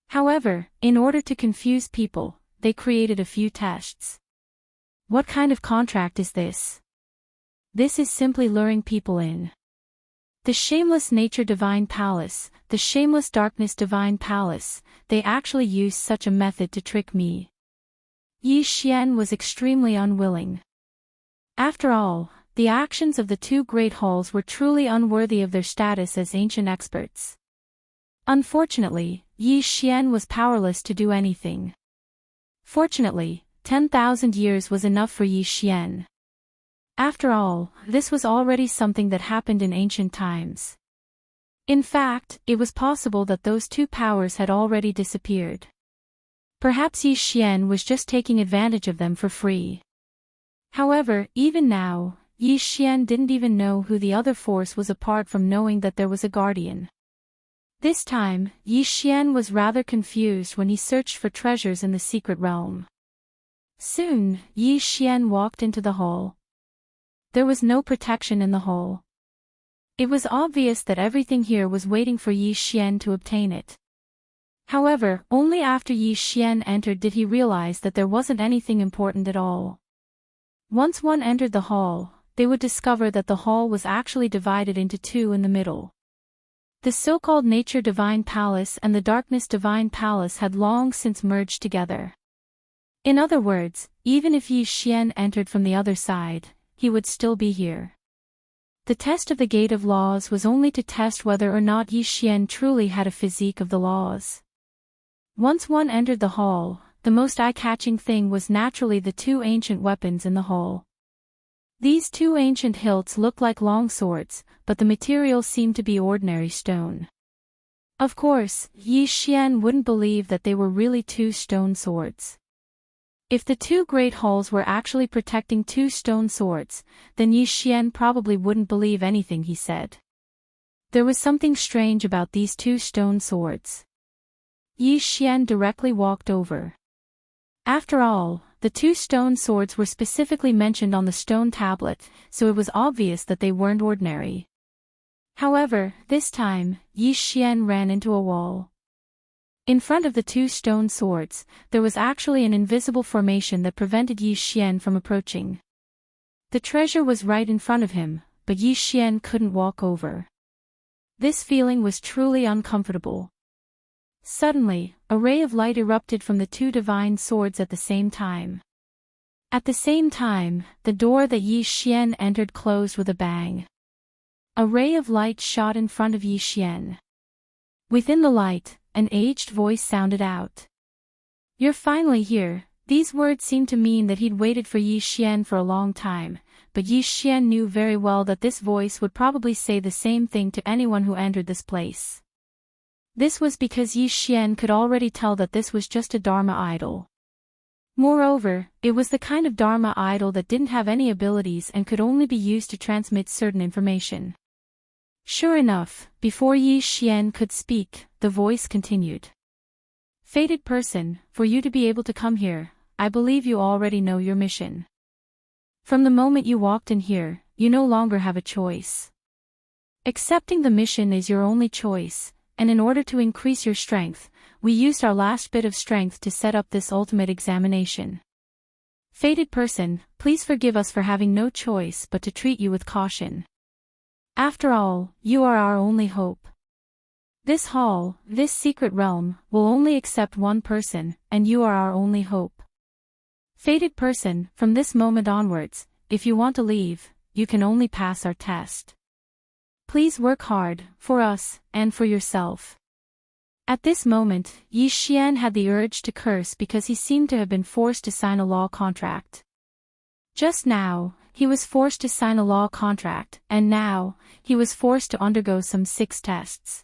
Speaker 2: However, in order to confuse people, they created a few tests. What kind of contract is this? This is simply luring people in. The shameless nature divine palace, the shameless darkness divine palace, they actually used such a method to trick me. Yi Xian was extremely unwilling. After all, the actions of the two great halls were truly unworthy of their status as ancient experts. Unfortunately, Yi Xian was powerless to do anything. Fortunately, 10,000 years was enough for Yi Xian. After all, this was already something that happened in ancient times. In fact, it was possible that those two powers had already disappeared. Perhaps Yi Xian was just taking advantage of them for free. However, even now, Yi Xian didn't even know who the other force was apart from knowing that there was a guardian. This time, Yi Xian was rather confused when he searched for treasures in the secret realm. Soon, Yi Xian walked into the hall. There was no protection in the hall. It was obvious that everything here was waiting for Yi Xian to obtain it. However, only after Yi Xian entered did he realize that there wasn't anything important at all. Once one entered the hall, they would discover that the hall was actually divided into two in the middle. The so-called Nature Divine Palace and the Darkness Divine Palace had long since merged together. In other words, even if Yi Xian entered from the other side, he would still be here. The test of the Gate of Laws was only to test whether or not Yi Xian truly had a physique of the laws. Once one entered the hall, the most eye-catching thing was naturally the two ancient weapons in the hall. These two ancient hilts looked like long swords, but the material seemed to be ordinary stone. Of course, Yi Xian wouldn't believe that they were really two stone swords. If the two great halls were actually protecting two stone swords, then Yi Xian probably wouldn't believe anything he said. There was something strange about these two stone swords. Yi Xian directly walked over. After all, the two stone swords were specifically mentioned on the stone tablet, so it was obvious that they weren't ordinary. However, this time, Yi Xian ran into a wall. In front of the two stone swords, there was actually an invisible formation that prevented Yi Xian from approaching. The treasure was right in front of him, but Yi Xian couldn't walk over. This feeling was truly uncomfortable. Suddenly, a ray of light erupted from the two divine swords at the same time. At the same time, the door that Yi Xian entered closed with a bang. A ray of light shot in front of Yi Xian. Within the light, an aged voice sounded out. "You're finally here." These words seemed to mean that he'd waited for Yi Xian for a long time, but Yi Xian knew very well that this voice would probably say the same thing to anyone who entered this place. This was because Yi Xian could already tell that this was just a Dharma idol. Moreover, it was the kind of Dharma idol that didn't have any abilities and could only be used to transmit certain information. Sure enough, before Yi Xian could speak, the voice continued. "Fated person, for you to be able to come here, I believe you already know your mission. From the moment you walked in here, you no longer have a choice. Accepting the mission is your only choice, and in order to increase your strength, we used our last bit of strength to set up this ultimate examination. Fated person, please forgive us for having no choice but to treat you with caution. After all, you are our only hope. This hall, this secret realm, will only accept one person, and you are our only hope. Fated person, from this moment onwards, if you want to leave, you can only pass our test. Please work hard, for us, and for yourself." At this moment, Yi Xian had the urge to curse because he seemed to have been forced to sign a law contract. Just now, he was forced to sign a law contract, and now, he was forced to undergo some 6 tests.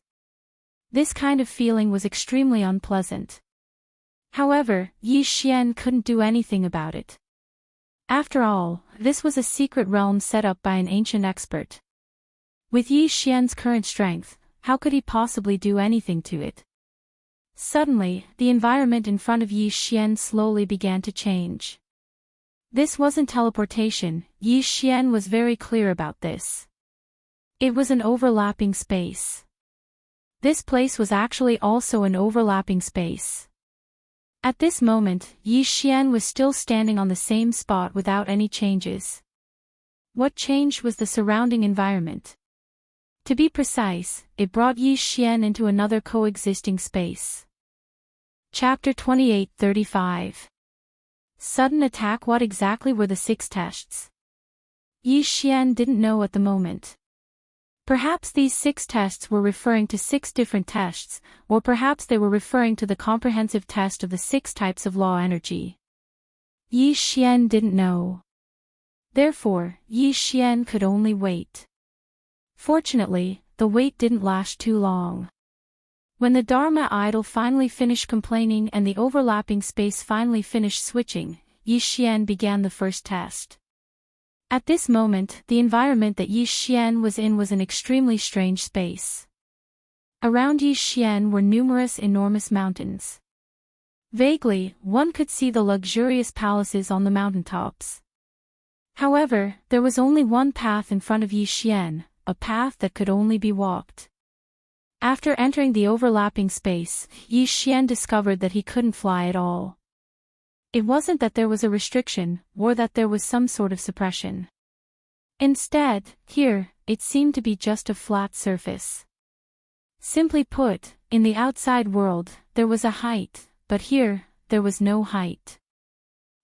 Speaker 2: This kind of feeling was extremely unpleasant. However, Yi Xian couldn't do anything about it. After all, this was a secret realm set up by an ancient expert. With Yi Xian's current strength, how could he possibly do anything to it? Suddenly, the environment in front of Yi Xian slowly began to change. This wasn't teleportation, Yi Xian was very clear about this. It was an overlapping space. This place was actually also an overlapping space. At this moment, Yi Xian was still standing on the same spot without any changes. What changed was the surrounding environment. To be precise, it brought Yi Xian into another coexisting space. Chapter 28:35. Sudden attack. What exactly were the 6 tests? Yi Xian didn't know at the moment. Perhaps these 6 tests were referring to 6 different tests, or perhaps they were referring to the comprehensive test of the 6 types of law energy. Yi Xian didn't know. Therefore, Yi Xian could only wait. Fortunately, the wait didn't last too long. When the Dharma idol finally finished complaining and the overlapping space finally finished switching, Yi Xian began the first test. At this moment, the environment that Yi Xian was in was an extremely strange space. Around Yi Xian were numerous enormous mountains. Vaguely, one could see the luxurious palaces on the mountaintops. However, there was only one path in front of Yi Xian, a path that could only be walked. After entering the overlapping space, Yi Xian discovered that he couldn't fly at all. It wasn't that there was a restriction, or that there was some sort of suppression. Instead, here, it seemed to be just a flat surface. Simply put, in the outside world, there was a height, but here, there was no height.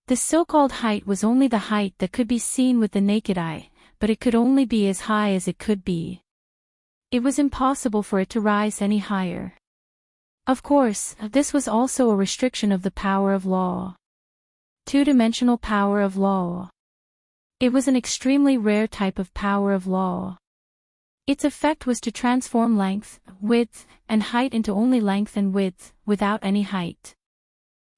Speaker 2: The so-called height was only the height that could be seen with the naked eye, but it could only be as high as it could be. It was impossible for it to rise any higher. Of course, this was also a restriction of the power of law. Two-dimensional power of law. It was an extremely rare type of power of law. Its effect was to transform length, width, and height into only length and width, without any height.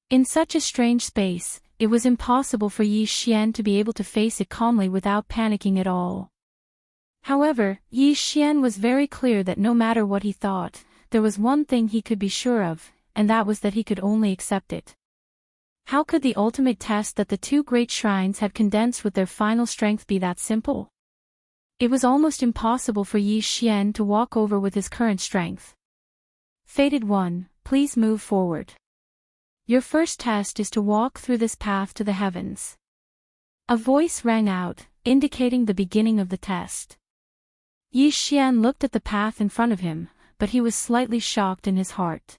Speaker 2: In such a strange space, it was impossible for Yi Xian to be able to face it calmly without panicking at all. However, Yi Xian was very clear that no matter what he thought, there was one thing he could be sure of, and that was that he could only accept it. How could the ultimate test that the 2 great shrines had condensed with their final strength be that simple? It was almost impossible for Yi Xian to walk over with his current strength. Fated one, please move forward. Your first test is to walk through this path to the heavens. A voice rang out, indicating the beginning of the test. Yi Xian looked at the path in front of him, but he was slightly shocked in his heart.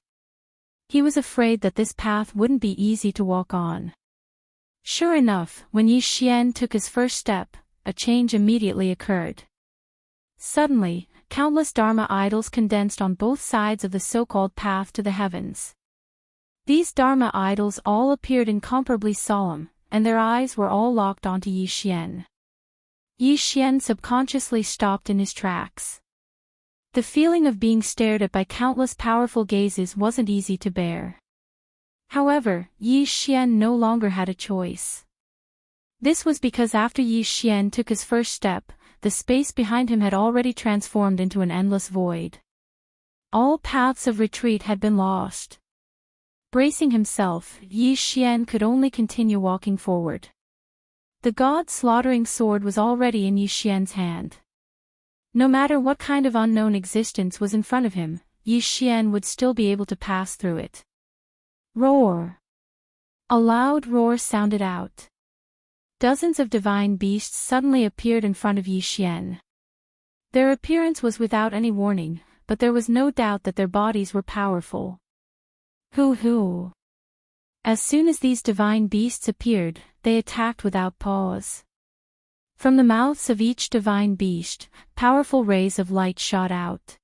Speaker 2: He was afraid that this path wouldn't be easy to walk on. Sure enough, when Yi Xian took his first step, a change immediately occurred. Suddenly, countless Dharma idols condensed on both sides of the so-called path to the heavens. These Dharma idols all appeared incomparably solemn, and their eyes were all locked onto Yi Xian. Yi Xian subconsciously stopped in his tracks. The feeling of being stared at by countless powerful gazes wasn't easy to bear. However, Yi Xian no longer had a choice. This was because after Yi Xian took his first step, the space behind him had already transformed into an endless void. All paths of retreat had been lost. Bracing himself, Yi Xian could only continue walking forward. The god-slaughtering sword was already in Yi Xian's hand. No matter what kind of unknown existence was in front of him, Yi Xian would still be able to pass through it. Roar! A loud roar sounded out. Dozens of divine beasts suddenly appeared in front of Yi Xian. Their appearance was without any warning, but there was no doubt that their bodies were powerful. Hoo! As soon as these divine beasts appeared, they attacked without pause. From the mouths of each divine beast, powerful rays of light shot out.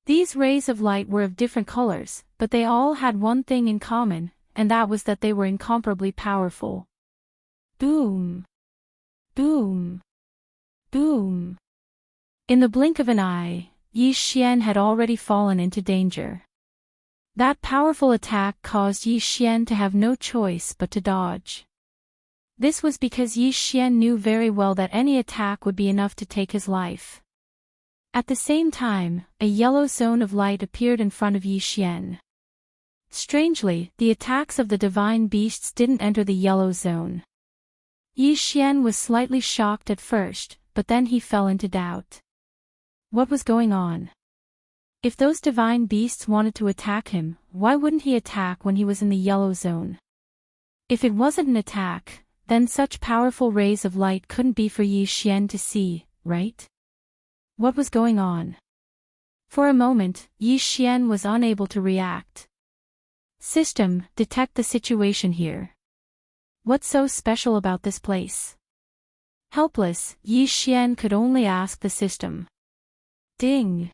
Speaker 2: These rays of light were of different colors, but they all had one thing in common, and that was that they were incomparably powerful. Boom! Boom! Boom! In the blink of an eye, Yi Xian had already fallen into danger. That powerful attack caused Yi Xian to have no choice but to dodge. This was because Yi Xian knew very well that any attack would be enough to take his life. At the same time, a yellow zone of light appeared in front of Yi Xian. Strangely, the attacks of the divine beasts didn't enter the yellow zone. Yi Xian was slightly shocked at first, but then he fell into doubt. What was going on? If those divine beasts wanted to attack him, why wouldn't he attack when he was in the yellow zone? If it wasn't an attack, then such powerful rays of light couldn't be for Yi Xian to see, right? What was going on? For a moment, Yi Xian was unable to react. System, detect the situation here. What's so special about this place? Helpless, Yi Xian could only ask the system. Ding.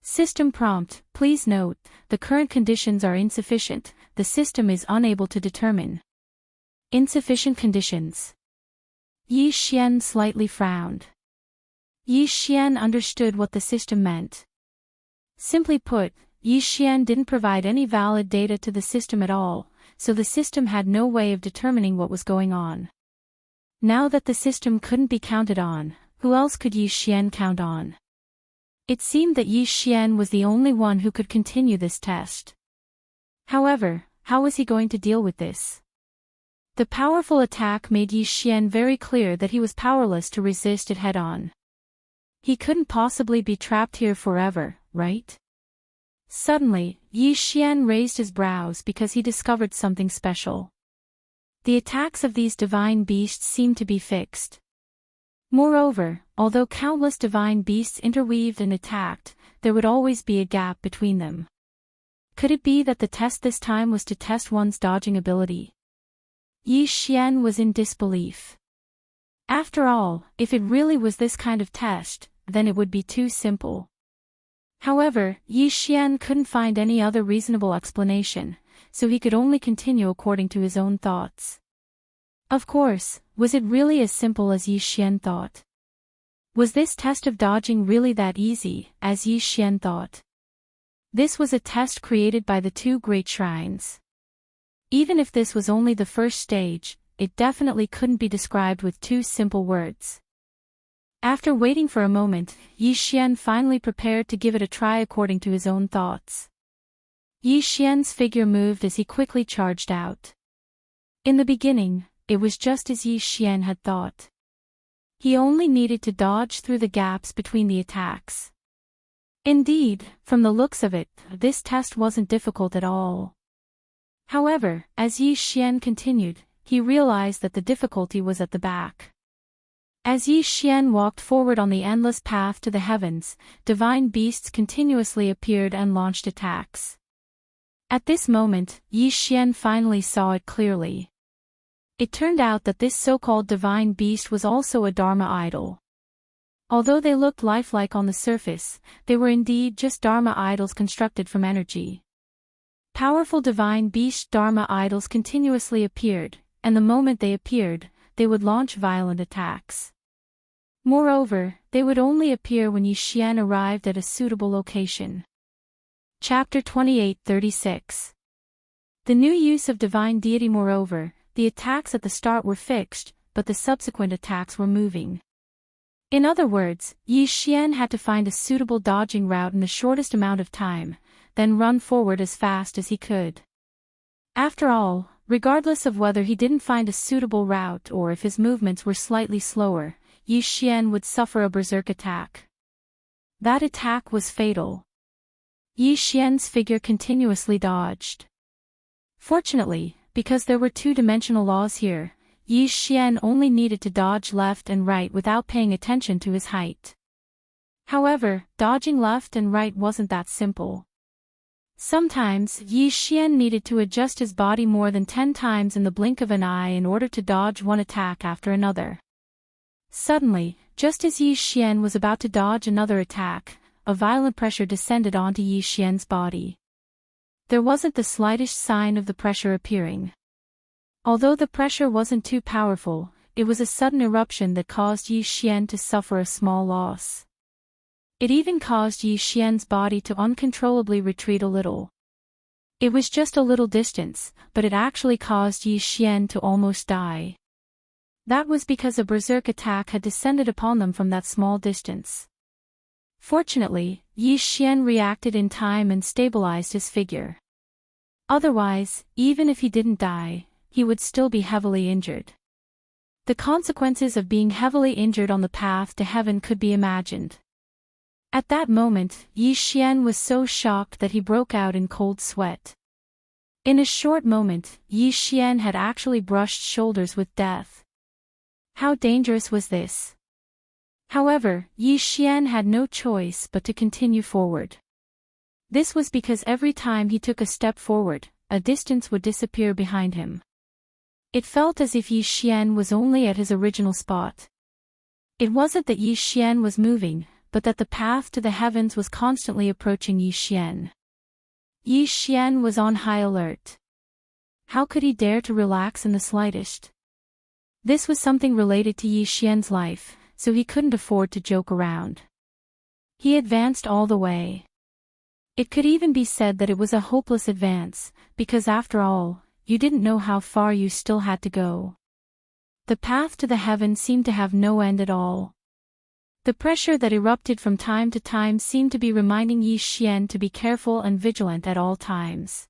Speaker 2: System prompt, please note, the current conditions are insufficient, the system is unable to determine. Insufficient conditions. Yi Xian slightly frowned. Yi Xian understood what the system meant. Simply put, Yi Xian didn't provide any valid data to the system at all, so the system had no way of determining what was going on. Now that the system couldn't be counted on, who else could Yi Xian count on? It seemed that Yi Xian was the only one who could continue this test. However, how was he going to deal with this? The powerful attack made Yi Xian very clear that he was powerless to resist it head-on. He couldn't possibly be trapped here forever, right? Suddenly, Yi Xian raised his brows because he discovered something special. The attacks of these divine beasts seemed to be fixed. Moreover, although countless divine beasts interweaved and attacked, there would always be a gap between them. Could it be that the test this time was to test one's dodging ability? Yi Xian was in disbelief. After all, if it really was this kind of test, then it would be too simple. However, Yi Xian couldn't find any other reasonable explanation, so he could only continue according to his own thoughts. Of course, was it really as simple as Yi Xian thought? Was this test of dodging really that easy, as Yi Xian thought? This was a test created by the two great shrines. Even if this was only the first stage, it definitely couldn't be described with two simple words. After waiting for a moment, Yi Xian finally prepared to give it a try according to his own thoughts. Yi Xian's figure moved as he quickly charged out. In the beginning, it was just as Yi Xian had thought. He only needed to dodge through the gaps between the attacks. Indeed, from the looks of it, this test wasn't difficult at all. However, as Yi Xian continued, he realized that the difficulty was at the back. As Yi Xian walked forward on the endless path to the heavens, divine beasts continuously appeared and launched attacks. At this moment, Yi Xian finally saw it clearly. It turned out that this so-called divine beast was also a Dharma idol. Although they looked lifelike on the surface, they were indeed just Dharma idols constructed from energy. Powerful divine beast Dharma idols continuously appeared, and the moment they appeared, they would launch violent attacks. Moreover, they would only appear when Yi Xian arrived at a suitable location. Chapter 28-36. The new use of divine deity. Moreover, the attacks at the start were fixed, but the subsequent attacks were moving. In other words, Yi Xian had to find a suitable dodging route in the shortest amount of time, then run forward as fast as he could. After all, regardless of whether he didn't find a suitable route or if his movements were slightly slower, Yi Xian would suffer a berserk attack. That attack was fatal. Yi Xian's figure continuously dodged. Fortunately, because there were two-dimensional laws here, Yi Xian only needed to dodge left and right without paying attention to his height. However, dodging left and right wasn't that simple. Sometimes, Yi Xian needed to adjust his body more than 10 times in the blink of an eye in order to dodge one attack after another. Suddenly, just as Yi Xian was about to dodge another attack, a violent pressure descended onto Yi Xian's body. There wasn't the slightest sign of the pressure appearing. Although the pressure wasn't too powerful, it was a sudden eruption that caused Yi Xian to suffer a small loss. It even caused Yi Xian's body to uncontrollably retreat a little. It was just a little distance, but it actually caused Yi Xian to almost die. That was because a berserk attack had descended upon them from that small distance. Fortunately, Yi Xian reacted in time and stabilized his figure. Otherwise, even if he didn't die, he would still be heavily injured. The consequences of being heavily injured on the path to heaven could be imagined. At that moment, Yi Xian was so shocked that he broke out in cold sweat. In a short moment, Yi Xian had actually brushed shoulders with death. How dangerous was this? However, Yi Xian had no choice but to continue forward. This was because every time he took a step forward, a distance would disappear behind him. It felt as if Yi Xian was only at his original spot. It wasn't that Yi Xian was moving, but that the path to the heavens was constantly approaching Yi Xian. Yi Xian was on high alert. How could he dare to relax in the slightest? This was something related to Yi Xian's life, so he couldn't afford to joke around. He advanced all the way. It could even be said that it was a hopeless advance, because after all, you didn't know how far you still had to go. The path to the heavens seemed to have no end at all. The pressure that erupted from time to time seemed to be reminding Yi Xian to be careful and vigilant at all times.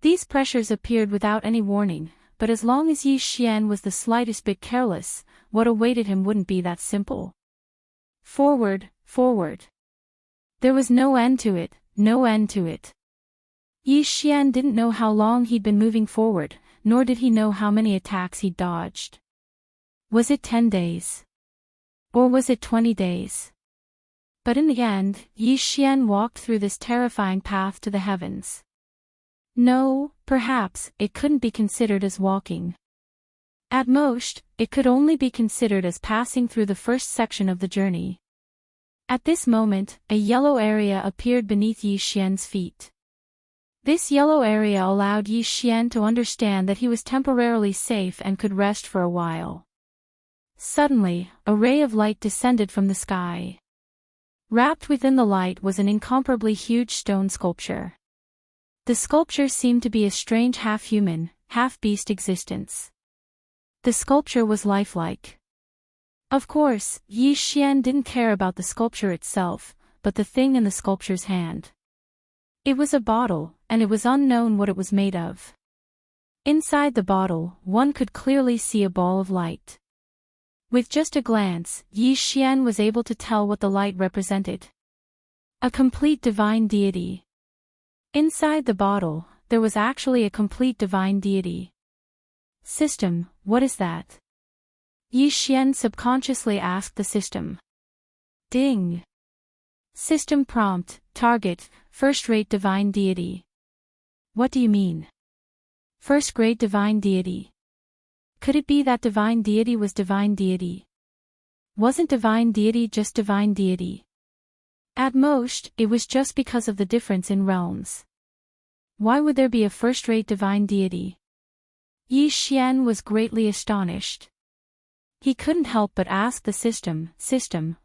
Speaker 2: These pressures appeared without any warning, but as long as Yi Xian was the slightest bit careless, what awaited him wouldn't be that simple. Forward, forward. There was no end to it, no end to it. Yi Xian didn't know how long he'd been moving forward, nor did he know how many attacks he'd dodged. Was it 10 days? Or was it 20 days? But in the end, Yi Xian walked through this terrifying path to the heavens. No, perhaps, it couldn't be considered as walking. At most, it could only be considered as passing through the first section of the journey. At this moment, a yellow area appeared beneath Yi Xian's feet. This yellow area allowed Yi Xian to understand that he was temporarily safe and could rest for a while. Suddenly, a ray of light descended from the sky. Wrapped within the light was an incomparably huge stone sculpture. The sculpture seemed to be a strange half-human, half-beast existence. The sculpture was lifelike. Of course, Yi Xian didn't care about the sculpture itself, but the thing in the sculpture's hand. It was a bottle, and it was unknown what it was made of. Inside the bottle, one could clearly see a ball of light. With just a glance, Yi Xian was able to tell what the light represented. A complete divine deity. Inside the bottle, there was actually a complete divine deity. System, what is that? Yi Xian subconsciously asked the system. Ding. System prompt, target, first-rate divine deity. What do you mean? First-grade divine deity. Could it be that divine deity was divine deity? Wasn't divine deity just divine deity? At most, it was just because of the difference in realms. Why would there be a first-rate divine deity? Yi Xian was greatly astonished. He couldn't help but ask the system,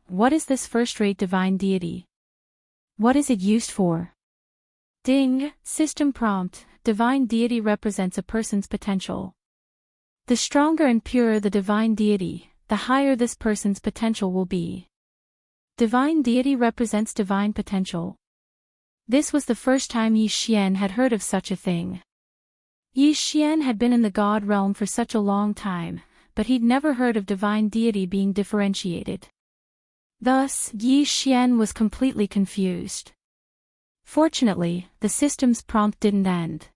Speaker 2: what is this first-rate divine deity? What is it used for? Ding, system prompt, divine deity represents a person's potential. The stronger and purer the divine deity, the higher this person's potential will be. Divine deity represents divine potential. This was the first time Yi Xian had heard of such a thing. Yi Xian had been in the god realm for such a long time, but he'd never heard of divine deity being differentiated. Thus, Yi Xian was completely confused. Fortunately, the system's prompt didn't end.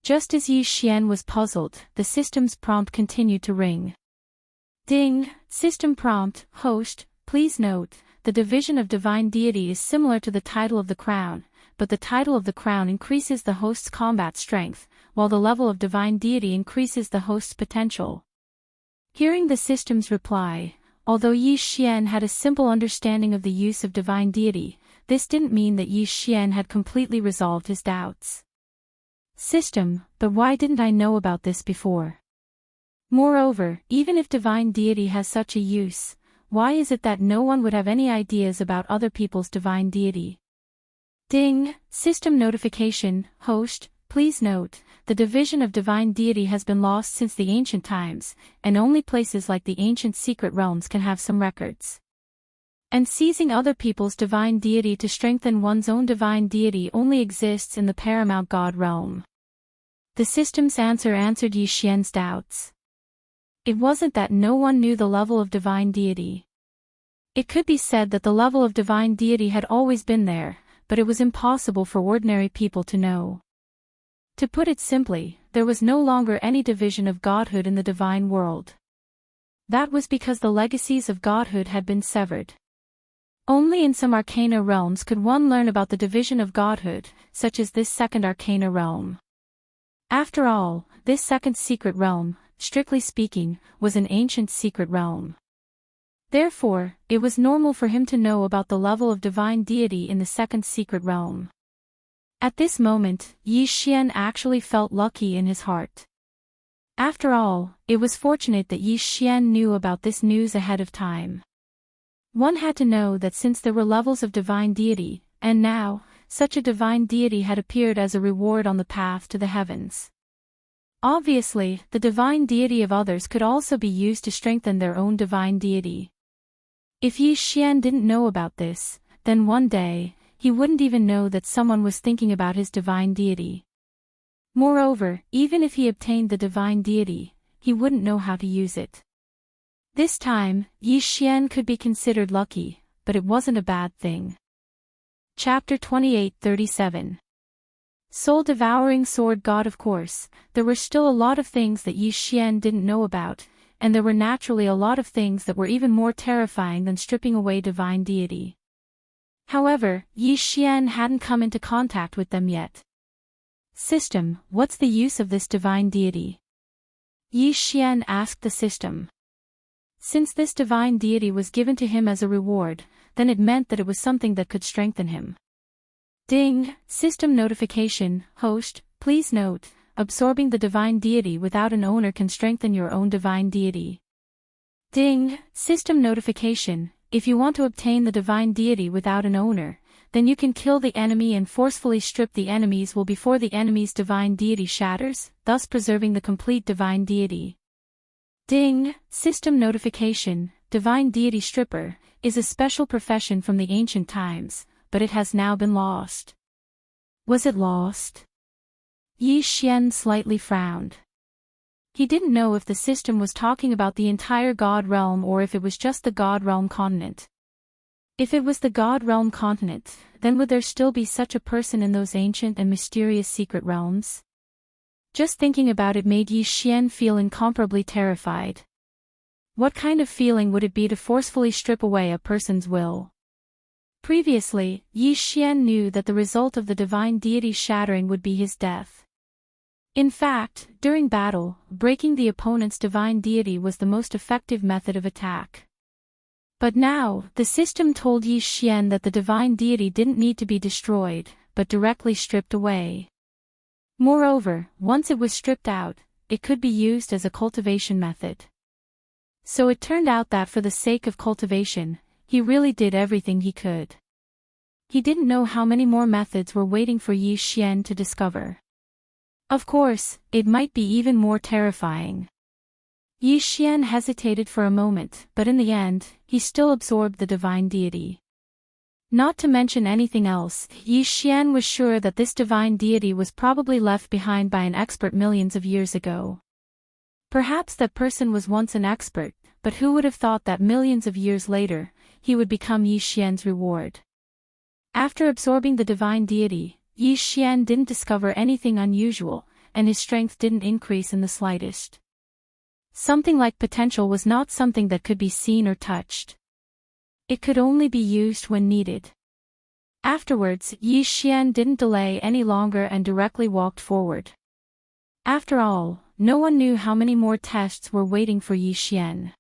Speaker 2: Just as Yi Xian was puzzled, the system's prompt continued to ring. Ding, system prompt, host, please note, the division of divine deity is similar to the title of the crown, but the title of the crown increases the host's combat strength, while the level of divine deity increases the host's potential. Hearing the system's reply, although Yi Xian had a simple understanding of the use of divine deity, this didn't mean that Yi Xian had completely resolved his doubts. System, but why didn't I know about this before? Moreover, even if divine deity has such a use, why is it that no one would have any ideas about other people's divine deity? Ding, system notification, host, please note, the division of divine deity has been lost since the ancient times, and only places like the ancient secret realms can have some records. And seizing other people's divine deity to strengthen one's own divine deity only exists in the paramount God realm. The system's answer answered Yi Xian's doubts. It wasn't that no one knew the level of divine deity. It could be said that the level of divine deity had always been there, but it was impossible for ordinary people to know. To put it simply, there was no longer any division of godhood in the divine world. That was because the legacies of godhood had been severed. Only in some arcana realms could one learn about the division of godhood, such as this second arcana realm. After all, this second secret realm, strictly speaking, was an ancient secret realm. Therefore, it was normal for him to know about the level of divine deity in the second secret realm. At this moment, Yi Xian actually felt lucky in his heart. After all, it was fortunate that Yi Xian knew about this news ahead of time. One had to know that since there were levels of divine deity, and now, such a divine deity had appeared as a reward on the path to the heavens. Obviously, the divine deity of others could also be used to strengthen their own divine deity. If Yi Xian didn't know about this, then one day, he wouldn't even know that someone was thinking about his divine deity. Moreover, even if he obtained the divine deity, he wouldn't know how to use it. This time, Yi Xian could be considered lucky, but it wasn't a bad thing. Chapter 28-37. Soul-devouring sword god. Of course, there were still a lot of things that Yi Xian didn't know about, and there were naturally a lot of things that were even more terrifying than stripping away divine deity. However, Yi Xian hadn't come into contact with them yet. System, what's the use of this divine deity? Yi Xian asked the system. Since this divine deity was given to him as a reward, then it meant that it was something that could strengthen him. Ding, system notification, host, please note, absorbing the divine deity without an owner can strengthen your own divine deity. Ding, system notification, if you want to obtain the divine deity without an owner, then you can kill the enemy and forcefully strip the enemy's will before the enemy's divine deity shatters, thus preserving the complete divine deity. Ding, system notification, divine deity stripper, is a special profession from the ancient times, but it has now been lost. Was it lost? Yi Xian slightly frowned. He didn't know if the system was talking about the entire God realm or if it was just the God realm continent. If it was the God realm continent, then would there still be such a person in those ancient and mysterious secret realms? Just thinking about it made Yi Xian feel incomparably terrified. What kind of feeling would it be to forcefully strip away a person's will? Previously, Yi Xian knew that the result of the divine deity shattering would be his death. In fact, during battle, breaking the opponent's divine deity was the most effective method of attack. But now, the system told Yi Xian that the divine deity didn't need to be destroyed, but directly stripped away. Moreover, once it was stripped out, it could be used as a cultivation method. So it turned out that for the sake of cultivation, he really did everything he could. He didn't know how many more methods were waiting for Yi Xian to discover. Of course, it might be even more terrifying. Yi Xian hesitated for a moment, but in the end, he still absorbed the divine deity. Not to mention anything else, Yi Xian was sure that this divine deity was probably left behind by an expert millions of years ago. Perhaps that person was once an expert, but who would have thought that millions of years later, he would become Yi Xian's reward? After absorbing the divine deity, Yi Xian didn't discover anything unusual, and his strength didn't increase in the slightest. Something like potential was not something that could be seen or touched. It could only be used when needed. Afterwards, Yi Xian didn't delay any longer and directly walked forward. After all, no one knew how many more tests were waiting for Yi Xian.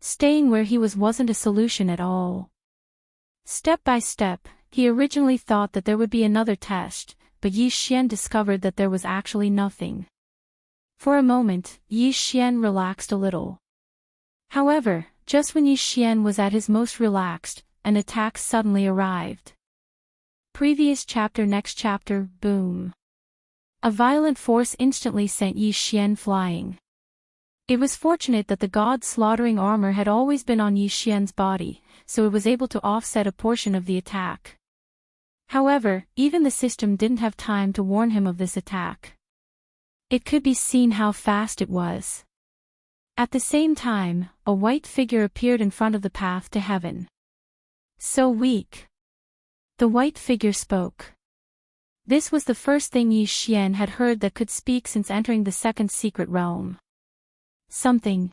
Speaker 2: Staying where he was wasn't a solution at all. Step by step, he originally thought that there would be another test, but Yi Xian discovered that there was actually nothing. For a moment, Yi Xian relaxed a little. However, just when Yi Xian was at his most relaxed, an attack suddenly arrived. Previous chapter. Next chapter, boom. A violent force instantly sent Yi Xian flying. It was fortunate that the god's slaughtering armor had always been on Yi Xian's body, so it was able to offset a portion of the attack. However, even the system didn't have time to warn him of this attack. It could be seen how fast it was. At the same time, a white figure appeared in front of the path to heaven. So weak. The white figure spoke. This was the first thing Yi Xian had heard that could speak since entering the second secret realm. Something.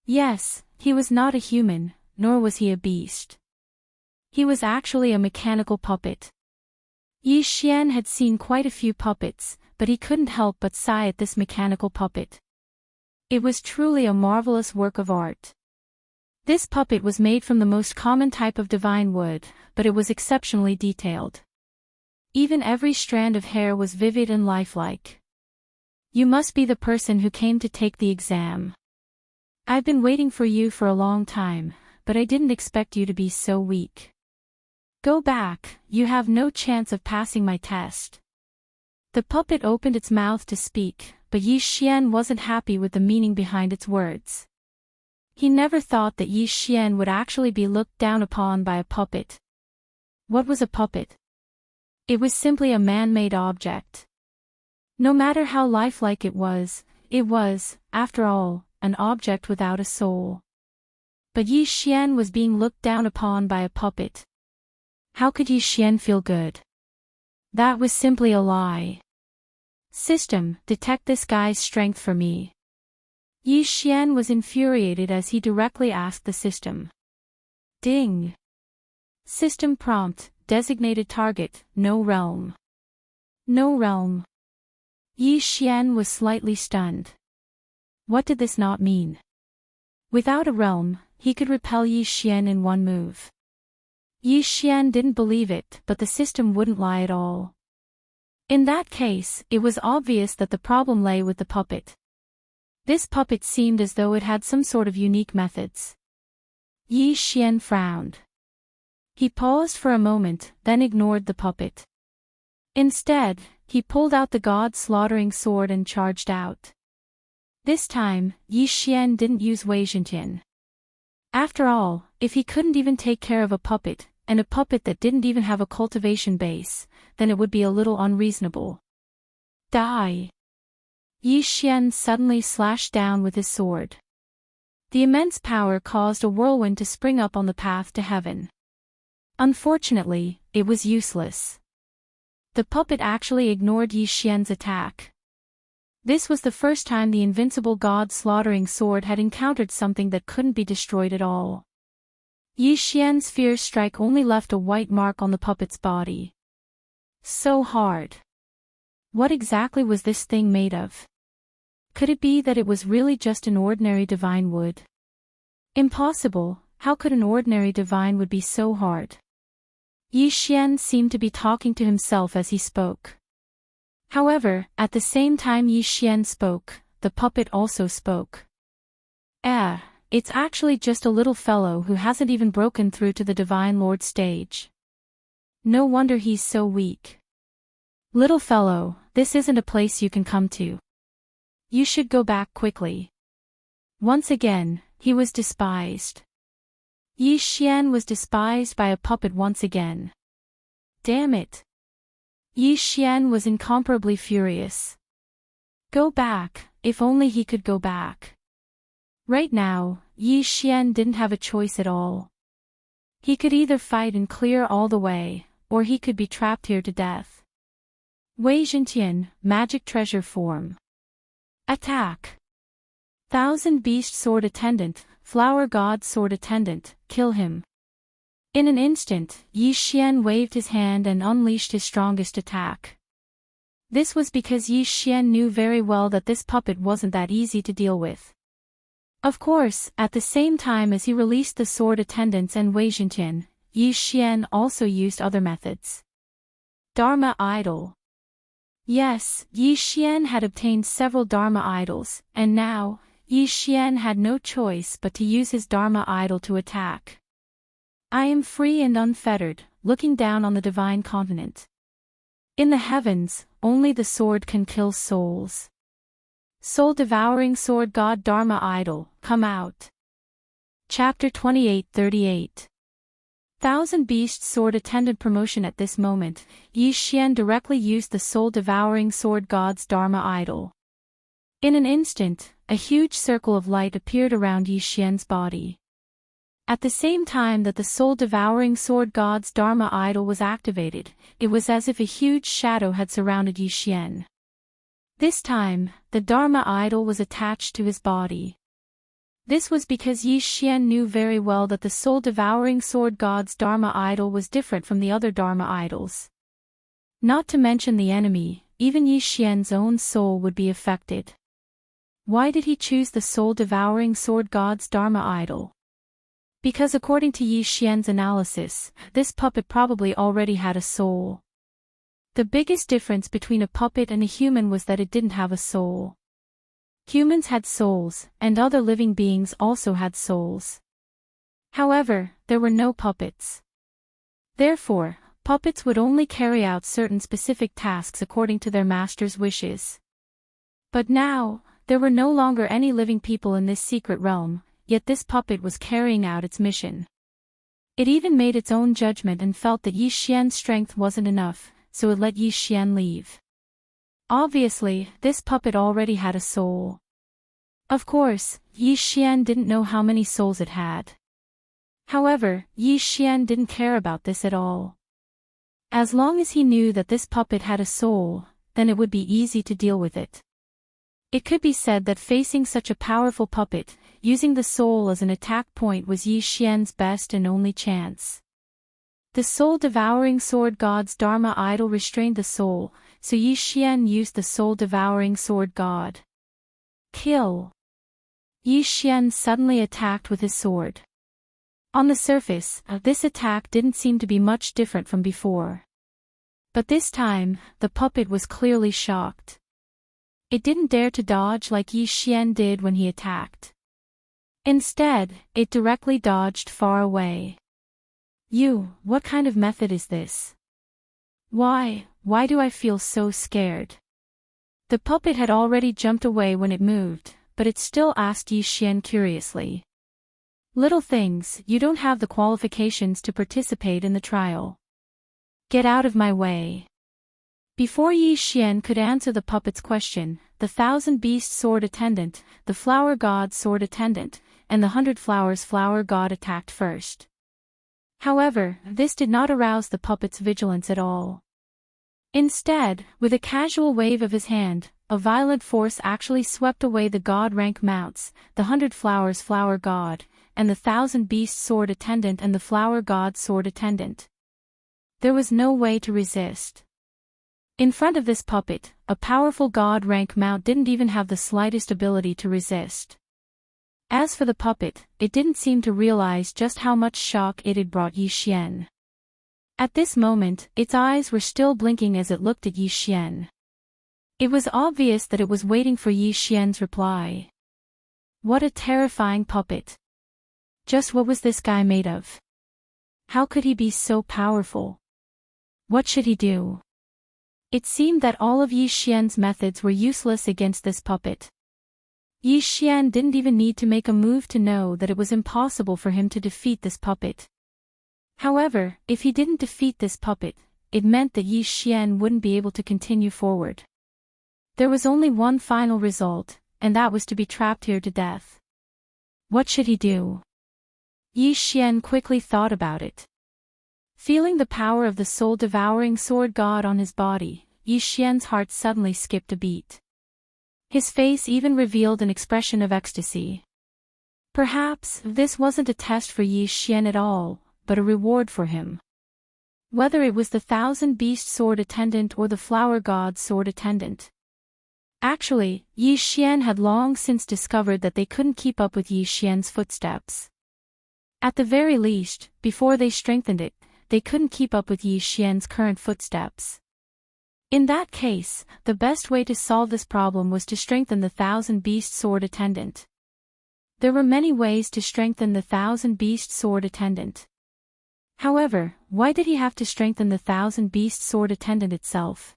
Speaker 2: Yes, he was not a human, nor was he a beast. He was actually a mechanical puppet. Yi Xian had seen quite a few puppets, but he couldn't help but sigh at this mechanical puppet. It was truly a marvelous work of art. This puppet was made from the most common type of divine wood, but it was exceptionally detailed. Even every strand of hair was vivid and lifelike. You must be the person who came to take the exam. I've been waiting for you for a long time, but I didn't expect you to be so weak. Go back, you have no chance of passing my test. The puppet opened its mouth to speak, but Yi Xian wasn't happy with the meaning behind its words. He never thought that Yi Xian would actually be looked down upon by a puppet. What was a puppet? It was simply a man-made object. No matter how lifelike it was, after all, an object without a soul. But Yi Xian was being looked down upon by a puppet. How could Yi Xian feel good? That was simply a lie. System, detect this guy's strength for me. Yi Xian was infuriated as he directly asked the system. Ding. System prompt, designated target, no realm. No realm. Yi Xian was slightly stunned. What did this not mean? Without a realm, he could repel Yi Xian in one move. Yi Xian didn't believe it, but the system wouldn't lie at all. In that case, it was obvious that the problem lay with the puppet. This puppet seemed as though it had some sort of unique methods. Yi Xian frowned. He paused for a moment, then ignored the puppet. Instead, he pulled out the god-slaughtering sword and charged out. This time, Yi Xian didn't use Xianxia. After all, if he couldn't even take care of a puppet, and a puppet that didn't even have a cultivation base, then it would be a little unreasonable. Die! Yi Xian suddenly slashed down with his sword. The immense power caused a whirlwind to spring up on the path to heaven. Unfortunately, it was useless. The puppet actually ignored Yi Xian's attack. This was the first time the invincible god-slaughtering sword had encountered something that couldn't be destroyed at all. Yi Xian's fierce strike only left a white mark on the puppet's body. So hard. What exactly was this thing made of? Could it be that it was really just an ordinary divine wood? Impossible, how could an ordinary divine wood be so hard? Yi Xian seemed to be talking to himself as he spoke. However, at the same time Yi Xian spoke, the puppet also spoke. It's actually just a little fellow who hasn't even broken through to the Divine Lord stage. No wonder he's so weak. Little fellow, this isn't a place you can come to. You should go back quickly. Once again, he was despised. Yi Xian was despised by a puppet once again. Damn it. Yi Xian was incomparably furious. Go back, if only he could go back. Right now, Yi Xian didn't have a choice at all. He could either fight and clear all the way, or he could be trapped here to death. Xianxia, magic treasure form. Attack. Thousand Beast Sword Attendant, Flower God Sword Attendant, kill him. In an instant, Yi Xian waved his hand and unleashed his strongest attack. This was because Yi Xian knew very well that this puppet wasn't that easy to deal with. Of course, at the same time as he released the sword attendants and Xianxia, Yi Xian also used other methods. Dharma Idol. Yes, Yi Xian had obtained several Dharma idols, and now, Yi Xian had no choice but to use his Dharma idol to attack. I am free and unfettered, looking down on the divine continent. In the heavens, only the sword can kill souls. Soul-devouring sword god Dharma idol, come out. Chapter 28:38. Thousand Beast Sword Attendant promotion. At this moment, Yi Xian directly used the soul-devouring sword god's Dharma idol. In an instant, a huge circle of light appeared around Yi Xian's body. At the same time that the soul-devouring sword god's Dharma idol was activated, it was as if a huge shadow had surrounded Yi Xian. This time, the Dharma idol was attached to his body. This was because Yi Xian knew very well that the soul-devouring sword god's Dharma idol was different from the other Dharma idols. Not to mention the enemy, even Yi Xian's own soul would be affected. Why did he choose the soul-devouring sword god's Dharma idol? Because according to Yi Xian's analysis, this puppet probably already had a soul. The biggest difference between a puppet and a human was that it didn't have a soul. Humans had souls, and other living beings also had souls. However, there were no puppets. Therefore, puppets would only carry out certain specific tasks according to their master's wishes. But now, there were no longer any living people in this secret realm, yet this puppet was carrying out its mission. It even made its own judgment and felt that Yi Xian's strength wasn't enough, so it let Yi Xian leave. Obviously, this puppet already had a soul. Of course, Yi Xian didn't know how many souls it had. However, Yi Xian didn't care about this at all. As long as he knew that this puppet had a soul, then it would be easy to deal with it. It could be said that facing such a powerful puppet, using the soul as an attack point was Yi Xian's best and only chance. The soul-devouring sword god's Dharma idol restrained the soul, so Yi Xian used the soul-devouring sword god. Kill! Yi Xian suddenly attacked with his sword. On the surface, this attack didn't seem to be much different from before. But this time, the puppet was clearly shocked. It didn't dare to dodge like Yi Xian did when he attacked. Instead, it directly dodged far away. What kind of method is this? Why do I feel so scared? The puppet had already jumped away when it moved, but it still asked Yi Xian curiously. Little things, you don't have the qualifications to participate in the trial. Get out of my way. Before Yi Xian could answer the puppet's question, the Thousand Beast Sword Attendant, the Flower God Sword Attendant, and the 100 Flowers Flower God attacked first. However, this did not arouse the puppet's vigilance at all. Instead, with a casual wave of his hand, a violent force actually swept away the god rank mounts, the 100 Flowers Flower God, and the Thousand Beast Sword Attendant and the Flower God Sword Attendant. There was no way to resist. In front of this puppet, a powerful god rank mount didn't even have the slightest ability to resist. As for the puppet, it didn't seem to realize just how much shock it had brought Yi Xian. At this moment, its eyes were still blinking as it looked at Yi Xian. It was obvious that it was waiting for Yi Xian's reply. What a terrifying puppet. Just what was this guy made of? How could he be so powerful? What should he do? It seemed that all of Yi Xian's methods were useless against this puppet. Yi Xian didn't even need to make a move to know that it was impossible for him to defeat this puppet. However, if he didn't defeat this puppet, it meant that Yi Xian wouldn't be able to continue forward. There was only one final result, and that was to be trapped here to death. What should he do? Yi Xian quickly thought about it. Feeling the power of the soul-devouring sword god on his body, Yi Xian's heart suddenly skipped a beat. His face even revealed an expression of ecstasy. Perhaps this wasn't a test for Yi Xian at all, but a reward for him. Whether it was the Thousand Beast Sword Attendant or the Flower God Sword Attendant. Actually, Yi Xian had long since discovered that they couldn't keep up with Yi Xian's footsteps. At the very least, before they strengthened it, they couldn't keep up with Yi Xian's current footsteps. In that case, the best way to solve this problem was to strengthen the Thousand Beast Sword Attendant. There were many ways to strengthen the Thousand Beast Sword Attendant. However, why did he have to strengthen the Thousand Beast Sword Attendant itself?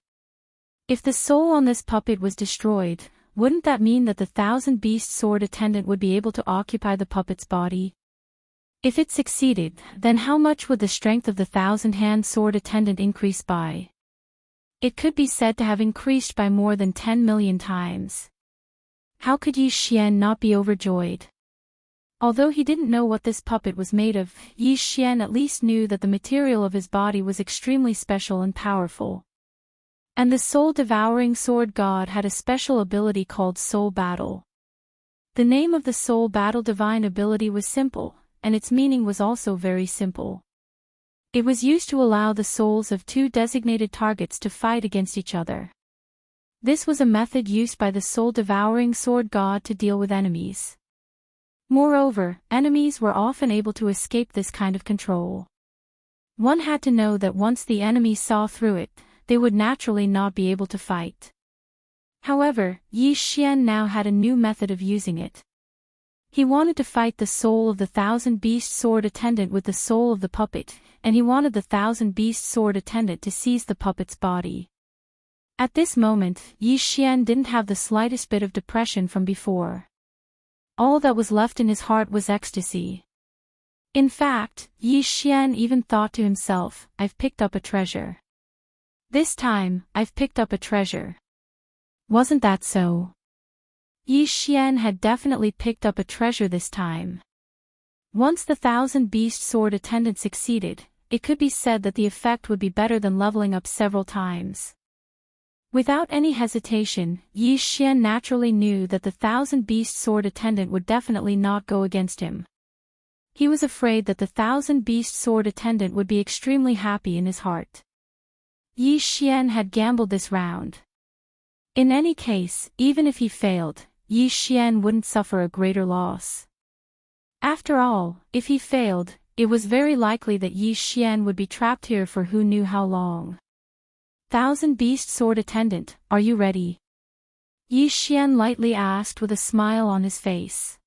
Speaker 2: If the soul on this puppet was destroyed, wouldn't that mean that the thousand-beast sword attendant would be able to occupy the puppet's body? If it succeeded, then how much would the strength of the thousand-hand sword attendant increase by? It could be said to have increased by more than 10 million times. How could Zhou Xian not be overjoyed? Although he didn't know what this puppet was made of, Zhou Xian at least knew that the material of his body was extremely special and powerful. And the soul-devouring sword god had a special ability called Soul Battle. The name of the Soul Battle divine ability was simple, and its meaning was also very simple. It was used to allow the souls of two designated targets to fight against each other. This was a method used by the soul-devouring sword god to deal with enemies. Moreover, enemies were often able to escape this kind of control. One had to know that once the enemy saw through it, they would naturally not be able to fight. However, Zhou Xian now had a new method of using it. He wanted to fight the soul of the thousand-beast sword attendant with the soul of the puppet, and he wanted the thousand-beast sword attendant to seize the puppet's body. At this moment, Zhou Xian didn't have the slightest bit of depression from before. All that was left in his heart was ecstasy. In fact, Zhou Xian even thought to himself, "I've picked up a treasure. This time, I've picked up a treasure." Wasn't that so? Zhou Xian had definitely picked up a treasure this time. Once the thousand-beast sword attendant succeeded, it could be said that the effect would be better than leveling up several times. Without any hesitation, Zhou Xian naturally knew that the thousand-beast sword attendant would definitely not go against him. He was afraid that the thousand-beast sword attendant would be extremely happy in his heart. Zhou Xian had gambled this round. In any case, even if he failed, Zhou Xian wouldn't suffer a greater loss. After all, if he failed, it was very likely that Zhou Xian would be trapped here for who knew how long. "Thousand-beast sword attendant, are you ready?" Zhou Xian lightly asked with a smile on his face.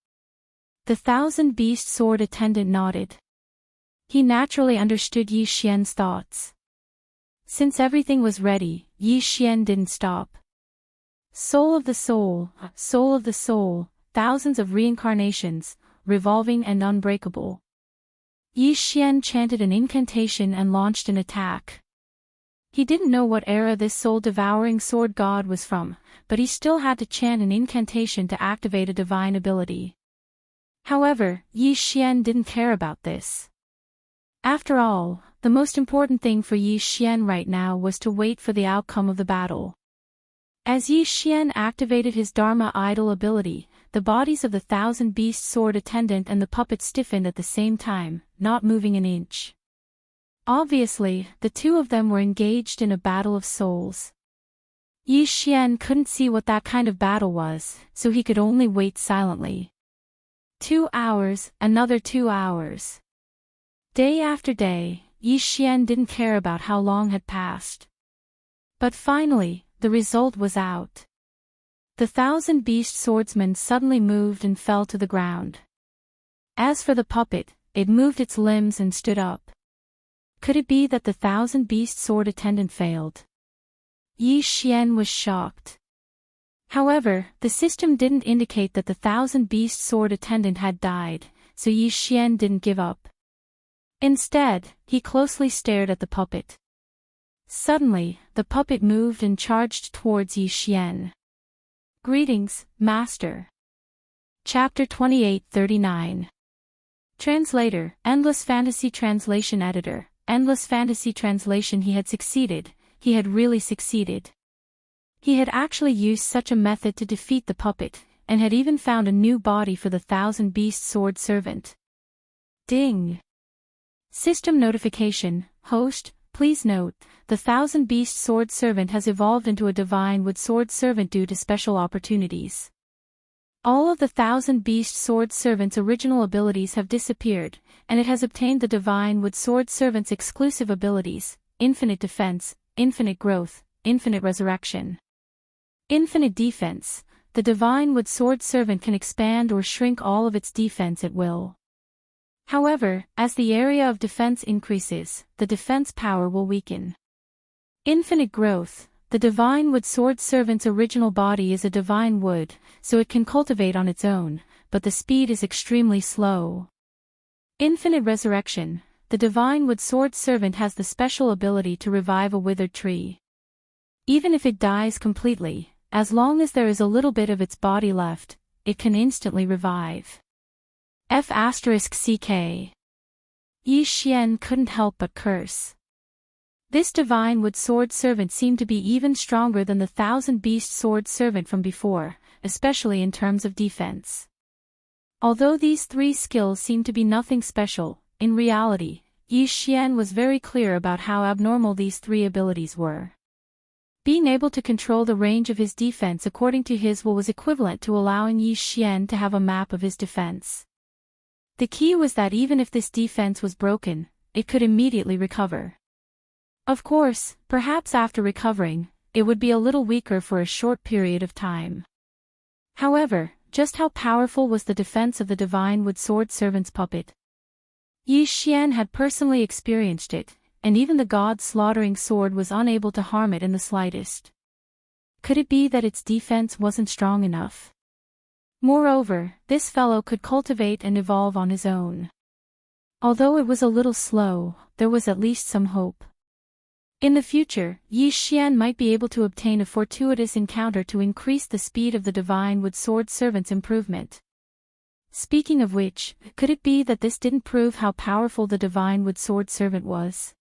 Speaker 2: The thousand-beast sword attendant nodded. He naturally understood Zhou Xian's thoughts. Since everything was ready, Zhou Xian didn't stop. Soul of the soul, soul of the soul, thousands of reincarnations, revolving and unbreakable. Zhou Xian chanted an incantation and launched an attack. He didn't know what era this soul-devouring sword god was from, but he still had to chant an incantation to activate a divine ability. However, Zhou Xian didn't care about this. After all, the most important thing for Zhou Xian right now was to wait for the outcome of the battle. As Zhou Xian activated his Dharma idol ability, the bodies of the thousand-beast sword attendant and the puppet stiffened at the same time, not moving an inch. Obviously, the two of them were engaged in a battle of souls. Zhou Xian couldn't see what that kind of battle was, so he could only wait silently. 2 hours, another 2 hours. Day after day, Zhou Xian didn't care about how long had passed. But finally, the result was out. The thousand-beast swordsman suddenly moved and fell to the ground. As for the puppet, it moved its limbs and stood up. Could it be that the thousand-beast sword attendant failed? Zhou Xian was shocked. However, the system didn't indicate that the thousand-beast sword attendant had died, so Zhou Xian didn't give up. Instead, he closely stared at the puppet. Suddenly, the puppet moved and charged towards Zhou Xian. "Greetings, Master." Chapter 28-39. Translator, Endless Fantasy Translation Editor, Endless Fantasy Translation. He had succeeded, he had really succeeded. He had actually used such a method to defeat the puppet, and had even found a new body for the thousand-beast sword servant. Ding! System notification, host, please note, the thousand-beast sword servant has evolved into a divine wood sword servant due to special opportunities. All of the thousand-beast sword servant's original abilities have disappeared, and it has obtained the divine wood sword servant's exclusive abilities: infinite defense, infinite growth, infinite resurrection. Infinite defense. The divine wood sword servant can expand or shrink all of its defense at will. However, as the area of defense increases, the defense power will weaken. Infinite growth. The divine wood sword servant's original body is a divine wood, so it can cultivate on its own, but the speed is extremely slow. Infinite resurrection. The divine wood sword servant has the special ability to revive a withered tree. Even if it dies completely, as long as there is a little bit of its body left, it can instantly revive. F***ck. Yi Xian couldn't help but curse. This divine wood sword servant seemed to be even stronger than the thousand beast sword servant from before, especially in terms of defense. Although these three skills seemed to be nothing special, in reality, Yi Xian was very clear about how abnormal these three abilities were. Being able to control the range of his defense according to his will was equivalent to allowing Yi Xian to have a map of his defense. The key was that even if this defense was broken, it could immediately recover. Of course, perhaps after recovering, it would be a little weaker for a short period of time. However, just how powerful was the defense of the divine wood sword servant's puppet? Yi Xian had personally experienced it, and even the god-slaughtering sword was unable to harm it in the slightest. Could it be that its defense wasn't strong enough? Moreover, this fellow could cultivate and evolve on his own. Although it was a little slow, there was at least some hope. In the future, Yi Xian might be able to obtain a fortuitous encounter to increase the speed of the divine wood sword servant's improvement. Speaking of which, could it be that this didn't prove how powerful the divine wood sword servant was?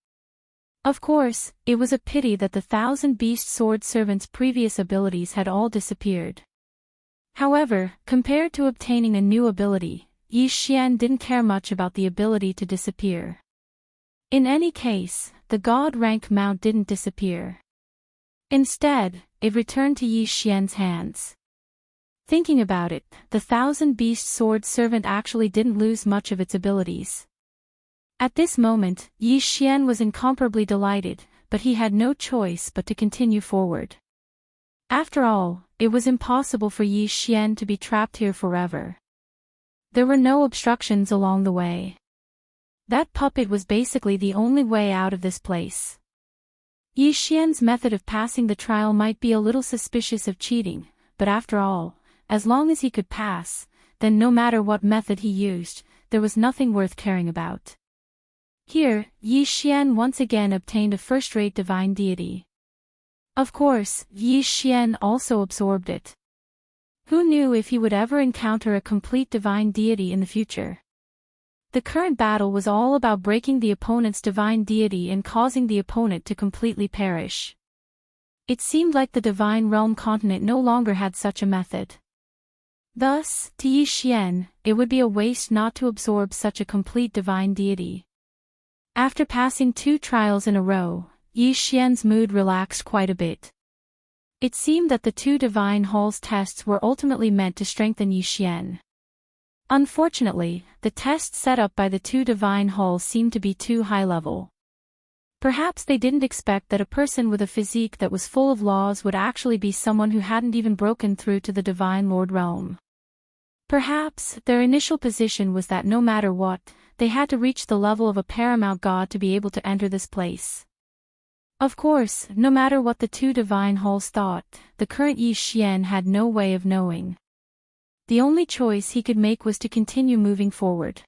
Speaker 2: Of course, it was a pity that the thousand beast sword servant's previous abilities had all disappeared. However, compared to obtaining a new ability, Yi Xian didn't care much about the ability to disappear. In any case, the god rank mount didn't disappear. Instead, it returned to Yi Xian's hands. Thinking about it, the thousand beast sword servant actually didn't lose much of its abilities. At this moment, Yi Xian was incomparably delighted, but he had no choice but to continue forward. After all, it was impossible for Yi Xian to be trapped here forever. There were no obstructions along the way. That puppet was basically the only way out of this place. Yi Xian's method of passing the trial might be a little suspicious of cheating, but after all, as long as he could pass, then no matter what method he used, there was nothing worth caring about. Here, Yi Xian once again obtained a first-rate divine deity. Of course, Yi Xian also absorbed it. Who knew if he would ever encounter a complete divine deity in the future? The current battle was all about breaking the opponent's divine deity and causing the opponent to completely perish. It seemed like the divine realm continent no longer had such a method. Thus, to Yi Xian, it would be a waste not to absorb such a complete divine deity. After passing 2 trials in a row, Yi Xian's mood relaxed quite a bit. It seemed that the 2 divine halls tests were ultimately meant to strengthen Yi Xian. Unfortunately, the tests set up by the 2 divine halls seemed to be too high level. Perhaps they didn't expect that a person with a physique that was full of laws would actually be someone who hadn't even broken through to the divine lord realm. Perhaps their initial position was that no matter what, they had to reach the level of a paramount god to be able to enter this place. Of course, no matter what the 2 divine halls thought, the current Yi Xian had no way of knowing. The only choice he could make was to continue moving forward.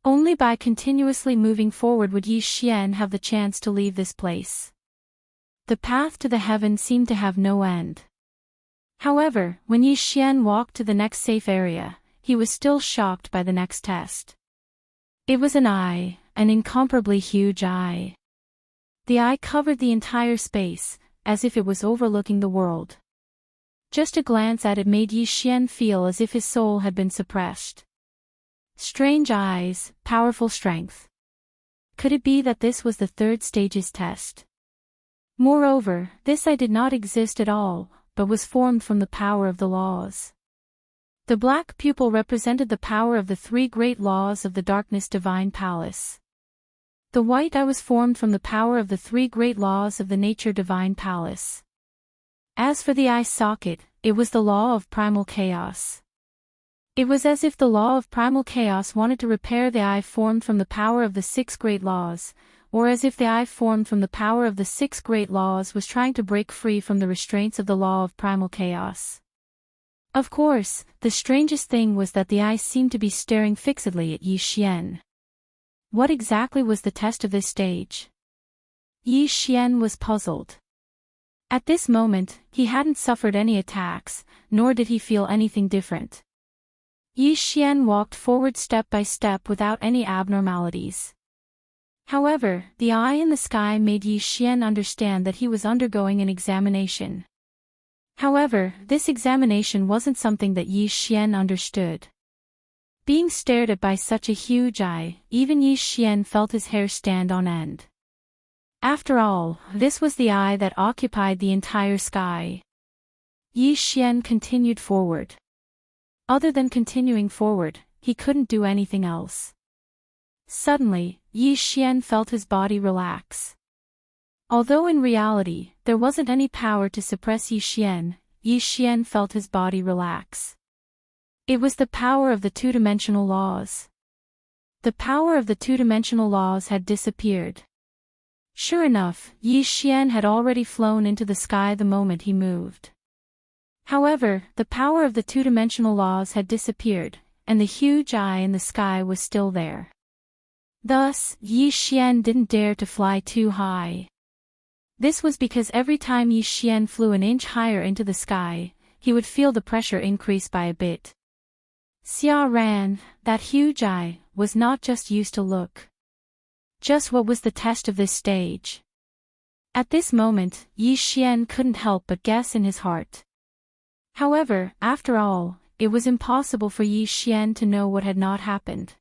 Speaker 2: Only by continuously moving forward would Yi Xian have the chance to leave this place. The path to the heaven seemed to have no end. However, when Yi Xian walked to the next safe area, he was still shocked by the next test. It was an eye, an incomparably huge eye. The eye covered the entire space, as if it was overlooking the world. Just a glance at it made Yi Xian feel as if his soul had been suppressed. Strange eyes, powerful strength. Could it be that this was the 3rd stage's test? Moreover, this eye did not exist at all, but was formed from the power of the laws. The black pupil represented the power of the 3 great laws of the darkness divine palace. The white eye was formed from the power of the 3 great laws of the nature divine palace. As for the eye socket, it was the law of primal chaos. It was as if the law of primal chaos wanted to repair the eye formed from the power of the 6 great laws, or as if the eye formed from the power of the 6 great laws was trying to break free from the restraints of the law of primal chaos. Of course, the strangest thing was that the eye seemed to be staring fixedly at Zhou Xian. What exactly was the test of this stage? Zhou Xian was puzzled. At this moment, he hadn't suffered any attacks, nor did he feel anything different. Zhou Xian walked forward step by step without any abnormalities. However, the eye in the sky made Zhou Xian understand that he was undergoing an examination. However, this examination wasn't something that Zhou Xian understood. Being stared at by such a huge eye, even Zhou Xian felt his hair stand on end. After all, this was the eye that occupied the entire sky. Zhou Xian continued forward. Other than continuing forward, he couldn't do anything else. Suddenly, Zhou Xian felt his body relax. Although in reality, there wasn't any power to suppress Zhou Xian felt his body relax. It was the power of the two-dimensional laws. The power of the two-dimensional laws had disappeared. Sure enough, Zhou Xian had already flown into the sky the moment he moved. However, the power of the two-dimensional laws had disappeared, and the huge eye in the sky was still there. Thus, Zhou Xian didn't dare to fly too high. This was because every time Zhou Xian flew an inch higher into the sky, he would feel the pressure increase by a bit. Xia ran, that huge eye, was not just used to look. Just what was the test of this stage? At this moment, Zhou Xian couldn't help but guess in his heart. However, after all, it was impossible for Zhou Xian to know what had not happened.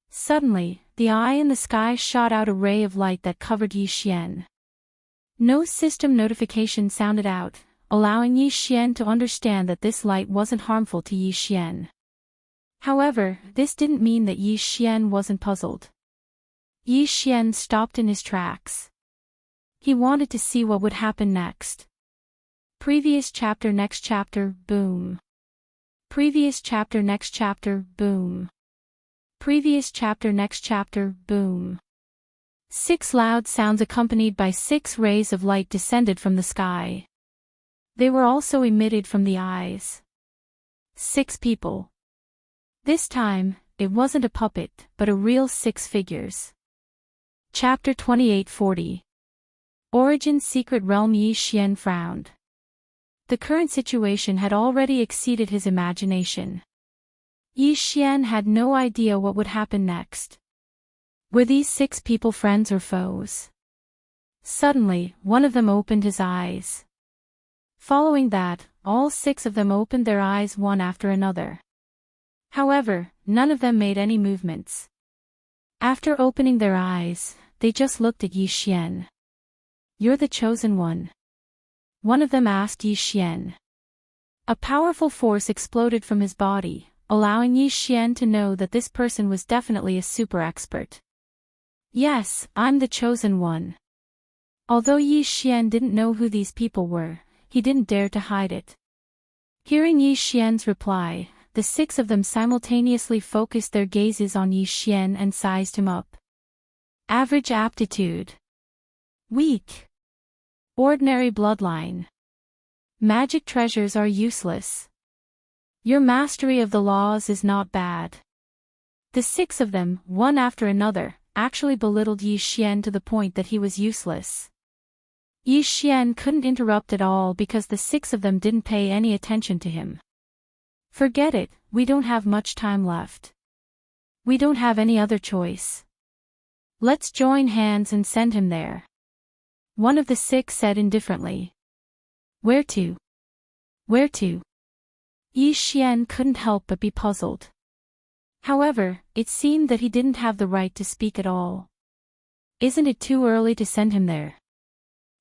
Speaker 2: Suddenly, the eye in the sky shot out a ray of light that covered Zhou Xian. No system notification sounded out, allowing Zhou Xian to understand that this light wasn't harmful to Zhou Xian. However, this didn't mean that Zhou Xian wasn't puzzled. Zhou Xian stopped in his tracks. He wanted to see what would happen next. Previous chapter, next chapter, boom. Previous chapter, next chapter, boom. Previous chapter, next chapter, boom. 6 loud sounds accompanied by 6 rays of light descended from the sky. They were also emitted from the eyes. 6 people. This time, it wasn't a puppet, but a real 6 figures. Chapter 2840. Origin Secret Realm. Zhou Xian frowned. The current situation had already exceeded his imagination. Zhou Xian had no idea what would happen next. Were these 6 people friends or foes? Suddenly, one of them opened his eyes. Following that, all 6 of them opened their eyes one after another. However, none of them made any movements. After opening their eyes, they just looked at Zhou Xian. "You're the chosen one?" one of them asked Zhou Xian. A powerful force exploded from his body, allowing Zhou Xian to know that this person was definitely a super expert. "Yes, I'm the chosen one." Although Zhou Xian didn't know who these people were, he didn't dare to hide it. Hearing Zhou Xian's reply, the 6 of them simultaneously focused their gazes on Zhou Xian and sized him up. Average aptitude. Weak. Ordinary bloodline. Magic treasures are useless. Your mastery of the laws is not bad. The 6 of them, one after another, actually belittled Zhou Xian to the point that he was useless. Zhou Xian couldn't interrupt at all because the 6 of them didn't pay any attention to him. "Forget it, we don't have much time left. We don't have any other choice. Let's join hands and send him there," one of the 6 said indifferently. "Where to? Where to?" Zhou Xian couldn't help but be puzzled. However, it seemed that he didn't have the right to speak at all. "Isn't it too early to send him there?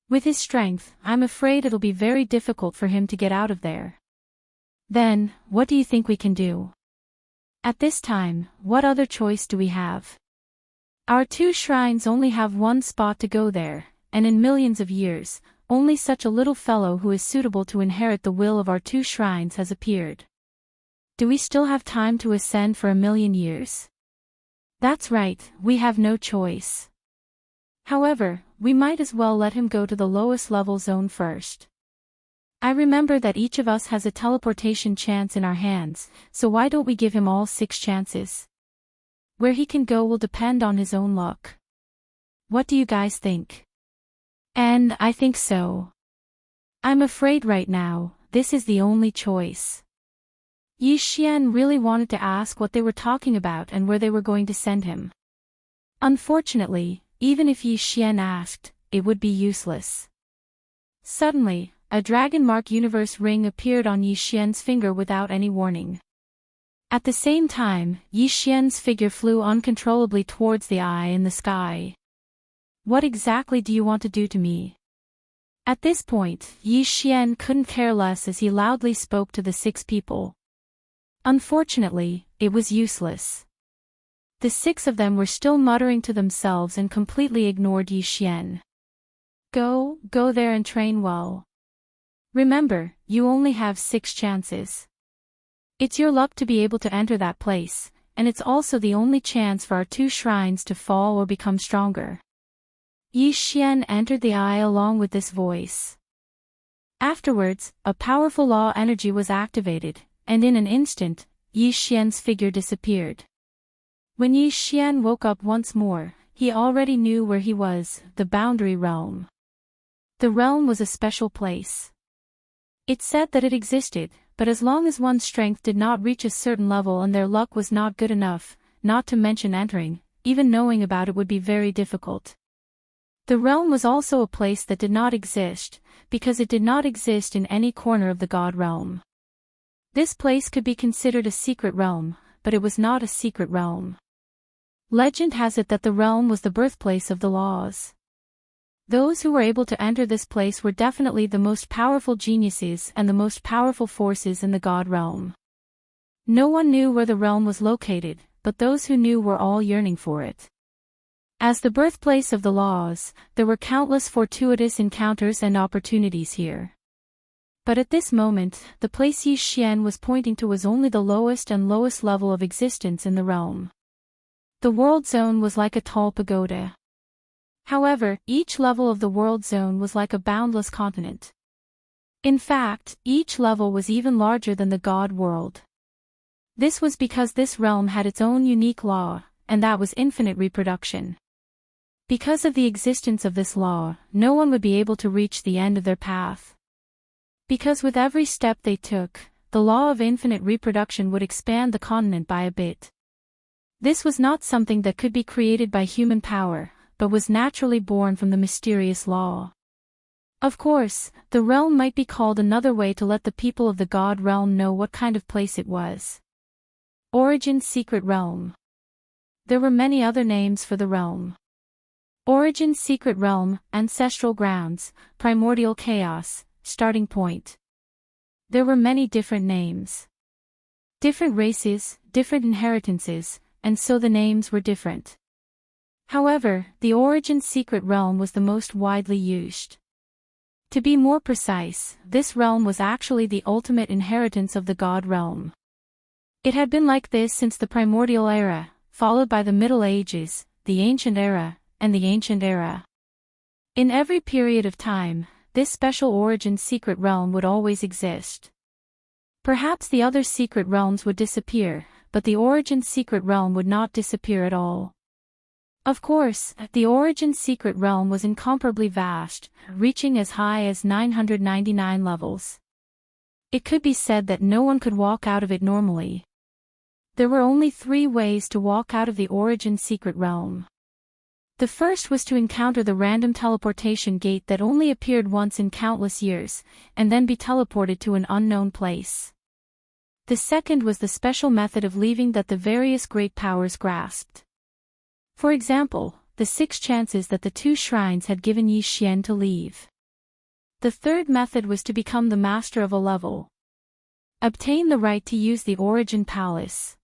Speaker 2: With his strength, I'm afraid it'll be very difficult for him to get out of there." "Then, what do you think we can do? At this time, what other choice do we have? Our 2 shrines only have one spot to go there, and in millions of years, only such a little fellow who is suitable to inherit the will of our 2 shrines has appeared. Do we still have time to ascend for 1,000,000 years?" "That's right, we have no choice." However, we might as well let him go to the lowest level zone first. I remember that each of us has a teleportation chance in our hands, so why don't we give him all 6 chances? Where he can go will depend on his own luck. What do you guys think? And I think so. I'm afraid right now, this is the only choice. Yi Xian really wanted to ask what they were talking about and where they were going to send him. Unfortunately, even if Yi Xian asked, it would be useless. Suddenly, a dragon mark universe ring appeared on Yi Xian's finger without any warning. At the same time, Yi Xian's figure flew uncontrollably towards the eye in the sky. What exactly do you want to do to me? At this point, Yi Xian couldn't care less as he loudly spoke to the 6 people. Unfortunately, it was useless. The 6 of them were still muttering to themselves and completely ignored Yi Xian. Go there and train well. Remember, you only have 6 chances. It's your luck to be able to enter that place, and it's also the only chance for our 2 shrines to fall or become stronger. Yi Xian entered the eye along with this voice. Afterwards, a powerful law energy was activated, and in an instant, Yi Xian's figure disappeared. When Yi Xian woke up once more, he already knew where he was, the boundary realm. The realm was a special place. It said that it existed, but as long as one's strength did not reach a certain level and their luck was not good enough, not to mention entering, even knowing about it would be very difficult. The realm was also a place that did not exist, because it did not exist in any corner of the God realm. This place could be considered a secret realm, but it was not a secret realm. Legend has it that the realm was the birthplace of the laws. Those who were able to enter this place were definitely the most powerful geniuses and the most powerful forces in the God realm. No one knew where the realm was located, but those who knew were all yearning for it. As the birthplace of the laws, there were countless fortuitous encounters and opportunities here. But at this moment, the place Yi Xian was pointing to was only the lowest and lowest level of existence in the realm. The world zone was like a tall pagoda. However, each level of the world zone was like a boundless continent. In fact, each level was even larger than the God world. This was because this realm had its own unique law, and that was infinite reproduction. Because of the existence of this law, no one would be able to reach the end of their path. Because with every step they took, the law of infinite reproduction would expand the continent by a bit. This was not something that could be created by human power, but was naturally born from the mysterious law. Of course, the realm might be called another way to let the people of the God realm know what kind of place it was. Origin Secret Realm. There were many other names for the realm. Origin Secret Realm, Ancestral Grounds, Primordial Chaos, Starting Point. There were many different names. Different races, different inheritances, and so the names were different. However, the Origin Secret Realm was the most widely used. To be more precise, this realm was actually the ultimate inheritance of the God realm. It had been like this since the Primordial Era, followed by the Middle Ages, the Ancient Era, and the Ancient Era. In every period of time, this special Origin Secret Realm would always exist. Perhaps the other secret realms would disappear, but the Origin Secret Realm would not disappear at all. Of course, the Origin Secret Realm was incomparably vast, reaching as high as 999 levels. It could be said that no one could walk out of it normally. There were only 3 ways to walk out of the Origin Secret Realm. The first was to encounter the random teleportation gate that only appeared once in countless years, and then be teleported to an unknown place. The second was the special method of leaving that the various great powers grasped. For example, the 6 chances that the 2 shrines had given Yi Xian to leave. The third method was to become the master of a level. Obtain the right to use the Origin Palace.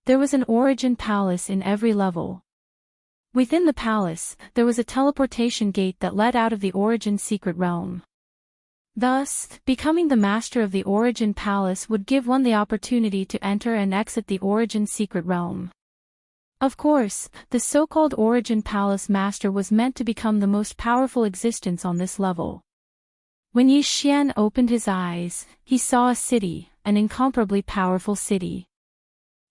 Speaker 2: There was an Origin Palace in every level. Within the palace, there was a teleportation gate that led out of the Origin Secret Realm. Thus, becoming the master of the Origin Palace would give one the opportunity to enter and exit the Origin Secret Realm. Of course, the so-called Origin Palace Master was meant to become the most powerful existence on this level. When Xian opened his eyes, he saw a city, an incomparably powerful city.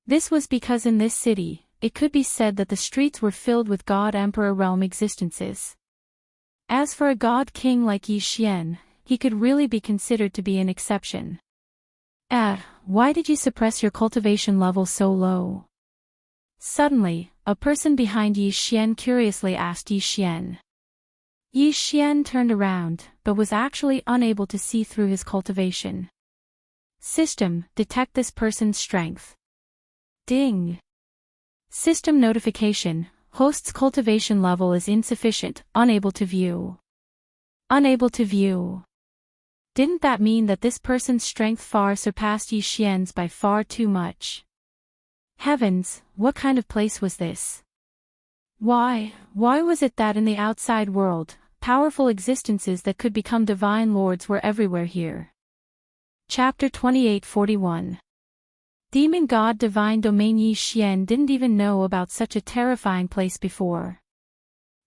Speaker 2: This was because in this city, it could be said that the streets were filled with God Emperor realm existences. As for a God King like Xian, he could really be considered to be an exception. Why did you suppress your cultivation level so low? Suddenly, a person behind Xian curiously asked Xian. Xian turned around, but was actually unable to see through his cultivation. System, detect this person's strength. Ding. System notification, host's cultivation level is insufficient, unable to view. Unable to view. Didn't that mean that this person's strength far surpassed Xian's by far too much? Heavens, what kind of place was this? Why was it that in the outside world, powerful existences that could become divine lords were everywhere here? Chapter 28:41. Demon God Divine Domain. Xian didn't even know about such a terrifying place before.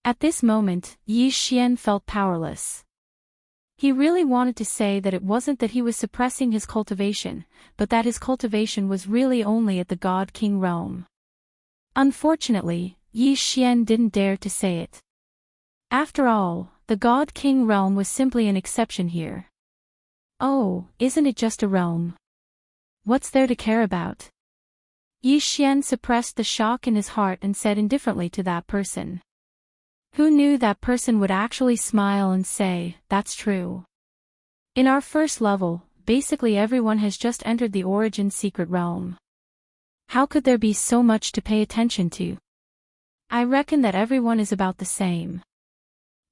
Speaker 2: At this moment, Xian felt powerless. He really wanted to say that it wasn't that he was suppressing his cultivation, but that his cultivation was really only at the God King realm. Unfortunately, Xian didn't dare to say it. After all, the God King realm was simply an exception here. Oh, isn't it just a realm? What's there to care about? Xian suppressed the shock in his heart and said indifferently to that person. Who knew that person would actually smile and say, "That's true." In our first level, basically everyone has just entered the Origin Secret Realm. How could there be so much to pay attention to? I reckon that everyone is about the same.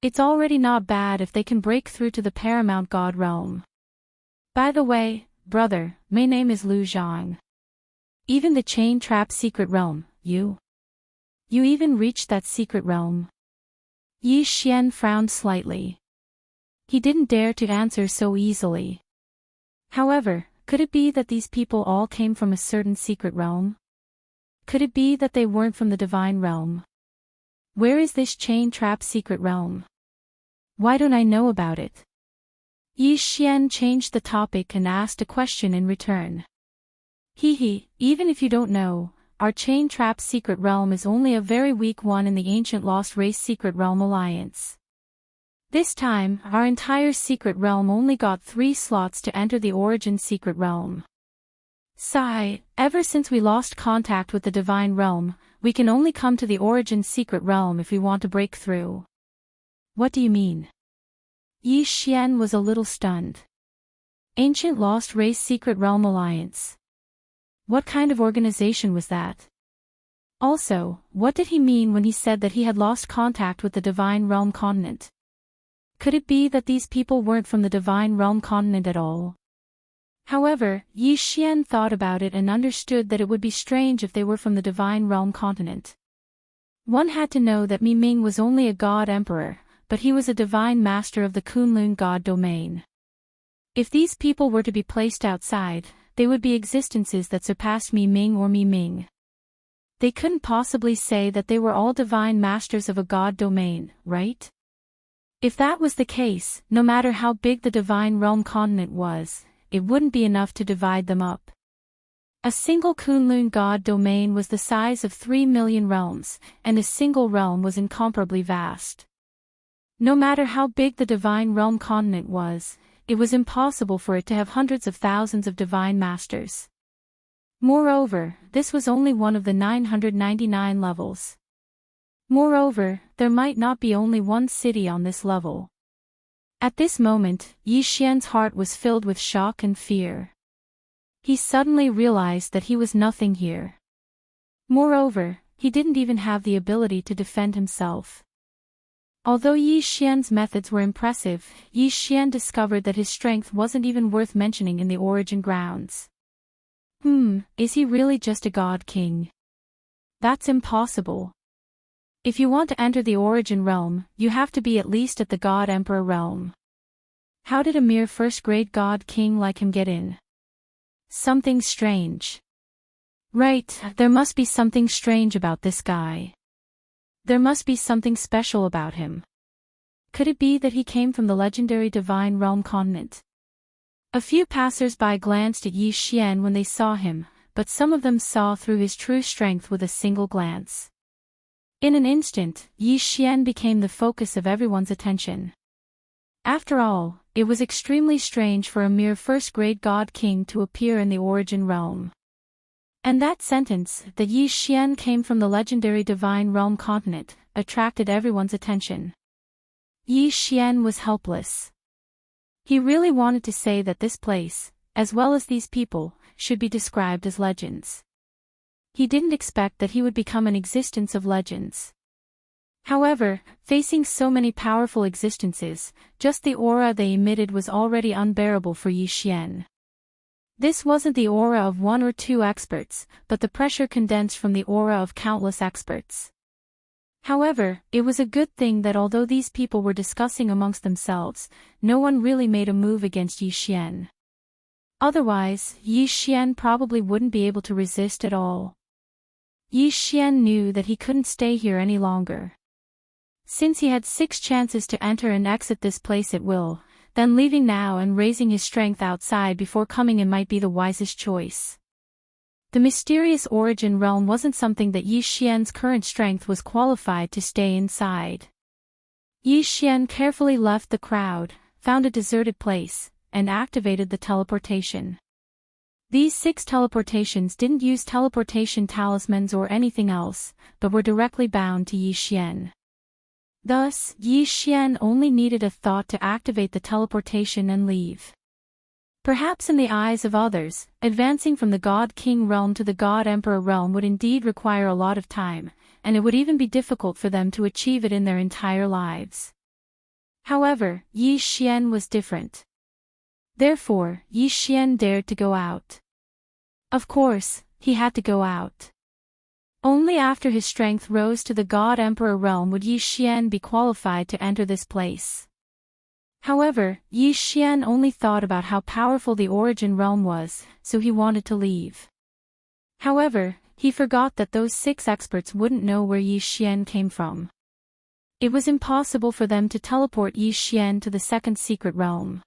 Speaker 2: It's already not bad if they can break through to the Paramount God Realm. By the way, brother, my name is Lu Zhang. Even the Chain Trap Secret Realm, you even reached that secret realm? Xian frowned slightly. He didn't dare to answer so easily. However, could it be that these people all came from a certain secret realm? Could it be that they weren't from the divine realm? Where is this Chain Trap Secret Realm? Why don't I know about it? Xian changed the topic and asked a question in return. Even if you don't know, our Chain Trap Secret Realm is only a very weak one in the ancient Lost Race Secret Realm Alliance. This time, our entire Secret Realm only got 3 slots to enter the Origin Secret Realm. Sigh, ever since we lost contact with the Divine Realm, we can only come to the Origin Secret Realm if we want to break through. What do you mean? Xian was a little stunned. Ancient Lost Race Secret Realm Alliance. What kind of organization was that? Also, what did he mean when he said that he had lost contact with the Divine Realm continent? Could it be that these people weren't from the Divine Realm continent at all? However, Xian thought about it and understood that it would be strange if they were from the Divine Realm continent. One had to know that Ming was only a god emperor, but he was a divine master of the Kunlun god domain. If these people were to be placed outside, they would be existences that surpassed Ming or Ming. They couldn't possibly say that they were all divine masters of a god domain, right? If that was the case, no matter how big the Divine Realm continent was, it wouldn't be enough to divide them up. A single Kunlun god domain was the size of 3 million realms, and a single realm was incomparably vast. No matter how big the Divine Realm continent was, it was impossible for it to have hundreds of thousands of divine masters. Moreover, this was only one of the 999 levels. Moreover, there might not be only one city on this level. At this moment, Xian's heart was filled with shock and fear. He suddenly realized that he was nothing here. Moreover, he didn't even have the ability to defend himself. Although Xian's methods were impressive, Xian discovered that his strength wasn't even worth mentioning in the origin grounds. Is he really just a god king? That's impossible. If you want to enter the Origin realm, you have to be at least at the God Emperor realm. How did a mere first-grade god king like him get in? Something strange. Right, there must be something strange about this guy. There must be something special about him. Could it be that he came from the legendary Divine Realm continent? A few passers-by glanced at Zhou Xian when they saw him, but some of them saw through his true strength with a single glance. In an instant, Zhou Xian became the focus of everyone's attention. After all, it was extremely strange for a mere first-grade god king to appear in the Origin Realm. And that sentence, that Zhou Xian came from the legendary Divine Realm continent, attracted everyone's attention. Zhou Xian was helpless. He really wanted to say that this place, as well as these people, should be described as legends. He didn't expect that he would become an existence of legends. However, facing so many powerful existences, just the aura they emitted was already unbearable for Zhou Xian. This wasn't the aura of one or two experts, but the pressure condensed from the aura of countless experts. However, it was a good thing that although these people were discussing amongst themselves, no one really made a move against Zhou Xian. Otherwise, Zhou Xian probably wouldn't be able to resist at all. Zhou Xian knew that he couldn't stay here any longer. Since he had 6 chances to enter and exit this place at will, then leaving now and raising his strength outside before coming in might be the wisest choice. The mysterious Origin Realm wasn't something that Zhou Xian's current strength was qualified to stay inside. Zhou Xian carefully left the crowd, found a deserted place, and activated the teleportation. These 6 teleportations didn't use teleportation talismans or anything else, but were directly bound to Zhou Xian. Thus, Zhou Xian only needed a thought to activate the teleportation and leave. Perhaps in the eyes of others, advancing from the God King realm to the God Emperor realm would indeed require a lot of time, and it would even be difficult for them to achieve it in their entire lives. However, Zhou Xian was different. Therefore, Zhou Xian dared to go out. Of course, he had to go out. Only after his strength rose to the God Emperor realm would Zhou Xian be qualified to enter this place. However, Zhou Xian only thought about how powerful the Origin Realm was, so he wanted to leave. However, he forgot that those 6 experts wouldn't know where Zhou Xian came from. It was impossible for them to teleport Zhou Xian to the second secret realm.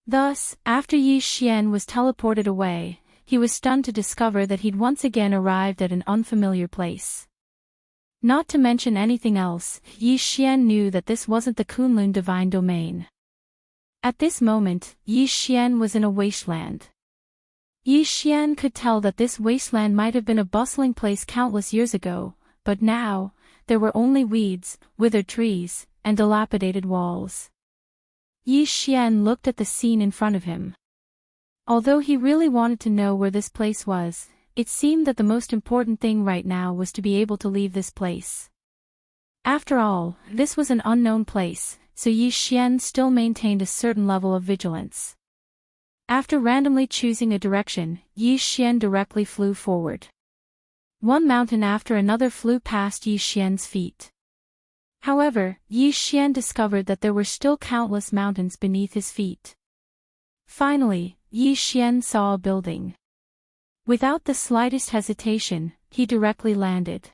Speaker 2: Thus, after Zhou Xian was teleported away, he was stunned to discover that he'd once again arrived at an unfamiliar place. Not to mention anything else, Zhou Xian knew that this wasn't the Kunlun divine domain. At this moment, Zhou Xian was in a wasteland. Zhou Xian could tell that this wasteland might have been a bustling place countless years ago, but now, there were only weeds, withered trees, and dilapidated walls. Zhou Xian looked at the scene in front of him. Although he really wanted to know where this place was, it seemed that the most important thing right now was to be able to leave this place. After all, this was an unknown place, so Zhou Xian still maintained a certain level of vigilance. After randomly choosing a direction, Zhou Xian directly flew forward. One mountain after another flew past Zhou Xian's feet. However, Zhou Xian discovered that there were still countless mountains beneath his feet. Finally, Zhou Xian saw a building. Without the slightest hesitation, he directly landed.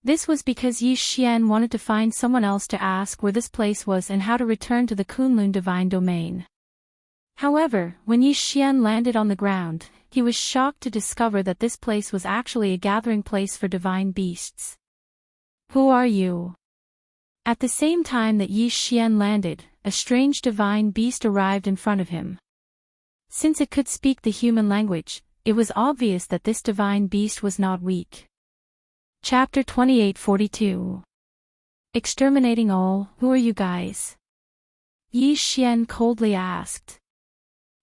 Speaker 2: This was because Zhou Xian wanted to find someone else to ask where this place was and how to return to the Kunlun divine domain. However, when Zhou Xian landed on the ground, he was shocked to discover that this place was actually a gathering place for divine beasts. Who are you? At the same time that Zhou Xian landed, a strange divine beast arrived in front of him. Since it could speak the human language, it was obvious that this divine beast was not weak. Chapter 2842. Exterminating all, who are you guys? Zhou Xian coldly asked.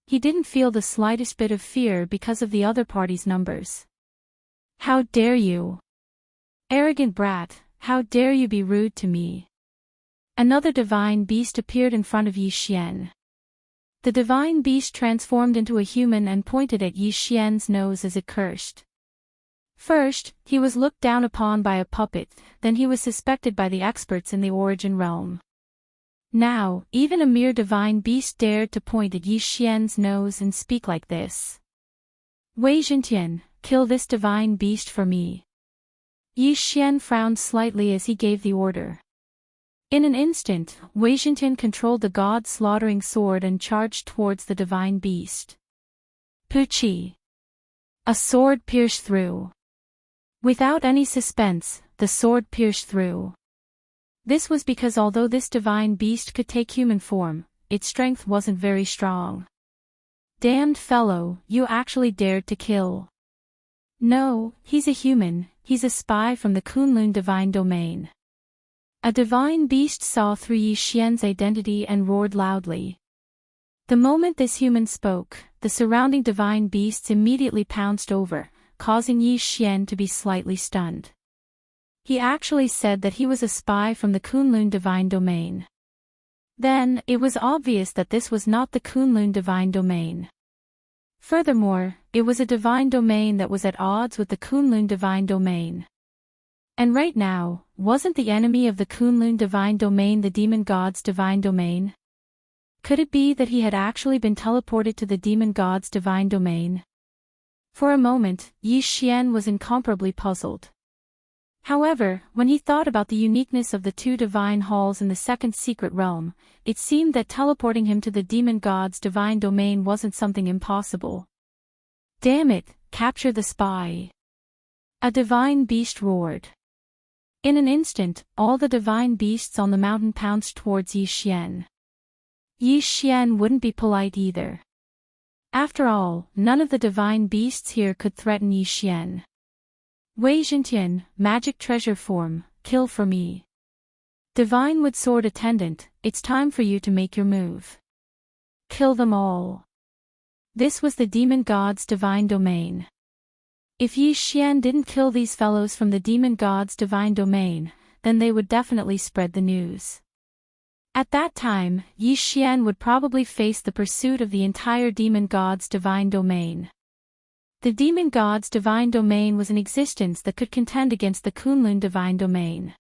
Speaker 2: He didn't feel the slightest bit of fear because of the other party's numbers. How dare you? Arrogant brat, how dare you be rude to me? Another divine beast appeared in front of Zhou Xian. The divine beast transformed into a human and pointed at Zhou Xian's nose as it cursed. First, he was looked down upon by a puppet, then he was suspected by the experts in the Origin Realm. Now, even a mere divine beast dared to point at Zhou Xian's nose and speak like this. Wei Zhentian, kill this divine beast for me." Yi Xian frowned slightly as he gave the order. In an instant, Wei Zhintian controlled the god-slaughtering sword and charged towards the divine beast. Puchi! A sword pierced through. Without any suspense, the sword pierced through. This was because although this divine beast could take human form, its strength wasn't very strong. "Damned fellow, you actually dared to kill." "No, he's a human, he's a spy from the Kunlun divine domain." A divine beast saw through Yi Xian's identity and roared loudly. The moment this human spoke, the surrounding divine beasts immediately pounced over, causing Yi Xian to be slightly stunned. He actually said that he was a spy from the Kunlun divine domain. Then, it was obvious that this was not the Kunlun divine domain. Furthermore, it was a divine domain that was at odds with the Kunlun divine domain. And right now, wasn't the enemy of the Kunlun divine domain the demon god's divine domain? Could it be that he had actually been teleported to the demon god's divine domain? For a moment, Yi Xian was incomparably puzzled. However, when he thought about the uniqueness of the two divine halls in the second secret realm, it seemed that teleporting him to the demon god's divine domain wasn't something impossible. "Damn it, capture the spy!" A divine beast roared. In an instant, all the divine beasts on the mountain pounced towards Yi Xian. Yi Xian wouldn't be polite either. After all, none of the divine beasts here could threaten Yi Xian. "Wei Zhintian, magic treasure form, kill for me." "Divine wood sword attendant, it's time for you to make your move. Kill them all." This was the demon god's divine domain. If Yi Xian didn't kill these fellows from the demon god's divine domain, then they would definitely spread the news. At that time, Yi Xian would probably face the pursuit of the entire demon god's divine domain. The demon god's divine domain was an existence that could contend against the Kunlun divine domain.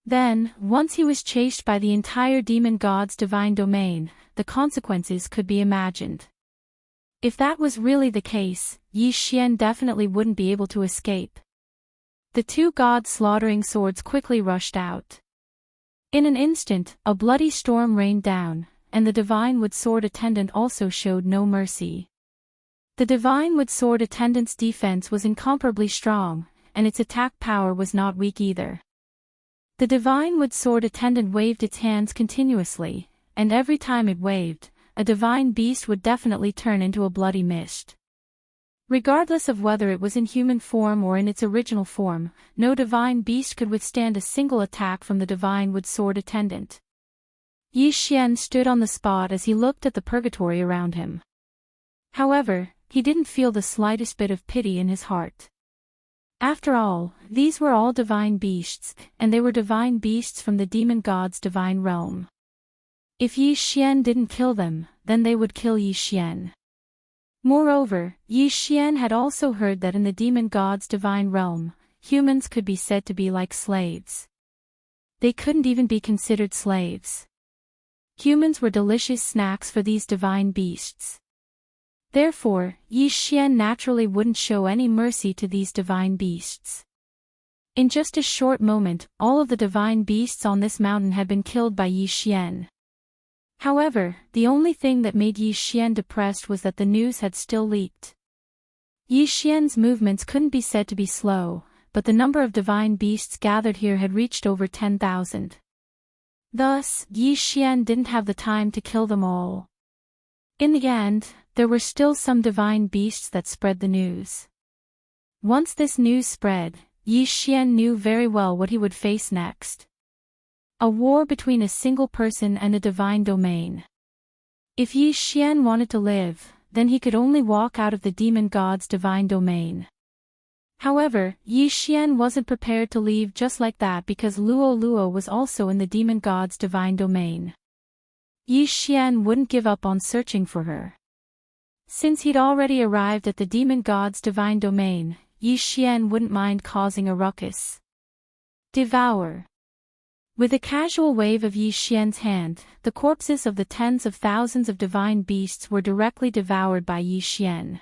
Speaker 2: Then, once he was chased by the entire demon god's divine domain, the consequences could be imagined. If that was really the case, Yi Xian definitely wouldn't be able to escape. The two god-slaughtering swords quickly rushed out. In an instant, a bloody storm rained down, and the divine wood sword attendant also showed no mercy. The divine wood sword attendant's defense was incomparably strong, and its attack power was not weak either. The divine wood sword attendant waved its hands continuously, and every time it waved, a divine beast would definitely turn into a bloody mist. Regardless of whether it was in human form or in its original form, no divine beast could withstand a single attack from the divine wood sword attendant. Yi Xian stood on the spot as he looked at the purgatory around him. However, he didn't feel the slightest bit of pity in his heart. After all, these were all divine beasts, and they were divine beasts from the demon god's divine realm. If Yi Xian didn't kill them, then they would kill Yi Xian. Moreover, Yi Xian had also heard that in the demon god's divine realm, humans could be said to be like slaves. They couldn't even be considered slaves. Humans were delicious snacks for these divine beasts. Therefore, Yi Xian naturally wouldn't show any mercy to these divine beasts. In just a short moment, all of the divine beasts on this mountain had been killed by Yi Xian. However, the only thing that made Yi Xian depressed was that the news had still leaked. Yi Xian's movements couldn't be said to be slow, but the number of divine beasts gathered here had reached over 10,000. Thus, Yi Xian didn't have the time to kill them all. In the end, there were still some divine beasts that spread the news. Once this news spread, Yi Xian knew very well what he would face next. A war between a single person and a divine domain. If Yi Xian wanted to live, then he could only walk out of the demon god's divine domain. However, Yi Xian wasn't prepared to leave just like that because Luo Luo was also in the demon god's divine domain. Yi Xian wouldn't give up on searching for her. Since he'd already arrived at the demon god's divine domain, Yi Xian wouldn't mind causing a ruckus. Devour. With a casual wave of Yi Xian's hand, the corpses of the tens of thousands of divine beasts were directly devoured by Yi Xian.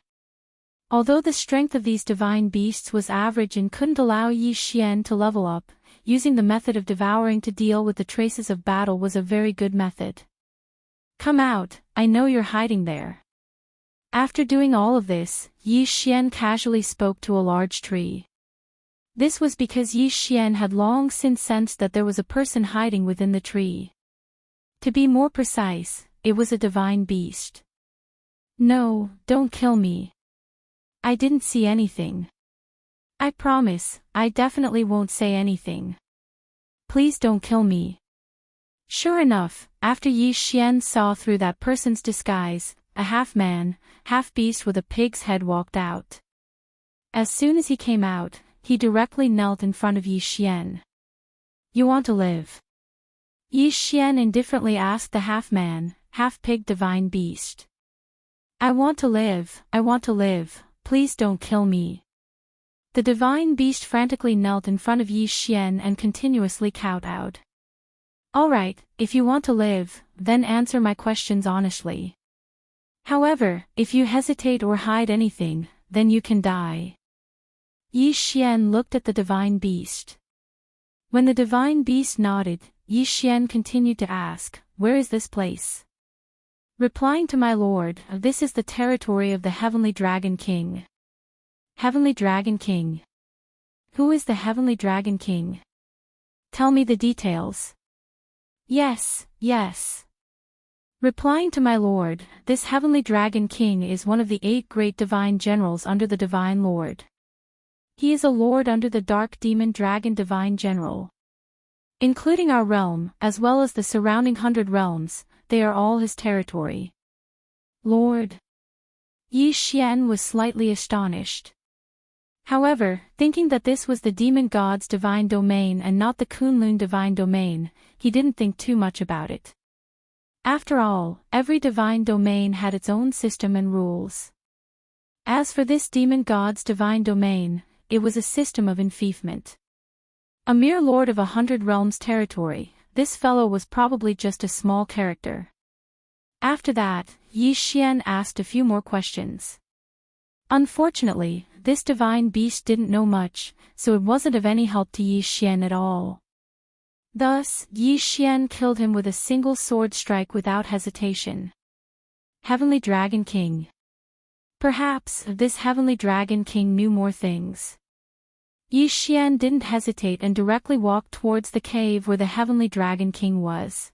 Speaker 2: Although the strength of these divine beasts was average and couldn't allow Yi Xian to level up, using the method of devouring to deal with the traces of battle was a very good method. Come out, I know you're hiding there. After doing all of this, Yi Xian casually spoke to a large tree. This was because Yi Xian had long since sensed that there was a person hiding within the tree. To be more precise, it was a divine beast. No, don't kill me. I didn't see anything. I promise, I definitely won't say anything. Please don't kill me. Sure enough, after Yi Xian saw through that person's disguise, a half-man, half-beast with a pig's head walked out. As soon as he came out, he directly knelt in front of Yi Xian. You want to live? Yi Xian indifferently asked the half-man, half-pig divine beast. I want to live, please don't kill me. The divine beast frantically knelt in front of Yi Xian and continuously kowtowed. Alright, if you want to live, then answer my questions honestly. However, if you hesitate or hide anything, then you can die. Yi Xian looked at the divine beast. When the divine beast nodded, Yi Xian continued to ask, where is this place? Replying to my lord, this is the territory of the Heavenly Dragon King. Heavenly Dragon King. Who is the Heavenly Dragon King? Tell me the details. Yes. Replying to my lord, this Heavenly Dragon King is one of the 8 great divine generals under the Divine Lord. He is a lord under the Dark Demon Dragon Divine General. Including our realm, as well as the surrounding 100 realms, they are all his territory. Lord. Yi Xian was slightly astonished. However, thinking that this was the demon god's divine domain and not the Kunlun divine domain, he didn't think too much about it. After all, every divine domain had its own system and rules. As for this demon god's divine domain, it was a system of enfeoffment. A mere lord of 100 realms territory, this fellow was probably just a small character. After that, Yi Xian asked a few more questions. Unfortunately, this divine beast didn't know much, so it wasn't of any help to Yi Xian at all. Thus, Yi Xian killed him with a single sword strike without hesitation. Heavenly Dragon King. Perhaps this Heavenly Dragon King knew more things. Yi Xian didn't hesitate and directly walked towards the cave where the Heavenly Dragon King was.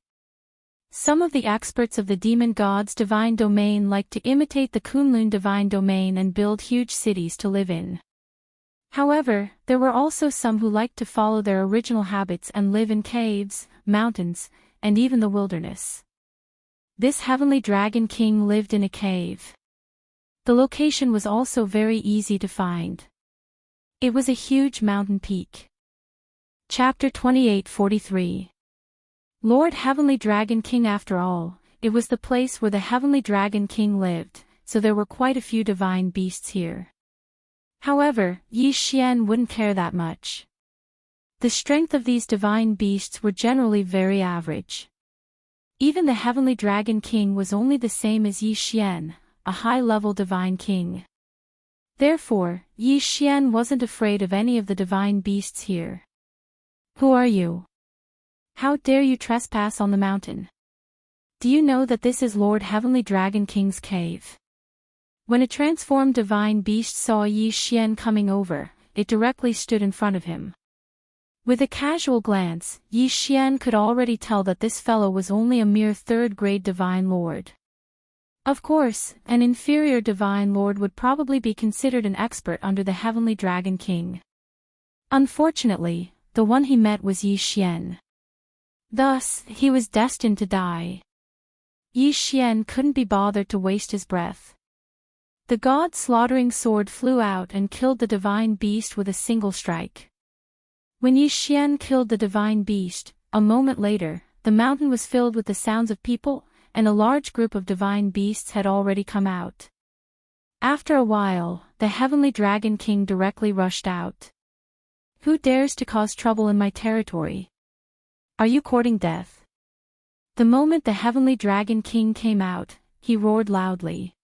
Speaker 2: Some of the experts of the demon god's divine domain like to imitate the Kunlun divine domain and build huge cities to live in. However, there were also some who liked to follow their original habits and live in caves, mountains, and even the wilderness. This Heavenly Dragon King lived in a cave. The location was also very easy to find. It was a huge mountain peak. Chapter 28:43. Lord Heavenly Dragon King. After all, it was the place where the Heavenly Dragon King lived, so there were quite a few divine beasts here. However, Yi Xian wouldn't care that much. The strength of these divine beasts were generally very average. Even the Heavenly Dragon King was only the same as Yi Xian, a high-level divine king. Therefore, Yi Xian wasn't afraid of any of the divine beasts here. Who are you? How dare you trespass on the mountain? Do you know that this is Lord Heavenly Dragon King's cave? When a transformed divine beast saw Yi Xian coming over, it directly stood in front of him. With a casual glance, Yi Xian could already tell that this fellow was only a mere third-grade divine lord. Of course, an inferior divine lord would probably be considered an expert under the Heavenly Dragon King. Unfortunately, the one he met was Yi Xian. Thus, he was destined to die. Yi Xian couldn't be bothered to waste his breath. The god-slaughtering sword flew out and killed the divine beast with a single strike. When Yi Xian killed the divine beast, a moment later, the mountain was filled with the sounds of people, and a large group of divine beasts had already come out. After a while, the Heavenly Dragon King directly rushed out. Who dares to cause trouble in my territory? Are you courting death? The moment the Heavenly Dragon King came out, he roared loudly.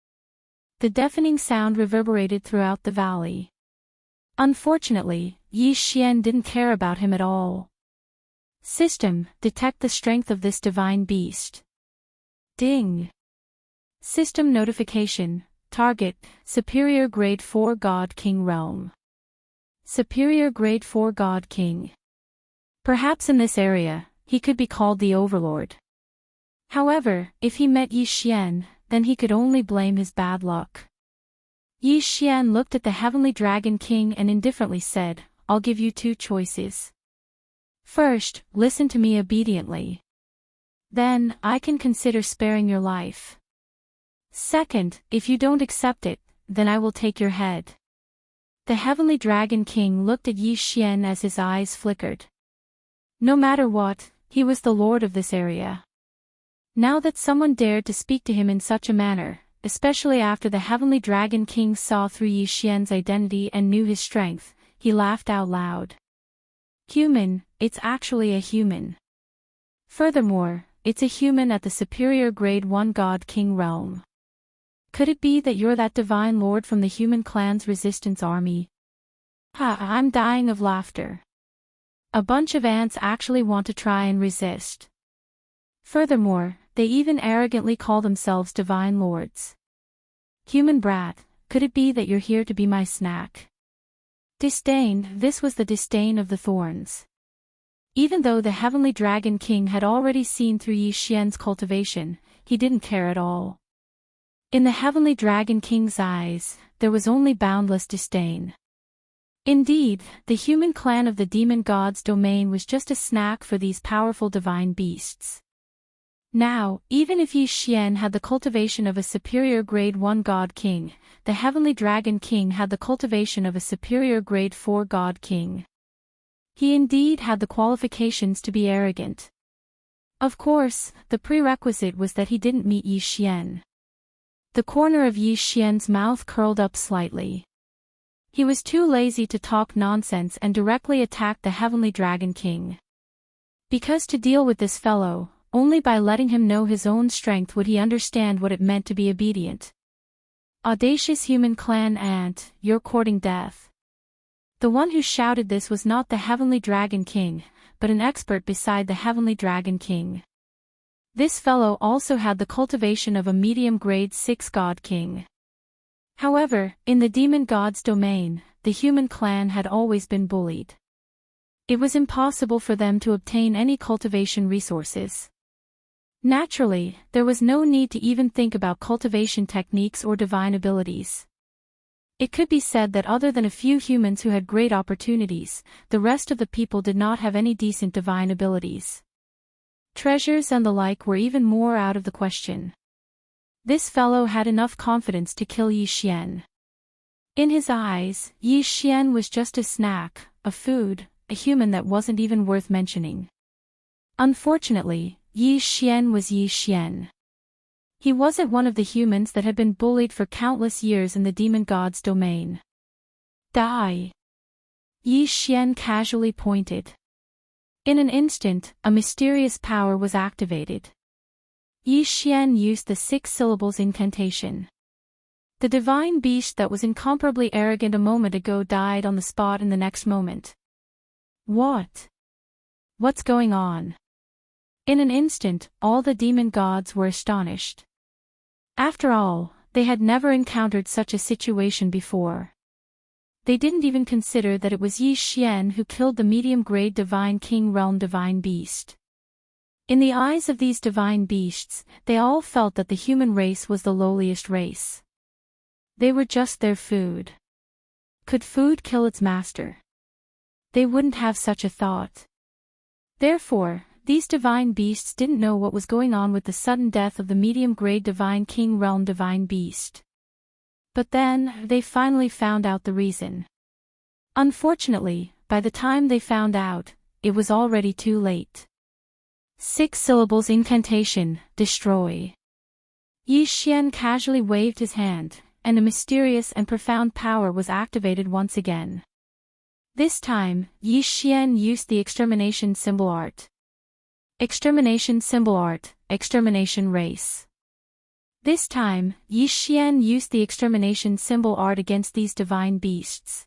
Speaker 2: The deafening sound reverberated throughout the valley. Unfortunately, Yi Xian didn't care about him at all. System, detect the strength of this divine beast. Ding. System notification, target, Superior Grade 4 God King Realm. Superior Grade 4 God King. Perhaps in this area, he could be called the Overlord. However, if he met Yi Xian, then he could only blame his bad luck. Yi Xian looked at the Heavenly Dragon King and indifferently said, I'll give you two choices. First, listen to me obediently. Then, I can consider sparing your life. Second, if you don't accept it, then I will take your head. The Heavenly Dragon King looked at Yi Xian as his eyes flickered. No matter what, he was the lord of this area. Now that someone dared to speak to him in such a manner, especially after the Heavenly Dragon King saw through Yi Xian's identity and knew his strength, he laughed out loud. Human, it's actually a human. Furthermore, it's a human at the Superior Grade 1 God King realm. Could it be that you're that divine lord from the human clan's resistance army? I'm dying of laughter. A bunch of ants actually want to try and resist. Furthermore, they even arrogantly call themselves divine lords. Human brat, could it be that you're here to be my snack? Disdain, this was the disdain of the thorns. Even though the Heavenly Dragon King had already seen through Yi Xian's cultivation, he didn't care at all. In the Heavenly Dragon King's eyes, there was only boundless disdain. Indeed, the human clan of the demon god's domain was just a snack for these powerful divine beasts. Now, even if Yi Xian had the cultivation of a superior grade 1 God King, the Heavenly Dragon King had the cultivation of a superior grade 4 God King. He indeed had the qualifications to be arrogant. Of course, the prerequisite was that he didn't meet Yi Xian. The corner of Yi Xian's mouth curled up slightly. He was too lazy to talk nonsense and directly attacked the Heavenly Dragon King. Because to deal with this fellow, only by letting him know his own strength would he understand what it meant to be obedient. Audacious human clan ant, you're courting death. The one who shouted this was not the Heavenly Dragon King, but an expert beside the Heavenly Dragon King. This fellow also had the cultivation of a medium grade 6 God King. However, in the demon god's domain, the human clan had always been bullied. It was impossible for them to obtain any cultivation resources. Naturally, there was no need to even think about cultivation techniques or divine abilities. It could be said that other than a few humans who had great opportunities, the rest of the people did not have any decent divine abilities. Treasures and the like were even more out of the question. This fellow had enough confidence to kill Yi Xian. In his eyes, Yi Xian was just a snack, a food, a human that wasn't even worth mentioning. Unfortunately, Yi Xian was Yi Xian. He wasn't one of the humans that had been bullied for countless years in the demon god's domain. Die! Yi Xian casually pointed. In an instant, a mysterious power was activated. Yi Xian used the 6 syllables incantation. The divine beast that was incomparably arrogant a moment ago died on the spot in the next moment. What? What's going on? In an instant, all the demon gods were astonished. After all, they had never encountered such a situation before. They didn't even consider that it was Yi Xian who killed the medium-grade Divine King Realm Divine Beast. In the eyes of these divine beasts, they all felt that the human race was the lowliest race. They were just their food. Could food kill its master? They wouldn't have such a thought. Therefore, these divine beasts didn't know what was going on with the sudden death of the medium-grade Divine King Realm Divine Beast. But then, they finally found out the reason. Unfortunately, by the time they found out, it was already too late. 6 syllables incantation, destroy. Yi Xian casually waved his hand, and a mysterious and profound power was activated once again. This time, Yi Xian used the extermination symbol art. Extermination symbol art, extermination race. This time, Yi Xian used the extermination symbol art against these divine beasts.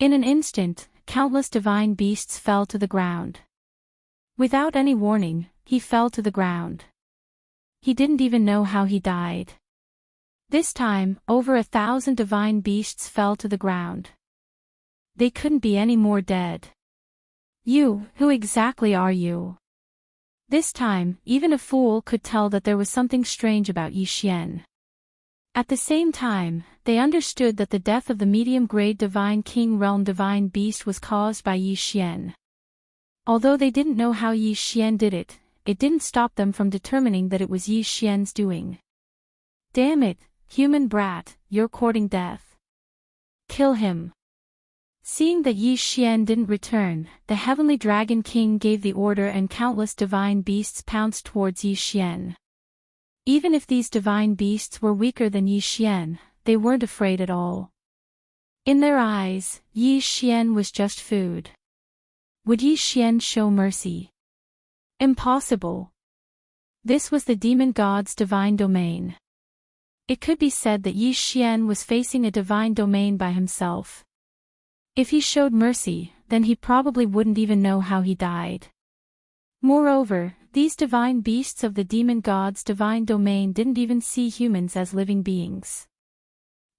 Speaker 2: In an instant, countless divine beasts fell to the ground. Without any warning, he fell to the ground. He didn't even know how he died. This time, over 1,000 divine beasts fell to the ground. They couldn't be any more dead. You, who exactly are you? This time, even a fool could tell that there was something strange about Yi Xian. At the same time, they understood that the death of the medium-grade Divine King Realm Divine Beast was caused by Yi Xian. Although they didn't know how Yi Xian did it, it didn't stop them from determining that it was Yi Xian's doing. Damn it, human brat, you're courting death. Kill him. Seeing that Yi Xian didn't return, the Heavenly Dragon King gave the order and countless divine beasts pounced towards Yi Xian. Even if these divine beasts were weaker than Yi Xian, they weren't afraid at all. In their eyes, Yi Xian was just food. Would Yi Xian show mercy? Impossible. This was the demon god's divine domain. It could be said that Yi Xian was facing a divine domain by himself. If he showed mercy, then he probably wouldn't even know how he died. Moreover, these divine beasts of the demon god's divine domain didn't even see humans as living beings.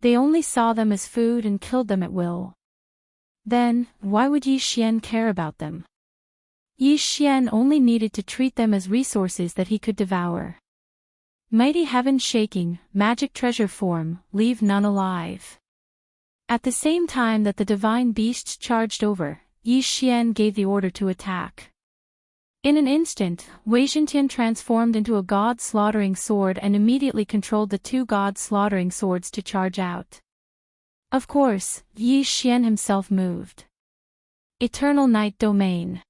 Speaker 2: They only saw them as food and killed them at will. Then, why would Yi Xian care about them? Yi Xian only needed to treat them as resources that he could devour. Mighty heaven shaking, magic treasure form, leave none alive. At the same time that the divine beasts charged over, Yi Xian gave the order to attack. In an instant, Wei Zhentian transformed into a god-slaughtering sword and immediately controlled the two god-slaughtering swords to charge out. Of course, Yi Xian himself moved. Eternal Night Domain.